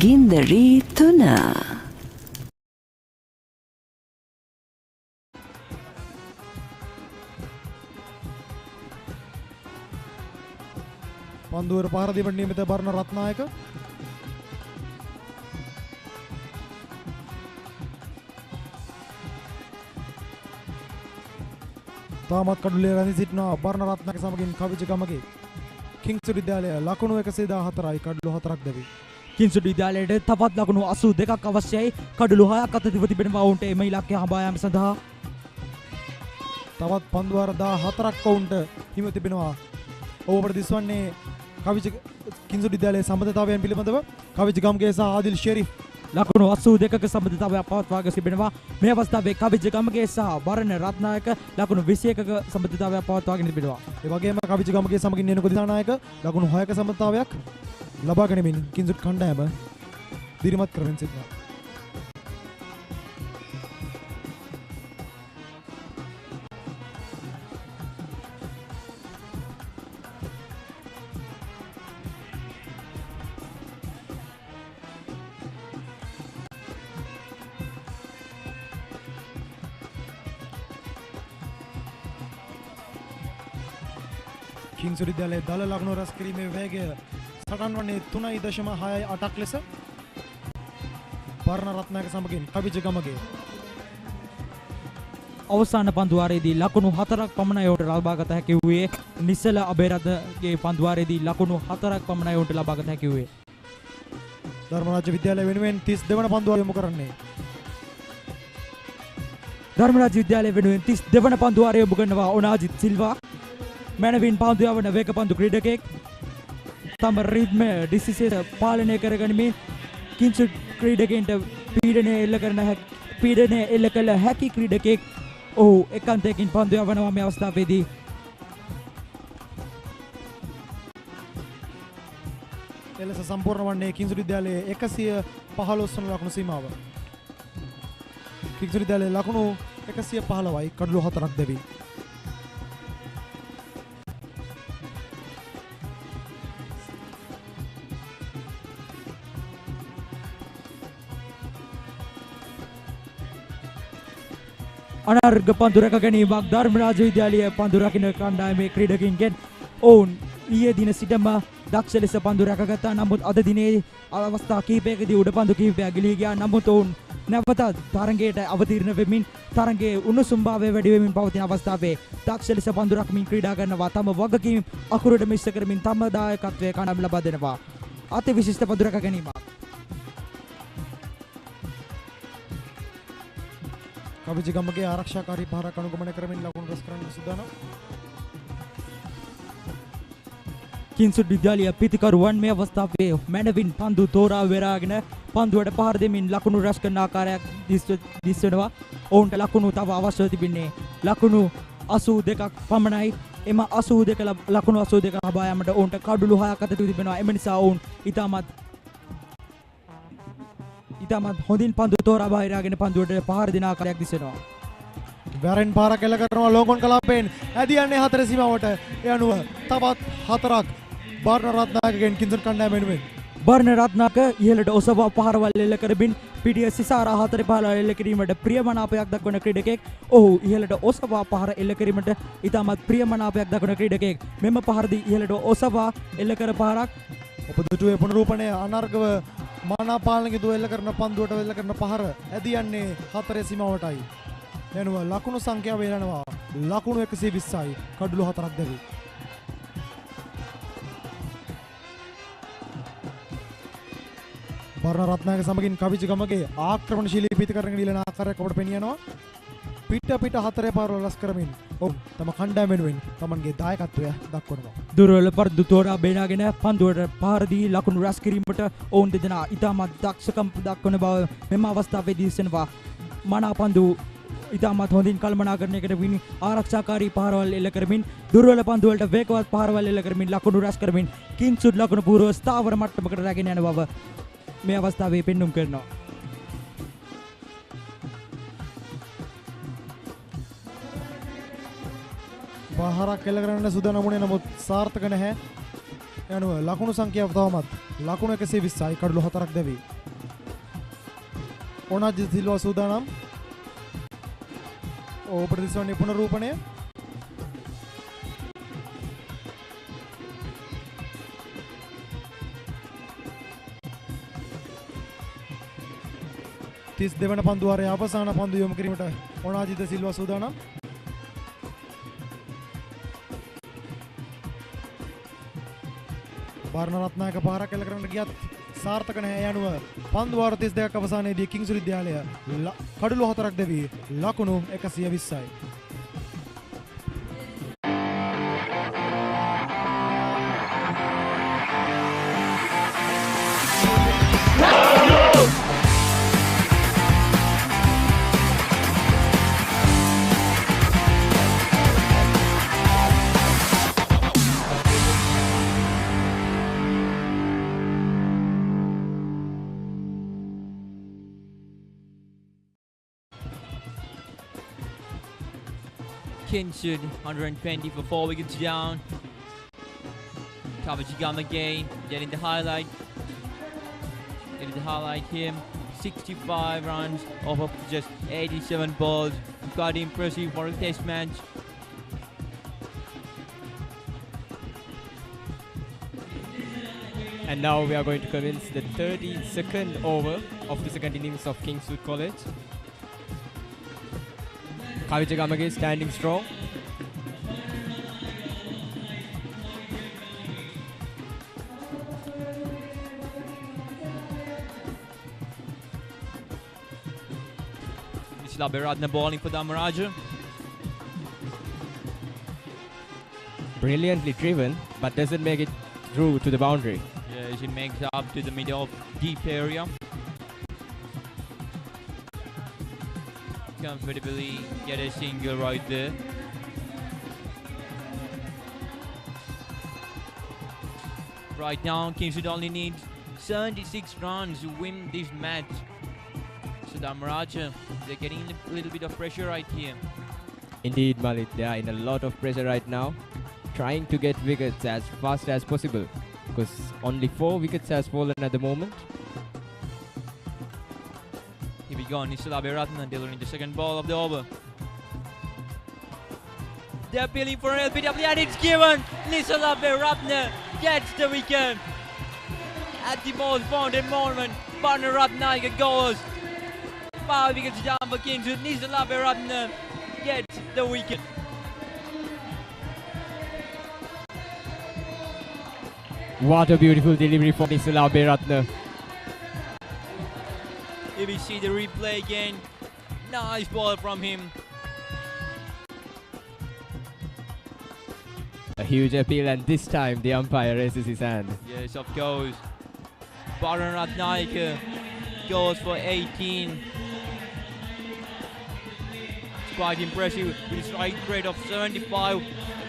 ගින්දරී 3 පන්දුවට පහර දීමට නියමිත බර්ණ රත්නායක තාමත් කඩුලේ රැඳී සිටිනවා. බර්ණ රත්නායක සමගින් කවිජගමගේ කිංසුඩ් විද්‍යාලය ලකුණු 114යි කඩලු 4ක් දැවී. කිංසුඩ් විද්‍යාලයට තවත් ලකුණු 82ක් අවශ්‍යයි. කඩලු 6ක් අතදිව තිබෙනවා ඔවුන්ට එම ඉලක්කය හඹා යාම සඳහා. තවත් පන්දුවාර 14ක් ඔවුන්ට හිමි තිබෙනවා. ඔවුන්ට දිස්වන්නේ කිංසුඩ් විද්‍යාලයේ සම්බන්ධතාවයන් පිළිබඳව කවිජගමගේ සහ ආදිල් ෂෙරිෆ් ලකුණු 82ක සම්බන්ධතාවයක් පවත්වාගෙන තිබෙනවා. මේ අවස්ථාවේ කවිජගමගේ සහ බර්ණ රත්නායක ලකුණු 21ක සම්බන්ධතාවයක් පවත්වාගෙන තිබෙනවා. ඒ වගේම කවිජගමගේ සමගින් එනකො දිසානායක ලකුණු 6ක සම්බන්ධතාවයක් ලබා ගැනීමෙන් කිංසුඩ් කණ්ඩායම දිරිමත් කරමින් සිටිනවා. කිංසුඩ් විද්‍යාලයේ දල ලකුණු රැස් කිරීමේ වේගය සටන් වන්නේ 3.68ක් ලෙස බර්ණ රත්නායක සමගින් කවිජගමගේ අවසාන පන්දුවාරයේදී ලකුණු 4ක් පමණයි ඔහුට ලබාගත හැකි වූයේ. නිසල අබේරත්නගේ පන්දුවාරයේදී ලකුණු 4ක් පමණයි ඔහුට ලබාගත හැකි වූයේ. ධර්මරාජ විද්‍යාලය වෙනුවෙන් 32 වන පන්දුවාරය යොමු කරන්නේ. ධර්මරාජ විද්‍යාලය වෙනුවෙන් 32 වන පන්දුවාරය යොමු කරනවා ඔනාජිත් සිල්වා. මැනවින් පන්දු යවන වේග පන්දු ක්‍රීඩකයෙක්. තම රිද්ම ඩිසිසිය පාලනය කරගනිමින් කිංසුඩ් ක්‍රීඩකයන්ට පීඩනය එල්ල කළ හැකි ක්‍රීඩකයෙක්. ඔහු එකාන්තයකින් පන්දු යවනවා මේ අවස්ථාවේදී. එලෙස සම්පූර්ණ වන්නේ කිංසුඩ් විද්‍යාලයේ 115 වන ලකුණු සීමාව. කිංසුඩ් විද්‍යාලයේ ලකුණු 115යි කඩලු 4ක් දෙවි. අනර්ග පන්දු රැක ගැනීමක් ධර්මරාජ විද්‍යාලය පන්දු රකින්න කණ්ඩායමේ ක්‍රීඩකින්ගෙන් ඔවුන් ඊයේ දින සිටම දක්ෂ ලෙස පන්දු රැකගත්තා. නමුත් අද දිනේ අවස්ථා කිහිපයකදී උඩ පන්දු කිහිපයක් ගිලී ගියා. නමුත් ඔවුන් නැවත තරගයට අවතීර්ණ වෙමින් තරගයේ උණුසුම්භාවය වැඩි වෙමින් පවතින අවස්ථාවේ දක්ෂ ලෙස පන්දු රකිමින් ක්‍රීඩා කරනවා. තම වගකීම් අකුරට මිශ්‍ර කරමින් තම දායකත්වයේ කණ්ඩායම ලබා දෙනවා. අති විශිෂ්ට පන්දු රැක ගැනීමක්. කවිජගමගේ ආරක්ෂාකාරී පහරක් අනුගමනය කරමින් ලකුණු රැස් කරන්න සූදානම්. කිංසුඩ් විද්‍යාලය පිතිකරුවන් මේ අවස්ථාවේ මැනවින් පන්දු තෝරා වෙරාගෙන පන්දුවට පහර දෙමින් ලකුණු රැස් කරන ආකාරයක් දිස්වෙනවා. ඔවුන්ට ලකුණු තව අවශ්‍ය තිබෙන්නේ ලකුණු 82ක් පමණයි. එම 82 ලකුණු 82 ලබා යාමට ඔවුන්ට කඩුළු 6ක් අතට තිබෙනවා. එම නිසා ඔවුන් ඉතාමත් හොඳින් පන්දු තෝරා බාහිරාගෙන පන්දුවට පහර දෙන ආකාරයක් දිස්වෙනවා. වැරෙන් පාරක් එල්ල කරනවා ලෝගොන් කලාපයෙන් ඇදියන්නේ හතර සීමාවට. ඒ අනුව තවත් හතරක් බර්ණ රත්නායකගෙන් කිංසුඩ් කණ්ඩායම වෙනුවෙන්. බර්ණ රත්නායක ඉහළට ඔසවා පහරවල් එල්ල කරමින් පිටිය සිසාරා 4-15 එල්ල කිරීමට ප්‍රියමනාපයක් දක්වන ක්‍රීඩකයෙක්. ඔහු ඉහළට ඔසවා පහර එල්ල කිරීමට ඉතාමත් ප්‍රියමනාපයක් දක්වන ක්‍රීඩකයෙක්. මෙම පහරදී ඉහළට ඔසවා එල්ල කර පාරක් ඔබ දුටුවේ පුනරූපණය අනර්ගව මානාපාලනගේ දුව එල්ල කරන පන්දුවට එල්ල කරන පහර ඇදියන්නේ හතරේ සීමාවටයි. එනුව ලකුණු සංඛ්‍යාව වෙනනවා ලකුණු 120යි කඩුළු 4ක් දෙවි. බර්ණ රත්නායක සමගින් කවිජගමගේ ආක්‍රමණශීලී පිටිකරගෙන ඉලන ආකාරයක් අපට පෙනියනවා. පිට හතරේ පාරවල් රැස් කරමින් ඔව් තම කණ්ඩායම වෙනුවෙන් තමන්ගේ දායකත්වය දක්වනවා. දුර්වල පන්දු තෝරා බේරාගෙන පන්දුවට පහර දී ලකුණු රැස් කිරීමට ඔවුන් දෙදෙනා ඉතාමත් දක්ෂකම් දක්වන බව මෙම අවස්ථාවේදී දිස්වෙනවා. මනා පන්දු ඉතාමත් හොඳින් කළමනාකරණයකට විනි ආරක්ෂාකාරී පහරවල් එල්ල කරමින් දුර්වල පන්දු වලට වේගවත් පහරවල් එල්ල කරමින් ලකුණු රැස් කරමින් කිංසුඩ් ලකුණු පූර්ව ස්ථාවර මට්ටමකට රැගෙන යන බව මේ අවස්ථාවේ පෙන්눔 කරනවා. පහරක් එල්ල කරන්න සූදානම් වුණේ නමුත් සාර්ථක නැහැ. යනුව ලකුණු සංඛ්‍යාව තවමත් ලකුණු 120යි කඩලු 4ක් දෙවි. ඕනාජිත් සිල්වා සූදානම්. ප්‍රතිසවන්නේ පුනරූපණය. තිස් දෙවන පන්දුවාරයේ අවසාන පන්දු යොමු කිරීමට ඕනාජිත් සිල්වා සූදානම්. බර්ණ රත්නායක පහරක් එල්ල කරන්න ගියත් සාර්ථක නැහැ. යනුව පන්දුවාර 32ක් අවසානයේදී කිංසුඩ් විද්‍යාලය කඩුළු 4ක් දෙවි ලකුණු 120යි. Kingswood 120 for 4 wickets down. Kavajigam again, getting the highlight. Him. 65 runs off of just 87 balls. Quite impressive for a test match. And now we are going to commence the 32nd over of the second innings of Kingswood College. Kavijagamage standing strong. Laberadna bowling for Dharmaraja. Brilliantly driven, but doesn't make it through to the boundary. Yes, it makes up to the middle of deep area. Comfortably get a single right there. Right now, Kingswood only needs 76 runs to win this match. So Dharmaraja, they're getting a little bit of pressure right here. Indeed, Malik, they are in a lot of pressure right now, trying to get wickets as fast as possible, because only 4 wickets has fallen at the moment. Here we go, Nisala Beratna delivering the second ball of the over. They're appealing for an LBW and it's given. Nisalabe Ratne gets the wicket. At the most wanted moment, Bharana Ratnayake goes. 5 wickets down for Kingswood. Nisalabe Ratne gets the wicket. What a beautiful delivery from Nisalabe Ratne. Here we see the replay again. Nice ball from him. A huge appeal, and this time the umpire raises his hand. Yes, of course. Bharana Ratnayake goes for 18. It's quite impressive with a strike rate of 75,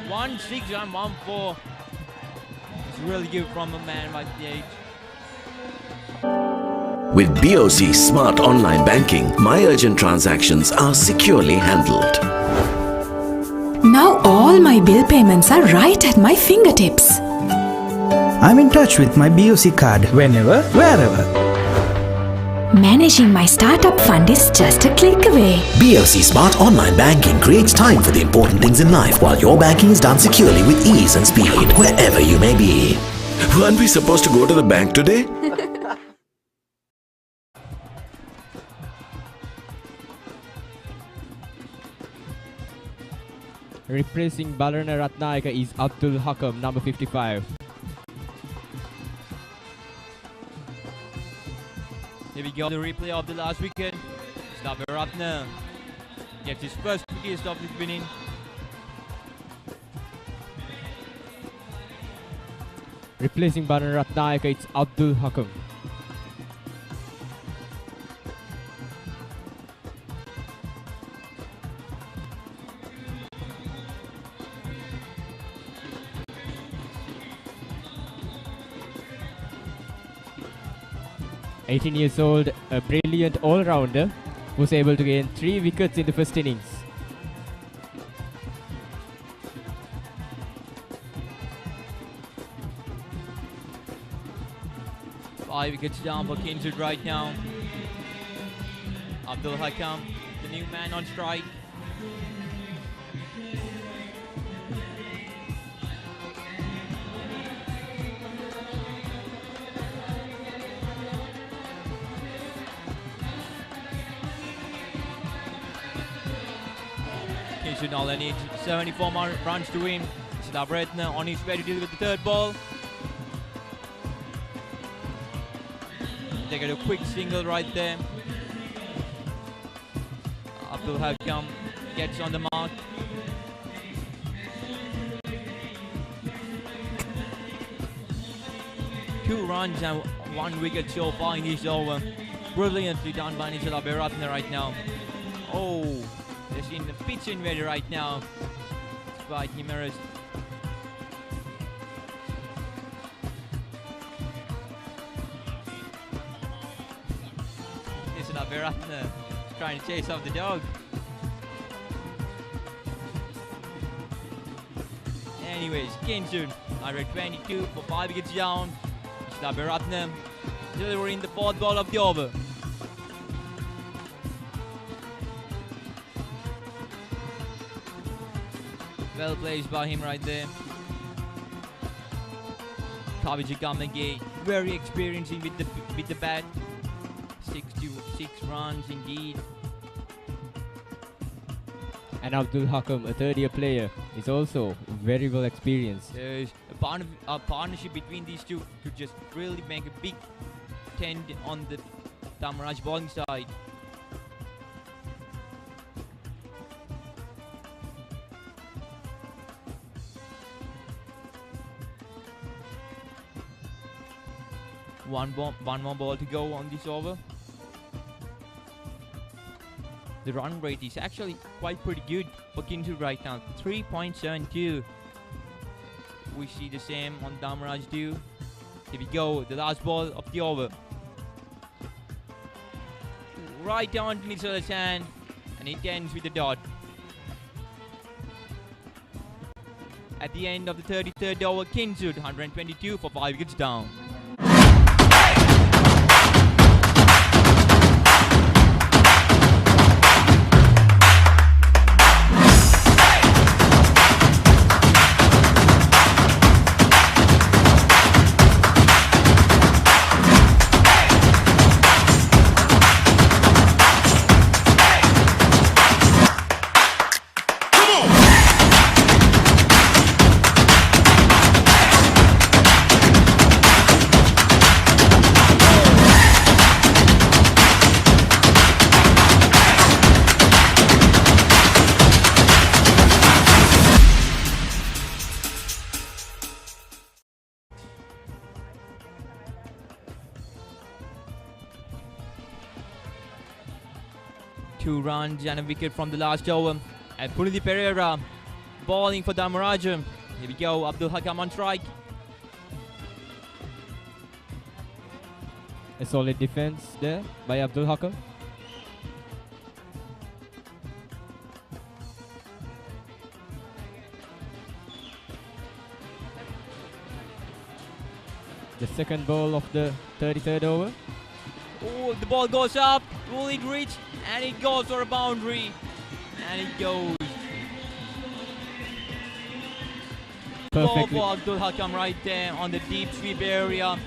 1-6 and 1-4. It's really good from a man like the age. With BOC Smart Online Banking, my urgent transactions are securely handled. Now all my bill payments are right at my fingertips. I'm in touch with my BOC card whenever, wherever. Managing my startup fund is just a click away. BOC Smart Online Banking creates time for the important things in life while your banking is done securely with ease and speed wherever you may be. Weren't we supposed to go to the bank today? Replacing Bharana Ratnayake is Abdul Hakam, number 55. Here we go, the replay of the last wicket. Nisalabe Ratne gets his first wicket of this inning. Replacing Bharana Ratnayake, it's Abdul Hakam. (18 years old), a brilliant all-rounder, was able to gain 3 wickets in the first innings. Five wickets down for Kingswood right now. Abdul Hakam, the new man on strike. Kingswood now needs 74 more runs to win. Nisalabe Ratne on his way to deal with the third ball. They get a quick single right there. Abdul Hakam gets on the mark. Two runs and 1 wicket so far in this over. Brilliantly done by Nisalabe Ratne right now. Oh, they're seeing the pitch invader right now. It's quite humorous. Nisalabe Ratne trying to chase off the dog. Anyways, Kingswood are at 22 for 5 wickets down. Nisalabe Ratne delivering the 4th ball of the over. Well placed by him right there. Kaviji Kamage, very experienced with the bat. 6 runs indeed. And Abdul Hakam, a third-year player, is also very well experienced. There's a partnership between these two could just really make a big dent on the Dharmaraja bowling side. One more ball to go on this over. The run rate is actually quite pretty good for Kingswood right now, 3.72. We see the same on Dharmaraja too. Here we go, the last ball of the over. Right down to Nisala's hand, and it ends with a dot. At the end of the 33rd over, Kingswood 122 for 5 wickets down. 2 runs and a wicket from the last over. And Pallekele Pereira bowling for Dharmaraja. Here we go, Abdul Hakam on strike. A solid defense there by Abdul Hakam. The second ball of the 33rd over. Oh, the ball goes up. Will it reach? And it goes for a boundary. And it goes. Perfectly. Ball for Abdul Hakam right there on the deep sweep area.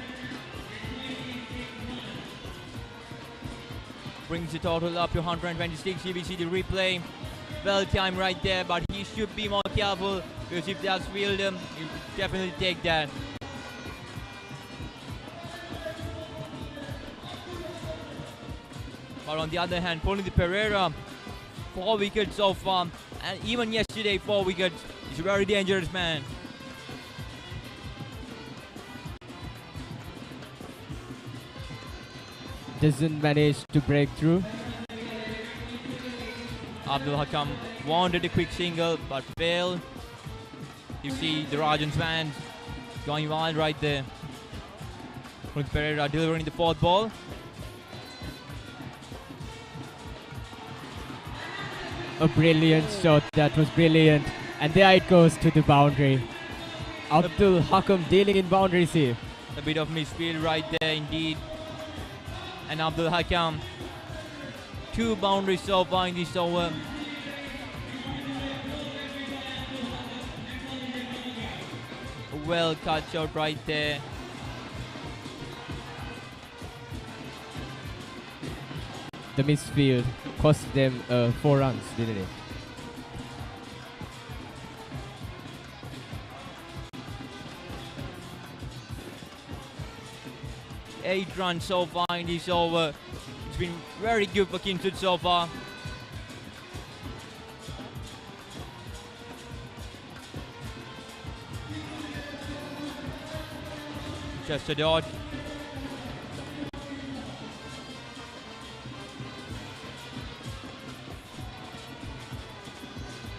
Brings the total up to 126. Here we see the replay. Well timed right there, but he should be more careful because if there's field, he'll definitely take that. But on the other hand, Pallekele Pereira, 4 wickets so far, and even yesterday 4 wickets. He's a very dangerous man. Doesn't manage to break through. Abdul Hakam wanted a quick single but failed. You see the Rajan's fans going wild right there. Pallekele Pereira delivering the 4th ball. A brilliant shot, that was brilliant. And there it goes to the boundary. Abdul Hakam dealing in boundaries here. A bit of misfield right there indeed. And Abdul Hakam, 2 boundaries so far in this over. A well cut shot right there. The misfield cost them 4 runs, didn't it? Eight runs so far in this over. It's been very good for Kingswood so far. Just a dot.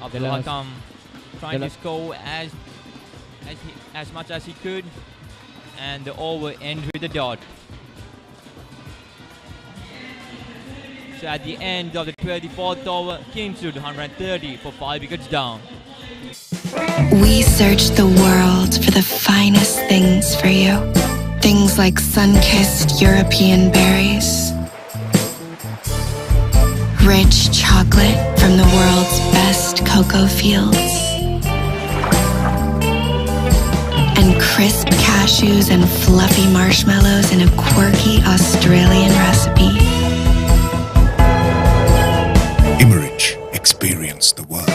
Abdul Hakam trying to score as much as he could, and the over ends with a dot. So at the end of the 24th over, Kingswood 130 for 5 wickets down. We search the world for the finest things for you. Things like sun-kissed European berries, rich chocolate from the world's best cocoa fields, and crisp cashews and fluffy marshmallows in a quirky Australian recipe. Immerich, experience the world.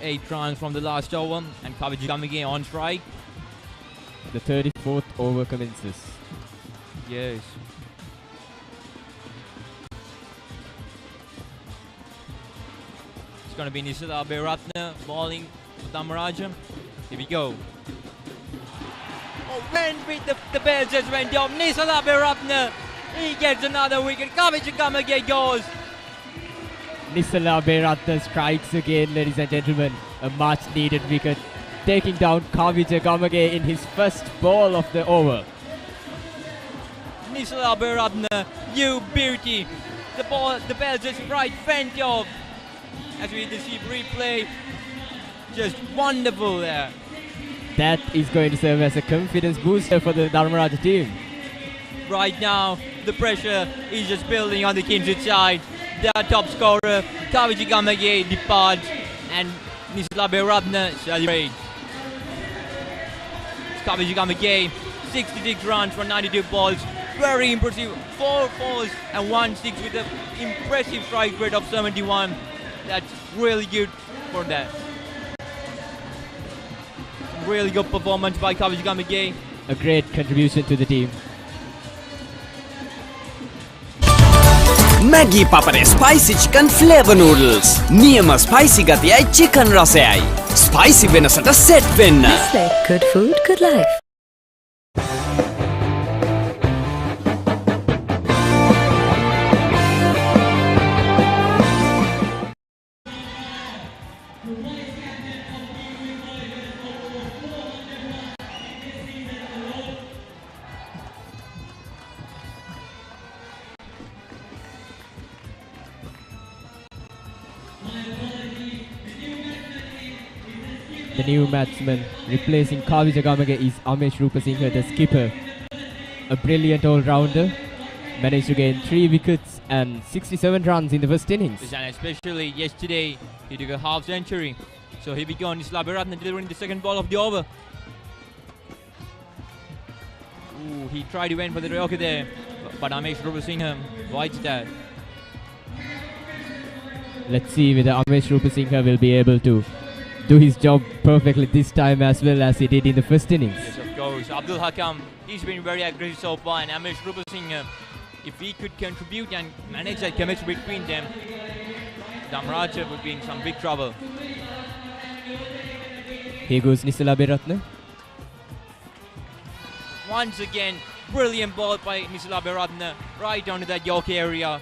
Eight runs from the last over, and Kandy coming in on strike. The 34th over commences. Yes. It's going to be Nisala Beratna bowling for Dharmaraja. Here we go. Oh, went with the bell just went down. Nisala Beratna, he gets another wicket. Kandy goes. Nisala Beratna strikes again, ladies and gentlemen. A much needed wicket, taking down Kandy Gamage in his first ball of the over. Nisala Beratna, you beauty. The ball just right went off. As we see replay, just wonderful there. That is going to serve as a confidence booster for the Dharmaraja team. Right now, the pressure is just building on the Kingswood side. Their top scorer, Kandy Gamage, departs, and Nisala Beratna celebrates. Kandy Gamage, 66 runs for 92 balls. Very impressive. 4 fours and 1 6 with an impressive strike rate of 71. That's really good for that. Really good performance by Kandy Gamage. A great contribution to the team. Maggi Papare spicy chicken flavor noodles. Niyama spicy gatiyai chicken rasayai. Spicy වෙනසට සෙට් වෙන්න. Nestle. Good food, good life. The new batsman replacing Kavija Gamage is Amesh Rupasinghe, the skipper. A brilliant all-rounder. Managed to gain 3 wickets and 67 runs in the first innings. And especially yesterday, he took a half century. So he began Nisla Beratne delivering the second ball of the over. Ooh, he tried to win for the Yorker there, but Amesh Rupasinghe wides that. Let's see whether Amesh Rupasinghe will be able to do his job perfectly this time as well as he did in the first innings. Yes, of course. Abdul Hakam, he's been very aggressive so far, and Amesh Rupasinghe, if he could contribute and manage that chemistry between them, Dharmaraja would be in some big trouble. Here goes Nisala Beratne. Once again, brilliant ball by Nisala Beratne right onto that York area.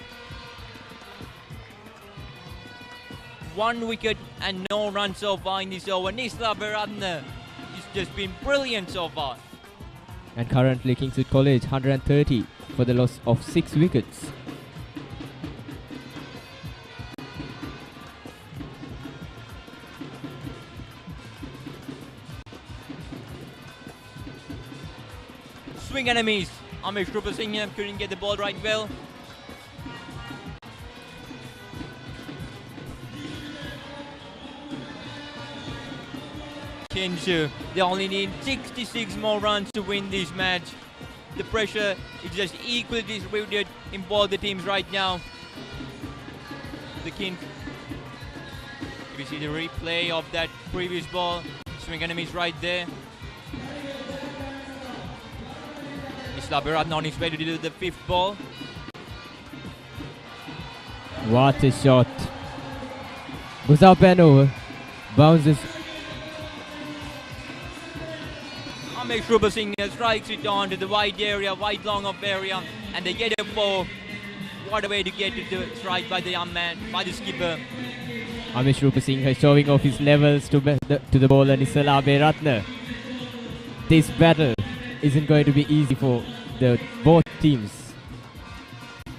1 wicket and no run so far in this over. Nisla Beratne has just been brilliant so far. And currently Kingswood College 130 for the loss of 6 wickets. Swing enemies. Amesh Rupasinghe couldn't get the ball right well. They only need 66 more runs to win this match. The pressure is just equally distributed in both the teams right now. The Kings, if you see the replay of that previous ball, swing enemies right there. Nisla Beratne on his way to do the 5th ball. What a shot. Was up and over. Bounces. Amesh Rupasinghe strikes it on to the wide area, wide long of area, and they get a 4. What a way to get it to strike by the young man, by the skipper. Amesh Rupasinghe showing off his levels to the bowler Nisala Beratne. This battle isn't going to be easy for both teams.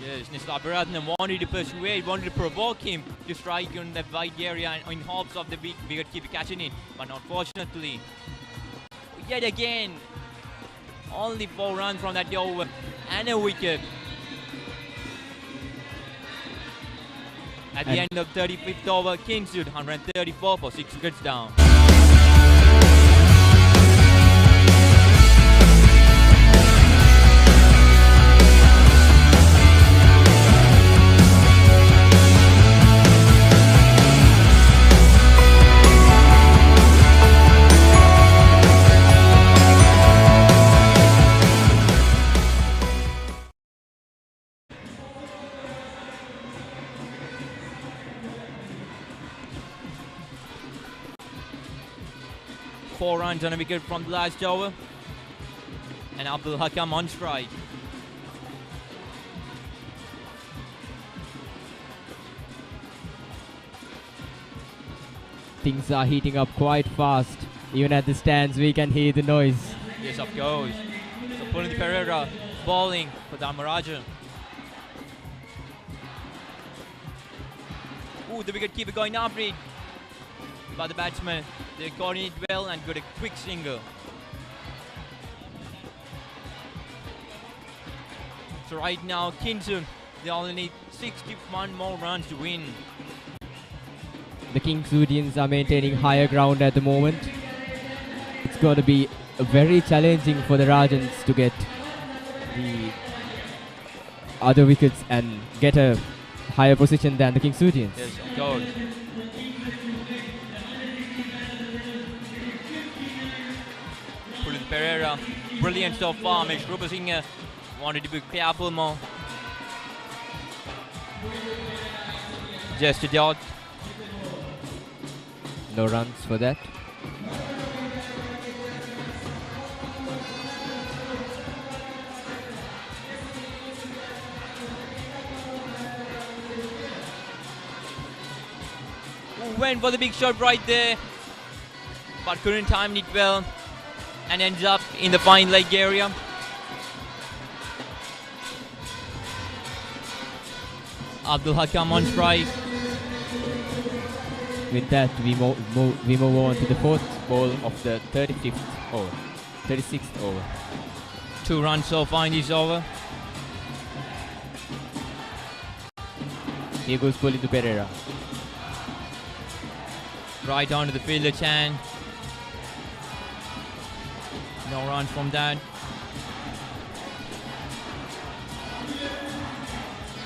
Yes, Nisla Beratne wanted to persuade, wanted to provoke him to strike on the wide area and in hopes of the wicket keeper catching it, but unfortunately, yet again, only 4 runs from that over and a wicket. At the end of 35th over, Kingswood 134 for 6 wickets down. Four runs on a wicket from the last over, and Abdul Hakam on strike. Things are heating up quite fast. Even at the stands we can hear the noise. Yes, of course. So Pallekele Pereira bowling for Dharmaraja. Ooh, the wicket keeper going after it. By the batsman, they coordinate well and got a quick single. So right now, Kingswood, they only need 61 more runs to win. The Kingswoodians are maintaining higher ground at the moment. It's going to be very challenging for the Rajans to get the other wickets and get a higher position than the Kingswoodians. Yes, of course. Pallekele Pereira, brilliant so far. Amesh Rupasinghe wanted to be careful more. Just a dot. No runs for that. Went for the big shot right there, but couldn't time it well and ends up in the fine leg area. Abdul Hakam on strike. With that, we move on to the fourth ball of the 36th over. 2 runs so far in this over. Here goes ball into Pereira. Right on to the fielder Chan. No runs from that.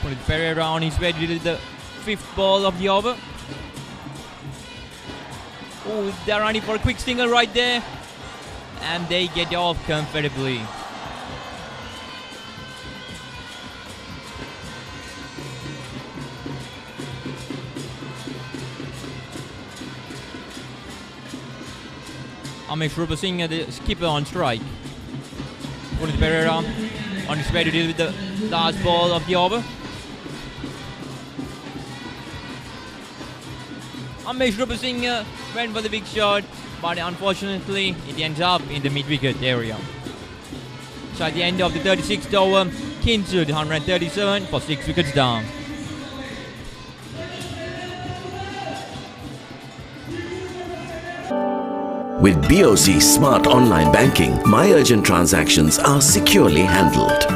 Put Pereira on his way to the 5th ball of the over. Oh, they're running for a quick single right there. And they get off comfortably. Amesh Rupa Singh, the skipper, on strike. Put Pereira on his way to deal with the last ball of the over. Amesh Rupa Singh went for the big shot, but unfortunately it ends up in the mid-wicket area. So at the end of the 36th over, Kingswood 137 for 6 wickets down. With BOC Smart Online Banking, my urgent transactions are securely handled.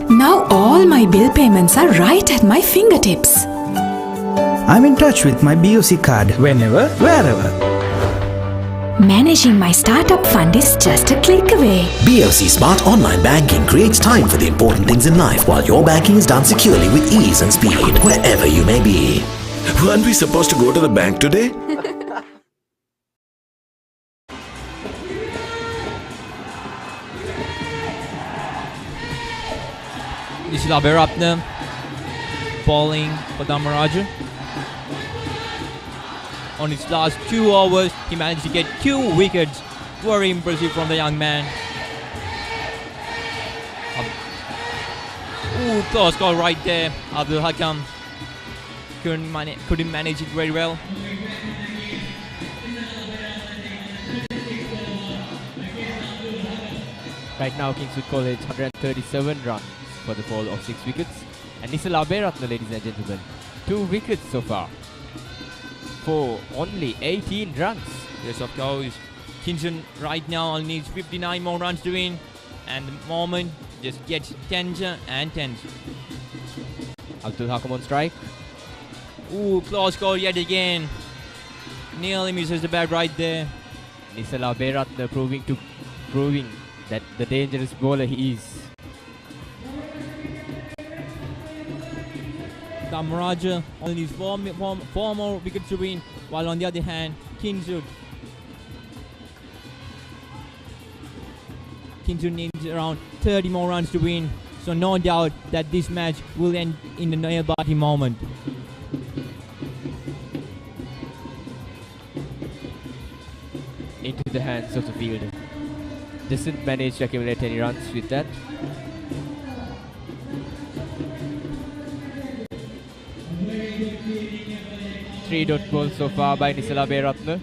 Now all my bill payments are right at my fingertips. I'm in touch with my BOC card whenever, wherever. Managing my startup fund is just a click away. BOC Smart Online Banking creates time for the important things in life while your banking is done securely with ease and speed, wherever you may be. Weren't we supposed to go to the bank today? This is Abhiratna bowling for Dharmaraja. On his last 2 overs, he managed to get 2 wickets. Very impressive from the young man. Close call right there. Abdul Hakam couldn't manage it very well. Right now, Kingswood College 137 runs for the fall of 6 wickets. And Nisal Abhiratna, ladies and gentlemen, 2 wickets so far for only 18 runs. Yes, of course. Kingswood right now only needs 59 more runs to win, and the moment just gets tenser and tenser. Abdul Hakam on strike. Close call yet again. Nearly misses the bat right there. Nisal Abhiratna proving that the dangerous bowler he is. Dharmaraja only needs 4 more wickets to win, while on the other hand, Kingswood needs around 30 more runs to win. So no doubt that this match will end in the nail-biting moment. Into the hands of the fielder. Doesn't manage to accumulate any runs with that. Three-dot ball so far by Nisal Abhiratna.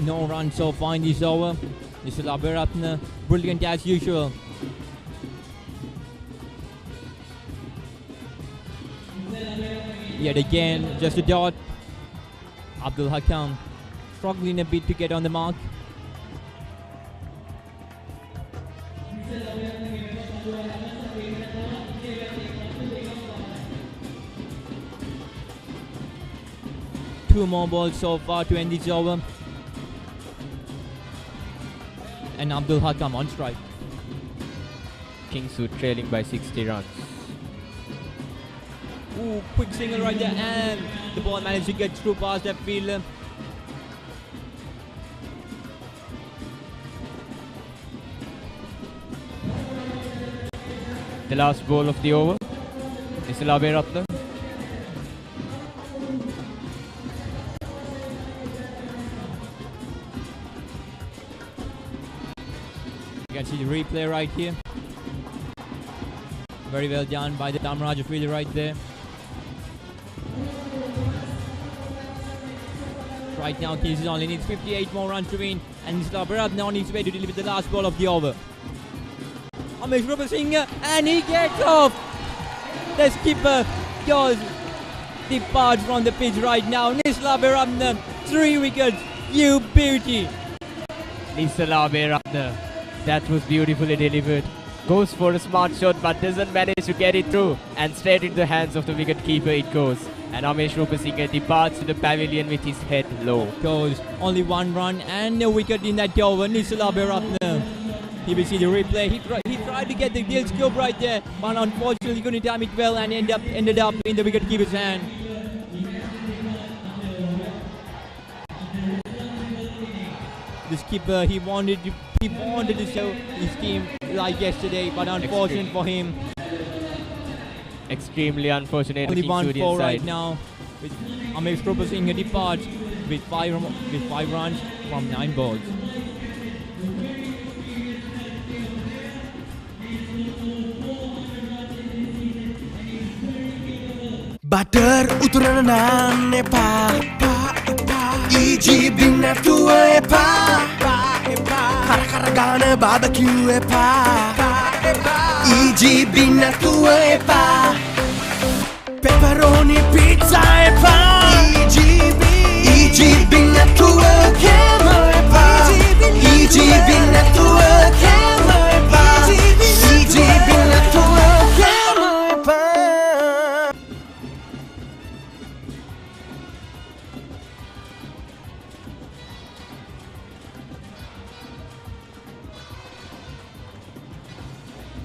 No run so far in this over. Nisal Abhiratna, brilliant as usual. Yet again, just a dot. Abdul Hakam struggling a bit to get on the mark. Two more balls so far to end this over. And Abdul Hakam on strike. Kingswood trailing by 60 runs. Quick single right there, and the ball managed to get through past that fielder. The last ball of the over. Nisala Aberatna. You can see the replay right here. Very well done by the Dharmaraja fielder right there. Right now, Kingswood only needs 58 more runs to win, and Nisala Aberatna on his way to deliver the last ball of the over. Amesh Rupasinghe, and he gets off. The skipper goes departs from the pitch right now. Nisala Aberatna, 3 wickets. You beauty. Nisala Aberatna. That was beautifully delivered. Goes for a smart shot but doesn't manage to get it through. And straight into the hands of the wicket keeper it goes. And Amesh Rupasinghe departs to the pavilion with his head low. Goes only 1 run and a wicket in that over. Nisala Aberatna. Here we see the replay. He tried to get the deal scope right there, but unfortunately couldn't time it well and ended up in the wicket keeper's hand. The skipper, he wanted to show his team like yesterday, but unfortunate for him. Extremely unfortunate. Only 1-4 right now. With Amesh Rupasinghe departs with 5 runs from 9 balls. Butter uturana naan epa EGB නැතුව එපා කර ගාන බාබකියු එපා EGB නැතුව එපා pepperoni pizza එපා EGB නැතුව කෑම එපා EGB නැතුව කෑම එපා EGB නැතුව කෑම එපා.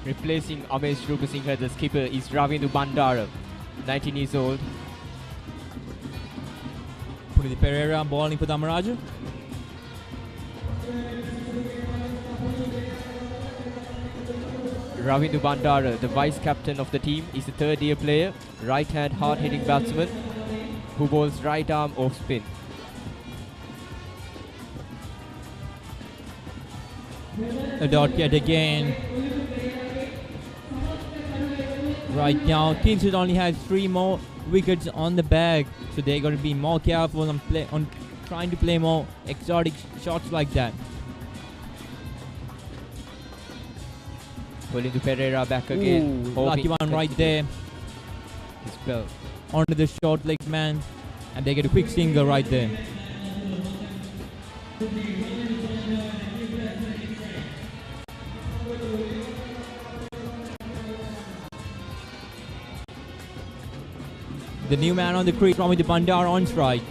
Replacing Amesh Rupasinghe, the skipper is Ravindu Bandara, 19 years old. Punitha Perera bowling for Dharmaraja. Ravindu Bandara, the vice captain of the team, is a third-year player, right-hand hard-hitting batsman who bowls right arm off spin. A dot yet again. Right now, Kingswood only has 3 more wickets on the bag, so they're going to be more careful on trying to play more exotic shots like that. Pulling to Pereira back again. Lucky one right there. Spell onto the short legs man, and they get a quick single right there. The new man on the crease, Ravindu Bandara on strike.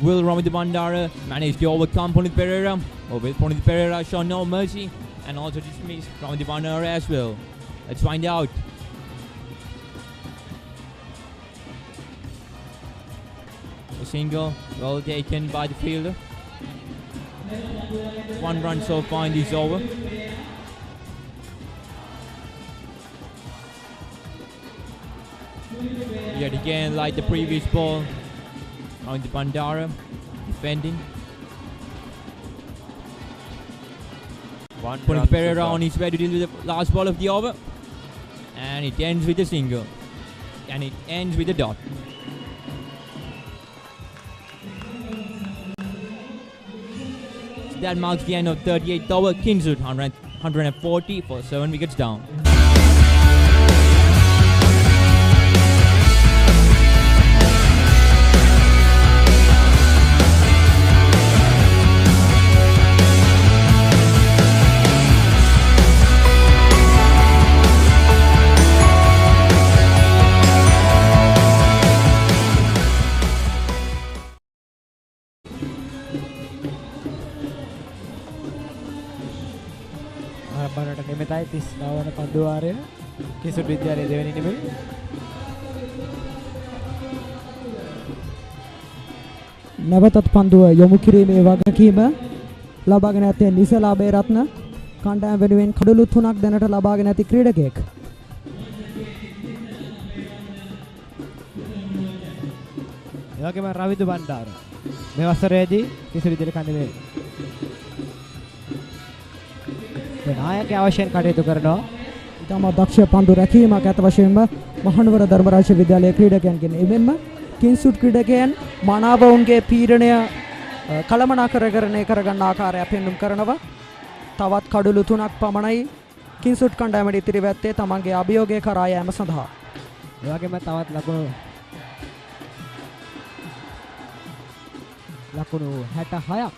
Will Ravindu Bandara manage to overcome Punitha Perera? Or will Punitha Perera show no mercy and also dismiss Ravindu Bandara as well? Let's find out. A single, well taken by the fielder. 1 run so far in this over. Yet again, like the previous ball, on the Bandara defending. Punitha Perera on his way to deal with the last ball of the over, and it ends with a single, and it ends with a dot. So that marks the end of 38th over. Kingswood 140 for 7 wickets down. ආරම්භනට නිමිතයි 39 වන පන්දු වාරය කිංස්වුඩ් විද්‍යාලයේ දෙවෙනි නිමෙල් නැවතත් පන්දුව යොමු කිරීමේ වගකීම ලබාගෙන ඇත්තේ නිසලා අබේරත්න කණ්ඩායම වෙනුවෙන් කඩලු 3ක් දැනට ලබාගෙන ඇති ක්‍රීඩකයෙක්. ඒ වගේම රවිදු බණ්ඩාර මේ වසරේදී කිසිදු විදිහක කන්නේ නායකයා අවශ්‍යයෙන් කටයුතු කරනවා. ඊටම දක්ෂ පන්දු රැකීමක් ඇත වශයෙන්ම මහනුවර ධර්මරාජ විද්‍යාලයේ ක්‍රීඩකයන්ගෙන් එමෙන්ම කිංසුඩ් ක්‍රීඩකයන් මනාව ඔවුන්ගේ පීඩනය කළමනාකරණය කරගන්න ආකාරය පෙන්눔 කරනවා. තවත් කඩලු 3ක් පමණයි කිංසුඩ් කණ්ඩායමට ඉතිරි වෙත්තේ තමන්ගේ අභියෝගය කරා යාම සඳහා. ඒ වගේම තවත් ලකුණු 66ක්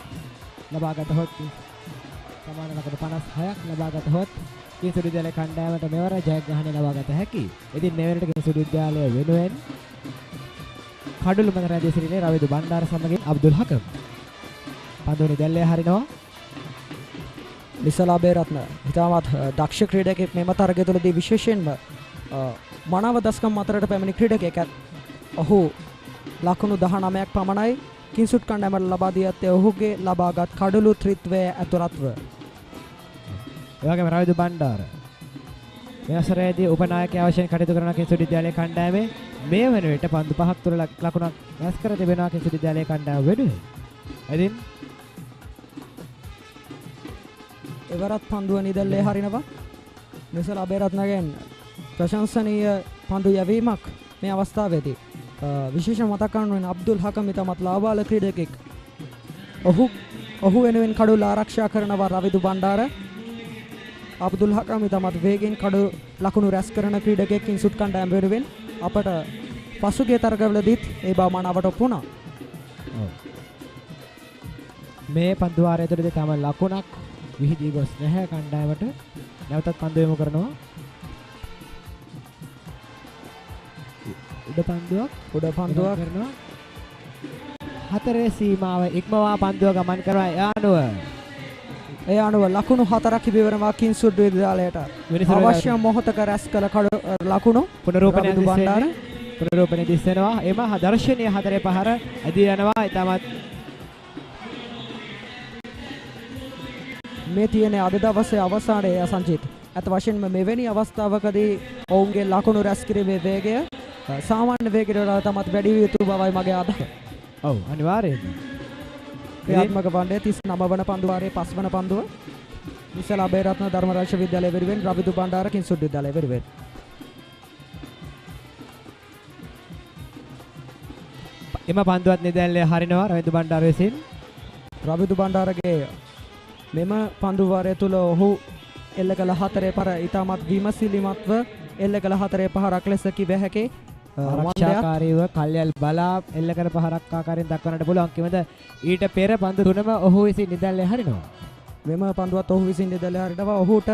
ලබාගත හොත් සමාන ලකුණු 56ක් ලබාගත හොත් කිංසුඩ් විද්‍යාලයේ කණ්ඩායමට මෙවර ජයග්‍රහණය ලබාගත හැකියි. ඉතින් මේ වෙනකොට කිංසුඩ් විද්‍යාලය වෙනුවෙන් කඩලු මත රැඳී සිටින්නේ රවිදු බණ්ඩාර සමගින් අබ්දුල් හකම්. පන්දුනේ දැල්ලේ හරිනවා. විසලා බේරත්න හිතාමත් දක්ෂ ක්‍රීඩකයෙක් මෙම තරගය තුළදී විශේෂයෙන්ම මනාව දස්කම් අතරට පැමිණි ක්‍රීඩකයෙක්. ඔහු ලකුණු 19ක් පමණයි කිංසුඩ් කණ්ඩායමට ලබා දී ඇත්තේ ඔහුගේ ලබාගත් කඩලු ත්‍රිත්වය ඇතුළත්ව. ඒ වගේම රවිදු බණ්ඩාර මේ වසරේදී උපනායකයා වශයෙන් කටයුතු කරන කිංසුඩ් විද්‍යාලයේ කණ්ඩායමේ මේ වන විට පන්දු 5ක් තුර ලකුණක් රැස් කර තිබෙනවා කිංසුඩ් විද්‍යාලයේ කණ්ඩායම වෙනුවෙන්. එදින් එවරත් පන්දුව නිදැල්ලේ හරිනවා. නිසලා බේරත්නගෙන් ප්‍රශංසනීය පන්දු යැවීමක් මේ අවස්ථාවේදී. විශේෂ මතක් කරනුවෙන් අබ්දුල් හකම් ඉතාමත් ලාබාල ක්‍රීඩකෙක්. ඔහු වෙනුවෙන් කඩුල ආරක්ෂා කරනවා රවිදු බණ්ඩාර. අබ්දුල් හකම් ඉතාමත් වේගෙන් කඩු ලකුණු රැස් කරන ක්‍රීඩකයෙක් කිංසුඩ් කණ්ඩායම වෙනුවෙන් අපට පසුගිය තරගවලදීත් ඒ බව මනාවට ඔප්පු වුණා. මේ පන්දු වාරය තුළදී තම ලකුණක් විහිදී ගොස් නැහැ කණ්ඩායමට. නැවතත් පන්දු යොමු කරනවා. උඩ පන්දුවක් කරනවා. හතරේ සීමාව ඉක්මවා පන්දුව ගමන් කරනවා. ඒ අනුව ලකුණු 4ක් ඉබේවනවා කිංසුඩ් විද්‍යාලයට. අවශ්‍ය මොහොතක රැස් කළ ලකුණු පුනරූපණය දිස්සනවා. එම දර්ශනීය හතරේ පහර ඇදී යනවා. ඊටමත් මේ තියෙන අද දවසේ අවසානයේ සංජිත් අත වශයෙන්ම මෙවැනි අවස්ථාවකදී ඔවුන්ගේ ලකුණු රැස් කිරීමේ වේගය සාමාන්‍ය වේගයට වඩා තමත් වැඩි විය යුතු බවයි මගේ අදහස. ඔව් අනිවාර්යයෙන්ම. ක්‍රියාත්මක වන්නේ 39 වන පන්දු වාරයේ 5 වන පන්දුව. විසලා බේරත්න ධර්මරාජ විද්‍යාලය වෙනුවෙන් රවිදු බණ්ඩාර කිංසුඩ් විද්‍යාලය වෙනුවෙන්. එම පන්දුවත් නිදැල්ලේ හරිනවා රවිදු බණ්ඩාර විසින්. රවිදු බණ්ඩාරගේ මෙම පන්දු වාරය තුල ඔහු එල්ල කළ 4 පර ඉතාමත් විමසිලිමත්ව එල්ල කළ 4 පහරක් ලෙස කිව හැකි. ආරක්ෂාකාරීව කල්යල් බලා එල්ල කර පහරක් ආකාරයෙන් දක්වන්නට පුළුවන්. කිමද ඊට පෙර පන්දු තුනම ඔහු විසින් නිදැල්ලේ හරිනවා. මෙම පන්දුවත් ඔහු විසින් නිදැල්ලේ හරිනවා. ඔහුට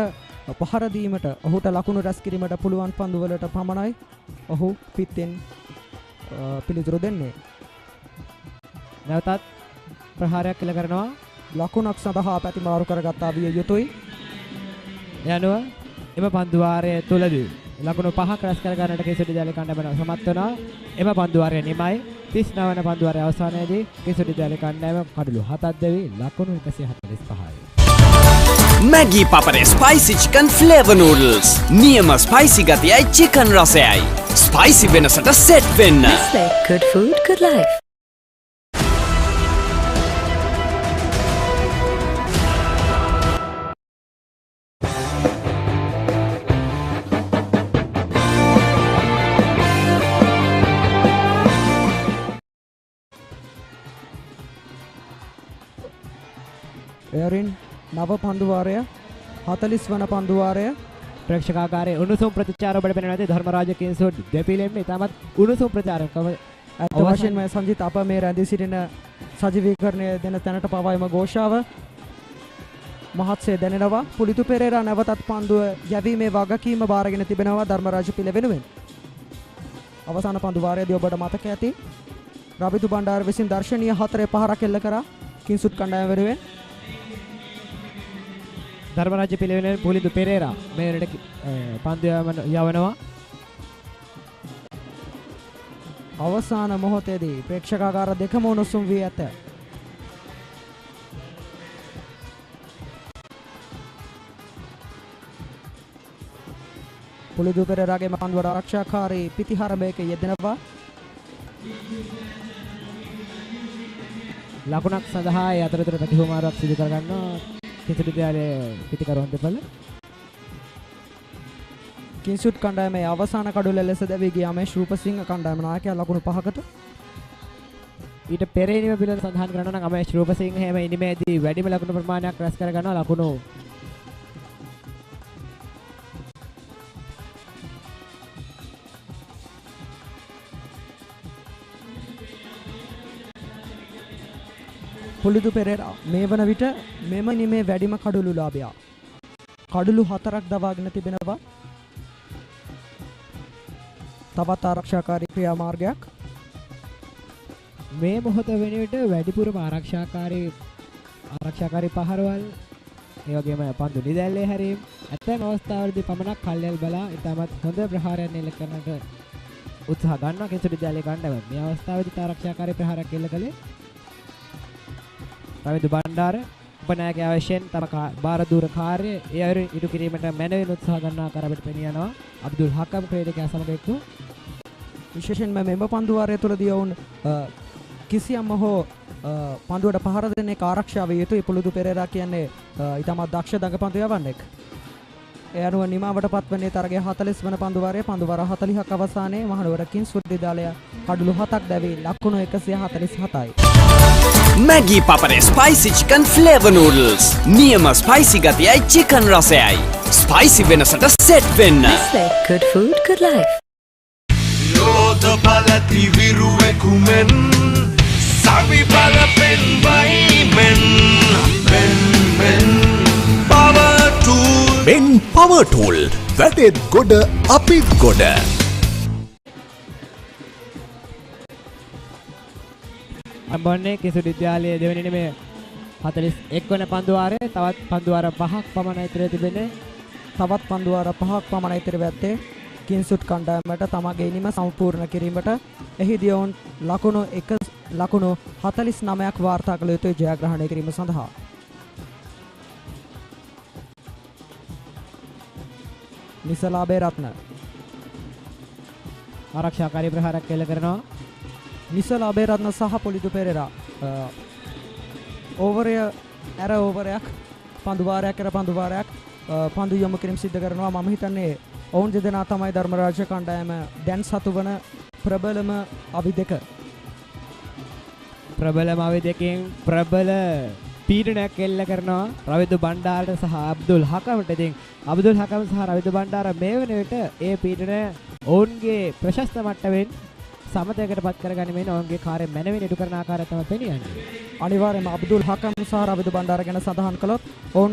පහර දීමට ඔහුට ලකුණු රැස් කිරීමට පුළුවන් පන්දු වලට පමණයි ඔහු පිටෙන් පිළිතුරු දෙන්නේ. නැවතත් ප්‍රහාරයක් එල්ල කරනවා. ලකුණක් සඳහා පැතිමාරු කරගත්තා විය යුතුයි. යනුව එම පන්දු වාරය තුලදී ලකුණු 5ක් රැස් කර ගන්නට කිංසුඩ් විද්‍යාලයේ කණ්ඩායම සමත් වුණා. එම පන්දු වාරය නිමයි. 39 වන පන්දු වාරයේ අවසානයේදී කිංසුඩ් විද්‍යාලයේ කණ්ඩායම කඩලු 7ක් දෙවි ලකුණු 145යි. Maggi Papare Spicy Chicken Flavor Noodles. නියම ස්පයිසි ගතියයි චිකන් රසයයි. ස්පයිසි වෙනසට සෙට් වෙන්න. Good food, good life. එරින් නව පන්දු වාරය 40 වන පන්දු වාරය ප්‍රේක්ෂකාගාරයේ උණුසුම් ප්‍රතිචාර ඔබට පෙනෙනවා ඇති ධර්මරාජ කිංසුඩ් දෙපිලෙම ඉතාමත් උණුසුම් ප්‍රචාරක අත් වශයෙන්ම සංජිත් අප මේ රැඳී සිටින සජීවීකරණය දෙන තැනට පවයිම ഘോഷාව මහත්සේ දැනෙනවා. පුලිතු පෙරේරා නැවතත් පන්දුව යැවීමේ වගකීම බාරගෙන තිබෙනවා ධර්මරාජ පිළ වෙනුවෙන්. අවසාන පන්දු වාරයේදී ඔබට මතක ඇති රවිදු බණ්ඩාර විසින් දර්ශනීය 4 පහරක් එල්ල කරා කිංසුඩ් කණ්ඩායම වෙනුවෙන්. ධර්මරාජ පිළිවෙලෙන් පුලිතු පෙරේරා මේ වෙනට පන්දු යවනවා. අවසාන මොහොතේදී ප්‍රේක්ෂකාගාර දෙකම උණුසුම් වී ඇත. පුලිදු පෙරේරාගේ පන්දුවට ආරක්ෂාකාරී පිතිහරඹයක යෙදෙනවා. ලකුණක් සඳහා ඒ අතරතුර ප්‍රතිහුමාරක් සිදු කර ගන්නවා කිංස්වුඩ් විද්‍යාලයේ පිටිකරුවන් දෙපළ. කිංස්වුඩ් කණ්ඩායමේ අවසාන කඩුල්ල ලෙස දැවී ගියා මේ ශූපසිංහ කණ්ඩායම නායකයා ලකුණු 5කට. ඊට පෙර ඉනිම පිළිවෙල සඳහන් කරනවා නම් අමේෂ් රූපසිංහ හැම ඉනිමේදී වැඩිම ලකුණු ප්‍රමාණයක් රැස් කර ගන්නවා. ලකුණු පුලිදු පෙරේරා මේ වන විට මෙම ඉනිමේ වැඩිම කඩුළු ලාභයා. කඩුළු 4ක් දවාගෙන තිබෙනවා. තවත් ආරක්ෂාකාරී ක්‍රියාමාර්ගයක් මේ මොහොත වෙන විට වැඩිපුරම ආරක්ෂාකාරී පහරවල් ඒ වගේම පන්දු නිදැල්ලේ හැරීම් ඇතැම් අවස්ථාවලදී පමණක් කල්යල් බලා ඉතාමත් හොඳ ප්‍රහාරයක් එල්ල කරන්නට උත්සාහ ගන්නවා කිංස්වුඩ් විද්‍යාලයේ කණ්ඩායම. මේ අවස්ථාවේදී ආරක්ෂාකාරී ප්‍රහාරයක් එල්ල කළේ රවිදු බණ්ඩාර උපනායකයා වශයෙන් තම බාර දූර කාර්යය ඒ අයුරින් ඉටු කිරීමට මැනවින් උත්සාහ ගන්නා කර අපිට පෙනී යනවා. අබ්දුල් හකම් ක්‍රීඩකයා සමග එක්ව විශේෂයෙන්ම මෙම පන්දු වාරය තුළදී ඔවුන් කිසියම්ම හෝ පන්දුවට පහර දෙන්නේ ආරක්ෂා විය යුතුයි. පුලිදු පෙරේරා කියන්නේ ඉතාමත් දක්ෂ දඟපන්දු යවන්නෙක්. ඒ අනුව නිමාවට පත්වන්නේ තරගයේ 40 වන පන්දු වාරය. පන්දු වාර 40ක් අවසානයේ මහනුවර කිංස්වුඩ් විද්‍යාලය කඩුළු 7ක් දැවී ලකුණු 147යි. Maggi Papare Spicy Chicken Flavor Noodles. නියම ස්පයිසි ගතියයි චිකන් රසයයි. ස්පයිසි වෙනසට සෙට් වෙන්න. Good food, good life. යෝධ බලති විරුවෙකුමෙන් සවි බල පෙන් වයිමෙන් මෙන් power tool Ben Power Tool. වැටෙත් ගොඩ අපිත් ගොඩ. අම්බන්නේ කිංස්වුඩ් විද්‍යාලයේ දෙවෙනි ඉනිමේ 41 වන පන්දු වාරයේ තවත් පන්දු වාර 5ක් පමණ ඉතිරි තිබෙන්නේ. තවත් පන්දු වාර 5ක් පමණ ඉතිරි වෙත්තේ කිංස්වුඩ් කණ්ඩායමට තමගේ ඉනිම සම්පූර්ණ කිරීමට. එහිදී ඔවුන් ලකුණු 49ක් වාර්තා කළ යුතුයි ජයග්‍රහණය කිරීම සඳහා. නිසලාබේ රත්න ආරක්ෂාකාරී ප්‍රහාරයක් එල්ල කරනවා. නිසලාබේ රත්න සහ පුලිදු පෙරේරා ඕවරයක් පන්දු වාරයක් කර පන්දු වාරයක් පන්දු යොමු කිරීම සිද්ධ කරනවා. මම හිතන්නේ ඔවුන් දෙදෙනා තමයි ධර්මරාජ කණ්ඩායම දැන් සතු වන ප්‍රබලම අවි දෙක. ප්‍රබලම අවි දෙකෙන් ප්‍රබල පීඩනයක් එල්ල කරනවා රවිදු බණ්ඩාරට සහ අබ්දුල් හකම්ට. ඉතින් අබ්දුල් හකම් සහ රවිදු බණ්ඩාර මේ වෙන විට ඒ පීඩන ඔවුන්ගේ ප්‍රශස්ත මට්ටමින් සමතයකට පත් කරගනිමින් ඔවුන්ගේ කාර්ය මැනවින් ඉටු කරන ආකාරය තමයි පෙනී යන්නේ. අනිවාර්යයෙන්ම අබ්දුල් හකම් සහ රවිදු බණ්ඩාර ගැන සඳහන් කළොත් ඔවුන්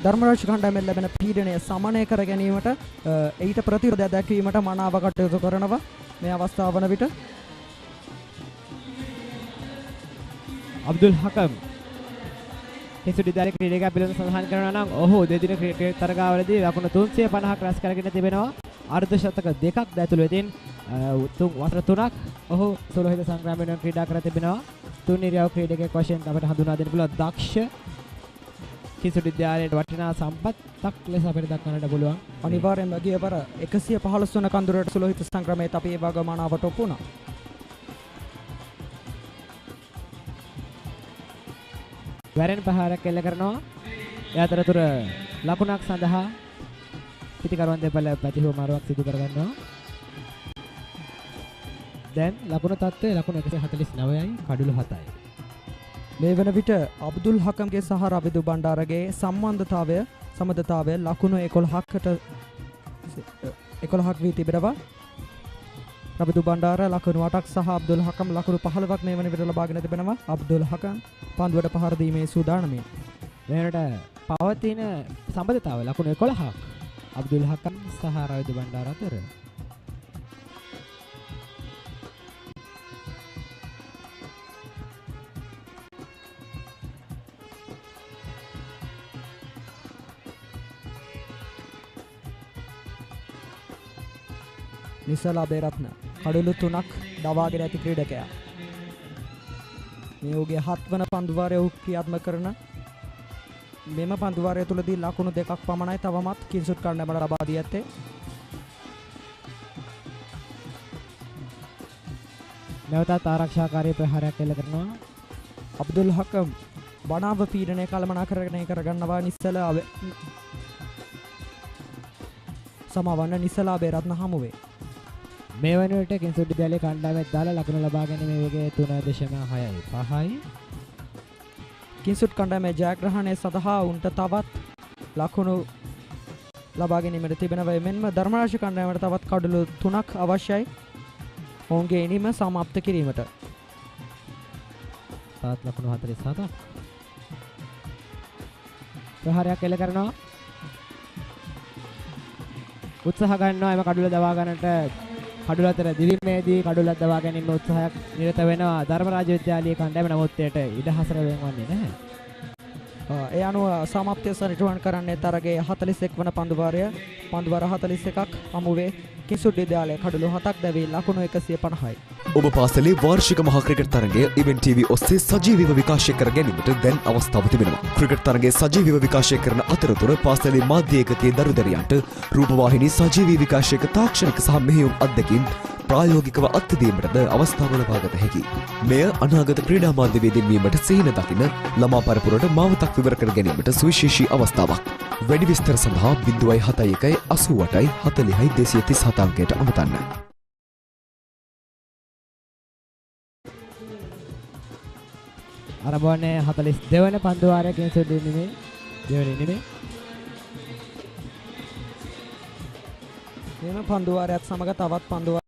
ධර්මරාජ කණ්ඩායමෙන් ලැබෙන පීඩනය සමනය කර ගැනීමට ඊට ප්‍රතිරෝධය දැක්වීමට මනාව කටයුතු කරනවා. මේ අවස්ථාව වන විට අබ්දුල් හකම් කිංස්වුඩ් විද්‍යාලයේ ක්‍රීඩකයා පිළිබඳව සඳහන් කරනවා නම් ඔහු දෙදින ක්‍රිකට් තරගාවලදී ලකුණු 350ක් රැස් කරගෙන තිබෙනවා. අර්ධ ශතක දෙකක් ඇතුළු වෙතින් වසර 3ක් ඔහු සුලහිත සංග්‍රාමයෙන් ක්‍රීඩා කර තිබෙනවා. තුන් ඉරියව් ක්‍රීඩකයෙක් වශයෙන් අපට හඳුනා දෙන්න පුළුවන් දක්ෂ කිංස්වුඩ් විද්‍යාලයට වටිනා සම්පත්තක් ලෙස අපිට දක්වන්නට පුළුවන්. අනිවාර්යෙන්ම ගියවර 115 වන කඳුරට සුලහිත සංග්‍රාමයේ අපි ඒ වගේ මනාවට ඔප්පු වුණා. වැරෙන් පහරක් එල්ල කරනවා. ඒ අතරතුර ලකුණක් සඳහා පිටිකරුවන් දෙපළ ප්‍රතිහුමාරුවක් සිදු කරගන්නවා. දැන් ලකුණු තත්ත්වය ලකුණු 149යි කඩුළු 7යි. මේ වන විට අබ්දුල් හකම්ගේ සහ රවිදු බණ්ඩාරගේ සම්බන්ධතාවය ලකුණු 11ක් වී තිබෙනවා. රවිදු බණ්ඩාර ලකුණු 8ක් සහ අබ්දුල් හකම් ලකුණු 15ක් මේ වන විට ලබාගෙන තිබෙනවා. අබ්දුල් හකම් පන්දුවට පහර දීමේ සූදානමින්. මෙන්නට පවතින සම්බන්ධතාවය ලකුණු 11ක් අබ්දුල් හකම් සහ රවිදු බණ්ඩාර අතර. නිසලාබේ රත්න කඩුළු 3ක් දවාගෙන ඇති ක්‍රීඩකයා. මේ ඔහුගේ 7 වන පන්දු වාරය ඔහු ක්‍රියාත්මක කරන මෙම පන්දු වාරය තුලදී ලකුණු 2ක් පමණයි තවමත් කිංස්වුඩ් කණ්ඩායමට ලබා දී ඇත්තේ. නැවතත් ආරක්ෂාකාරී ප්‍රහාරයක් එල්ල කරනවා. අබ්දුල් හකම් බණාව පීඩනය කළමනාකරණය කරගන්නවා නිස්සලා සමවන්න නිස්සලාබේ රත්න හමුවේ. මේ වනවිට කිංසුඩ් විද්‍යාලයේ කණ්ඩායමෙන් දාලා ලකුණු ලබා ගැනීමේ වේගය 3.65යි. කිංසුඩ් කණ්ඩායමේ ජයග්‍රහණය සඳහා උන්ට තවත් ලකුණු ලබා ගැනීමට තිබෙනවා. මෙන්ම ධර්මරාජ කණ්ඩායමට තවත් කඩලු 3ක් අවශ්‍යයි ඔවුන්ගේ ඉනිම සමාප්ත කිරීමට. තවත් ලකුණු 47ක්. ප්‍රහාරයක් එල්ල කරනවා. උත්සාහ ගන්නවා එම කඩුල දවා ගන්නට. කඩුල අතර දිවීමේදී කඩුල දවා ගැනීම උත්සාහයක් නිරත වෙනවා ධර්මරාජ විද්‍යාලයේ කණ්ඩායම. නමුත් එයට ඉඩ හසර වෙන්නේ නැහැ. ඒ අනුව සමාප්තිය සනිටුවන් කරන්නේ තරගේ 41 වන පන්දුවාරය. පන්දුවාර 41ක් හමුවේ කිංසුඩ් විද්‍යාලයේ කඩලු 7ක් දැවී ලකුණු 150යි. ඔබ පාසලේ වාර්ෂික මහා ක්‍රිකට් තරගය ඉවෙන්ට් TV ඔස්සේ සජීවීව විකාශය කර ගැනීමට දැන් අවස්ථාව තිබෙනවා. ක්‍රිකට් තරගයේ සජීවීව විකාශය කරන අතරතුර පාසලේ මාධ්‍ය ඒකකයේ දරුදරියන්ට රූපවාහිනී සජීවී විකාශයක තාක්ෂණික සහ මෙහෙයුම් අත්දැකීම් ප්‍රායෝගිකව අත්දැකීමට අවස්ථාව ලබාගත හැකි. මෙය අනාගත ක්‍රීඩා මාධ්‍යවේදීන් වීමට සිහින දකින ළමා පරපුරට මාවතක් විවර කර ගැනීමට සුවිශේෂී අවස්ථාවක්. වැඩි විස්තර සඳහා 071 88 40 237 අංකයට අමතන්න. ආරම්භවන්නේ 42 වන පන්දුවාරයේ කිංසුඩ් ඉනිමේ දෙවන ඉනිමේ. මෙම පන්දුවාරයත් සමග තවත් පන්දුවාරයක්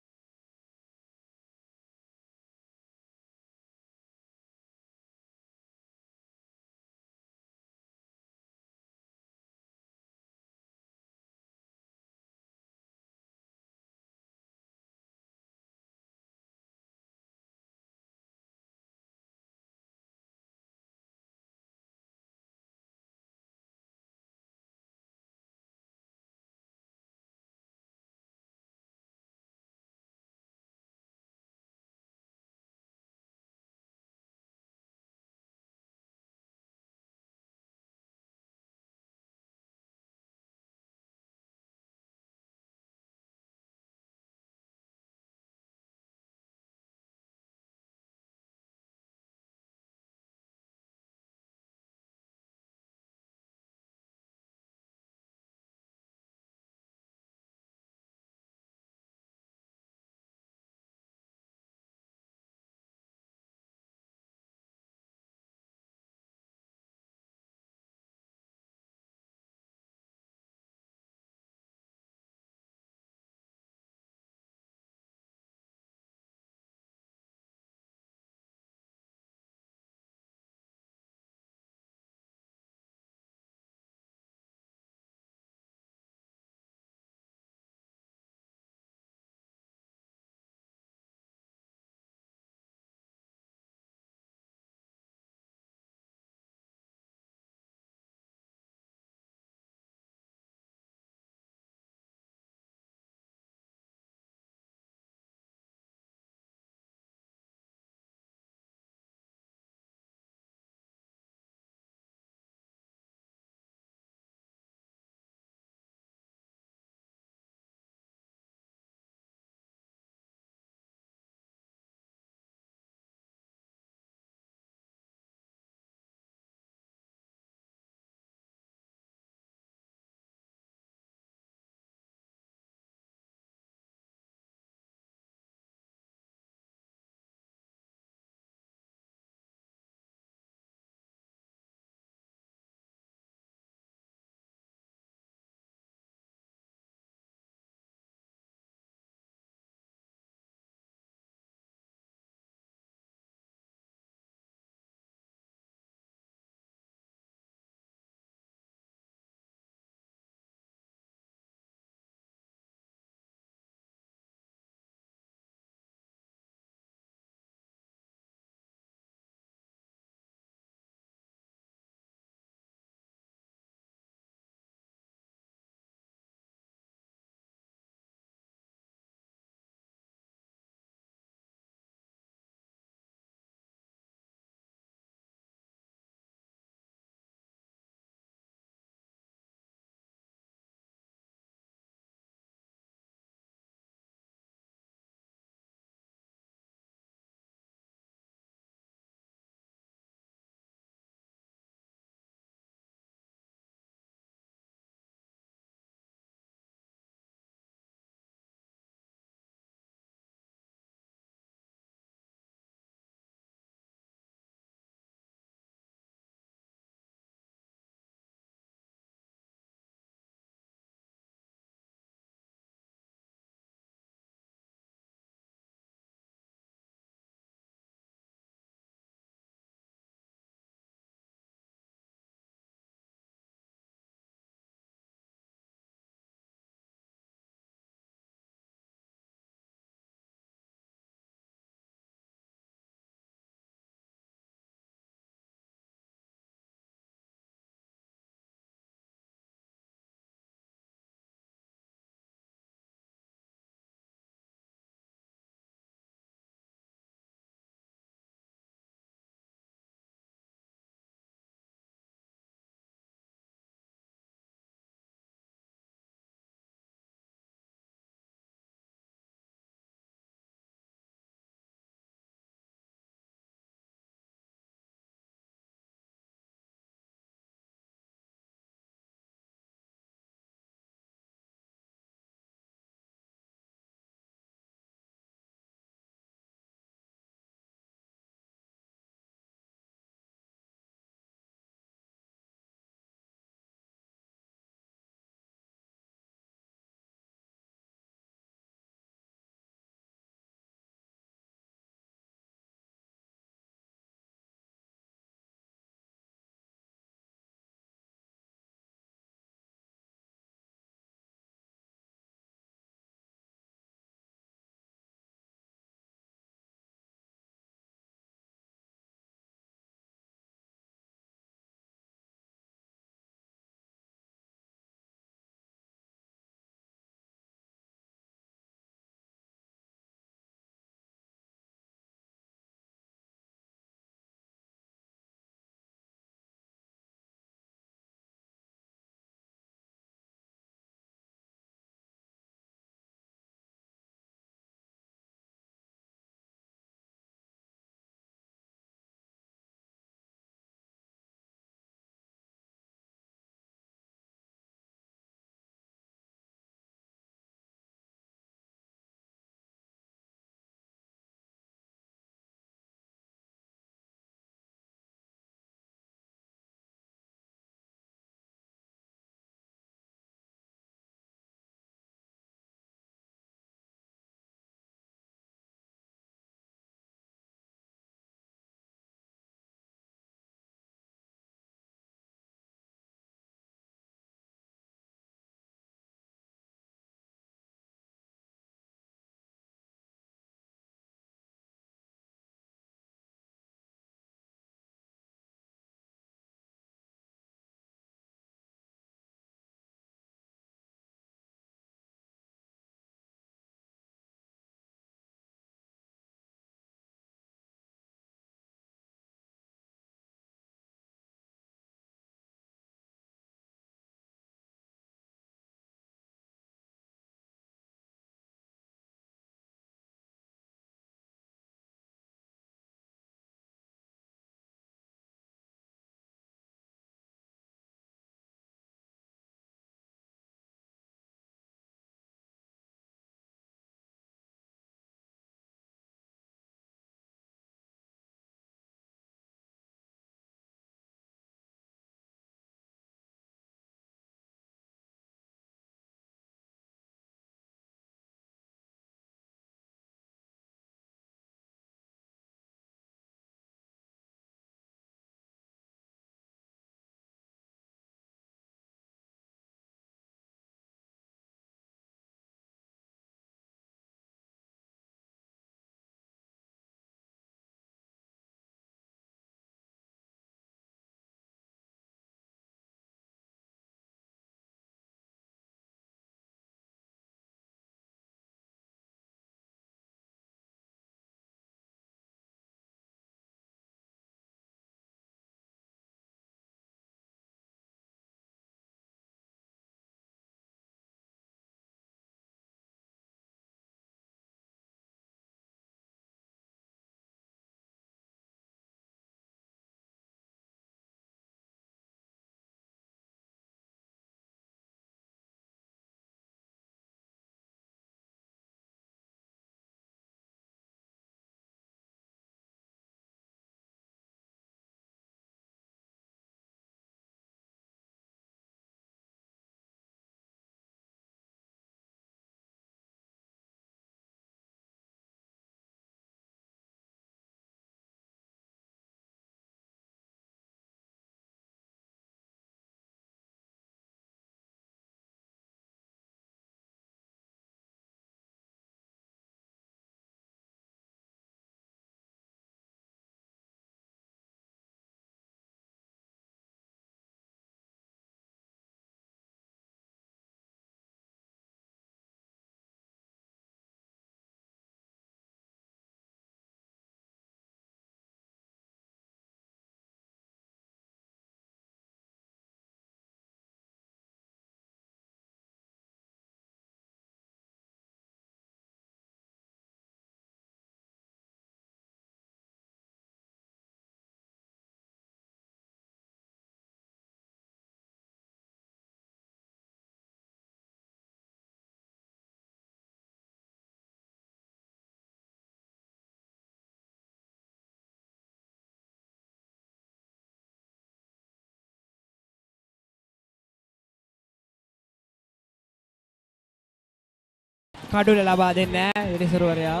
කඩුල්ල ලබා දෙන්නේ නැහැ විනිසුරුවරයා.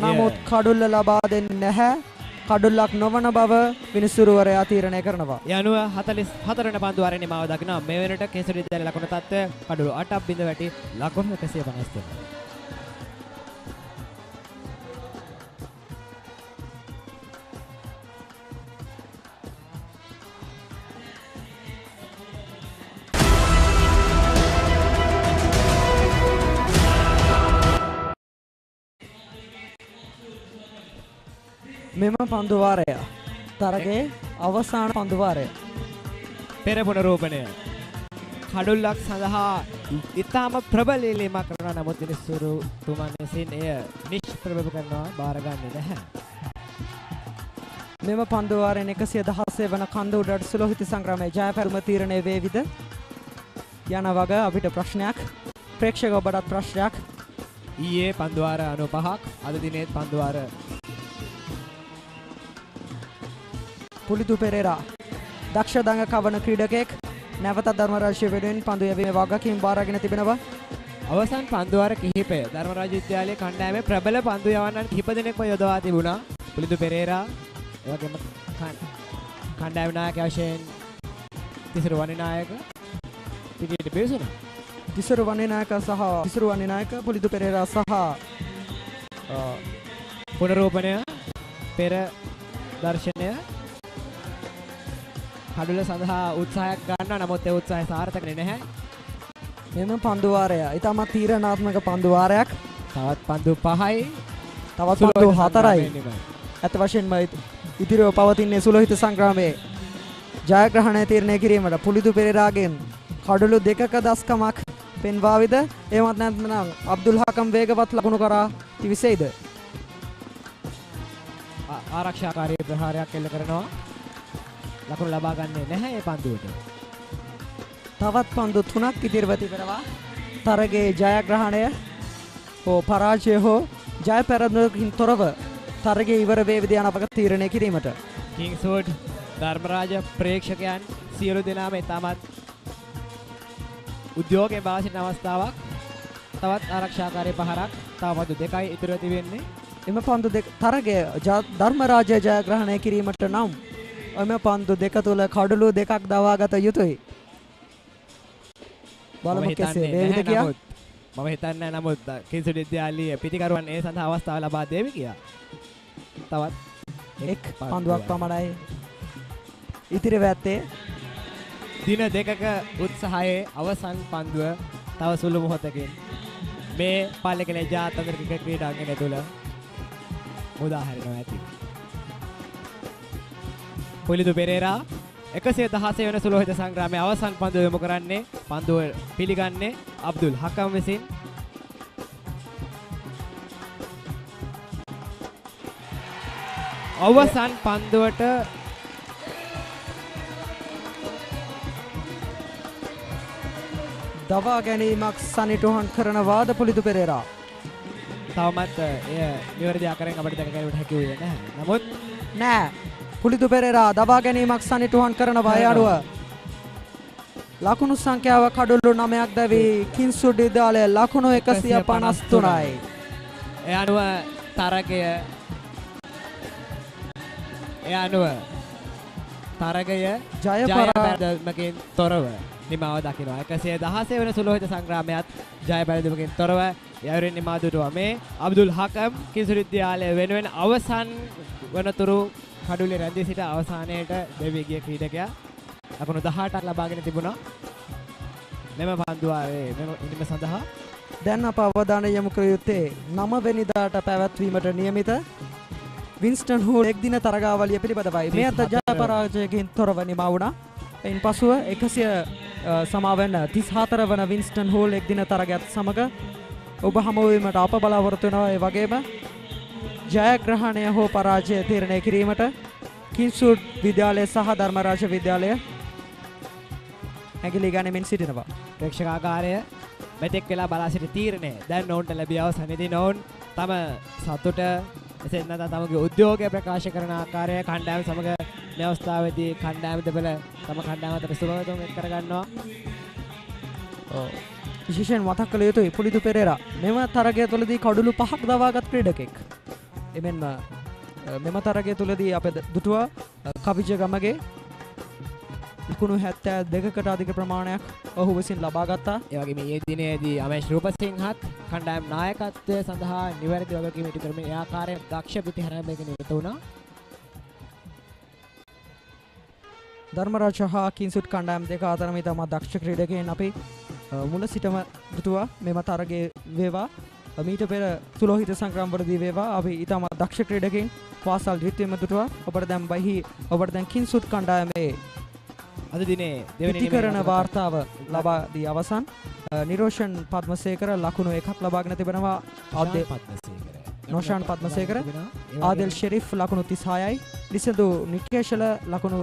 නමුත් කඩුල්ල ලබා දෙන්නේ නැහැ. කඩුල්ලක් නොවන බව විනිසුරුවරයා තීරණය කරනවා. ඒ අනුව 44 වෙනි පන්දු වාරයේ නිමාව දකිනවා. මේ වෙනට කේසරි විද්‍යාලය ලකුණු තත්ත්වය කඩුළු 8ක් බිඳ වැටි ලකුණු 153. මෙම පන්දු වාරය තරගයේ අවසාන පන්දු වාරය. පෙර පුනරූපණය. කඩුල්ලක් සඳහා ඉතාම ප්‍රබල ඉල්ලීමක් කරනවා. නමුත් විනිසුරුතුමන් විසින් එය නිෂ්ප්‍රභ කරනවා බාරගන්නේ නැහැ. මෙම පන්දු වාරයෙන් 116 වන කන්ද උඩට සුලෝහිත සංග්‍රාමයේ ජයපැරුම තීරණය වේවිද යන වග අපිට ප්‍රශ්නයක්. ප්‍රේක්ෂක ඔබටත් ප්‍රශ්නයක්. ඊයේ පන්දු වාර 95ක් අද දිනේ පන්දු වාර පුලිතු පෙරේරා දක්ෂ දඟ කවන ක්‍රීඩකෙක් නැවතත් ධර්මරාජ වෙනුවෙන් පන්දු යැවීමේ වගකීම් බාරගෙන තිබෙනවා. අවසන් පන්දු වාර කිහිපය ධර්මරාජ විද්‍යාලයේ කණ්ඩායමේ ප්‍රබල පන්දු යවන්නන් කිහිප දෙනෙක්ම යොදවා තිබුණා. පුලිතු පෙරේරා ඒ වගේම කණ්ඩායම නායක වශයෙන් තිසරු වනිනායක පිටියට බේසුණා. තිසරු වනිනායක පුලිතු පෙරේරා සහ පුනරූපණය පෙර දර්ශනය කඩුල සඳහා උත්සාහයක් ගන්නවා. නමුත් ඒ උත්සාහය සාර්ථක නැහැ. මෙම පන්දු වාරය ඊටමත් තීරණාත්මක පන්දු වාරයක්. තවත් පන්දු 5යි. තවත් පන්දු 4යි. අත වශයෙන්ම ඉදිරියව පවතින සුලෝහිත සංග්‍රාමයේ ජයග්‍රහණය තීරණය කිරීමට පුලිතු පෙරේරාගෙන් කඩුළු 2ක දස්කමක් පෙන්වාවිද? එමත් නැත්නම් අබ්දුල් හකම් වේගවත් ලකුණු කරා තිවිසෙයිද? ආරක්ෂාකාරී ප්‍රහාරයක් එල්ල කරනවා. ලකුණු ලබා ගන්නේ නැහැ මේ පන්දුවට. තවත් පන්දු 3ක් ඉදිරිව තිබෙනවා. තරගයේ ජයග්‍රහණය හෝ පරාජය හෝ ජය පෙරමුණකින් තොරව තරගයේ ඉවර වේවිද යන අපක තීරණය කිරීමට. කිංස්වුඩ් ධර්මරාජ ප්‍රේක්ෂකයන් සියලු දෙනාම ඉතාමත් උද්‍යෝගයෙන් බලා සිටින අවස්ථාවක්. තවත් ආරක්ෂාකාරී පහරක් තව පන්දු 2යි ඉතුරු තිබෙන්නේ. එම පන්දු දෙක තරගය ධර්මරාජය ජයග්‍රහණය කිරීමට නම් එම පන්දු දෙක තුල කඩුළු 2ක් දවාගත යුතුයි. බලමු කෙසේ වේවිද කියා. මම හිතන්නේ නමුත් කිංස්වුඩ් විද්‍යාලයේ පිටිකරුවන් ඒ සඳහා අවස්ථාව ලබා දෙවි කියා. තවත් එක් පන්දුවක් පමණයි ඉතිරි වැත්තේ. දින දෙකක උත්සාහයේ අවසන් පන්දුව තව සුළු මොහොතකින් මේ පල්ලේකැලේ ජාත්‍යන්තර ක්‍රිකට් ක්‍රීඩාංගණය තුල උදාහරණයක් ඇති. පුලිතු පෙරේරා 116 වෙනි සුලෝහිත සංග්‍රාමයේ අවසන් පන්දුව යොමු කරන්නේ පන්දුව පිළිගන්නේ අබ්දුල් හකම් විසින්. අවසන් පන්දුවට දවා ගැනීමක් සනිටුහන් කරනවාද පුලිතු පෙරේරා? තවමත් එය නිවැරදි ආකාරයෙන් අපිට දැක ගැනීමට හැකි වුණේ නැහැ. නමුත් නෑ පුලිතු පෙරේරා දවා ගැනීමක් සනිටුහන් කරනවා. ඒ අනුව ලකුණු සංඛ්‍යාව කඩුළු 9ක් දැවි කිංස්වුඩ් විද්‍යාලය ලකුණු 153යි. ඒ අනුව තරගය ජය පරාජයකින් තොරව නිමාව දකිනවා. 116 වෙනි සුලෝහිත සංග්‍රාමයත් ජය පරාජයකින් තොරව යවරින් නිමා දුටුවා. මේ අබ්දුල් හකම් කිංස්වුඩ් විද්‍යාලය වෙනුවෙන් අවසන් වනතුරු කඩුල්ලේ රැඳී සිට අවසානයේට දෙවි ගිය ක්‍රීඩකයා ලකුණු 18ක් ලබාගෙන තිබුණා. මෙම පන්දුවාවේ මෙම ඉනිම සඳහා දැන් අප අවධානය යොමු කර යුත්තේ 9 වෙනිදාට පැවැත්වීමට නියමිත වින්ස්ටන් හෝල් එක්දින තරගාවලිය පිළිබඳවයි. මේ අත ජය පරාජයකින් තොරව නිමා වුණා. එයින් පසුව 34 වන වින්ස්ටන් හෝල් එක්දින තරගයත් සමග ඔබ හමු වීමට අප බලාපොරොත්තු වෙනවා. ඒ වගේම ජයග්‍රහණය හෝ පරාජය තීරණය කිරීමට කිංස්වුඩ් විද්‍යාලය සහ ධර්මරාජ විද්‍යාලය ඇගිලි ගනිමින් සිටිනවා. ප්‍රේක්ෂකාගාරය මෙතෙක් වෙලා බලා සිටි තීරණය දැන් ඔවුන්ට ලැබිය අවසන්යේදී ඔවුන් තම සතුට එසේත් නැත්නම් තමගේ උද්‍යෝගය ප්‍රකාශ කරන ආකාරය කණ්ඩායම සමග මේ අවස්ථාවේදී කණ්ඩායම දෙපළ තම කණ්ඩායම අතර සුබවතුන් එක් කර ගන්නවා. විශේෂයෙන් මතක් කළ යුතුයි පුලිදු පෙරේරා මෙම තරගය තුළදී කඩුළු 5ක් දවාගත් ක්‍රීඩකෙක්. එමෙන්ම මෙම තරගය තුළදී අපේ දුටුවා කවිජ ගමගේ ලකුණු 72කට අධික ප්‍රමාණයක් ඔහු විසින් ලබා ගත්තා. ඒ වගේම මේ දිනේදී අමේෂ් රූපසිංහත් කණ්ඩායම් නායකත්වය සඳහා නිවැරදි වගකීම ඉටු කරමින් ඒ ආකාරයෙන් දක්ෂ පිටිහැරෑමක නිරත වුණා. ධර්මරාජ හා කිංසුඩ් කණ්ඩායම් දෙක අතර මේ තමයි දක්ෂ ක්‍රීඩකයන් අපි මුල සිටම දුටුවා මෙම තරගයේ වේවා මීට පෙර සුලෝහිත සංග්‍රාම වලදී වේවා අපි ඊටම දක්ෂ ක්‍රීඩකයන් පාසල් ද්විතීයම දුටුවා. ඔබට දැන් කිංසුඩ් කණ්ඩායමේ අද දිනේ දෙවෙනි නිමකරණ වාර්තාව ලබා දී අවසන්. නිරෝෂන් පද්මසේකර ලකුණු 1ක් ලබාගෙන තිබෙනවා. නෝෂාන් පද්මසේකර ආදෙල් ෂෙරිෆ් ලකුණු 36යි. ලිසඳු නිකේෂල ලකුණු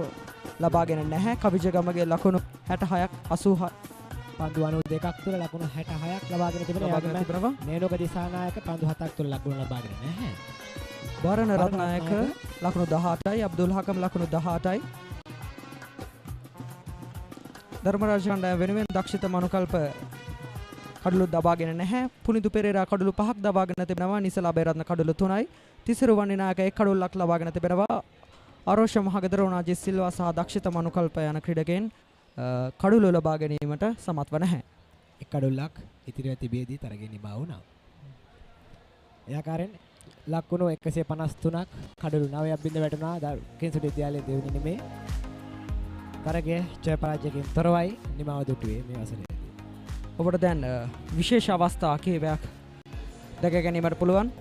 ලබාගෙන නැහැ. කවිජගමගේ ලකුණු 66ක් 86 පන්දු 92ක් තුළ ලකුණු 66ක් ලබාගෙන තිබෙනවා. නේනෝක දිසානායක පන්දු 7ක් තුළ ලකුණු ලබාගෙන නැහැ. බරණ රත්නායක ලකුණු 18යි. අබ්දුල් හකම් ලකුණු 18යි. ධර්මරාජ කණ්ඩායම වෙනුවෙන් දක්ෂිත මනුකල්ප කඩුළු දබාගෙන නැහැ. පුනිදු පෙරේරා කඩුළු 5ක් දබාගෙන තිබෙනවා. නිසලා බේරත්න කඩුළු 3යි. තිසරු වන්නිනායක 1 කඩුල්ලක් ලබාගෙන තිබෙනවා. ආරෝෂ මහගෙදර උනාජිත් සිල්වා සහ දක්ෂිත මනුකල්ප යන ක්‍රීඩකයන් කඩුළු ලබා ගැනීමට සමත් වන නැහැ. 1 කඩුල්ලක් ඉතිරිව තිබෙදී තරගෙන් නිමා වුණා. ඒ ආකාරයෙන් ලකුණු 153ක් කඩුළු 9ක් බිඳ වැටුණා. කිංසුඩ් විද්‍යාලයේ දෙවෙනි නිමේ තරගයේ ජය පරාජයකින් තොරවයි නිමාව දුටුවේ මේ වසරේ. ඔබට දැන් විශේෂ අවස්ථා කිහිපයක් දැක ගැනීමට පුළුවන්.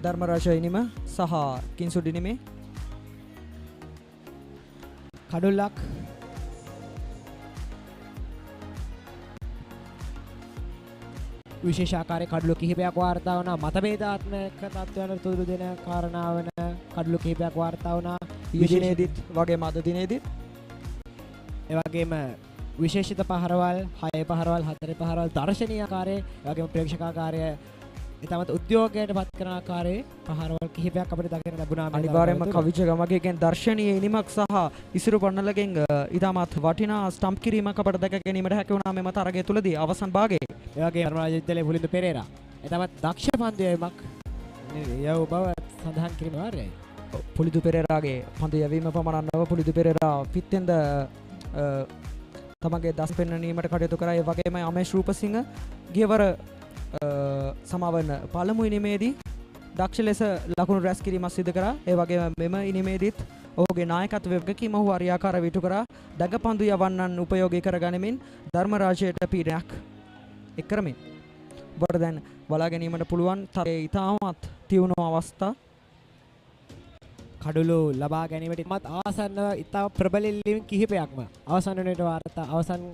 ධර්මරාජ ඉනිම සහ කිංසුඩ් ඉනිමේ කඩුල්ලක් විශේෂ ආකාරයේ කඩුළු කිහිපයක් වාර්තා වුණා. මතභේදාත්මක තත්ත්වයන් තුරු දෙන කාරණා වෙන කඩුළු කිහිපයක් වාර්තා වුණා. ඊදිනේදිත් වගේම අද දිනේදිත් ඒ වගේම විශේෂිත පහරවල් 6 පහරවල් 4 පහරවල් දර්ශනීය ආකාරයේ ඒ වගේම ප්‍රේක්ෂකාකාරයේ ඊටමත් උද්‍යෝගයට පත් කරන ආකාරයේ පහරවල් කිහිපයක් අපිට දකින්න ලැබුණා. අනිවාර්යයෙන්ම කවිජ ගමගේගෙන් දර්ශනීය ඉනිමක් සහ ඉසිරු පන්නලගෙන් ඊටමත් වටිනා ස්ටම්ප් කිරීමක් අපට දැක ගැනීමට හැකි වුණා මෙම තරගය තුලදී අවසන් භාගයේ. ඒ වගේම ධර්මරාජ විද්‍යාලයේ පුලින්දු පෙරේරා ඊටමත් දක්ෂ පන්දුවීමක් යව බව සඳහන් කිරීම වාරයයි. පුලිදු පෙරේරාගේ පන්දු යැවීම පමණක් නොව පුලිදු පෙරේරා පිත්තෙන්ද තමගේ දස් පෙන්වීමට කටයුතු කරා. ඒ වගේම අමේෂ් රූපසිංහ ගියවර සමාවන පළමු ඉනිමේදී දක්ෂ ලෙස ලකුණු රැස් කිරීමක් සිදු කරා. ඒ වගේම මෙම ඉනිමේදීත් ඔහුගේ නායකත්වයේ වගකීම ඔහු හරියාකාරව ඉටු කරා. දඟ පන්දු යවන්නන් උපයෝගී කරගනිමින් ධර්මරාජයට පීඩනයක් එක් කරමින් ඔබට දැන් බලා ගැනීමට පුළුවන් තරයේ ඉතාමත් තියුණු අවස්ථා කඩුළු ලබා ගැනීමට ඉමත් ආසන්නව ඉතා ප්‍රබල ඉල්ලීම් කිහිපයක්ම අවසන් වෙනට වාර්තා අවසන්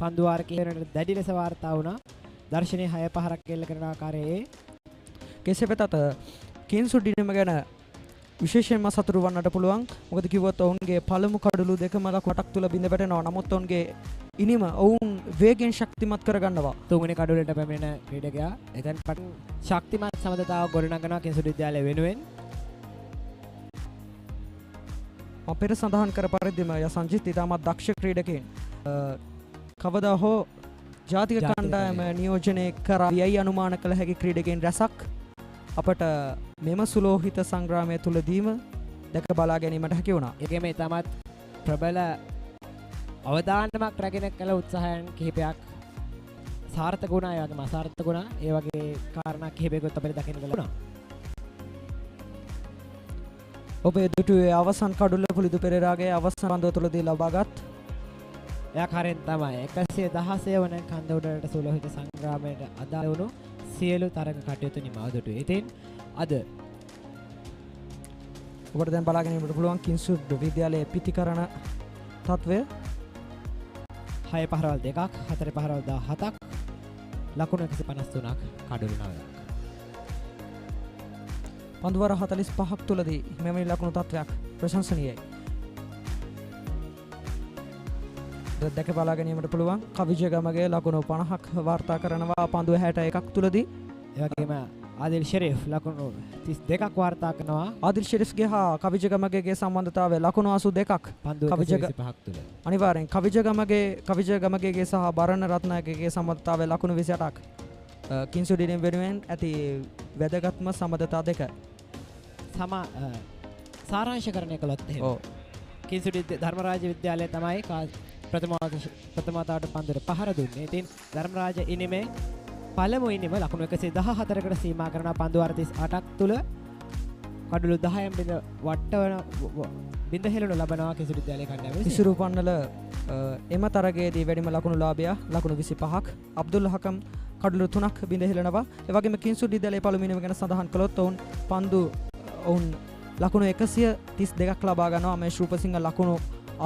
පන්දු වාර කිහිපයකට දැඩි ලෙස වාර්තා වුණා. දර්ශනීය 6 පහරක් එල්ල කරන ආකාරයේ කෙසේ වෙතත් කිංසුඩ් ඉනිම ගැන විශේෂයෙන්ම සතුටු වන්නට පුළුවන්. මොකද කිව්වොත් ඔවුන්ගේ පළමු කඩුළු දෙකම ලකුණක් තුල බිඳ වැටෙනවා. නමුත් ඔවුන්ගේ ඉනිම ඔවුන් වේගෙන් ශක්තිමත් කරගන්නවා. තුන්වෙනි කඩුලට පැමිණෙන ක්‍රීඩකයා එතෙන් පටන් ශක්තිමත් සමතතාවක් ගොඩනගනවා කිංසුඩ් විද්‍යාලය වෙනුවෙන්. පෙර සඳහන් කර පරිදිම යසංජිත් ඉතාමත් දක්ෂ ක්‍රීඩකයන් කවදා හෝ ජාතික කණ්ඩායම නියෝජනය කරා යයි අනුමාන කළ හැකි ක්‍රීඩකයන් රැසක් අපට මෙම සුලෝහිත සංග්‍රාමය තුලදීම දැක බලා ගැනීමට හැකි වුණා. ඒකෙම ඉතාමත් ප්‍රබල අවදානමක් රැගෙන කළ උත්සාහයන් කිහිපයක් සාර්ථක වුණා. ඒ වගේම අසාර්ථක වුණා. ඒ වගේ කාරණා කිහිපයකට අපිට දකින්න ලැබුණා. ඔබේ දුටුවේ අවසන් කඩුල්ල පුලිදු පෙරේරාගේ අවසන් පන්දුව තුලදී ලබාගත් එයාකාරයෙන් තමයි 116 වන කන්ද උඩරට සුලෝහිත සංග්‍රාමයට අදාළ වුණු සියලු තරඟ කටයුතු නිමව දුටුවේ. ඉතින් අද ඔබට දැන් බලා ගැනීමට පුළුවන් කිංසුඩ් විද්‍යාලයේ පිටිකරණ තත්වය 6 පහරවල් 2ක් 4 පහරවල් 17ක් ලකුණු 153ක් කඩුළු 9ක්. පන්දුවර 45ක් තුලදී මෙවැනි ලකුණු තත්වයක් ප්‍රශංසනීයයි. දැක බලා ගැනීමට පුළුවන් කවිජ ගමගේ ලකුණු 50ක් වාර්තා කරනවා පන්දුව 61ක් තුලදී. ඒ වගේම ආදිල් ෂෙරීෆ් ලකුණු 32ක් වාර්තා කරනවා. ආදිල් ෂෙරීෆ්ගේ හා කවිජගමගේගේ සම්බන්ධතාවය ලකුණු 82ක්. පන්දු 125ක් තුල. අනිවාර්යෙන් කවිජගමගේගේ සහ බරණ රත්නායකගේ සම්බන්ධතාවය ලකුණු 28ක්. කිංසුඩ් වෙනුවෙන් ඇති වැදගත්ම සම්බන්ධතා දෙක. සාරාංශකරණය කළොත් එහෙම. ඔව්. කිංසුඩ් ධර්මරාජ විද්‍යාලය තමයි ප්‍රථමතාවට පන්දුර පහර දුන්නේ. ඉතින් ධර්මරාජ ඉනිමේ පළමු ඉනිම ලකුණු 114කට සීමා කරන පන්දු 38ක් තුල කඩලු 10න් බිඳ හෙළනු ලබනවා කිංසුඩ් විද්‍යාලයේ කණ්ඩායම. ඉසුරු පන්නල එම තරගයේදී වැඩිම ලකුණු ලාභය ලකුණු 25ක්. අබ්දුල් හකම් කඩලු 3ක් බිඳ හෙළනවා. ඒ වගේම කිංසුඩ් විද්‍යාලයේ පළමු ඉනිම ගැන සඳහන් කළොත් ඔවුන් ලකුණු 132ක් ලබා ගන්නවා. මේ ශූපසිංහ ලකුණු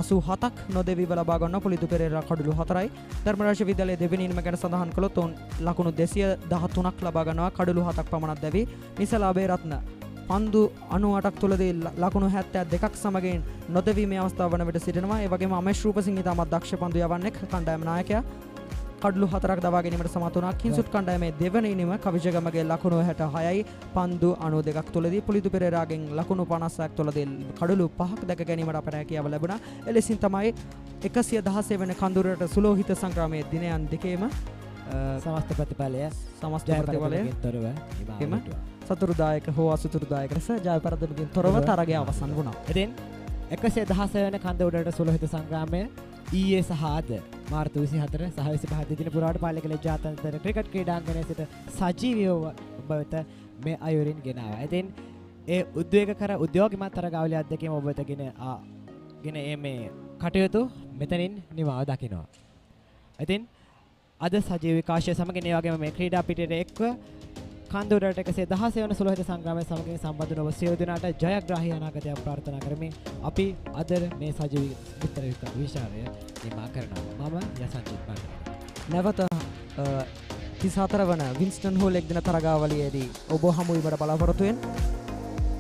87ක් නොදෙවීව ලබා ගන්නවා. පුලිතු පෙරේරා කඩලු 4යි. ධර්මරාජ විද්‍යාලයේ දෙවෙනි ඉනිම ගැන සඳහන් කළොත් ඔවුන් ලකුණු 213ක් ලබා ගන්නවා. කඩලු 7ක් පමණක් දැවි. නිසලාභේ රත්න පන්දු 98ක් තුලදී ලකුණු 72ක් සමගින් නොදෙවීමේ අවස්ථාව වන විට සිටිනවා. ඒ වගේම අමේෂ් රූපසිංහ ඉතාමත් දක්ෂ පන්දු යවන්නෙක් කණ්ඩායම නායකයා. කඩලු 4ක් දවා ගැනීමට සමත් වුණා. කිංසුඩ් කණ්ඩායමේ දෙවන ඉනිම කවිජගමගේ ලකුණු 66යි පන්දු 92ක් තුලදී පුලිතු පෙරේරාගෙන් ලකුණු 50ක් තුලදී කඩලු 5ක් දැක ගැනීමට අපට හැකියාව ලැබුණා. එලෙසින් තමයි 116 වෙනි කඳුරට සුලෝහිත සංග්‍රාමයේ දිනයන් දෙකේම සමස්ත ප්‍රතිඵලය තොරව සතුරුදායක හෝ අසතුරුදායක ලෙස ජය පරදමකින් තොරව තරගය අවසන් වුණා. ඉතින් 116 වෙනි කඳුරට සුලෝහිත සංග්‍රාමය ඊයේ සහ අද මාර්තු 24 සහ 25 දින පුරාවට පාලකල ජාත්‍යන්තර ක්‍රිකට් ක්‍රීඩාංගණයේ සිට සජීවීව ඔබට මේ අයුරින් ගෙනාවා. ඉතින් ඒ උද්වේගකර උද්‍යෝගිමත් තරගාවලිය අධ්‍යක්ෂකම ඔබට ගෙන මේ කටයුතු මෙතනින් නිමාව දකිනවා. ඉතින් අද සජීව විකාශය සමගින් ඒ වගේම මේ ක්‍රීඩා පිටියේ එක්ව කන්දුරට 116 වන සුලෝහිත සංග්‍රාමයේ සමගින් සම්බන්ධ වන සියලු දෙනාට ජයග්‍රාහී අනාගතයක් ප්‍රාර්ථනා කරමින් අපි අද මේ සජීවී උත්තර විචාරය නිමා කරනවා. මම යසන්ජිත් බණ්ඩාර. නැවත 34 වන වින්ස්ටන් හෝල් එක් දින තරගාවලියේදී ඔබ හමු වීමට බලාපොරොත්තු වෙන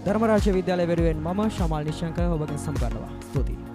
ධර්මරාජ විද්‍යාලය වෙනුවෙන් මම ශමාල් නිශංක ඔබගෙන් සමුගන්නවා. ස්තුතියි.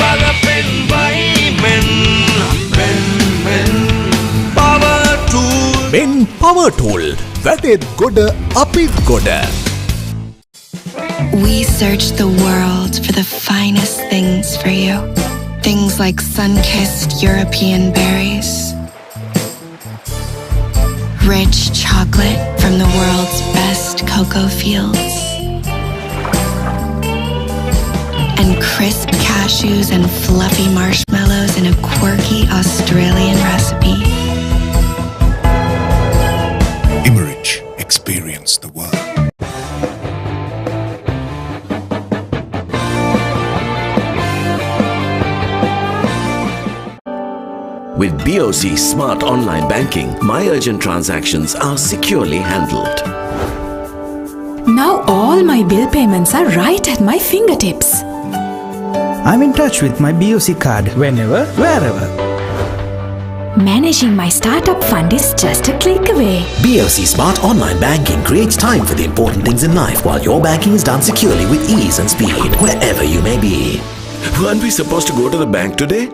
බලපෙන් වයිමෙන් men power tool Men Power Tool වැඩෙත් ගොඩ අපිත් ගොඩ. We search the world for the finest things for you. Things like sun-kissed European berries, rich chocolate from the world's best cocoa fields, and crisp cashews and fluffy marshmallows in a quirky Australian recipe. Imerich, experience the world. With BOC Smart Online Banking, my urgent transactions are securely handled. Now all my bill payments are right at my fingertips. I'm in touch with my BOC card whenever, wherever. Managing my startup fund is just a click away. BOC Smart Online Banking creates time for the important things in life while your banking is done securely with ease and speed, wherever you may be. Weren't we supposed to go to the bank today?